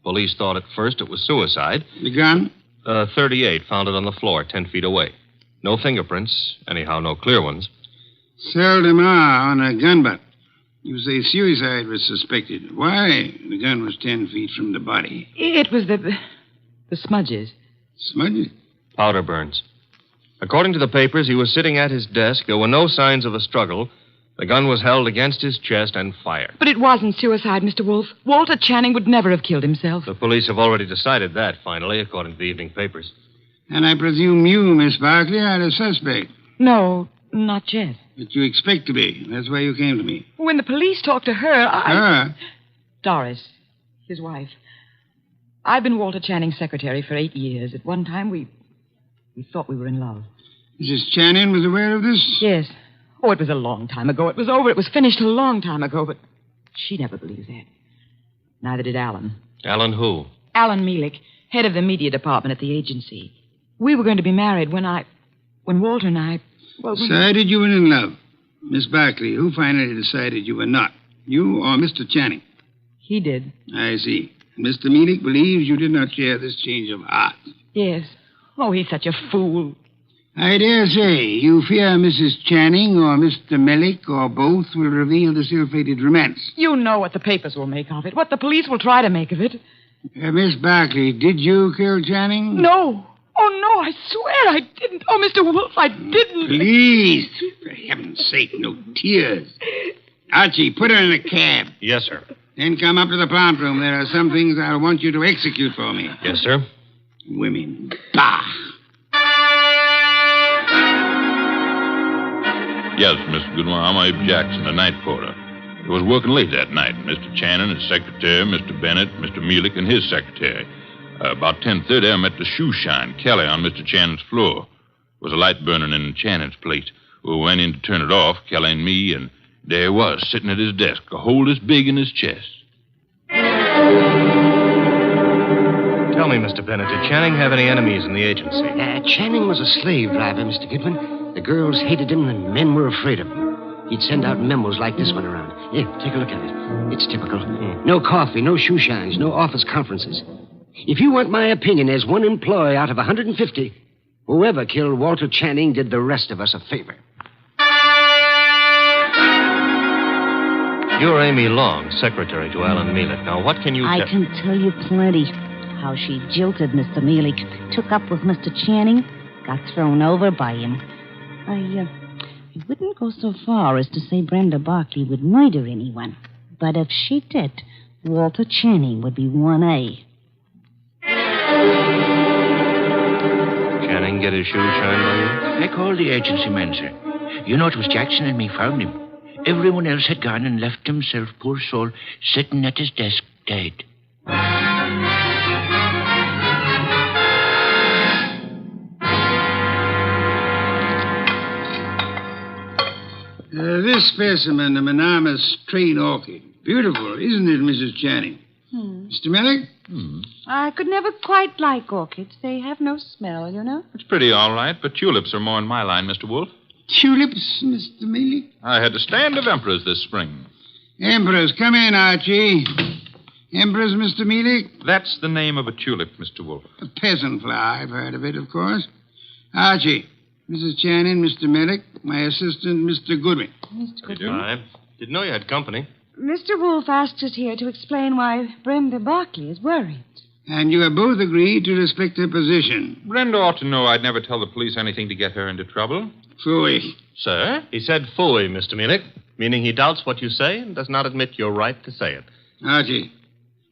Police thought at first it was suicide. The gun? 38, found it on the floor, 10 feet away. No fingerprints, anyhow, no clear ones. Seldom are on a gun butt. You say suicide was suspected. Why? The gun was 10 feet from the body. It was the smudges. Smudges? Powder burns. According to the papers, he was sitting at his desk. There were no signs of a struggle. The gun was held against his chest and fired. But it wasn't suicide, Mr. Wolfe. Walter Channing would never have killed himself. The police have already decided that, finally, according to the evening papers. And I presume you, Miss Barclay, are the suspect. No, not yet. But you expect to be. That's why you came to me. When the police talked to her, Her? Doris, his wife. I've been Walter Channing's secretary for 8 years. At one time, we thought we were in love. Mrs. Channing was aware of this? Yes. Oh, it was a long time ago. It was over. It was finished a long time ago, but she never believed that. Neither did Alan. Alan who? Alan Mielik, head of the media department at the agency. We were going to be married when Walter and I... Well, Decided you were in love. Miss Barclay, who finally decided you were not? You or Mr. Channing? He did. I see. Mr. Mielik believes you did not share this change of heart. Yes. Oh, he's such a fool. I dare say you fear Mrs. Channing or Mr. Mielik or both will reveal the ill-fated romance. You know what the papers will make of it, what the police will try to make of it. Miss Barclay, did you kill Channing? No. Oh, no, I swear I didn't. Oh, Mr. Wolfe, I didn't. Please, for heaven's sake, no tears. Archie, put her in a cab. Yes, sir. Then come up to the plant room. There are some things I'll want you to execute for me. Yes, sir. Women. Bah! Yes, Mr. Goodwin, I'm Abe Jackson, the night porter. I was working late that night. Mr. Channing, his secretary, Mr. Bennett, Mr. Mielik, and his secretary. About 10:30, I met the shoe shine, Kelly, on Mr. Channing's floor. There was a light burning in Channing's plate. We went in to turn it off, Kelly and me, and there he was, sitting at his desk, a hole this big in his chest. Tell me, Mr. Bennett, did Channing have any enemies in the agency? Channing was a slave driver, Mr. Goodwin. The girls hated him, and the men were afraid of him. He'd send out memos like this one around. Here, take a look at it. It's typical. No coffee, no shoe shines, no office conferences. If you want my opinion, as one employee out of 150, whoever killed Walter Channing did the rest of us a favor. You're Amy Long, secretary to Alan Mealich. Now, what can you I can tell you plenty. How she jilted Mr. Mealich, took up with Mr. Channing, got thrown over by him. I wouldn't go so far as to say Brenda Barkley would murder anyone. But if she did, Walter Channing would be 1A. Channing get his shoes shined on you? I called the agency man, sir. You know, it was Jackson and me found him. Everyone else had gone and left himself, poor soul, sitting at his desk, dead. This specimen of an enormous straight orchid. Beautiful, isn't it, Mrs. Channing? Mr. Mealich? I could never quite like orchids. They have no smell, you know. It's pretty all right, but tulips are more in my line, Mr. Wolfe. Tulips, Mr. Mealich? I had a stand of emperors this spring. Emperors, come in, Archie. Emperors, Mr. Mealich? That's the name of a tulip, Mr. Wolfe. A peasant flower. I've heard of it, of course. Archie, Mrs. Channing, Mr. Mealich, my assistant, Mr. Goodwin. Mr. Goodwin. I didn't know you had company. Mr. Wolfe asked us here to explain why Brenda Barkley is worried. And you have both agreed to respect her position. Brenda ought to know I'd never tell the police anything to get her into trouble. Phooey. Sir? He said phooey, Mr. Mealich, meaning he doubts what you say and does not admit your right to say it. Archie,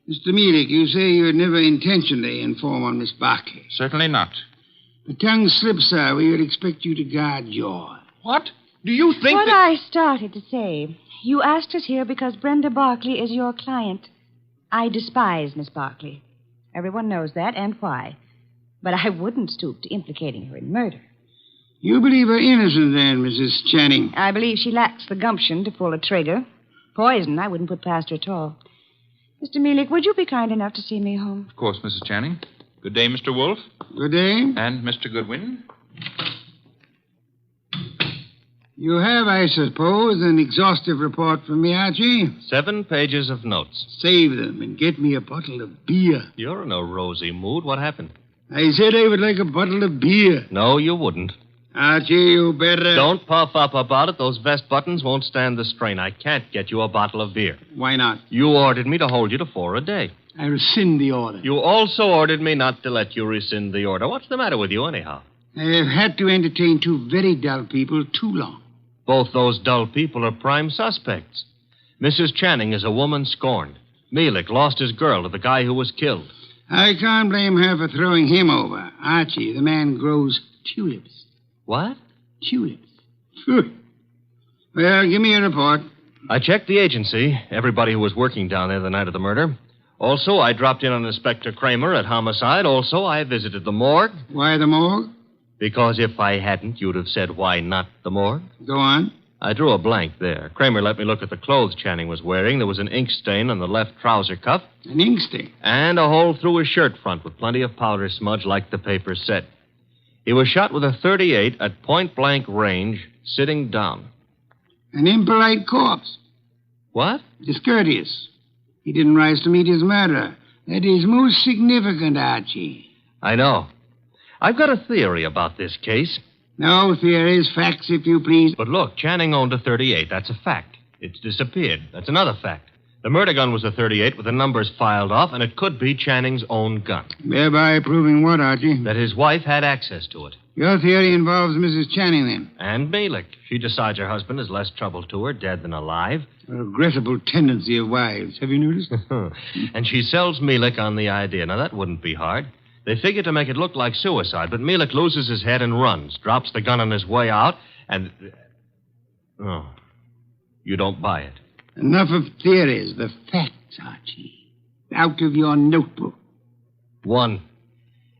Mr. Mealich, you say you would never intentionally inform on Miss Barkley. Certainly not. The tongue slips, sir. We would expect you to guard your... What? Do you think What I started to say. You asked us here because Brenda Barkley is your client. I despise Miss Barkley. Everyone knows that, and why. But I wouldn't stoop to implicating her in murder. You believe her innocent, then, Mrs. Channing? I believe she lacks the gumption to pull a trigger. Poison I wouldn't put past her at all. Mr. Mealich, would you be kind enough to see me home? Of course, Mrs. Channing. Good day, Mr. Wolfe. Good day. And Mr. Goodwin. You have, I suppose, an exhaustive report from me, Archie? 7 pages of notes. Save them and get me a bottle of beer. You're in a rosy mood. What happened? I said I would like a bottle of beer. No, you wouldn't. Archie, you better... Don't puff up about it. Those vest buttons won't stand the strain. I can't get you a bottle of beer. Why not? You ordered me to hold you to 4 a day. I rescind the order. You also ordered me not to let you rescind the order. What's the matter with you, anyhow? I have had to entertain 2 very dull people too long. Both those dull people are prime suspects. Mrs. Channing is a woman scorned. Mealich lost his girl to the guy who was killed. I can't blame her for throwing him over. Archie, the man grows tulips. What? Tulips. Well, give me a report. I checked the agency, everybody who was working down there the night of the murder. Also, I dropped in on Inspector Kramer at Homicide. Also, I visited the morgue. Why the morgue? Because if I hadn't, you'd have said, why not the morgue? Go on. I drew a blank there. Kramer let me look at the clothes Channing was wearing. There was an ink stain on the left trouser cuff. An ink stain? And a hole through his shirt front with plenty of powder smudge like the paper said. He was shot with a .38 at point-blank range, sitting down. An impolite corpse. What? Discourteous. He didn't rise to meet his murderer. That is most significant, Archie. I know. I've got a theory about this case. No theories, facts, if you please. But look, Channing owned a .38. That's a fact. It's disappeared. That's another fact. The murder gun was a .38 with the numbers filed off, and it could be Channing's own gun. Thereby proving what, Archie? That his wife had access to it. Your theory involves Mrs. Channing, then? And Mealich. She decides her husband is less trouble to her, dead than alive. A regrettable tendency of wives. Have you noticed? And she sells Mealich on the idea. Now, that wouldn't be hard. They figure to make it look like suicide, but Mealich loses his head and runs, drops the gun on his way out, and... Oh, you don't buy it. Enough of theories. The facts, Archie. Out of your notebook. 1.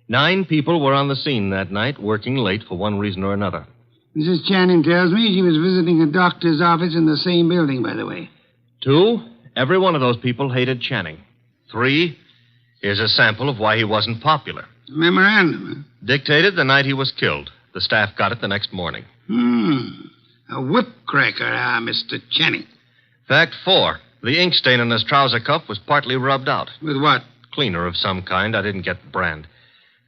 9 people were on the scene that night, working late for one reason or another. Mrs. Channing tells me she was visiting a doctor's office in the same building, by the way. 2. Every one of those people hated Channing. 3. Here's a sample of why he wasn't popular. Memorandum, huh? Dictated the night he was killed. The staff got it the next morning. A whip cracker, Mr. Channing. Fact 4. The ink stain on his trouser cuff was partly rubbed out. With what? Cleaner of some kind. I didn't get the brand.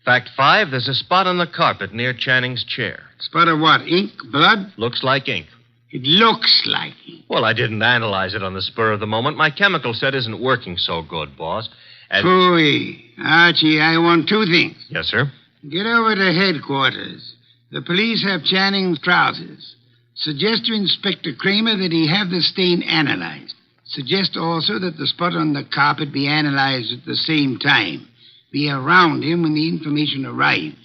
Fact 5. There's a spot on the carpet near Channing's chair. Spot of what? Ink? Blood? Looks like ink. It looks like it. Well, I didn't analyze it on the spur of the moment. My chemical set isn't working so good, boss. Phooey. Archie, I want two things. Yes, sir. Get over to headquarters. The police have Channing's trousers. Suggest to Inspector Kramer that he have the stain analyzed. Suggest also that the spot on the carpet be analyzed at the same time. Be around him when the information arrives.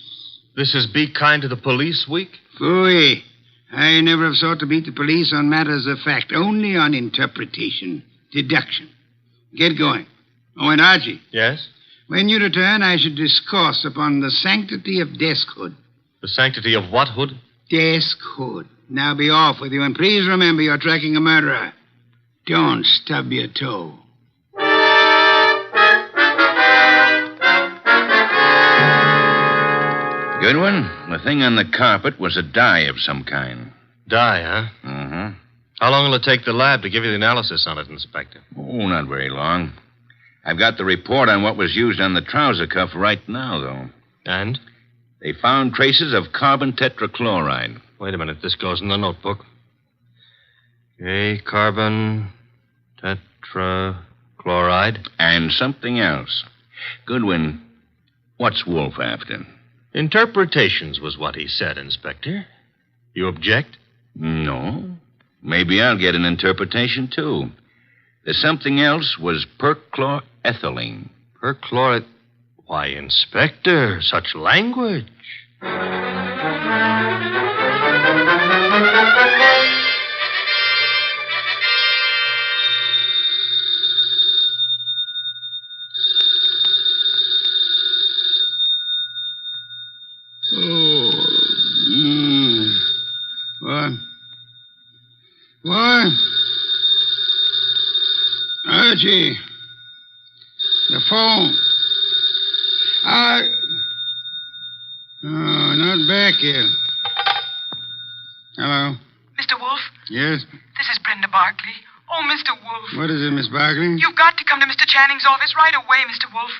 This is Be Kind to the Police Week? Phooey. I never have sought to beat the police on matters of fact, only on interpretation, deduction. Get going. Oh, and Archie. Yes? When you return, I should discourse upon the sanctity of deskhood. The sanctity of what hood? Deskhood. Now be off with you, and please remember you're tracking a murderer. Don't stub your toe. Goodwin, the thing on the carpet was a dye of some kind. Dye, huh? Mm-hmm. How long will it take the lab to give you the analysis on it, Inspector? Oh, not very long. I've got the report on what was used on the trouser cuff right now, though. And? They found traces of carbon tetrachloride. Wait a minute. This goes in the notebook. Okay, carbon tetrachloride. And something else. Goodwin, what's Wolfe after? Interpretations was what he said, Inspector. You object? No. Maybe I'll get an interpretation, too. The something else was perchloroethylene. Perchlor... Why, Inspector, such language. What? Archie. The phone. Oh, not back yet. Hello? Mr. Wolfe? Yes? This is Brenda Barkley. Oh, Mr. Wolfe. What is it, Miss Barkley? You've got to come to Mr. Channing's office right away, Mr. Wolfe.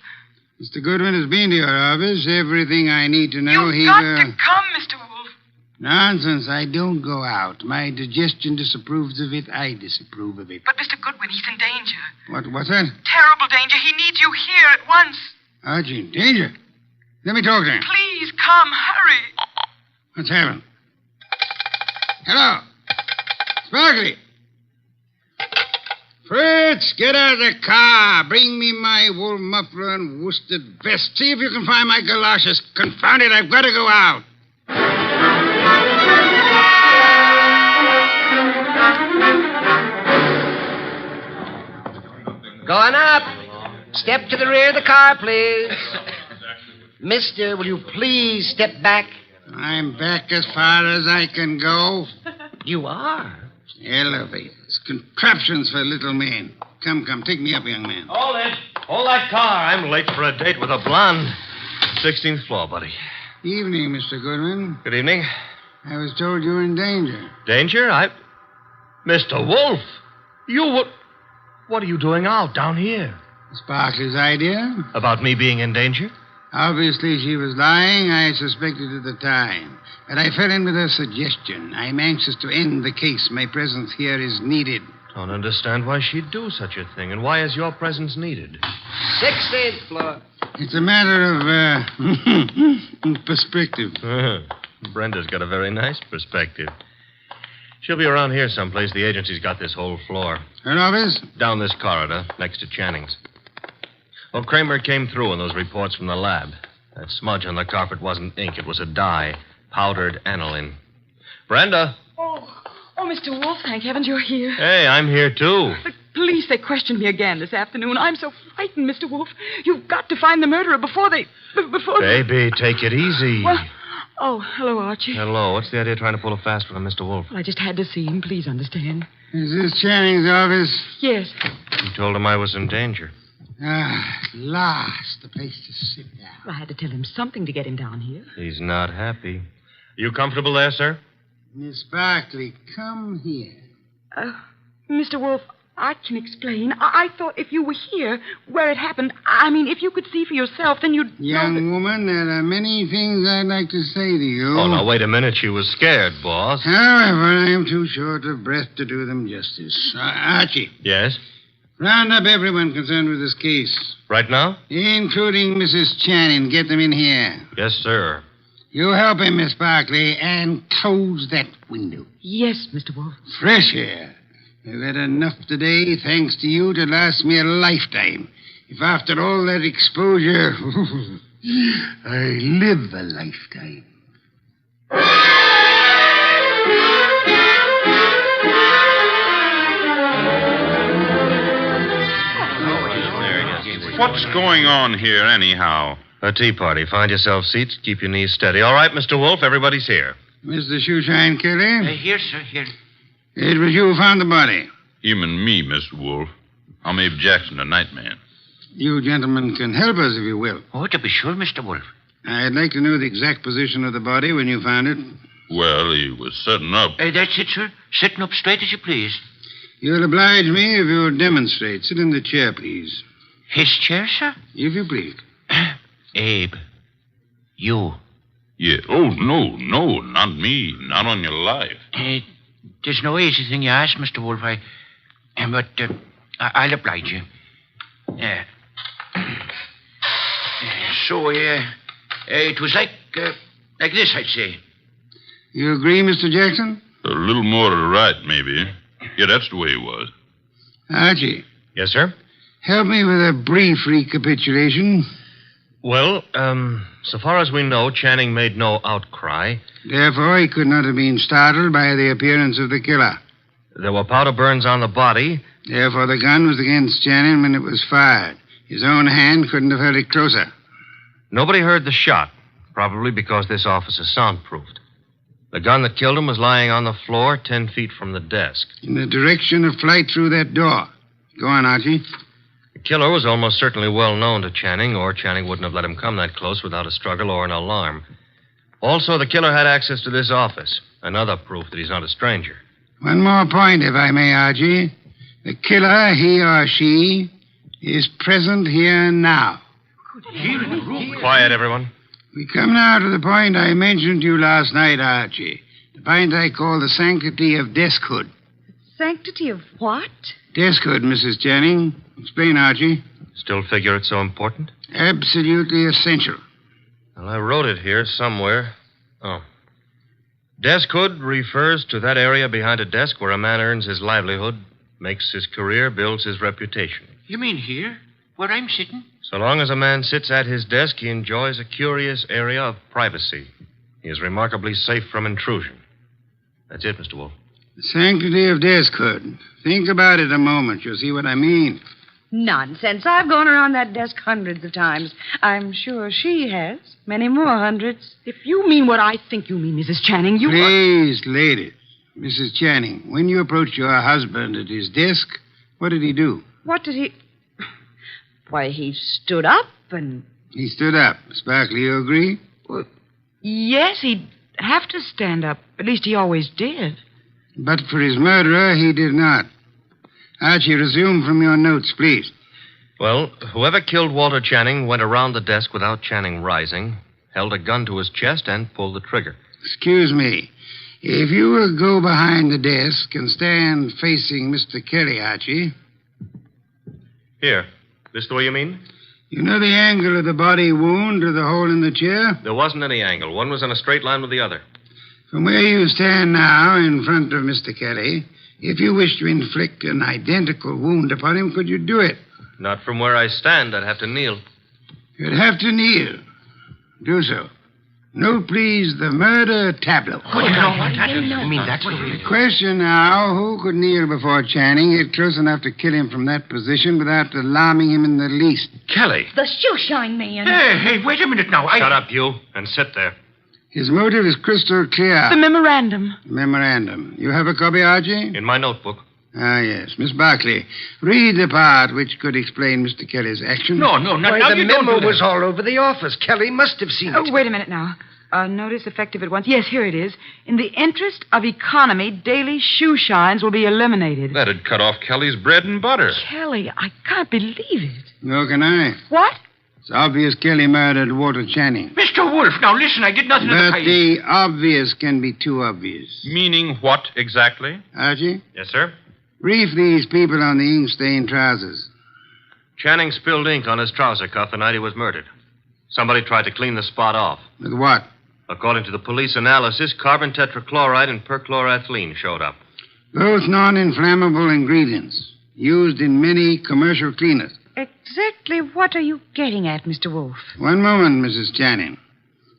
Mr. Goodwin has been to your office. Everything I need to know. You've got to come, Mr. Wolfe. Nonsense. I don't go out. My digestion disapproves of it. I disapprove of it. But, Mr. Goodwin, he's in danger. What's that? Terrible danger. He needs you here at once. Archie, in danger? Let me talk to him. Please come. Hurry. What's happened? Hello. Sparkly. Fritz, get out of the car. Bring me my wool muffler and worsted vest. See if you can find my galoshes. Confound it, I've got to go out. Going up. Step to the rear of the car, please. Mister, will you please step back? I'm back as far as I can go. You are? Elevators, contraptions for little men. Come, take me up, young man. Hold it. Hold that car. I'm late for a date with a blonde. 16th floor, buddy. Evening, Mr. Goodwin. Good evening. I was told you were in danger. Danger? Mr. Wolfe, what are you doing out down here? It's Barkley's idea. About me being in danger? Obviously, she was lying. I suspected at the time. But I fell in with her suggestion. I'm anxious to end the case. My presence here is needed. Don't understand why she'd do such a thing. And why is your presence needed? 16th floor. It's a matter of, perspective. Brenda's got a very nice perspective. She'll be around here someplace. The agency's got this whole floor. Her office? Down this corridor, next to Channing's. Well, Kramer came through on those reports from the lab. That smudge on the carpet wasn't ink. It was a dye. Powdered aniline. Brenda. Oh, Mr. Wolfe, thank heavens you're here. Hey, I'm here, too. The police, they questioned me again this afternoon. I'm so frightened, Mr. Wolfe. You've got to find the murderer before they... Baby, take it easy. Well, hello, Archie. Hello. What's the idea of trying to pull a fast one on Mr. Wolfe? Well, I just had to see him. Please understand. Is this Channing's office? Yes. You told him I was in danger. At last, the place to sit down. Well, I had to tell him something to get him down here. He's not happy. You comfortable there, sir? Miss Barkley, come here. Mr. Wolfe, I can explain. I thought if you were here, where it happened, if you could see for yourself, then you'd Young woman, there are many things I'd like to say to you. Oh, now, wait a minute. She was scared, boss. However, I am too short of breath to do them justice. Archie. Yes? Round up everyone concerned with this case. Right now? Including Mrs. Channing. Get them in here. Yes, sir. You help him, Miss Barkley, and close that window. Yes, Mr. Wolfe. Fresh air. I've had enough today, thanks to you, to last me a lifetime. If after all that exposure, I live a lifetime. What's going on here, anyhow? A tea party. Find yourself seats. Keep your knees steady. All right, Mr. Wolfe, everybody's here. Mr. Shoeshine Kelly? Here, sir, here. It was you who found the body. Him and me, Mr. Wolfe. I'm Abe Jackson, the night man. You gentlemen can help us if you will. Oh, to be sure, Mr. Wolfe. I'd like to know the exact position of the body when you found it. Well, he was sitting up. That's it, sir. Sitting up straight as you please. You'll oblige me if you'll demonstrate. Sit in the chair, please. His chair, sir? If you please. Abe, you. Yeah. Oh, no, not me. Not on your life. There's no easy thing you ask, Mr. Wolfe. But I'll oblige you. So, it was like this, I'd say. You agree, Mr. Jackson? A little more to the right, maybe. Yeah, that's the way it was. Archie. Yes, sir? Help me with a brief recapitulation. Well, so far as we know, Channing made no outcry. Therefore, he could not have been startled by the appearance of the killer. There were powder burns on the body. Therefore, the gun was against Channing when it was fired. His own hand couldn't have held it closer. Nobody heard the shot, probably because this office is soundproofed. The gun that killed him was lying on the floor 10 feet from the desk. In the direction of flight through that door. Go on, Archie. The killer was almost certainly well known to Channing, or Channing wouldn't have let him come that close without a struggle or an alarm. Also, the killer had access to this office. Another proof that he's not a stranger. One more point, if I may, Archie. The killer, he or she, is present here now. Here in the room. Quiet, everyone. We come now to the point I mentioned to you last night, Archie. The point I call the sanctity of deskhood. Sanctity of what? Deskhood, Mrs. Channing. Explain, Archie. Still figure it's so important? Absolutely essential. Well, I wrote it here somewhere. Oh. Deskhood refers to that area behind a desk where a man earns his livelihood, makes his career, builds his reputation. You mean here? Where I'm sitting? So long as a man sits at his desk, he enjoys a curious area of privacy. He is remarkably safe from intrusion. That's it, Mr. Wolfe. The sanctity of deskhood. Think about it a moment. You'll see what I mean. Nonsense. I've gone around that desk hundreds of times. I'm sure she has. Many more hundreds. If you mean what I think you mean, Mrs. Channing, you... Please, ladies. Mrs. Channing, when you approached your husband at his desk, what did he do? What did he... Why, he stood up and... He stood up. Miss Barkley, you agree? Well, yes, he'd have to stand up. At least he always did. But for his murderer, he did not. Archie, resume from your notes, please. Well, whoever killed Walter Channing went around the desk without Channing rising, held a gun to his chest, and pulled the trigger. Excuse me. If you will go behind the desk and stand facing Mr. Kelly, Archie. Here. This the way you mean? You know the angle of the body wound to the hole in the chair? There wasn't any angle. One was in a straight line with the other. From where you stand now in front of Mr. Kelly, if you wish to inflict an identical wound upon him, could you do it? Not from where I stand. I'd have to kneel. You'd have to kneel. Do so. Note, please, the murder tableau. Oh, you mean that's what The question now, who could kneel before Channing, get close enough to kill him from that position without alarming him in the least? Kelly. The shoeshine man. Hey, wait a minute now. Shut up, you, and sit there. His motive is crystal clear. The memorandum. Memorandum. You have a copy, Archie? In my notebook. Ah, yes. Miss Barkley, read the part which could explain Mr. Kelly's action. No, Why, now the you don't memo do that. was all over the office. Kelly must have seen it. Oh, wait a minute now. Notice effective at once. Yes, here it is. In the interest of economy, daily shoe shines will be eliminated. That'd cut off Kelly's bread and butter. Kelly, I can't believe it. Nor can I. What? It's obvious Kelly murdered Walter Channing. Mr. Wolfe, now listen, I did nothing to But the the obvious can be too obvious. Meaning what exactly? Archie, Yes, sir? brief these people on the ink-stained trousers. Channing spilled ink on his trouser cuff the night he was murdered. Somebody tried to clean the spot off. With what? According to the police analysis, carbon tetrachloride and perchloroethylene showed up. Both non-inflammable ingredients used in many commercial cleaners. Exactly what are you getting at, Mr. Wolfe? One moment, Mrs. Channing.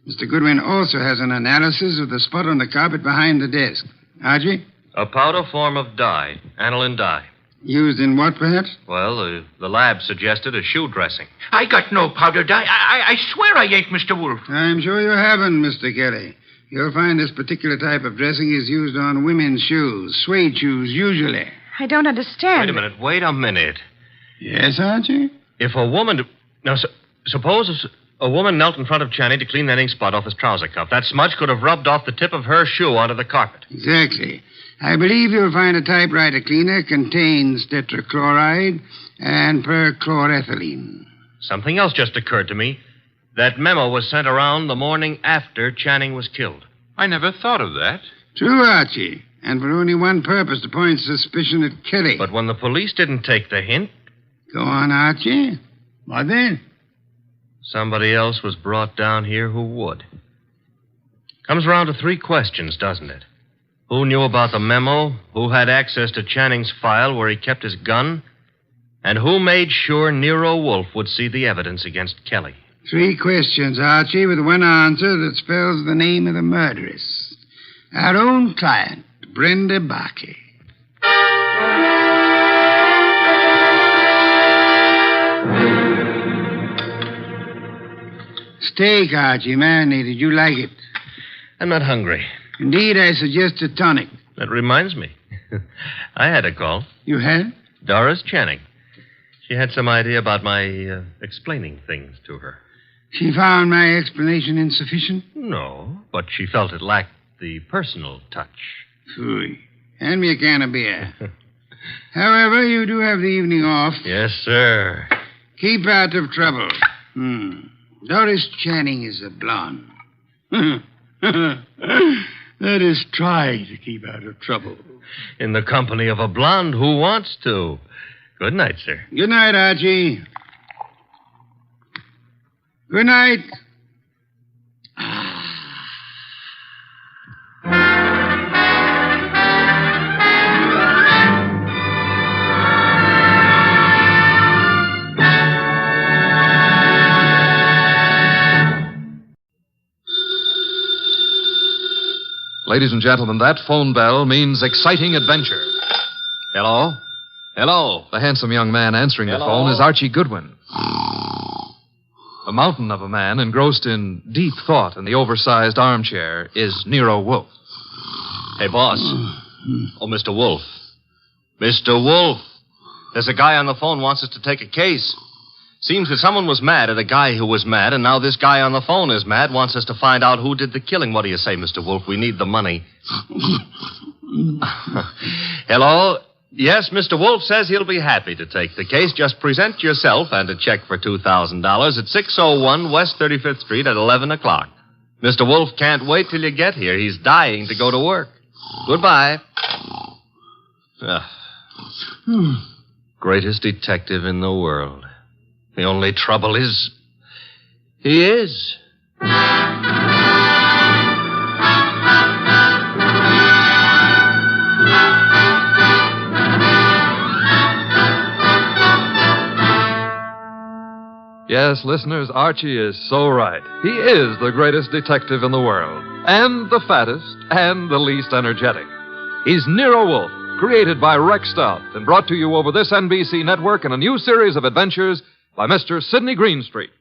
Mr. Goodwin also has an analysis of the spot on the carpet behind the desk. Archie? A powder form of dye, aniline dye. Used in what, perhaps? Well, the lab suggested a shoe dressing. I got no powder dye. I swear I ain't, Mr. Wolfe. I'm sure you haven't, Mr. Kelly. You'll find this particular type of dressing is used on women's shoes, suede shoes, usually. I don't understand. Wait a minute. Yes, Archie? If a woman... Now, suppose a woman knelt in front of Channing to clean that ink spot off his trouser cuff. That smudge could have rubbed off the tip of her shoe onto the carpet. Exactly. I believe you'll find a typewriter cleaner contains tetrachloride and perchloroethylene. Something else just occurred to me. That memo was sent around the morning after Channing was killed. I never thought of that. True, Archie. And for only one purpose, to point suspicion at Kelly. But when the police didn't take the hint... Go on, Archie. What then? Somebody else was brought down here who would. Comes around to 3 questions, doesn't it? Who knew about the memo? Who had access to Channing's file where he kept his gun? And who made sure Nero Wolfe would see the evidence against Kelly? 3 questions, Archie, with one answer that spells the name of the murderess. Our own client, Brenda Barkley. Steak, Archie, marinated. You like it? I'm not hungry. Indeed, I suggest a tonic. That reminds me. I had a call. You had? Doris Channing. She had some idea about my explaining things to her. She found my explanation insufficient? No, but she felt it lacked the personal touch. Phooey. Hand me a can of beer. However, you do have the evening off. Yes, sir. Keep out of trouble. Doris Channing is a blonde. That is, try to keep out of trouble. In the company of a blonde who wants to. Good night, sir. Good night, Archie. Good night. Ladies and gentlemen, that phone bell means exciting adventure. Hello? Hello? The handsome young man answering the phone is Archie Goodwin. A mountain of a man engrossed in deep thought in the oversized armchair is Nero Wolfe. Hey, boss. Oh, Mr. Wolfe. Mr. Wolfe. There's a guy on the phone wants us to take a case. Seems that someone was mad at a guy who was mad, and now this guy on the phone is mad, wants us to find out who did the killing. What do you say, Mr. Wolfe? We need the money. Hello? Yes, Mr. Wolfe says he'll be happy to take the case. Just present yourself and a check for $2,000 at 601 West 35th Street at 11 o'clock. Mr. Wolfe can't wait till you get here. He's dying to go to work. Goodbye. Greatest detective in the world. The only trouble is, he is. Yes, listeners, Archie is so right. He is the greatest detective in the world, and the fattest, and the least energetic. He's Nero Wolfe, created by Rex Stout, and brought to you over this NBC network in a new series of adventures by Mr. Sidney Greenstreet.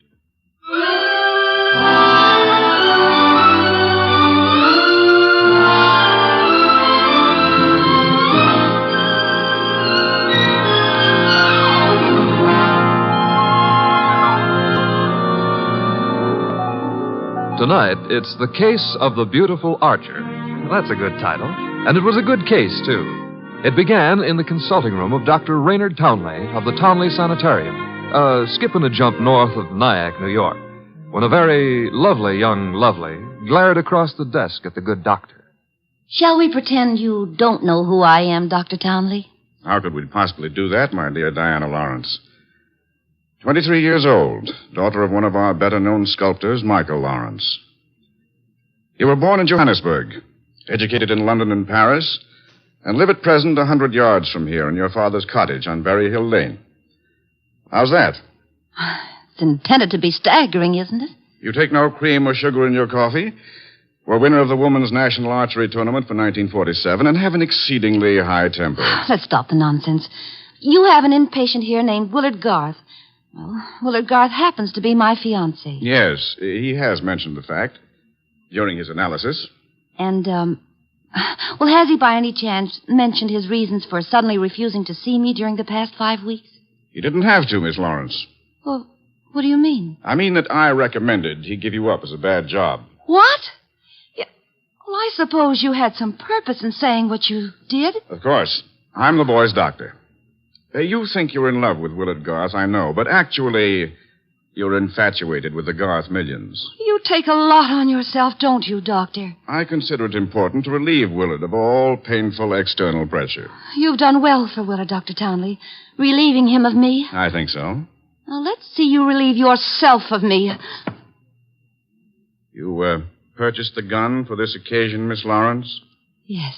Tonight, it's The Case of the Beautiful Archer. That's a good title. And it was a good case, too. It began in the consulting room of Dr. Raynard Townley of the Townley Sanitarium, skipping a jump north of Nyack, New York, when a very lovely young lovely glared across the desk at the good doctor. Shall we pretend you don't know who I am, Dr. Townley? How could we possibly do that, my dear Diana Lawrence? 23 years old, daughter of one of our better-known sculptors, Michael Lawrence. You were born in Johannesburg, educated in London and Paris, and live at present 100 yards from here in your father's cottage on Berry Hill Lane. How's that? It's intended to be staggering, isn't it? You take no cream or sugar in your coffee, were winner of the Women's National Archery Tournament for 1947, and have an exceedingly high temper. Let's stop the nonsense. You have an inpatient here named Willard Garth. Well, Willard Garth happens to be my fiancé. Yes, he has mentioned the fact during his analysis. And, well, has he by any chance mentioned his reasons for suddenly refusing to see me during the past 5 weeks? He didn't have to, Miss Lawrence. Well, what do you mean? I mean that I recommended he give you up as a bad job. What? Yeah, well, I suppose you had some purpose in saying what you did. Of course. I'm the boy's doctor. You think you're in love with Willard Garth, I know, but actually, you're infatuated with the Garth millions. You take a lot on yourself, don't you, Doctor? I consider it important to relieve Willard of all painful external pressure. You've done well for Willard, Dr. Townley, relieving him of me. I think so. Now, let's see you relieve yourself of me. You, purchased the gun for this occasion, Miss Lawrence? Yes.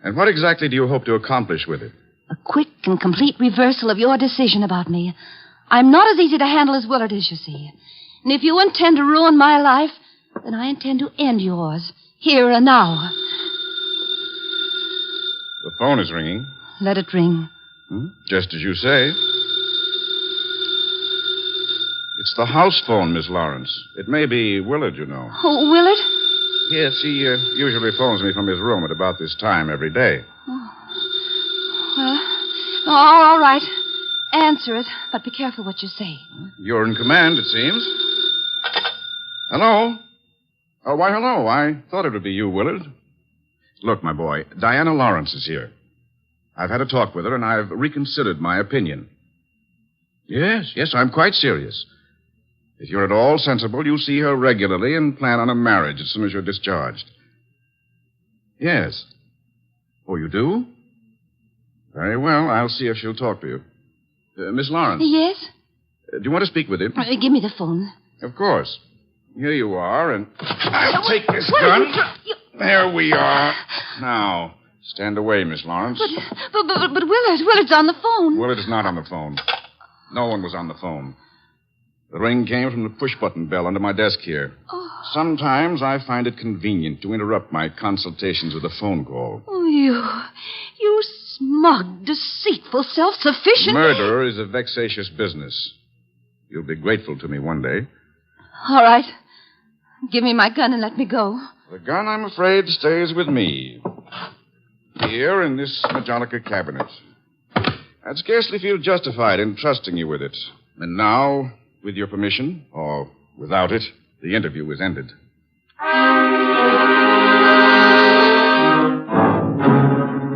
And what exactly do you hope to accomplish with it? A quick and complete reversal of your decision about me. I'm not as easy to handle as Willard is, you see. And if you intend to ruin my life, then I intend to end yours, here and now. The phone is ringing. Let it ring. Just as you say. It's the house phone, Miss Lawrence. It may be Willard, you know. Oh, Willard? Yes, he usually phones me from his room at about this time every day. Well, all right. Answer it, but be careful what you say. You're in command, it seems. Hello? Oh, why, hello. I thought it would be you, Willard. Look, my boy, Diana Lawrence is here. I've had a talk with her, and I've reconsidered my opinion. Yes, I'm quite serious. If you're at all sensible, you'll see her regularly and plan on a marriage as soon as you're discharged. Yes. Oh, you do? Very well. I'll see if she'll talk to you. Miss Lawrence. Yes? Do you want to speak with him? Give me the phone. Of course. Here you are, and I'll take this gun. There we are. Now, stand away, Miss Lawrence. But Willard's on the phone. Willard is not on the phone. No one was on the phone. The ring came from the push-button bell under my desk here. Oh. Sometimes I find it convenient to interrupt my consultations with a phone call. Oh, you smug, deceitful, self-sufficient... Murder is a vexatious business. You'll be grateful to me one day. All right. Give me my gun and let me go. The gun, I'm afraid, stays with me. Here in this Majolica cabinet. I'd scarcely feel justified in trusting you with it. And now, with your permission, or without it, the interview is ended.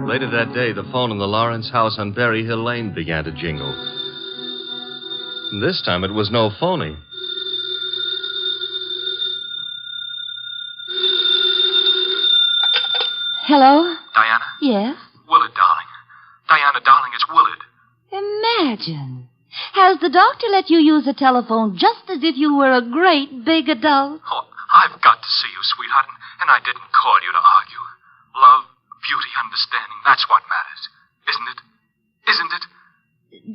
Later that day, the phone in the Lawrence house on Berry Hill Lane began to jingle. And this time it was no phony. Hello? Diana? Yes? Willard, darling. Diana, darling, it's Willard. Imagine. Has the doctor let you use the telephone just as if you were a great big adult? Oh, I've got to see you, sweetheart, and I didn't call you to argue. Love, beauty, understanding, that's what matters. Isn't it? Isn't it?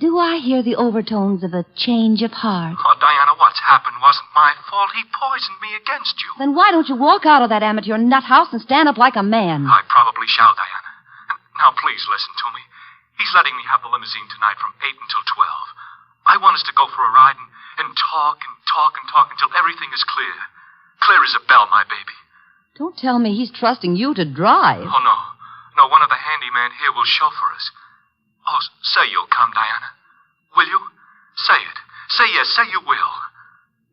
Do I hear the overtones of a change of heart? Oh, Diana, what's happened wasn't my fault. He poisoned me against you. Then why don't you walk out of that amateur nut house and stand up like a man? I probably shall, Diana. And now, please listen to me. He's letting me have the limousine tonight from 8 until 12. I want us to go for a ride and talk and talk and talk until everything is clear. Clear as a bell, my baby. Don't tell me he's trusting you to drive. Oh, no. No, one of the handymen here will chauffeur us. Oh, say you'll come, Diana. Will you? Say it. Say yes. Say you will.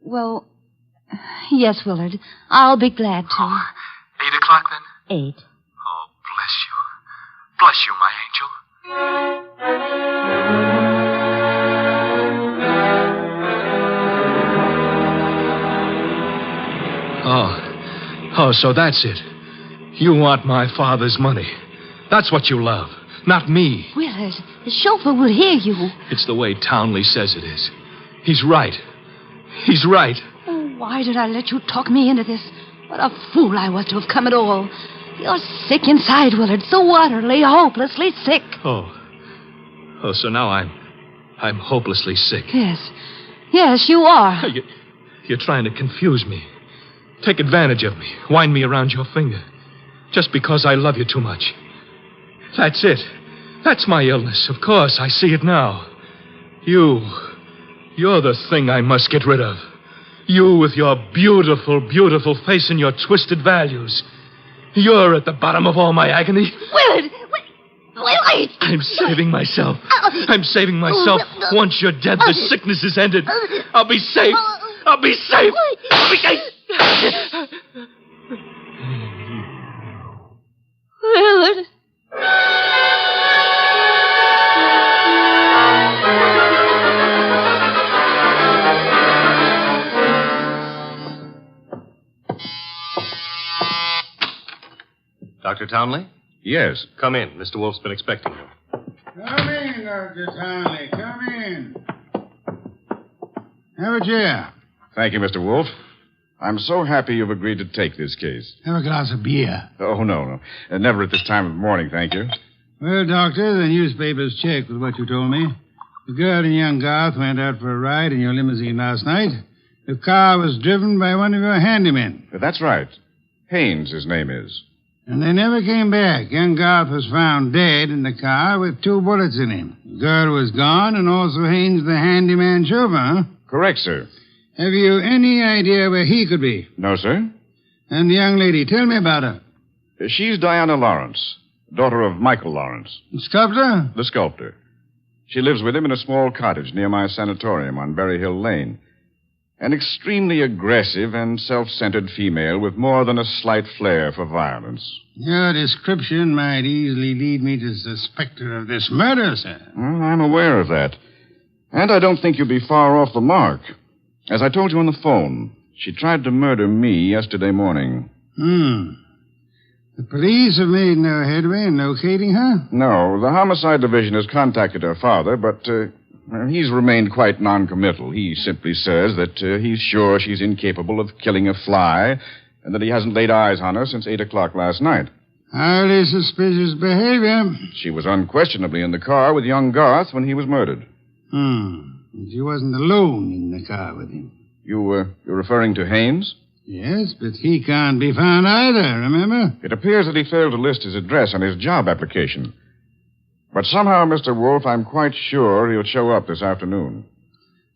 Well, Yes, Willard. I'll be glad to. 8 o'clock, then? 8. Oh, bless you. Bless you, my angel. Oh, so that's it. You want my father's money. That's what you love, not me. Willard, the chauffeur will hear you. It's the way Townley says it is. He's right. He's right. Oh, why did I let you talk me into this? What a fool I was to have come at all. You're sick inside, Willard, so utterly, hopelessly sick. Oh, so now I'm hopelessly sick. Yes, you are. You're trying to confuse me. Take advantage of me. Wind me around your finger. Just because I love you too much. That's it. That's my illness. Of course, I see it now. You're the thing I must get rid of. You with your beautiful, beautiful face and your twisted values. You're at the bottom of all my agony. Willard! Willard! I'm saving myself. I'm saving myself. Once you're dead, the sickness is ended. I'll be safe. I'll be safe. I'll be safe. Willard. Dr. Townley? Yes. Come in. Mr. Wolfe's been expecting you. Come in, Dr. Townley. Come in. Have a chair. Thank you, Mr. Wolfe. I'm so happy you've agreed to take this case. Have a glass of beer. Oh, no. Never at this time of the morning, thank you. Well, Doctor, the newspapers checked with what you told me. The girl and young Garth went out for a ride in your limousine last night. The car was driven by one of your handymen. That's right. Haynes, his name is. And they never came back. Young Garth was found dead in the car with 2 bullets in him. The girl was gone, and also Haynes, the handyman chauffeur, huh? Correct, sir. Have you any idea where he could be? No, sir. And the young lady, tell me about her. She's Diana Lawrence, daughter of Michael Lawrence. The sculptor? The sculptor. She lives with him in a small cottage near my sanatorium on Berry Hill Lane. An extremely aggressive and self-centered female with more than a slight flair for violence. Your description might easily lead me to suspect her of this murder, sir. Well, I'm aware of that. And I don't think you'll be far off the mark. As I told you on the phone, she tried to murder me yesterday morning. The police have made no headway in locating her? No, the homicide division has contacted her father, but he's remained quite noncommittal. He simply says that he's sure she's incapable of killing a fly and that he hasn't laid eyes on her since 8 o'clock last night. Highly suspicious behavior. She was unquestionably in the car with young Garth when he was murdered. She wasn't alone in the car with him. You're referring to Haynes? Yes, but he can't be found either, remember? It appears that he failed to list his address on his job application. But somehow, Mr. Wolfe, I'm quite sure he'll show up this afternoon.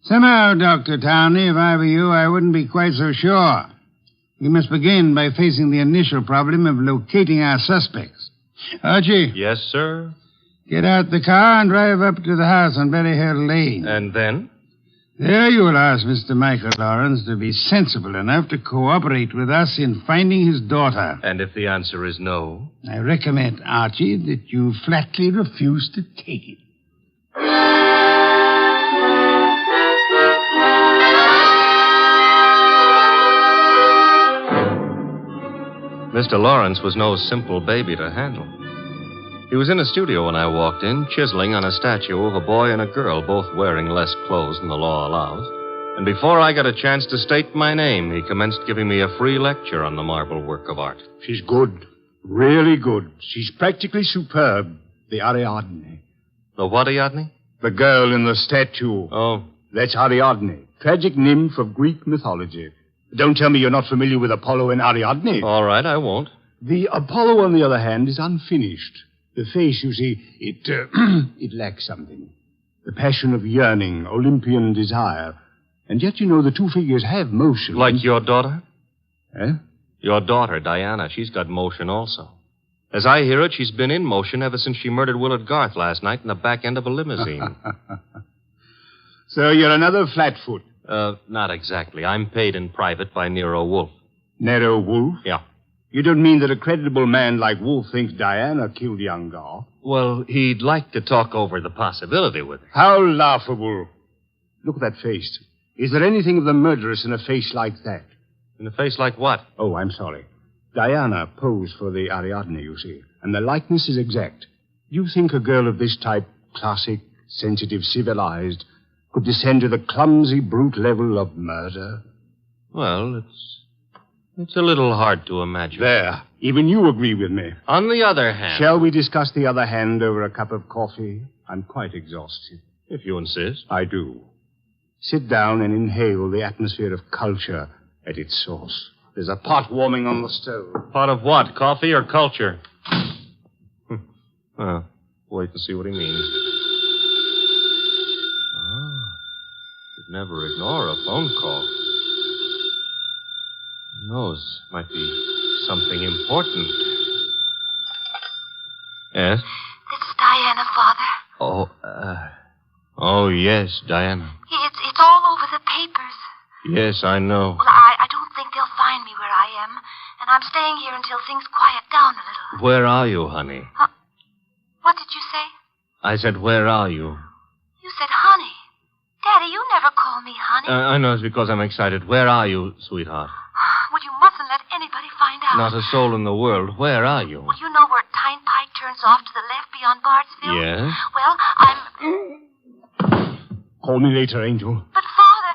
Somehow, Dr. Townley, if I were you, I wouldn't be quite so sure. We must begin by facing the initial problem of locating our suspects. Archie? Yes, sir? Get out the car and drive up to the house on Berry Hill Lane. And then? There you will ask Mr. Michael Lawrence to be sensible enough to cooperate with us in finding his daughter. And if the answer is no? I recommend, Archie, that you flatly refuse to take it. Mr. Lawrence was no simple baby to handle. He was in a studio when I walked in, chiseling on a statue of a boy and a girl, both wearing less clothes than the law allows. And before I got a chance to state my name, he commenced giving me a free lecture on the marble work of art. She's good. Really good. She's practically superb. The Ariadne. The what Ariadne? The girl in the statue. Oh. That's Ariadne, tragic nymph of Greek mythology. Don't tell me you're not familiar with Apollo and Ariadne. All right, I won't. The Apollo, on the other hand, is unfinished. The face, you see, it lacks something. The passion of yearning, Olympian desire. And yet, you know, the two figures have motion. Like your daughter? Eh? Your daughter, Diana, she's got motion also. As I hear it, she's been in motion ever since she murdered Willard Garth last night in the back end of a limousine. So you're another flatfoot. Not exactly. I'm paid in private by Nero Wolfe. Nero Wolfe? Yeah. You don't mean that a creditable man like Wolfe thinks Diana killed young Gar? Well, he'd like to talk over the possibility with her. How laughable. Look at that face. Is there anything of the murderous in a face like that? In a face like what? Oh, I'm sorry. Diana posed for the Ariadne, you see, and the likeness is exact. You think a girl of this type, classic, sensitive, civilized, could descend to the clumsy, brute level of murder? Well, it's a little hard to imagine. There. Even you agree with me. On the other hand... Shall we discuss the other hand over a cup of coffee? I'm quite exhausted. If you insist. I do. Sit down and inhale the atmosphere of culture at its source. There's a pot warming on the stove. Pot of what? Coffee or culture? Well, wait and see what he means. Should never ignore a phone call. Who knows? Might be something important. Yes? This is Diana, Father. Oh, yes, Diana. It's all over the papers. Yes, I know. Well, I don't think they'll find me where I am, and I'm staying here until things quiet down a little. Where are you, honey? What did you say? I said, where are you? You said honey. Daddy, you never call me honey. I know it's because I'm excited. Where are you, sweetheart? Well, you mustn't let anybody find out. Not a soul in the world. Where are you? Well, you know where Tyne Pike turns off to the left beyond Bardsville? Yes? Well, I'm... Call me later, Angel. But, Father...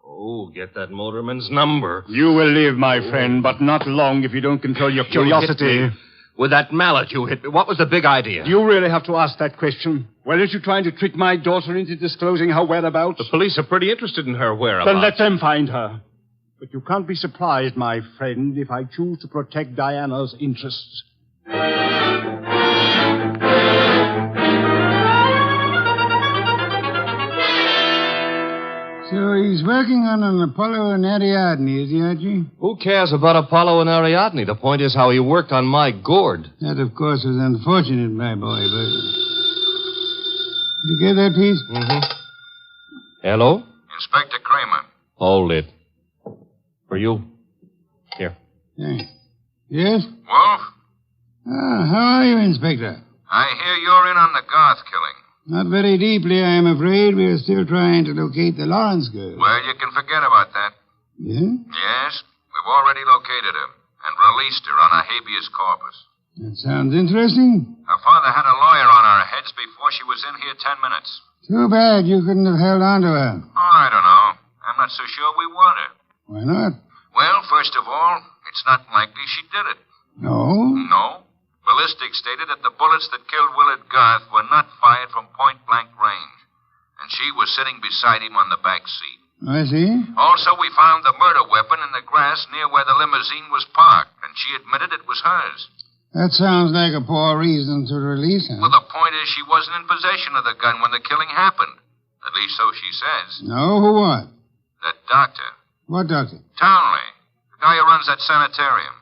Oh, get that motorman's number. You will live, my friend, but not long if you don't control your curiosity. With that mallet you hit me. What was the big idea? Do you really have to ask that question? Weren't you trying to trick my daughter into disclosing her whereabouts? The police are pretty interested in her whereabouts. Then let them find her. But you can't be surprised, my friend, if I choose to protect Diana's interests. So he's working on an Apollo and Ariadne, is he, Archie? Who cares about Apollo and Ariadne? The point is how he worked on my gourd. That, of course, was unfortunate, my boy, but... Did you get that piece? Mm-hmm. Hello? Inspector Kramer. Hold it. For you. Here. Thanks. Yes? Wolf? How are you, Inspector? I hear you're in on the Garth killing. Not very deeply, I am afraid. We're still trying to locate the Lawrence girl. Well, you can forget about that. Yeah? Yes, we've already located her and released her on a habeas corpus. That sounds interesting. Her father had a lawyer on our heads before she was in here 10 minutes. Too bad you couldn't have held on to her. Oh, I don't know. I'm not so sure we want her. Why not? Well, first of all, it's not likely she did it. No? No. Ballistics stated that the bullets that killed Willard Garth were not fired from point-blank range. And she was sitting beside him on the back seat. I see. Also, we found the murder weapon in the grass near where the limousine was parked, and she admitted it was hers. That sounds like a poor reason to release her. Well, the point is she wasn't in possession of the gun when the killing happened. At least so she says. No, who what? That doctor. What doctor? Townley. The guy who runs that sanitarium.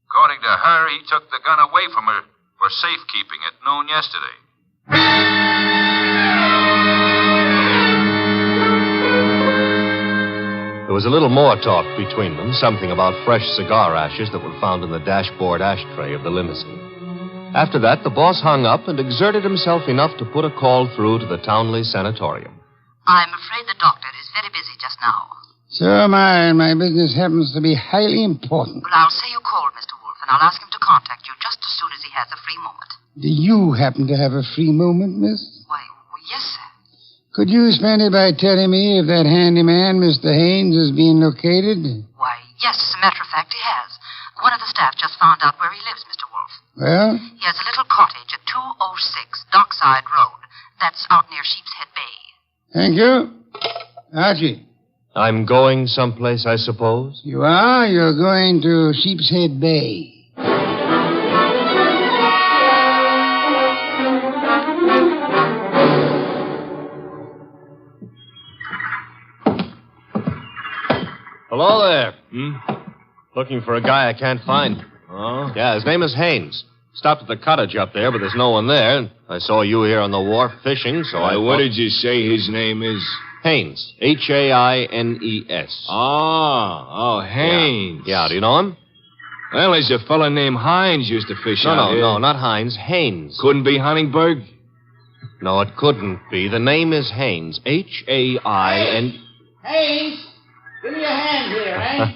According to her, he took the gun away from her for safekeeping at noon yesterday. There was a little more talk between them, something about fresh cigar ashes that were found in the dashboard ashtray of the limousine. After that, the boss hung up and exerted himself enough to put a call through to the Townley Sanatorium. I'm afraid the doctor is very busy just now. So am I, and my business happens to be highly important. Well, I'll say you called, Mr. Wolfe, and I'll ask him to contact you just as soon as he has a free moment. Do you happen to have a free moment, miss? Why, yes, sir. Could you spend it by telling me if that handyman, Mr. Haynes, is being located? Why, yes, as a matter of fact, he has. One of the staff just found out where he lives, Mr. Wolfe. Well? He has a little cottage at 206 Dockside Road. That's out near Sheepshead Bay. Thank you. Archie. I'm going someplace, I suppose? You are? You're going to Sheepshead Bay. Hello there. Looking for a guy I can't find. Oh? Yeah, his name is Haynes. Stopped at the cottage up there, but there's no one there. I saw you here on the wharf fishing, so What did you say his name is? Haynes. Haines. Oh, Haynes. Yeah, do you know him? Well, there's a fella named Hines used to fish out here. No, not Hines. Haynes. Couldn't be Huntingburg? No, it couldn't be. The name is Haynes. Hain. Haynes, give me a hand here, eh?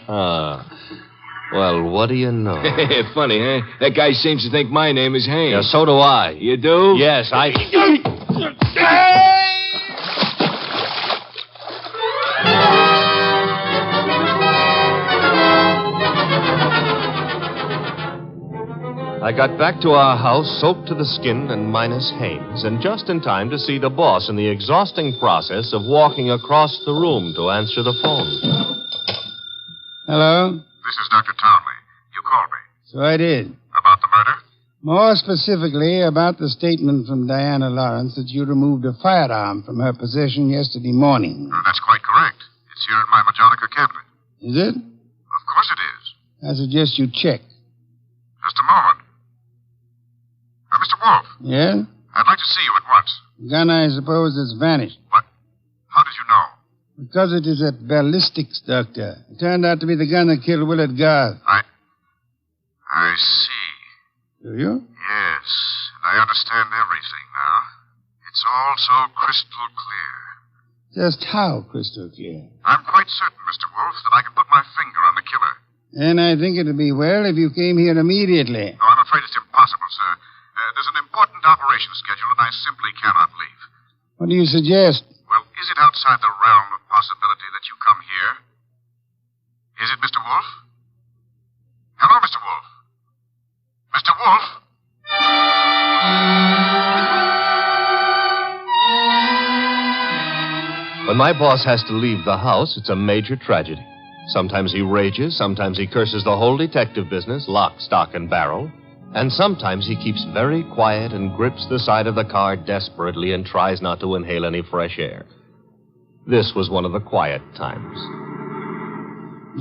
Well, what do you know? Funny, huh? That guy seems to think my name is Haynes. Yeah, so do I. You do? Yes, I... I got back to our house soaked to the skin and minus Haynes, and just in time to see the boss in the exhausting process of walking across the room to answer the phone. Hello? This is Dr. Townley. You called me. So I did. About the murder? More specifically, about the statement from Diana Lawrence that you removed a firearm from her possession yesterday morning. That's quite correct. It's here in my Majonica cabinet. Is it? Of course it is. I suggest you check. Just a moment. Mr. Wolfe. Yeah? I'd like to see you at once. The gun, I suppose, has vanished. What? How did you know? Because it is a ballistics, Doctor. It turned out to be the gun that killed Willard Garth. I see. Do you? Yes. I understand everything now. It's all so crystal clear. Just how crystal clear? I'm quite certain, Mr. Wolfe, that I can put my finger on the killer. And I think it would be well if you came here immediately. No, I'm afraid it's impossible, sir. There's an important operation scheduled, and I simply cannot leave. What do you suggest? Well, is it outside the realm of possibility that you come here? Is it, Mr. Wolfe? Hello, Mr. Wolfe. Mr. Wolfe? When my boss has to leave the house, it's a major tragedy. Sometimes he rages, sometimes he curses the whole detective business, lock, stock, and barrel. And sometimes he keeps very quiet and grips the side of the car desperately and tries not to inhale any fresh air. This was one of the quiet times.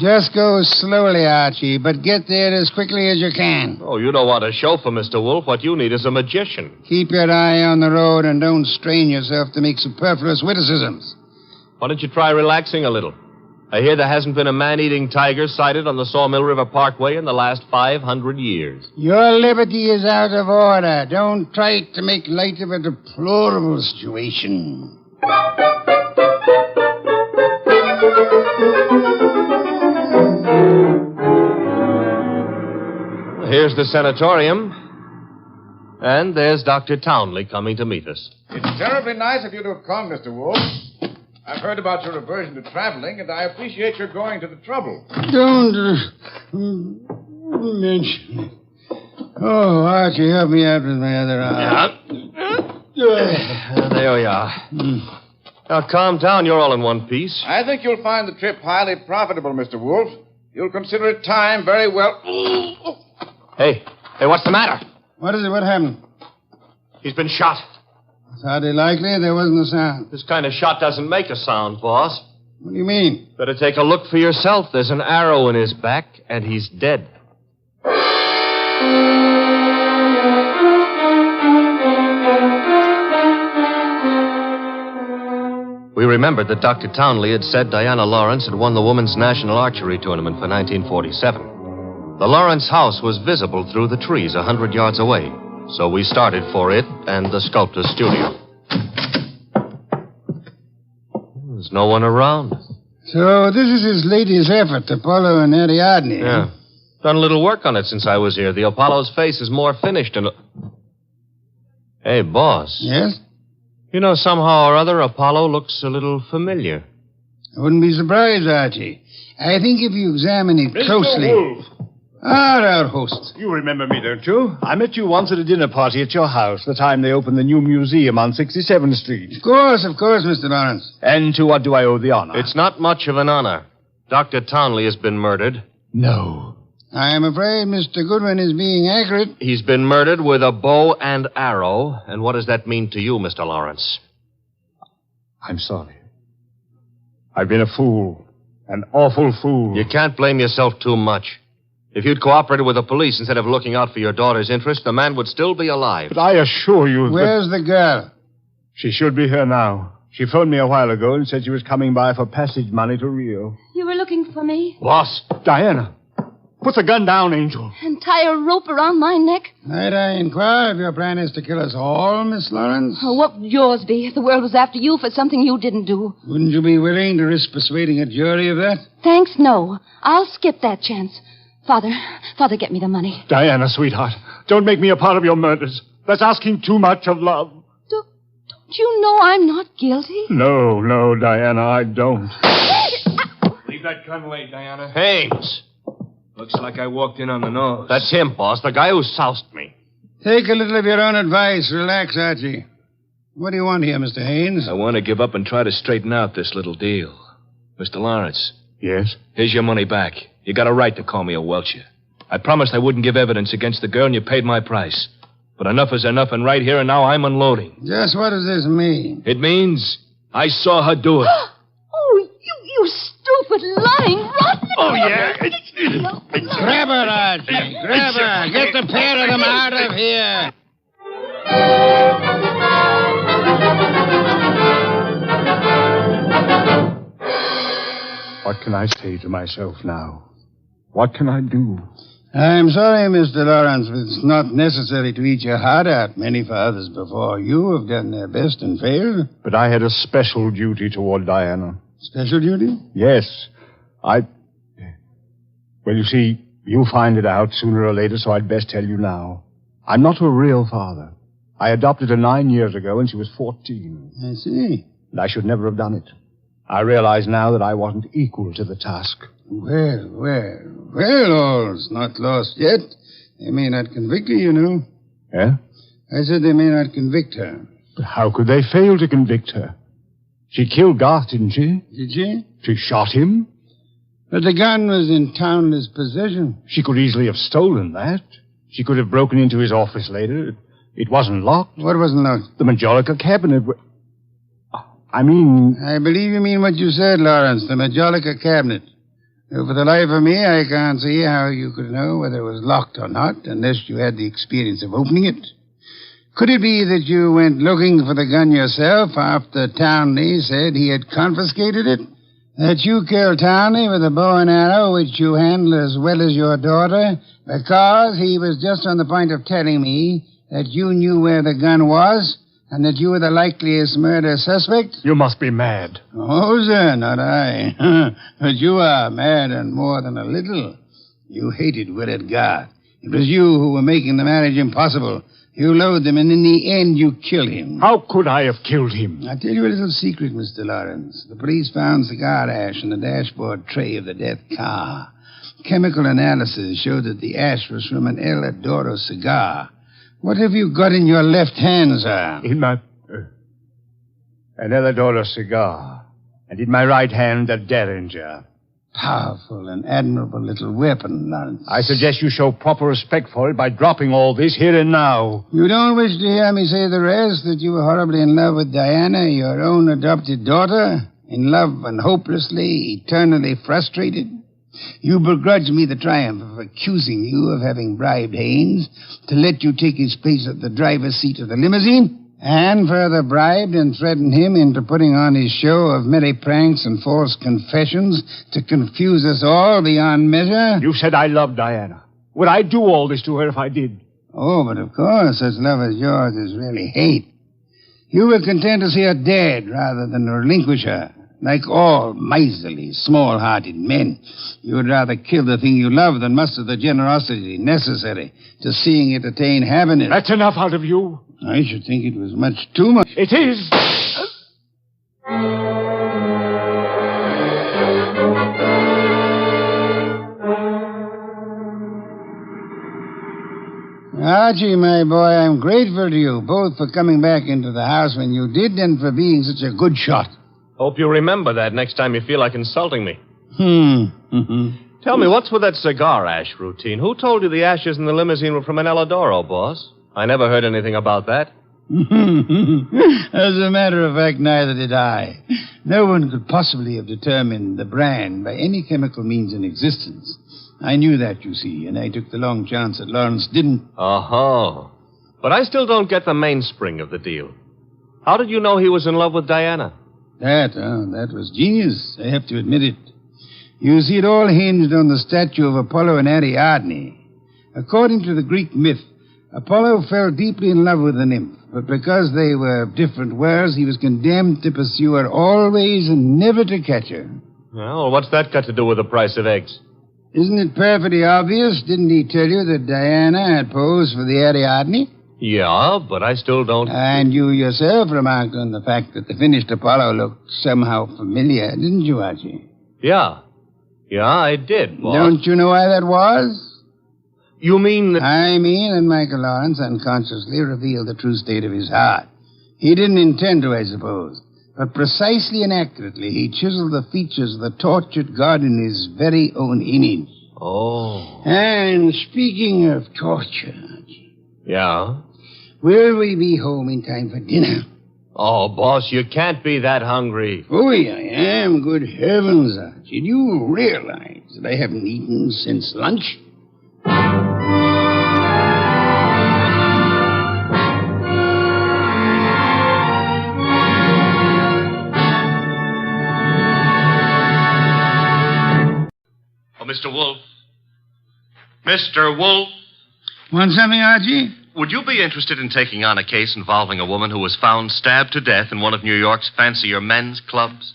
Just go slowly, Archie, but get there as quickly as you can. Oh, you don't want a chauffeur, Mr. Wolfe. What you need is a magician. Keep your eye on the road and don't strain yourself to make superfluous witticisms. Why don't you try relaxing a little? I hear there hasn't been a man-eating tiger sighted on the Sawmill River Parkway in the last 500 years. Your liberty is out of order. Don't try to make light of a deplorable situation. Here's the sanatorium. And there's Dr. Townley coming to meet us. It's terribly nice of you to have come, Mr. Wolfe. I've heard about your aversion to traveling, and I appreciate your going to the trouble. Don't mention it. Oh, Archie, help me out with my other arm. There we are. Now, calm down. You're all in one piece. I think you'll find the trip highly profitable, Mr. Wolfe. You'll consider it time very well. Hey, what's the matter? What is it? What happened? He's been shot. It's hardly likely. There wasn't a sound. This kind of shot doesn't make a sound, boss. What do you mean? Better take a look for yourself. There's an arrow in his back, and he's dead. We remembered that Dr. Townley had said Diana Lawrence had won the Women's National Archery Tournament for 1947. The Lawrence house was visible through the trees 100 yards away, so we started for it and the sculptor's studio. There's no one around. So this is his latest effort, Apollo and Ariadne. Yeah. Done a little work on it since I was here. The Apollo's face is more finished and... Hey, boss. Yes? You know, somehow or other, Apollo looks a little familiar. I wouldn't be surprised, Archie. I think if you examine it closely... Wolfe. Our host. You remember me, don't you? I met you once at a dinner party at your house, the time they opened the new museum on 67th Street. Of course, Mr. Lawrence. And to what do I owe the honor? It's not much of an honor. Dr. Townley has been murdered. No. I am afraid Mr. Goodwin is being accurate. He's been murdered with a bow and arrow. And what does that mean to you, Mr. Lawrence? I'm sorry. I've been a fool. An awful fool. You can't blame yourself too much. If you'd cooperated with the police instead of looking out for your daughter's interest, the man would still be alive. But I assure you that... Where's the girl? She should be here now. She phoned me a while ago and said she was coming by for passage money to Rio. You were looking for me? What? Diana, put the gun down, Angel. And tie a rope around my neck? Might I inquire if your plan is to kill us all, Miss Lawrence? Oh, what would yours be if the world was after you for something you didn't do? Wouldn't you be willing to risk persuading a jury of that? Thanks, no. I'll skip that chance. Father, get me the money. Diana, sweetheart, don't make me a part of your murders. That's asking too much of love. Don't you know I'm not guilty? No, Diana, I don't. Leave that gun lay, Diana. Haynes! Looks like I walked in on the nose. That's him, boss, the guy who soused me. Take a little of your own advice. Relax, Archie. What do you want here, Mr. Haynes? I want to give up and try to straighten out this little deal. Mr. Lawrence. Yes? Here's your money back. You got a right to call me a welcher. I promised I wouldn't give evidence against the girl, and you paid my price. But enough is enough, and right here and now I'm unloading. Just what does this mean? It means I saw her do it. Oh, you stupid, lying, rotten... Oh, yeah? Grab her, Archie. Grab her. Get the pair of them out of here. What can I say to myself now? What can I do? I'm sorry, Mr. Lawrence, but it's not necessary to eat your heart out. Many fathers before you have done their best and failed. But I had a special duty toward Diana. Special duty? Yes. Well, you see, you'll find it out sooner or later, so I'd best tell you now. I'm not a real father. I adopted her 9 years ago when she was 14. I see. And I should never have done it. I realize now that I wasn't equal to the task. Well, all's not lost yet. They may not convict her, you know. Eh? I said they may not convict her. But how could they fail to convict her? She killed Garth, didn't she? Did she? She shot him. But the gun was in Townley's possession. She could easily have stolen that. She could have broken into his office later. It wasn't locked. What wasn't locked? The Majolica cabinet. I believe you mean what you said, Lawrence, the Majolica cabinet. For the life of me, I can't see how you could know whether it was locked or not, unless you had the experience of opening it. Could it be that you went looking for the gun yourself after Townley said he had confiscated it? That you killed Townley with a bow and arrow, which you handled as well as your daughter, because he was just on the point of telling me that you knew where the gun was, and that you were the likeliest murder suspect? You must be mad. Oh, sir, not I. But you are mad and more than a little. You hated Willard Garth. It was you who were making the marriage impossible. You loathed him, and in the end, you killed him. How could I have killed him? I'll tell you a little secret, Mr. Lawrence. The police found cigar ash in the dashboard tray of the death car. Chemical analysis showed that the ash was from an El Adoro cigar. What have you got in your left hand, sir? In my... an El Adoro cigar. And in my right hand, a Derringer. Powerful and admirable little weapon, Lawrence. I suggest you show proper respect for it by dropping all this here and now. You don't wish to hear me say the rest, that you were horribly in love with Diana, your own adopted daughter? In love and hopelessly, eternally frustrated? You begrudge me the triumph of accusing you of having bribed Haynes to let you take his place at the driver's seat of the limousine, and further bribed and threatened him into putting on his show of merry pranks and false confessions to confuse us all beyond measure. You said I loved Diana. Would I do all this to her if I did? Oh, but of course, such love as yours is really hate. You were content to see her dead rather than relinquish her. Like all miserly, small-hearted men, you would rather kill the thing you love than muster the generosity necessary to seeing it attain happiness. That's enough out of you. I should think it was much too much. It is. Archie, my boy, I'm grateful to you, both for coming back into the house when you did and for being such a good shot. Hope you remember that next time you feel like insulting me. Mm-hmm. Tell me, what's with that cigar ash routine? Who told you the ashes in the limousine were from an El Adoro, boss? I never heard anything about that. As a matter of fact, neither did I. No one could possibly have determined the brand by any chemical means in existence. I knew that, you see, and I took the long chance that Lawrence didn't. Oh. But I still don't get the mainspring of the deal. How did you know he was in love with Diana? That was genius. I have to admit it. You see, it all hinged on the statue of Apollo and Ariadne. According to the Greek myth, Apollo fell deeply in love with the nymph, but because they were of different worlds, he was condemned to pursue her always and never to catch her. Well, what's that got to do with the price of eggs? Isn't it perfectly obvious? Didn't he tell you that Diana had posed for the Ariadne? Yeah, but I still don't... And you yourself remarked on the fact that the finished Apollo looked somehow familiar, didn't you, Archie? Yeah, I did, boss. Don't you know why that was? You mean that... I mean that Michael Lawrence unconsciously revealed the true state of his heart. He didn't intend to, I suppose. But precisely and accurately, he chiseled the features of the tortured god in his very own image. Oh. And speaking of torture... Yeah? Will we be home in time for dinner? Oh, boss, you can't be that hungry. Oh, yeah, I am. Good heavens, Archie. Do you realize that I haven't eaten since lunch? Oh, Mr. Wolfe. Mr. Wolfe. Want something, Archie? Would you be interested in taking on a case involving a woman who was found stabbed to death in one of New York's fancier men's clubs?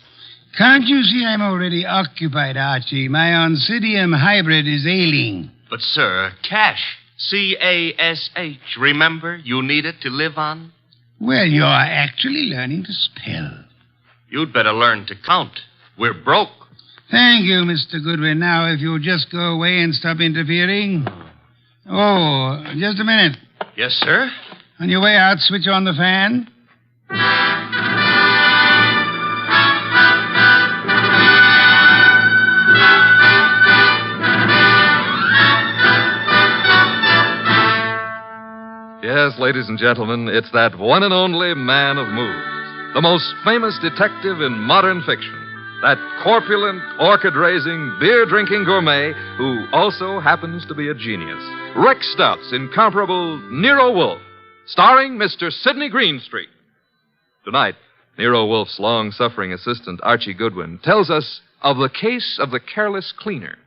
Can't you see I'm already occupied, Archie? My Oncidium hybrid is ailing. But, sir, cash. C-A-S-H. Remember, you need it to live on? Well, you're actually learning to spell. You'd better learn to count. We're broke. Thank you, Mr. Goodwin. Now, if you'll just go away and stop interfering. Oh, just a minute. Yes, sir? On your way out, switch on the fan. Yes, ladies and gentlemen, it's that one and only man of moves, the most famous detective in modern fiction, that corpulent, orchid-raising, beer-drinking gourmet who also happens to be a genius. Rex Stuff's incomparable Nero Wolfe, starring Mr. Sidney Greenstreet. Tonight, Nero Wolfe's long-suffering assistant, Archie Goodwin, tells us of the case of the careless cleaner.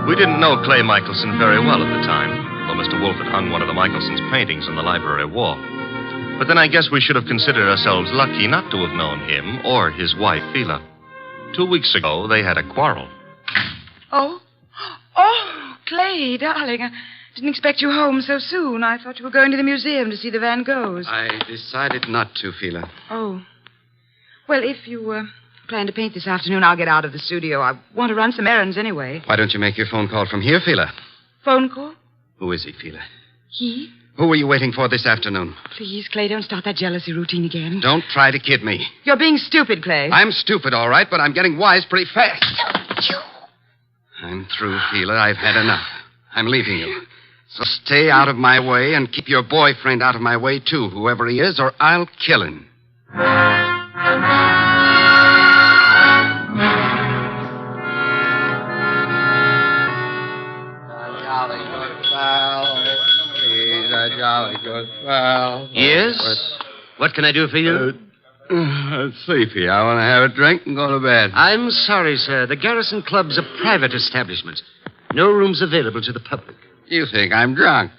We didn't know Clay Michelson very well at the time, though Mr. Wolfe had hung one of the Michelsons' paintings on the library wall. But then I guess we should have considered ourselves lucky not to have known him or his wife, Phila. 2 weeks ago, they had a quarrel. Oh, Clay, darling, I didn't expect you home so soon. I thought you were going to the museum to see the Van Goghs. I decided not to, Phila. Oh. Well, if you plan to paint this afternoon, I'll get out of the studio. I want to run some errands anyway. Why don't you make your phone call from here, Phila? Phone call? Who is he, Phila? He? Who were you waiting for this afternoon? Please, Clay, don't start that jealousy routine again. Don't try to kid me. You're being stupid, Clay. I'm stupid, all right, but I'm getting wise pretty fast. I'm through, Phila. I've had enough. I'm leaving you. So stay out of my way and keep your boyfriend out of my way, too, whoever he is, or I'll kill him. Yes? What can I do for you? Sleepy. I want to have a drink and go to bed. I'm sorry, sir. The Garrison Club's a private establishment. No rooms available to the public. You think I'm drunk?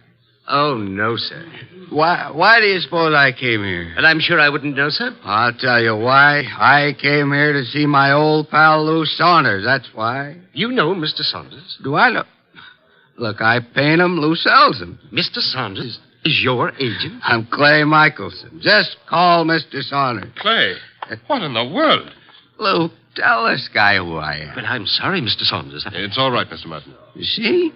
Oh, no, sir. Why do you suppose I came here? And I'm sure I wouldn't know, sir. I'll tell you why. I came here to see my old pal Lou Saunders. That's why. You know Mr. Saunders? Do I know? Look, I paint him. Lou sells them. Mr. Saunders is your agent? I'm Clay Michelson. Just call Mr. Saunders. Clay? What in the world? Lou, tell this guy who I am. But I'm sorry, Mr. Saunders. It's all right, Mr. Martin. You see?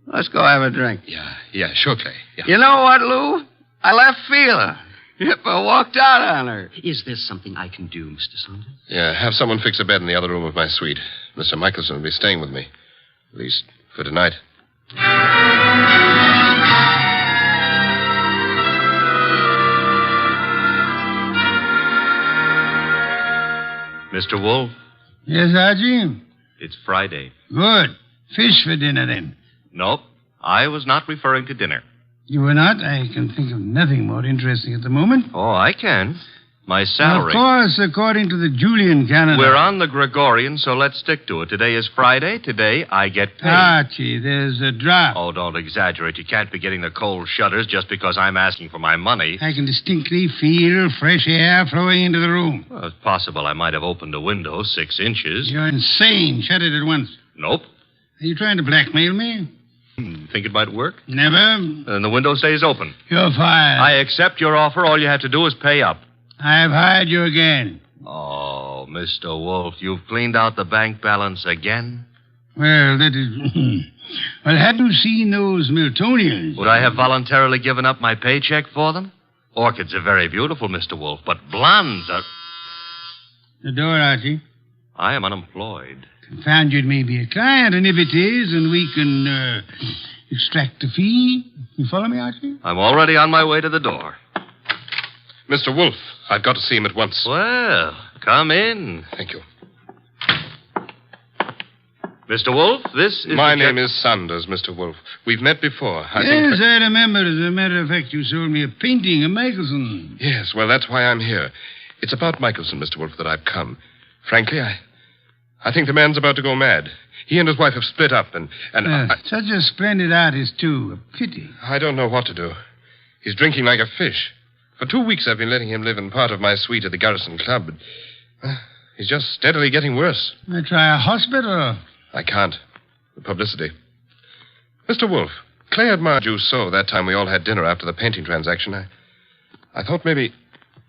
Let's go have a drink. Yeah, sure, Clay. Yeah. You know what, Lou? I left Phila. If I walked out on her. Is there something I can do, Mr. Saunders? Yeah, have someone fix a bed in the other room of my suite. Mr. Michelson will be staying with me. At least for tonight. Mr. Wolfe, Yes, Archie? it's Friday. Good. Fish for dinner, then. Nope, I was not referring to dinner. You were not? I can think of nothing more interesting at the moment. Oh, I can. My salary. Of course, according to the Julian calendar. We're on the Gregorian, so let's stick to it. Today is Friday. Today I get paid. Archie, there's a drop. Oh, don't exaggerate. You can't be getting the cold shudders just because I'm asking for my money. I can distinctly feel fresh air flowing into the room. Well, it's possible I might have opened a window 6 inches. You're insane. Shut it at once. Nope. Are you trying to blackmail me? Think it might work? Never. Then the window stays open. You're fired. I accept your offer. All you have to do is pay up. I've hired you again. Oh, Mr. Wolfe, you've cleaned out the bank balance again? Well, that is... well, had you seen those Miltonians? Would I have voluntarily given up my paycheck for them? Orchids are very beautiful, Mr. Wolfe, but blondes are... The door, Archie. I am unemployed. Confound you, it may be a client, and if it is, and we can extract a fee. You follow me, Archie? I'm already on my way to the door. Mr. Wolfe, I've got to see him at once. Well, come in. Thank you. Mr. Wolfe, this is... My name is Saunders, Mr. Wolfe. We've met before. I remember. As a matter of fact, you sold me a painting of Michelson. Yes, well, that's why I'm here. It's about Michelson, Mr. Wolfe, that I've come. Frankly, I think the man's about to go mad. He and his wife have split up, and such a splendid artist, too. A pity. I don't know what to do. He's drinking like a fish. For 2 weeks, I've been letting him live in part of my suite at the Garrison Club. But, he's just steadily getting worse. I try a hospital. I can't. The publicity. Mr. Wolfe, Clay admired you so that time we all had dinner after the painting transaction. I thought maybe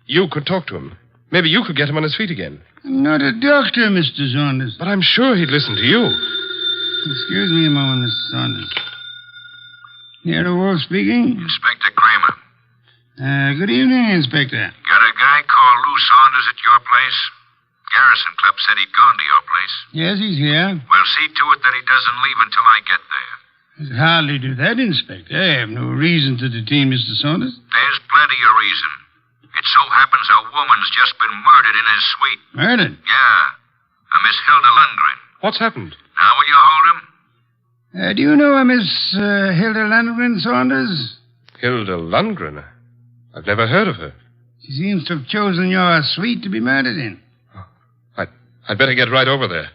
you could talk to him. Maybe you could get him on his feet again. I'm not a doctor, Mr. Saunders. But I'm sure he'd listen to you. Excuse me a moment, Mr. Saunders. Nero Wolfe speaking. Inspector Kramer. Good evening, Inspector. Got a guy called Lou Saunders at your place? Garrison Club said he'd gone to your place. Yes, he's here. Well, see to it that he doesn't leave until I get there. I could hardly do that, Inspector. I have no reason to detain Mr. Saunders. There's plenty of reason. It so happens a woman's just been murdered in his suite. Murdered? Yeah. A Miss Hilda Lundgren. What's happened? Now will you hold him? Do you know a Miss Hilda Lundgren, Saunders? Hilda Lundgren? I've never heard of her. She seems to have chosen your suite to be murdered in. I'd better get right over there.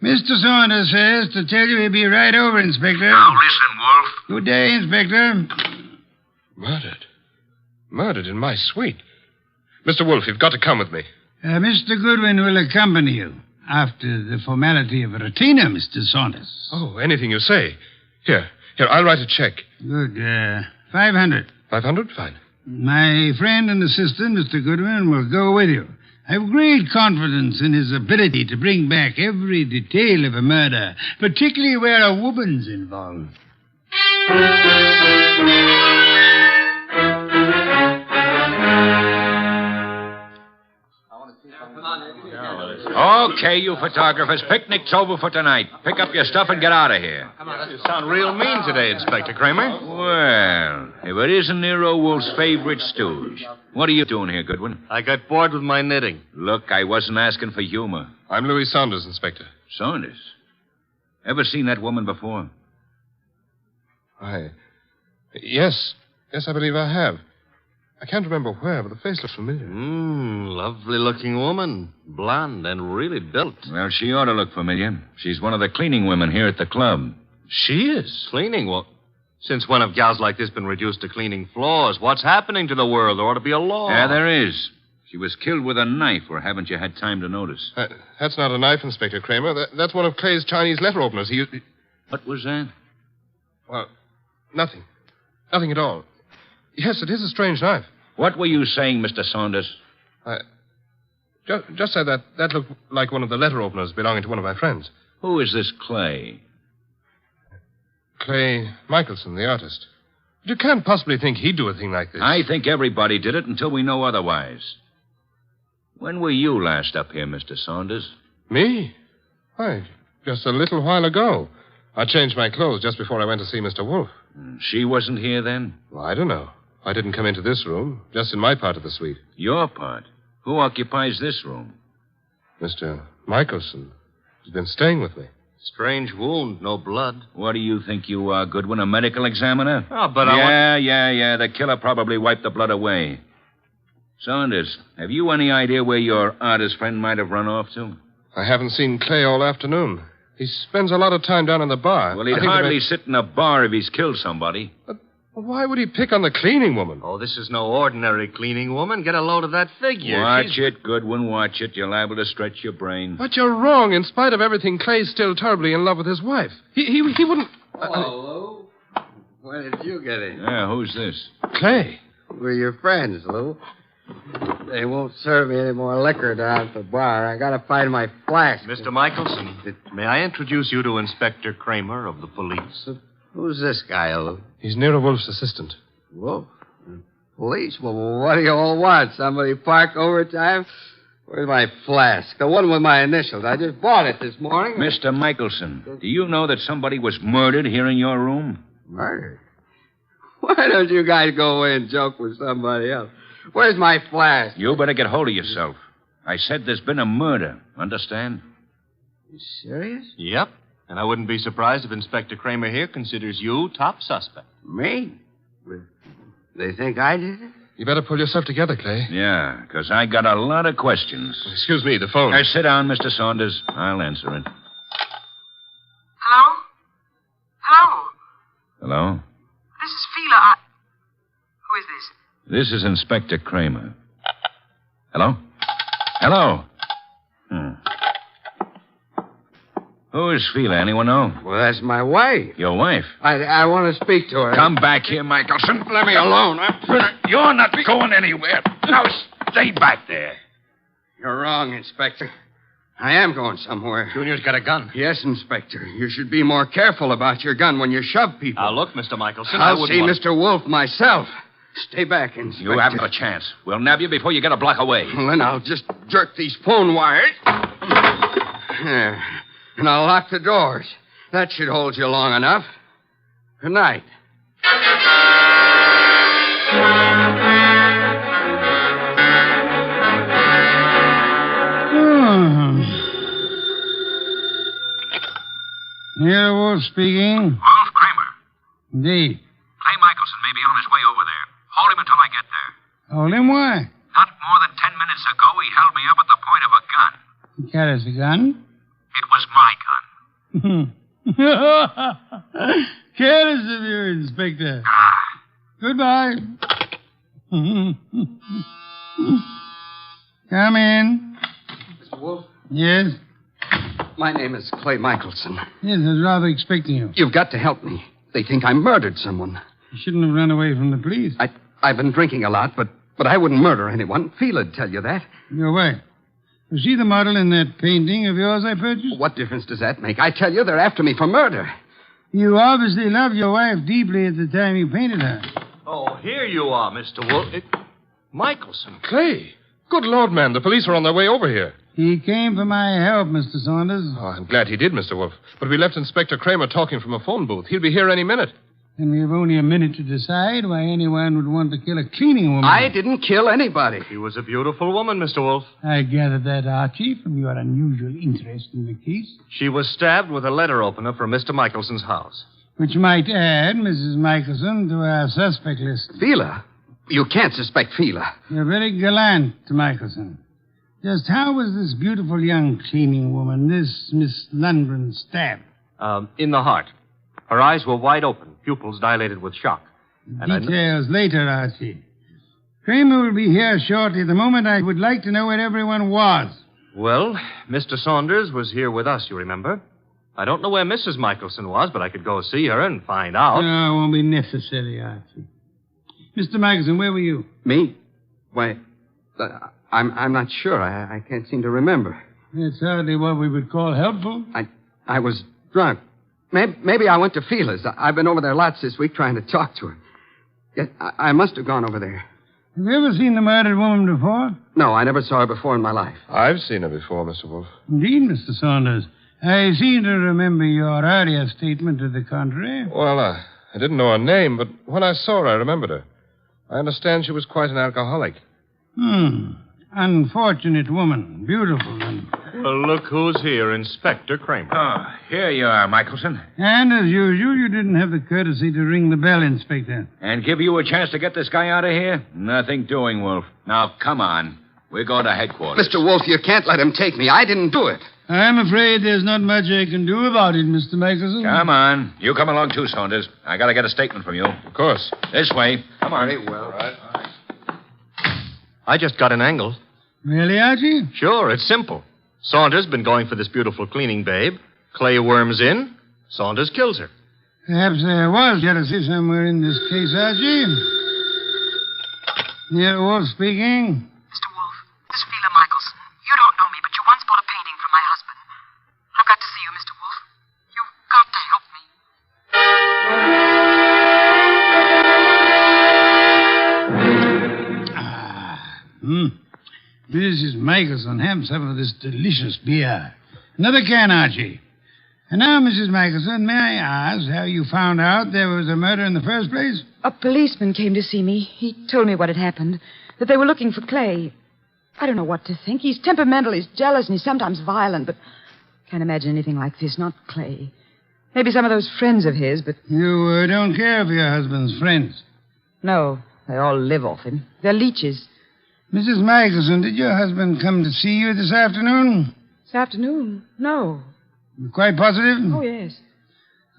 Mr. Saunders says to tell you he'll be right over, Inspector. Now listen, Wolfe. Good day, Inspector. Murdered? Murdered in my suite? Mr. Wolfe, you've got to come with me. Mr. Goodwin will accompany you after the formality of a retainer, Mr. Saunders. Oh, anything you say. Here, I'll write a check. Good. 500. 500? Fine. My friend and assistant, Mr. Goodwin, will go with you. I have great confidence in his ability to bring back every detail of a murder, particularly where a woman's involved. Okay, you photographers, picnic's over for tonight. Pick up your stuff and get out of here. You sound real mean today, Inspector Kramer. Well, if it isn't Nero Wolfe's favorite stooge. What are you doing here, Goodwin? I got bored with my knitting. Look, I wasn't asking for humor. I'm Louis Saunders, Inspector. Saunders? Ever seen that woman before? Yes, I believe I have. I can't remember where, but the face looks familiar. Lovely-looking woman. Blonde and really built. Well, she ought to look familiar. She's one of the cleaning women here at the club. She is? Cleaning? Well, since when have gals like this been reduced to cleaning floors? What's happening to the world? There ought to be a law. Yeah, there is. She was killed with a knife, or haven't you had time to notice? That's not a knife, Inspector Kramer. That's one of Clay's Chinese letter openers. What was that? Well, nothing. Nothing at all. Yes, it is a strange knife. What were you saying, Mr. Saunders? Just said that looked like one of the letter openers belonging to one of my friends. Who is this Clay? Clay Michelson, the artist. You can't possibly think he'd do a thing like this. I think everybody did it until we know otherwise. When were you last up here, Mr. Saunders? Me? Why, just a little while ago. I changed my clothes just before I went to see Mr. Wolfe. She wasn't here then? Well, I don't know. I didn't come into this room, just in my part of the suite. Your part? Who occupies this room? Mr. Michelson. He's been staying with me. Strange wound, no blood. What do you think you are, Goodwin, a medical examiner? Oh, but Yeah. The killer probably wiped the blood away. Saunders, have you any idea where your artist friend might have run off to? I haven't seen Clay all afternoon. He spends a lot of time down in the bar. Well, he'd hardly sit in a bar if he's killed somebody. Why would he pick on the cleaning woman? Oh, this is no ordinary cleaning woman. Get a load of that figure. Watch it, Goodwin, watch it. You're liable to stretch your brain. But you're wrong. In spite of everything, Clay's still terribly in love with his wife. He wouldn't... Hello, Lou. When did you get in? Yeah, who's this? Clay. We're your friends, Lou. They won't serve me any more liquor down at the bar. I gotta find my flask. Mr. Michelson, may I introduce you to Inspector Kramer of the police? Who's this guy, Lou? He's Nero Wolfe's assistant. Wolfe? Police? Well, what do you all want? Somebody park overtime? Where's my flask? The one with my initials. I just bought it this morning. Mr. Michelson, do you know that somebody was murdered here in your room? Murdered? Why don't you guys go away and joke with somebody else? Where's my flask? You better get hold of yourself. I said there's been a murder. Understand? You serious? Yep. And I wouldn't be surprised if Inspector Kramer here considers you top suspect. Me? They think I did it? You better pull yourself together, Clay. Yeah, because I got a lot of questions. Excuse me, the phone. Sit down, Mr. Saunders. I'll answer it. Hello? Hello? Hello? This is Fila. Who is this? This is Inspector Kramer. Hello? Hello? Who is Fila? Anyone know? Well, that's my wife. Your wife? I want to speak to her. Come back here, Michelson. Let me alone. You're not going anywhere. Now, stay back there. You're wrong, Inspector. I am going somewhere. Junior's got a gun. Yes, Inspector. You should be more careful about your gun when you shove people. Now, look, Mr. Michelson, I'll see Mr. Wolfe myself. Stay back, Inspector. You haven't a chance. We'll nab you before you get a block away. Well, then I'll just jerk these phone wires. There. And I'll lock the doors. That should hold you long enough. Good night. Nero Wolfe speaking. Wolfe Kramer. Indeed. Clay Michelson may be on his way over there. Hold him until I get there. Hold him, why? Not more than 10 minutes ago, he held me up at the point of a gun. He carries a gun? It was my gun. Careless of you, Inspector. Goodbye. Come in. Mr. Wolfe? Yes? My name is Clay Michelson. Yes, I was rather expecting you. You've got to help me. They think I murdered someone. You shouldn't have run away from the police. I've been drinking a lot, but I wouldn't murder anyone. Fela'd tell you that. Your wife. Was she the model in that painting of yours I purchased? What difference does that make? I tell you, they're after me for murder. You obviously loved your wife deeply at the time you painted her. Oh, here you are, Mr. Wolfe. Michelson. Clay. Good Lord, man. The police are on their way over here. He came for my help, Mr. Saunders. Oh, I'm glad he did, Mr. Wolfe. But we left Inspector Kramer talking from a phone booth. He'll be here any minute. And we have only a minute to decide why anyone would want to kill a cleaning woman. I didn't kill anybody. She was a beautiful woman, Mr. Wolfe. I gathered that, Archie, from your unusual interest in the case. She was stabbed with a letter opener from Mr. Michelson's house. Which might add Mrs. Michelson to our suspect list. Fila? You can't suspect Fila. You're very gallant, Michelson. Just how was this beautiful young cleaning woman, this Miss Lundgren, stabbed? In the heart. Her eyes were wide open, pupils dilated with shock. Details later, Archie. Kramer will be here shortly. At the moment, I would like to know where everyone was. Well, Mr. Saunders was here with us, you remember? I don't know where Mrs. Michelson was, but I could go see her and find out. No, it won't be necessary, Archie. Mr. Michelson, where were you? Me? Why, I'm not sure. I can't seem to remember. That's hardly what we would call helpful. I was drunk. Maybe I went to Fila's. I've been over there lots this week trying to talk to her. Yes, I must have gone over there. Have you ever seen the murdered woman before? No, I never saw her before in my life. I've seen her before, Mr. Wolfe. Indeed, Mr. Saunders. I seem to remember your earlier statement to the contrary. Well, I didn't know her name, but when I saw her, I remembered her. I understand she was quite an alcoholic. Unfortunate woman. Beautiful and... Well, look who's here, Inspector Kramer. Oh, here you are, Michelson. And as usual, you didn't have the courtesy to ring the bell, Inspector. And give you a chance to get this guy out of here? Nothing doing, Wolf. Now, come on. We're going to headquarters. Mr. Wolfe, you can't let him take me. I didn't do it. I'm afraid there's not much I can do about it, Mr. Michelson. Come on. You come along too, Saunders. I got to get a statement from you. Of course. This way. Come on. Very well. All right. I just got an angle. Really, Archie? Sure, it's simple. Saunders been going for this beautiful cleaning babe. Clay worms in. Saunders kills her. Perhaps there was jealousy somewhere in this case, Archie. Nero Wolfe speaking. Mr. Wolfe, this is Phila Michelson. You don't know me, but you once bought a painting from my husband. I've got to see you, Mr. Wolfe. You've got to help me. Mrs. Michelson, have some of this delicious beer. Another can, Archie. And now, Mrs. Michelson, may I ask how you found out there was a murder in the first place? A policeman came to see me. He told me what had happened, that they were looking for Clay. I don't know what to think. He's temperamental, he's jealous, and he's sometimes violent, but can't imagine anything like this, not Clay. Maybe some of those friends of his, but... You don't care for your husband's friends? No, they all live off him. They're leeches. Mrs. Michelson, did your husband come to see you this afternoon? This afternoon? No. You're quite positive? Oh, yes.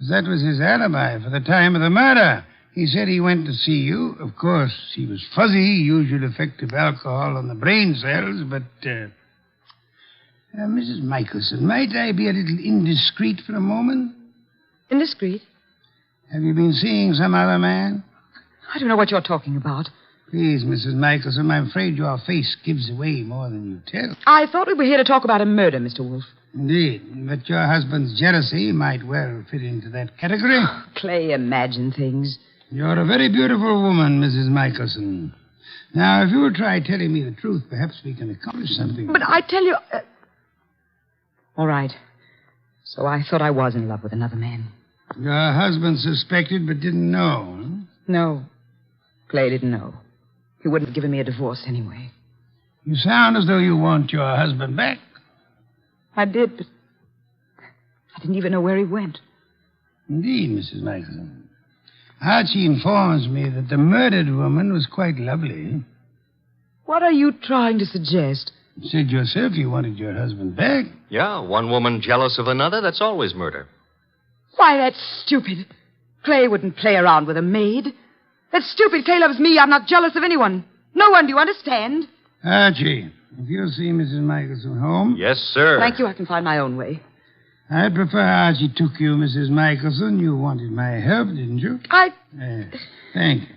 That was his alibi for the time of the murder. He said he went to see you. Of course, he was fuzzy, usual effect of alcohol on the brain cells, but... Mrs. Michelson, might I be a little indiscreet for a moment? Indiscreet? Have you been seeing some other man? I don't know what you're talking about. Please, Mrs. Michelson, I'm afraid your face gives away more than you tell. I thought we were here to talk about a murder, Mr. Wolfe. Indeed, but your husband's jealousy might well fit into that category. Clay, imagine things. You're a very beautiful woman, Mrs. Michelson. Now, if you'll try telling me the truth, perhaps we can accomplish something. But I tell you... All right. So I thought I was in love with another man. Your husband suspected but didn't know, huh? No. Clay didn't know. He wouldn't have given me a divorce anyway. You sound as though you want your husband back. I did, but I didn't even know where he went. Indeed, Mrs. Michelson. Archie informs me that the murdered woman was quite lovely. What are you trying to suggest? You said yourself you wanted your husband back. Yeah, one woman jealous of another, that's always murder. Why, that's stupid. Clay wouldn't play around with a maid. That's stupid. Clay loves me. I'm not jealous of anyone. No one, do you understand? Archie, if you'll see Mrs. Michelson home... Yes, sir. Thank you. I can find my own way. I'd prefer Archie took you, Mrs. Michelson. You wanted my help, didn't you? Thank you.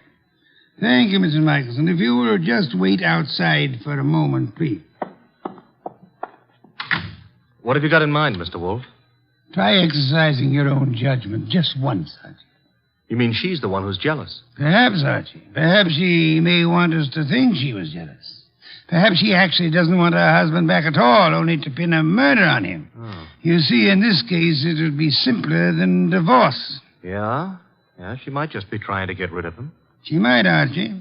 Thank you, Mrs. Michelson. If you will just wait outside for a moment, please. What have you got in mind, Mr. Wolfe? Try exercising your own judgment just once, Archie. You mean she's the one who's jealous? Perhaps, Archie. Perhaps she may want us to think she was jealous. Perhaps she actually doesn't want her husband back at all, only to pin a murder on him. Oh. You see, in this case, it would be simpler than divorce. Yeah? Yeah, she might just be trying to get rid of him. She might, Archie.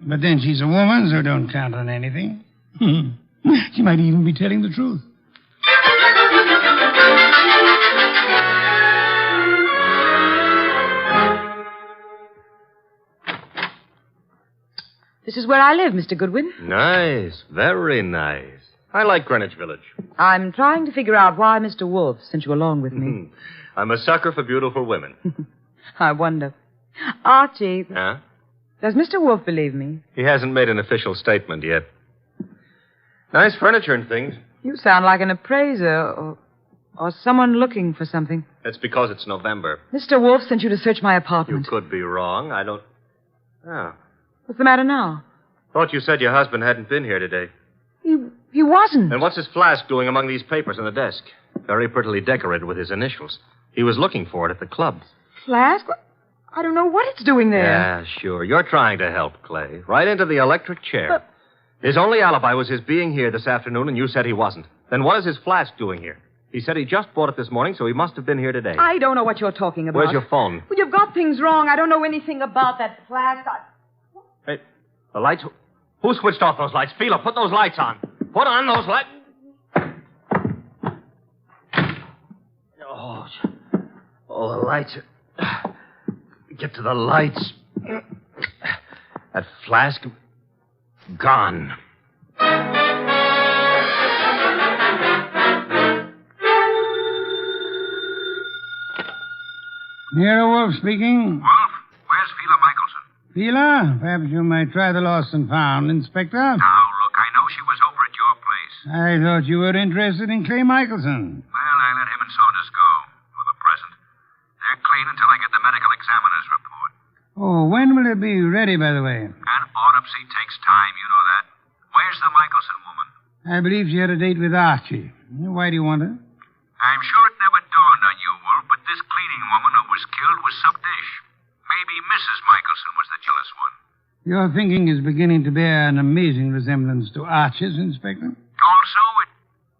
But then she's a woman, so don't count on anything. She might even be telling the truth. This is where I live, Mr. Goodwin. Nice. Very nice. I like Greenwich Village. I'm trying to figure out why Mr. Wolfe sent you along with me. I'm a sucker for beautiful women. I wonder. Archie. Huh? Does Mr. Wolfe believe me? He hasn't made an official statement yet. Nice furniture and things. You sound like an appraiser or someone looking for something. That's because it's November. Mr. Wolfe sent you to search my apartment. You could be wrong. I don't... Oh. What's the matter now? Thought you said your husband hadn't been here today. He wasn't. And what's his flask doing among these papers on the desk? Very prettily decorated with his initials. He was looking for it at the club. Flask? I don't know what it's doing there. Yeah, sure. You're trying to help, Clay. Right into the electric chair. But... His only alibi was his being here this afternoon, and you said he wasn't. Then what is his flask doing here? He said he just bought it this morning, so he must have been here today. I don't know what you're talking about. Where's your phone? Well, you've got things wrong. I don't know anything about that flask. Hey, the lights... Who switched off those lights? Fila, put those lights on. Put on those lights. Oh, the lights are... Get to the lights. That flask... Gone. Nero Wolfe speaking. Wolf, where's Fila Michelson? Fila? Perhaps you might try the lost and found, Inspector. Now, look, I know she was over at your place. I thought you were interested in Clay Michelson. Well, I let him and Saunders go, for the present. They're clean until I get the medical examiner's report. Oh, when will it be ready, by the way? An autopsy takes time, you know that. Where's the Michelson woman? I believe she had a date with Archie. Why do you want her? I'm sure it never dawned on you, Wolf, but this cleaning woman who was killed was some dish. Maybe Mrs. Michelson was the jealous one. Your thinking is beginning to bear an amazing resemblance to Archie's, Inspector. Also, it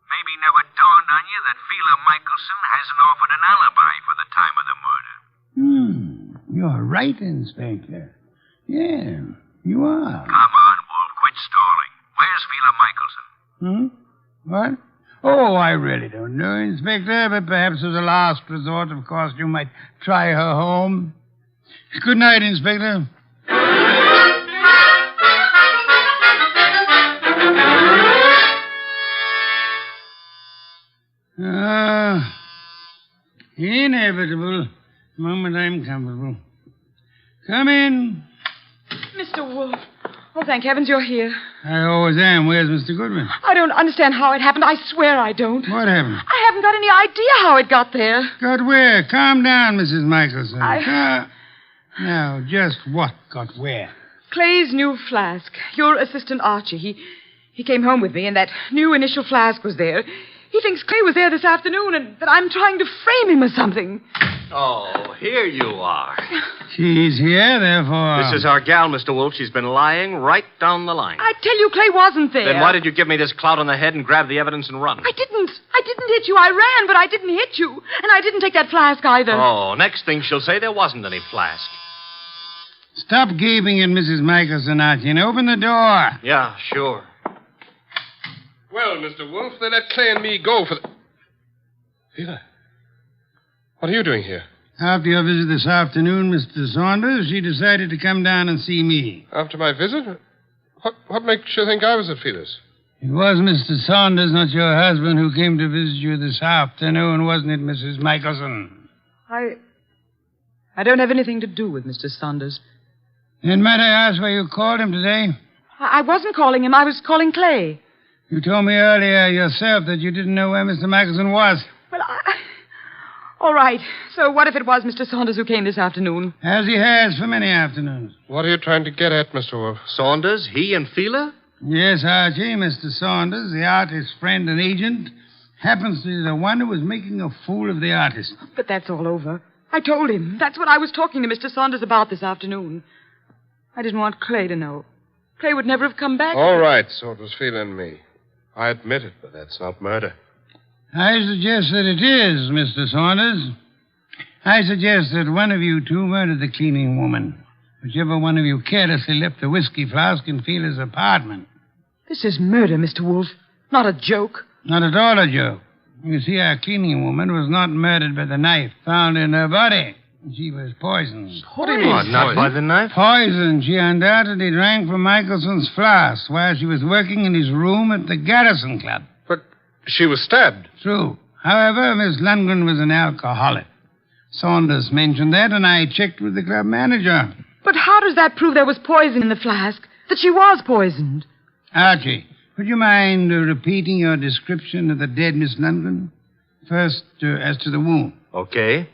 maybe never dawned on you that Fila Michelson hasn't offered an alibi for the time of the murder. You're right, Inspector. Yeah, you are. Come on, Wolf, quit stalling. Where's Fila Michelson? What? Oh, I really don't know, Inspector, but perhaps as a last resort, of course, you might try her home. Good night, Inspector. Inevitable. The moment I'm comfortable. Come in. Mr. Wolfe. Oh, thank heavens you're here. I always am. Where's Mr. Goodwin? I don't understand how it happened. I swear I don't. What happened? I haven't got any idea how it got there. Got where? Calm down, Mrs. Michelson. Now, just what got where? Clay's new flask. Your assistant Archie. He came home with me, and that new initial flask was there. He thinks Clay was there this afternoon, and that I'm trying to frame him or something. Oh, here you are. She's here, therefore. This is our gal, Mr. Wolfe. She's been lying right down the line. I tell you, Clay wasn't there. Then why did you give me this clout on the head and grab the evidence and run? I didn't hit you. I ran, but I didn't hit you. And I didn't take that flask either. Oh, next thing she'll say there wasn't any flask. Stop gaping at Mrs. Michelson, Archie, and open the door. Yeah, sure. Well, Mr. Wolfe, they let Clay and me go for the... Fila, what are you doing here? After your visit this afternoon, Mr. Saunders, she decided to come down and see me. After my visit? What makes you think I was at Fila's? It was Mr. Saunders, not your husband, who came to visit you this afternoon, wasn't it, Mrs. Michelson? I don't have anything to do with Mr. Saunders. Then might I ask why you called him today? I wasn't calling him. I was calling Clay. You told me earlier yourself that you didn't know where Mr. Michelson was. Well, all right. So what if it was Mr. Saunders who came this afternoon? As he has for many afternoons. What are you trying to get at, Mr. Wolfe? Saunders? He and Fila? Yes, Archie. Mr. Saunders, the artist's friend and agent, happens to be the one who was making a fool of the artist. But that's all over. I told him. That's what I was talking to Mr. Saunders about this afternoon. I didn't want Clay to know. Clay would never have come back. All right, so it was Fila and me. I admit it, but that's not murder. I suggest that it is, Mr. Saunders. I suggest that one of you two murdered the cleaning woman. Whichever one of you carelessly left the whiskey flask in Fila's apartment. This is murder, Mr. Wolfe. Not a joke. Not at all a joke. You see, our cleaning woman was not murdered by the knife found in her body. She was poisoned. Poisoned? Not by the knife? Poisoned. She undoubtedly drank from Michelson's flask while she was working in his room at the Garrison Club. But she was stabbed. True. However, Miss Lundgren was an alcoholic. Saunders mentioned that, and I checked with the club manager. But how does that prove there was poison in the flask? That she was poisoned? Archie, would you mind repeating your description of the dead Miss Lundgren? First, as to the wound. Okay.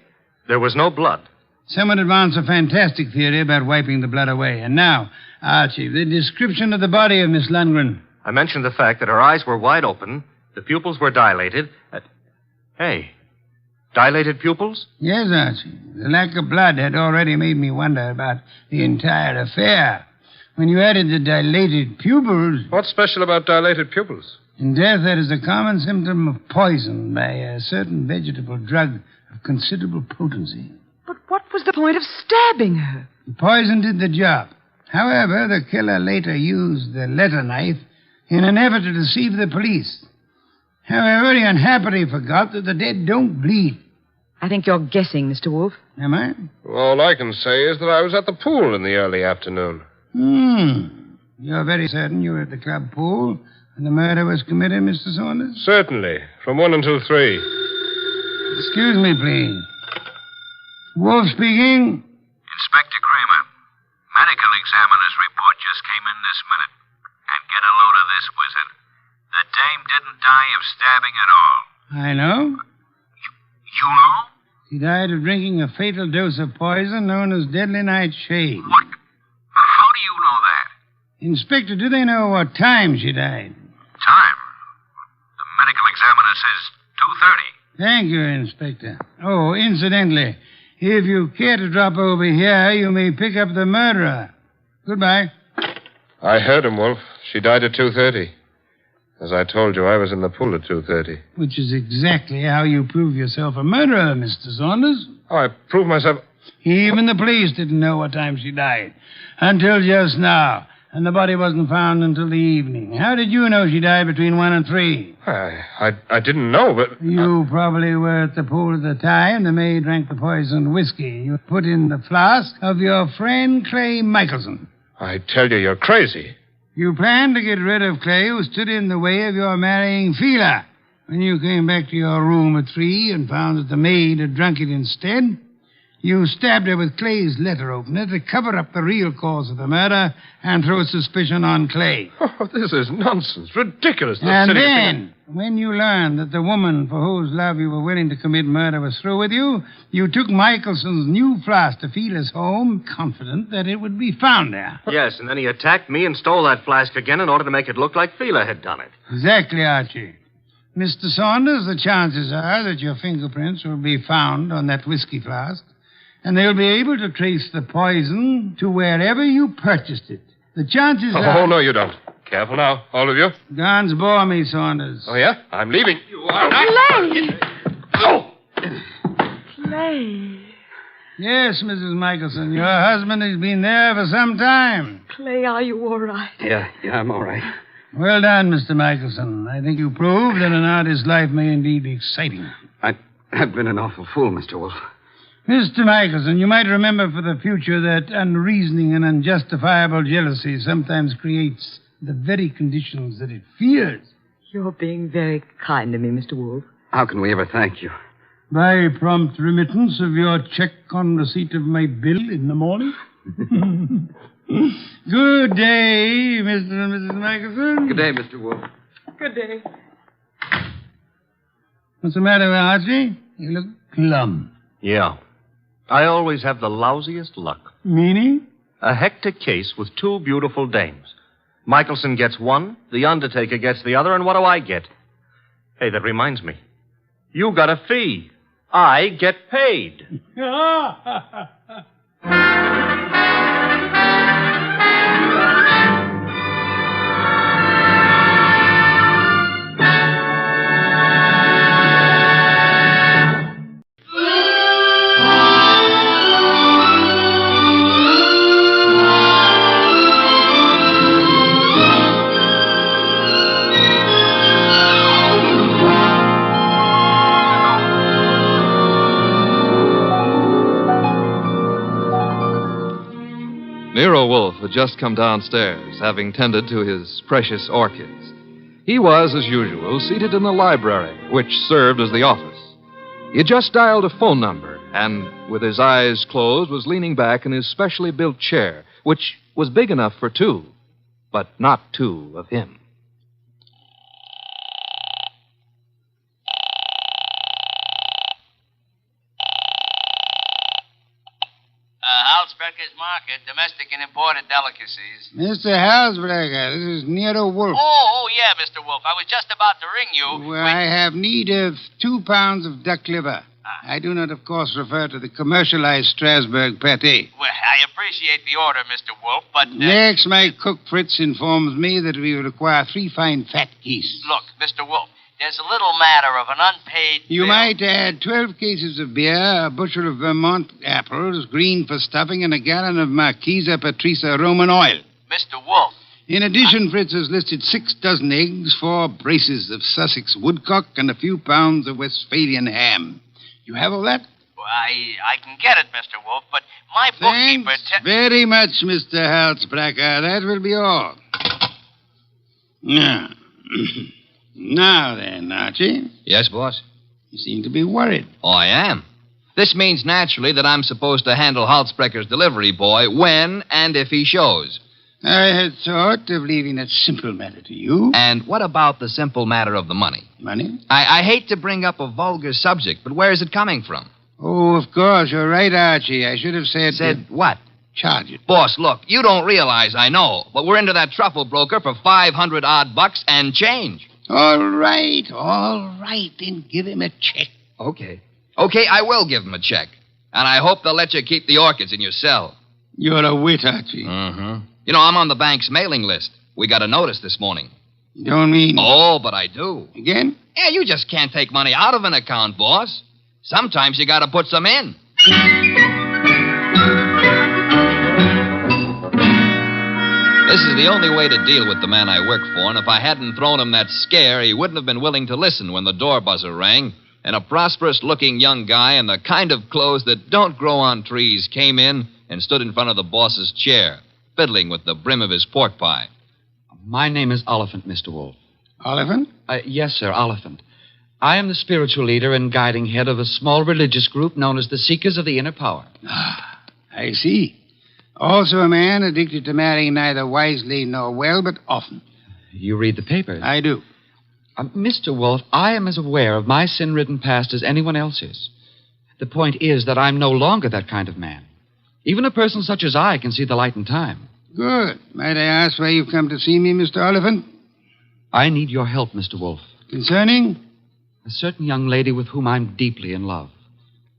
There was no blood. Some would advance a fantastic theory about wiping the blood away. And now, Archie, the description of the body of Miss Lundgren. I mentioned the fact that her eyes were wide open, the pupils were dilated. Hey, Dilated pupils? Yes, Archie. The lack of blood had already made me wonder about the entire affair. When you added the dilated pupils... What's special about dilated pupils? In death, that is a common symptom of poison by a certain vegetable drug of considerable potency. But what was the point of stabbing her? The poison did the job. However, the killer later used the letter knife in an effort to deceive the police. However, he unhappily forgot that the dead don't bleed. I think you're guessing, Mr. Wolfe. Am I? All I can say is that I was at the pool in the early afternoon. You're very certain you were at the club pool when the murder was committed, Mr. Saunders? Certainly. From 1 until 3. Excuse me, please. Wolfe speaking. Inspector Kramer, medical examiner's report just came in this minute. And get a load of this, wizard. The dame didn't die of stabbing at all. I know. You know? She died of drinking a fatal dose of poison known as deadly nightshade. What? How do you know that? Inspector, do they know what time she died? Time? The medical examiner says 2:30. Thank you, Inspector. Oh, incidentally, if you care to drop over here, you may pick up the murderer. Goodbye. I heard him, Wolf. She died at 2:30. As I told you, I was in the pool at 2:30. Which is exactly how you prove yourself a murderer, Mr. Saunders. Oh, I proved myself... Even the police didn't know what time she died. Until just now. And the body wasn't found until the evening. How did you know she died between 1 and 3? I didn't know, but... You probably were at the pool at the time. The maid drank the poisoned whiskey you put in the flask of your friend Clay Michelson. I tell you, you're crazy. You planned to get rid of Clay, who stood in the way of your marrying Fila. When you came back to your room at 3 and found that the maid had drunk it instead, you stabbed her with Clay's letter opener to cover up the real cause of the murder and throw suspicion on Clay. Oh, this is nonsense. Ridiculous. And then, when you learned that the woman for whose love you were willing to commit murder was through with you, you took Michelson's new flask to Fila's home, confident that it would be found there. Yes, and then he attacked me and stole that flask again in order to make it look like Fila had done it. Exactly, Archie. Mr. Saunders, the chances are that your fingerprints will be found on that whiskey flask, and they'll be able to trace the poison to wherever you purchased it. The chances are... Oh, no, you don't. Careful now, all of you. Guns bore me, Saunders. Oh, yeah? I'm leaving. You are Clay! Oh! Clay. Yes, Mrs. Michelson, your husband has been there for some time. Clay, are you all right? Yeah, I'm all right. Well done, Mr. Michelson. I think you proved that an artist's life may indeed be exciting. I've been an awful fool, Mr. Wolfe. Mr. Michelson, you might remember for the future that unreasoning and unjustifiable jealousy sometimes creates the very conditions that it fears. You're being very kind to me, Mr. Wolfe. How can we ever thank you? By prompt remittance of your check on receipt of my bill in the morning. Good day, Mr. and Mrs. Michelson. Good day, Mr. Wolfe. Good day. What's the matter, Archie? You look glum. Yeah. I always have the lousiest luck. Meaning? A hectic case with 2 beautiful dames. Michelson gets one, the undertaker gets the other, and what do I get? Hey, that reminds me. You got a fee. I get paid. Nero Wolfe had just come downstairs, having tended to his precious orchids. He was, as usual, seated in the library, which served as the office. He had just dialed a phone number, and, with his eyes closed, was leaning back in his specially built chair, which was big enough for 2, but not 2 of him. Halsbrecher's Market, domestic and imported delicacies. Mr. Halsbrecher, this is Nero Wolfe. Oh, yeah, Mr. Wolfe. I was just about to ring you. Well, I have need of 2 pounds of duck liver. I do not, of course, refer to the commercialized Strasbourg pâté. Well, I appreciate the order, Mr. Wolfe, but... Next, my cook Fritz informs me that we require 3 fine fat geese. Look, Mr. Wolfe, there's a little matter of an unpaid You bill. might add 12 cases of beer, a bushel of Vermont apples, green for stuffing, and a gallon of Marquesa Patricia Roman oil. Mr. Wolfe. In addition, Fritz has listed 6 dozen eggs, 4 braces of Sussex woodcock, and a few pounds of Westphalian ham. You have all that? Well, I can get it, Mr. Wolfe, but my bookkeeper... Thanks very much, Mr. Halsbracker. That will be all. Now, now then, Archie. Yes, boss? You seem to be worried. Oh, I am. This means naturally that I'm supposed to handle Halsbrecker's delivery boy when and if he shows. I had thought of leaving that simple matter to you. And what about the simple matter of the money? Money? I hate to bring up a vulgar subject, but where is it coming from? Oh, of course. You're right, Archie. I should have said... Said what? Charge it. Boss, look, you don't realize I know, but we're into that truffle broker for $500 bucks and change. All right. Then give him a check. Okay, I will give him a check. And I hope they'll let you keep the orchids in your cell. You're a wit, Archie. Mm-hmm. You know, I'm on the bank's mailing list. We got a notice this morning. Don't mean... Oh, but I do. Again? Yeah, you just can't take money out of an account, boss. Sometimes you gotta put some in. This is the only way to deal with the man I work for, and if I hadn't thrown him that scare, he wouldn't have been willing to listen when the door buzzer rang, and a prosperous-looking young guy in the kind of clothes that don't grow on trees came in and stood in front of the boss's chair, fiddling with the brim of his pork pie. My name is Oliphant, Mr. Wolfe. Oliphant? Yes, sir, Oliphant. I am the spiritual leader and guiding head of a small religious group known as the Seekers of the Inner Power. I see. Also a man addicted to marrying neither wisely nor well, but often. You read the papers? I do. Mr. Wolfe, I am as aware of my sin-ridden past as anyone else is. The point is that I'm no longer that kind of man. Even a person such as I can see the light in time. Good. Might I ask why you've come to see me, Mr. Oliphant? I need your help, Mr. Wolfe. Concerning? A certain young lady with whom I'm deeply in love.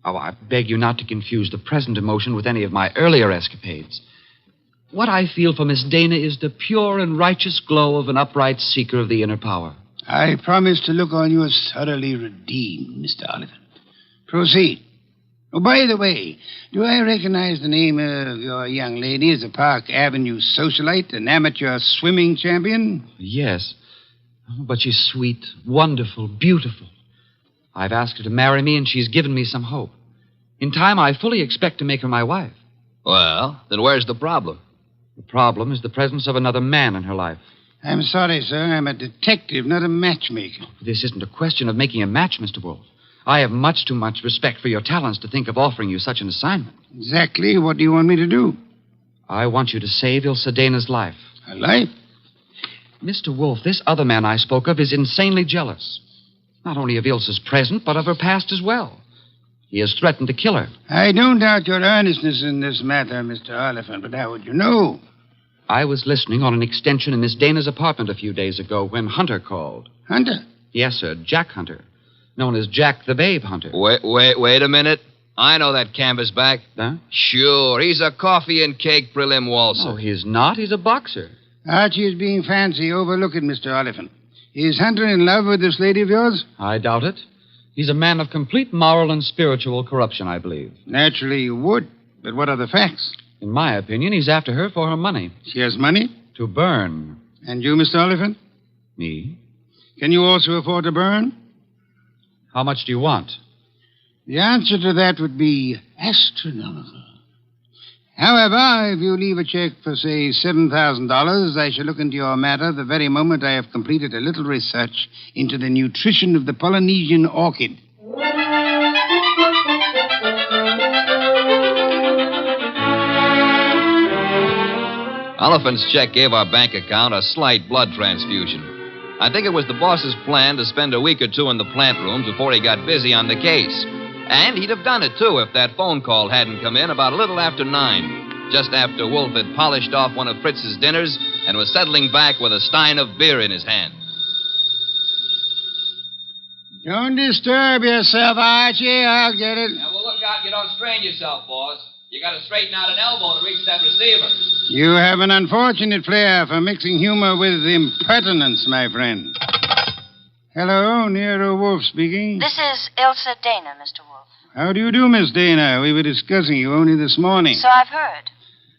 Oh, I beg you not to confuse the present emotion with any of my earlier escapades. What I feel for Miss Dana is the pure and righteous glow of an upright seeker of the inner power. I promise to look on you as thoroughly redeemed, Mr. Oliphant. Proceed. Oh, by the way, do I recognize the name of your young lady as a Park Avenue socialite, an amateur swimming champion? Yes. But she's sweet, wonderful, beautiful. I've asked her to marry me, and she's given me some hope. In time, I fully expect to make her my wife. Well, then where's the problem? The problem is the presence of another man in her life. I'm sorry, sir. I'm a detective, not a matchmaker. This isn't a question of making a match, Mr. Wolfe. I have much too much respect for your talents to think of offering you such an assignment. Exactly. What do you want me to do? I want you to save Ilse Dana's life. Her life? Mr. Wolfe, this other man I spoke of is insanely jealous. Not only of Ilse's present, but of her past as well. He has threatened to kill her. I don't doubt your earnestness in this matter, Mr. Oliphant, but how would you know? I was listening on an extension in Miss Dana's apartment a few days ago when Hunter called. Hunter? Yes, sir, Jack Hunter. Known as Jack the Babe Hunter. Wait a minute. I know that canvasback. Huh? Sure, he's a coffee and cake prelim waltzer. Oh, he's not. He's a boxer. Archie is being fancy. Overlook it, Mr. Oliphant. Is Hunter in love with this lady of yours? I doubt it. He's a man of complete moral and spiritual corruption, I believe. Naturally you would. But what are the facts? In my opinion, he's after her for her money. She has money? To burn. And you, Mr. Oliphant? Me? Can you also afford to burn? How much do you want? The answer to that would be astronomical. However, if you leave a check for, say, $7,000, I shall look into your matter the very moment I have completed a little research into the nutrition of the Polynesian orchid. Oliphant's check gave our bank account a slight blood transfusion. I think it was the boss's plan to spend a week or two in the plant rooms before he got busy on the case. And he'd have done it, too, if that phone call hadn't come in about a little after 9, just after Wolfe had polished off one of Fritz's dinners and was settling back with a stein of beer in his hand. Don't disturb yourself, Archie. I'll get it. Now, well, look out you don't strain yourself, boss. You got to straighten out an elbow to reach that receiver. You have an unfortunate flair for mixing humor with impertinence, my friend. Hello, Nero Wolfe speaking. This is Ilsa Dana, Mr. Wolfe. How do you do, Miss Dana? We were discussing you only this morning. So I've heard.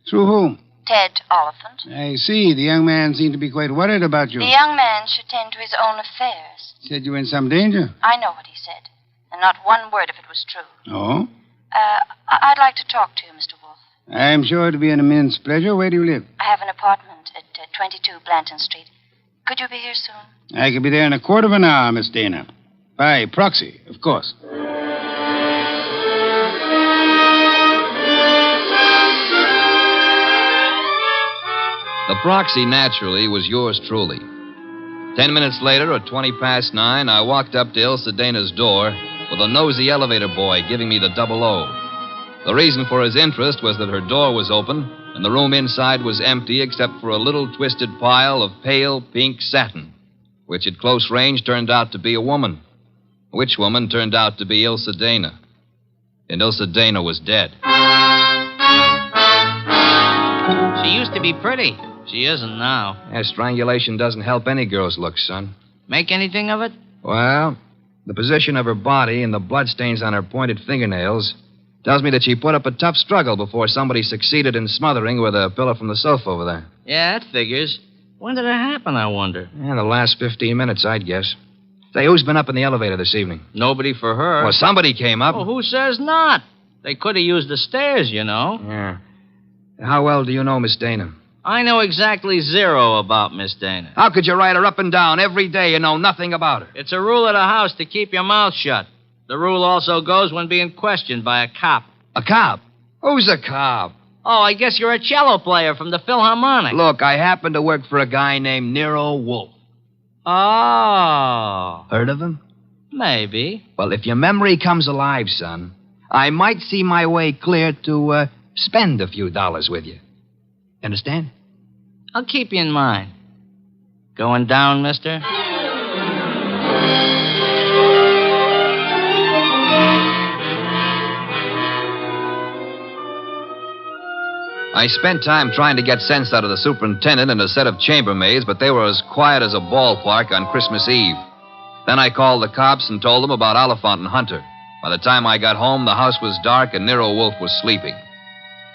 Through whom? Ted Oliphant. I see. The young man seemed to be quite worried about you. The young man should tend to his own affairs. Said you were in some danger. I know what he said, and not one word of it was true. Oh? I'd like to talk to you, Mr. Wolfe. I'm sure it'll be an immense pleasure. Where do you live? I have an apartment at 22 Blanton Street. Could you be here soon? I could be there in a quarter of an hour, Miss Dana. By proxy, of course. The proxy, naturally, was yours truly. 10 minutes later, at 9:20, I walked up to Ilsa Dana's door with a nosy elevator boy giving me the 00. The reason for his interest was that her door was open and the room inside was empty except for a little twisted pile of pale pink satin, which at close range turned out to be a woman. Which woman turned out to be Ilsa Dana. And Ilsa Dana was dead. She used to be pretty. She isn't now. Yeah, strangulation doesn't help any girl's looks, son. Make anything of it? Well, the position of her body and the bloodstains on her pointed fingernails tells me that she put up a tough struggle before somebody succeeded in smothering her with a pillow from the sofa over there. Yeah, that figures. When did it happen, I wonder? Yeah, the last 15 minutes, I'd guess. Say, who's been up in the elevator this evening? Nobody for her. Well, somebody came up. Well, who says not? They could have used the stairs, you know. Yeah. How well do you know Miss Dana? I know exactly zero about Miss Dana. How could you ride her up and down every day and know nothing about her? It's a rule of the house to keep your mouth shut. The rule also goes when being questioned by a cop. A cop? Who's a cop? Oh, I guess you're a cello player from the Philharmonic. Look, I happen to work for a guy named Nero Wolfe. Oh. Heard of him? Maybe. Well, if your memory comes alive, son, I might see my way clear to spend a few dollars with you. Understand? I'll keep you in mind. Going down, mister? I spent time trying to get sense out of the superintendent and a set of chambermaids, but they were as quiet as a ballpark on Christmas Eve. Then I called the cops and told them about Oliphant and Hunter. By the time I got home, the house was dark and Nero Wolfe was sleeping.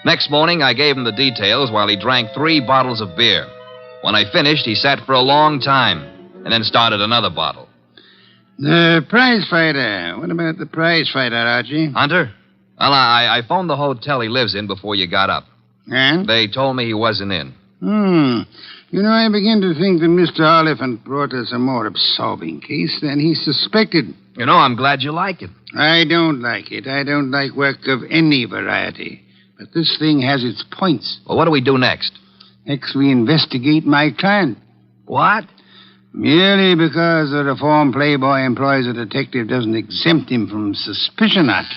Next morning, I gave him the details while he drank 3 bottles of beer. When I finished, he sat for a long time and then started another bottle. The prize fighter. What about the prize fighter, Archie? Hunter? Well, I phoned the hotel he lives in before you got up. And? They told me he wasn't in. You know, I begin to think that Mr. Oliphant brought us a more absorbing case than he suspected. You know, I'm glad you like it. I don't like it. I don't like work of any variety. But this thing has its points. Well, what do we do next? Next, we investigate my client. What? Merely because a reformed playboy employs a detective doesn't exempt him from suspicion, Archie.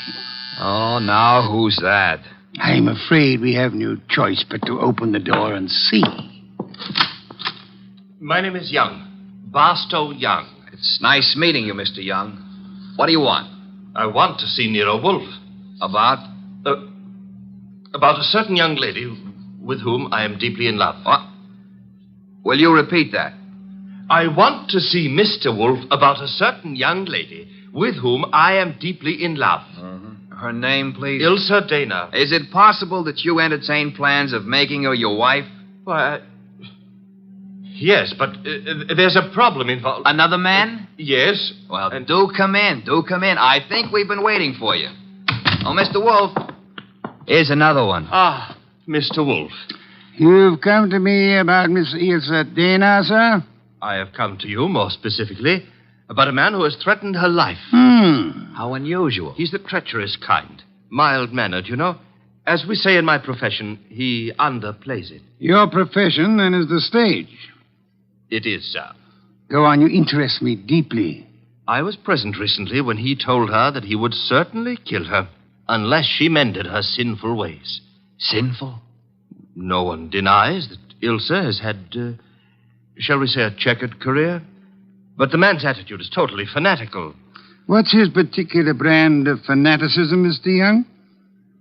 Oh, now who's that? I'm afraid we have no choice but to open the door and see. My name is Young. Barstow Young. It's nice meeting you, Mr. Young. What do you want? I want to see Nero Wolfe. About? About a certain young lady with whom I am deeply in love. What? Will you repeat that? I want to see Mr. Wolfe about a certain young lady with whom I am deeply in love. Her name, please? Ilsa Dana. Is it possible that you entertain plans of making her your wife? Why, yes, but there's a problem involved. Another man? Yes. Well, do come in. Do come in. I think we've been waiting for you. Oh, Mr. Wolfe. Here's another one. Ah, Mr. Wolfe. You've come to me about Miss Ilsa Dana, sir? I have come to you, more specifically, about a man who has threatened her life. How unusual. He's the treacherous kind. Mild-mannered, you know. As we say in my profession, he underplays it. Your profession, then, is the stage. It is, sir. Go on, you interest me deeply. I was present recently when he told her that he would certainly kill her unless she mended her sinful ways. Sinful? No one denies that Ilsa has had, shall we say, a checkered career. But the man's attitude is totally fanatical. What's his particular brand of fanaticism, Mr. Young?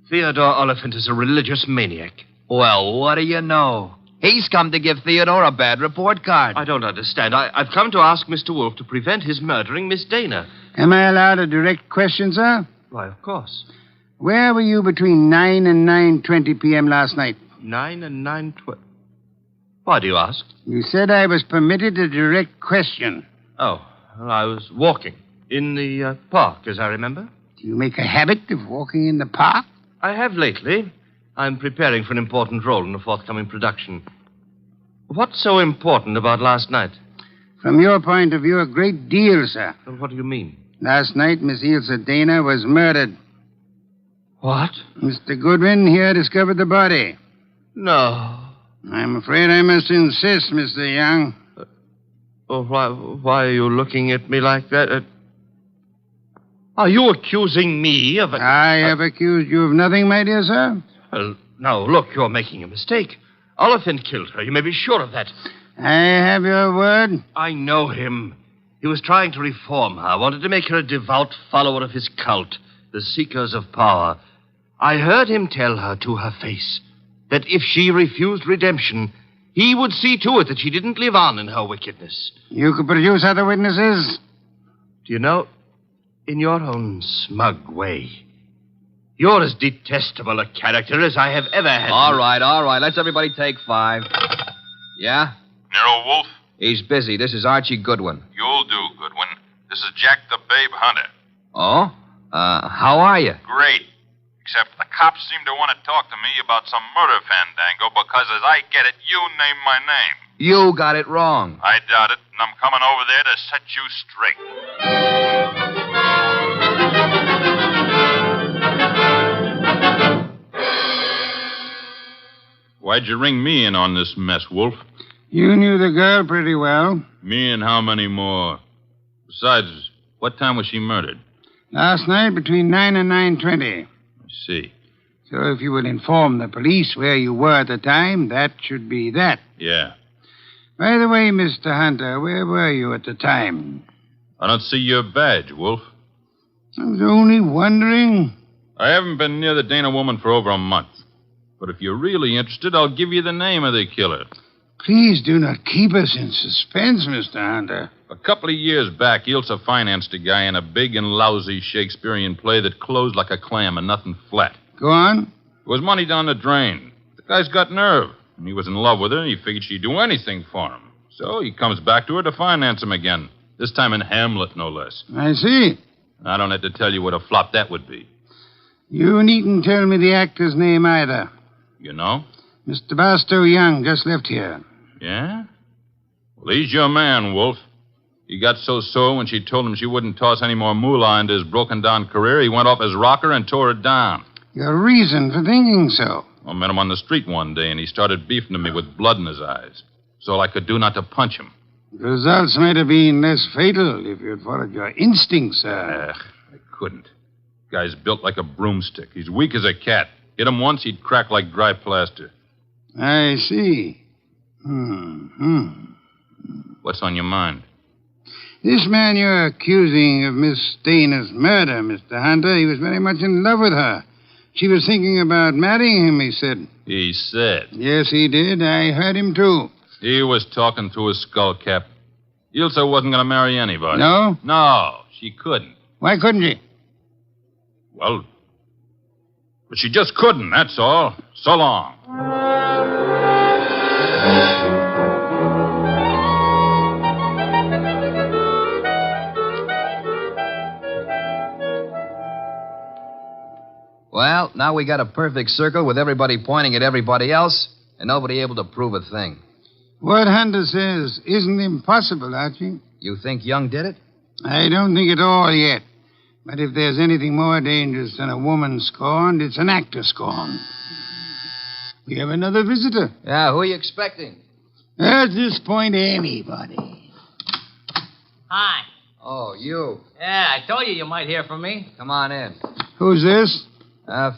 Theodore Oliphant is a religious maniac. Well, what do you know? He's come to give Theodore a bad report card. I don't understand. I've come to ask Mr. Wolfe to prevent his murdering Miss Dana. Am I allowed a direct question, sir? Why, of course. Where were you between 9 and 9:20 p.m. last night? 9 and 9:20. Why do you ask? You said I was permitted a direct question. Oh, well, I was walking in the park, as I remember. Do you make a habit of walking in the park? I have lately. I'm preparing for an important role in a forthcoming production. What's so important about last night? From your point of view, a great deal, sir. What do you mean? Last night, Miss Ilsa Dana was murdered. What? Mr. Goodwin here discovered the body. No. I'm afraid I must insist, Mr. Young. Why are you looking at me like that? Are you accusing me of... I have accused you of nothing, my dear sir. Well, now, look, you're making a mistake. Oliphant killed her. You may be sure of that. I have your word. I know him. He was trying to reform her, wanted to make her a devout follower of his cult, the Seekers of Power. I heard him tell her to her face that if she refused redemption, he would see to it that she didn't live on in her wickedness. You could produce other witnesses? Do you know, in your own smug way, you're as detestable a character as I have ever had. All right. Let's everybody take 5. Yeah? Nero Wolfe? He's busy. This is Archie Goodwin. You'll do, Goodwin. This is Jack the Babe Hunter. Oh? How are you? Great. Except the cops seem to want to talk to me about some murder fandango because, as I get it, you named my name. You got it wrong. I doubt it, and I'm coming over there to set you straight. Why'd you ring me in on this mess, Wolf? You knew the girl pretty well. Me and how many more? Besides, what time was she murdered? Last night between 9 and 9:20. I see. So if you would inform the police where you were at the time, that should be that. Yeah. By the way, Mr. Hunter, where were you at the time? I don't see your badge, Wolf. I was only wondering. I haven't been near the Dana woman for over a month. But if you're really interested, I'll give you the name of the killer. Please do not keep us in suspense, Mr. Hunter. A couple of years back, Ilsa financed a guy in a big and lousy Shakespearean play that closed like a clam and nothing flat. Go on. It was money down the drain. The guy's got nerve. And he was in love with her, and he figured she'd do anything for him. So he comes back to her to finance him again. This time in Hamlet, no less. I see. I don't have to tell you what a flop that would be. You needn't tell me the actor's name either. You know? Mr. Barstow Young just left here. Yeah? Well, he's your man, Wolf. He got so sore when she told him she wouldn't toss any more moolah into his broken-down career, he went off his rocker and tore it down. Your reason for thinking so? I met him on the street one day, and he started beefing to me with blood in his eyes. That's all I could do not to punch him. The results might have been less fatal if you'd followed your instincts, sir. I couldn't. Guy's built like a broomstick. He's weak as a cat. Hit him once, he'd crack like dry plaster. I see. What's on your mind? This man you're accusing of Miss Dana's murder, Mr. Hunter, he was very much in love with her. She was thinking about marrying him, he said. He said? Yes, he did. I heard him, too. He was talking through his skull cap. Ilsa wasn't going to marry anybody. No? No, she couldn't. Why couldn't she? Well, but she just couldn't, that's all. So long. Well, now we got a perfect circle with everybody pointing at everybody else and nobody able to prove a thing. What Hunter says isn't impossible, Archie. You think Young did it? I don't think at all yet. But if there's anything more dangerous than a woman scorned, it's an actor scorned. We have another visitor. Yeah, who are you expecting? At this point, anybody. Hi. Oh, you. Yeah, I told you might hear from me. Come on in. Who's this?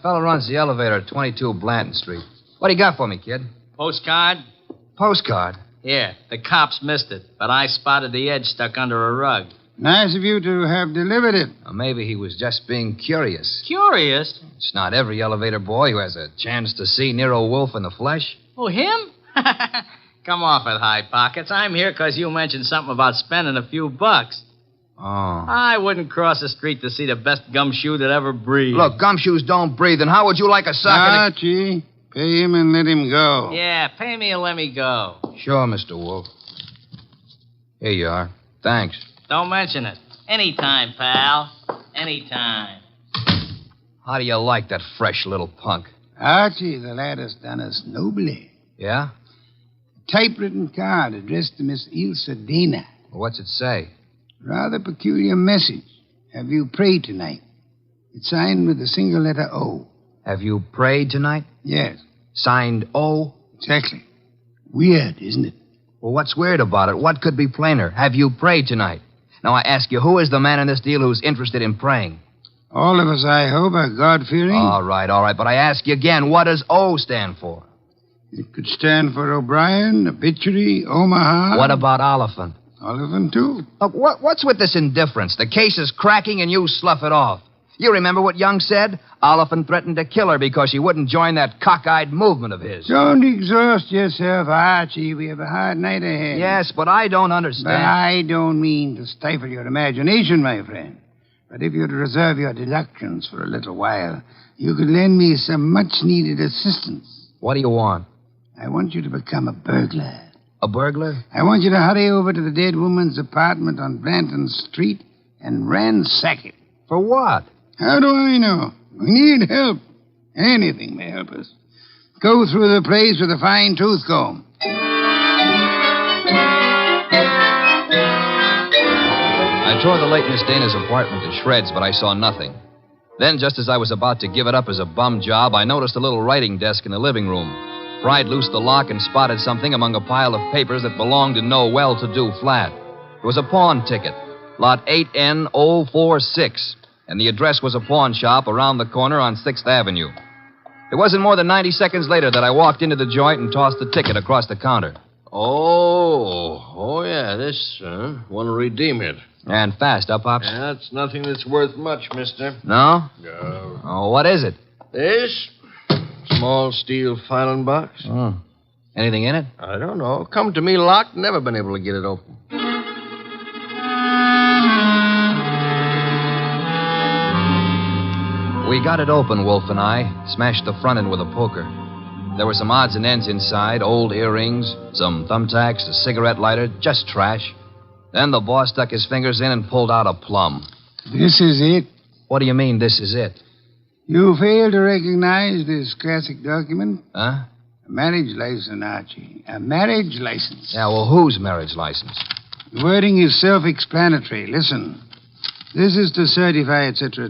Fellow runs the elevator at 22 Blanton Street. What do you got for me, kid? Postcard? Postcard? Yeah, the cops missed it, but I spotted the edge stuck under a rug. Nice of you to have delivered it. Or maybe he was just being curious. Curious? It's not every elevator boy who has a chance to see Nero Wolfe in the flesh. Oh, him? Come off it, High Pockets. I'm here because you mentioned something about spending a few bucks. Oh. I wouldn't cross the street to see the best gumshoe that ever breathed. Look, gumshoes don't breathe, and how would you like a sock? Archie, pay him and let him go. Yeah, pay me and let me go. Sure, Mr. Wolfe. Here you are. Thanks. Don't mention it. Anytime, pal. Anytime. How do you like that fresh little punk? Archie, the lad has done us nobly. Yeah? A typewritten card addressed to Miss Ilse Dana. What's it say? Rather peculiar message. Have you prayed tonight? It's signed with a single letter O. Have you prayed tonight? Yes. Signed O? Exactly. Weird, isn't it? Well, what's weird about it? What could be plainer? Have you prayed tonight? Now, I ask you, who is the man in this deal who's interested in praying? All of us, I hope, are God-fearing. All right. But I ask you again, what does O stand for? It could stand for O'Brien, Obituary, Omaha. What about Oliphant? Oliphant, too. Look, what's with this indifference? The case is cracking and you slough it off. You remember what Young said? Oliphant threatened to kill her because she wouldn't join that cockeyed movement of his. Don't exhaust yourself, Archie. We have a hard night ahead. Yes, but I don't understand. But I don't mean to stifle your imagination, my friend. But if you'd reserve your deductions for a little while, you could lend me some much-needed assistance. What do you want? I want you to become a burglar. A burglar? I want you to hurry over to the dead woman's apartment on Blanton Street and ransack it. For what? How do I know? We need help. Anything may help us. Go through the place with a fine tooth comb. I tore the late Miss Dana's apartment to shreds, but I saw nothing. Then, just as I was about to give it up as a bum job, I noticed a little writing desk in the living room. Pried loose the lock and spotted something among a pile of papers that belonged to no well-to-do flat. It was a pawn ticket, lot 8N046, and the address was a pawn shop around the corner on 6th Avenue. It wasn't more than 90 seconds later that I walked into the joint and tossed the ticket across the counter. Oh, yeah, this, want to redeem it. And fast, huh, Pops? That's nothing that's worth much, mister. No? No. Oh, what is it? This? Small steel filing box. Oh. Anything in it? I don't know. Come to me locked, never been able to get it open. We got it open, Wolfe and I. Smashed the front end with a poker. There were some odds and ends inside, old earrings, some thumbtacks, a cigarette lighter, just trash. Then the boss stuck his fingers in and pulled out a plum. This is it? What do you mean, this is it? You fail to recognize this classic document? Huh? A marriage license, Archie. A marriage license. Yeah, well, whose marriage license? The wording is self-explanatory. Listen. This is to certify, etc.,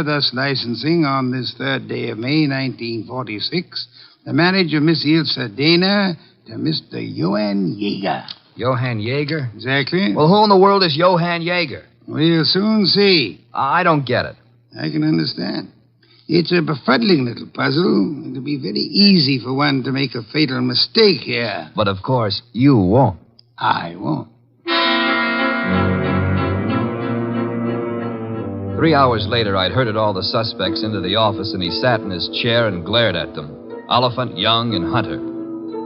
thus licensing on this 3rd day of May, 1946, the marriage of Miss Ilse Dana to Mr. Johann Jaeger. Johann Jaeger? Exactly. Well, who in the world is Johann Jaeger? We'll soon see. I don't get it. I can understand. It's a befuddling little puzzle. It'll be very easy for one to make a fatal mistake here. But, of course, you won't. I won't. 3 hours later, I'd herded all the suspects into the office, and he sat in his chair and glared at them. Oliphant, Young, and Hunter.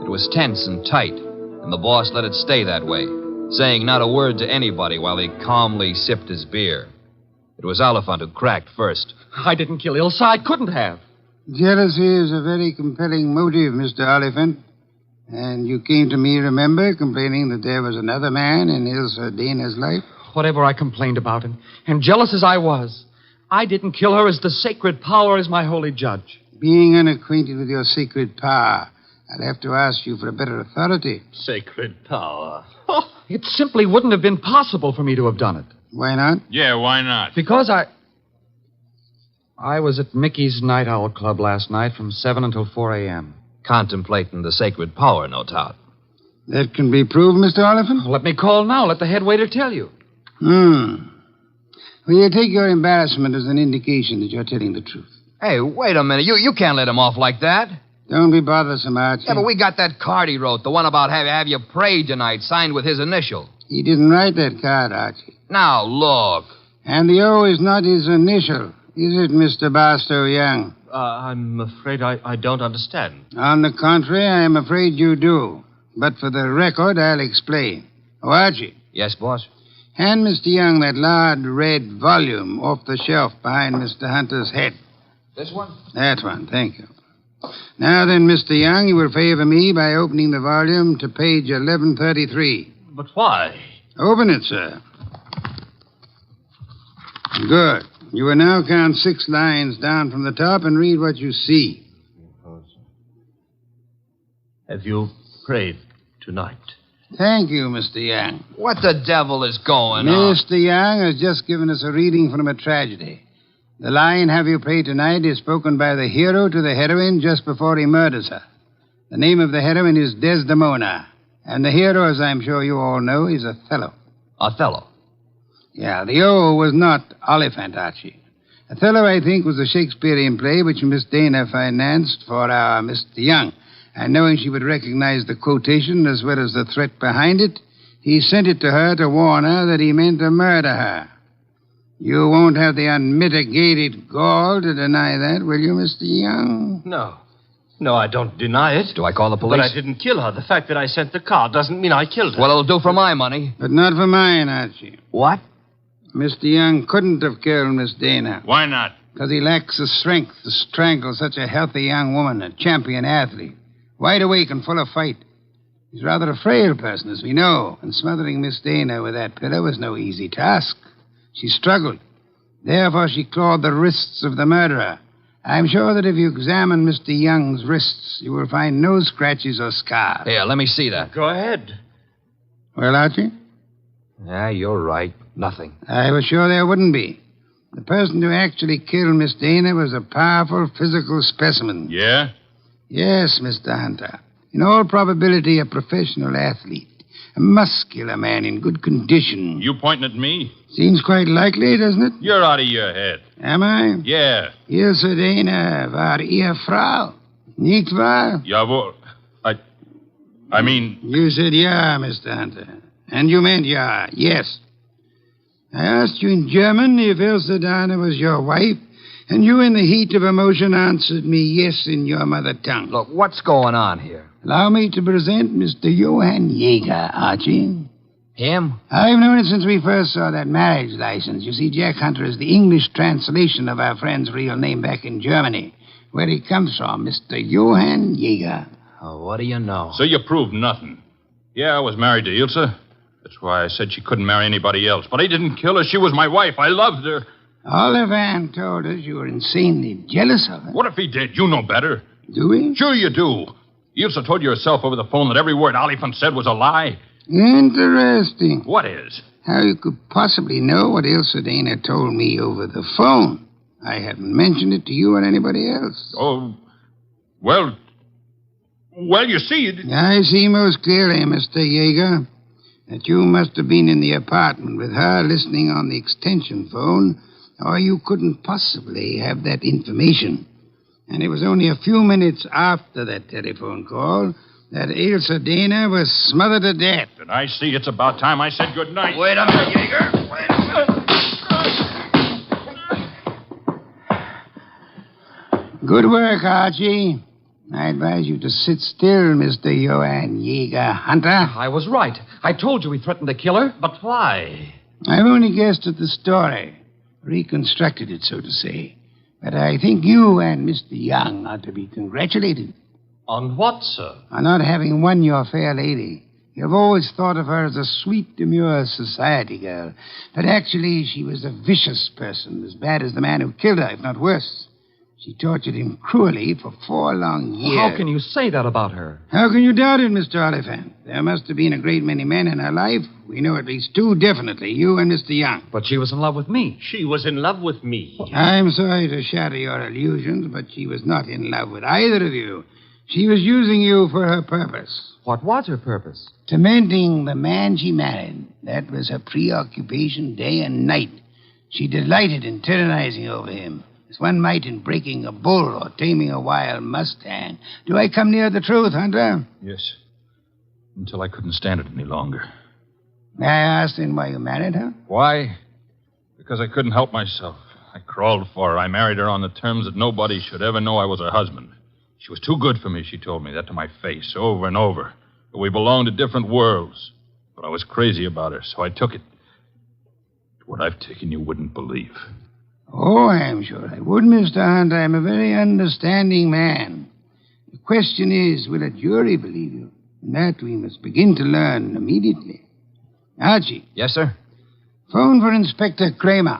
It was tense and tight, and the boss let it stay that way, saying not a word to anybody while he calmly sipped his beer. It was Oliphant who cracked first. I didn't kill Ilse. I couldn't have. Jealousy is a very compelling motive, Mr. Oliphant. And you came to me, remember, complaining that there was another man in Ilse Dana's life? Whatever I complained about, and jealous as I was, I didn't kill her as the sacred power is my holy judge. Being unacquainted with your sacred power, I'll have to ask you for a better authority. Sacred power. Oh, it simply wouldn't have been possible for me to have done it. Why not? Yeah, why not? Because I was at Mickey's Night Owl Club last night from 7 until 4 a.m. Contemplating the sacred power, no doubt. That can be proved, Mr. Oliphant? Let me call now. Let the head waiter tell you. Will you take your embarrassment as an indication that you're telling the truth? Hey, wait a minute. You can't let him off like that. Don't be bothersome, Archie. Yeah, but we got that card he wrote, the one about have you prayed tonight, signed with his initial. He didn't write that card, Archie. Now, look. And the O is not his initial, is it, Mr. Barstow Young? I'm afraid I don't understand. On the contrary, I am afraid you do. But for the record, I'll explain. Oh, Archie. Yes, boss? Hand Mr. Young that large red volume off the shelf behind Mr. Hunter's head. This one? That one, thank you. Now then, Mr. Young, you will favor me by opening the volume to page 1133. But why? Open it, sir. Good. You will now count 6 lines down from the top and read what you see. Have you prayed tonight? Thank you, Mr. Young. What the devil is going on? Mr. Young has just given us a reading from a tragedy. The line, "Have you prayed tonight," is spoken by the hero to the heroine just before he murders her. The name of the heroine is Desdemona. And the hero, as I'm sure you all know, is Othello. Othello? Yeah, the O was not Oliphant, Archie. Othello, I think, was a Shakespearean play which Miss Dana financed for our Mr. Young. And knowing she would recognize the quotation as well as the threat behind it, he sent it to her to warn her that he meant to murder her. You won't have the unmitigated gall to deny that, will you, Mr. Young? No, I don't deny it. Do I call the police? But I didn't kill her. The fact that I sent the card doesn't mean I killed her. Well, it'll do for my money. But not for mine, Archie. What? Mr. Young couldn't have killed Miss Dana. Why not? Because he lacks the strength to strangle such a healthy young woman, a champion athlete. Wide awake and full of fight. He's rather a frail person, as we know, and smothering Miss Dana with that pillow was no easy task. She struggled. Therefore, she clawed the wrists of the murderer. I'm sure that if you examine Mr. Young's wrists, you will find no scratches or scars. Here, let me see that. Go ahead. Well, Archie? Yeah, you're right. Nothing. I was sure there wouldn't be. The person who actually killed Miss Dana was a powerful physical specimen. Yeah? Yes, Mr. Hunter. In all probability, a professional athlete. A muscular man in good condition. You pointing at me? Seems quite likely, doesn't it? You're out of your head. Am I? Yeah. Ilse Dana war Ehefrau. Nicht wahr? Jawohl. I mean... You said yeah, Mr. Hunter. And you meant yeah, yes. I asked you in German if Ilse Dana was your wife, and you, in the heat of emotion, answered me yes in your mother tongue. Look, what's going on here? Allow me to present Mr. Johann Jaeger, Archie. Him? I've known it since we first saw that marriage license. You see, Jack Hunter is the English translation of our friend's real name back in Germany, where he comes from, Mr. Johann Jaeger. Oh, what do you know? So you proved nothing. Yeah, I was married to Ilse. That's why I said she couldn't marry anybody else. But I didn't kill her. She was my wife. I loved her. Oliphant told us you were insanely jealous of her. What if he did? You know better. Do we? Sure you do. Ilse told you herself over the phone that every word Oliphant said was a lie. Interesting. What is? How you could possibly know what Ilse Dana told me over the phone. I haven't mentioned it to you or anybody else. Oh, well, you see... I see most clearly, Mr. Jaeger, that you must have been in the apartment with her listening on the extension phone, or you couldn't possibly have that information. And it was only a few minutes after that telephone call that Ilse Dana was smothered to death. And I see it's about time I said good night. Wait a minute, Jaeger. Wait a minute. Good work, Archie. I advise you to sit still, Mr. Johann Jaeger Hunter. I was right. I told you he threatened to kill her. But why? I've only guessed at the story. Reconstructed it, so to say. But I think you and Mr. Young ought to be congratulated. On what, sir? On not having won your fair lady. You've always thought of her as a sweet, demure society girl. But actually, she was a vicious person, as bad as the man who killed her, if not worse. She tortured him cruelly for 4 long years. How can you say that about her? How can you doubt it, Mr. Oliphant? There must have been a great many men in her life. We know at least 2 definitely, you and Mr. Young. But she was in love with me. She was in love with me. I'm sorry to shatter your illusions, but she was not in love with either of you. She was using you for her purpose. What was her purpose? Tormenting the man she married. That was her preoccupation day and night. She delighted in tyrannizing over him, as one might in breaking a bull or taming a wild mustang. Do I come near the truth, Hunter? Yes. Until I couldn't stand it any longer. May I ask then why you married her? Why? Because I couldn't help myself. I crawled for her. I married her on the terms that nobody should ever know I was her husband. She was too good for me, she told me that to my face over and over. That we belonged to different worlds. But I was crazy about her, so I took it. What I've taken you wouldn't believe. Oh, I'm sure I would, Mr. Hunt. I'm a very understanding man. The question is, will a jury believe you? And that we must begin to learn immediately. Archie. Yes, sir? Phone for Inspector Kramer.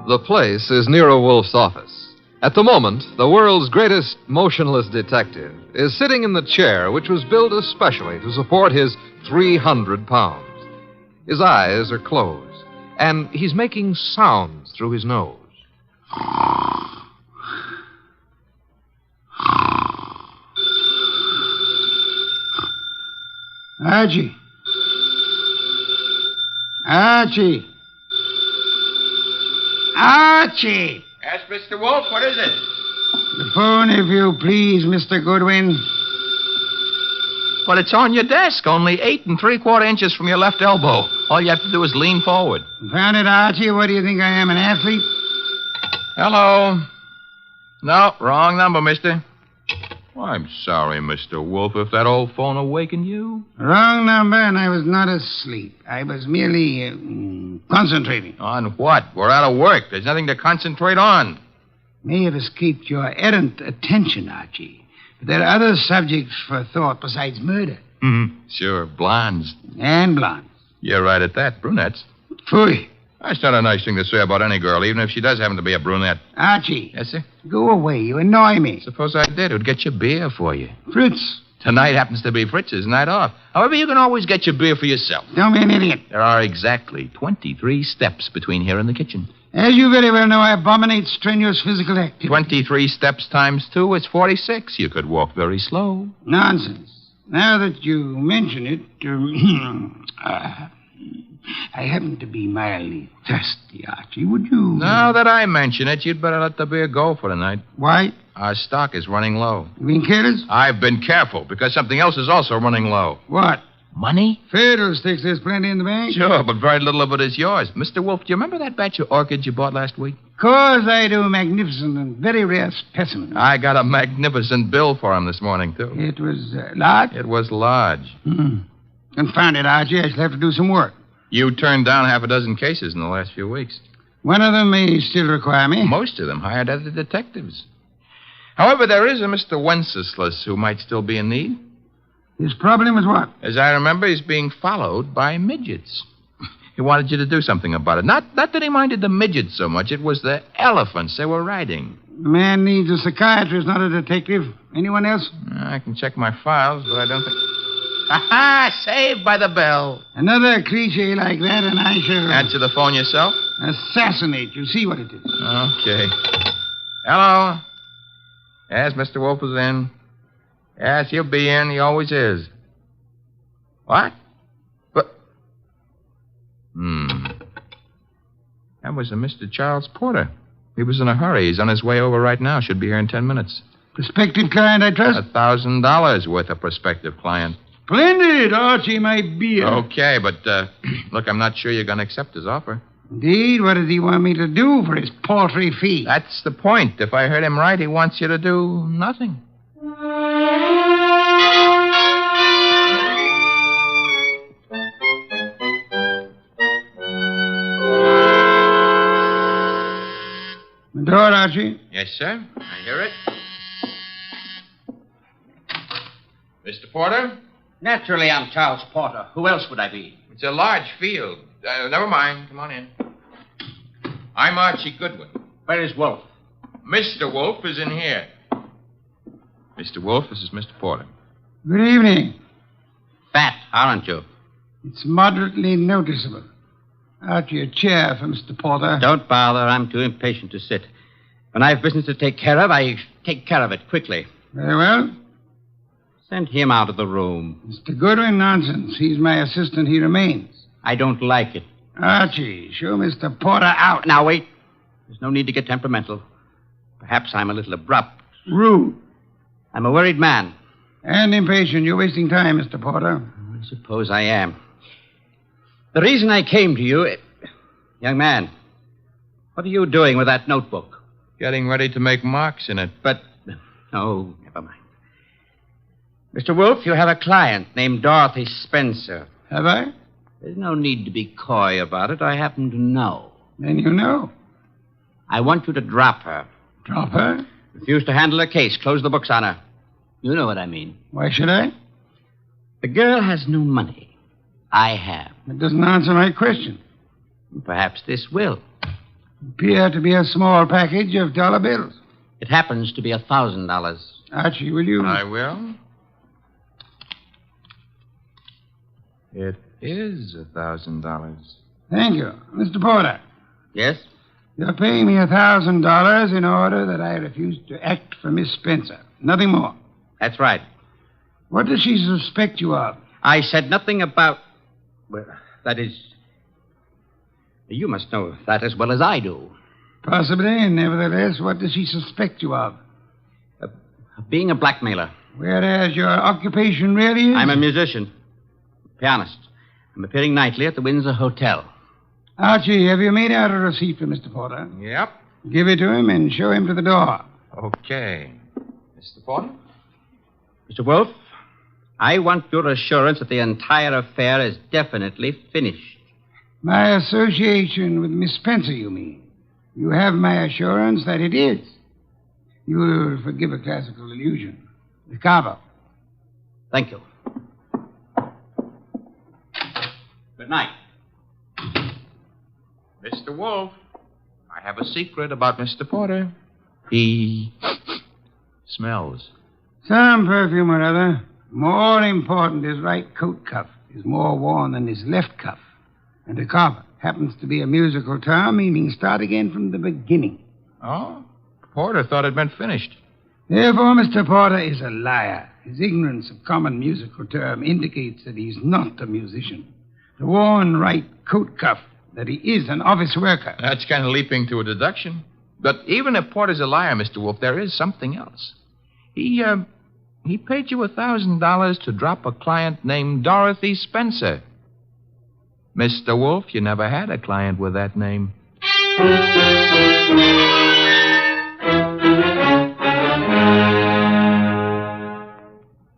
The place is Nero Wolfe's office. At the moment, the world's greatest motionless detective is sitting in the chair which was built especially to support his 300 pounds. His eyes are closed, and he's making sounds through his nose. Archie. Archie. Archie! Yes, Mr. Wolfe, what is it? The phone, if you please, Mr. Goodwin. Well, it's on your desk, only 8 3/4 inches from your left elbow. All you have to do is lean forward. Found it, Archie? What do you think I am, an athlete? Hello. No, wrong number, mister. Well, I'm sorry, Mr. Wolfe, if that old phone awakened you. Wrong number, and I was not asleep. I was merely concentrating. On what? We're out of work. There's nothing to concentrate on. May have escaped your errant attention, Archie. But there are other subjects for thought besides murder. Mm-hmm. Sure, blondes. And blondes. You're right at that. Brunettes. Phooey. That's not a nice thing to say about any girl, even if she does happen to be a brunette. Archie. Yes, sir? Go away. You annoy me. Suppose I did. It would get you beer for you. Fritz. Tonight happens to be Fritz's night off. However, you can always get your beer for yourself. Don't be an idiot. There are exactly 23 steps between here and the kitchen. As you very well know, I abominate strenuous physical activity. 23 steps times 2 is 46. You could walk very slow. Nonsense. Now that you mention it, I happen to be mildly thirsty, Archie. Would you... Now that I mention it, you'd better let the beer go for tonight. Why? Our stock is running low. You being careless? I've been careful, because something else is also running low. What? Money? Fiddlesticks, there's plenty in the bank. Sure, but very little of it is yours. Mr. Wolfe, do you remember that batch of orchids you bought last week? Course I do. Magnificent and very rare specimen. I got a magnificent bill for him this morning, too. It was large? It was large. Confound it, Archie. I shall have to do some work. You turned down half a dozen cases in the last few weeks. One of them may still require me. Most of them hired other detectives. However, there is a Mr. Wenceslas who might still be in need. His problem is what? As I remember, he's being followed by midgets. He wanted you to do something about it. Not that he minded the midgets so much. It was the elephants they were riding. The man needs a psychiatrist, not a detective. Anyone else? I can check my files, but I don't think... Ha-ha! Saved by the bell. Another cliche like that, and I shall... Answer the phone yourself? Assassinate. You see what it is. Okay. Hello? Yes, Mr. Wolfe is in. Yes, he'll be in. He always is. What? But... That was a Mr. Charles Porter. He was in a hurry. He's on his way over right now. Should be here in 10 minutes. Prospective client, I trust? $1,000 worth of prospective client. Splendid, Archie, my beer. Okay, but, look, I'm not sure you're going to accept his offer. Indeed? What does he want me to do for his paltry fee? That's the point. If I heard him right, he wants you to do nothing. The door, Archie. Yes, sir. I hear it. Mr. Porter? Naturally, I'm Charles Porter. Who else would I be? It's a large field. Never mind. Come on in. I'm Archie Goodwin. Where is Wolfe? Mr. Wolfe is in here. Mr. Wolfe, this is Mr. Porter. Good evening. Fat, aren't you? It's moderately noticeable. Archie, a chair for Mr. Porter. Don't bother. I'm too impatient to sit. When I have business to take care of, I take care of it quickly. Very well. Send him out of the room. Mr. Goodwin, nonsense. He's my assistant. He remains. I don't like it. Archie, show Mr. Porter out. Now, wait. There's no need to get temperamental. Perhaps I'm a little abrupt. Rude. I'm a worried man. And impatient. You're wasting time, Mr. Porter. I suppose I am. The reason I came to you... Young man, what are you doing with that notebook? Getting ready to make marks in it. But... Oh, never mind. Mr. Wolfe, you have a client named Dorothy Spencer. Have I? There's no need to be coy about it. I happen to know. Then you know. I want you to drop her. Drop her? Refuse to handle her case. Close the books on her. You know what I mean. Why should I? The girl has no money. I have. That doesn't answer my question. Perhaps this will. Appear to be a small package of dollar bills. It happens to be $1,000. Archie, will you? I will. It is $1,000. Thank you. Mr. Porter. Yes? You're paying me $1,000 in order that I refuse to act for Miss Spencer. Nothing more. That's right. What does she suspect you of? I said nothing about... Well, that is... You must know that as well as I do. Possibly, and nevertheless, what does she suspect you of? Being a blackmailer. Whereas your occupation really is? I'm a musician. Pianist. I'm appearing nightly at the Windsor Hotel. Archie, have you made out a receipt for Mr. Porter? Yep. Give it to him and show him to the door. Okay. Mr. Porter? Mr. Wolfe, I want your assurance that the entire affair is definitely finished. My association with Miss Spencer, you mean? You have my assurance that it is. You will forgive a classical illusion. The carver. Thank you. Good night. Mr. Wolfe, I have a secret about Mr. Porter. He smells. Some perfume or other. More important, his right coat cuff is more worn than his left cuff. And the carver happens to be a musical term meaning start again from the beginning. Oh? Porter thought it meant finished. Therefore, Mr. Porter is a liar. His ignorance of common musical term indicates that he's not a musician. The worn right coat cuff, that he is an office worker. That's kind of leaping to a deduction. But even if Porter's a liar, Mr. Wolfe, there is something else. He paid you $1,000 to drop a client named Dorothy Spencer. Mr. Wolfe, you never had a client with that name.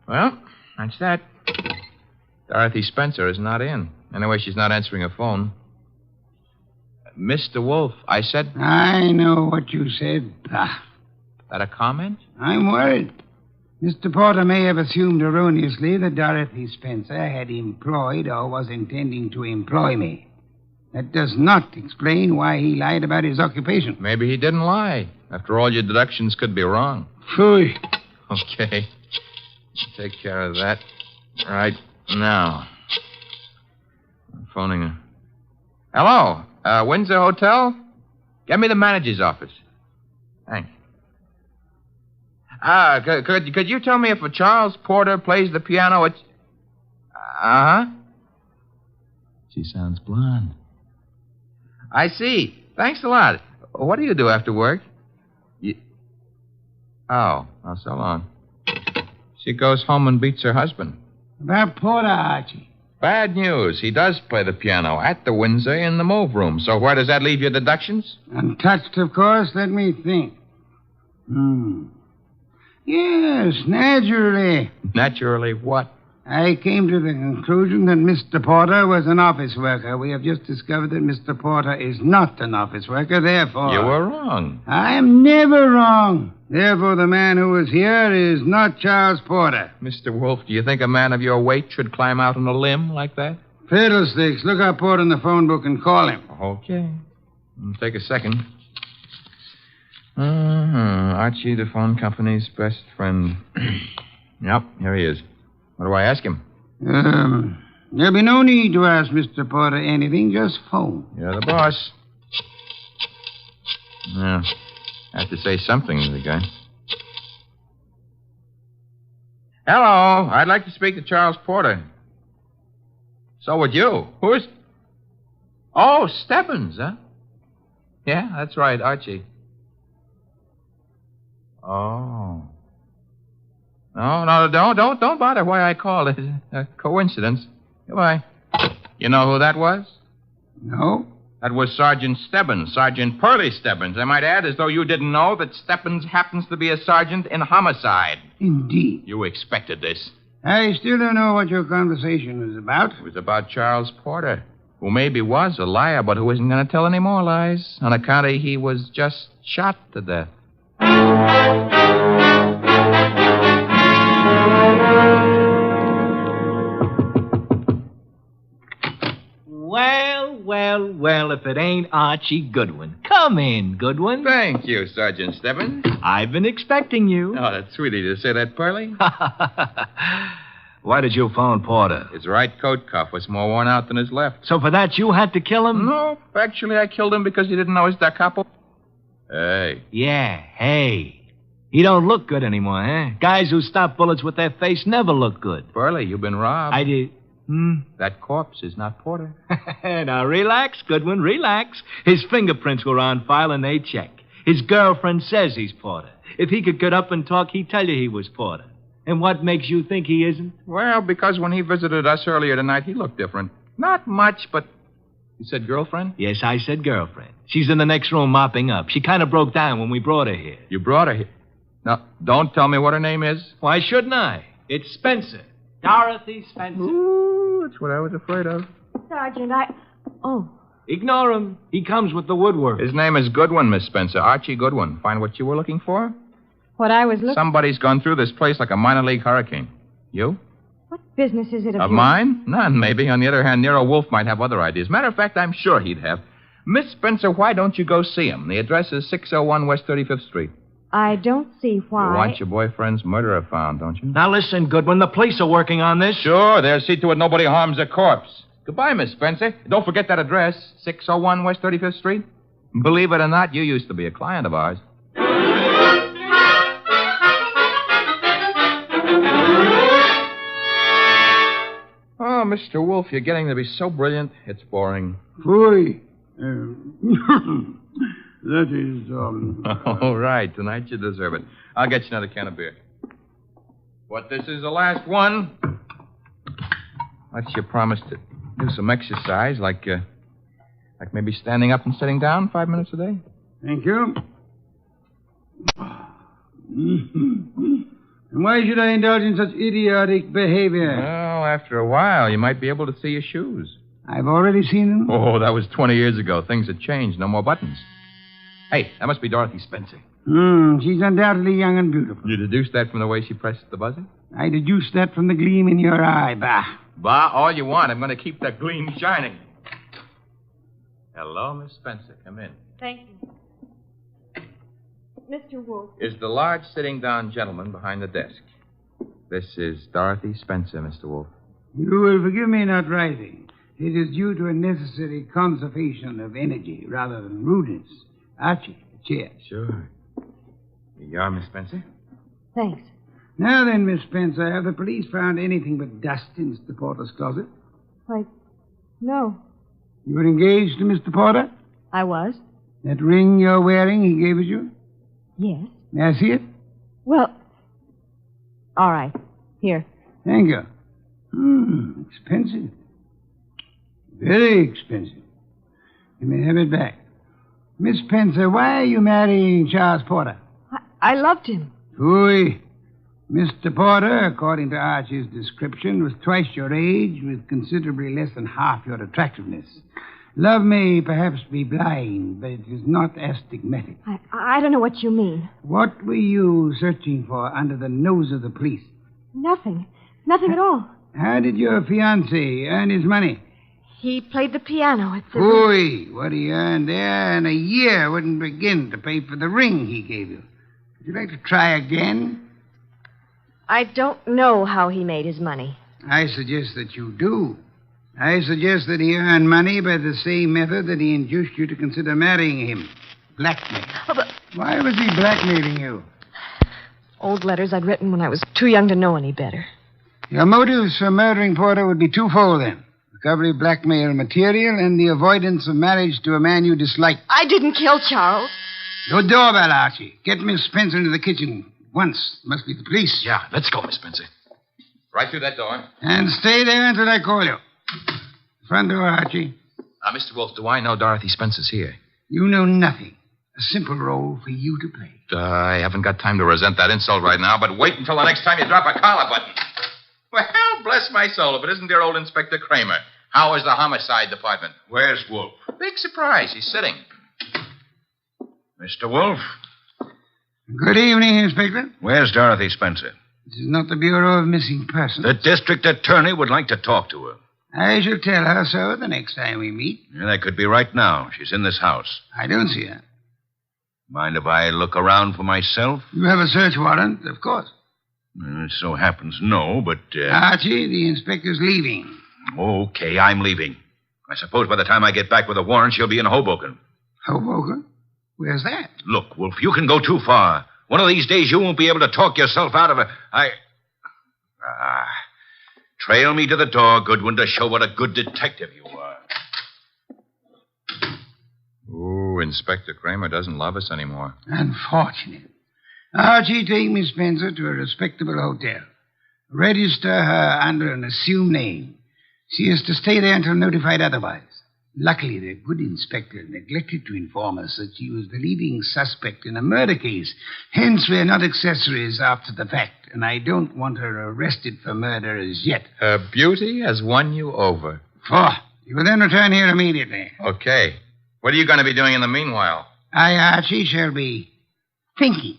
Well, that's that. Dorothy Spencer is not in. Anyway, she's not answering her phone. Mr. Wolfe, I said... I know what you said. That a comment? I'm worried. Mr. Porter may have assumed erroneously that Dorothy Spencer had employed or was intending to employ me. That does not explain why he lied about his occupation. Maybe he didn't lie. After all, your deductions could be wrong. Phooey. Okay. Take care of that right now. I'm phoning her. Hello? Windsor Hotel? Get me the manager's office. Thanks. Could you tell me if a Charles Porter plays the piano at... Uh-huh. She sounds blonde. I see. Thanks a lot. What do you do after work? Oh, so long. She goes home and beats her husband. About Porter, Archie. Bad news. He does play the piano at the Windsor in the move room. So where does that leave your deductions? Untouched, of course. Let me think. Yes, naturally. Naturally what? I came to the conclusion that Mr. Porter was an office worker. We have just discovered that Mr. Porter is not an office worker, therefore... You were wrong. I am never wrong. Therefore, the man who was here is not Charles Porter. Mr. Wolfe, do you think a man of your weight should climb out on a limb like that? Fiddlesticks. Look up Porter in the phone book and call him. Okay. Take a second. Archie, the phone company's best friend. Yep, here he is. What do I ask him? There'll be no need to ask Mr. Porter anything. Just phone. You're the boss. Yeah. I have to say something to the guy. Hello. I'd like to speak to Charles Porter. So would you. Who's... Oh, Stebbins, huh? Yeah, that's right, Archie. Oh. No, don't bother why I called. It's a coincidence. Goodbye. You know who that was? No. That was Sergeant Stebbins, Sergeant Pearlie Stebbins. I might add, as though you didn't know, that Stebbins happens to be a sergeant in homicide. Indeed. You expected this. I still don't know what your conversation was about. It was about Charles Porter, who maybe was a liar, but who isn't going to tell any more lies, on account of he was just shot to death. Well, if it ain't Archie Goodwin. Come in, Goodwin. Thank you, Sergeant Stebbins. I've been expecting you. Oh, that's sweet of you to say that, Pearlie. Why did you phone Porter? His right coat cuff was more worn out than his left. So for that, you had to kill him? No, actually, I killed him because he didn't know his da capo. Hey. Yeah, hey. He don't look good anymore, huh? Guys who stop bullets with their face never look good. Pearlie, you've been robbed. I did. That corpse is not Porter. Now, relax, Goodwin, relax. His fingerprints were on file and they check. His girlfriend says he's Porter. If he could get up and talk, he'd tell you he was Porter. And what makes you think he isn't? Well, because when he visited us earlier tonight, he looked different. Not much, but... You said girlfriend? Yes, I said girlfriend. She's in the next room mopping up. She kind of broke down when we brought her here. You brought her here? Now, don't tell me what her name is. Why shouldn't I? It's Spencer. Dorothy Spencer. Ooh, that's what I was afraid of. Sergeant, Oh. Ignore him. He comes with the woodwork. His name is Goodwin, Miss Spencer. Archie Goodwin. Find what you were looking for? What I was looking... Somebody's gone through this place like a minor league hurricane. You? What business is it of Of yours? mine? None, maybe. On the other hand, Nero Wolfe might have other ideas. Matter of fact, I'm sure he'd have. Miss Spencer, why don't you go see him? The address is 601 West 35th Street. I don't see why. You want your boyfriend's murderer found, don't you? Now listen, Goodwin, the police are working on this. Sure, they'll see to it nobody harms a corpse. Goodbye, Miss Spencer. Don't forget that address, 601 West 35th Street. Believe it or not, you used to be a client of ours. Oh, Mr. Wolfe, you're getting to be so brilliant, it's boring. Boy. That is, All right, tonight you deserve it. I'll get you another can of beer. But this is the last one. What's your promise to do some exercise, like maybe standing up and sitting down 5 minutes a day? Thank you. And why should I indulge in such idiotic behavior? Well, after a while, you might be able to see your shoes. I've already seen them. Oh, that was 20 years ago. Things have changed. No more buttons. Hey, that must be Dorothy Spencer. She's undoubtedly young and beautiful. You deduced that from the way she pressed the buzzer? I deduced that from the gleam in your eye, bah. Bah, all you want. I'm going to keep that gleam shining. Hello, Miss Spencer. Come in. Thank you. Mr. Wolfe. Is the large sitting down gentleman behind the desk. This is Dorothy Spencer, Mr. Wolfe. You will forgive me not rising. It is due to a necessary conservation of energy rather than rudeness. Archie, a chair. Sure. Here you are, Miss Spencer. Thanks. Now then, Miss Spencer, have the police found anything but dust in Mr. Porter's closet? Why, no. You were engaged to Mr. Porter? I was. That ring you're wearing, he gave it you? Yes. May I see it? Well, all right. Here. Thank you. Expensive. Very expensive. You may have it back. Miss Spencer, why are you marrying Charles Porter? I loved him. Phooey. Mr. Porter, according to Archie's description, was twice your age with considerably less than half your attractiveness. Love may perhaps be blind, but it is not astigmatic. I don't know what you mean. What were you searching for under the nose of the police? Nothing. Nothing at all. How did your fiancé earn his money? He played the piano at the... Phooey. What he earned there in a year wouldn't begin to pay for the ring he gave you. Would you like to try again? I don't know how he made his money. I suggest that you do. I suggest that he earned money by the same method that he induced you to consider marrying him. Blackmail. Oh, but Why was he blackmailing you? old letters I'd written when I was too young to know any better. Your motives for murdering Porter would be twofold, then. Recovery of blackmail material and the avoidance of marriage to a man you dislike. I didn't kill Charles. Your doorbell, Archie. Get Miss Spencer into the kitchen. Once. Must be the police. Yeah, let's go, Miss Spencer. Right through that door. And stay there until I call you. Front door, Archie. Mr. Wolfe, do I know Dorothy Spencer's here? You know nothing. A simple role for you to play. I haven't got time to resent that insult right now, but wait until the next time you drop a collar button. Well, bless my soul, if it isn't dear old Inspector Kramer. How is the homicide department? Where's Wolfe? Big surprise. He's sitting. Mr. Wolfe? Good evening, Inspector. Where's Dorothy Spencer? This is not the Bureau of Missing Persons. The district attorney would like to talk to her. I shall tell her so the next time we meet. Yeah, that could be right now. She's in this house. I don't see her. Mind if I look around for myself? You have a search warrant, of course. It so happens no, but... Archie, the inspector's leaving. Okay, I'm leaving. I suppose by the time I get back with a warrant, she'll be in Hoboken. Hoboken? Where's that? Look, Wolf, you can go too far. One of these days you won't be able to talk yourself out of it. Trail me to the door, Goodwin, to show what a good detective you are. Ooh, Inspector Kramer doesn't love us anymore. Unfortunate. Archie, take Miss Spencer to a respectable hotel. Register her under an assumed name. She is to stay there until notified otherwise. Luckily, the good inspector neglected to inform us that she was the leading suspect in a murder case. Hence, we're not accessories after the fact, and I don't want her arrested for murder as yet. Her beauty has won you over. You will then return here immediately. Okay. What are you going to be doing in the meanwhile? I, Archie, shall be thinking.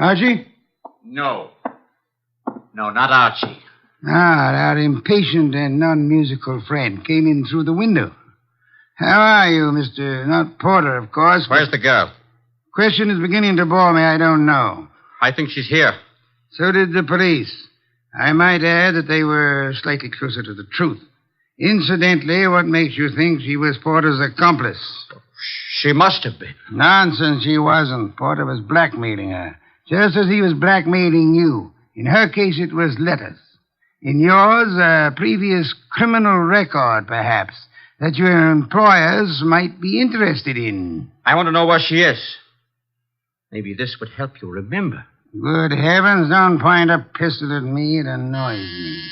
Archie? No. No, not Archie. Our impatient and non-musical friend came in through the window. How are you, Mr. Not Porter, of course. Where's the girl? Question is beginning to bore me. I don't know. I think she's here. So did the police. I might add that they were slightly closer to the truth. Incidentally, what makes you think she was Porter's accomplice? She must have been. Nonsense, she wasn't. Porter was blackmailing her, just as he was blackmailing you. In her case, it was letters. In yours, a previous criminal record, perhaps, that your employers might be interested in. I want to know where she is. Maybe this would help you remember. Good heavens, don't point a pistol at me. It annoys me.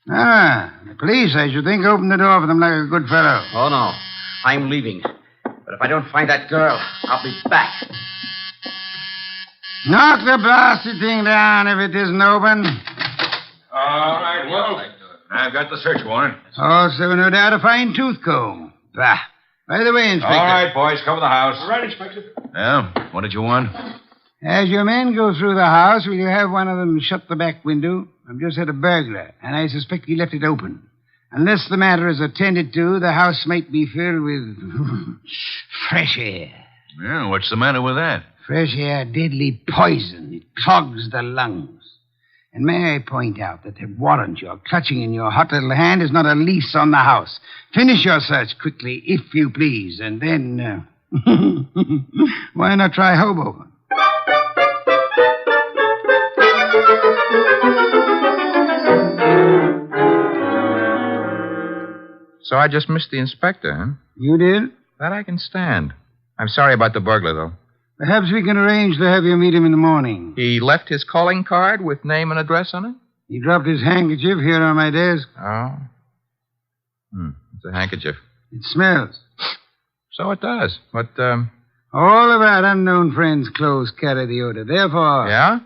The police, I should think, opened the door for them like a good fellow. Oh, no. I'm leaving. But if I don't find that girl, I'll be back. Knock the blasted thing down if it isn't open. All right, Wolf. I've got the search warrant. Also, no doubt, a fine tooth comb. Bah. By the way, Inspector. All right, boys, cover the house. All right, Inspector. Yeah, what did you want? As your men go through the house, will you have one of them shut the back window? I've just had a burglar, and I suspect he left it open. Unless the matter is attended to, the house might be filled with fresh air. Yeah, what's the matter with that? Fresh air, deadly poison. It clogs the lungs. And may I point out that the warrant you're clutching in your hot little hand is not a lease on the house. Finish your search quickly, if you please, and then, why not try Hoboken? So I just missed the inspector, huh? You did? That I can stand. I'm sorry about the burglar, though. Perhaps we can arrange to have you meet him in the morning. He left his calling card with name and address on it? He dropped his handkerchief here on my desk. Oh. It's a handkerchief. It smells. So it does. But, all of our unknown friends' clothes carry the odor. Therefore... Yeah?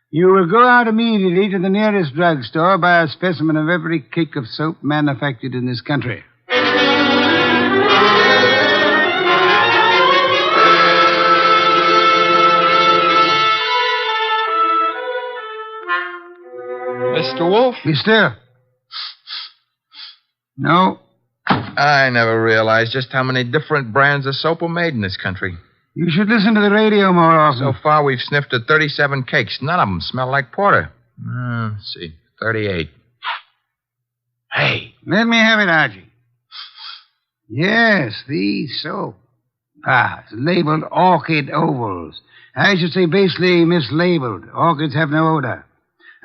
You will go out immediately to the nearest drugstore, buy a specimen of every cake of soap manufactured in this country. Mr. Wolfe? Be still. No. I never realized just how many different brands of soap are made in this country. You should listen to the radio more often. So far, we've sniffed at 37 cakes. None of them smell like porter. Let's see. 38. Hey. Let me have it, Archie. Yes, the soap. It's labeled orchid ovals. I should say basically mislabeled. Orchids have no odor.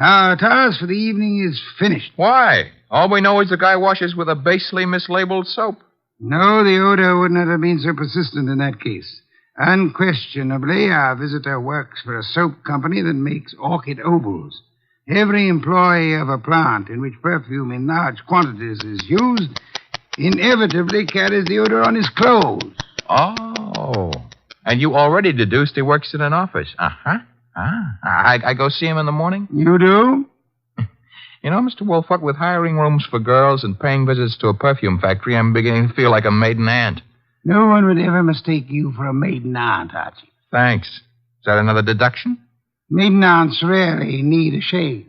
Our task for the evening is finished. Why? All we know is the guy washes with a basely mislabeled soap. No, the odor would not have been so persistent in that case. Unquestionably, our visitor works for a soap company that makes orchid ovals. Every employee of a plant in which perfume in large quantities is used inevitably carries the odor on his clothes. Oh. And you already deduced he works in an office. Uh-huh. I go see him in the morning? You do? You know, Mr. Wolfe, what with hiring rooms for girls and paying visits to a perfume factory, I'm beginning to feel like a maiden aunt. No one would ever mistake you for a maiden aunt, Archie. Thanks. Is that another deduction? Maiden aunts rarely need a shave.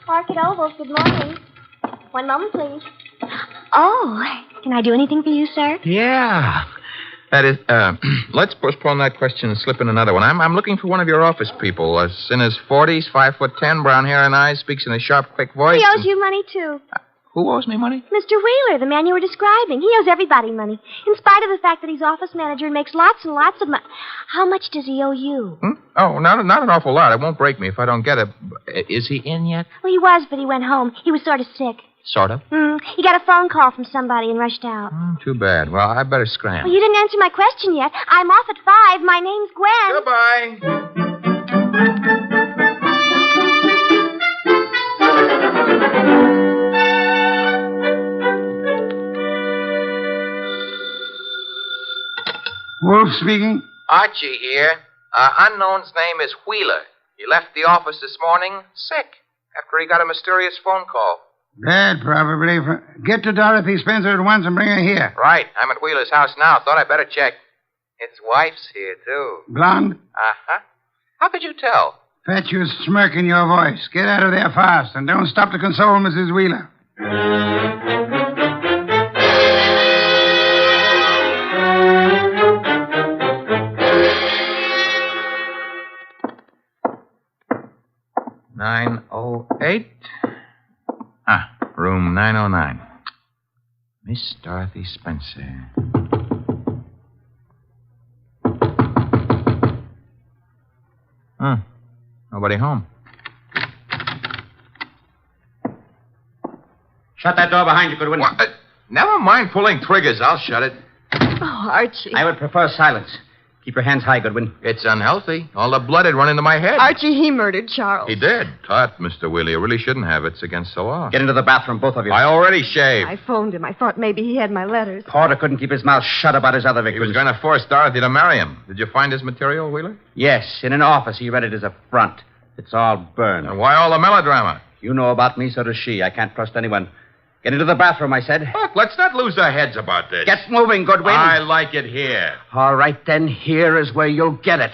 Orchid Ovals, good morning. One moment, please. Oh, can I do anything for you, sir? Yeah. That is, let's postpone that question and slip in another one. I'm looking for one of your office people. In his 40s, 5'10", brown hair and eyes, speaks in a sharp, quick voice. He owes you money, too. Who owes me money? Mr. Wheeler, the man you were describing. He owes everybody money, in spite of the fact that he's office manager and makes lots and lots of money. How much does he owe you? Oh, not an awful lot. It won't break me if I don't get it. Is he in yet? Well, he was, but he went home. He was sort of sick. Sort of. He got a phone call from somebody and rushed out. Too bad. Well, I better scram. Well, you didn't answer my question yet. I'm off at 5. My name's Gwen. Goodbye. Wolf speaking. Archie here. Unknown's name is Wheeler. He left the office this morning sick after he got a mysterious phone call. Bad, probably. Get to Dorothy Spencer at once and bring her here. Right. I'm at Wheeler's house now. Thought I'd better check. His wife's here, too. Blonde? Uh-huh. How could you tell? Fatuous smirk in your voice. Get out of there fast, and don't stop to console Mrs. Wheeler. Room 909. Miss Dorothy Spencer. Nobody home. Shut that door behind you, Goodwin. What? Never mind pulling triggers. I'll shut it. Oh, Archie. I would prefer silence. Keep your hands high, Goodwin. It's unhealthy. All the blood had run into my head. Archie, he murdered Charles. He did. Tut, Mr. Wheeler. You really shouldn't have. It's against the law. Get into the bathroom, both of you. I already shaved. I phoned him. I thought maybe he had my letters. Porter couldn't keep his mouth shut about his other He victims. was going to force Dorothy to marry him. Did you find his material, Wheeler? Yes, in an office. He read it as a front. It's all burned. And why all the melodrama? You know about me, so does she. I can't trust anyone. Get into the bathroom, I said. Look, let's not lose our heads about this. Get moving, Goodwin. I like it here. All right, then. Here is where you'll get it.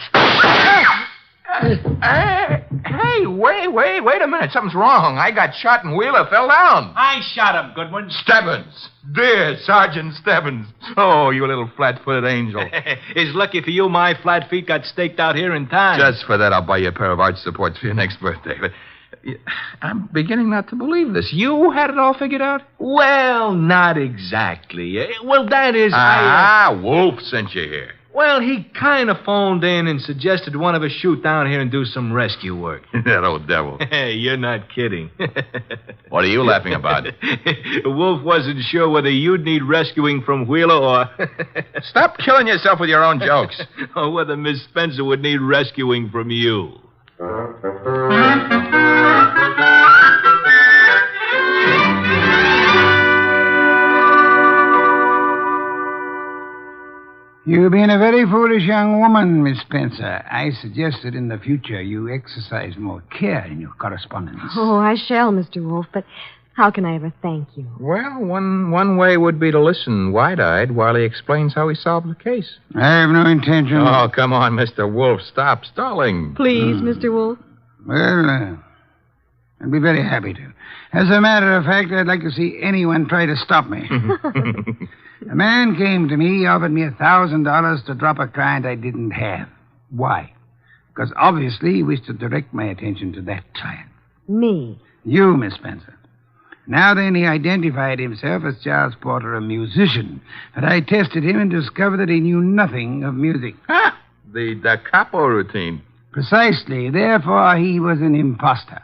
Hey, wait a minute. Something's wrong. I got shot and Wheeler fell down. I shot him, Goodwin. Stebbins. Dear Sergeant Stebbins. Oh, you little flat-footed angel. It's lucky for you my flat feet got staked out here in time. Just for that, I'll buy you a pair of arch supports for your next birthday. But I'm beginning not to believe this. You had it all figured out? Well, not exactly. Well, that is... Wolf sent you here. Well, he kind of phoned in and suggested one of us shoot down here and do some rescue work. That old devil. Hey, you're not kidding. What are you laughing about? Wolf wasn't sure whether you'd need rescuing from Wheeler or... Stop killing yourself with your own jokes. Or whether Miss Spencer would need rescuing from you. You've been a very foolish young woman, Miss Spencer. I suggest that in the future you exercise more care in your correspondence. Oh, I shall, Mr. Wolfe, but how can I ever thank you? Well, one way would be to listen wide-eyed while he explains how he solved the case. I have no intention. Oh, come on, Mr. Wolfe. Stop stalling. Please, Mr. Wolfe. Well, I'd be very happy to. As a matter of fact, I'd like to see anyone try to stop me. A man came to me, offered me $1,000 to drop a client I didn't have. Why? Because obviously he wished to direct my attention to that client. Me? You, Miss Spencer. Now then, he identified himself as Charles Porter, a musician. But I tested him and discovered that he knew nothing of music. Ha! The da capo routine. Precisely. Therefore, he was an imposter.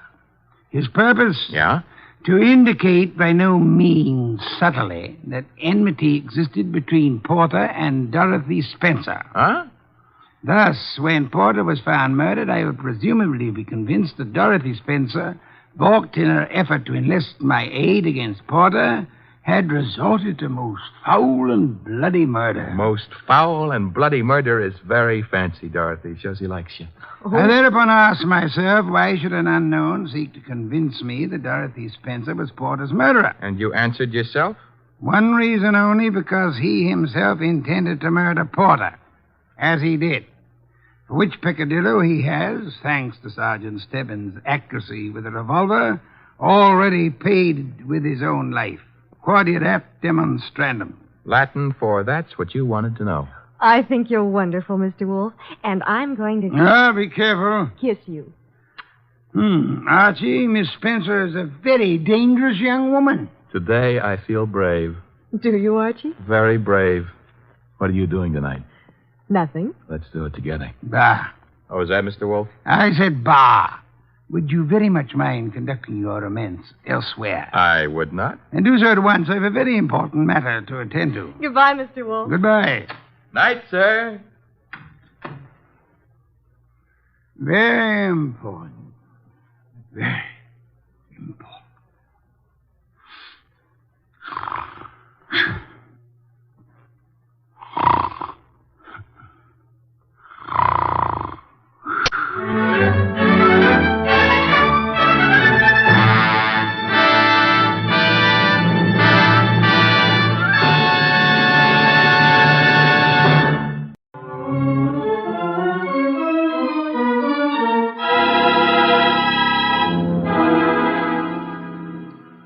His purpose? Yeah? To indicate by no means subtly that enmity existed between Porter and Dorothy Spencer. Huh? Thus, when Porter was found murdered, I would presumably be convinced that Dorothy Spencer, balked in her effort to enlist my aid against Porter, had resorted to most foul and bloody murder. Most foul and bloody murder is very fancy, Dorothy. Shows he likes you. I thereupon asked myself, why should an unknown seek to convince me that Dorothy Spencer was Porter's murderer? And you answered yourself? One reason only, because he himself intended to murder Porter, as he did. For which peccadillo he has, thanks to Sergeant Stebbins' accuracy with a revolver, already paid with his own life. Quodirat demonstrandum. Latin for that's what you wanted to know. I think you're wonderful, Mr. Wolfe, and I'm going to... Be careful. Kiss you. Archie, Miss Spencer is a very dangerous young woman. Today I feel brave. Do you, Archie? Very brave. What are you doing tonight? Nothing. Let's do it together. Bah. Oh, is that Mr. Wolfe? I said bah. Would you very much mind conducting your romance elsewhere? I would not. And do so at once. I have a very important matter to attend to. Goodbye, Mr. Wolfe. Goodbye. Night, sir. Very important. Very important.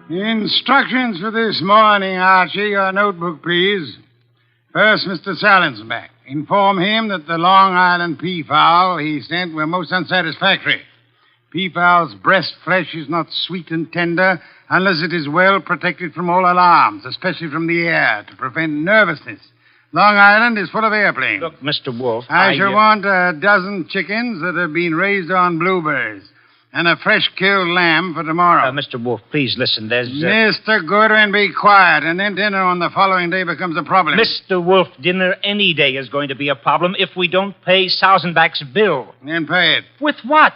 Instructions for this morning, Archie. Your notebook, please. First, Mr. Salinsbeck. Inform him that the Long Island peafowl he sent were most unsatisfactory. Peafowl's breast flesh is not sweet and tender unless it is well protected from all alarms, especially from the air, to prevent nervousness. Long Island is full of airplanes. Look, Mr. Wolfe, I shall want a dozen chickens that have been raised on blueberries. And a fresh-killed lamb for tomorrow. Mr. Wolfe, please listen. There's... Mr. Goodwin, be quiet, and then dinner on the following day becomes a problem. Mr. Wolfe, dinner any day is going to be a problem if we don't pay Sausenbach's bill. Then pay it. With what?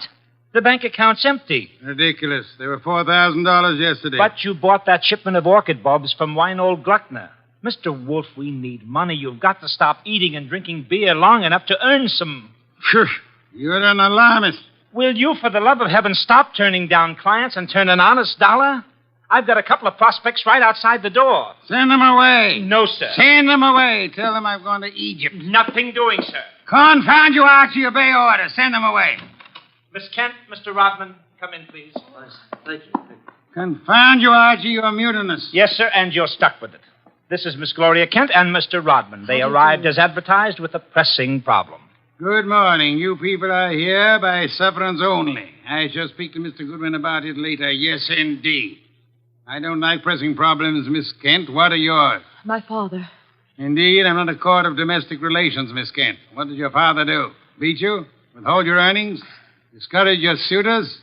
The bank account's empty. Ridiculous. There were $4,000 yesterday. But you bought that shipment of orchid bulbs from Winold Gluckner. Mr. Wolfe, we need money. You've got to stop eating and drinking beer long enough to earn some. Shush. You're an alarmist. Will you, for the love of heaven, stop turning down clients and turn an honest dollar? I've got a couple of prospects right outside the door. Send them away. No, sir. Send them away. Tell them I've gone to Egypt. Nothing doing, sir. Confound you, Archie. Obey orders. Send them away. Miss Kent, Mr. Rodman, come in, please. Thank you. Confound you, Archie. You're mutinous. Yes, sir, and you're stuck with it. This is Miss Gloria Kent and Mr. Rodman. They arrived as advertised with a pressing problem. Good morning. You people are here by sufferance only. I shall speak to Mr. Goodwin about it later. Yes, indeed. I don't like pressing problems, Miss Kent. What are yours? My father. Indeed, I'm not a court of domestic relations, Miss Kent. What did your father do? Beat you? Withhold your earnings? Discourage your suitors?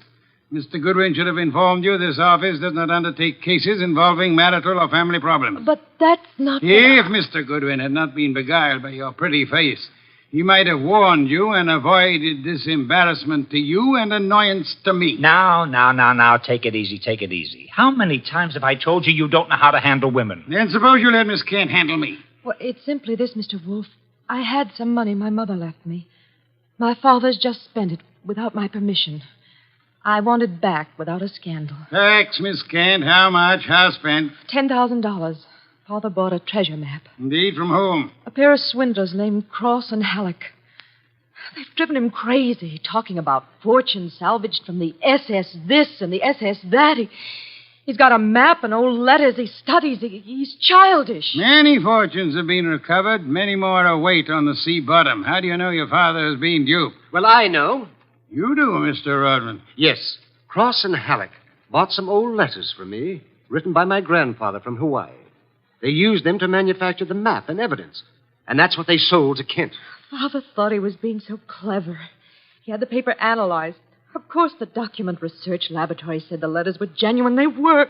Mr. Goodwin should have informed you this office does not undertake cases involving marital or family problems. But that's not... If Mr. Goodwin had not been beguiled by your pretty face, he might have warned you and avoided this embarrassment to you and annoyance to me. Now, take it easy, take it easy. How many times have I told you you don't know how to handle women? Then suppose you let Miss Kent handle me. Well, it's simply this, Mr. Wolfe. I had some money my mother left me. My father's just spent it without my permission. I want it back without a scandal. Thanks, Miss Kent. How much? How spent? $10,000. Father bought a treasure map. Indeed, from whom? A pair of swindlers named Cross and Halleck. They've driven him crazy, talking about fortune salvaged from the SS this and the SS that. He's got a map and old letters he studies. He's childish. Many fortunes have been recovered. Many more await on the sea bottom. How do you know your father has been duped? Well, I know. You do, Mr. Rodman. Yes. Cross and Halleck bought some old letters from me, written by my grandfather from Hawaii. They used them to manufacture the map and evidence. And that's what they sold to Kent. Father thought he was being so clever. He had the paper analyzed. Of course, the document research laboratory said the letters were genuine. They were.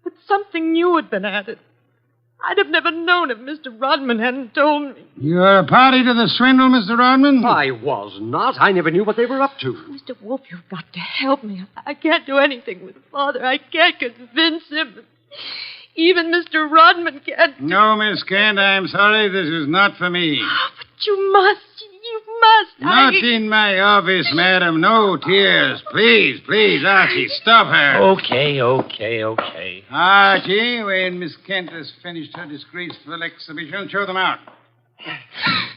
But something new had been added. I'd have never known if Mr. Rodman hadn't told me. You're a party to the swindle, Mr. Rodman? I was not. I never knew what they were up to. Mr. Wolfe, you've got to help me. I can't do anything with Father. I can't convince him. Even Mr. Rodman can't. No, Miss Kent, I'm sorry. This is not for me. But you must. You must. Not in my office, madam. No tears. Please, please, Archie, stop her. Okay. Archie, when Miss Kent has finished her disgraceful exhibition, show them out.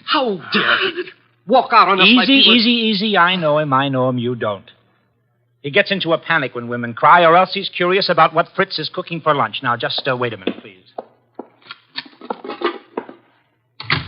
How dare he walk out on us like he was... Easy. I know him. You don't. He gets into a panic when women cry, or else he's curious about what Fritz is cooking for lunch. Now, just wait a minute, please.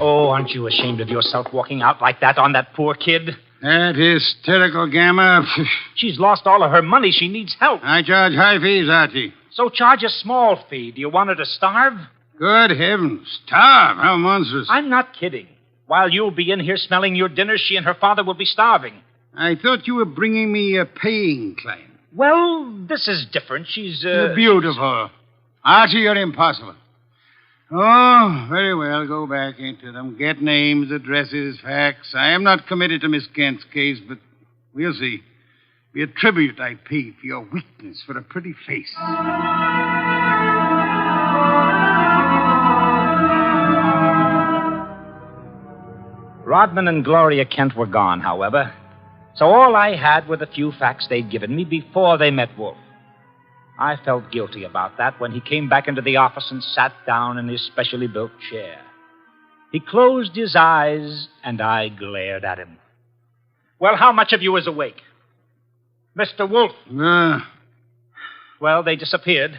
Oh, aren't you ashamed of yourself walking out like that on that poor kid? That hysterical gamma. She's lost all of her money. She needs help. I charge high fees, Archie. So charge a small fee. Do you want her to starve? Good heavens. Starve? How monstrous. I'm not kidding. While you'll be in here smelling your dinner, she and her father will be starving. I thought you were bringing me a paying client. Well, this is different. She's, You're beautiful. Archie, you're impossible. Oh, very well. Go back into them. Get names, addresses, facts. I am not committed to Miss Kent's case, but we'll see. Be a tribute I paid for your weakness for a pretty face. Rodman and Gloria Kent were gone, however. So all I had were the few facts they'd given me before they met Wolfe. I felt guilty about that when he came back into the office and sat down in his specially built chair. He closed his eyes, and I glared at him. Well, how much of you is awake? Mr. Wolfe. Well, they disappeared.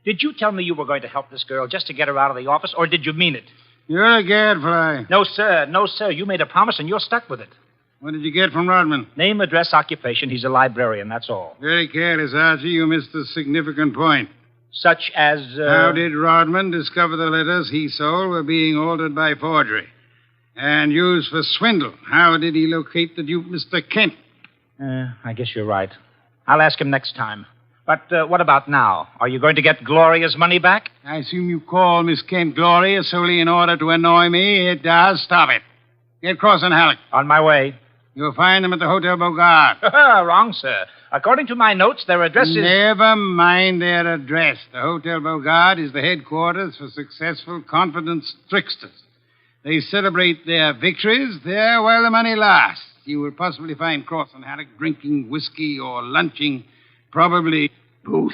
Did you tell me you were going to help this girl just to get her out of the office, or did you mean it? You're a gadfly. No, sir. You made a promise, and you're stuck with it. What did you get from Rodman? Name, address, occupation. He's a librarian, that's all. Very careless, Archie. You missed a significant point. Such as, How did Rodman discover the letters he sold were being altered by forgery and used for swindle? How did he locate the dupe, Mr. Kent? I guess you're right. I'll ask him next time. But what about now? Are you going to get Gloria's money back? I assume you call Miss Kent Gloria solely in order to annoy me. It does. Stop it. Get Cross and Halleck. On my way. You'll find them at the Hotel Bogart. Wrong, sir. According to my notes, their address is... Never mind their address. The Hotel Bogart is the headquarters for successful, confident tricksters. They celebrate their victories there while the money lasts. You will possibly find Cross and Halleck drinking whiskey or lunching, probably both.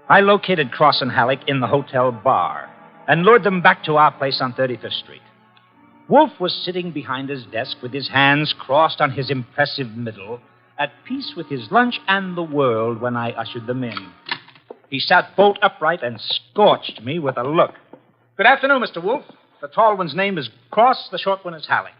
I located Cross and Halleck in the hotel bar and lured them back to our place on 35th Street. Wolfe was sitting behind his desk with his hands crossed on his impressive middle, at peace with his lunch and the world when I ushered them in. He sat bolt upright and scorched me with a look. Good afternoon, Mr. Wolfe. The tall one's name is Cross, the short one is Halleck.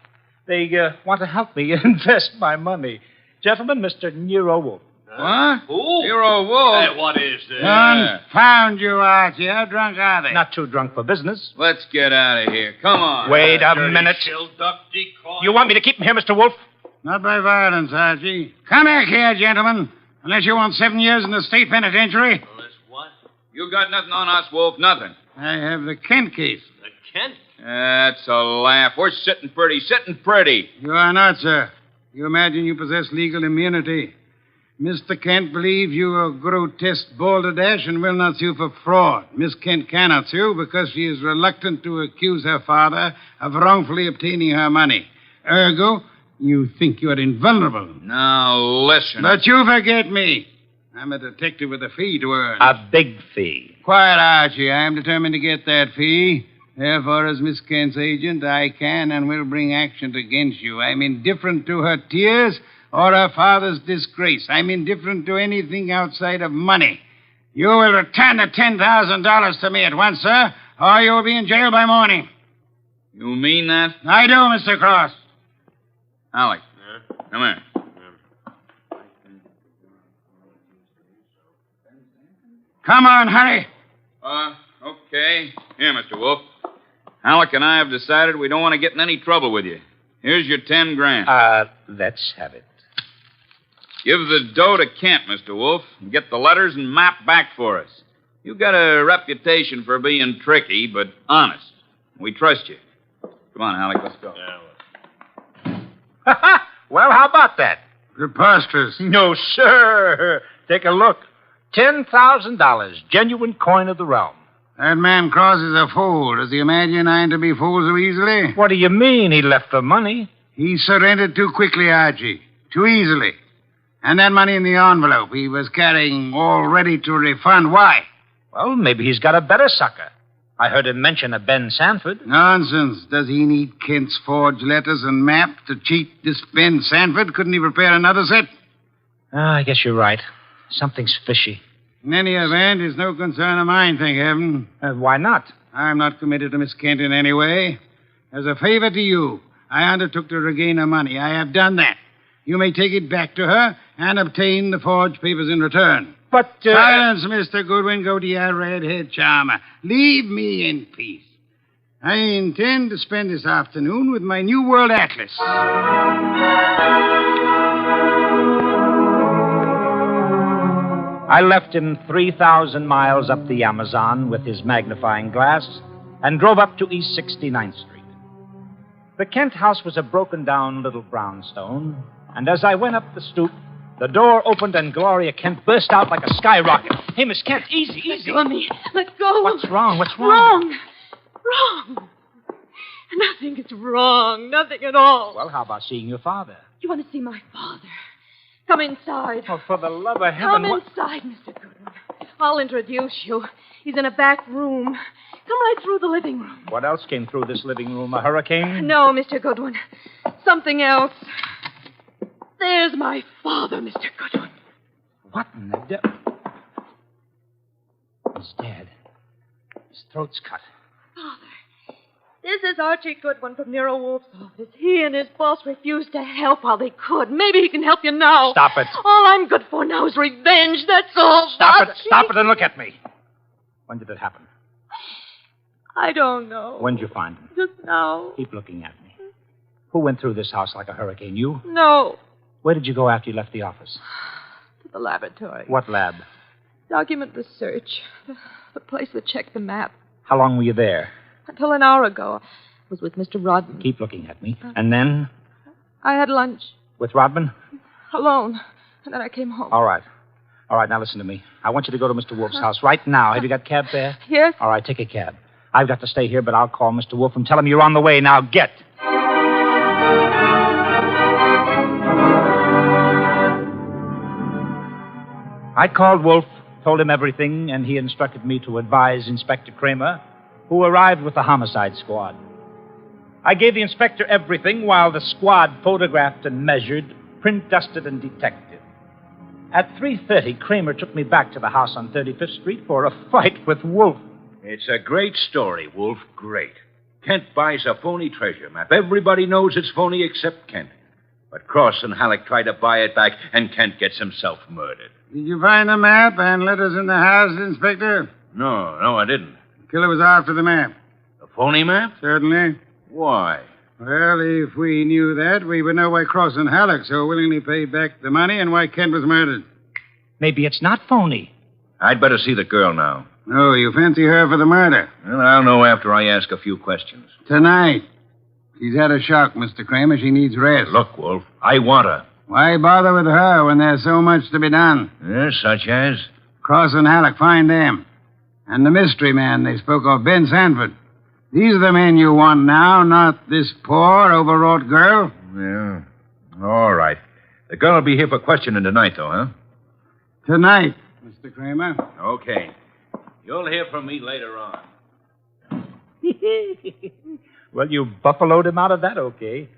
They want to help me invest my money. Gentlemen, Mr. Nero Wolfe. What? Who? Nero Wolfe. Hey, what is this? Confound you, Archie. How drunk are they? Not too drunk for business. Let's get out of here. Come on. Wait a minute. You want me to keep him here, Mr. Wolfe? Not by violence, Archie. Come back here, gentlemen. Unless you want 7 years in the state penitentiary. What? You got nothing on us, Wolf. Nothing. I have the Kent case. The Kent? That's a laugh. We're sitting pretty. You are not, sir. You imagine you possess legal immunity. Mr. Kent believes you are grotesque balderdash and will not sue for fraud. Miss Kent cannot sue because she is reluctant to accuse her father of wrongfully obtaining her money. Ergo, you think you are invulnerable. Now, listen. But you forget me. I'm a detective with a fee to earn. A big fee. Quiet, Archie. I am determined to get that fee. Therefore, as Miss Kent's agent, I can and will bring action against you. I'm indifferent to her tears or her father's disgrace. I'm indifferent to anything outside of money. You will return the $10,000 to me at once, sir, or you will be in jail by morning. You mean that? I do, Mr. Cross. Alec, come here. Come on, hurry. Okay. Here, Mr. Wolfe. Alec and I have decided we don't want to get in any trouble with you. Here's your $10,000. Let's have it. Give the dough to Kent, Mr. Wolfe, and get the letters and map back for us. You've got a reputation for being tricky, but honest. We trust you. Come on, Alec, let's go. Well, how about that? Preposterous. No, sir. Take a look. $10,000, genuine coin of the realm. That man Cross is a fool. Does he imagine I'm to be fooled so easily? What do you mean he left the money? He surrendered too quickly, Archie. Too easily. And that money in the envelope he was carrying all ready to refund. Why? Well, maybe he's got a better sucker. I heard him mention a Ben Sanford. Nonsense. Does he need Kent's forged letters and map to cheat this Ben Sanford? Couldn't he prepare another set? I guess you're right. Something's fishy. In any event, it's no concern of mine, thank heaven. Why not? I'm not committed to Miss Kent in any way. As a favor to you, I undertook to regain her money. I have done that. You may take it back to her and obtain the forged papers in return. But, Silence, Mr. Goodwin. Go to your red-haired charmer. Leave me in peace. I intend to spend this afternoon with my New World Atlas. I left him 3,000 miles up the Amazon with his magnifying glass and drove up to East 69th Street. The Kent house was a broken-down little brownstone, and as I went up the stoop, the door opened and Gloria Kent burst out like a skyrocket. Hey, Miss Kent, easy. Let go of me. Let go. What's wrong? What's wrong? Wrong. Nothing is wrong. Nothing at all. Well, how about seeing your father? You want to see my father? Come inside. Oh, for the love of heaven. Come inside, Mr. Goodwin. I'll introduce you. He's in a back room. Come right through the living room. What else came through this living room? A hurricane? No, Mr. Goodwin. Something else. There's my father, Mr. Goodwin. What in the devil? He's dead. His throat's cut. Father, this is Archie Goodwin from Nero Wolfe's office. He and his boss refused to help while they could. Maybe he can help you now. Stop it. All I'm good for now is revenge. That's all. Stop it and look at me. When did it happen? I don't know. When did you find him? Just now. Keep looking at me. Who went through this house like a hurricane? You? No. Where did you go after you left the office? To the laboratory. What lab? Document research. The place that checked the map. How long were you there? Until an hour ago. I was with Mr. Rodman. Keep looking at me. And then? I had lunch. With Rodman? Alone. And then I came home. All right. All right, now listen to me. I want you to go to Mr. Wolfe's house right now. Have you got a cab there? Yes. All right, take a cab. I've got to stay here, but I'll call Mr. Wolfe and tell him you're on the way. Now, get. I called Wolfe, told him everything, and he instructed me to advise Inspector Kramer, who arrived with the homicide squad. I gave the inspector everything while the squad photographed and measured, print dusted and detected. At 3:30, Kramer took me back to the house on 35th Street for a fight with Wolfe. It's a great story, Wolfe. Great. Kent buys a phony treasure map. Everybody knows it's phony except Kent. But Cross and Halleck try to buy it back, and Kent gets himself murdered. Did you find the map and letters in the house, Inspector? No, I didn't. The killer was after the map. The phony map? Certainly. Why? Well, if we knew that, we would know why Cross and Halleck so willingly paid back the money and why Kent was murdered. Maybe it's not phony. I'd better see the girl now. No, you fancy her for the murder. Well, I'll know after I ask a few questions. Tonight. She's had a shock, Mr. Kramer. She needs rest. Look, Wolfe, I want her. Why bother with her when there's so much to be done? Yes, such as? Cross and Halleck, find them. And the mystery man they spoke of, Ben Sanford. These are the men you want now, not this poor, overwrought girl. Yeah. All right. The girl will be here for questioning tonight, though, huh? Tonight, Mr. Kramer. Okay. You'll hear from me later on. Well, you buffaloed him out of that, okay.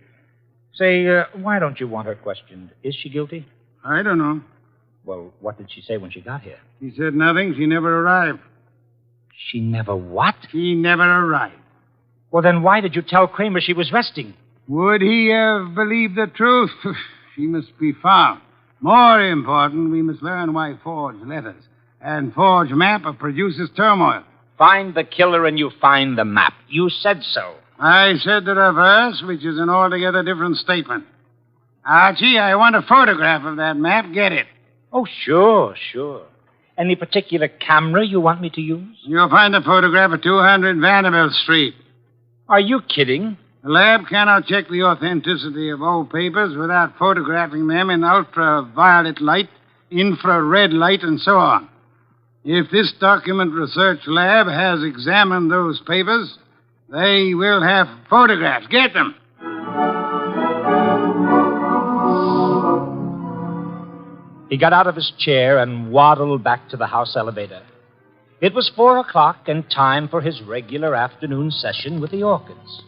Say, why don't you want her questioned? Is she guilty? I don't know. Well, what did she say when she got here? She said nothing. She never arrived. She never what? She never arrived. Well, then why did you tell Kramer she was resting? Would he have believed the truth? She must be found. More important, we must learn why forged letters and forged map produces turmoil. Find the killer and you find the map. You said so. I said the reverse, which is an altogether different statement. Archie, I want a photograph of that map. Get it. Oh, sure. Any particular camera you want me to use? You'll find the photograph at 200 Vanderbilt Street. Are you kidding? The lab cannot check the authenticity of old papers without photographing them in ultraviolet light, infrared light, and so on. If this document research lab has examined those papers, they will have photographs. Get them. He got out of his chair and waddled back to the house elevator. It was 4:00 and time for his regular afternoon session with the orchids.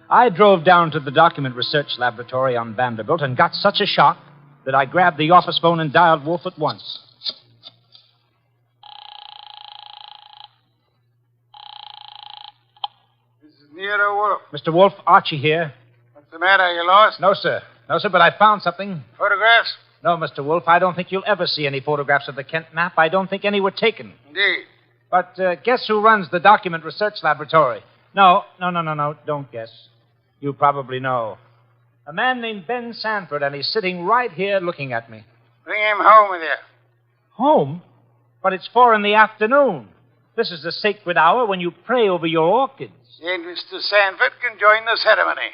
I drove down to the document research laboratory on Vanderbilt and got such a shock that I grabbed the office phone and dialed Wolfe at once. This is Nero Wolfe. Mr. Wolfe, Archie here. What's the matter? You lost? No, sir, but I found something. Photographs? No, Mr. Wolfe, I don't think you'll ever see any photographs of the Kent map. I don't think any were taken. Indeed. But guess who runs the document research laboratory? No, don't guess. You probably know. A man named Ben Sanford, and he's sitting right here looking at me. Bring him home with you. Home? But it's 4 p.m. This is the sacred hour when you pray over your orchids. Then Mr. Sanford can join the ceremony.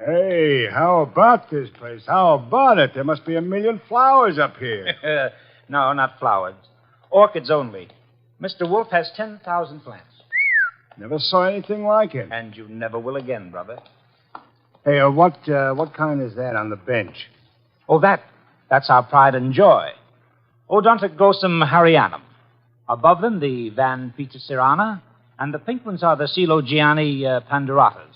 Hey, how about this place? How about it? There must be 1,000,000 flowers up here. No, not flowers. Orchids only. Mr. Wolfe has 10,000 plants. Never saw anything like it. And you never will again, brother. Hey, what kind is that on the bench? Oh, that's our pride and joy. Odontoglossum harryanum. Above them, the Van Petersirana, and the pink ones are the Coelogiani panduratas.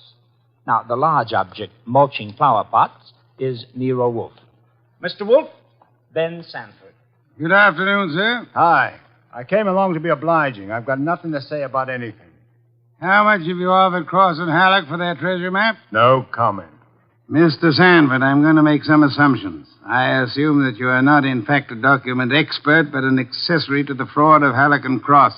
Now, the large object, mulching flower pots, is Nero Wolfe. Mr. Wolfe, Ben Sanford. Good afternoon, sir. Hi. I came along to be obliging. I've got nothing to say about anything. How much have you offered Cross and Halleck for their treasure map? No comment. Mr. Sanford, I'm going to make some assumptions. I assume that you are not, in fact, a document expert, but an accessory to the fraud of Halleck and Cross.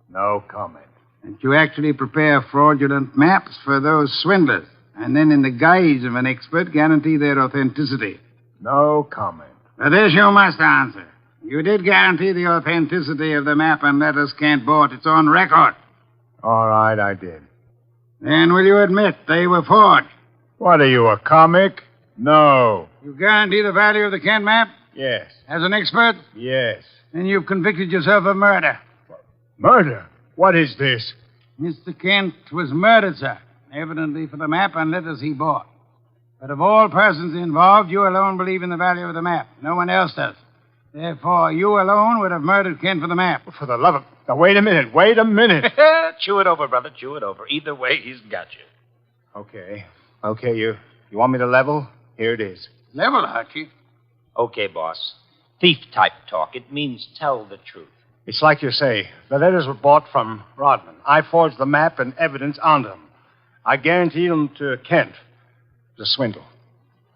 No comment. That you actually prepare fraudulent maps for those swindlers, and then, in the guise of an expert, guarantee their authenticity. No comment. But this you must answer. You did guarantee the authenticity of the map and letters Kent bought. It's on record. All right, I did. Then will you admit they were forged? What are you, a comic? No. You guarantee the value of the Kent map? Yes. As an expert? Yes. Then you've convicted yourself of murder. Murder? What is this? Mr. Kent was murdered, sir, evidently for the map and letters he bought. But of all persons involved, you alone believe in the value of the map. No one else does. Therefore, you alone would have murdered Kent for the map. For the love of... Now, wait a minute. Chew it over, brother. Chew it over. Either way, he's got you. Okay, you want me to level? Here it is. Level, Archie. Okay, boss. Thief-type talk. It means tell the truth. It's like you say. The letters were bought from Rodman. I forged the map and evidence onto them. I guaranteed them to Kent. It was a swindle.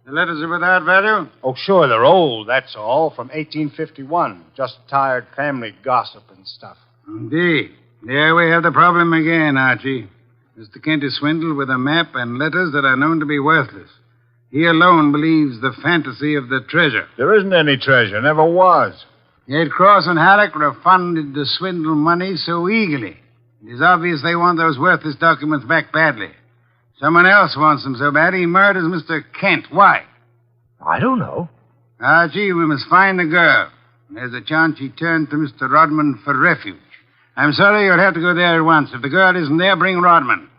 The letters are without value? Oh, sure, they're old, that's all, from 1851. Just tired family gossip and stuff. Indeed. There we have the problem again, Archie. Mr. Kent is swindled with a map and letters that are known to be worthless. He alone believes the fantasy of the treasure. There isn't any treasure, never was. Yet Cross and Halleck refunded the swindle money so eagerly. It is obvious they want those worthless documents back badly. Someone else wants them so bad he murders Mr. Kent. Why? I don't know. Archie, we must find the girl. There's a chance she turned to Mr. Rodman for refuge. I'm sorry, you'll have to go there at once. If the girl isn't there, bring Rodman.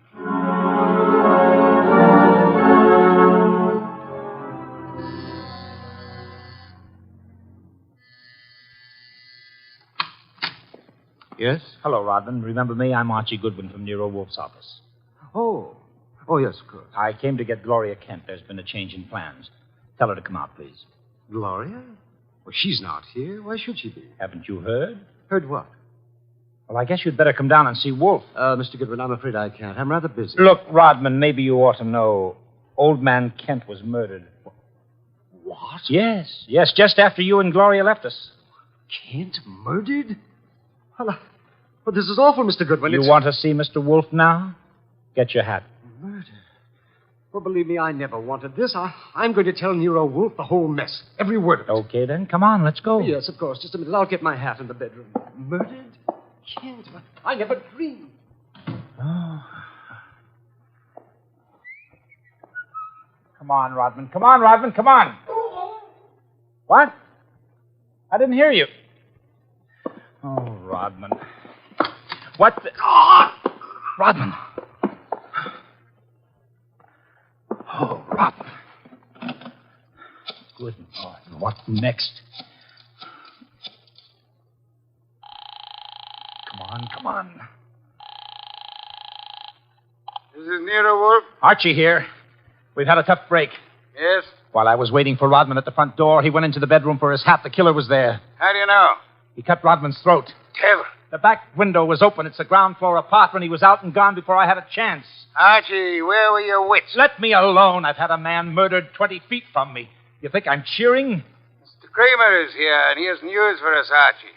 Yes? Hello, Rodman. Remember me? I'm Archie Goodwin from Nero Wolfe's office. Oh, yes, of course. I came to get Gloria Kent. There's been a change in plans. Tell her to come out, please. Gloria? Well, she's not here. Why should she be? Haven't you heard? Heard what? Well, I guess you'd better come down and see Wolfe. Mr. Goodwin, I'm afraid I can't. I'm rather busy. Look, Rodman, maybe you ought to know. Old man Kent was murdered. What? Yes, just after you and Gloria left us. Kent murdered? Well, this is awful, Mr. Goodwin. You want to see Mr. Wolfe now? Get your hat. Murder? Well, believe me, I never wanted this. I'm going to tell Nero Wolfe the whole mess. Every word of it. Okay, then. Come on, let's go. Yes, of course. Just a minute. I'll get my hat in the bedroom. Murdered? Kent? I never dreamed. Oh. Come on, Rodman. Come on, Rodman. Come on. What? I didn't hear you. Oh, Rodman. What the... Oh! Rodman. Oh, Rodman. Good Lord. What next? Come on. This is Nero Wolfe. Archie here. We've had a tough break. Yes? While I was waiting for Rodman at the front door, he went into the bedroom for his hat. The killer was there. How do you know? He cut Rodman's throat. Devil. The back window was open. It's a ground floor apartment. He was out and gone before I had a chance. Archie, where were your wits? Let me alone. I've had a man murdered 20 feet from me. You think I'm cheering? Mr. Kramer is here, and he has news for us, Archie.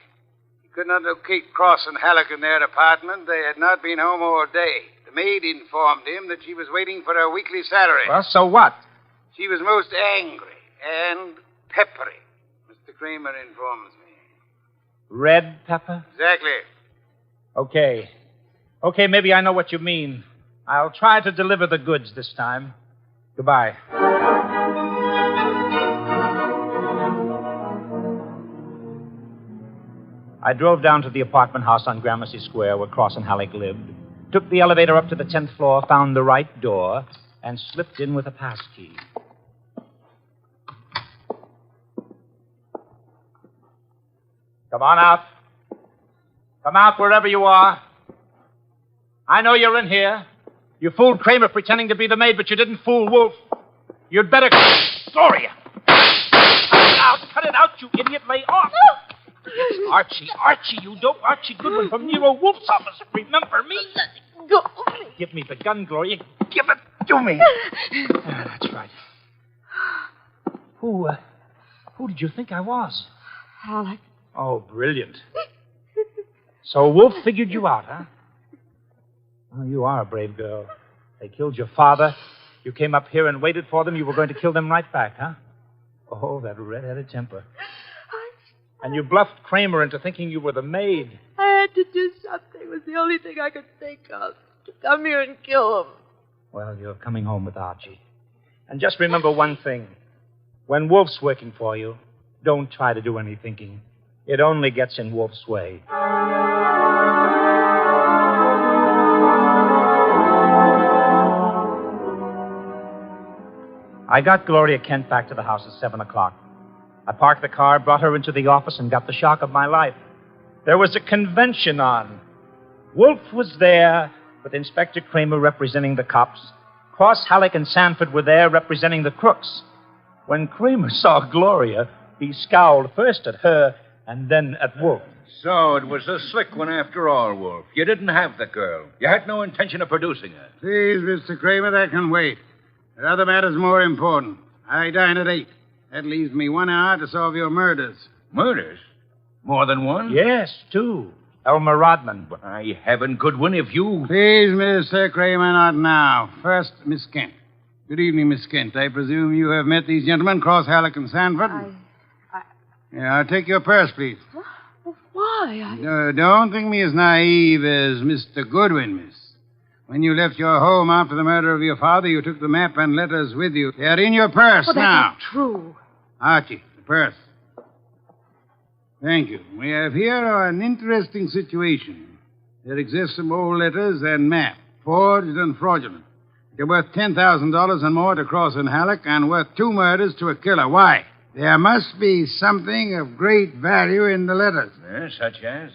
He could not locate Cross and Halleck in their apartment. They had not been home all day. The maid informed him that she was waiting for her weekly salary. Well, so what? She was most angry and peppery, Mr. Kramer informs me. Red pepper? Exactly. Okay, maybe I know what you mean. I'll try to deliver the goods this time. Goodbye. I drove down to the apartment house on Gramercy Square where Cross and Halleck lived, took the elevator up to the 10th floor, found the right door, and slipped in with a passkey. Come on out. Come out wherever you are. I know you're in here. You fooled Kramer pretending to be the maid, but you didn't fool Wolfe. You'd better... Gloria! Cut it out, you idiot. Lay off. Archie, you dope. Archie Goodwin from Nero Wolfe's office. Remember me? Let go. Give me the gun, Gloria. Give it to me. That's right. Who did you think I was? Halleck. Oh, brilliant. So Wolfe figured you out, huh? Well, you are a brave girl. They killed your father. You came up here and waited for them. You were going to kill them right back, huh? Oh, that red-headed temper. And you bluffed Kramer into thinking you were the maid. I had to do something. It was the only thing I could think of. To come here and kill him. Well, you're coming home with Archie. And just remember one thing. When Wolfe's working for you, don't try to do any thinking. It only gets in Wolfe's way. I got Gloria Kent back to the house at 7 o'clock. I parked the car, brought her into the office, and got the shock of my life. There was a convention on. Wolfe was there, with Inspector Kramer representing the cops. Cross, Halleck, and Sanford were there representing the crooks. When Kramer saw Gloria, he scowled first at her and then at Wolfe. So it was a slick one after all, Wolfe. You didn't have the girl. You had no intention of producing her. Please, Mr. Kramer, that can wait. There are other matters more important. I dine at 8. That leaves me 1 hour to solve your murders. Murders? More than one? Yes, 2. Elmer Rodman. By heaven, Goodwin, if you... Please, Mr. Kramer, not now. First, Miss Kent. Good evening, Miss Kent. I presume you have met these gentlemen, Cross, Halleck, and Sanford? Yeah, I'll take your purse, please. Why? why? Don't think me as naive as Mr. Goodwin, miss. When you left your home after the murder of your father, you took the map and letters with you. They're in your purse Well, now. that's not true. Archie, the purse. Thank you. We have here an interesting situation. There exist some old letters and map, forged and fraudulent. They're worth $10,000 and more to Cross and Halleck and worth 2 murders to a killer. Why? There must be something of great value in the letters. Such as?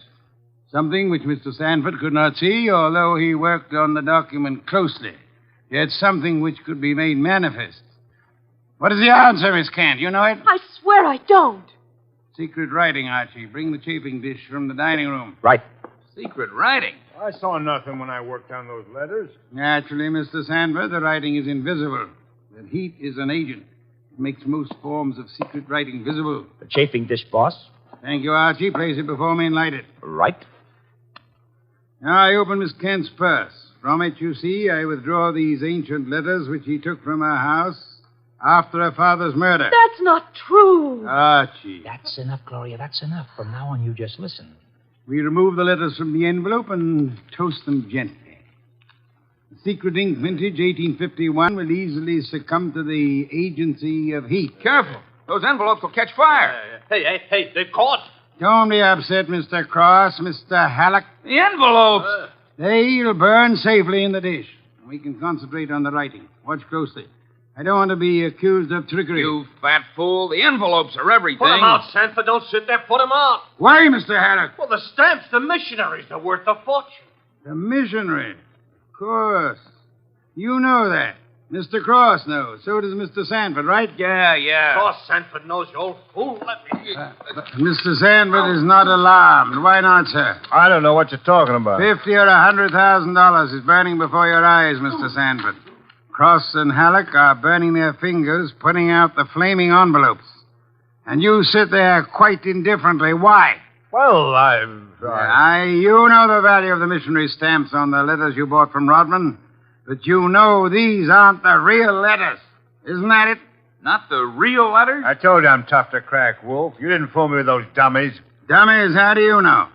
Something which Mr. Sanford could not see, although he worked on the document closely. Yet something which could be made manifest. What is the answer, Miss Kent? You know it? I swear I don't. Secret writing, Archie. Bring the chafing dish from the dining room. Right. Secret writing? I saw nothing when I worked on those letters. Naturally, Mr. Sanford, the writing is invisible. But heat is an agent. It makes most forms of secret writing visible. The chafing dish, boss. Thank you, Archie. Place it before me and light it. Right. Now I open Miss Kent's purse. From it, you see, I withdraw these ancient letters which he took from her house after her father's murder. That's not true. Archie. That's enough, Gloria. That's enough. From now on, you just listen. We remove the letters from the envelope and toast them gently. The secret ink vintage 1851 will easily succumb to the agency of heat. Careful. Those envelopes will catch fire. Hey, they've caught. Don't be upset, Mr. Cross, Mr. Halleck. The envelopes! They'll burn safely in the dish. We can concentrate on the writing. Watch closely. I don't want to be accused of trickery. You fat fool. The envelopes are everything. Put 'em out, Sanford. Don't sit there. Put 'em out. Why, Mr. Halleck? Well, the stamps, the missionaries, they're worth a fortune. The missionary. Of course. You know that. Mr. Cross knows. So does Mr. Sanford, right? Yeah. Of course, Sanford knows, you old fool. Let me... Mr. Sanford is not alarmed. Why not, sir? I don't know what you're talking about. $50,000 or $100,000 is burning before your eyes, Mr. Sanford. Cross and Halleck are burning their fingers, putting out the flaming envelopes. And you sit there quite indifferently. Why? Well, You know the value of the missionary stamps on the letters you bought from Rodman. But you know these aren't the real letters. Isn't that it? Not the real letters? I told you I'm tough to crack, Wolf. You didn't fool me with those dummies. Dummies, how do you know?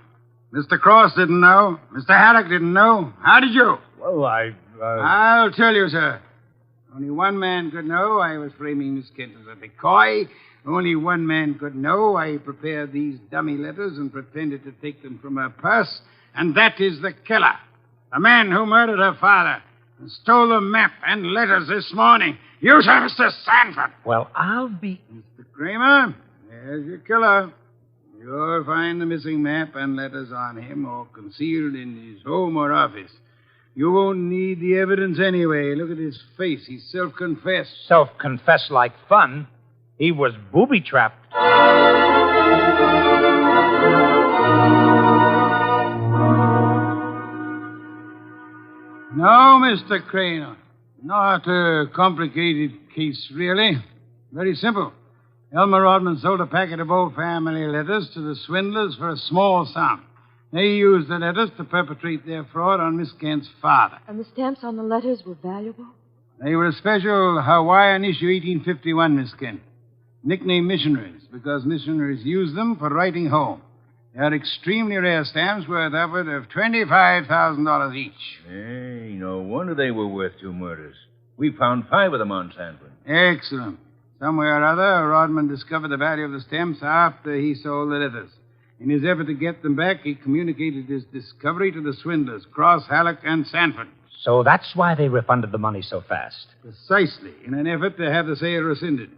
Mr. Cross didn't know. Mr. Halleck didn't know. How did you? Well, I'll tell you, sir. Only one man could know I was framing Miss Kent as a decoy. Only one man could know I prepared these dummy letters and pretended to take them from her purse. And that is the killer. The man who murdered her father and stole the map and letters this morning. You, sir, Mr. Sanford. Well, I'll be... Mr. Kramer, there's your killer. You'll find the missing map and letters on him or concealed in his home or office. You won't need the evidence anyway. Look at his face. He's self-confessed. Self-confessed like fun. He was booby-trapped. No, Mr. Crane. Not a complicated case, really. Very simple. Elmer Rodman sold a packet of old family letters to the swindlers for a small sum. They used the letters to perpetrate their fraud on Miss Kent's father. And the stamps on the letters were valuable? They were a special Hawaiian issue 1851, Miss Kent. Nicknamed missionaries, because missionaries used them for writing home. They are extremely rare stamps worth upward of $25,000 each. Hey, no wonder they were worth 2 murders. We found 5 of them on Sanford. Excellent. Somewhere or other, Rodman discovered the value of the stamps after he sold the letters. In his effort to get them back, he communicated his discovery to the swindlers, Cross, Halleck, and Sanford. So that's why they refunded the money so fast. Precisely, in an effort to have the sale rescinded.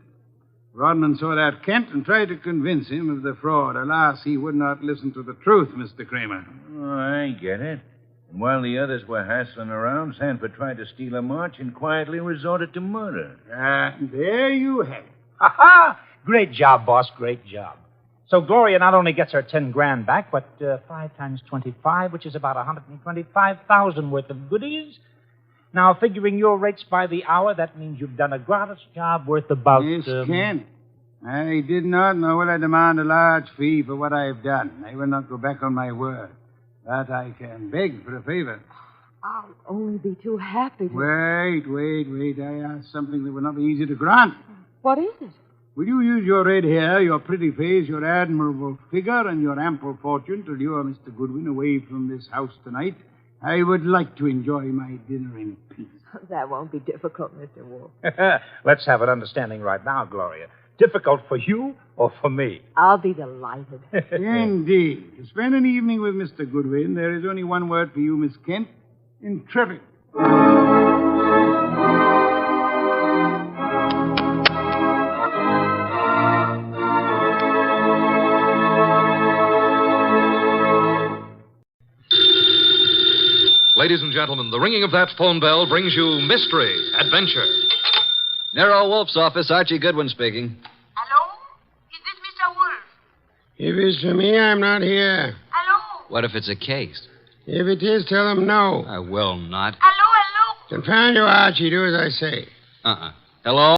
Rodman sought out Kent and tried to convince him of the fraud. Alas, he would not listen to the truth, Mr. Kramer. Oh, I get it. And while the others were hassling around, Sanford tried to steal a march and quietly resorted to murder. There you have it. Ha-ha! Great job, boss. Great job. So Gloria not only gets her 10 grand back, but 5 times 25, which is about 125,000 worth of goodies. Now, figuring your rates by the hour, that means you've done a gratis job worth about... Miss Kent, I did not know will I demand a large fee for what I've done. I will not go back on my word. But I can beg for a favor. I'll only be too happy to... Wait. I asked something that would not be easy to grant. What is it? Will you use your red hair, your pretty face, your admirable figure, and your ample fortune to lure Mr. Goodwin away from this house tonight? I would like to enjoy my dinner in peace. That won't be difficult, Mr. Wolfe. Let's have an understanding right now, Gloria. Difficult for you or for me? I'll be delighted. Indeed. To spend an evening with Mr. Goodwin, there is only one word for you, Miss Kent. Intrepid. Ladies and gentlemen, the ringing of that phone bell brings you mystery, adventure. Nero Wolfe's office, Archie Goodwin speaking. If it's for me, I'm not here. What if it's a case? If it is, tell them no. I will not. Confound you, Archie. Do as I say. Hello?